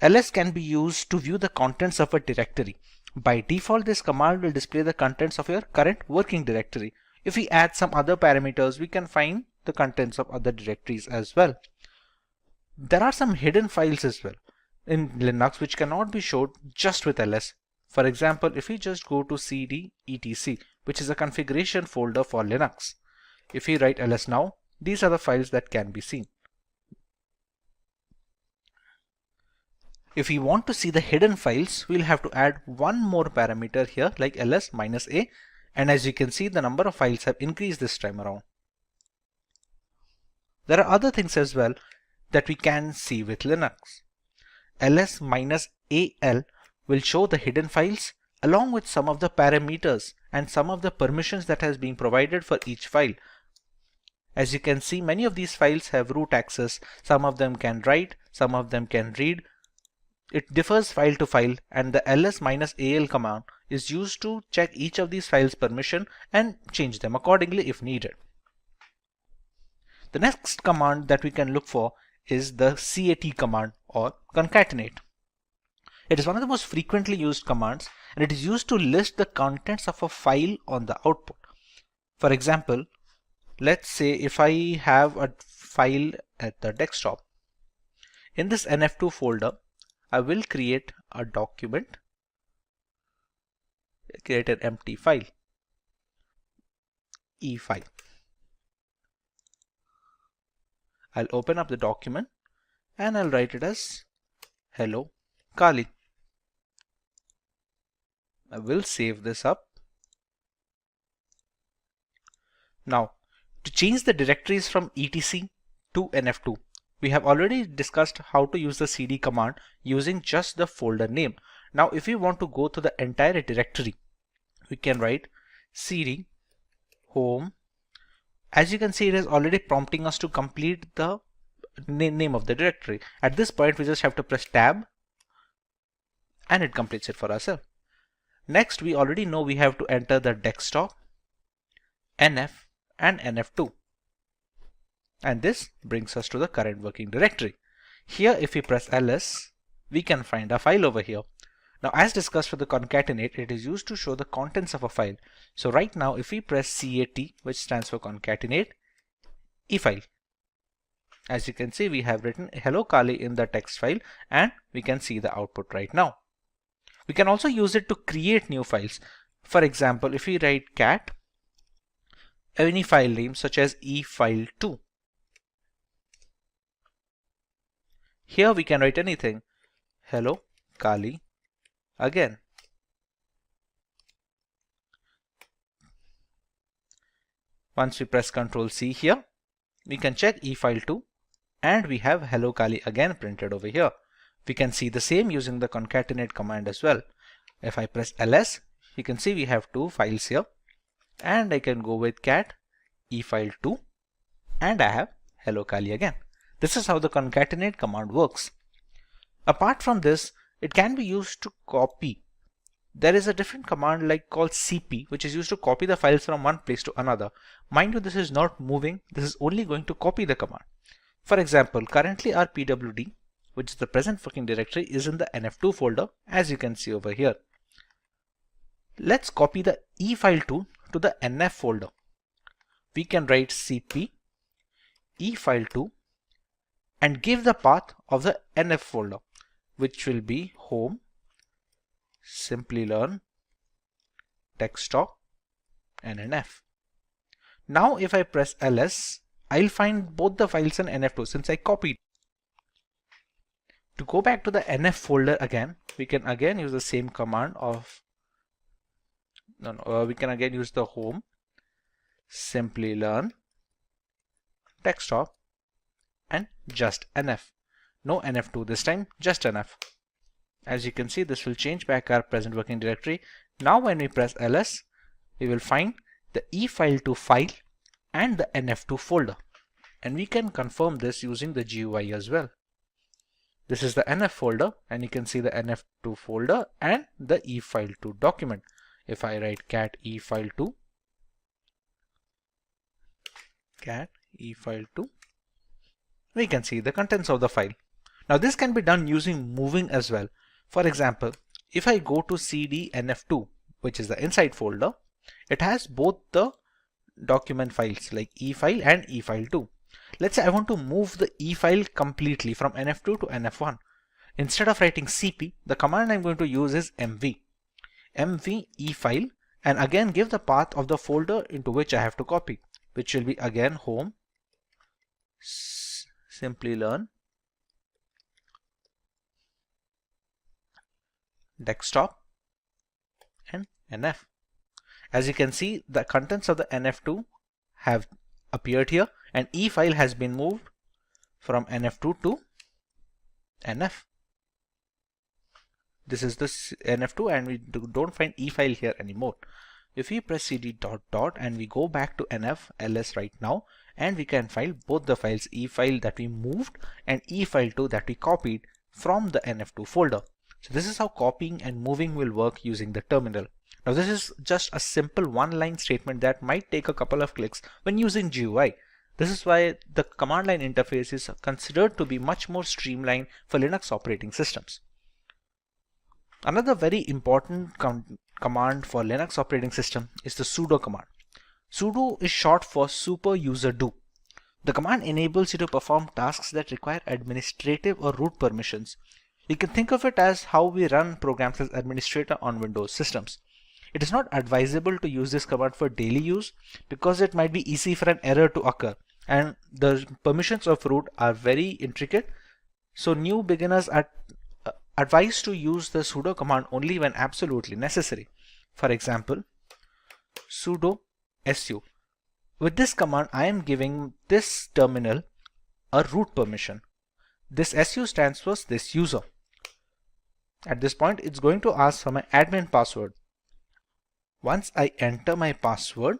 ls can be used to view the contents of a directory. By default, this command will display the contents of your current working directory. If we add some other parameters, we can find the contents of other directories as well. There are some hidden files as well in Linux which cannot be showed just with ls. For example, if we just go to cd etc, which is a configuration folder for Linux, if we write ls now, these are the files that can be seen. If we want to see the hidden files, we'll have to add one more parameter here like ls-a, and as you can see, the number of files have increased this time around. There are other things as well that we can see with Linux. ls-al will show the hidden files along with some of the parameters and some of the permissions that has been provided for each file. As you can see, many of these files have root access. Some of them can write, some of them can read. It differs file to file, and the ls-al command is used to check each of these files' permission and change them accordingly if needed. The next command that we can look for is the cat command or concatenate. It is one of the most frequently used commands, and it is used to list the contents of a file on the output. For example, let's say if I have a file at the desktop. In this nf2 folder, I will create a document, create an empty file, e5. I'll open up the document and I'll write it as hello Kali. I will save this up. Now, to change the directories from etc to nf2, we have already discussed how to use the cd command using just the folder name. Now, if we want to go to the entire directory, we can write cd home. As you can see, it is already prompting us to complete the name of the directory. At this point, we just have to press tab and it completes it for ourselves. Next, we already know we have to enter the desktop, nf and nf2. And this brings us to the current working directory. Here, if we press ls, we can find a file over here. Now, as discussed for the concatenate, it is used to show the contents of a file. So right now, if we press cat, which stands for concatenate, e-file. As you can see, we have written hello Kali in the text file, and we can see the output right now. We can also use it to create new files. For example, if we write cat any file name such as efile2. Here we can write anything. Hello Kali again. Once we press Ctrl C here, we can check efile2 and we have hello Kali again printed over here. We can see the same using the concatenate command as well. If I press ls, you can see we have two files here, and I can go with cat efile2 and I have hello Kali again. This is how the concatenate command works. Apart from this, it can be used to copy. There is a different command like called cp, which is used to copy the files from one place to another. Mind you, this is not moving, this is only going to copy the command. For example, currently our pwd, which is the present working directory, is in the nf2 folder, as you can see over here. Let's copy the efile2 to the nf folder. We can write cp efile2 and give the path of the nf folder, which will be home, Simplilearn, desktop, and nf. Now if I press ls, I'll find both the files in nf2 since I copied. To go back to the nf folder again, we can again use the same command of we can again use the home, Simplilearn, desktop, and just nf. No nf2 this time, just nf. As you can see, this will change back our present working directory. Now when we press ls, we will find the efile2 file and the nf2 folder, and we can confirm this using the GUI as well. This is the nf folder, and you can see the nf2 folder and the efile2 document. If I write cat efile2, we can see the contents of the file. Now this can be done using moving as well. For example, if I go to cd nf2, which is the inside folder, it has both the document files like efile and efile2. Let's say I want to move the efile completely from nf2 to nf1. Instead of writing cp, the command I'm going to use is mv efile, and again give the path of the folder into which I have to copy, which will be again home, Simplilearn, desktop, and nf. As you can see, the contents of the nf2 have appeared here, and efile has been moved from nf2 to nf. This is the nf2, and we don't find efile here anymore. If we press cd ... and we go back to nf ls right now, and we can find both the files, efile that we moved and efile2 that we copied from the nf2 folder. So this is how copying and moving will work using the terminal. Now this is just a simple one-line statement that might take a couple of clicks when using GUI. This is why the command line interface is considered to be much more streamlined for Linux operating systems. Another very important command for Linux operating system is the sudo command. Sudo is short for super user do. The command enables you to perform tasks that require administrative or root permissions. You can think of it as how we run programs as administrator on Windows systems. It is not advisable to use this command for daily use because it might be easy for an error to occur, and the permissions of root are very intricate, so new beginners are advised to use the sudo command only when absolutely necessary. For example, sudo su. With this command, I am giving this terminal a root permission. This su stands for this user. At this point, it's going to ask for my admin password. Once I enter my password,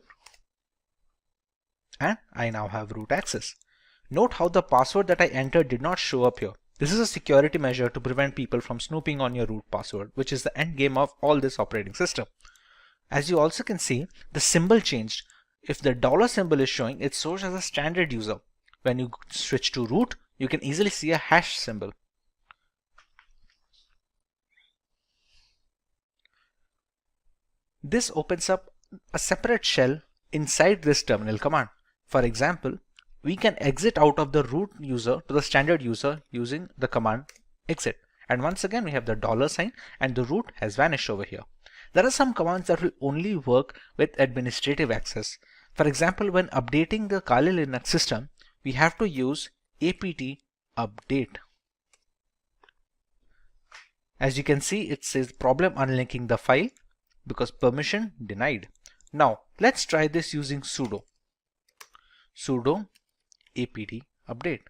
and I now have root access. Note how the password that I entered did not show up here. This is a security measure to prevent people from snooping on your root password, which is the end game of all this operating system. As you also can see, the symbol changed. If the dollar symbol is showing, it shows as a standard user. When you switch to root, you can easily see a hash symbol. This opens up a separate shell inside this terminal command. For example, we can exit out of the root user to the standard user using the command exit. And once again, we have the dollar sign and the root has vanished over here. There are some commands that will only work with administrative access. For example, when updating the Kali Linux system, we have to use apt update. As you can see, it says problem unlinking the file because permission denied. Now let's try this using sudo apt update.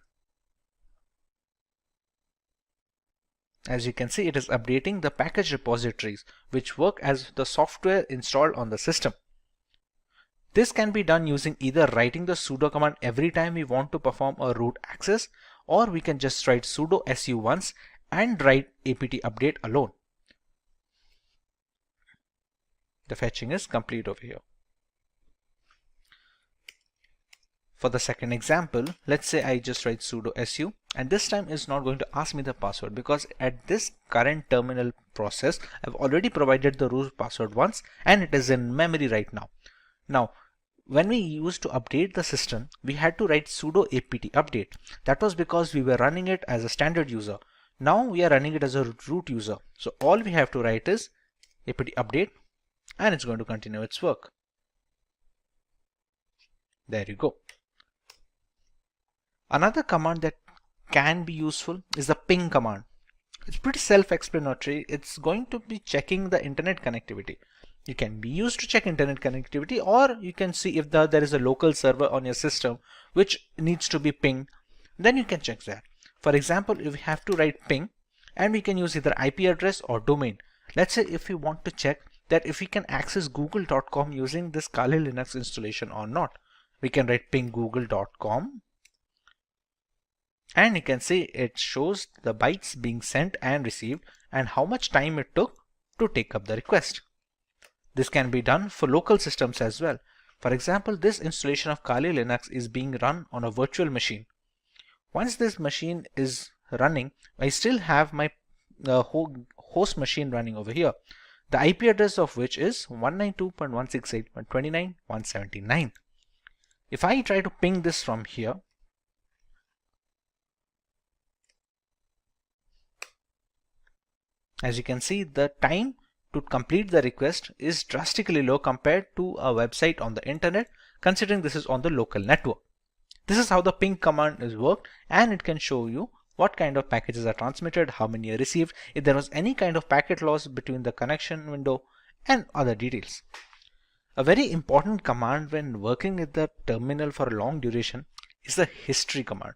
As you can see, it is updating the package repositories which work as the software installed on the system. This can be done using either writing the sudo command every time we want to perform a root access, or we can just write sudo su once and write apt update alone. The fetching is complete over here. For the second example, let's say I just write sudo su, and this time it's not going to ask me the password because at this current terminal process I've already provided the root password once and it is in memory right now. Now when we used to update the system, we had to write sudo apt update. That was because we were running it as a standard user. Now we are running it as a root user. So all we have to write is apt update and it's going to continue its work. There you go. Another command that can be useful is the ping command. It's pretty self-explanatory. It's going to be checking the internet connectivity. You can be used to check internet connectivity, or you can see if there is a local server on your system which needs to be pinged, then you can check that. For example, if we have to write ping, and we can use either IP address or domain. Let's say if we want to check that if we can access google.com using this Kali Linux installation or not, we can write ping google.com. And you can see it shows the bytes being sent and received and how much time it took to take up the request. This can be done for local systems as well. For example, this installation of Kali Linux is being run on a virtual machine. Once this machine is running, I still have my host machine running over here, the IP address of which is 192.168.29.179. If I try to ping this from here, as you can see, the time to complete the request is drastically low compared to a website on the internet, considering this is on the local network. This is how the ping command is worked, and it can show you what kind of packages are transmitted, how many are received, if there was any kind of packet loss between the connection window, and other details. A very important command when working with the terminal for a long duration is the history command.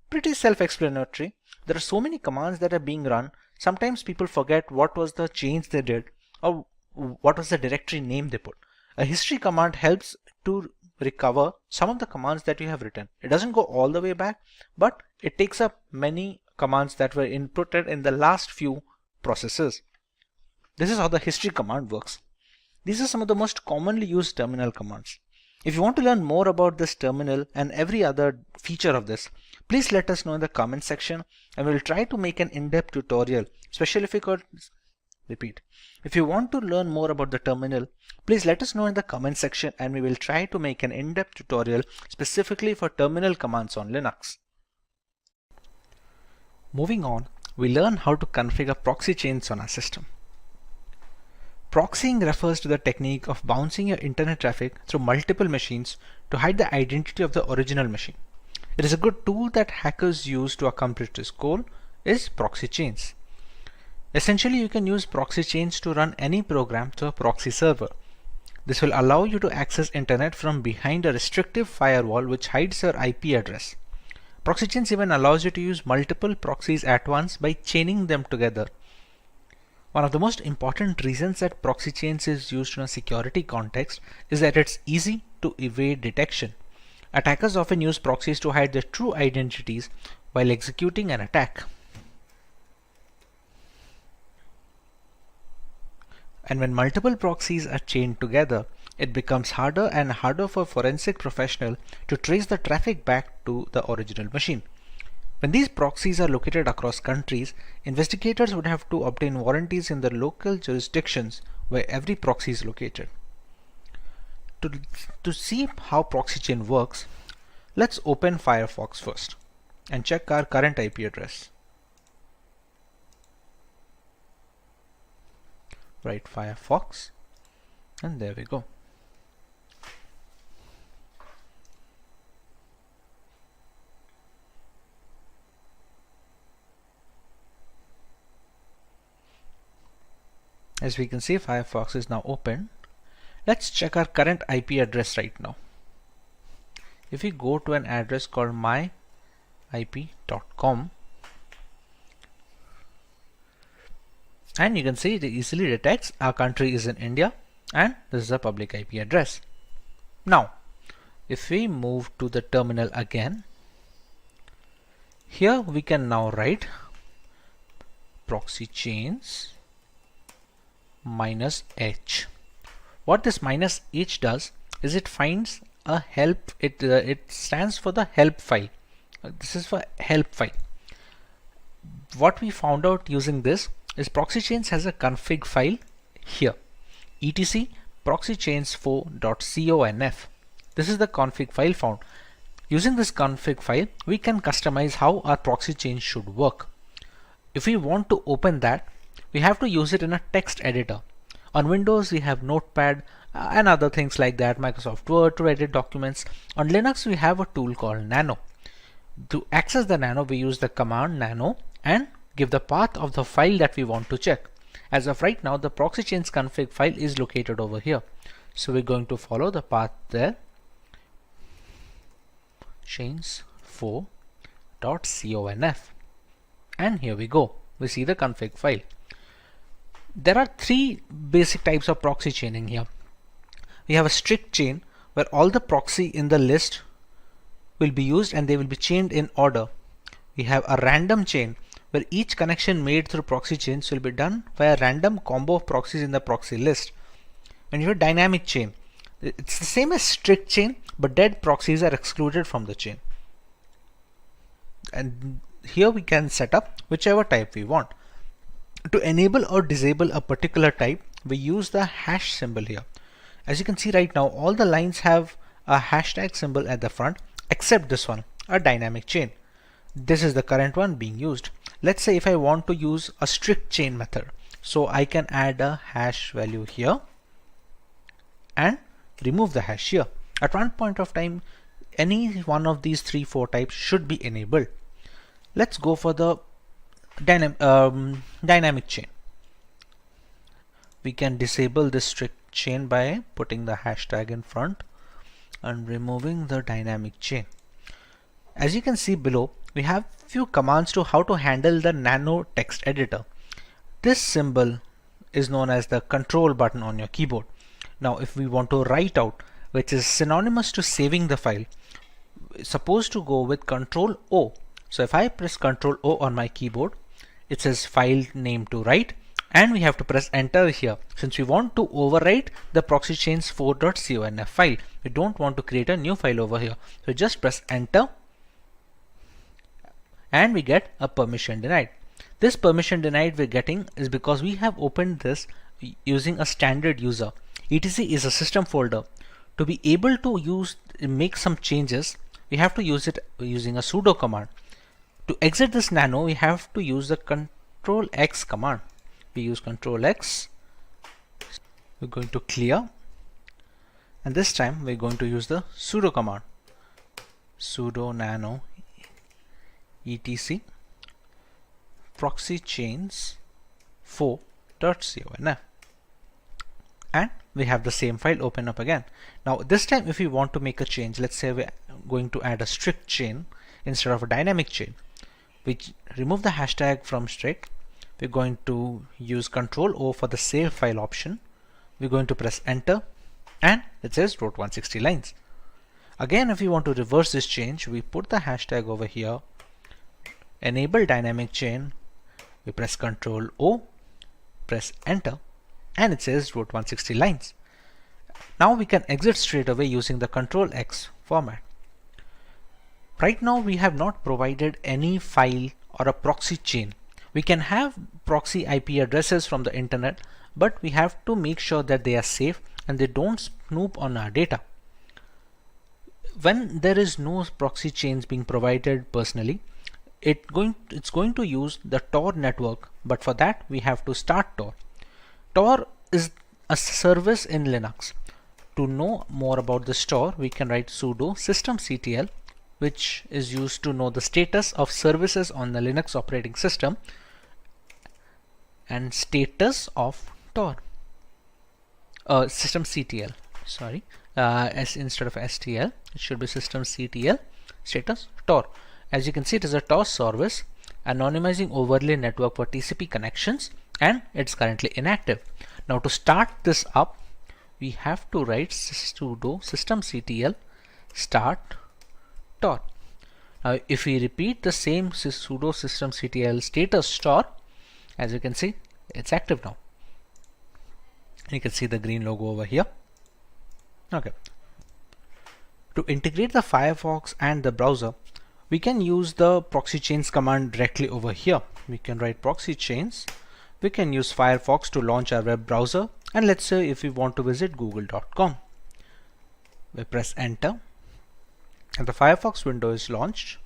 Pretty self-explanatory. There are so many commands that are being run. Sometimes people forget what was the change they did or what was the directory name they put. A history command helps to recover some of the commands that you have written. It doesn't go all the way back, but it takes up many commands that were inputted in the last few processes. This is how the history command works. These are some of the most commonly used terminal commands. If you want to learn more about this terminal and every other feature of this, please let us know in the comment section and we'll try to make an in-depth tutorial, especially if you could repeat. If you want to learn more about the terminal, please let us know in the comment section and we will try to make an in-depth tutorial specifically for terminal commands on Linux. Moving on, we learn how to configure proxy chains on our system. Proxying refers to the technique of bouncing your internet traffic through multiple machines to hide the identity of the original machine. It is a good tool that hackers use to accomplish this goal is proxy chains. Essentially, you can use proxy chains to run any program to a proxy server. This will allow you to access internet from behind a restrictive firewall which hides your IP address. Proxy chains even allows you to use multiple proxies at once by chaining them together. One of the most important reasons that proxy chains is used in a security context is that it's easy to evade detection. Attackers often use proxies to hide their true identities while executing an attack. And when multiple proxies are chained together, it becomes harder and harder for a forensic professional to trace the traffic back to the original machine. When these proxies are located across countries, investigators would have to obtain warranties in the local jurisdictions where every proxy is located. To see how proxy chain works, let's open Firefox first and check our current IP address. Write Firefox and there we go. As we can see, Firefox is now open. Let's check our current IP address right now. If we go to an address called myip.com, and you can see it easily detects our country is in India and this is a public IP address. Now, if we move to the terminal again, here we can now write proxy chains -h. What this -h does is it finds a help. It stands for the help file. This is for help file. What we found out using this is proxy chains has a config file here, etc proxychains4.conf. This is the config file found. Using this config file, we can customize how our proxy chain should work. If we want to open that, we have to use it in a text editor. On Windows, we have Notepad and other things like that, Microsoft Word to edit documents. On Linux, we have a tool called Nano. To access the Nano, we use the command nano and give the path of the file that we want to check. As of right now, the proxy chains config file is located over here. So we're going to follow the path there. chains4.conf, and here we go. We see the config file. There are three basic types of proxy chaining here. We have a strict chain where all the proxy in the list will be used and they will be chained in order. We have a random chain where each connection made through proxy chains will be done by a random combo of proxies in the proxy list. When you have dynamic chain, it's the same as strict chain, but dead proxies are excluded from the chain. And here we can set up whichever type we want. To enable or disable a particular type, we use the hash symbol here. As you can see right now, all the lines have a hashtag symbol at the front except this one, a dynamic chain. This is the current one being used. Let's say if I want to use a strict chain method, so I can add a hash value here and remove the hash here. At one point of time, any one of these 3-4 types should be enabled. Let's go for the dynamic chain. We can disable this strict chain by putting the hashtag in front and removing the dynamic chain. As you can see below, we have few commands to how to handle the nano text editor. This symbol is known as the control button on your keyboard. Now if we want to write out, which is synonymous to saving the file, it's supposed to go with Control O. So if I press Control O on my keyboard, it says file name to write, and we have to press enter here since we want to overwrite the proxy chains 4.conf file. We don't want to create a new file over here. So just press enter and we get a permission denied. This permission denied we're getting is because we have opened this using a standard user. etc is a system folder. To be able to make some changes, we have to use it using a sudo command. To exit this nano, we have to use the Control X command. We use Control X. We're going to clear, and this time we're going to use the sudo command. Sudo nano etc proxy chains 4.conf, and we have the same file open up again. Now this time if we want to make a change, let's say we're going to add a strict chain instead of a dynamic chain, we remove the hashtag from strict. We're going to use Control O for the save file option. We're going to press enter and it says wrote 160 lines. Again, if we want to reverse this change, we put the hashtag over here, enable dynamic chain, we press Control O, press enter, and it says wrote 160 lines. Now we can exit straight away using the Control X format. Right now we have not provided any file or a proxy chain. We can have proxy IP addresses from the internet, but we have to make sure that they are safe and they don't snoop on our data. When there is no proxy chains being provided personally, it's going to use the Tor network, but for that we have to start Tor. Tor is a service in Linux. To know more about this Tor, we can write sudo systemctl, which is used to know the status of services on the Linux operating system, and status of Tor. System CTL, sorry, as instead of STL, it should be system CTL status Tor. As you can see, it is a Tor service anonymizing overlay network for TCP connections, and it's currently inactive. Now to start this up, we have to write sudo systemctl start Tor. Now if we repeat the same sudo systemctl status Tor, as you can see, it's active now. You can see the green logo over here. Okay. To integrate the Firefox and the browser, we can use the proxy chains command directly over here. We can write proxy chains. We can use Firefox to launch our web browser, and let's say if we want to visit google.com. We press enter and the Firefox window is launched,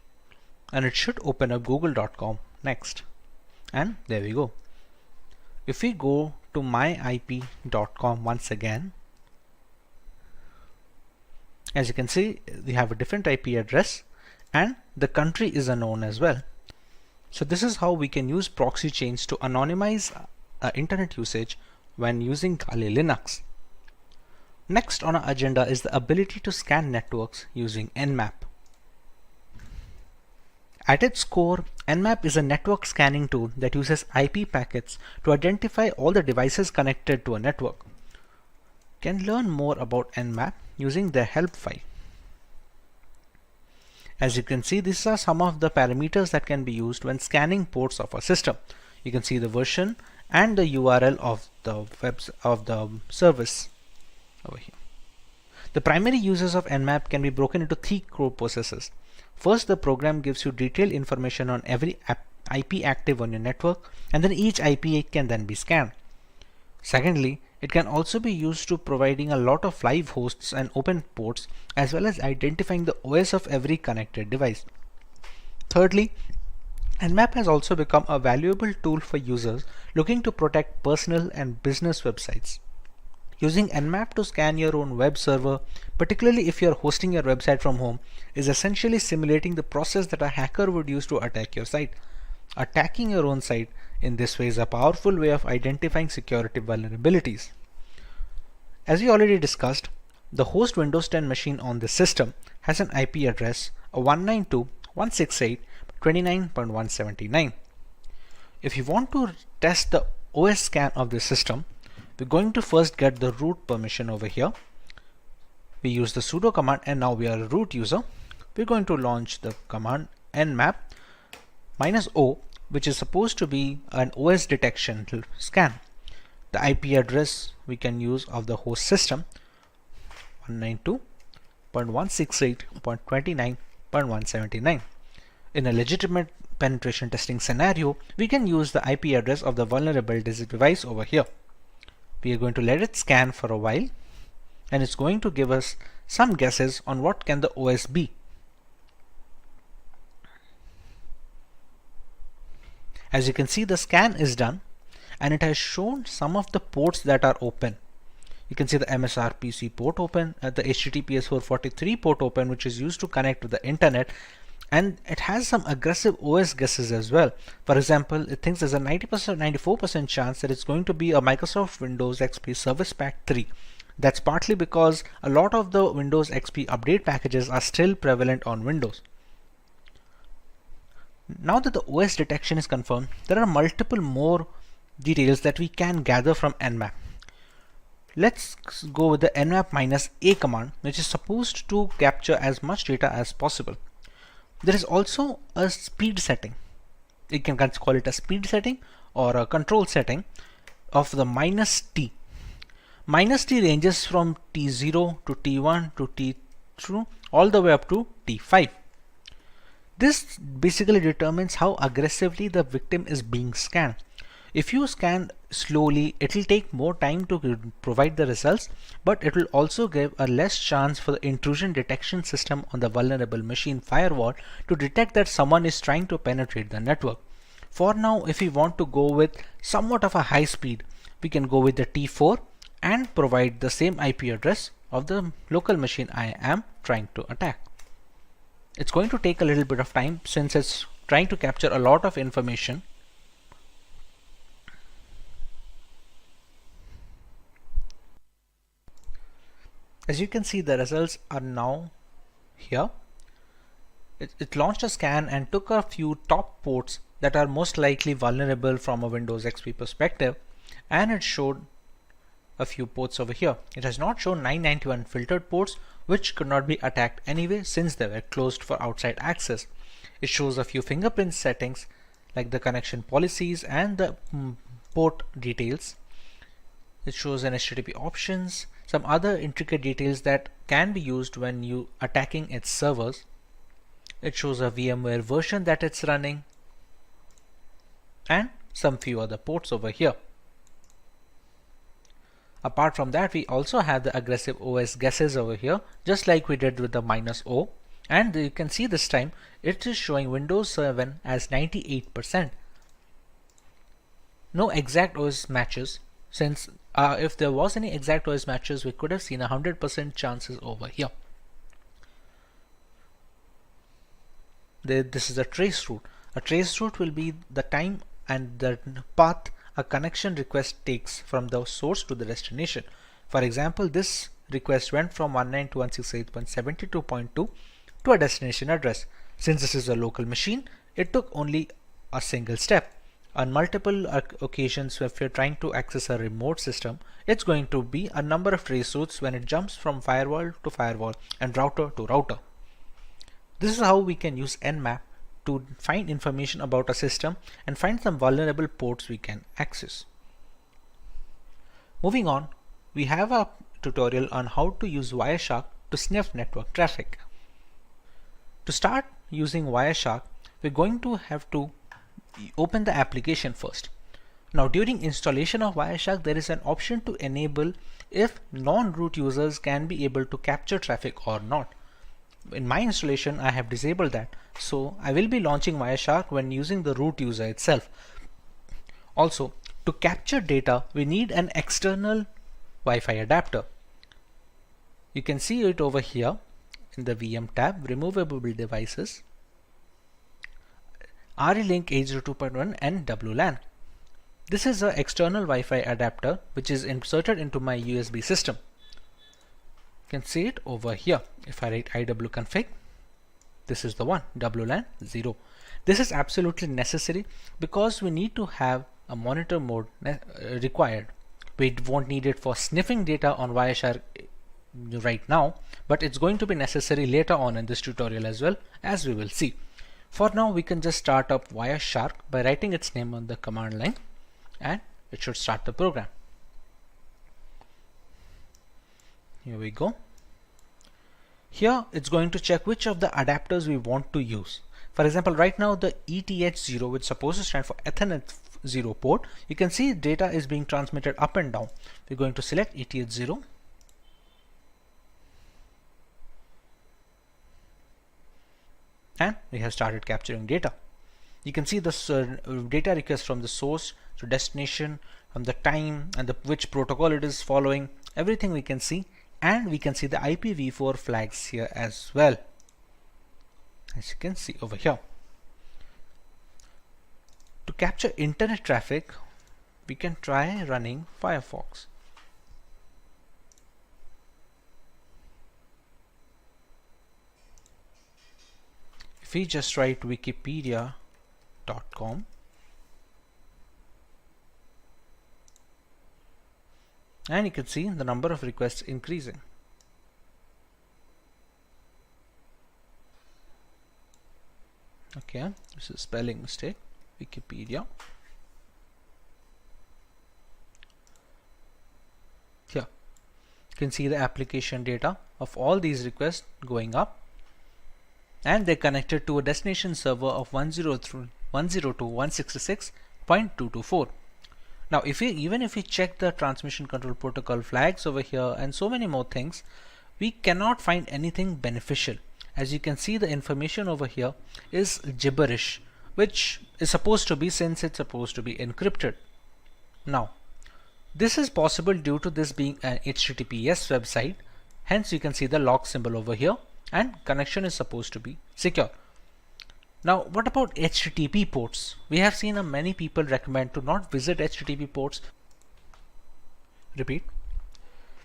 and it should open up google.com next. And there we go. If we go to myip.com once again, as you can see, we have a different IP address and the country is unknown as well. So this is how we can use proxy chains to anonymize internet usage when using Kali Linux. Next on our agenda is the ability to scan networks using Nmap. At its core, Nmap is a network scanning tool that uses IP packets to identify all the devices connected to a network. You can learn more about Nmap using their help file. As you can see, these are some of the parameters that can be used when scanning ports of a system. You can see the version and the URL of the service over here. The primary uses of Nmap can be broken into three core processes. First, the program gives you detailed information on every IP active on your network, and then each IP can then be scanned. Secondly, it can also be used to providing a lot of live hosts and open ports, as well as identifying the OS of every connected device. Thirdly, Nmap has also become a valuable tool for users looking to protect personal and business websites. Using Nmap to scan your own web server, particularly if you're hosting your website from home, is essentially simulating the process that a hacker would use to attack your site. Attacking your own site in this way is a powerful way of identifying security vulnerabilities. As we already discussed, the host Windows 10 machine on this system has an IP address of 192.168.29.179. If you want to test the OS scan of this system, we're going to first get the root permission over here. We use the sudo command, and now we are a root user. We're going to launch the command nmap -o, which is supposed to be an OS detection scan. The IP address we can use of the host system 192.168.29.179. In a legitimate penetration testing scenario, we can use the IP address of the vulnerable device over here. We are going to let it scan for a while, and it's going to give us some guesses on what can the OS be. As you can see, the scan is done, and it has shown some of the ports that are open. You can see the MSRPC port open, the HTTPS 443 port open, which is used to connect to the internet, and it has some aggressive OS guesses as well. For example, it thinks there's a 94% chance that it's going to be a Microsoft Windows XP Service Pack 3. That's partly because a lot of the Windows XP update packages are still prevalent on Windows. Now that the OS detection is confirmed, there are multiple more details that we can gather from Nmap. Let's go with the nmap -a command, which is supposed to capture as much data as possible. There is also a speed setting. You can call it a speed setting or a control setting of the -t. -t ranges from T0 to T1 to T2 all the way up to T5. This basically determines how aggressively the victim is being scanned. If you scan slowly, it will take more time to provide the results, but it will also give a less chance for the intrusion detection system on the vulnerable machine firewall to detect that someone is trying to penetrate the network. For now, if we want to go with somewhat of a high speed, we can go with the T4 and provide the same IP address of the local machine I am trying to attack. It's going to take a little bit of time since it's trying to capture a lot of information. As you can see, the results are now here. It launched a scan and took a few top ports that are most likely vulnerable from a Windows XP perspective, and it showed a few ports over here. It has not shown 991 filtered ports, which could not be attacked anyway since they were closed for outside access. It shows a few fingerprint settings like the connection policies and the port details. It shows an HTTP options, some other intricate details that can be used when you attacking its servers. It shows a VMware version that it's running and some few other ports over here. Apart from that, we also have the aggressive OS guesses over here, just like we did with the -O, and you can see this time it is showing Windows 7 as 98%. No exact OS matches, since if there was any exact OS matches, we could have seen 100% chances over here. This is a trace route. A trace route will be the time and the path a connection request takes from the source to the destination. For example, this request went from 192.168.72.2 to a destination address. Since this is a local machine, it took only a single step. On multiple occasions, if you're trying to access a remote system, it's going to be a number of trace routes when it jumps from firewall to firewall and router to router. This is how we can use Nmap to find information about a system and find some vulnerable ports we can access. Moving on, we have a tutorial on how to use Wireshark to sniff network traffic. To start using Wireshark, we're going to have to open the application first. Now, during installation of Wireshark, there is an option to enable if non-root users can be able to capture traffic or not. In my installation, I have disabled that, so I will be launching Wireshark when using the root user itself. Also, to capture data, we need an external Wi-Fi adapter. You can see it over here in the VM tab, removable devices, RE-Link 802.1 and WLAN. This is an external Wi-Fi adapter which is inserted into my USB system. You can see it over here. If I write iwconfig, this is the one, WLAN 0. This is absolutely necessary because we need to have a monitor mode required. We won't need it for sniffing data on Wireshark right now, but it's going to be necessary later on in this tutorial as well, as we will see. For now, we can just start up Wireshark by writing its name on the command line, and it should start the program. Here we go. Here it's going to check which of the adapters we want to use. For example, right now the ETH0, which is supposed to stand for Ethernet 0 port, you can see data is being transmitted up and down. We're going to select ETH0. And we have started capturing data. You can see the data request from the source to destination, from the time and which protocol it is following, everything we can see. And we can see the IPv4 flags here as well, as you can see over here. To capture internet traffic, we can try running Firefox. If we just write wikipedia.com, and you can see the number of requests increasing. Okay, this is a spelling mistake. Wikipedia. Here, you can see the application data of all these requests going up, and they're connected to a destination server of 102.166.224. Now, even if we check the transmission control protocol flags over here and so many more things, we cannot find anything beneficial. As you can see, the information over here is gibberish, which is supposed to be, since it's supposed to be encrypted. Now, this is possible due to this being an HTTPS website. Hence, you can see the log symbol over here, and connection is supposed to be secure. Now, what about HTTP ports? We have seen many people recommend to not visit HTTP ports. Repeat.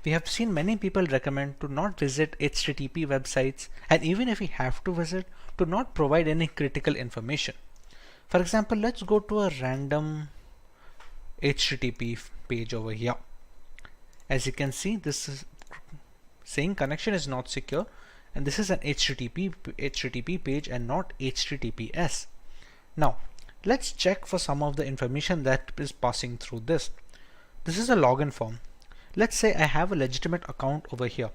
We have seen many people recommend to not visit HTTP websites, and even if we have to visit, to not provide any critical information. For example, let's go to a random HTTP page over here. As you can see, this is saying connection is not secure, and this is an HTTP page and not HTTPS. Now let's check for some of the information that is passing through this. This is a login form. Let's say I have a legitimate account over here.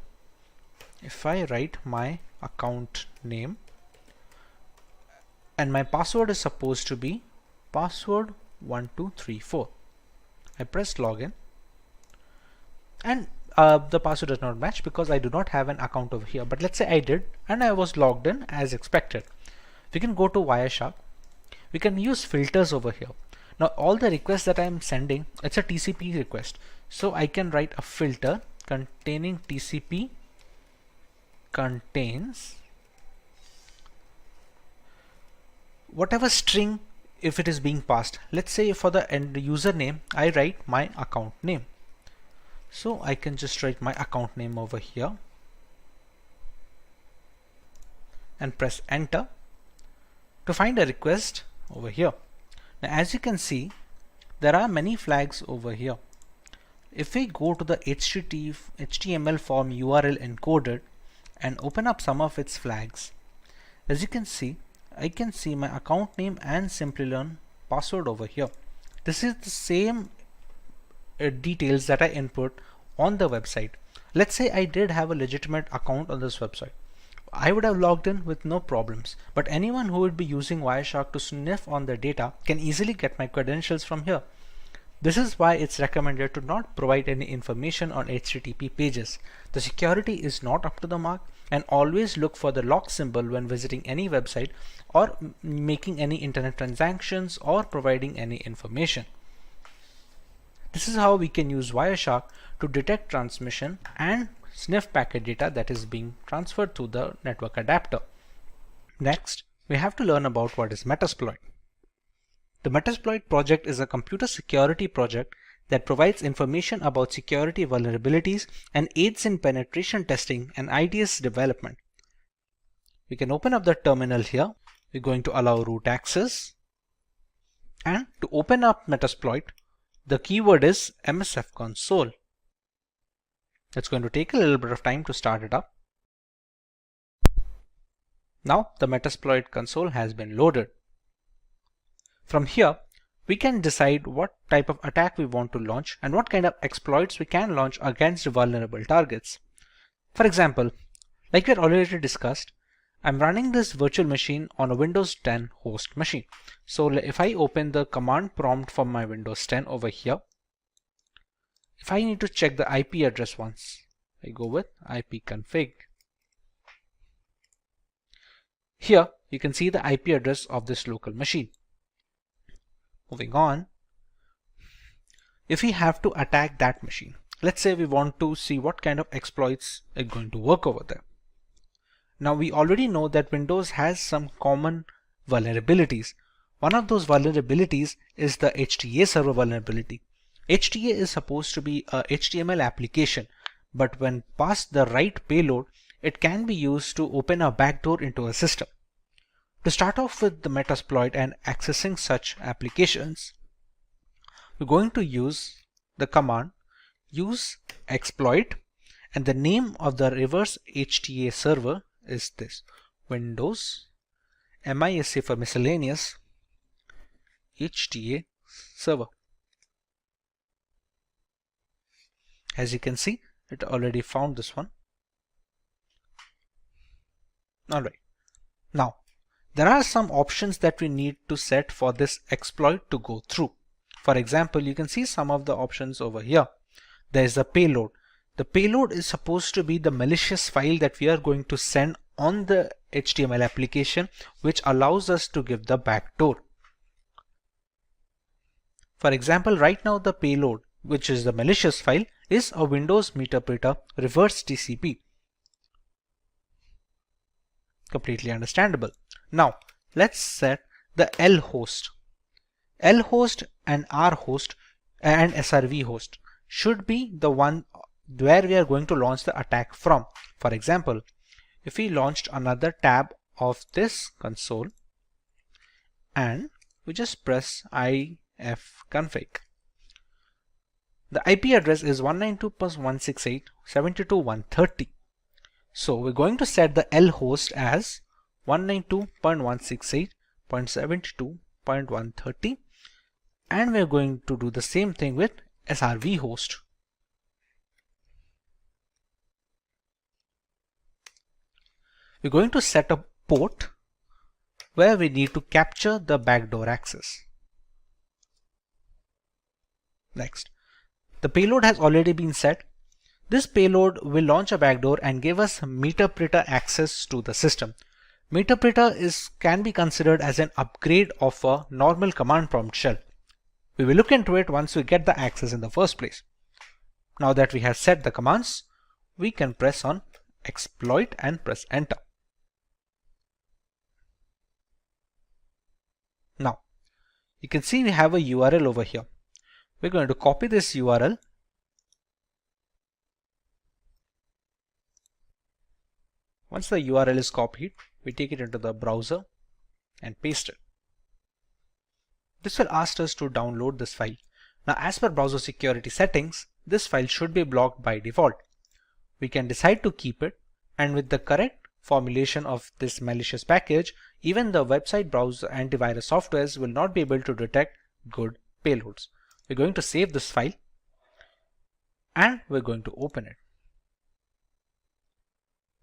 If I write my account name, and my password is supposed to be password 1234. I press login, and the password does not match because I do not have an account over here. But let's say I did, and I was logged in as expected. We can go to Wireshark. We can use filters over here. Now all the requests that I'm sending, it's a TCP request. So I can write a filter containing TCP contains whatever string if it is being passed. Let's say for the end username, I write my account name. So I can just write my account name over here and press enter to find a request over here. Now as you can see, there are many flags over here. If we go to the HTML form URL encoded and open up some of its flags, as you can see, I can see my account name and Simplilearn password over here. This is the same details that I input on the website. Let's say I did have a legitimate account on this website. I would have logged in with no problems, but anyone who would be using Wireshark to sniff on their data can easily get my credentials from here. This is why it's recommended to not provide any information on HTTP pages. The security is not up to the mark, and always look for the lock symbol when visiting any website or making any internet transactions or providing any information. This is how we can use Wireshark to detect transmission and sniff packet data that is being transferred to the network adapter. Next, we have to learn about what is Metasploit. The Metasploit project is a computer security project that provides information about security vulnerabilities and aids in penetration testing and IDS development. We can open up the terminal here. We're going to allow root access, and to open up Metasploit, the keyword is MSF console. It's going to take a little bit of time to start it up. Now the Metasploit console has been loaded. From here, we can decide what type of attack we want to launch and what kind of exploits we can launch against vulnerable targets. For example, like we had already discussed, I'm running this virtual machine on a Windows 10 host machine. So if I open the command prompt from my Windows 10 over here, if I need to check the IP address once, I go with ipconfig. Here you can see the IP address of this local machine. Moving on, if we have to attack that machine, let's say we want to see what kind of exploits are going to work over there. Now we already know that Windows has some common vulnerabilities. One of those vulnerabilities is the HTA server vulnerability. HTA is supposed to be a HTML application, but when passed the right payload, it can be used to open a backdoor into a system. To start off with the Metasploit and accessing such applications, we're going to use the command use exploit, and the name of the reverse HTA server is this: Windows MISC for miscellaneous HTA server. As you can see, it already found this one. Alright, now there are some options that we need to set for this exploit to go through. For example, you can see some of the options over here. There is the payload. The payload is supposed to be the malicious file that we are going to send on the HTML application, which allows us to give the backdoor. For example, right now the payload, which is the malicious file, is a Windows Meterpreter reverse TCP. Completely understandable. Now let's set the L host. L host and R host and SRV host should be the one where we are going to launch the attack from. For example, if we launched another tab of this console and we just press ifconfig, the IP address is 192.168.72.130. So we're going to set the L host as 192.168.72.130, and we're going to do the same thing with SRV host. We're going to set a port where we need to capture the backdoor access. Next, the payload has already been set. This payload will launch a backdoor and give us meterpreter access to the system. Meterpreter can be considered as an upgrade of a normal command prompt shell. We will look into it once we get the access in the first place. Now that we have set the commands, we can press on exploit and press enter. Now, you can see we have a URL over here. We're going to copy this URL Once the URL is copied, we take it into the browser and paste it. This will ask us to download this file. Now, as per browser security settings, this file should be blocked by default. We can decide to keep it, and with the correct formulation of this malicious package, even the website browser antivirus softwares will not be able to detect good payloads. We're going to save this file and we're going to open it.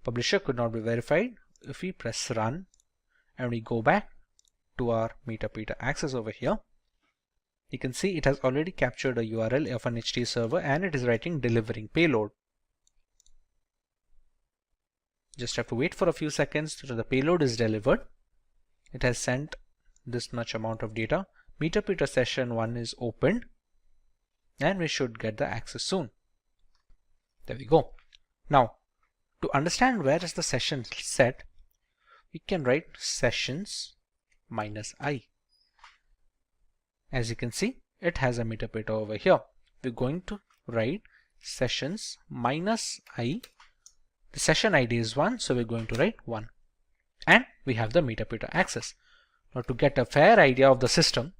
Publisher could not be verified. If we press run and we go back to our meterpreter access over here, you can see it has already captured a URL of an HT server and it is writing delivering payload. Just have to wait for a few seconds till the payload is delivered. It has sent this much amount of data. Meterpreter session 1 is opened and we should get the access soon. There we go. Now, to understand where is the session set, we can write sessions -i. As you can see, it has a meterpreter over here. We're going to write sessions -i. The session ID is 1, so we're going to write 1. And we have the meterpreter access. Now, to get a fair idea of the system,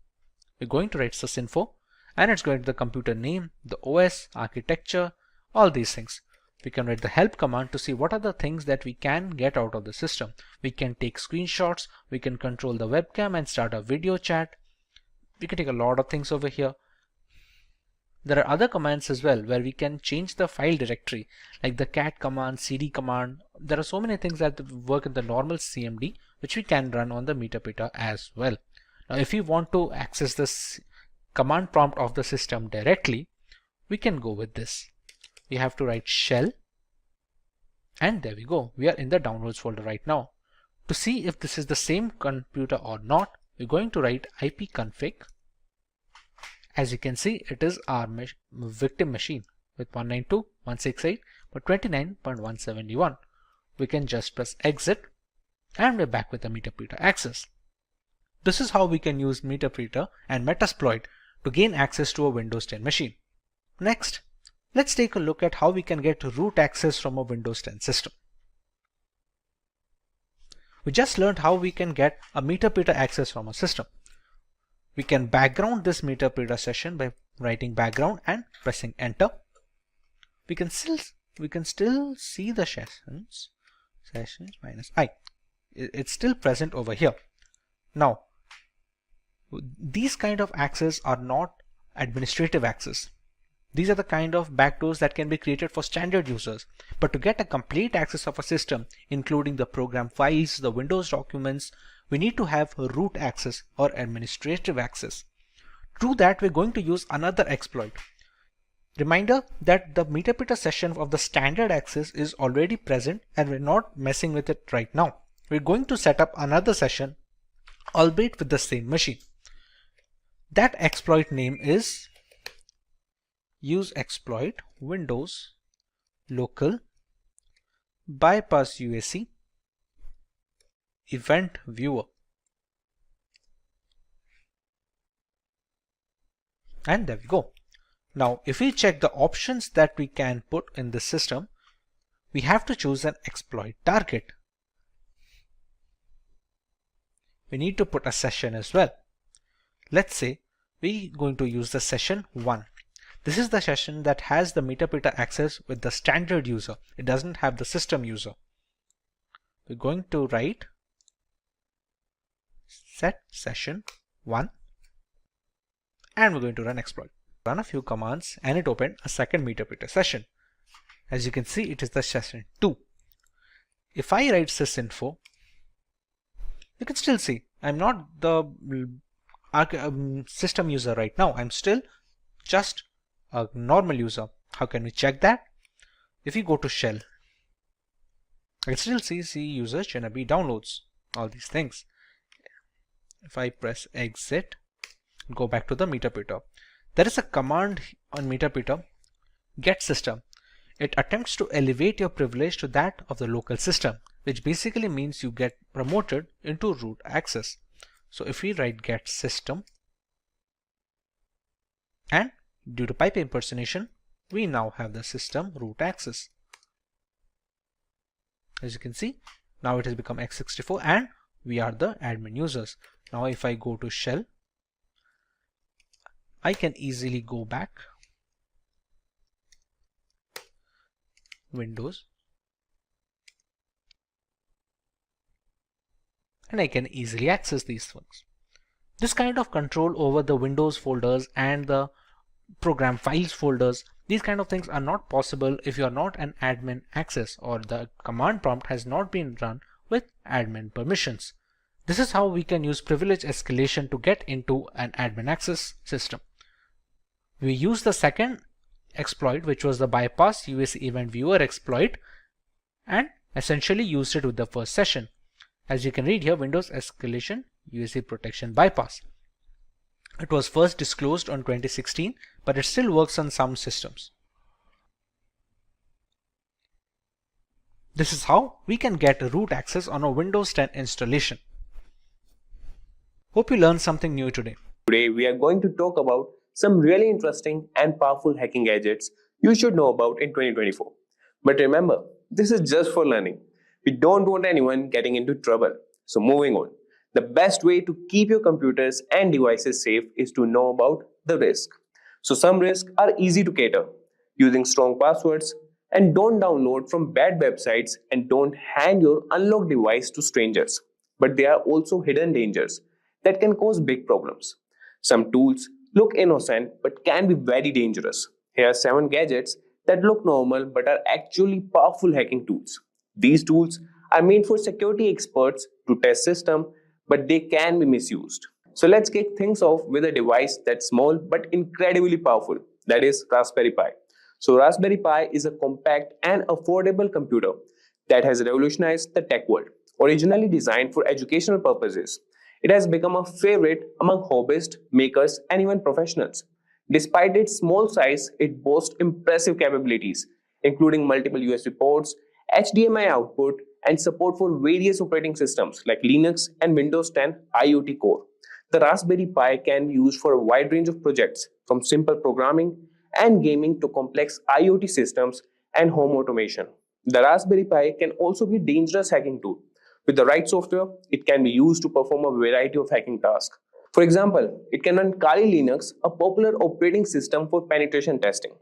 we're going to write sysinfo, and it's going to the computer name, the OS, architecture, all these things. We can write the help command to see what are the things that we can get out of the system. We can take screenshots, we can control the webcam and start a video chat. We can take a lot of things over here. There are other commands as well where we can change the file directory, like the cat command, cd command. There are so many things that work in the normal CMD which we can run on the meterpreter as well. Now, if we want to access this command prompt of the system directly, we can go with this. We have to write shell, and there we go. We are in the downloads folder right now. To see if this is the same computer or not, we're going to write ipconfig. As you can see, it is our victim machine with 192.168.29.171. We can just press exit and we're back with the meterpreter access. This is how we can use meterpreter and metasploit to gain access to a Windows 10 machine. Next, let's take a look at how we can get root access from a Windows 10 system. We just learned how we can get a meterpreter access from a system. We can background this meterpreter session by writing background and pressing enter. We can still see the sessions -i. It's still present over here. Now, these kind of access are not administrative access. These are the kind of backdoors that can be created for standard users. But to get a complete access of a system, including the program files, the Windows documents, we need to have root access or administrative access. To do that, we're going to use another exploit. Reminder that the meterpreter session of the standard access is already present and we're not messing with it right now. We're going to set up another session, albeit with the same machine. That exploit name is use exploit Windows local bypass UAC event viewer. And there we go. Now, if we check the options that we can put in this system, we have to choose an exploit target. We need to put a session as well. Let's say we're going to use the session 1. This is the session that has the meter access with the standard user. It doesn't have the system user. We're going to write set session 1 and we're going to run exploit. Run a few commands and it opened a second meter session. As you can see, it is the session 2. If I write sysinfo, you can still see I'm not the system user right now. I'm still just a normal user. How can we check that? If you go to shell, I can still see user Genebi downloads, all these things. If I press exit, go back to the meter, there is a command on meter get system. It attempts to elevate your privilege to that of the local system, which basically means you get promoted into root access. So if we write get system, and due to pipe impersonation, we now have the system root access. As you can see, now it has become x64 and we are the admin users. Now if I go to shell, I can easily go back, Windows, and I can easily access these things. This kind of control over the Windows folders and the program files folders, these kind of things are not possible if you are not an admin access or the command prompt has not been run with admin permissions. This is how we can use privilege escalation to get into an admin access system. We use the second exploit, which was the bypass UAC event viewer exploit, and essentially used it with the first session. As you can read here, Windows escalation UAC protection bypass. It was first disclosed on 2016, but it still works on some systems. This is how we can get root access on a Windows 10 installation. Hope you learned something new today.
Today we are going to talk about some really interesting and powerful hacking gadgets you should know about in 2024. But remember, this is just for learning. We don't want anyone getting into trouble. So moving on. The best way to keep your computers and devices safe is to know about the risk. So some risks are easy to cater, using strong passwords, and don't download from bad websites, and don't hand your unlocked device to strangers. But there are also hidden dangers that can cause big problems. Some tools look innocent but can be very dangerous. Here are 7 gadgets that look normal but are actually powerful hacking tools. These tools are made for security experts to test systems, but they can be misused. So let's kick things off with a device that's small but incredibly powerful, that is Raspberry Pi. So Raspberry Pi is a compact and affordable computer that has revolutionized the tech world. Originally designed for educational purposes, it has become a favorite among hobbyists, makers, and even professionals. Despite its small size, it boasts impressive capabilities, including multiple USB ports, HDMI output, and support for various operating systems like Linux and Windows 10 IoT Core. The Raspberry Pi can be used for a wide range of projects, from simple programming and gaming to complex IoT systems and home automation. The Raspberry Pi can also be a dangerous hacking tool. With the right software, it can be used to perform a variety of hacking tasks. For example, it can run Kali Linux, a popular operating system for penetration testing.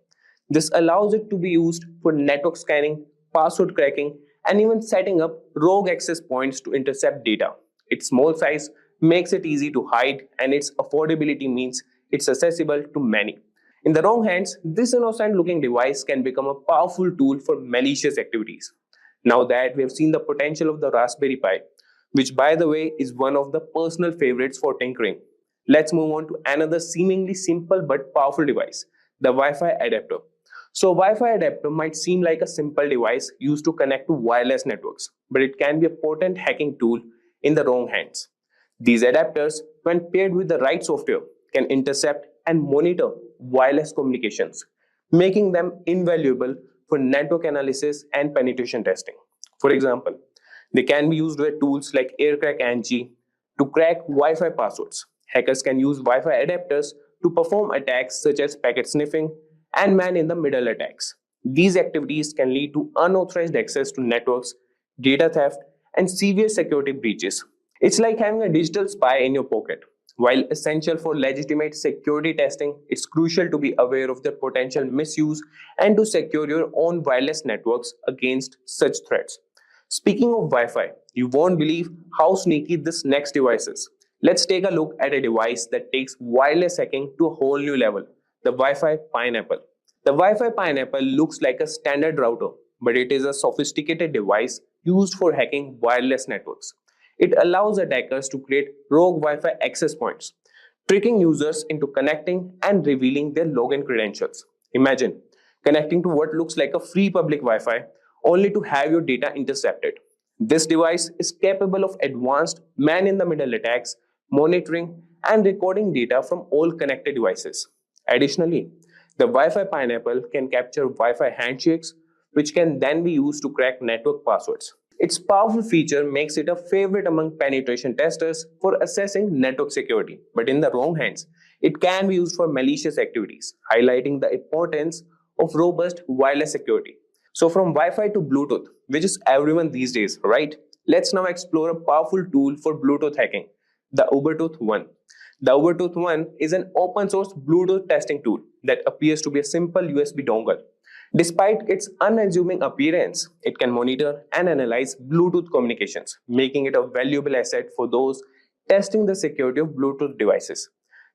This allows it to be used for network scanning, password cracking, and even setting up rogue access points to intercept data. Its small size makes it easy to hide, and its affordability means it's accessible to many. In the wrong hands, this innocent-looking device can become a powerful tool for malicious activities. Now that we have seen the potential of the Raspberry Pi, which by the way is one of the personal favorites for tinkering, let's move on to another seemingly simple but powerful device, the Wi-Fi adapter. So Wi-Fi adapter might seem like a simple device used to connect to wireless networks, but it can be a potent hacking tool in the wrong hands. These adapters, when paired with the right software, can intercept and monitor wireless communications, making them invaluable for network analysis and penetration testing. For example, they can be used with tools like AirCrack NG to crack Wi-Fi passwords. Hackers can use Wi-Fi adapters to perform attacks such as packet sniffing and man-in-the-middle attacks. These activities can lead to unauthorized access to networks, data theft, and severe security breaches. It's like having a digital spy in your pocket. While essential for legitimate security testing, it's crucial to be aware of their potential misuse and to secure your own wireless networks against such threats. Speaking of Wi-Fi, you won't believe how sneaky this next device is. Let's take a look at a device that takes wireless hacking to a whole new level, the Wi-Fi Pineapple. The Wi-Fi Pineapple looks like a standard router, but it is a sophisticated device used for hacking wireless networks. It allows attackers to create rogue Wi-Fi access points, tricking users into connecting and revealing their login credentials. Imagine connecting to what looks like a free public Wi-Fi only to have your data intercepted. This device is capable of advanced man-in-the-middle attacks, monitoring, and recording data from all connected devices. Additionally, the Wi-Fi Pineapple can capture Wi-Fi handshakes, which can then be used to crack network passwords. Its powerful feature makes it a favorite among penetration testers for assessing network security, but in the wrong hands, it can be used for malicious activities, highlighting the importance of robust wireless security. So from Wi-Fi to Bluetooth, which is everyone these days, right? Let's now explore a powerful tool for Bluetooth hacking, the Ubertooth One. The Ubertooth One is an open source Bluetooth testing tool that appears to be a simple USB dongle. Despite its unassuming appearance, it can monitor and analyze Bluetooth communications, making it a valuable asset for those testing the security of Bluetooth devices.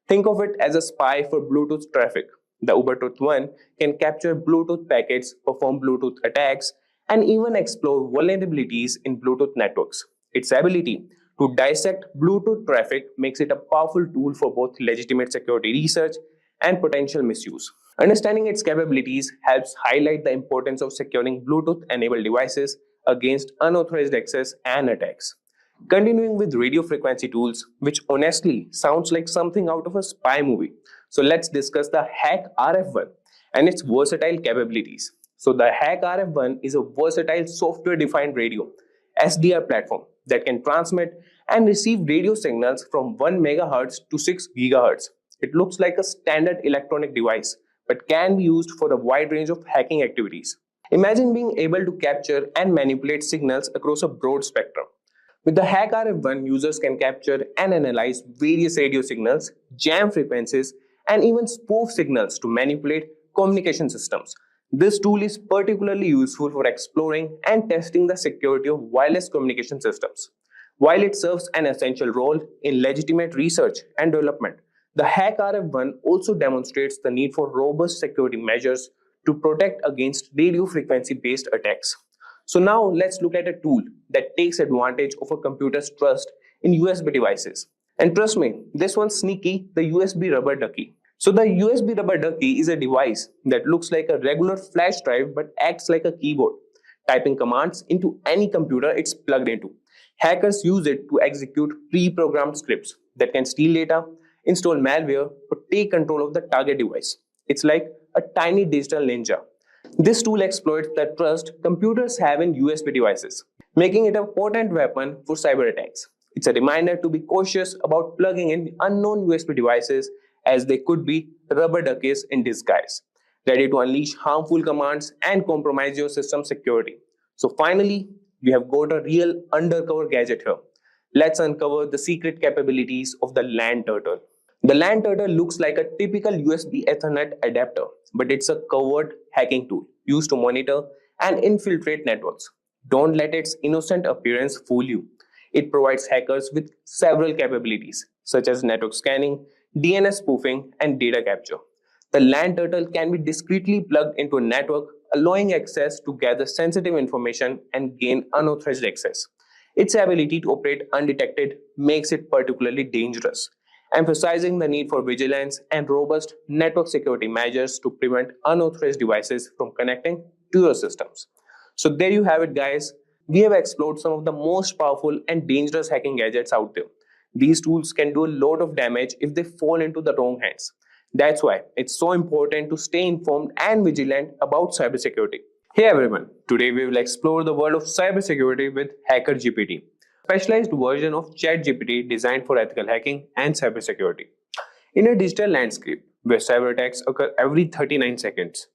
Think of it as a spy for Bluetooth traffic. The Ubertooth One can capture Bluetooth packets, perform Bluetooth attacks, and even explore vulnerabilities in Bluetooth networks. Its ability to dissect Bluetooth traffic makes it a powerful tool for both legitimate security research and potential misuse. Understanding its capabilities helps highlight the importance of securing Bluetooth-enabled devices against unauthorized access and attacks. Continuing with radio frequency tools, which honestly sounds like something out of a spy movie. So let's discuss the Hack RF1 and its versatile capabilities. So the Hack RF1 is a versatile software-defined radio SDR platform that can transmit and receive radio signals from 1 MHz to 6 GHz. It looks like a standard electronic device, but can be used for a wide range of hacking activities. Imagine being able to capture and manipulate signals across a broad spectrum. With the Hack RF1, users can capture and analyze various radio signals, jam frequencies, and even spoof signals to manipulate communication systems. This tool is particularly useful for exploring and testing the security of wireless communication systems. While it serves an essential role in legitimate research and development, the Hack RF1 also demonstrates the need for robust security measures to protect against radio frequency-based attacks. So now let's look at a tool that takes advantage of a computer's trust in USB devices. And trust me, this one's sneaky, the USB rubber ducky. So the USB rubber ducky is a device that looks like a regular flash drive but acts like a keyboard, typing commands into any computer it's plugged into. Hackers use it to execute pre-programmed scripts that can steal data, install malware, or take control of the target device. It's like a tiny digital ninja. This tool exploits the trust computers have in USB devices, making it a potent weapon for cyber attacks. It's a reminder to be cautious about plugging in unknown USB devices, as they could be rubber duckies in disguise, ready to unleash harmful commands and compromise your system security. So finally, we have got a real undercover gadget here. Let's uncover the secret capabilities of the LAN turtle. The LAN turtle looks like a typical USB Ethernet adapter, but it's a covert hacking tool used to monitor and infiltrate networks. Don't let its innocent appearance fool you. It provides hackers with several capabilities, such as network scanning, DNS spoofing, and data capture. The LAN turtle can be discreetly plugged into a network, allowing access to gather sensitive information and gain unauthorized access. Its ability to operate undetected makes it particularly dangerous, emphasizing the need for vigilance and robust network security measures to prevent unauthorized devices from connecting to your systems. So there you have it, guys. We have explored some of the most powerful and dangerous hacking gadgets out there. These tools can do a lot of damage if they fall into the wrong hands. That's why it's so important to stay informed and vigilant about cybersecurity. Hey everyone, today we will explore the world of cybersecurity with Hacker GPT, a specialized version of ChatGPT designed for ethical hacking and cybersecurity. In a digital landscape where cyber attacks occur every 39 seconds,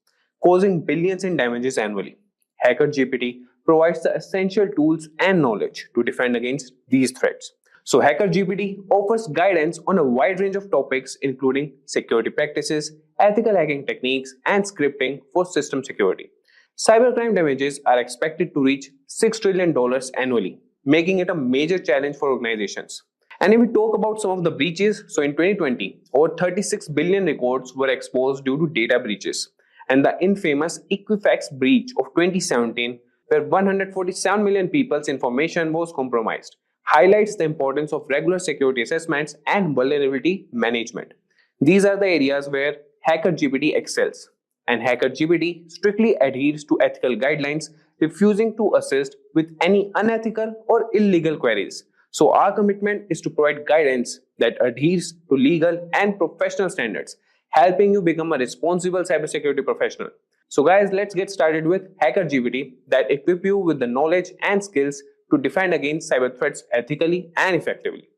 causing billions in damages annually, Hacker GPT provides the essential tools and knowledge to defend against these threats. So, Hacker GPT offers guidance on a wide range of topics, including security practices, ethical hacking techniques, and scripting for system security. Cybercrime damages are expected to reach $6 trillion annually, making it a major challenge for organizations. And if we talk about some of the breaches, so in 2020, over 36 billion records were exposed due to data breaches. And the infamous Equifax breach of 2017, where 147 million people's information was compromised, highlights the importance of regular security assessments and vulnerability management. These are the areas where Hacker GPT excels, and Hacker GPT strictly adheres to ethical guidelines, refusing to assist with any unethical or illegal queries. So our commitment is to provide guidance that adheres to legal and professional standards, helping you become a responsible cybersecurity professional. So guys, let's get started with Hacker GPT that equip you with the knowledge and skills to defend against cyber threats ethically and effectively.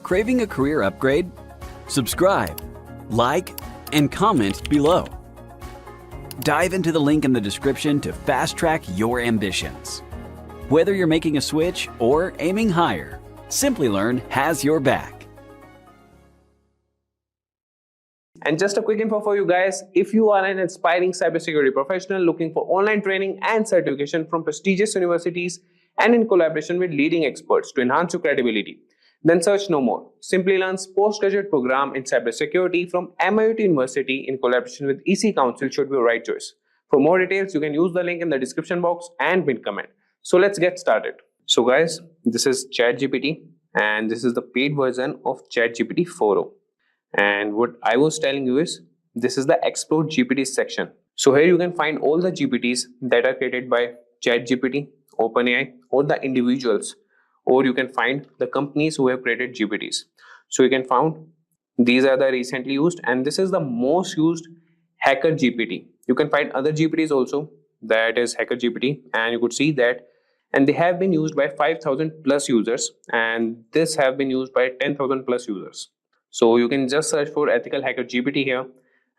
Craving a career upgrade? Subscribe, like, and comment below. Dive into the link in the description to fast-track your ambitions. Whether you're making a switch or aiming higher, Simplilearn has your back.
And just a quick info for you guys, if you are an aspiring cybersecurity professional looking for online training and certification from prestigious universities and in collaboration with leading experts to enhance your credibility, then search no more. Simplilearn's postgraduate program in cybersecurity from MIUT University in collaboration with EC Council should be your right choice. For more details, you can use the link in the description box and pinned comment. So let's get started. So guys, this is ChatGPT and this is the paid version of ChatGPT 4.0. And what I was telling you is, this is the Explore GPT section. So here you can find all the GPTs that are created by ChatGPT, OpenAI, or the individuals, or you can find the companies who have created GPTs. So you can find these are the recently used, and this is the most used Hacker GPT. You can find other GPTs also, that is Hacker GPT, and you could see that, and they have been used by 5,000 plus users, and this have been used by 10,000 plus users. So you can just search for Ethical Hacker GPT here,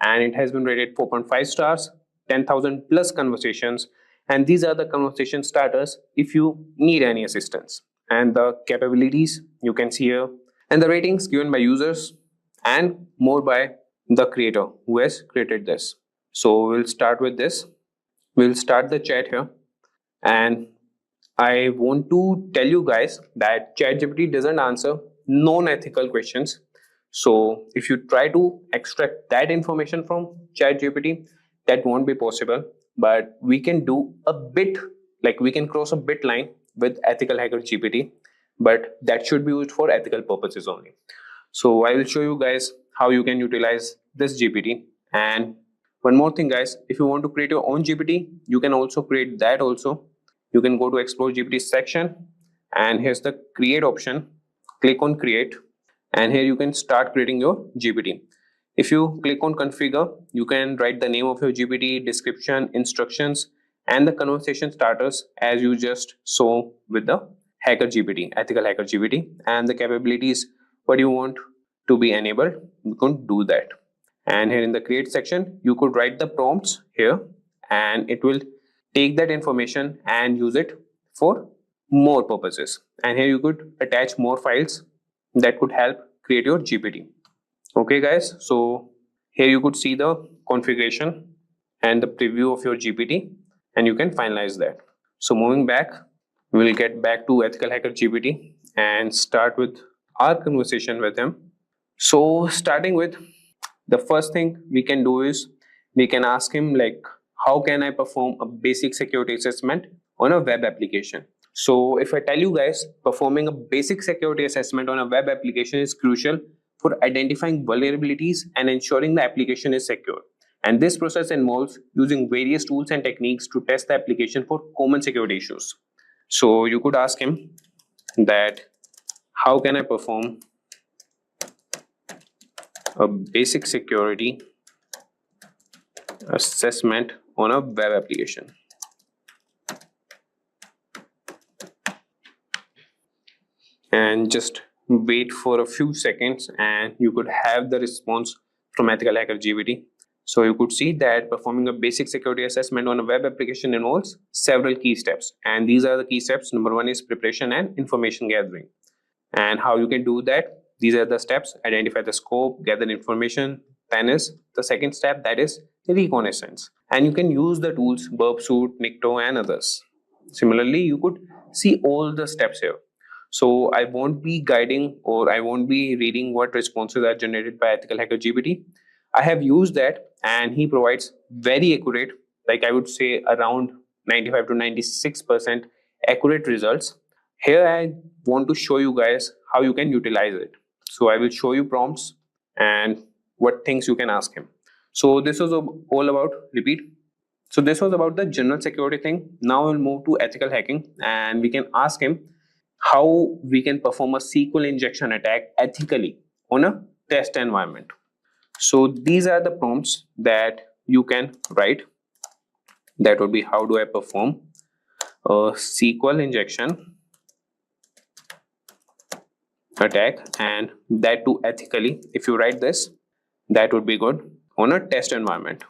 and it has been rated 4.5 stars, 10,000 plus conversations, and these are the conversation starters if you need any assistance. And the capabilities you can see here, and the ratings given by users, and more by the creator who has created this. So we'll start with this. We'll start the chat here, and I want to tell you guys that ChatGPT doesn't answer non-ethical questions. So if you try to extract that information from ChatGPT, that won't be possible. But we can do a bit, like we can cross a bit line with Ethical Hacker GPT, but that should be used for ethical purposes only. So I will show you guys how you can utilize this GPT. And one more thing guys, if you want to create your own GPT, you can also create that also. You can go to Explore GPT section, and here's the create option. Click on create, and here you can start creating your GPT. If you click on configure, you can write the name of your GPT, description, instructions, and the conversation starters as you just saw with the Hacker GPT, Ethical Hacker GPT, and the capabilities, what you want to be enabled, you can do that. And here in the create section, you could write the prompts here, and it will take that information and use it for more purposes. And here you could attach more files that could help create your GPT. Okay guys, so here you could see the configuration and the preview of your GPT, and you can finalize that. So moving back, we'll get back to Ethical Hacker GPT and start with our conversation with him. So starting with, the first thing we can do is we can ask him like, how can I perform a basic security assessment on a web application? So if I tell you guys, performing a basic security assessment on a web application is crucial for identifying vulnerabilities and ensuring the application is secure. And this process involves using various tools and techniques to test the application for common security issues. So you could ask him that, how can I perform a basic security assessment on a web application? And just wait for a few seconds and you could have the response from EthicalHacker GPT. So you could see that performing a basic security assessment on a web application involves several key steps. And these are the key steps. Number one is preparation and information gathering. And how you can do that? These are the steps: identify the scope, gather information. Then is the second step, that is reconnaissance. And you can use the tools Burpsuit, Nikto, and others. Similarly, you could see all the steps here. So I won't be guiding or I won't be reading what responses are generated by EthicalHacker GPT. I have used that and he provides very accurate, like I would say around 95 to 96% accurate results. Here I want to show you guys how you can utilize it. So I will show you prompts and what things you can ask him. So this was all about, repeat. So this was about the general security thing. Now we'll move to ethical hacking and we can ask him how we can perform a SQL injection attack ethically on a test environment. So these are the prompts that you can write. That would be, how do I perform a SQL injection attack, and that too ethically. If you write this, that would be good on a test environment.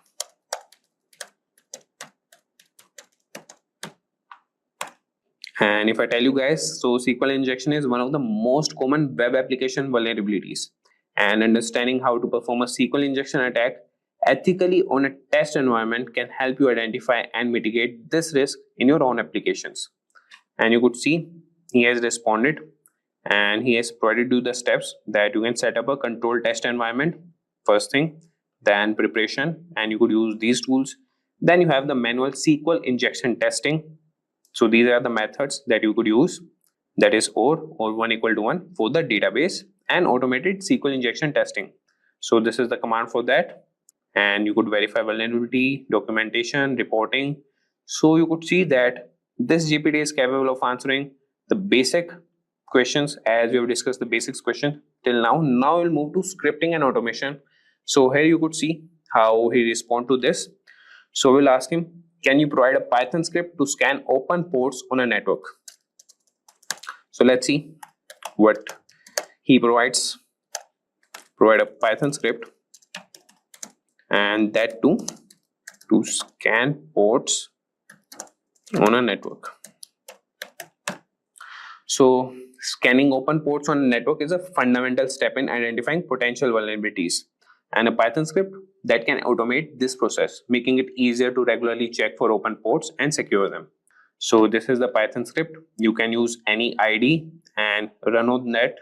And if I tell you guys, so SQL injection is one of the most common web application vulnerabilities, and understanding how to perform a SQL injection attack ethically on a test environment can help you identify and mitigate this risk in your own applications. And you could see he has responded and he has provided you the steps that you can set up a controlled test environment first thing, then preparation, and you could use these tools. Then you have the manual SQL injection testing. So these are the methods that you could use, that is or 1 equal to 1 for the database, and automated SQL injection testing. So this is the command for that, and you could verify vulnerability, documentation, reporting. So you could see that this GPT is capable of answering the basic questions, as we have discussed the basics question till now. Now we'll move to scripting and automation. So here you could see how he respond to this. So we'll ask him, can you provide a Python script to scan open ports on a network? So let's see what he provides. Provide a Python script, and that too to scan ports on a network. So scanning open ports on a network is a fundamental step in identifying potential vulnerabilities, and a Python script that can automate this process, making it easier to regularly check for open ports and secure them. So this is the Python script. You can use any ID and run on that,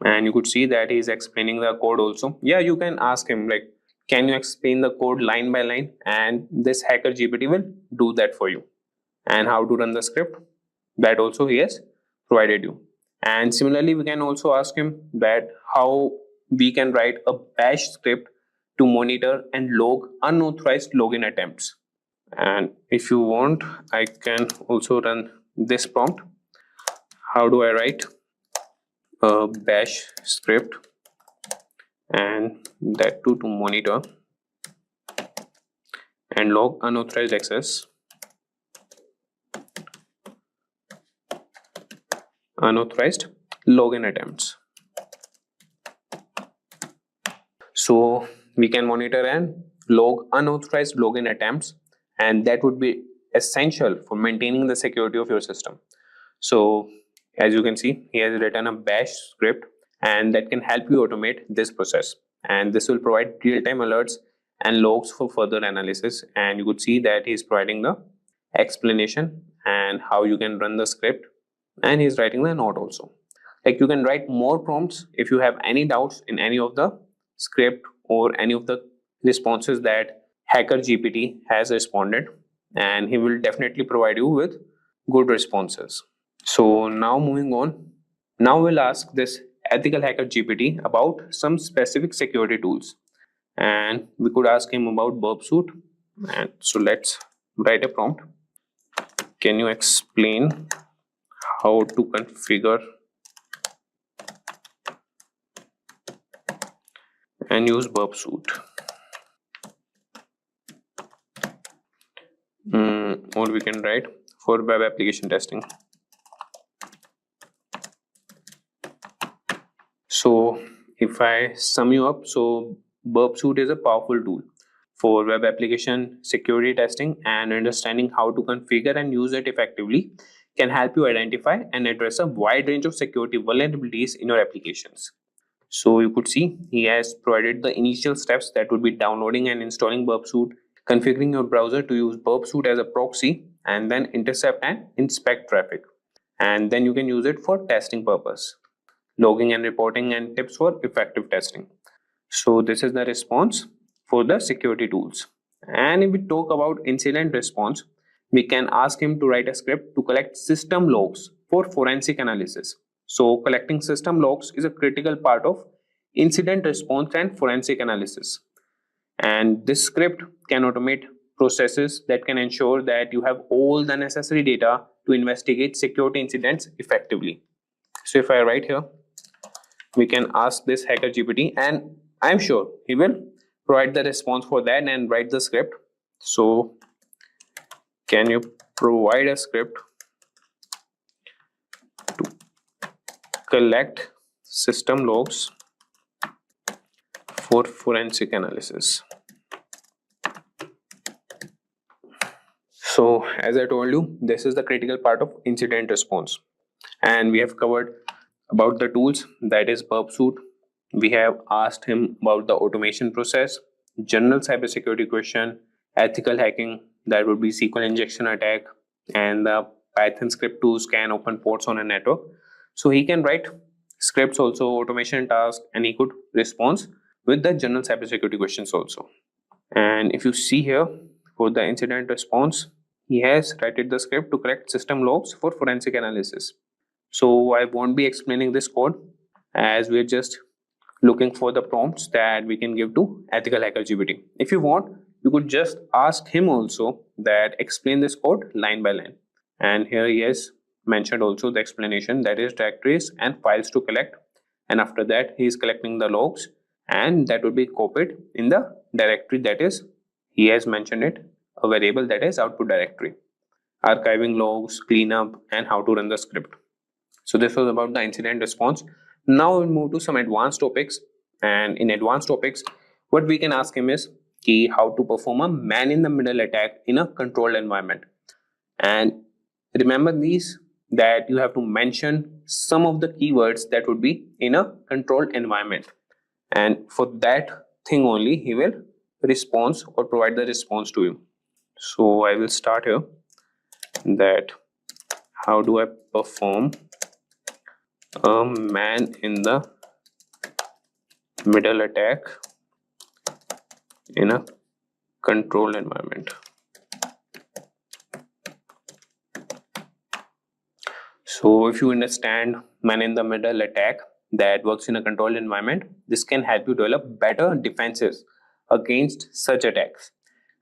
and you could see that he's explaining the code also. Yeah, you can ask him like, can you explain the code line by line, and this hacker GPT will do that for you. And how to run the script, that also he has provided you. And similarly, we can also ask him that how we can write a bash script to monitor and log unauthorized login attempts. And if you want, I can also run this prompt. How do I write a bash script, and that too to monitor and log unauthorized access, unauthorized login attempts. So we can monitor and log unauthorized login attempts, and that would be essential for maintaining the security of your system. So as you can see, he has written a bash script, and that can help you automate this process, and this will provide real-time alerts and logs for further analysis. And you could see that he's providing the explanation and how you can run the script, and he's writing the note also. Like, you can write more prompts if you have any doubts in any of the script or any of the responses that Hacker GPT has responded, and he will definitely provide you with good responses. So now moving on, now we'll ask this Ethical Hacker GPT about some specific security tools, and we could ask him about Burpsuit. And so let's write a prompt. Can you explain how to configure and use Burpsuit? Or we can write for web application testing. if I sum you up, so Burp Suite is a powerful tool for web application security testing, and understanding how to configure and use it effectively can help you identify and address a wide range of security vulnerabilities in your applications. So you could see he has provided the initial steps, that would be downloading and installing Burp Suite, configuring your browser to use Burp Suite as a proxy, and then intercept and inspect traffic. And then you can use it for testing purpose, logging and reporting, and tips for effective testing. So this is the response for the security tools. And if we talk about incident response, we can ask him to write a script to collect system logs for forensic analysis. So collecting system logs is a critical part of incident response and forensic analysis. And this script can automate processes that can ensure that you have all the necessary data to investigate security incidents effectively. So if I write here, we can ask this Hacker GPT, and I'm sure he will provide the response for that and write the script. So can you provide a script to collect system logs for forensic analysis? So as I told you, this is the critical part of incident response, and we have covered about the tools, that is Burp Suite. We have asked him about the automation process, general cybersecurity question, ethical hacking, that would be SQL injection attack, and the Python script to scan open ports on a network. So he can write scripts also, automation tasks, and he could respond with the general cybersecurity questions also. And if you see here, for the incident response, he has written the script to collect system logs for forensic analysis. So I won't be explaining this code, as we're just looking for the prompts that we can give to EthicalHacker GPT. If you want, you could just ask him also that explain this code line by line. And here he has mentioned also the explanation, that is directories and files to collect. And after that, he is collecting the logs, and that will be copied in the directory, that is, he has mentioned it, a variable, that is output directory. Archiving logs, cleanup, and how to run the script. So this was about the incident response. Now we'll move to some advanced topics. And in advanced topics, what we can ask him is how to perform a man-in-the-middle attack in a controlled environment. And remember these, that you have to mention some of the keywords that would be in a controlled environment. And for that thing only, he will respond or provide the response to you. So I will start here, that how do I perform a man in the middle attack in a controlled environment. So if you understand man in the middle attack that works in a controlled environment, this can help you develop better defenses against such attacks.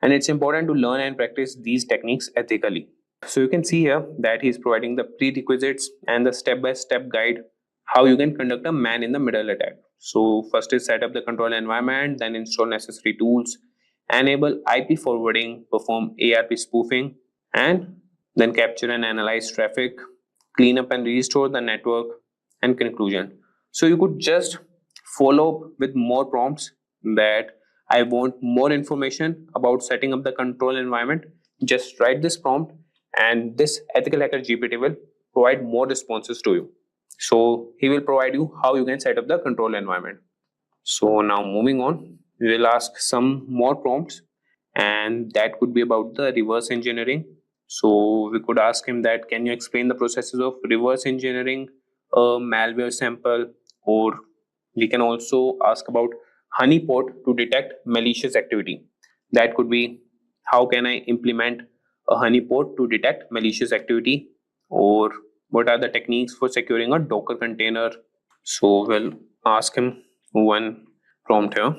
And it's important to learn and practice these techniques ethically. So you can see here that he is providing the prerequisites and the step-by-step guide how you can conduct a man-in-the-middle attack. So first is set up the control environment, then install necessary tools, enable IP forwarding, perform ARP spoofing, and then capture and analyze traffic, clean up and restore the network, and conclusion. So you could just follow up with more prompts, that I want more information about setting up the control environment. Just write this prompt, and this EthicalHacker GPT will provide more responses to you. So he will provide you how you can set up the control environment. So now moving on, we will ask some more prompts, and that could be about the reverse engineering. So we could ask him that, can you explain the processes of reverse engineering a malware sample? Or we can also ask about honeypot to detect malicious activity. That could be, how can I implement a honeypot to detect malicious activity? Or what are the techniques for securing a Docker container? So we'll ask him one prompt here.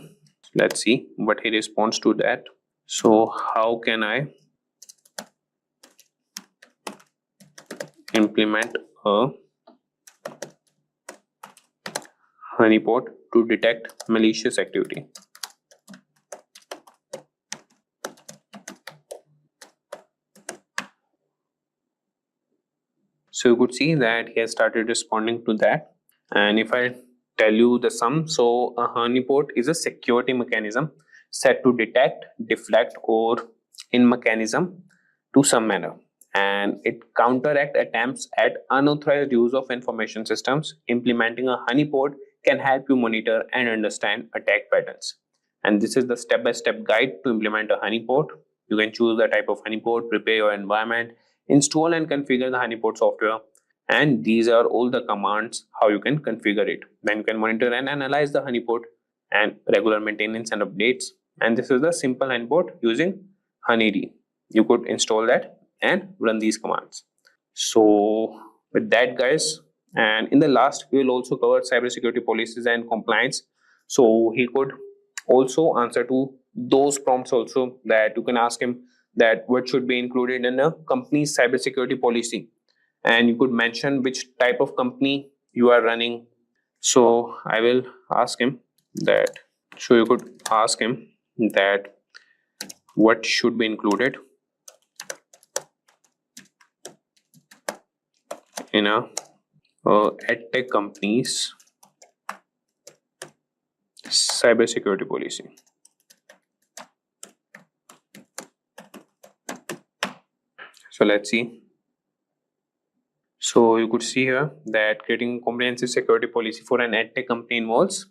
Let's see what he responds to that. So how can I implement a honeypot to detect malicious activity? So you could see that he has started responding to that. And if I tell you the sum. So a honeypot is a security mechanism set to detect, deflect, or in mechanism to some manner, and it counteract attempts at unauthorized use of information systems. Implementing a honeypot can help you monitor and understand attack patterns. And this is the step-by-step guide to implement a honeypot. You can choose the type of honeypot, prepare your environment, install and configure the honeypot software, and these are all the commands how you can configure it. Then you can monitor and analyze the honeypot and regular maintenance and updates. And this is the simple honeypot using honeyd. You could install that and run these commands. So with that, guys, and in the last we will also cover cybersecurity policies and compliance. So he could also answer to those prompts also, that you can ask him that what should be included in a company's cybersecurity policy, and you could mention which type of company you are running. So I will ask him that, so you could ask him that what should be included in a edtech company's cybersecurity policy. So let's see. So you could see here that creating a comprehensive security policy for an edtech company involves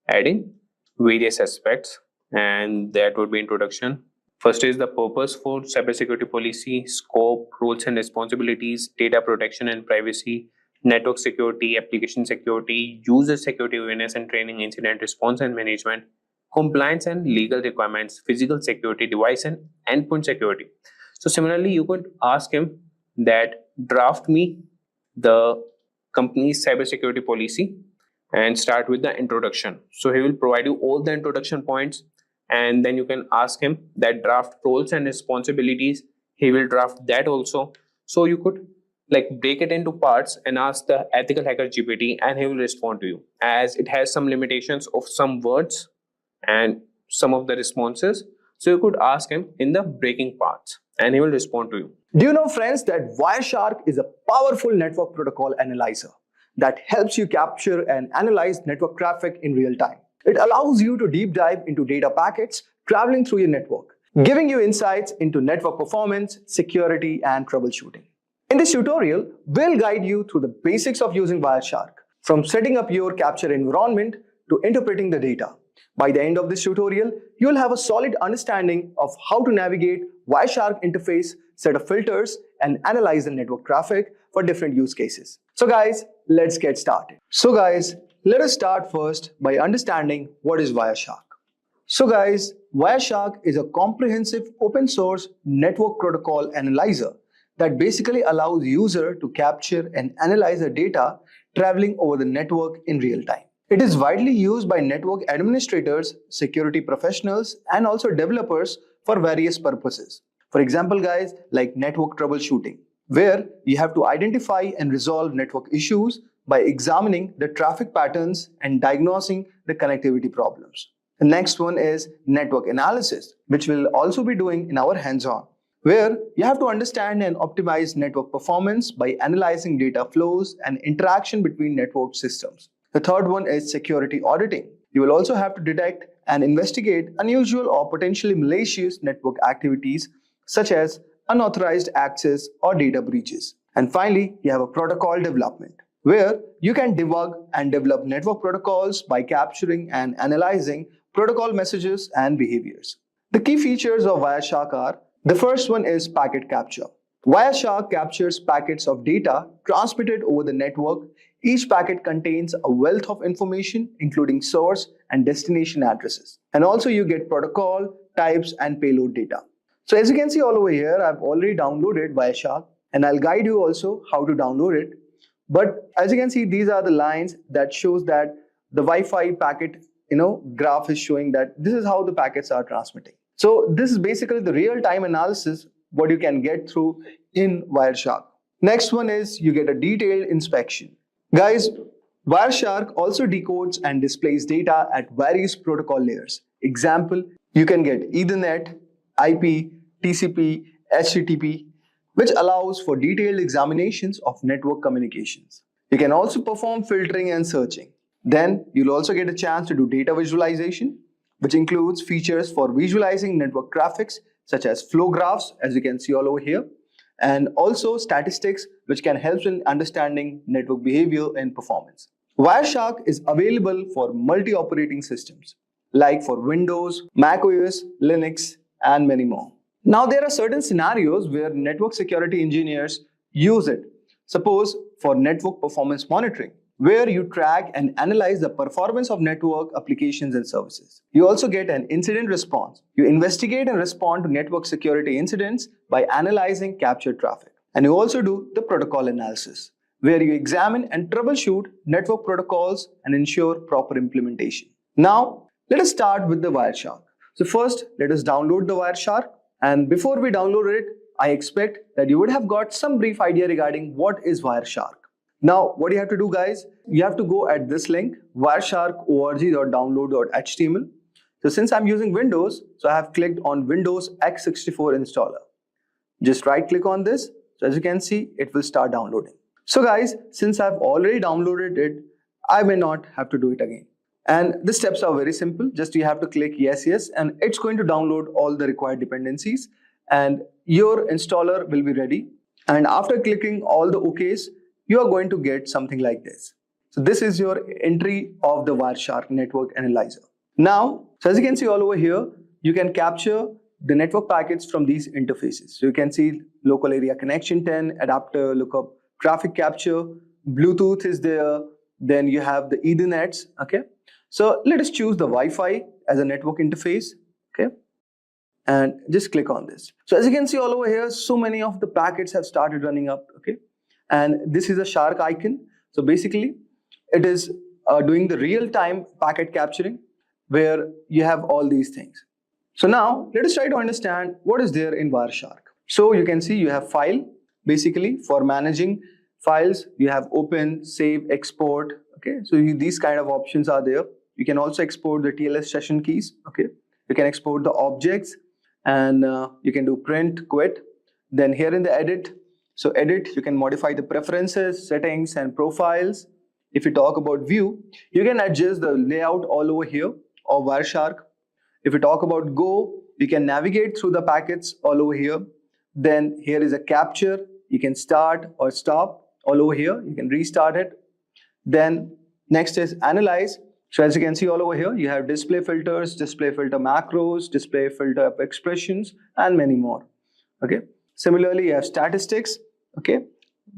adding various aspects, and that would be introduction. First is the purpose for cybersecurity policy, scope, roles and responsibilities, data protection and privacy, network security, application security, user security awareness and training, incident response and management, compliance and legal requirements, physical security, device and endpoint security. So similarly, you could ask him that draft me the company's cybersecurity policy and start with the introduction. So he will provide you all the introduction points, and then you can ask him that draft roles and responsibilities. He will draft that also. So you could like break it into parts and ask the EthicalHacker GPT, and he will respond to you, as it has some limitations of some words and some of the responses. So you could ask him in the breaking parts and he will respond to you.
Do you know, friends, that Wireshark is a powerful network protocol analyzer that helps you capture and analyze network traffic in real time? It allows you to deep dive into data packets traveling through your network, giving you insights into network performance, security, and troubleshooting. In this tutorial, we'll guide you through the basics of using Wireshark, from setting up your capture environment to interpreting the data. By the end of this tutorial, you'll have a solid understanding of how to navigate Wireshark interface, set of filters, and analyze the network traffic for different use cases. So guys, let's get started. So guys, let us start first by understanding what is Wireshark. So guys, Wireshark is a comprehensive open source network protocol analyzer that basically allows user to capture and analyze the data traveling over the network in real time. It is widely used by network administrators, security professionals, and also developers for various purposes. For example, guys, like network troubleshooting, where you have to identify and resolve network issues by examining the traffic patterns and diagnosing the connectivity problems. The next one is network analysis, which we'll also be doing in our hands-on, where you have to understand and optimize network performance by analyzing data flows and interaction between network systems. The third one is security auditing. You will also have to detect and investigate unusual or potentially malicious network activities such as unauthorized access or data breaches. And finally, you have a protocol development, where you can debug and develop network protocols by capturing and analyzing protocol messages and behaviors. The key features of Wireshark are: the first one is packet capture. Wireshark captures packets of data transmitted over the network. Each packet contains a wealth of information, including source and destination addresses. And also you get protocol, types, and payload data. So as you can see all over here, I've already downloaded Wireshark, and I'll guide you also how to download it. But as you can see, these are the lines that shows that the Wi-Fi packet, graph is showing that this is how the packets are transmitting. So this is basically the real-time analysis what you can get through in Wireshark. Next one is you get a detailed inspection. Guys, Wireshark also decodes and displays data at various protocol layers. Example, you can get Ethernet, IP, TCP, HTTP, which allows for detailed examinations of network communications. You can also perform filtering and searching. Then you'll also get a chance to do data visualization, which includes features for visualizing network traffics such as flow graphs, as you can see all over here, and also statistics, which can help in understanding network behavior and performance. Wireshark is available for multi-operating systems, like for Windows, Mac OS, Linux, and many more. Now, there are certain scenarios where network security engineers use it. Suppose for network performance monitoring, where you track and analyze the performance of network applications and services. You also get an incident response. You investigate and respond to network security incidents by analyzing captured traffic. And you also do the protocol analysis, where you examine and troubleshoot network protocols and ensure proper implementation. Now, let us start with the Wireshark. So first, let us download the Wireshark. And before we download it, I expect that you would have got some brief idea regarding what is Wireshark. Now, what you have to do, guys, you have to go at this link, wireshark.org.download.html. So since I'm using Windows, so I have clicked on Windows x64 installer. Just right click on this. So as you can see, it will start downloading. So guys, since I've already downloaded it, I may not have to do it again. And the steps are very simple. Just you have to click yes, and it's going to download all the required dependencies and your installer will be ready. And after clicking all the OKs, you are going to get something like this. So this is your entry of the Wireshark network analyzer. Now, so as you can see all over here, you can capture the network packets from these interfaces. So you can see local area connection 10, adapter lookup, traffic capture, Bluetooth is there, then you have the Ethernets, okay? So let us choose the Wi-Fi as a network interface, okay? And just click on this. So as you can see all over here, so many of the packets have started running up, okay? And this is a shark icon. So basically, it is doing the real-time packet capturing where you have all these things. So now, let us try to understand what is there in Wireshark. So you can see you have file. Basically, for managing files, you have open, save, export. Okay, so these kind of options are there. You can also export the TLS session keys. Okay, you can export the objects and you can do print, quit. Then here in the edit, so edit, you can modify the preferences, settings, and profiles. If you talk about view, you can adjust the layout all over here of Wireshark. If you talk about go, you can navigate through the packets all over here. Then here is a capture. You can start or stop all over here. You can restart it. Then next is analyze. So as you can see all over here, you have display filters, display filter macros, display filter expressions, and many more. Okay. Similarly, you have statistics, okay,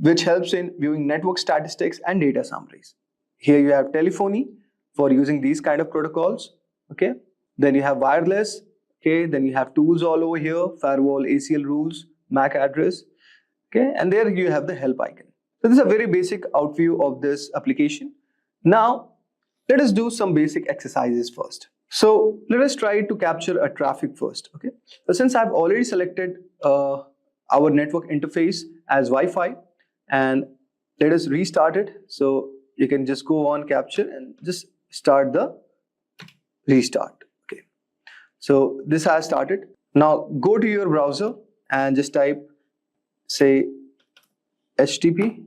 which helps in viewing network statistics and data summaries. Here you have telephony for using these kind of protocols, okay. Then you have wireless, okay. Then you have tools all over here, firewall, ACL rules, MAC address, okay. And there you have the help icon. So this is a very basic outview of this application. Now, let us do some basic exercises first. So let us try to capture a traffic first, okay. So since I've already selected our network interface as Wi-Fi, and let us restart it. So you can just go on capture and just start the restart. Okay. So this has started. Now go to your browser and just type, say, HTTP,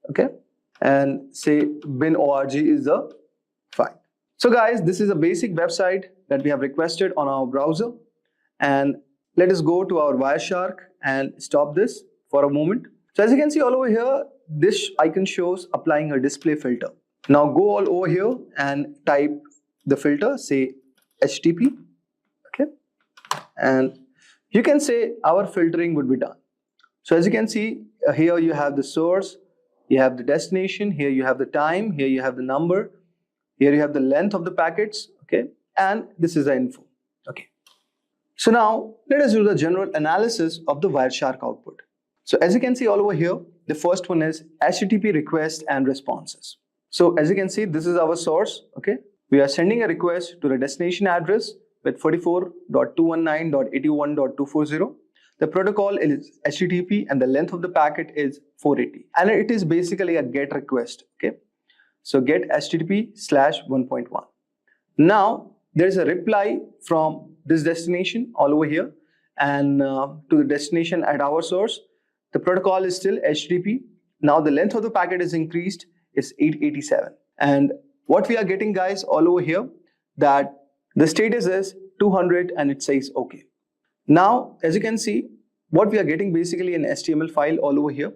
okay, and say bin.org is the file. So guys, this is a basic website that we have requested on our browser, and let us go to our Wireshark and stop this for a moment. So as you can see all over here, this icon shows applying a display filter. Now go all over here and type the filter, say HTTP, okay, and you can say our filtering would be done. So as you can see, here you have the source, you have the destination, here you have the time, here you have the number, here you have the length of the packets, okay, and this is the info, okay. So now let us do the general analysis of the Wireshark output. So as you can see all over here, the first one is HTTP request and responses. So as you can see, this is our source, okay. We are sending a request to the destination address with 44.219.81.240. The protocol is HTTP and the length of the packet is 480. And it is basically a GET request, okay. So get HTTP/1.1. Now there is a reply from this destination all over here and to the destination at our source. The protocol is still HTTP. Now the length of the packet is increased, it's 887. And what we are getting, guys, all over here, that the status is 200 and it says okay. Now, as you can see, what we are getting basically an HTML file all over here.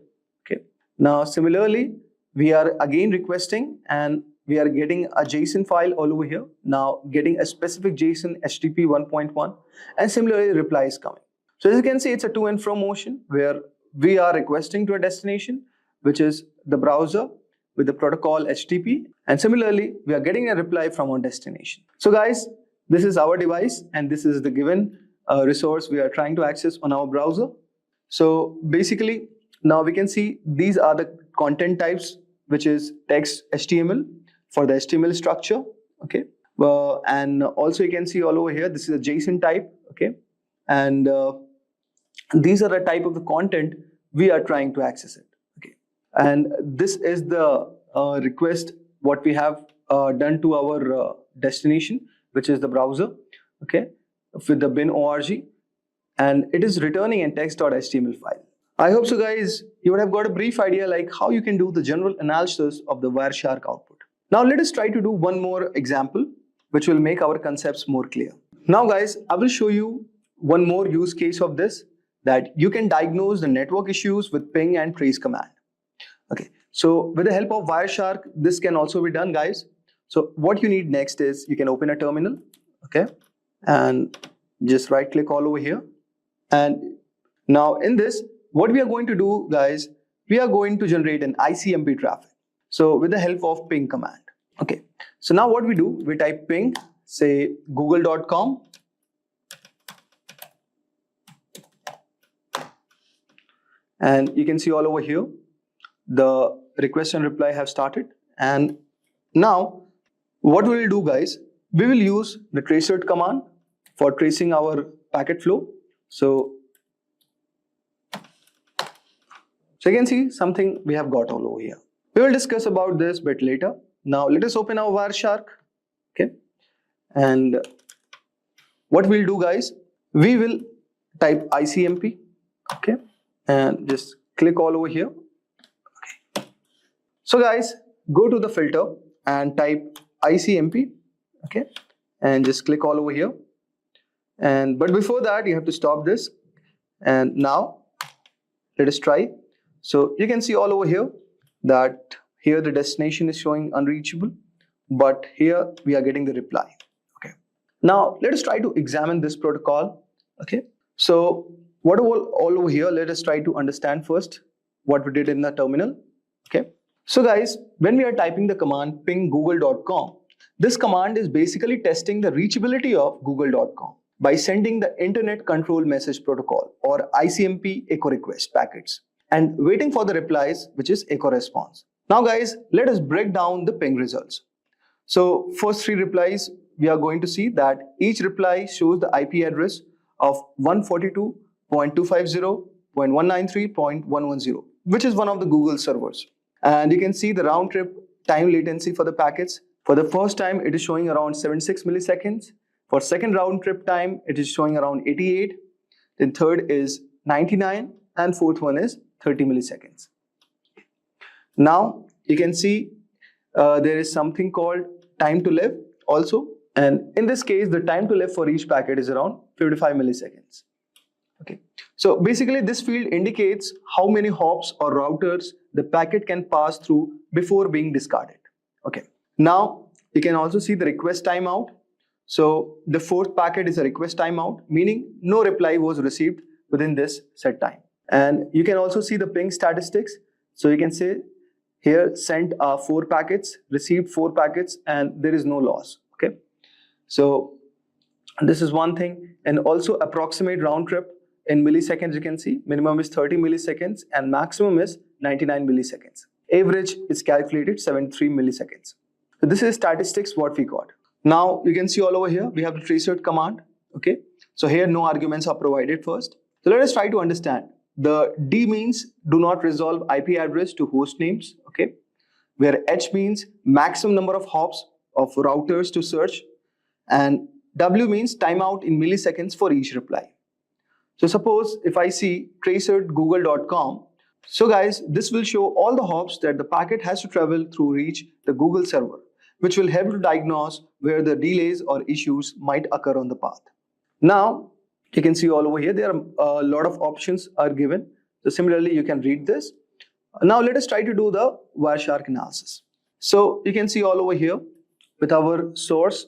Okay. Now, similarly, we are again requesting and we are getting a JSON file all over here. Now, getting a specific JSON HTTP 1.1 and similarly reply is coming. So as you can see, it's a to and fro motion where we are requesting to a destination, which is the browser with the protocol HTTP, and similarly, we are getting a reply from our destination. So guys, this is our device and this is the given resource we are trying to access on our browser. So basically, now we can see these are the content types, which is text HTML for the HTML structure. Okay, and also you can see all over here, this is a JSON type. Okay, and these are the type of the content we are trying to access it. Okay, and this is the request what we have done to our destination, which is the browser. Okay, with the bin org, and it is returning a text.html file. I hope so, guys, you would have got a brief idea like how you can do the general analysis of the Wireshark output. Now let us try to do one more example which will make our concepts more clear. Now guys, I will show you one more use case of this, that you can diagnose the network issues with ping and trace command. Okay, so with the help of Wireshark, this can also be done, guys. So what you need next is you can open a terminal, okay, and just right click all over here. And now in this, what we are going to do, guys, we are going to generate an ICMP traffic. So with the help of ping command. Okay, so now what we do, we type ping, say google.com, and you can see all over here the request and reply have started. And now what we will do, guys, we will use the tracer command for tracing our packet flow. So you can see something we have got all over here. We will discuss about this bit later. Now let us open our Wireshark. Okay, and what we'll do, guys, we will type ICMP. Okay, and just click all over here. Okay. So guys, go to the filter and type ICMP. Okay, and just click all over here. And but before that, you have to stop this. And now let us try. So you can see all over here that here the destination is showing unreachable, but here we are getting the reply. Okay. Now let us try to examine this protocol. Okay. So what all over here, let us try to understand first what we did in the terminal. Okay. So guys, when we are typing the command ping google.com, this command is basically testing the reachability of google.com by sending the Internet Control Message Protocol or ICMP echo request packets and waiting for the replies, which is echo response. Now guys, let us break down the ping results. So first 3 replies, we are going to see that each reply shows the IP address of 142.250.193.110, which is one of the Google servers. And you can see the round trip time latency for the packets. For the first time, it is showing around 76 milliseconds. For second round trip time, it is showing around 88. Then third is 99, and fourth one is 30 milliseconds. Now you can see there is something called time to live also, and in this case the time to live for each packet is around 55 milliseconds. Okay, so basically this field indicates how many hops or routers the packet can pass through before being discarded. Okay, now you can also see the request timeout. So the fourth packet is a request timeout, meaning no reply was received within this set time. And you can also see the ping statistics. So you can say here sent 4 packets, received 4 packets, and there is no loss. Okay, so this is one thing. And also approximate round trip in milliseconds, you can see minimum is 30 milliseconds and maximum is 99 milliseconds. Average is calculated 73 milliseconds. So this is statistics what we got. Now you can see all over here we have the tracer command. Okay, so here no arguments are provided first. So let us try to understand. The D means do not resolve IP address to host names. Okay, where H means maximum number of hops of routers to search, and W means timeout in milliseconds for each reply. So suppose if I see tracer google.com, so guys, this will show all the hops that the packet has to travel through reach the Google server, which will help to diagnose where the delays or issues might occur on the path. Now, you can see all over here, there are a lot of options are given. So similarly, you can read this. Now let us try to do the Wireshark analysis. So you can see all over here with our source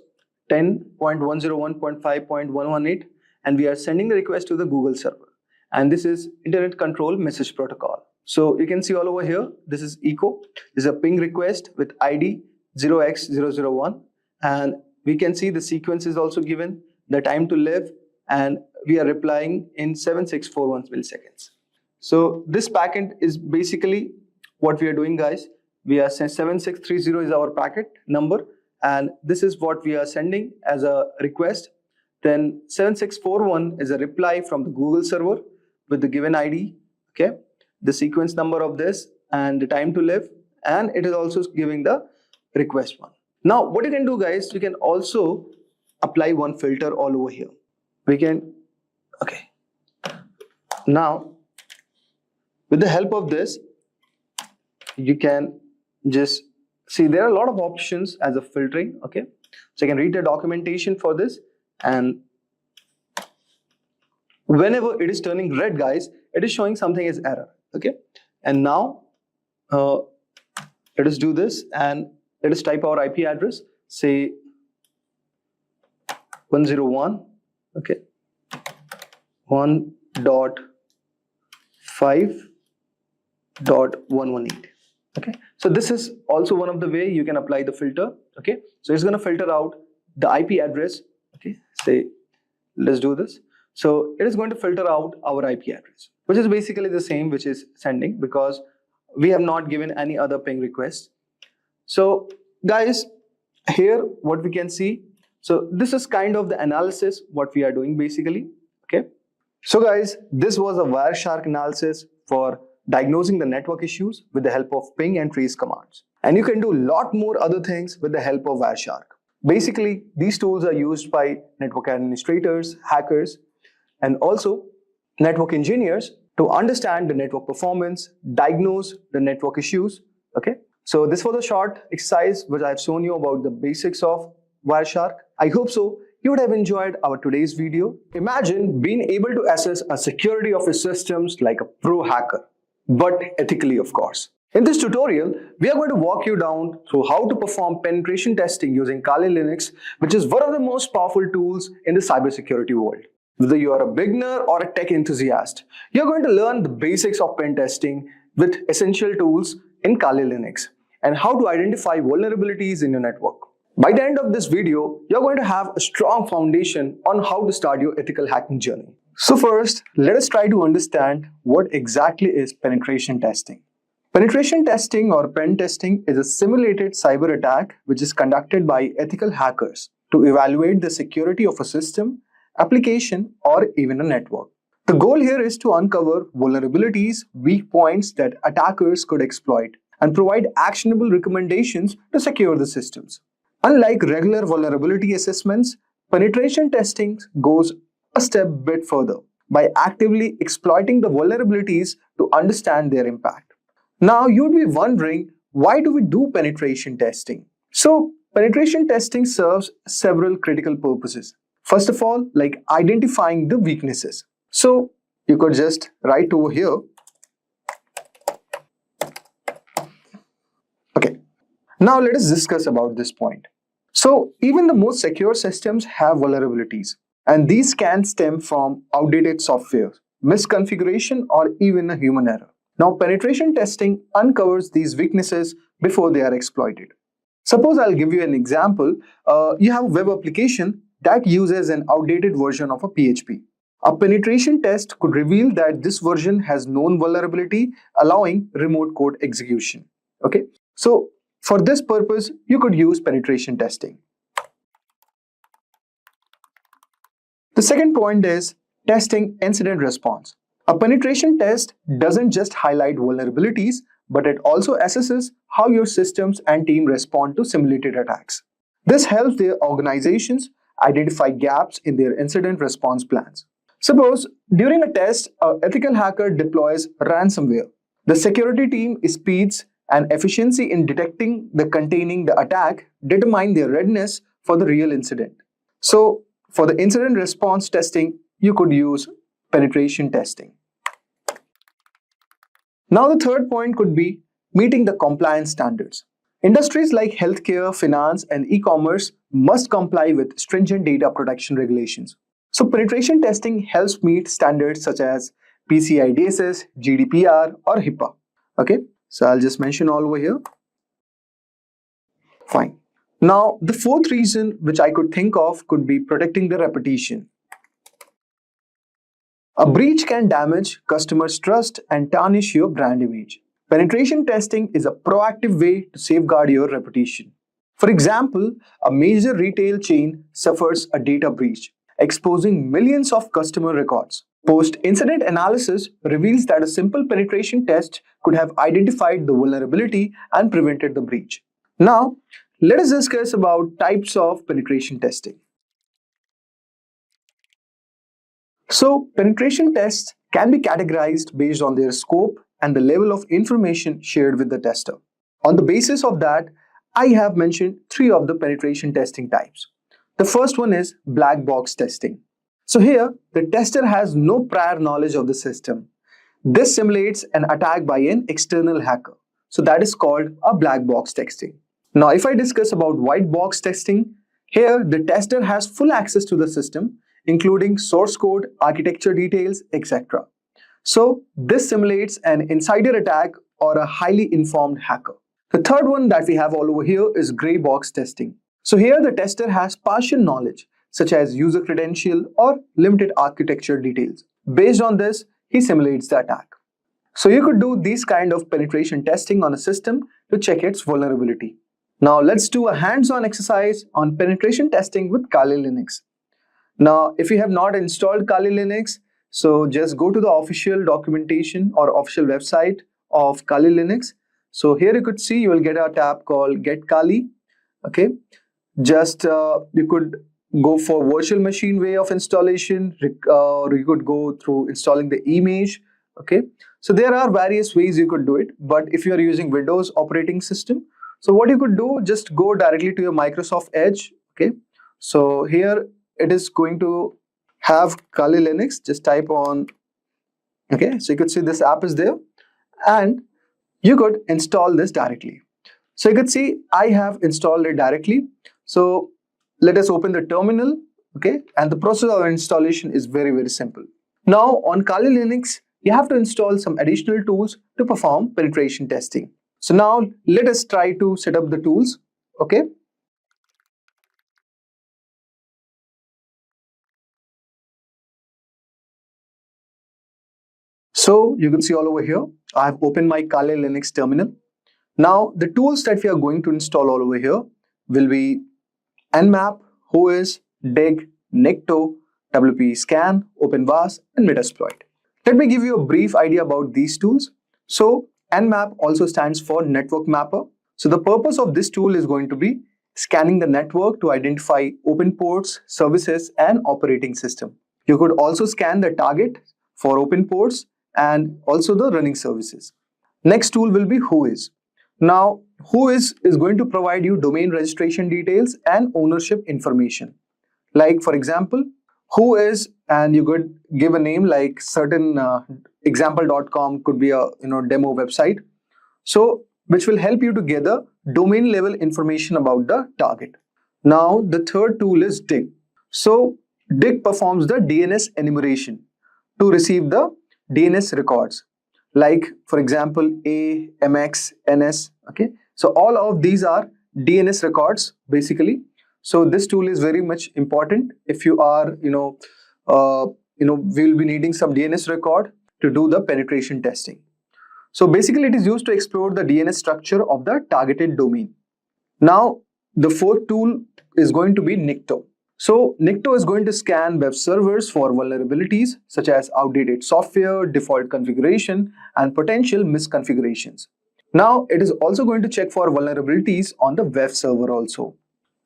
10.101.5.118, and we are sending the request to the Google server. And this is Internet Control Message Protocol. So you can see all over here, this is echo. This is a ping request with ID 0x001. And we can see the sequence is also given, the time to live, and we are replying in 7641 milliseconds. So this packet is basically what we are doing, guys. We are 7630 is our packet number, and this is what we are sending as a request. Then 7641 is a reply from the Google server with the given ID, okay, the sequence number of this and the time to live, and it is also giving the request one. Now what you can do, guys, you can also apply one filter all over here. We can, okay, now with the help of this, you can just see there are a lot of options as a filtering, okay. So you can read the documentation for this, and whenever it is turning red, guys, it is showing something as error, okay. And now let us do this, and let us type our IP address, say 101, okay, 1.5.118. Okay, so this is also one of the way you can apply the filter. Okay, so it's going to filter out the IP address. Okay, say let's do this. So it is going to filter out our IP address, which is basically the same which is sending, because we have not given any other ping request. So guys, here what we can see, so this is kind of the analysis what we are doing basically. Okay, so guys, this was a Wireshark analysis for diagnosing the network issues with the help of ping and trace commands. And you can do a lot more other things with the help of Wireshark. Basically, these tools are used by network administrators, hackers, and also network engineers to understand the network performance, diagnose the network issues. Okay, so this was a short exercise which I have shown you about the basics of Wireshark. I hope so. You would have enjoyed our today's video. Imagine being able to assess a security of your systems like a pro hacker, but ethically, of course. In this tutorial, we are going to walk you down through how to perform penetration testing using Kali Linux, which is one of the most powerful tools in the cybersecurity world. Whether you are a beginner or a tech enthusiast, you're going to learn the basics of pen testing with essential tools in Kali Linux and how to identify vulnerabilities in your network. By the end of this video, you're going to have a strong foundation on how to start your ethical hacking journey. So first, let us try to understand what exactly is penetration testing. Penetration testing or pen testing is a simulated cyber attack which is conducted by ethical hackers to evaluate the security of a system, application, or even a network. The goal here is to uncover vulnerabilities, weak points that attackers could exploit, and provide actionable recommendations to secure the systems. Unlike regular vulnerability assessments, penetration testing goes a step bit further by actively exploiting the vulnerabilities to understand their impact. Now you'd be wondering, why do we do penetration testing? So penetration testing serves several critical purposes. First of all, like identifying the weaknesses. So you could just write over here. Okay, now let us discuss about this point. So even the most secure systems have vulnerabilities, and these can stem from outdated software, misconfiguration, or even a human error. Now penetration testing uncovers these weaknesses before they are exploited. Suppose I'll give you an example. You have a web application that uses an outdated version of a PHP. A penetration test could reveal that this version has known vulnerability, allowing remote code execution. Okay, so for this purpose, you could use penetration testing. The second point is testing incident response. A penetration test doesn't just highlight vulnerabilities, but it also assesses how your systems and team respond to simulated attacks. This helps their organizations identify gaps in their incident response plans. Suppose during a test, an ethical hacker deploys ransomware. The security team speeds and efficiency in detecting the containing the attack determine their readiness for the real incident. So for the incident response testing, you could use penetration testing. Now the third point could be meeting the compliance standards. Industries like healthcare, finance, and e-commerce must comply with stringent data protection regulations. So penetration testing helps meet standards such as PCI DSS, GDPR, or HIPAA. Okay, so I'll just mention all over here. Fine. Now, the fourth reason which I could think of could be protecting the reputation. A breach can damage customers' trust and tarnish your brand image. Penetration testing is a proactive way to safeguard your reputation. For example, a major retail chain suffers a data breach, exposing millions of customer records. Post-incident analysis reveals that a simple penetration test could have identified the vulnerability and prevented the breach. Now, let us discuss about types of penetration testing. So, penetration tests can be categorized based on their scope and the level of information shared with the tester. On the basis of that, I have mentioned three of the penetration testing types. The first one is black box testing. So here, the tester has no prior knowledge of the system. This simulates an attack by an external hacker. So that is called a black box testing. Now, if I discuss about white box testing, here the tester has full access to the system, including source code, architecture details, etc. So this simulates an insider attack or a highly informed hacker. The third one that we have all over here is gray box testing. So here the tester has partial knowledge, such as user credential or limited architecture details. Based on this, he simulates the attack. So you could do these kind of penetration testing on a system to check its vulnerability. Now let's do a hands-on exercise on penetration testing with Kali Linux. Now, if you have not installed Kali Linux, so just go to the official documentation or official website of Kali Linux. So here you could see you will get a tab called Get Kali. Okay, just you could go for virtual machine way of installation, or you could go through installing the image. Okay, so there are various ways you could do it, but if you are using Windows operating system, so what you could do, just go directly to your Microsoft Edge. Okay, so here it is going to have Kali Linux. Just type on, okay, so you could see this app is there and you could install this directly. So you could see I have installed it directly. So let us open the terminal, okay, and the process of installation is very, very simple. Now on Kali Linux, you have to install some additional tools to perform penetration testing. So now let us try to set up the tools, okay. So you can see all over here, I have opened my Kali Linux terminal. Now the tools that we are going to install all over here will be Nmap, Whois, Dig, Nikto, WP Scan, OpenVAS, and Metasploit. Let me give you a brief idea about these tools. So Nmap also stands for Network Mapper. So the purpose of this tool is going to be scanning the network to identify open ports, services, and operating system. You could also scan the target for open ports and also the running services. Next tool will be Whois. Now, Whois is going to provide you domain registration details and ownership information. Like for example, Whois, and you could give a name like certain example.com could be a demo website. So which will help you to gather domain level information about the target. Now the third tool is Dig. So Dig performs the DNS enumeration to receive the DNS records, like for example A, MX, NS. Okay, so all of these are DNS records basically. So this tool is very much important if you are we will be needing some DNS record to do the penetration testing. So basically it is used to explore the DNS structure of the targeted domain. Now the fourth tool is going to be Nikto. So Nikto is going to scan web servers for vulnerabilities such as outdated software, default configuration, and potential misconfigurations. Now it is also going to check for vulnerabilities on the web server also.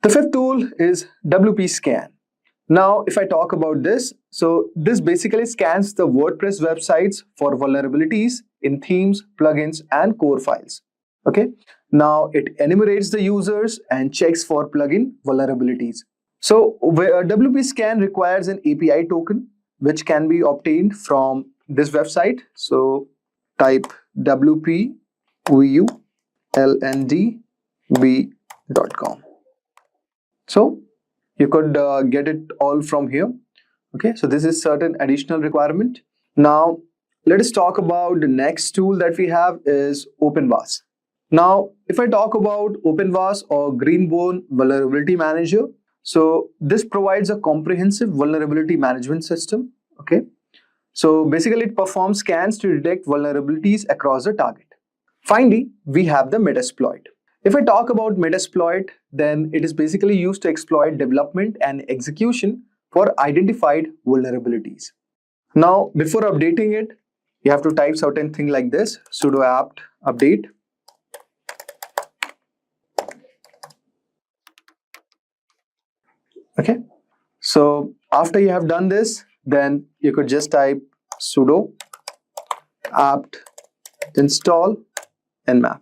The fifth tool is WP Scan. Now if I talk about this, so this basically scans the WordPress websites for vulnerabilities in themes, plugins, and core files. Okay, now it enumerates the users and checks for plugin vulnerabilities. So WP Scan requires an API token which can be obtained from this website. So type wpvulndb.com. So you could get it all from here. Okay, so this is certain additional requirement. Now let us talk about the next tool that we have is OpenVAS. Now if I talk about OpenVAS or Greenbone Vulnerability Manager, so this provides a comprehensive vulnerability management system. Okay, so basically it performs scans to detect vulnerabilities across the target. Finally, we have the Metasploit. If I talk about Metasploit, then it is basically used to exploit development and execution for identified vulnerabilities. Now, before updating it, you have to type certain thing like this, sudo apt update. Okay, so after you have done this, then you could just type sudo apt install nmap.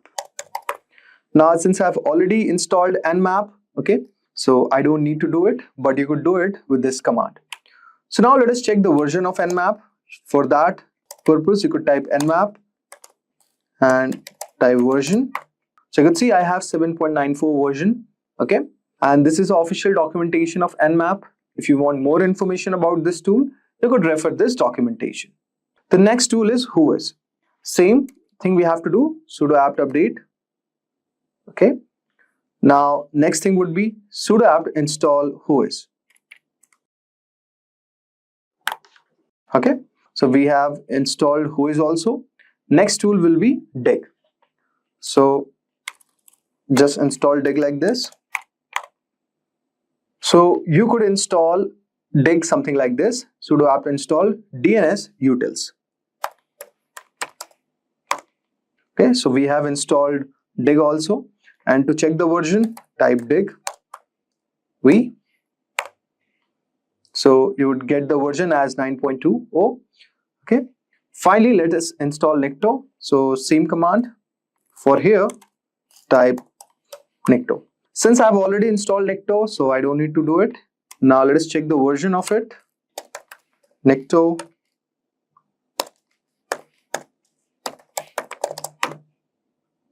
Now, since I've already installed nmap, okay, so I don't need to do it, but you could do it with this command. So now let us check the version of nmap. For that purpose, you could type nmap and type version. So you can see I have 7.94 version, okay, and this is the official documentation of nmap. If you want more information about this tool, you could refer this documentation. The next tool is Whois. Same thing we have to do, sudo apt update. Okay, now next thing would be sudo apt install Whois. Okay, so we have installed Whois also. Next tool will be dig. So just install dig like this. So you could install dig something like this, sudo apt install DNS utils. Okay, so we have installed dig also, and to check the version, type dig v. So you would get the version as 9.20. Okay, finally let us install Nikto. So same command. For here, type Nikto. Since I've already installed Nikto, so I don't need to do it. Now let us check the version of it. Nikto.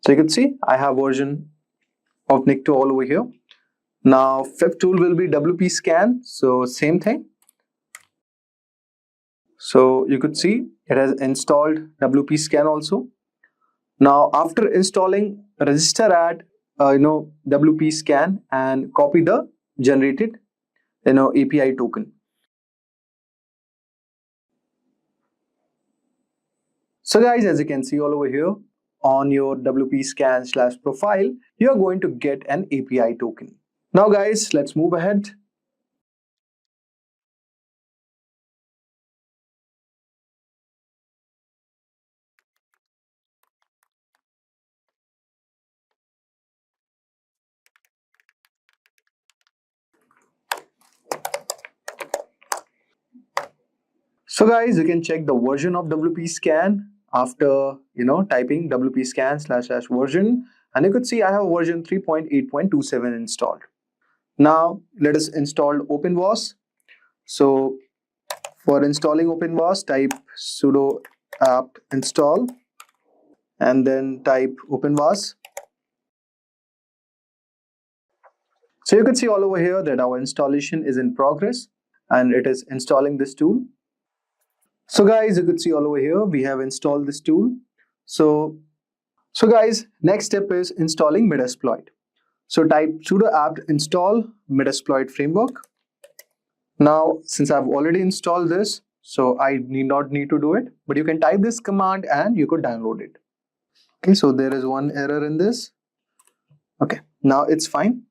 So you can see I have version of Nikto all over here. Now fifth tool will be WP Scan. So same thing. So you could see it has installed WP Scan also. Now after installing, register at WP Scan and copy the generated API token. So guys, as you can see all over here on your WP Scan / profile, you are going to get an API token. Now guys, let's move ahead. So guys, you can check the version of WP Scan after typing WP Scan / version, and you could see I have version 3.8.27 installed. Now let us install OpenVAS. So for installing OpenVAS, type sudo apt install and then type OpenVAS. So you can see all over here that our installation is in progress and it is installing this tool. So guys, you could see all over here we have installed this tool. So guys, next step is installing Metasploit. So type sudo apt install Metasploit framework. Now since I've already installed this, so I not need to do it, but you can type this command and you could download it. Okay, so there is one error in this. Okay, now it's fine.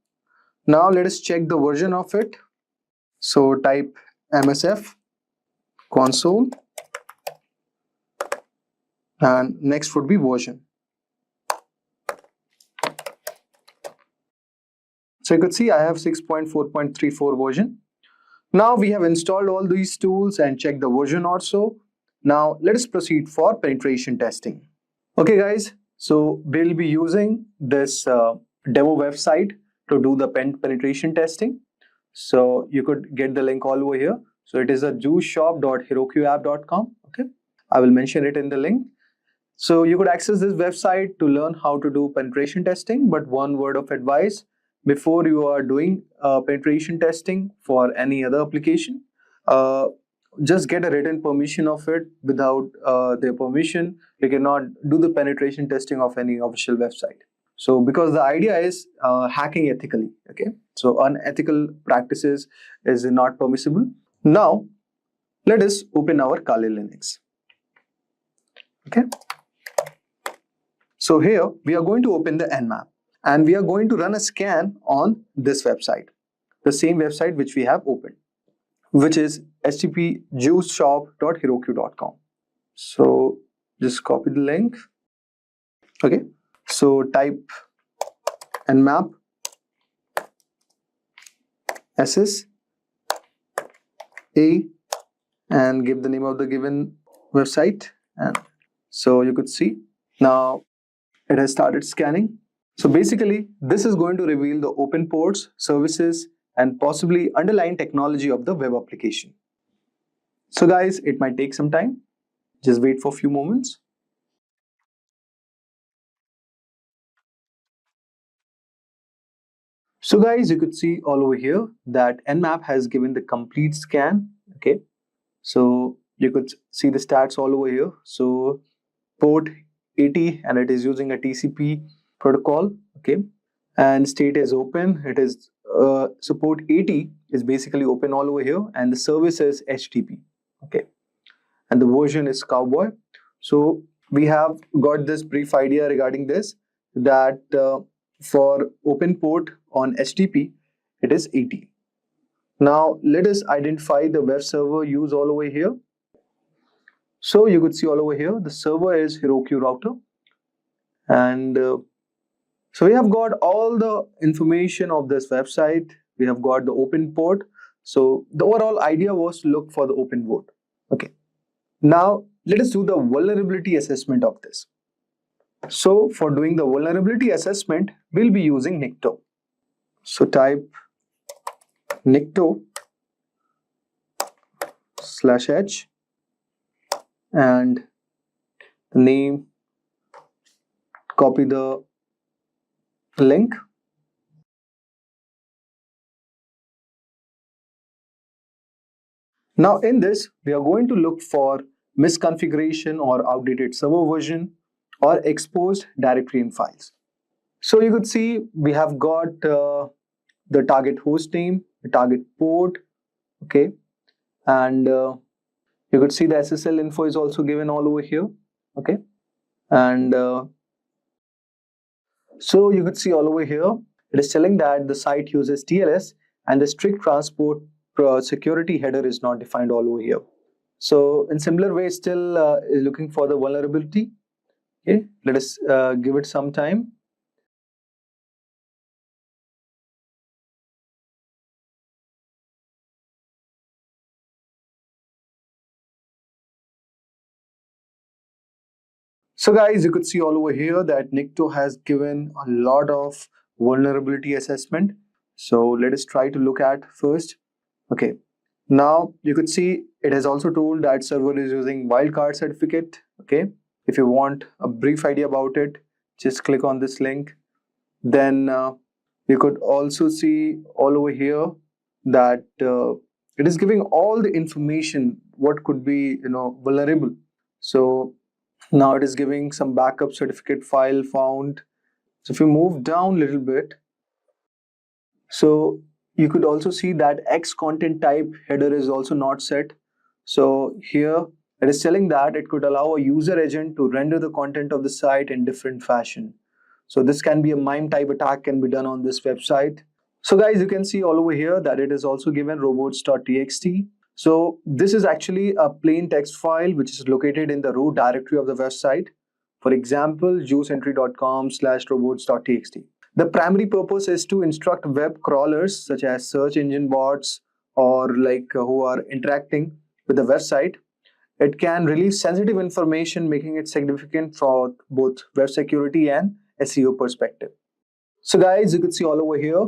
Now let us check the version of it. So type msf console and next would be version. So you could see I have 6.4.34 version. Now we have installed all these tools and checked the version also. Now let us proceed for penetration testing. Okay guys, So we'll be using this demo website to do the penetration testing. So you could get the link all over here. So it is a juiceshop.herokuapp.com. Okay, I will mention it in the link. So you could access this website to learn how to do penetration testing. But one word of advice: before you are doing penetration testing for any other application, just get a written permission of it. Without their permission, you cannot do the penetration testing of any official website. So because the idea is hacking ethically, okay? So unethical practices is not permissible. Now, let us open our Kali Linux. Okay. So here we are going to open the Nmap and we are going to run a scan on this website, the same website which we have opened, which is http juiceshop.heroku.com. So just copy the link. Okay. So type nmap ss a and give the name of the given website, and so you could see now it has started scanning. So basically this is going to reveal the open ports, services, and possibly underlying technology of the web application. So guys, it might take some time. Just wait for a few moments. So guys, you could see all over here that Nmap has given the complete scan. Okay, so you could see the stats all over here. So port 80 and it is using a TCP protocol. Okay, and state is open. It is support 80 is basically open all over here, and the service is HTTP. Okay, and the version is Cowboy. So we have got this brief idea regarding this, that for open port on HTTP, it is 80. Now let us identify the web server use all over here. So you could see all over here, the server is Heroku router. And so we have got all the information of this website. We have got the open port. So the overall idea was to look for the open port. Okay. Now let us do the vulnerability assessment of this. So for doing the vulnerability assessment, we'll be using Nikto. So type Nikto/h and the name, copy the link. Now in this, we are going to look for misconfiguration or outdated server version or exposed directory and files. So you could see we have got the target host name, the target port, okay, and you could see the SSL info is also given all over here, okay, and so you could see all over here it is telling that the site uses TLS and the strict transport security header is not defined all over here. So in similar way, still is looking for the vulnerability. Okay, let us give it some time. So guys, you could see all over here that Nikto has given a lot of vulnerability assessment. So let us try to look at first. Okay, now you could see it has also told that server is using wildcard certificate. Okay, if you want a brief idea about it, just click on this link. Then you could also see all over here that it is giving all the information what could be vulnerable. So now it is giving some backup certificate file found. So if you move down a little bit, so you could also see that X content type header is also not set. So here it is telling that it could allow a user agent to render the content of the site in different fashion. So this can be a MIME type attack can be done on this website. So guys, you can see all over here that it is also given robots.txt. So this is actually a plain text file which is located in the root directory of the website. For example, juiceentry.com/robots.txt. The primary purpose is to instruct web crawlers such as search engine bots or who are interacting with the website, It can release sensitive information, making it significant for both web security and SEO perspective. So guys, you could see all over here,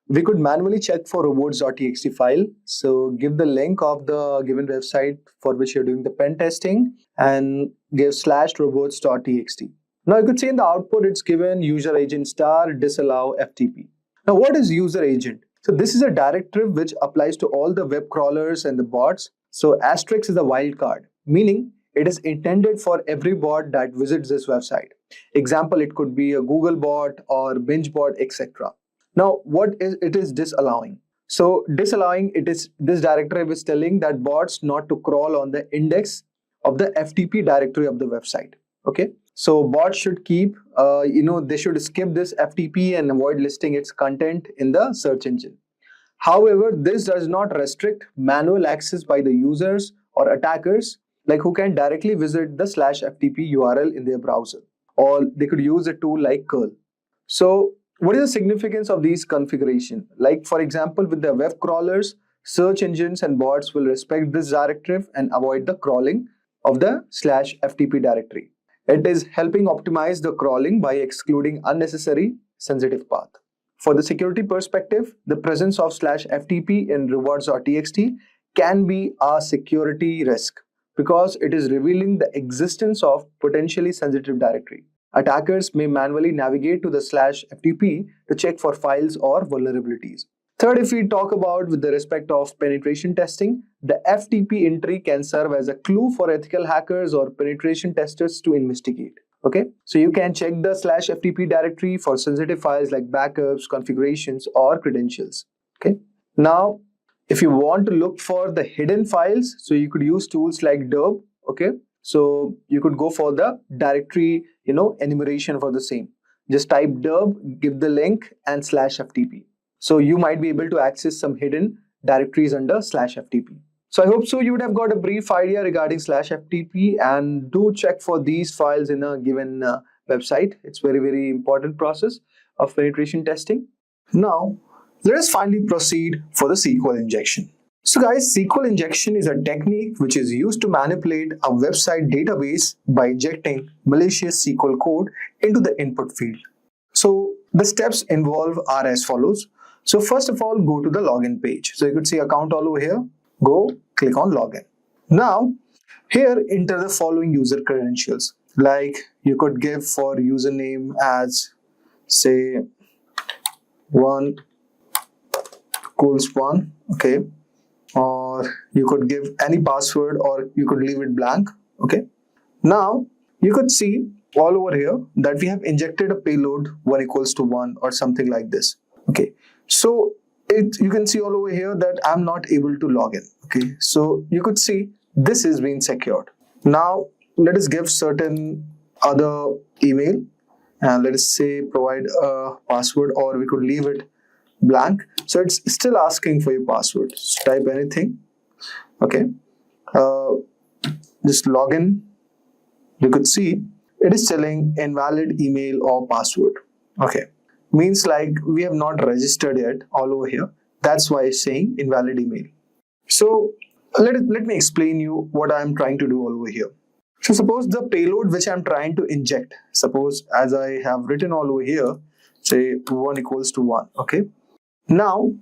we could manually check for robots.txt file. So give the link of the given website for which you're doing the pen testing and give /robots.txt. Now you could see in the output, it's given user agent star disallow FTP. Now what is user agent? So this is a directive which applies to all the web crawlers and the bots. So asterisk is a wildcard, meaning it is intended for every bot that visits this website. Example, it could be a Google bot or Binge bot, etc. Now, what is it is disallowing? So disallowing it is this directive is telling that bots not to crawl on the index of the FTP directory of the website. Okay, so bots should keep, they should skip this FTP and avoid listing its content in the search engine. However, this does not restrict manual access by the users or attackers, like who can directly visit the /FTP URL in their browser, or they could use a tool like curl. So what is the significance of these configuration? Like for example, with the web crawlers, search engines and bots will respect this directive and avoid the crawling of the /FTP directory. It is helping optimize the crawling by excluding unnecessary sensitive path. For the security perspective, the presence of /FTP in robots.txt can be a security risk because it is revealing the existence of potentially sensitive directory. Attackers may manually navigate to the /FTP to check for files or vulnerabilities. Third, if we talk about with the respect of penetration testing, the FTP entry can serve as a clue for ethical hackers or penetration testers to investigate. Okay, so you can check the /FTP directory for sensitive files like backups, configurations, or credentials. Okay, now if you want to look for the hidden files, so you could use tools like derb. Okay, so you could go for the directory, enumeration for the same. Just type derb, give the link and /FTP. So you might be able to access some hidden directories under /FTP. So I hope so you would have got a brief idea regarding /FTP, and do check for these files in a given website. It's very, very important process of penetration testing. Now, let us finally proceed for the SQL injection. So guys, SQL injection is a technique which is used to manipulate a website database by injecting malicious SQL code into the input field. So the steps involved are as follows. So first of all, go to the login page. So you could see account all over here. Go click on login. Now here enter the following user credentials. Like you could give for username as say 1 equals 1. Okay. Or you could give any password or you could leave it blank. Okay. Now you could see all over here that we have injected a payload 1 equals to 1 or something like this. Okay. So you can see all over here that I'm not able to log in. Okay. So you could see this is being secured. Now let us give certain other email and let us say provide a password, or we could leave it blank. So it's still asking for your password. So type anything. Okay. Just log in. You could see it is telling invalid email or password. Okay. Means like we have not registered yet all over here. That's why it's saying invalid email. So let me explain you what I'm trying to do all over here. So suppose the payload which I'm trying to inject, suppose as I have written all over here, say 1 equals to 1. Okay. Now,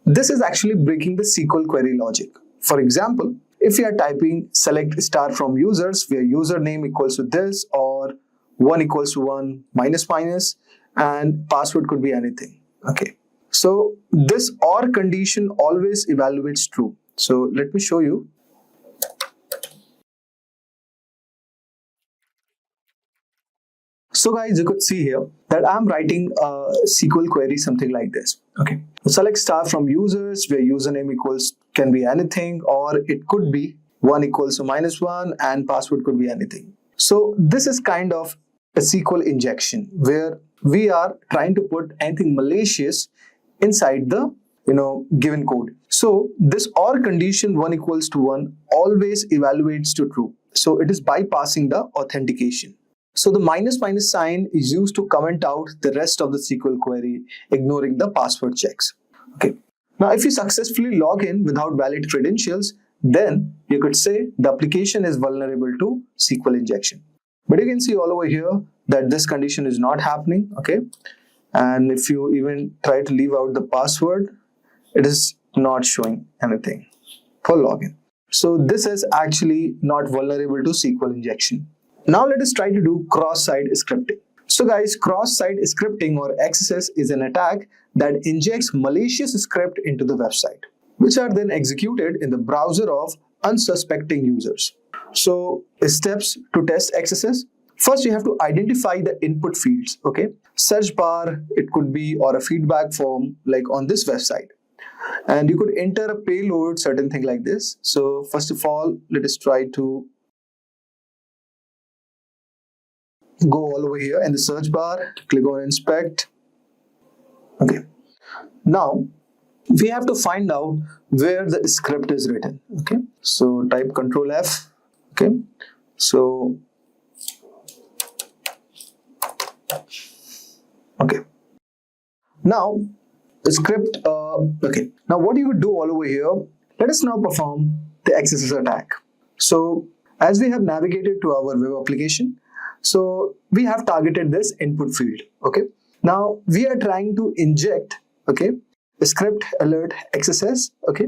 this is actually breaking the SQL query logic. For example, if you are typing select star from users where username equals to this, or 1 equals to 1 minus minus, and password could be anything. Okay. So this OR condition always evaluates true. So let me show you. So guys, you could see here that I'm writing a SQL query something like this. Okay. Select star from users where username equals can be anything, or it could be 1 equals to minus 1 and password could be anything. So this is kind of a SQL injection where we are trying to put anything malicious inside the given code. So this OR condition 1 equals to 1 always evaluates to true. So it is bypassing the authentication. So the minus minus sign is used to comment out the rest of the SQL query, ignoring the password checks. Okay. Now if you successfully log in without valid credentials, then you could say the application is vulnerable to SQL injection. But you can see all over here that this condition is not happening, okay? And if you even try to leave out the password, it is not showing anything for login. So this is actually not vulnerable to SQL injection. Now let us try to do cross-site scripting. So guys, cross-site scripting or XSS is an attack that injects malicious script into the website, which are then executed in the browser of unsuspecting users. So steps to test XSS. First, you have to identify the input fields, okay? Search bar, it could be, or a feedback form like on this website. And you could enter a payload, certain thing like this. So first of all, let us try to go all over here in the search bar, click on inspect. Okay. Now, we have to find out where the script is written, okay? So type Control F, okay? So, okay. Now, the script, okay. Now what you would do all over here, let us now perform the XSS attack. So as we have navigated to our web application, so we have targeted this input field, okay. Now we are trying to inject, okay, the script alert XSS, okay.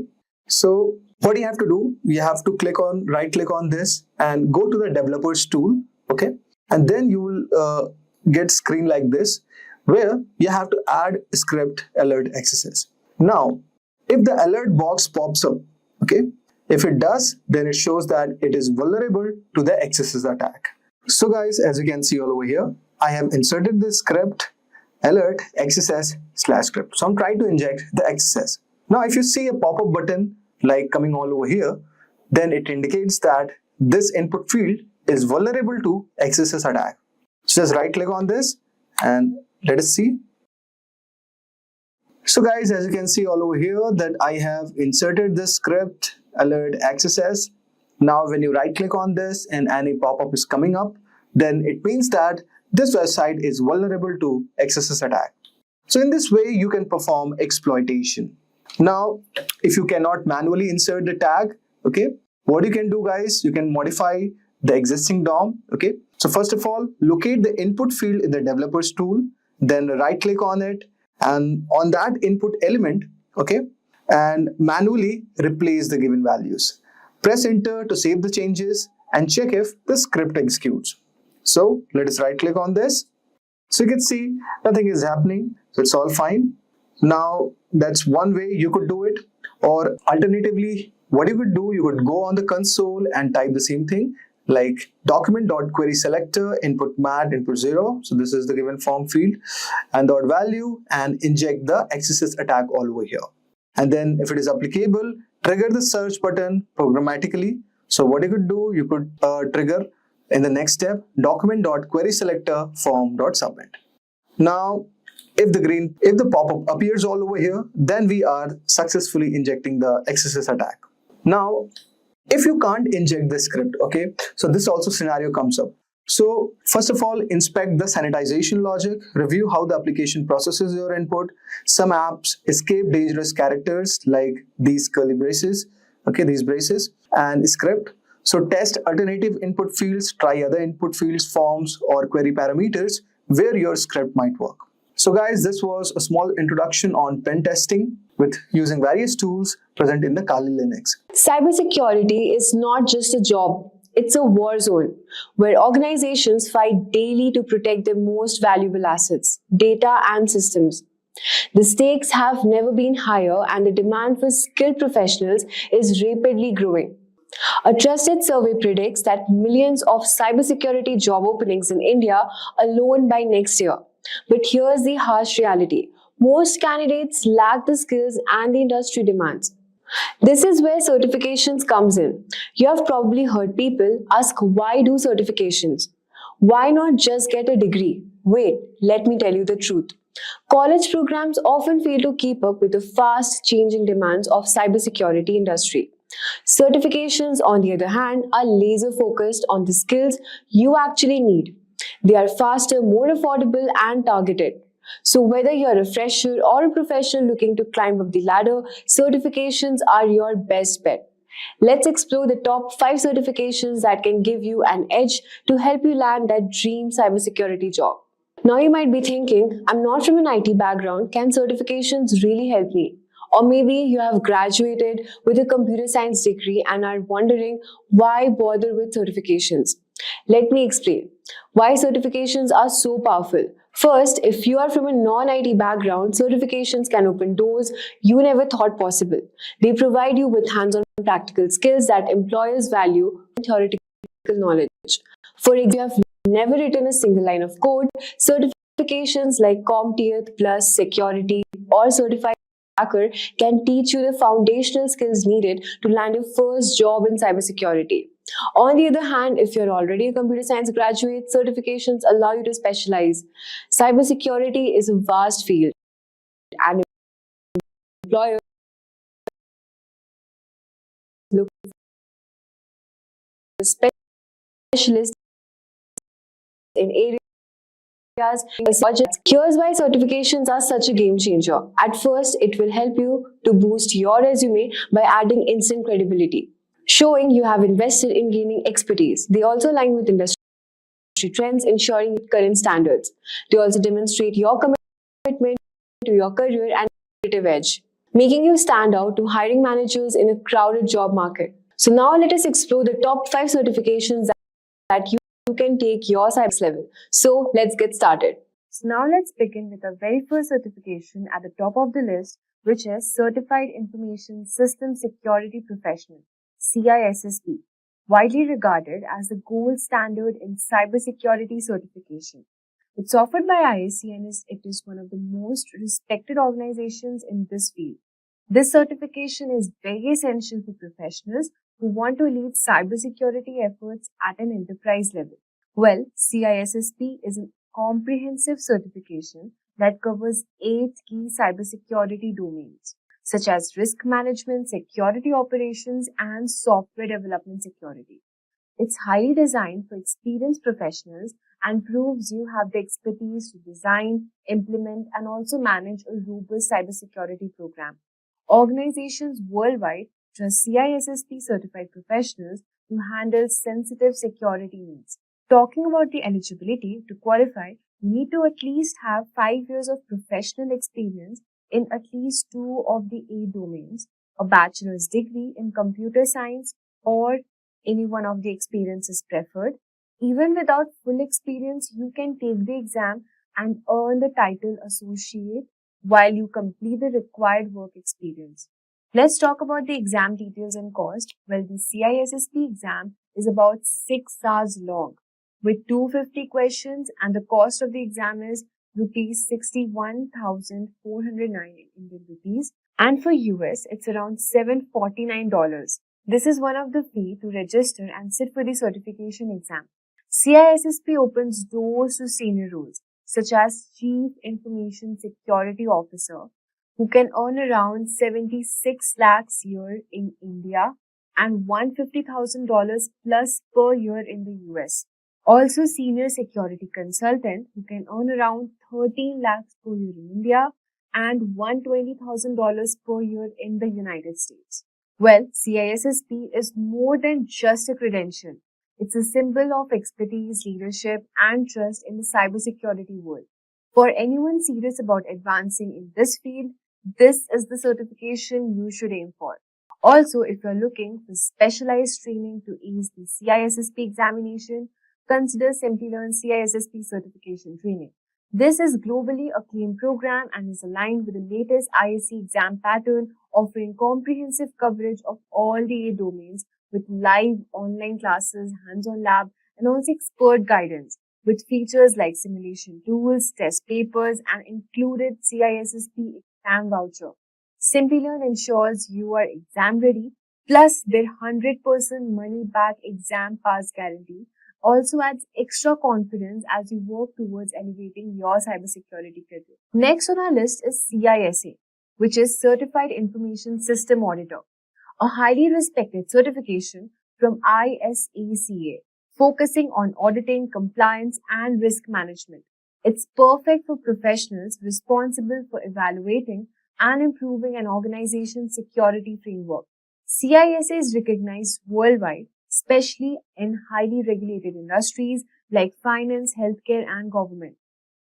So what you have to do, you have to right click on this and go to the developers tool, okay. And then you will get screen like this, where you have to add script alert XSS. Now, if the alert box pops up, okay, if it does, then it shows that it is vulnerable to the XSS attack. So guys, as you can see all over here, I have inserted the script alert XSS/script. So I'm trying to inject the XSS. Now, if you see a pop-up button like coming all over here, then it indicates that this input field is vulnerable to XSS attack. So just right click on this and let us see. So guys, as you can see all over here that I have inserted this script alert XSS. Now when you right click on this and any pop-up is coming up, then it means that this website is vulnerable to XSS attack. So in this way you can perform exploitation. Now if you cannot manually insert the tag, okay, what you can do guys, you can modify the existing DOM, okay. So first of all, locate the input field in the developers tool, then right click on it and on that input element, okay, and manually replace the given values. Press enter to save the changes and check if the script executes. So let us right click on this. So you can see nothing is happening. So it's all fine. Now that's one way you could do it, or alternatively what you could do, you could go on the console and type the same thing like document.querySelector input mat input 0. So this is the given form field and dot value and inject the XSS attack all over here. And then if it is applicable, trigger the search button programmatically. So what you could do, you could trigger in the next step document.querySelector form.submit. Now if the pop-up appears all over here, then we are successfully injecting the XSS attack. Now if you can't inject the script, okay, so this also scenario comes up. So first of all, inspect the sanitization logic, review how the application processes your input. Some apps escape dangerous characters like these curly braces, okay, these braces, and script. So test alternative input fields, try other input fields, forms, or query parameters where your script might work. So guys, this was a small introduction on pen testing with using various tools present in the Kali Linux.
Cybersecurity is not just a job, it's a war zone where organizations fight daily to protect their most valuable assets, data and systems. The stakes have never been higher and the demand for skilled professionals is rapidly growing. A trusted survey predicts that millions of cybersecurity job openings in India alone by next year. But here's the harsh reality. Most candidates lack the skills and the industry demands. This is where certifications comes in. You have probably heard people ask, why do certifications? Why not just get a degree? Wait, let me tell you the truth. College programs often fail to keep up with the fast changing demands of cybersecurity industry. Certifications, on the other hand, are laser focused on the skills you actually need. They are faster, more affordable and targeted. So whether you're a fresher or a professional looking to climb up the ladder, certifications are your best bet. Let's explore the top 5 certifications that can give you an edge to help you land that dream cybersecurity job. Now you might be thinking, I'm not from an IT background, can certifications really help me? Or maybe you have graduated with a computer science degree and are wondering why bother with certifications. Let me explain why certifications are so powerful. First, if you are from a non-IT background, certifications can open doors you never thought possible. They provide you with hands-on practical skills that employers value and theoretical knowledge. For example, if you have never written a single line of code, certifications like CompTIA Plus Security or Certified Hacker can teach you the foundational skills needed to land your first job in cybersecurity. On the other hand, if you're already a computer science graduate, certifications allow you to specialize. Cybersecurity is a vast field, and employers look for specialists in areas. Here's why certifications are such a game changer. At first, it will help you to boost your resume by adding instant credibility, showing you have invested in gaining expertise. They also align with industry trends, ensuring current standards. They also demonstrate your commitment to your career and creative edge, making you stand out to hiring managers in a crowded job market. So now let us explore the top 5 certifications that you can take your cyber level. So let's get started. So now let's begin with the very first certification at the top of the list, which is Certified Information System Security Professional, CISSP, widely regarded as the gold standard in cybersecurity certification. It's offered by ISC and it is one of the most respected organizations in this field. This certification is very essential for professionals who want to lead cybersecurity efforts at an enterprise level. Well, CISSP is a comprehensive certification that covers 8 key cybersecurity domains, such as risk management, security operations, and software development security. It's highly designed for experienced professionals and proves you have the expertise to design, implement, and also manage a robust cybersecurity program. Organizations worldwide trust CISSP certified professionals to handle sensitive security needs. Talking about the eligibility to qualify, you need to at least have 5 years of professional experience in at least 2 of the 8 domains, a bachelor's degree in computer science, or any one of the experiences preferred. Even without full experience, you can take the exam and earn the title associate while you complete the required work experience. Let's talk about the exam details and cost. Well, the CISSP exam is about 6 hours long with 250 questions, and the cost of the exam is rupees 61,409 Indian rupees, and for US it's around $749. This is one of the fee to register and sit for the certification exam. CISSP opens doors to senior roles such as Chief Information Security Officer, who can earn around 76 lakhs a year in India and $150,000 plus per year in the US. Also, Senior Security Consultant, who can earn around 13 lakhs per year in India and $120,000 per year in the United States. Well, CISSP is more than just a credential. It's a symbol of expertise, leadership, and trust in the cybersecurity world. For anyone serious about advancing in this field, this is the certification you should aim for. Also, if you're looking for specialized training to ace the CISSP examination, consider Simplilearn CISSP certification training. This is globally acclaimed program and is aligned with the latest ISC exam pattern, offering comprehensive coverage of all the 8 domains with live online classes, hands-on lab, and also expert guidance with features like simulation tools, test papers, and included CISSP exam voucher. Simplilearn ensures you are exam ready, plus their 100% money back exam pass guarantee also adds extra confidence as you work towards elevating your cybersecurity career. Next on our list is CISA, which is Certified Information System Auditor, a highly respected certification from ISACA, focusing on auditing, compliance, and risk management. It's perfect for professionals responsible for evaluating and improving an organization's security framework. CISA is recognized worldwide, especially in highly regulated industries like finance, healthcare, and government.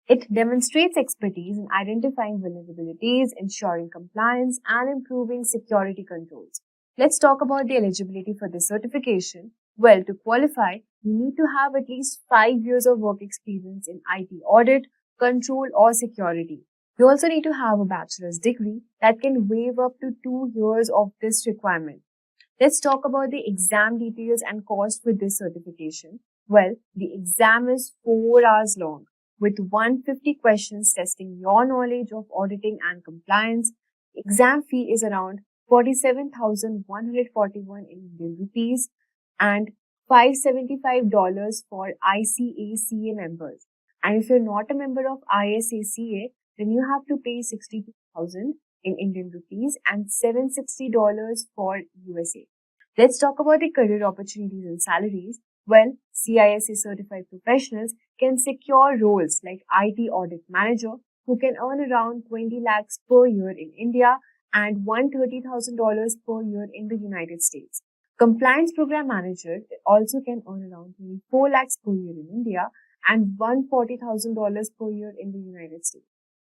It demonstrates expertise in identifying vulnerabilities, ensuring compliance, and improving security controls. Let's talk about the eligibility for this certification. Well, to qualify, you need to have at least 5 years of work experience in IT audit, control, or security. You also need to have a bachelor's degree that can waive up to 2 years of this requirement. Let's talk about the exam details and cost for this certification. Well, the exam is 4 hours long, with 150 questions testing your knowledge of auditing and compliance. Exam fee is around 47,141 Indian rupees and $575 for ICACA members. And if you're not a member of ISACA, then you have to pay 62,000 in Indian rupees and $760 for USA. Let's talk about the career opportunities and salaries. Well, CISA certified professionals can secure roles like IT audit manager, who can earn around 20 lakhs per year in India and $130,000 per year in the United States. Compliance program manager also can earn around 24 lakhs per year in India and $140,000 per year in the United States.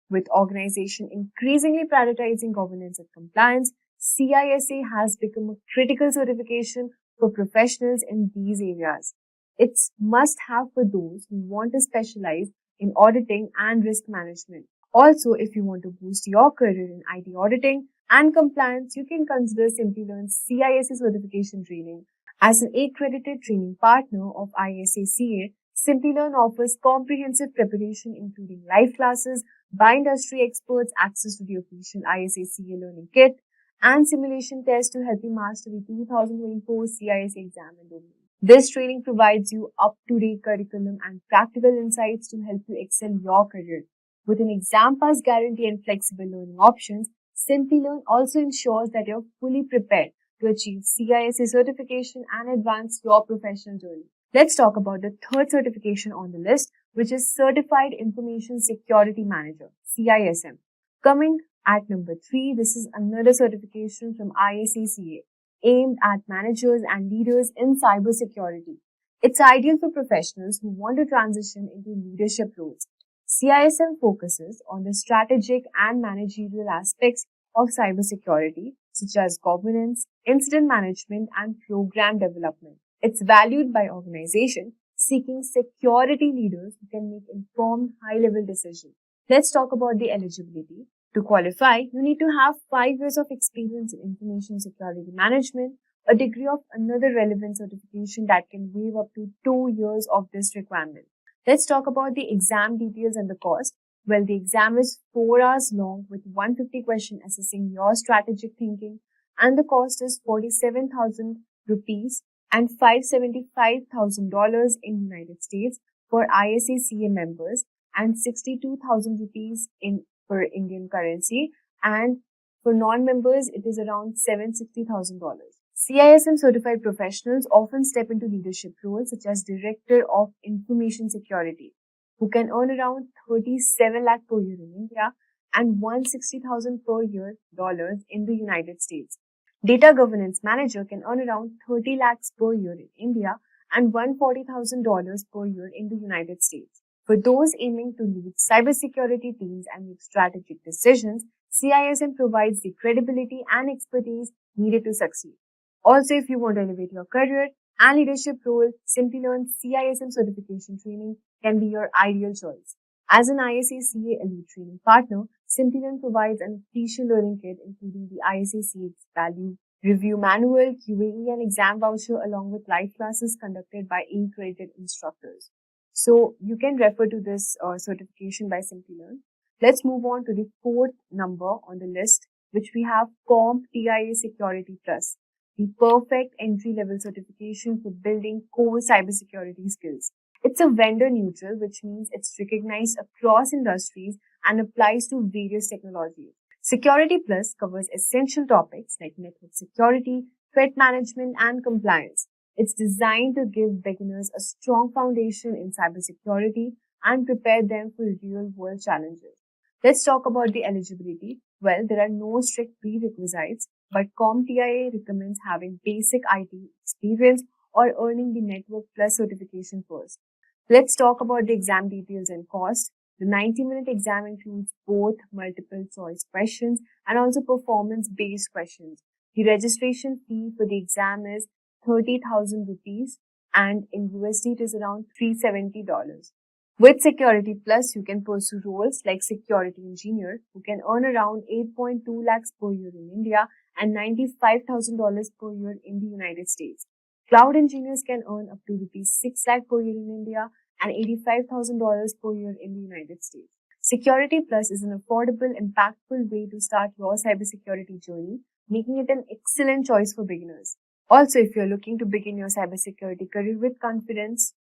With organization increasingly prioritizing governance and compliance, CISA has become a critical certification for professionals in these areas. It's must-have for those who want to specialize in auditing and risk management. Also, if you want to boost your career in IT auditing and compliance, you can consider Simplilearn's CISA certification training. As an accredited training partner of ISACA, Simplilearn offers comprehensive preparation including live classes, by industry experts, access to the official ISACA learning kit, and simulation tests to help you master the 2024 CISA exam and domain. This training provides you up-to-date curriculum and practical insights to help you excel your career. With an exam pass guarantee and flexible learning options, Simplilearn also ensures that you're fully prepared to achieve CISA certification and advance your professional journey. Let's talk about the third certification on the list, which is Certified Information Security Manager, CISM. Coming at number 3, this is another certification from ISACA aimed at managers and leaders in cybersecurity. It's ideal for professionals who want to transition into leadership roles. CISM focuses on the strategic and managerial aspects of cybersecurity, such as governance, incident management, and program development. It's valued by organizations seeking security leaders who can make informed, high-level decisions. Let's talk about the eligibility. To qualify, you need to have 5 years of experience in information security management, a degree of another relevant certification that can waive up to 2 years of this requirement. Let's talk about the exam details and the cost. Well, the exam is 4 hours long with 150 questions assessing your strategic thinking, and the cost is 47,000 rupees and $575,000 in United States for ISACA members and 62,000 rupees for Indian currency, and for non-members it is around $760,000. CISM certified professionals often step into leadership roles such as Director of Information Security, who can earn around 37 lakh per year in India and $160,000 per year in the United States. Data Governance Manager can earn around 30 lakhs per year in India and $140,000 per year in the United States. For those aiming to lead cybersecurity teams and make strategic decisions, CISM provides the credibility and expertise needed to succeed. Also, if you want to elevate your career and leadership role, Simplilearn CISM certification training can be your ideal choice. As an ISACA Elite Training Partner, Simplilearn provides an official learning kit including the ISACA Value Review Manual, QAE, and exam voucher along with live classes conducted by accredited instructors. So you can refer to this certification by Simplilearn. Let's move on to the fourth number on the list, which we have CompTIA Security Plus, the perfect entry-level certification for building core cybersecurity skills. It's a vendor neutral, which means it's recognized across industries and applies to various technologies. Security Plus covers essential topics like network security, threat management, and compliance. It's designed to give beginners a strong foundation in cybersecurity and prepare them for real-world challenges. Let's talk about the eligibility. Well, there are no strict prerequisites. but CompTIA recommends having basic IT experience or earning the Network Plus certification first. Let's talk about the exam details and cost. The 90-minute exam includes both multiple choice questions and also performance-based questions. The registration fee for the exam is 30,000 rupees and in USD it is around $370. With Security Plus, you can pursue roles like security engineer who can earn around 8.2 lakhs per year in India and $95,000 per year in the United States. Cloud engineers can earn up to rupees 6 lakh per year in India and $85,000 per year in the United States. Security Plus is an affordable, impactful way to start your cybersecurity journey, making it an excellent choice for beginners. Also, if you're looking to begin your cybersecurity career with confidence,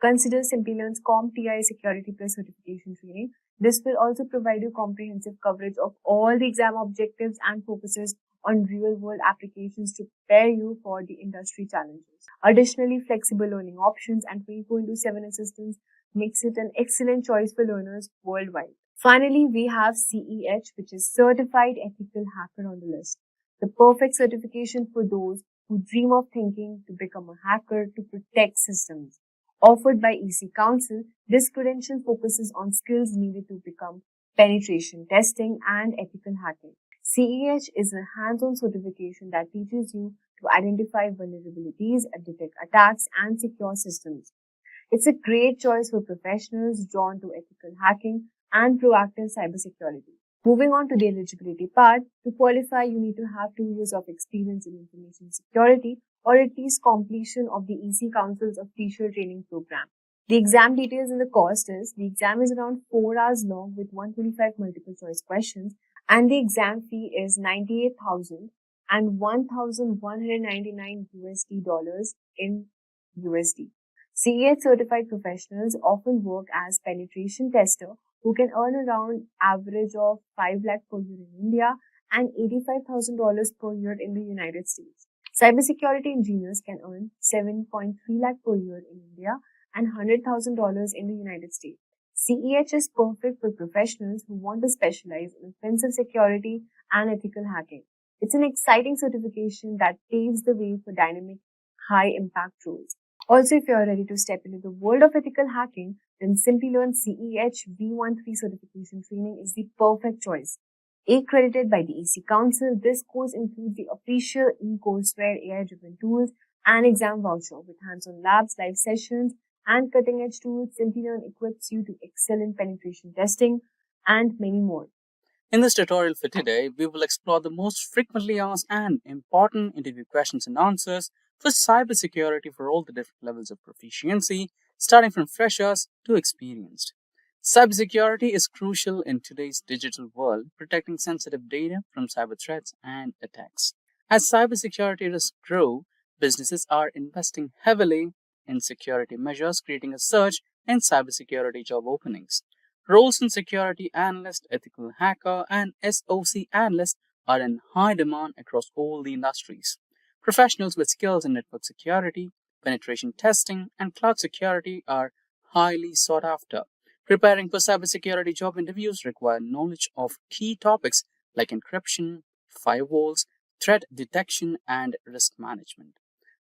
consider Simplilearn's CompTIA Security Plus certification training. This will also provide you comprehensive coverage of all the exam objectives and focuses on real-world applications to prepare you for the industry challenges. Additionally, flexible learning options and 24/7 assistance makes it an excellent choice for learners worldwide. Finally, we have CEH, which is Certified Ethical Hacker on the list. The perfect certification for those who dream of thinking to become a hacker to protect systems. Offered by EC Council, this credential focuses on skills needed to become penetration testing and ethical hacking. CEH is a hands-on certification that teaches you to identify vulnerabilities, detect attacks, and secure systems. It's a great choice for professionals drawn to ethical hacking and proactive cybersecurity. Moving on to the eligibility part, to qualify, you need to have 2 years of experience in information security or at least completion of the EC Council's official training program. The exam details and the cost is, the exam is around 4 hours long with 125 multiple choice questions and the exam fee is 98,000 and 1,199 USD dollars in USD. CEH certified professionals often work as penetration tester who can earn around average of 5 lakh per year in India and $85,000 per year in the United States. Cybersecurity engineers can earn 7.3 lakh per year in India and $100,000 in the United States. CEH is perfect for professionals who want to specialize in offensive security and ethical hacking. It's an exciting certification that paves the way for dynamic, high-impact roles. Also, if you're ready to step into the world of ethical hacking, then Simplilearn CEH V13 certification training is the perfect choice. Accredited by the EC Council, this course includes the official e-courseware AI-driven tools and exam voucher with hands-on labs, live sessions, and cutting-edge tools. Simplilearn equips you to excel in penetration testing and many more.
In this tutorial for today, we will explore the most frequently asked and important interview questions and answers for cybersecurity for all the different levels of proficiency, starting from freshers to experienced. Cybersecurity is crucial in today's digital world, protecting sensitive data from cyber threats and attacks. As cybersecurity risks grow, businesses are investing heavily in security measures, creating a surge in cybersecurity job openings. Roles in security analyst, ethical hacker, and SOC analyst are in high demand across all the industries. Professionals with skills in network security, penetration testing, and cloud security are highly sought after. Preparing for cybersecurity job interviews require knowledge of key topics like encryption, firewalls, threat detection, and risk management.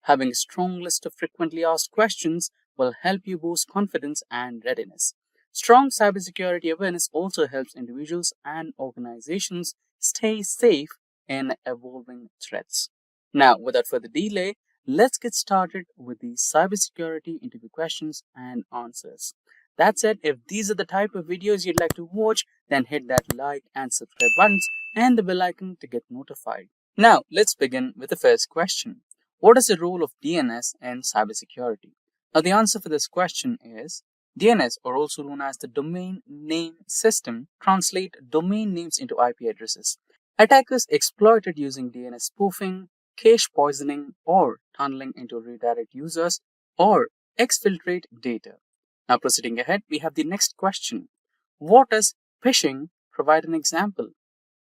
Having a strong list of frequently asked questions will help you boost confidence and readiness. Strong cybersecurity awareness also helps individuals and organizations stay safe in evolving threats. Now, without further delay, let's get started with the cybersecurity interview questions and answers. That said, if these are the type of videos you'd like to watch, then hit that like and subscribe buttons and the bell icon to get notified. Now, let's begin with the first question. What is the role of DNS in cybersecurity? Now, the answer for this question is DNS, or also known as the Domain Name System, translate domain names into IP addresses. Attackers exploit it using DNS spoofing, cache poisoning, or tunneling into redirect users, or exfiltrate data. Now, proceeding ahead, we have the next question. What is phishing? Provide an example.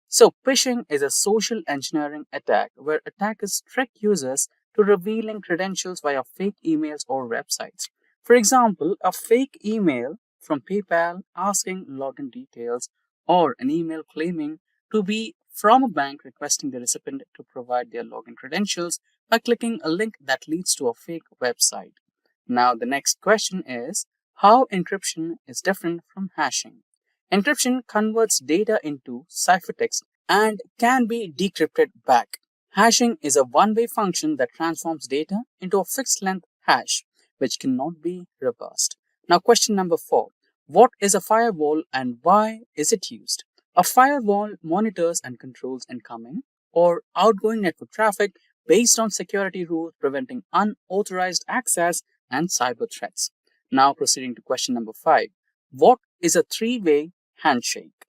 So, phishing is a social engineering attack where attackers trick users to revealing credentials via fake emails or websites. For example, a fake email from PayPal asking login details or an email claiming to be from a bank requesting the recipient to provide their login credentials by clicking a link that leads to a fake website. Now, the next question is how encryption is different from hashing. Encryption converts data into ciphertext and can be decrypted back. Hashing is a one-way function that transforms data into a fixed-length hash, which cannot be reversed. Now, question number 4. What is a firewall and why is it used? A firewall monitors and controls incoming or outgoing network traffic based on security rules preventing unauthorized access and cyber threats. Now, proceeding to question number 5. What is a three-way handshake?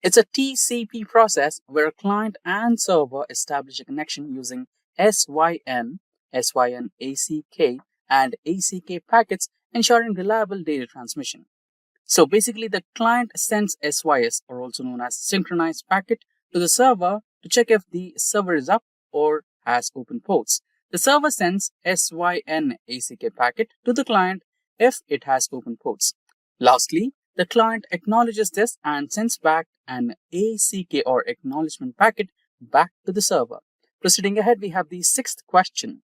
It's a TCP process where a client and server establish a connection using SYN, ACK, and ACK packets, ensuring reliable data transmission. So basically, the client sends SYS, or also known as synchronized packet, to the server to check if the server is up or has open ports. The server sends SYN ACK packet to the client if it has open ports. Lastly, the client acknowledges this and sends back an ACK or acknowledgement packet back to the server. Proceeding ahead, we have the 6th question.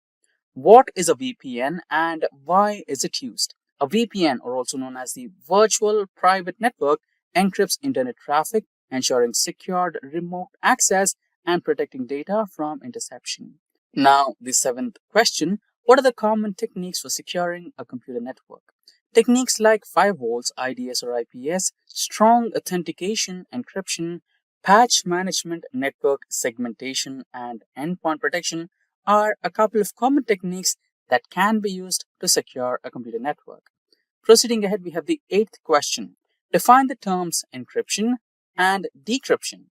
What is a VPN and why is it used? A VPN, or also known as the Virtual Private Network, encrypts internet traffic, ensuring secured remote access and protecting data from interception. Now, the 7th question. What are the common techniques for securing a computer network? Techniques like firewalls, IDS or IPS, strong authentication, encryption, patch management, network segmentation, and endpoint protection are a couple of common techniques that can be used to secure a computer network. Proceeding ahead, we have the 8th question. Define the terms encryption and decryption.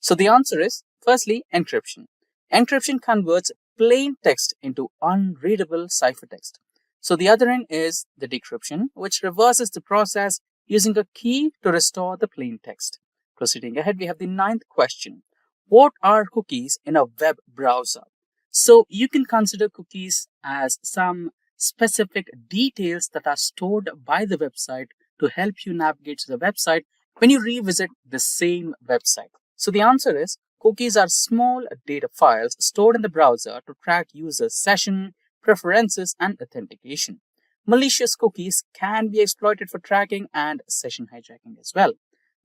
So the answer is, firstly, encryption. Encryption converts plain text into unreadable ciphertext. So the other end is the decryption, which reverses the process using a key to restore the plain text. Proceeding ahead, we have the 9th question. What are cookies in a web browser? So you can consider cookies as some specific details that are stored by the website to help you navigate to the website when you revisit the same website. So the answer is cookies are small data files stored in the browser to track users' session, preferences, and authentication. Malicious cookies can be exploited for tracking and session hijacking as well.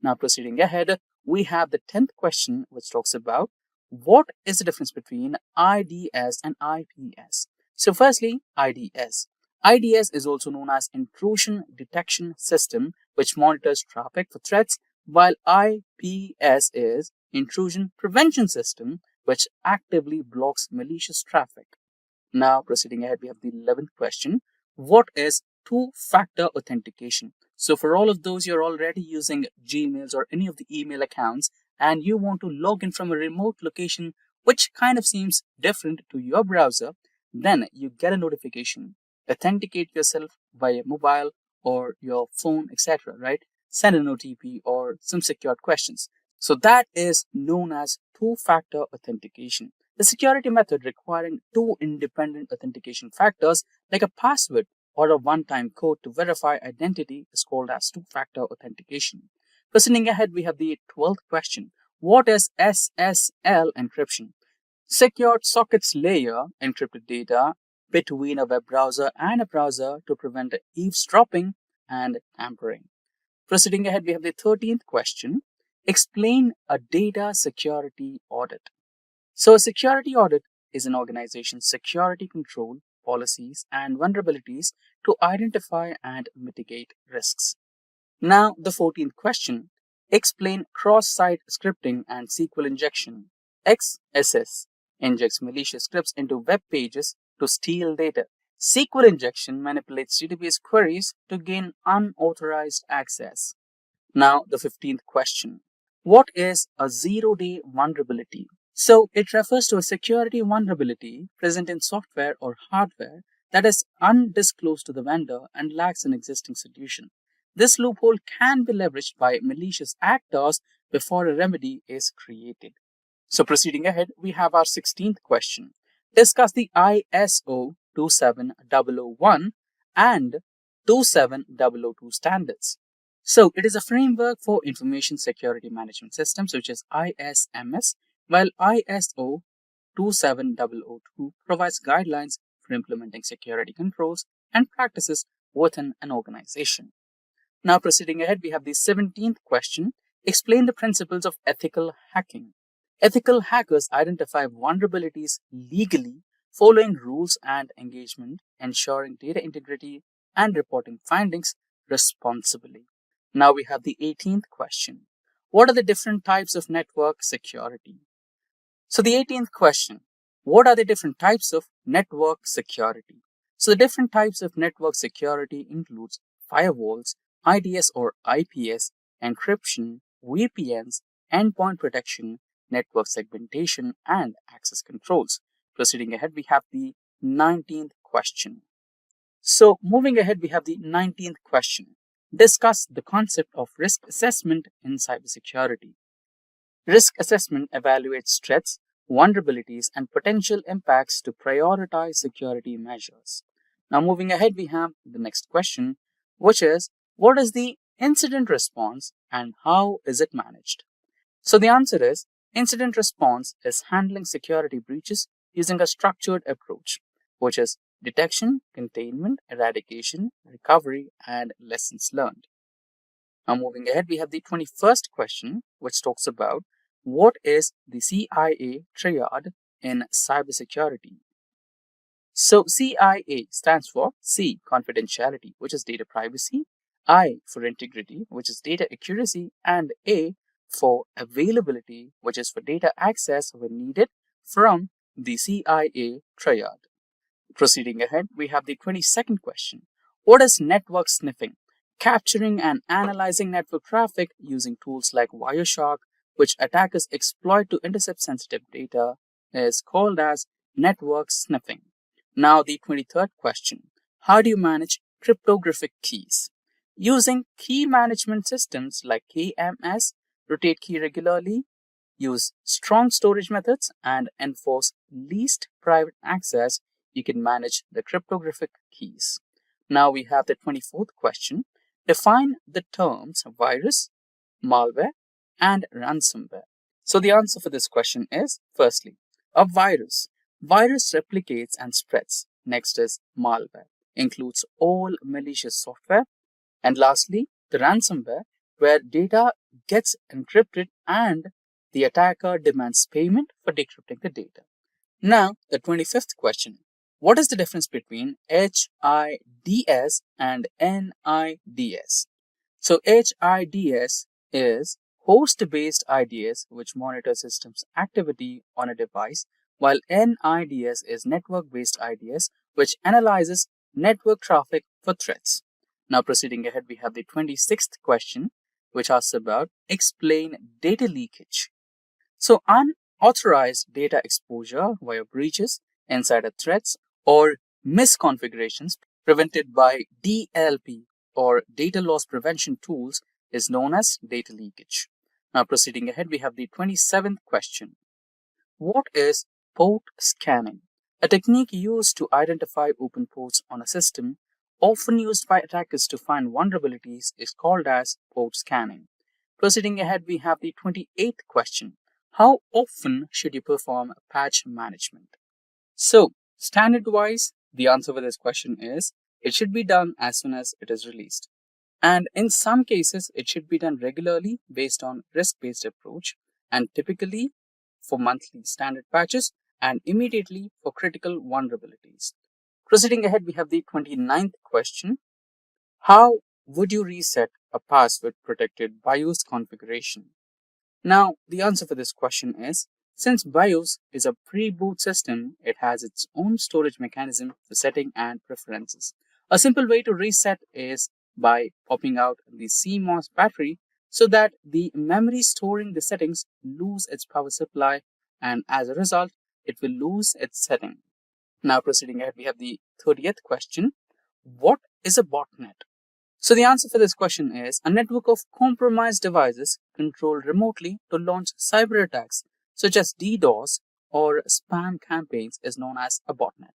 Now, proceeding ahead, we have the 10th question, which talks about what is the difference between IDS and IPS. So firstly, IDS. IDS is also known as Intrusion Detection System, which monitors traffic for threats, while IPS is Intrusion Prevention System, which actively blocks malicious traffic. Now, proceeding ahead, we have the 11th question. What is two-factor authentication? So for all of those you're already using Gmails or any of the email accounts and you want to log in from a remote location which kind of seems different to your browser, then you get a notification. Authenticate yourself via mobile or your phone, etc., right? Send an OTP or some secured questions. So that is known as two-factor authentication. The security method requiring two independent authentication factors like a password or a one-time code to verify identity is called as two-factor authentication. Proceeding ahead, we have the 12th question. What is SSL encryption? Secured sockets layer encrypted data between a web browser and a browser to prevent eavesdropping and tampering. Proceeding ahead, we have the 13th question. Explain a data security audit. So a security audit is an organization's security control, policies, and vulnerabilities to identify and mitigate risks. Now, the 14th question. Explain cross-site scripting and SQL injection. XSS injects malicious scripts into web pages to steal data. SQL injection manipulates database queries to gain unauthorized access. Now, the 15th question. What is a zero-day vulnerability? So, it refers to a security vulnerability present in software or hardware that is undisclosed to the vendor and lacks an existing solution. This loophole can be leveraged by malicious actors before a remedy is created. So, proceeding ahead, we have our 16th question. Discuss the ISO 27001 and 27002 standards. So it is a framework for information security management systems, which is ISMS, while ISO 27002 provides guidelines for implementing security controls and practices within an organization. Now proceeding ahead, we have the 17th question. Explain the principles of ethical hacking. Ethical hackers identify vulnerabilities legally, following rules and engagement, ensuring data integrity, and reporting findings responsibly. Now we have the 18th question. What are the different types of network security? So the 18th question, what are the different types of network security? So the different types of network security includes firewalls, IDS or IPS, encryption, VPNs, endpoint protection, network segmentation, and access controls. Proceeding ahead, we have the 19th question. So moving ahead, we have the 19th question. Discuss the concept of risk assessment in cybersecurity. Risk assessment evaluates threats, vulnerabilities, and potential impacts to prioritize security measures. Now, moving ahead, we have the next question, which is what is the incident response and how is it managed? So, the answer is incident response is handling security breaches using a structured approach, which is detection, containment, eradication, recovery, and lessons learned. Now, moving ahead, we have the 21st question, which talks about what is the CIA triad in cybersecurity. So, CIA stands for C, confidentiality, which is data privacy, I for integrity, which is data accuracy, and A for availability, which is for data access when needed from the CIA triad. Proceeding ahead, we have the 22nd question. What is network sniffing? Capturing and analyzing network traffic using tools like Wireshark, which attackers exploit to intercept sensitive data, is called as network sniffing. Now, the 23rd question. How do you manage cryptographic keys? Using key management systems like KMS, rotate key regularly, use strong storage methods, and enforce least private access, you can manage the cryptographic keys. Now we have the 24th question. Define the terms virus, malware, and ransomware. So the answer for this question is, firstly, a virus. Virus replicates and spreads. Next is malware, includes all malicious software. And lastly, the ransomware, where data gets encrypted and the attacker demands payment for decrypting the data. Now, the 25th question. What is the difference between HIDS and NIDS? So HIDS is host-based IDS, which monitors systems activity on a device, while NIDS is network-based IDS, which analyzes network traffic for threats. Now proceeding ahead, we have the 26th question, which asks about explain data leakage. So unauthorized data exposure via breaches, insider threats, or misconfigurations prevented by DLP or data loss prevention tools is known as data leakage. Now proceeding ahead, we have the 27th question. What is port scanning? A technique used to identify open ports on a system, often used by attackers to find vulnerabilities, is called as port scanning. Proceeding ahead, we have the 28th question. How often should you perform patch management? So, standard-wise, the answer for this question is it should be done as soon as it is released. And in some cases, it should be done regularly based on risk-based approach, and typically for monthly standard patches and immediately for critical vulnerabilities. Proceeding ahead, we have the 29th question. How would you reset a password protected BIOS configuration? Now, the answer for this question is, since BIOS is a pre-boot system, it has its own storage mechanism for setting and preferences. A simple way to reset is by popping out the CMOS battery so that the memory storing the settings lose its power supply, and as a result, it will lose its setting. Now proceeding ahead, we have the 30th question. What is a botnet? So the answer for this question is a network of compromised devices controlled remotely to launch cyber attacks such as DDoS or spam campaigns is known as a botnet.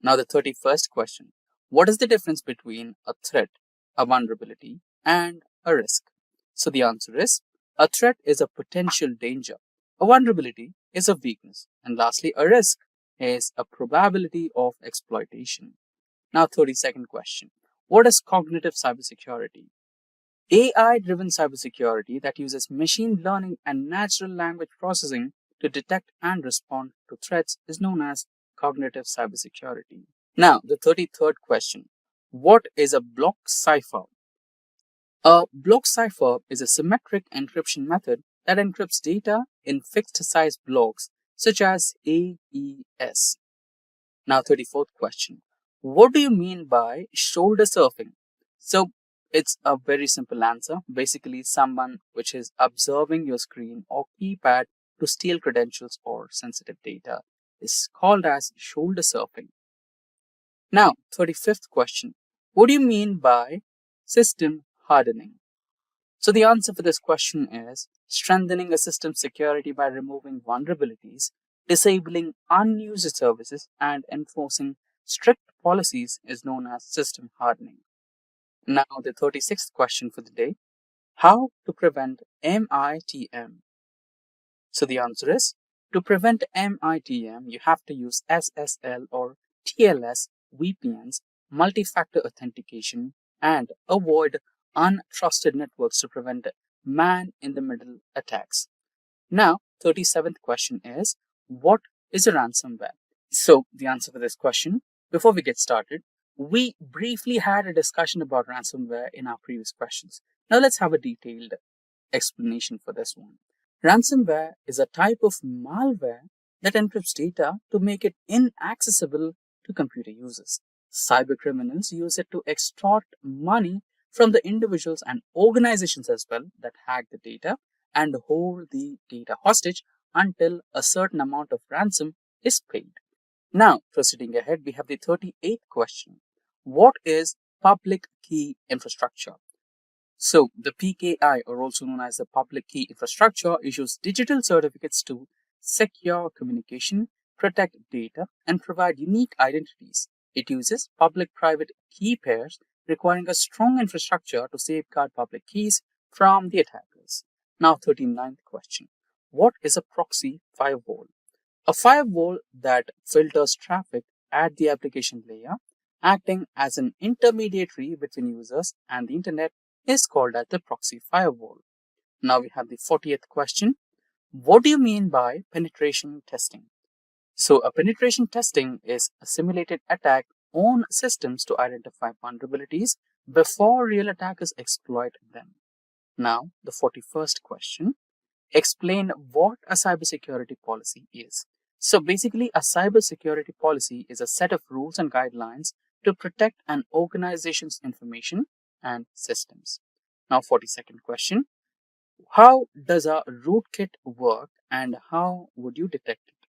Now the 31st question. What is the difference between a threat, a vulnerability, and a risk? So the answer is, a threat is a potential danger, a vulnerability is a weakness, and lastly, a risk is a probability of exploitation. Now, 32nd question. What is cognitive cybersecurity? AI-driven cybersecurity that uses machine learning and natural language processing to detect and respond to threats is known as cognitive cybersecurity. Now, the 33rd question. What is a block cipher? A block cipher is a symmetric encryption method that encrypts data in fixed-size blocks such as AES. Now, 34th question. What do you mean by shoulder surfing? So, it's a very simple answer. Basically, someone which is observing your screen or keypad to steal credentials or sensitive data is called as shoulder surfing. Now, 35th question. What do you mean by system hardening? So the answer for this question is strengthening a system's security by removing vulnerabilities, disabling unused services, and enforcing strict policies is known as system hardening. Now, the 36th question for the day. How to prevent MITM? So the answer is, to prevent MITM, you have to use SSL or TLS VPNs, multi-factor authentication, and avoid untrusted networks to prevent man-in-the-middle attacks. Now, 37th question is, what is a ransomware? So, the answer for this question, before we get started, we briefly had a discussion about ransomware in our previous questions. Now, let's have a detailed explanation for this one. Ransomware is a type of malware that encrypts data to make it inaccessible to computer users. Cybercriminals use it to extort money from the individuals and organizations as well that hack the data and hold the data hostage until a certain amount of ransom is paid. Now, proceeding ahead, we have the 38th question. What is public key infrastructure? So, the PKI, or also known as the public key infrastructure, issues digital certificates to secure communication, protect data, and provide unique identities. It uses public-private key pairs, requiring a strong infrastructure to safeguard public keys from the attackers. Now, 39th question. What is a proxy firewall? A firewall that filters traffic at the application layer, acting as an intermediary between users and the internet, is called as the proxy firewall. Now we have the 40th question. What do you mean by penetration testing? So a penetration testing is a simulated attack on systems to identify vulnerabilities before real attackers exploit them. Now the 41st question. Explain what a cybersecurity policy is. So basically, a cybersecurity policy is a set of rules and guidelines to protect an organization's information and systems. Now, 42nd question. How does a rootkit work and how would you detect it?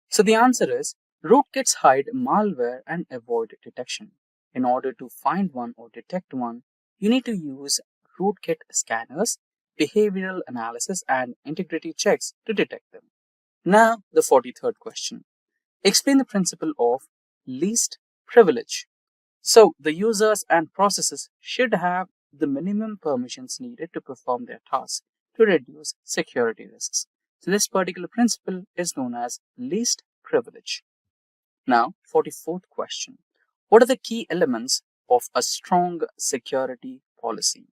So the answer is, rootkits hide malware and avoid detection. In order to find one or detect one, you need to use rootkit scanners, behavioral analysis, and integrity checks to detect them. Now, the 43rd question. Explain the principle of least privilege. So, the users and processes should have the minimum permissions needed to perform their tasks to reduce security risks. So, this particular principle is known as least privilege. Now, 44th question. What are the key elements of a strong security policy?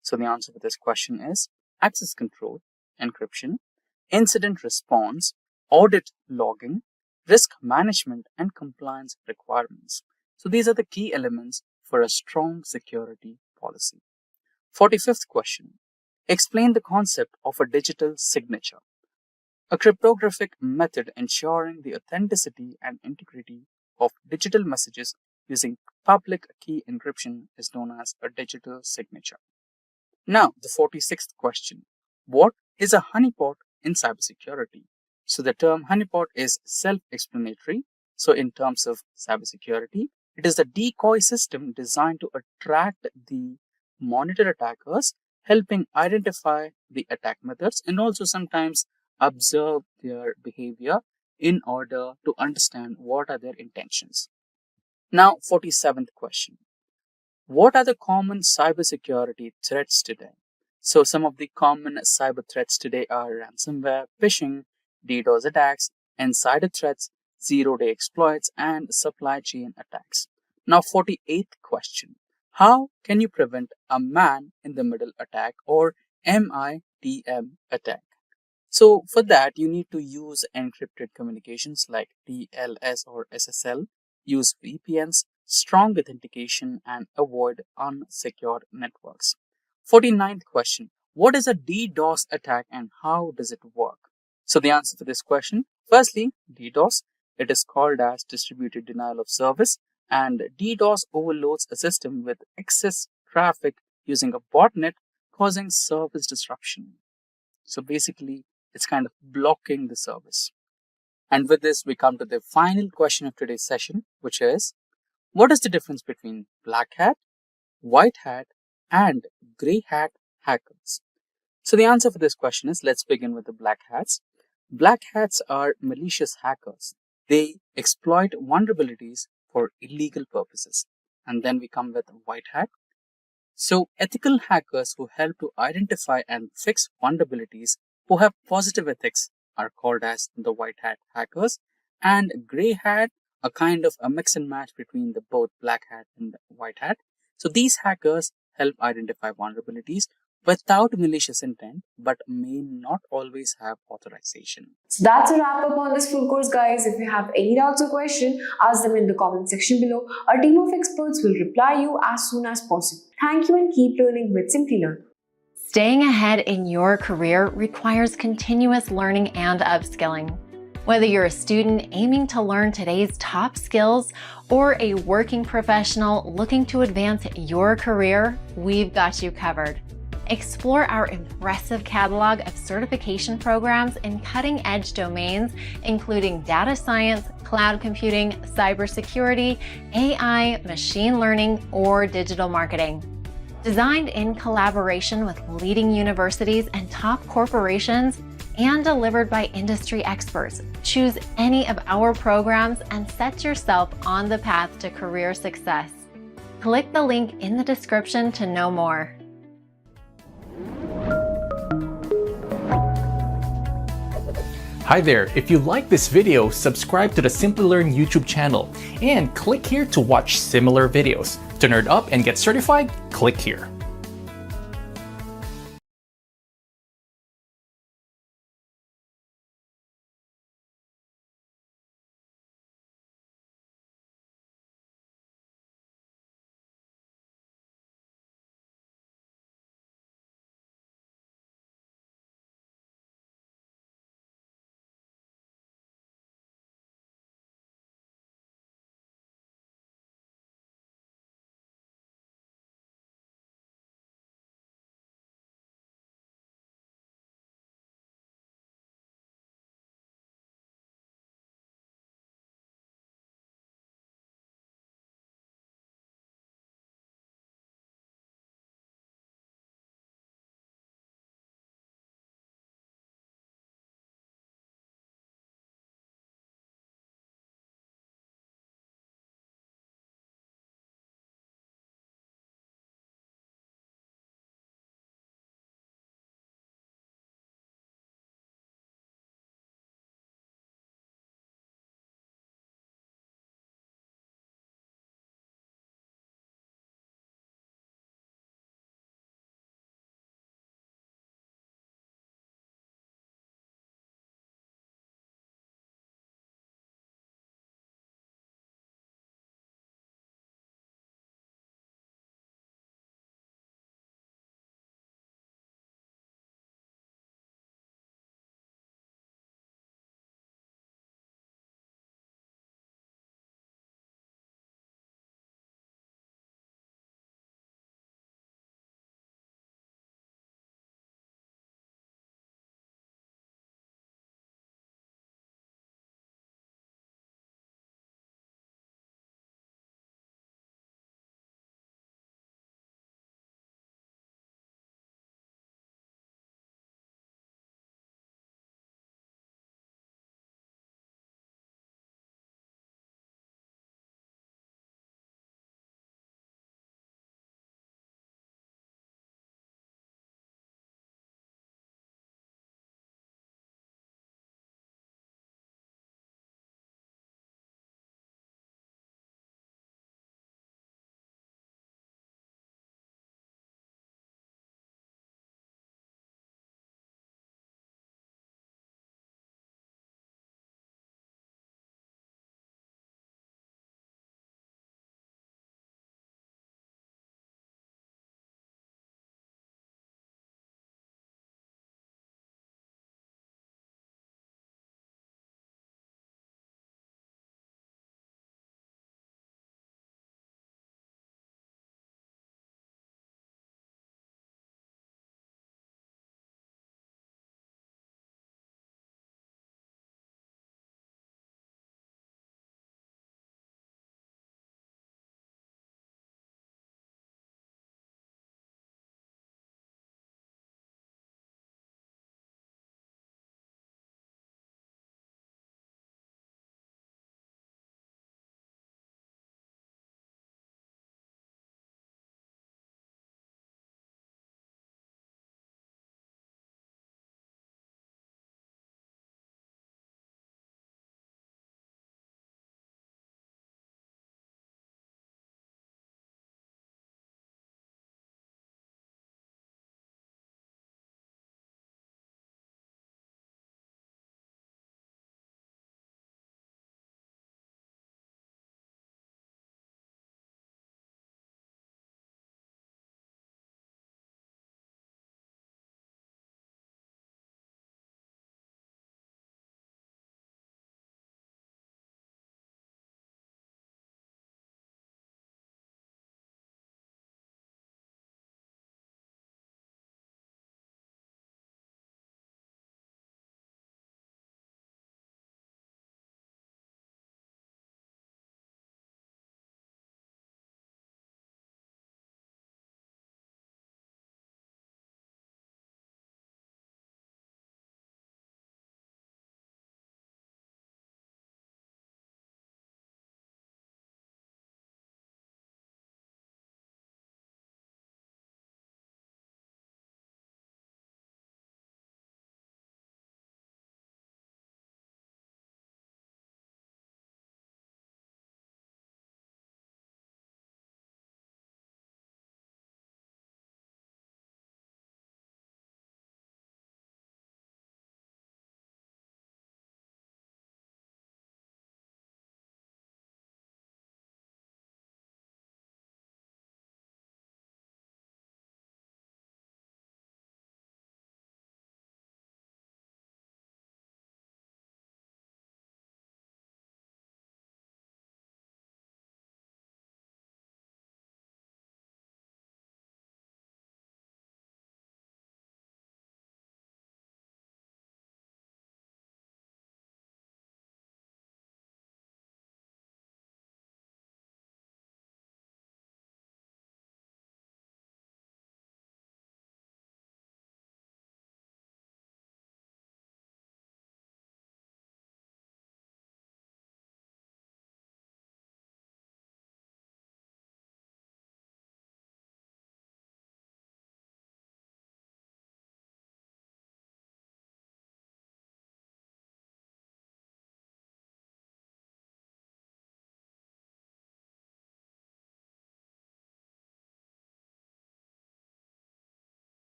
So, the answer to this question is access control, encryption, incident response, audit logging, risk management, and compliance requirements. So these are the key elements for a strong security policy. 45th question. Explain the concept of a digital signature. A cryptographic method ensuring the authenticity and integrity of digital messages using public key encryption is known as a digital signature. Now, the 46th question. What is a honeypot in cybersecurity? So the term honeypot is self-explanatory. So in terms of cybersecurity, it is a decoy system designed to attract the monitor attackers, helping identify the attack methods and also sometimes observe their behavior in order to understand what are their intentions. Now, 47th question. What are the common cybersecurity threats today? So some of the common cyber threats today are ransomware, phishing, DDoS attacks, insider threats, zero-day exploits, and supply chain attacks. Now, 48th question. How can you prevent a man-in-the-middle attack or MITM attack? So for that, you need to use encrypted communications like TLS or SSL, use VPNs, strong authentication, and avoid unsecured networks. 49th question. What is a DDoS attack and how does it work? So the answer for this question, firstly, DDoS, it is called as distributed denial of service, and DDoS overloads a system with excess traffic using a botnet, causing service disruption. So basically, it's kind of blocking the service. And with this, we come to the final question of today's session, which is, what is the difference between black hat, white hat, and gray hat hackers? So the answer for this question is, let's begin with the black hats. Black hats are malicious hackers. They exploit vulnerabilities for illegal purposes. And then we come with white hat. So ethical hackers who help to identify and fix vulnerabilities, who have positive ethics, are called as the white hat hackers. And gray hat, a kind of a mix and match between the both black hat and the white hat. So these hackers help identify vulnerabilities without malicious intent, but may not always have authorization.
So that's a wrap up on this full course, guys. If you have any doubts or questions, ask them in the comment section below. Our team of experts will reply you as soon as possible. Thank you and keep learning with Simplilearn.
Staying ahead in your career requires continuous learning and upskilling. Whether you're a student aiming to learn today's top skills or a working professional looking to advance your career, we've got you covered. Explore our impressive catalog of certification programs in cutting-edge domains, including data science, cloud computing, cybersecurity, AI, machine learning, or digital marketing. Designed in collaboration with leading universities and top corporations, and delivered by industry experts, choose any of our programs and set yourself on the path to career success. Click the link in the description to know more.
Hi there, if you like this video, subscribe to the Simplilearn YouTube channel and click here to watch similar videos. To nerd up and get certified, click here.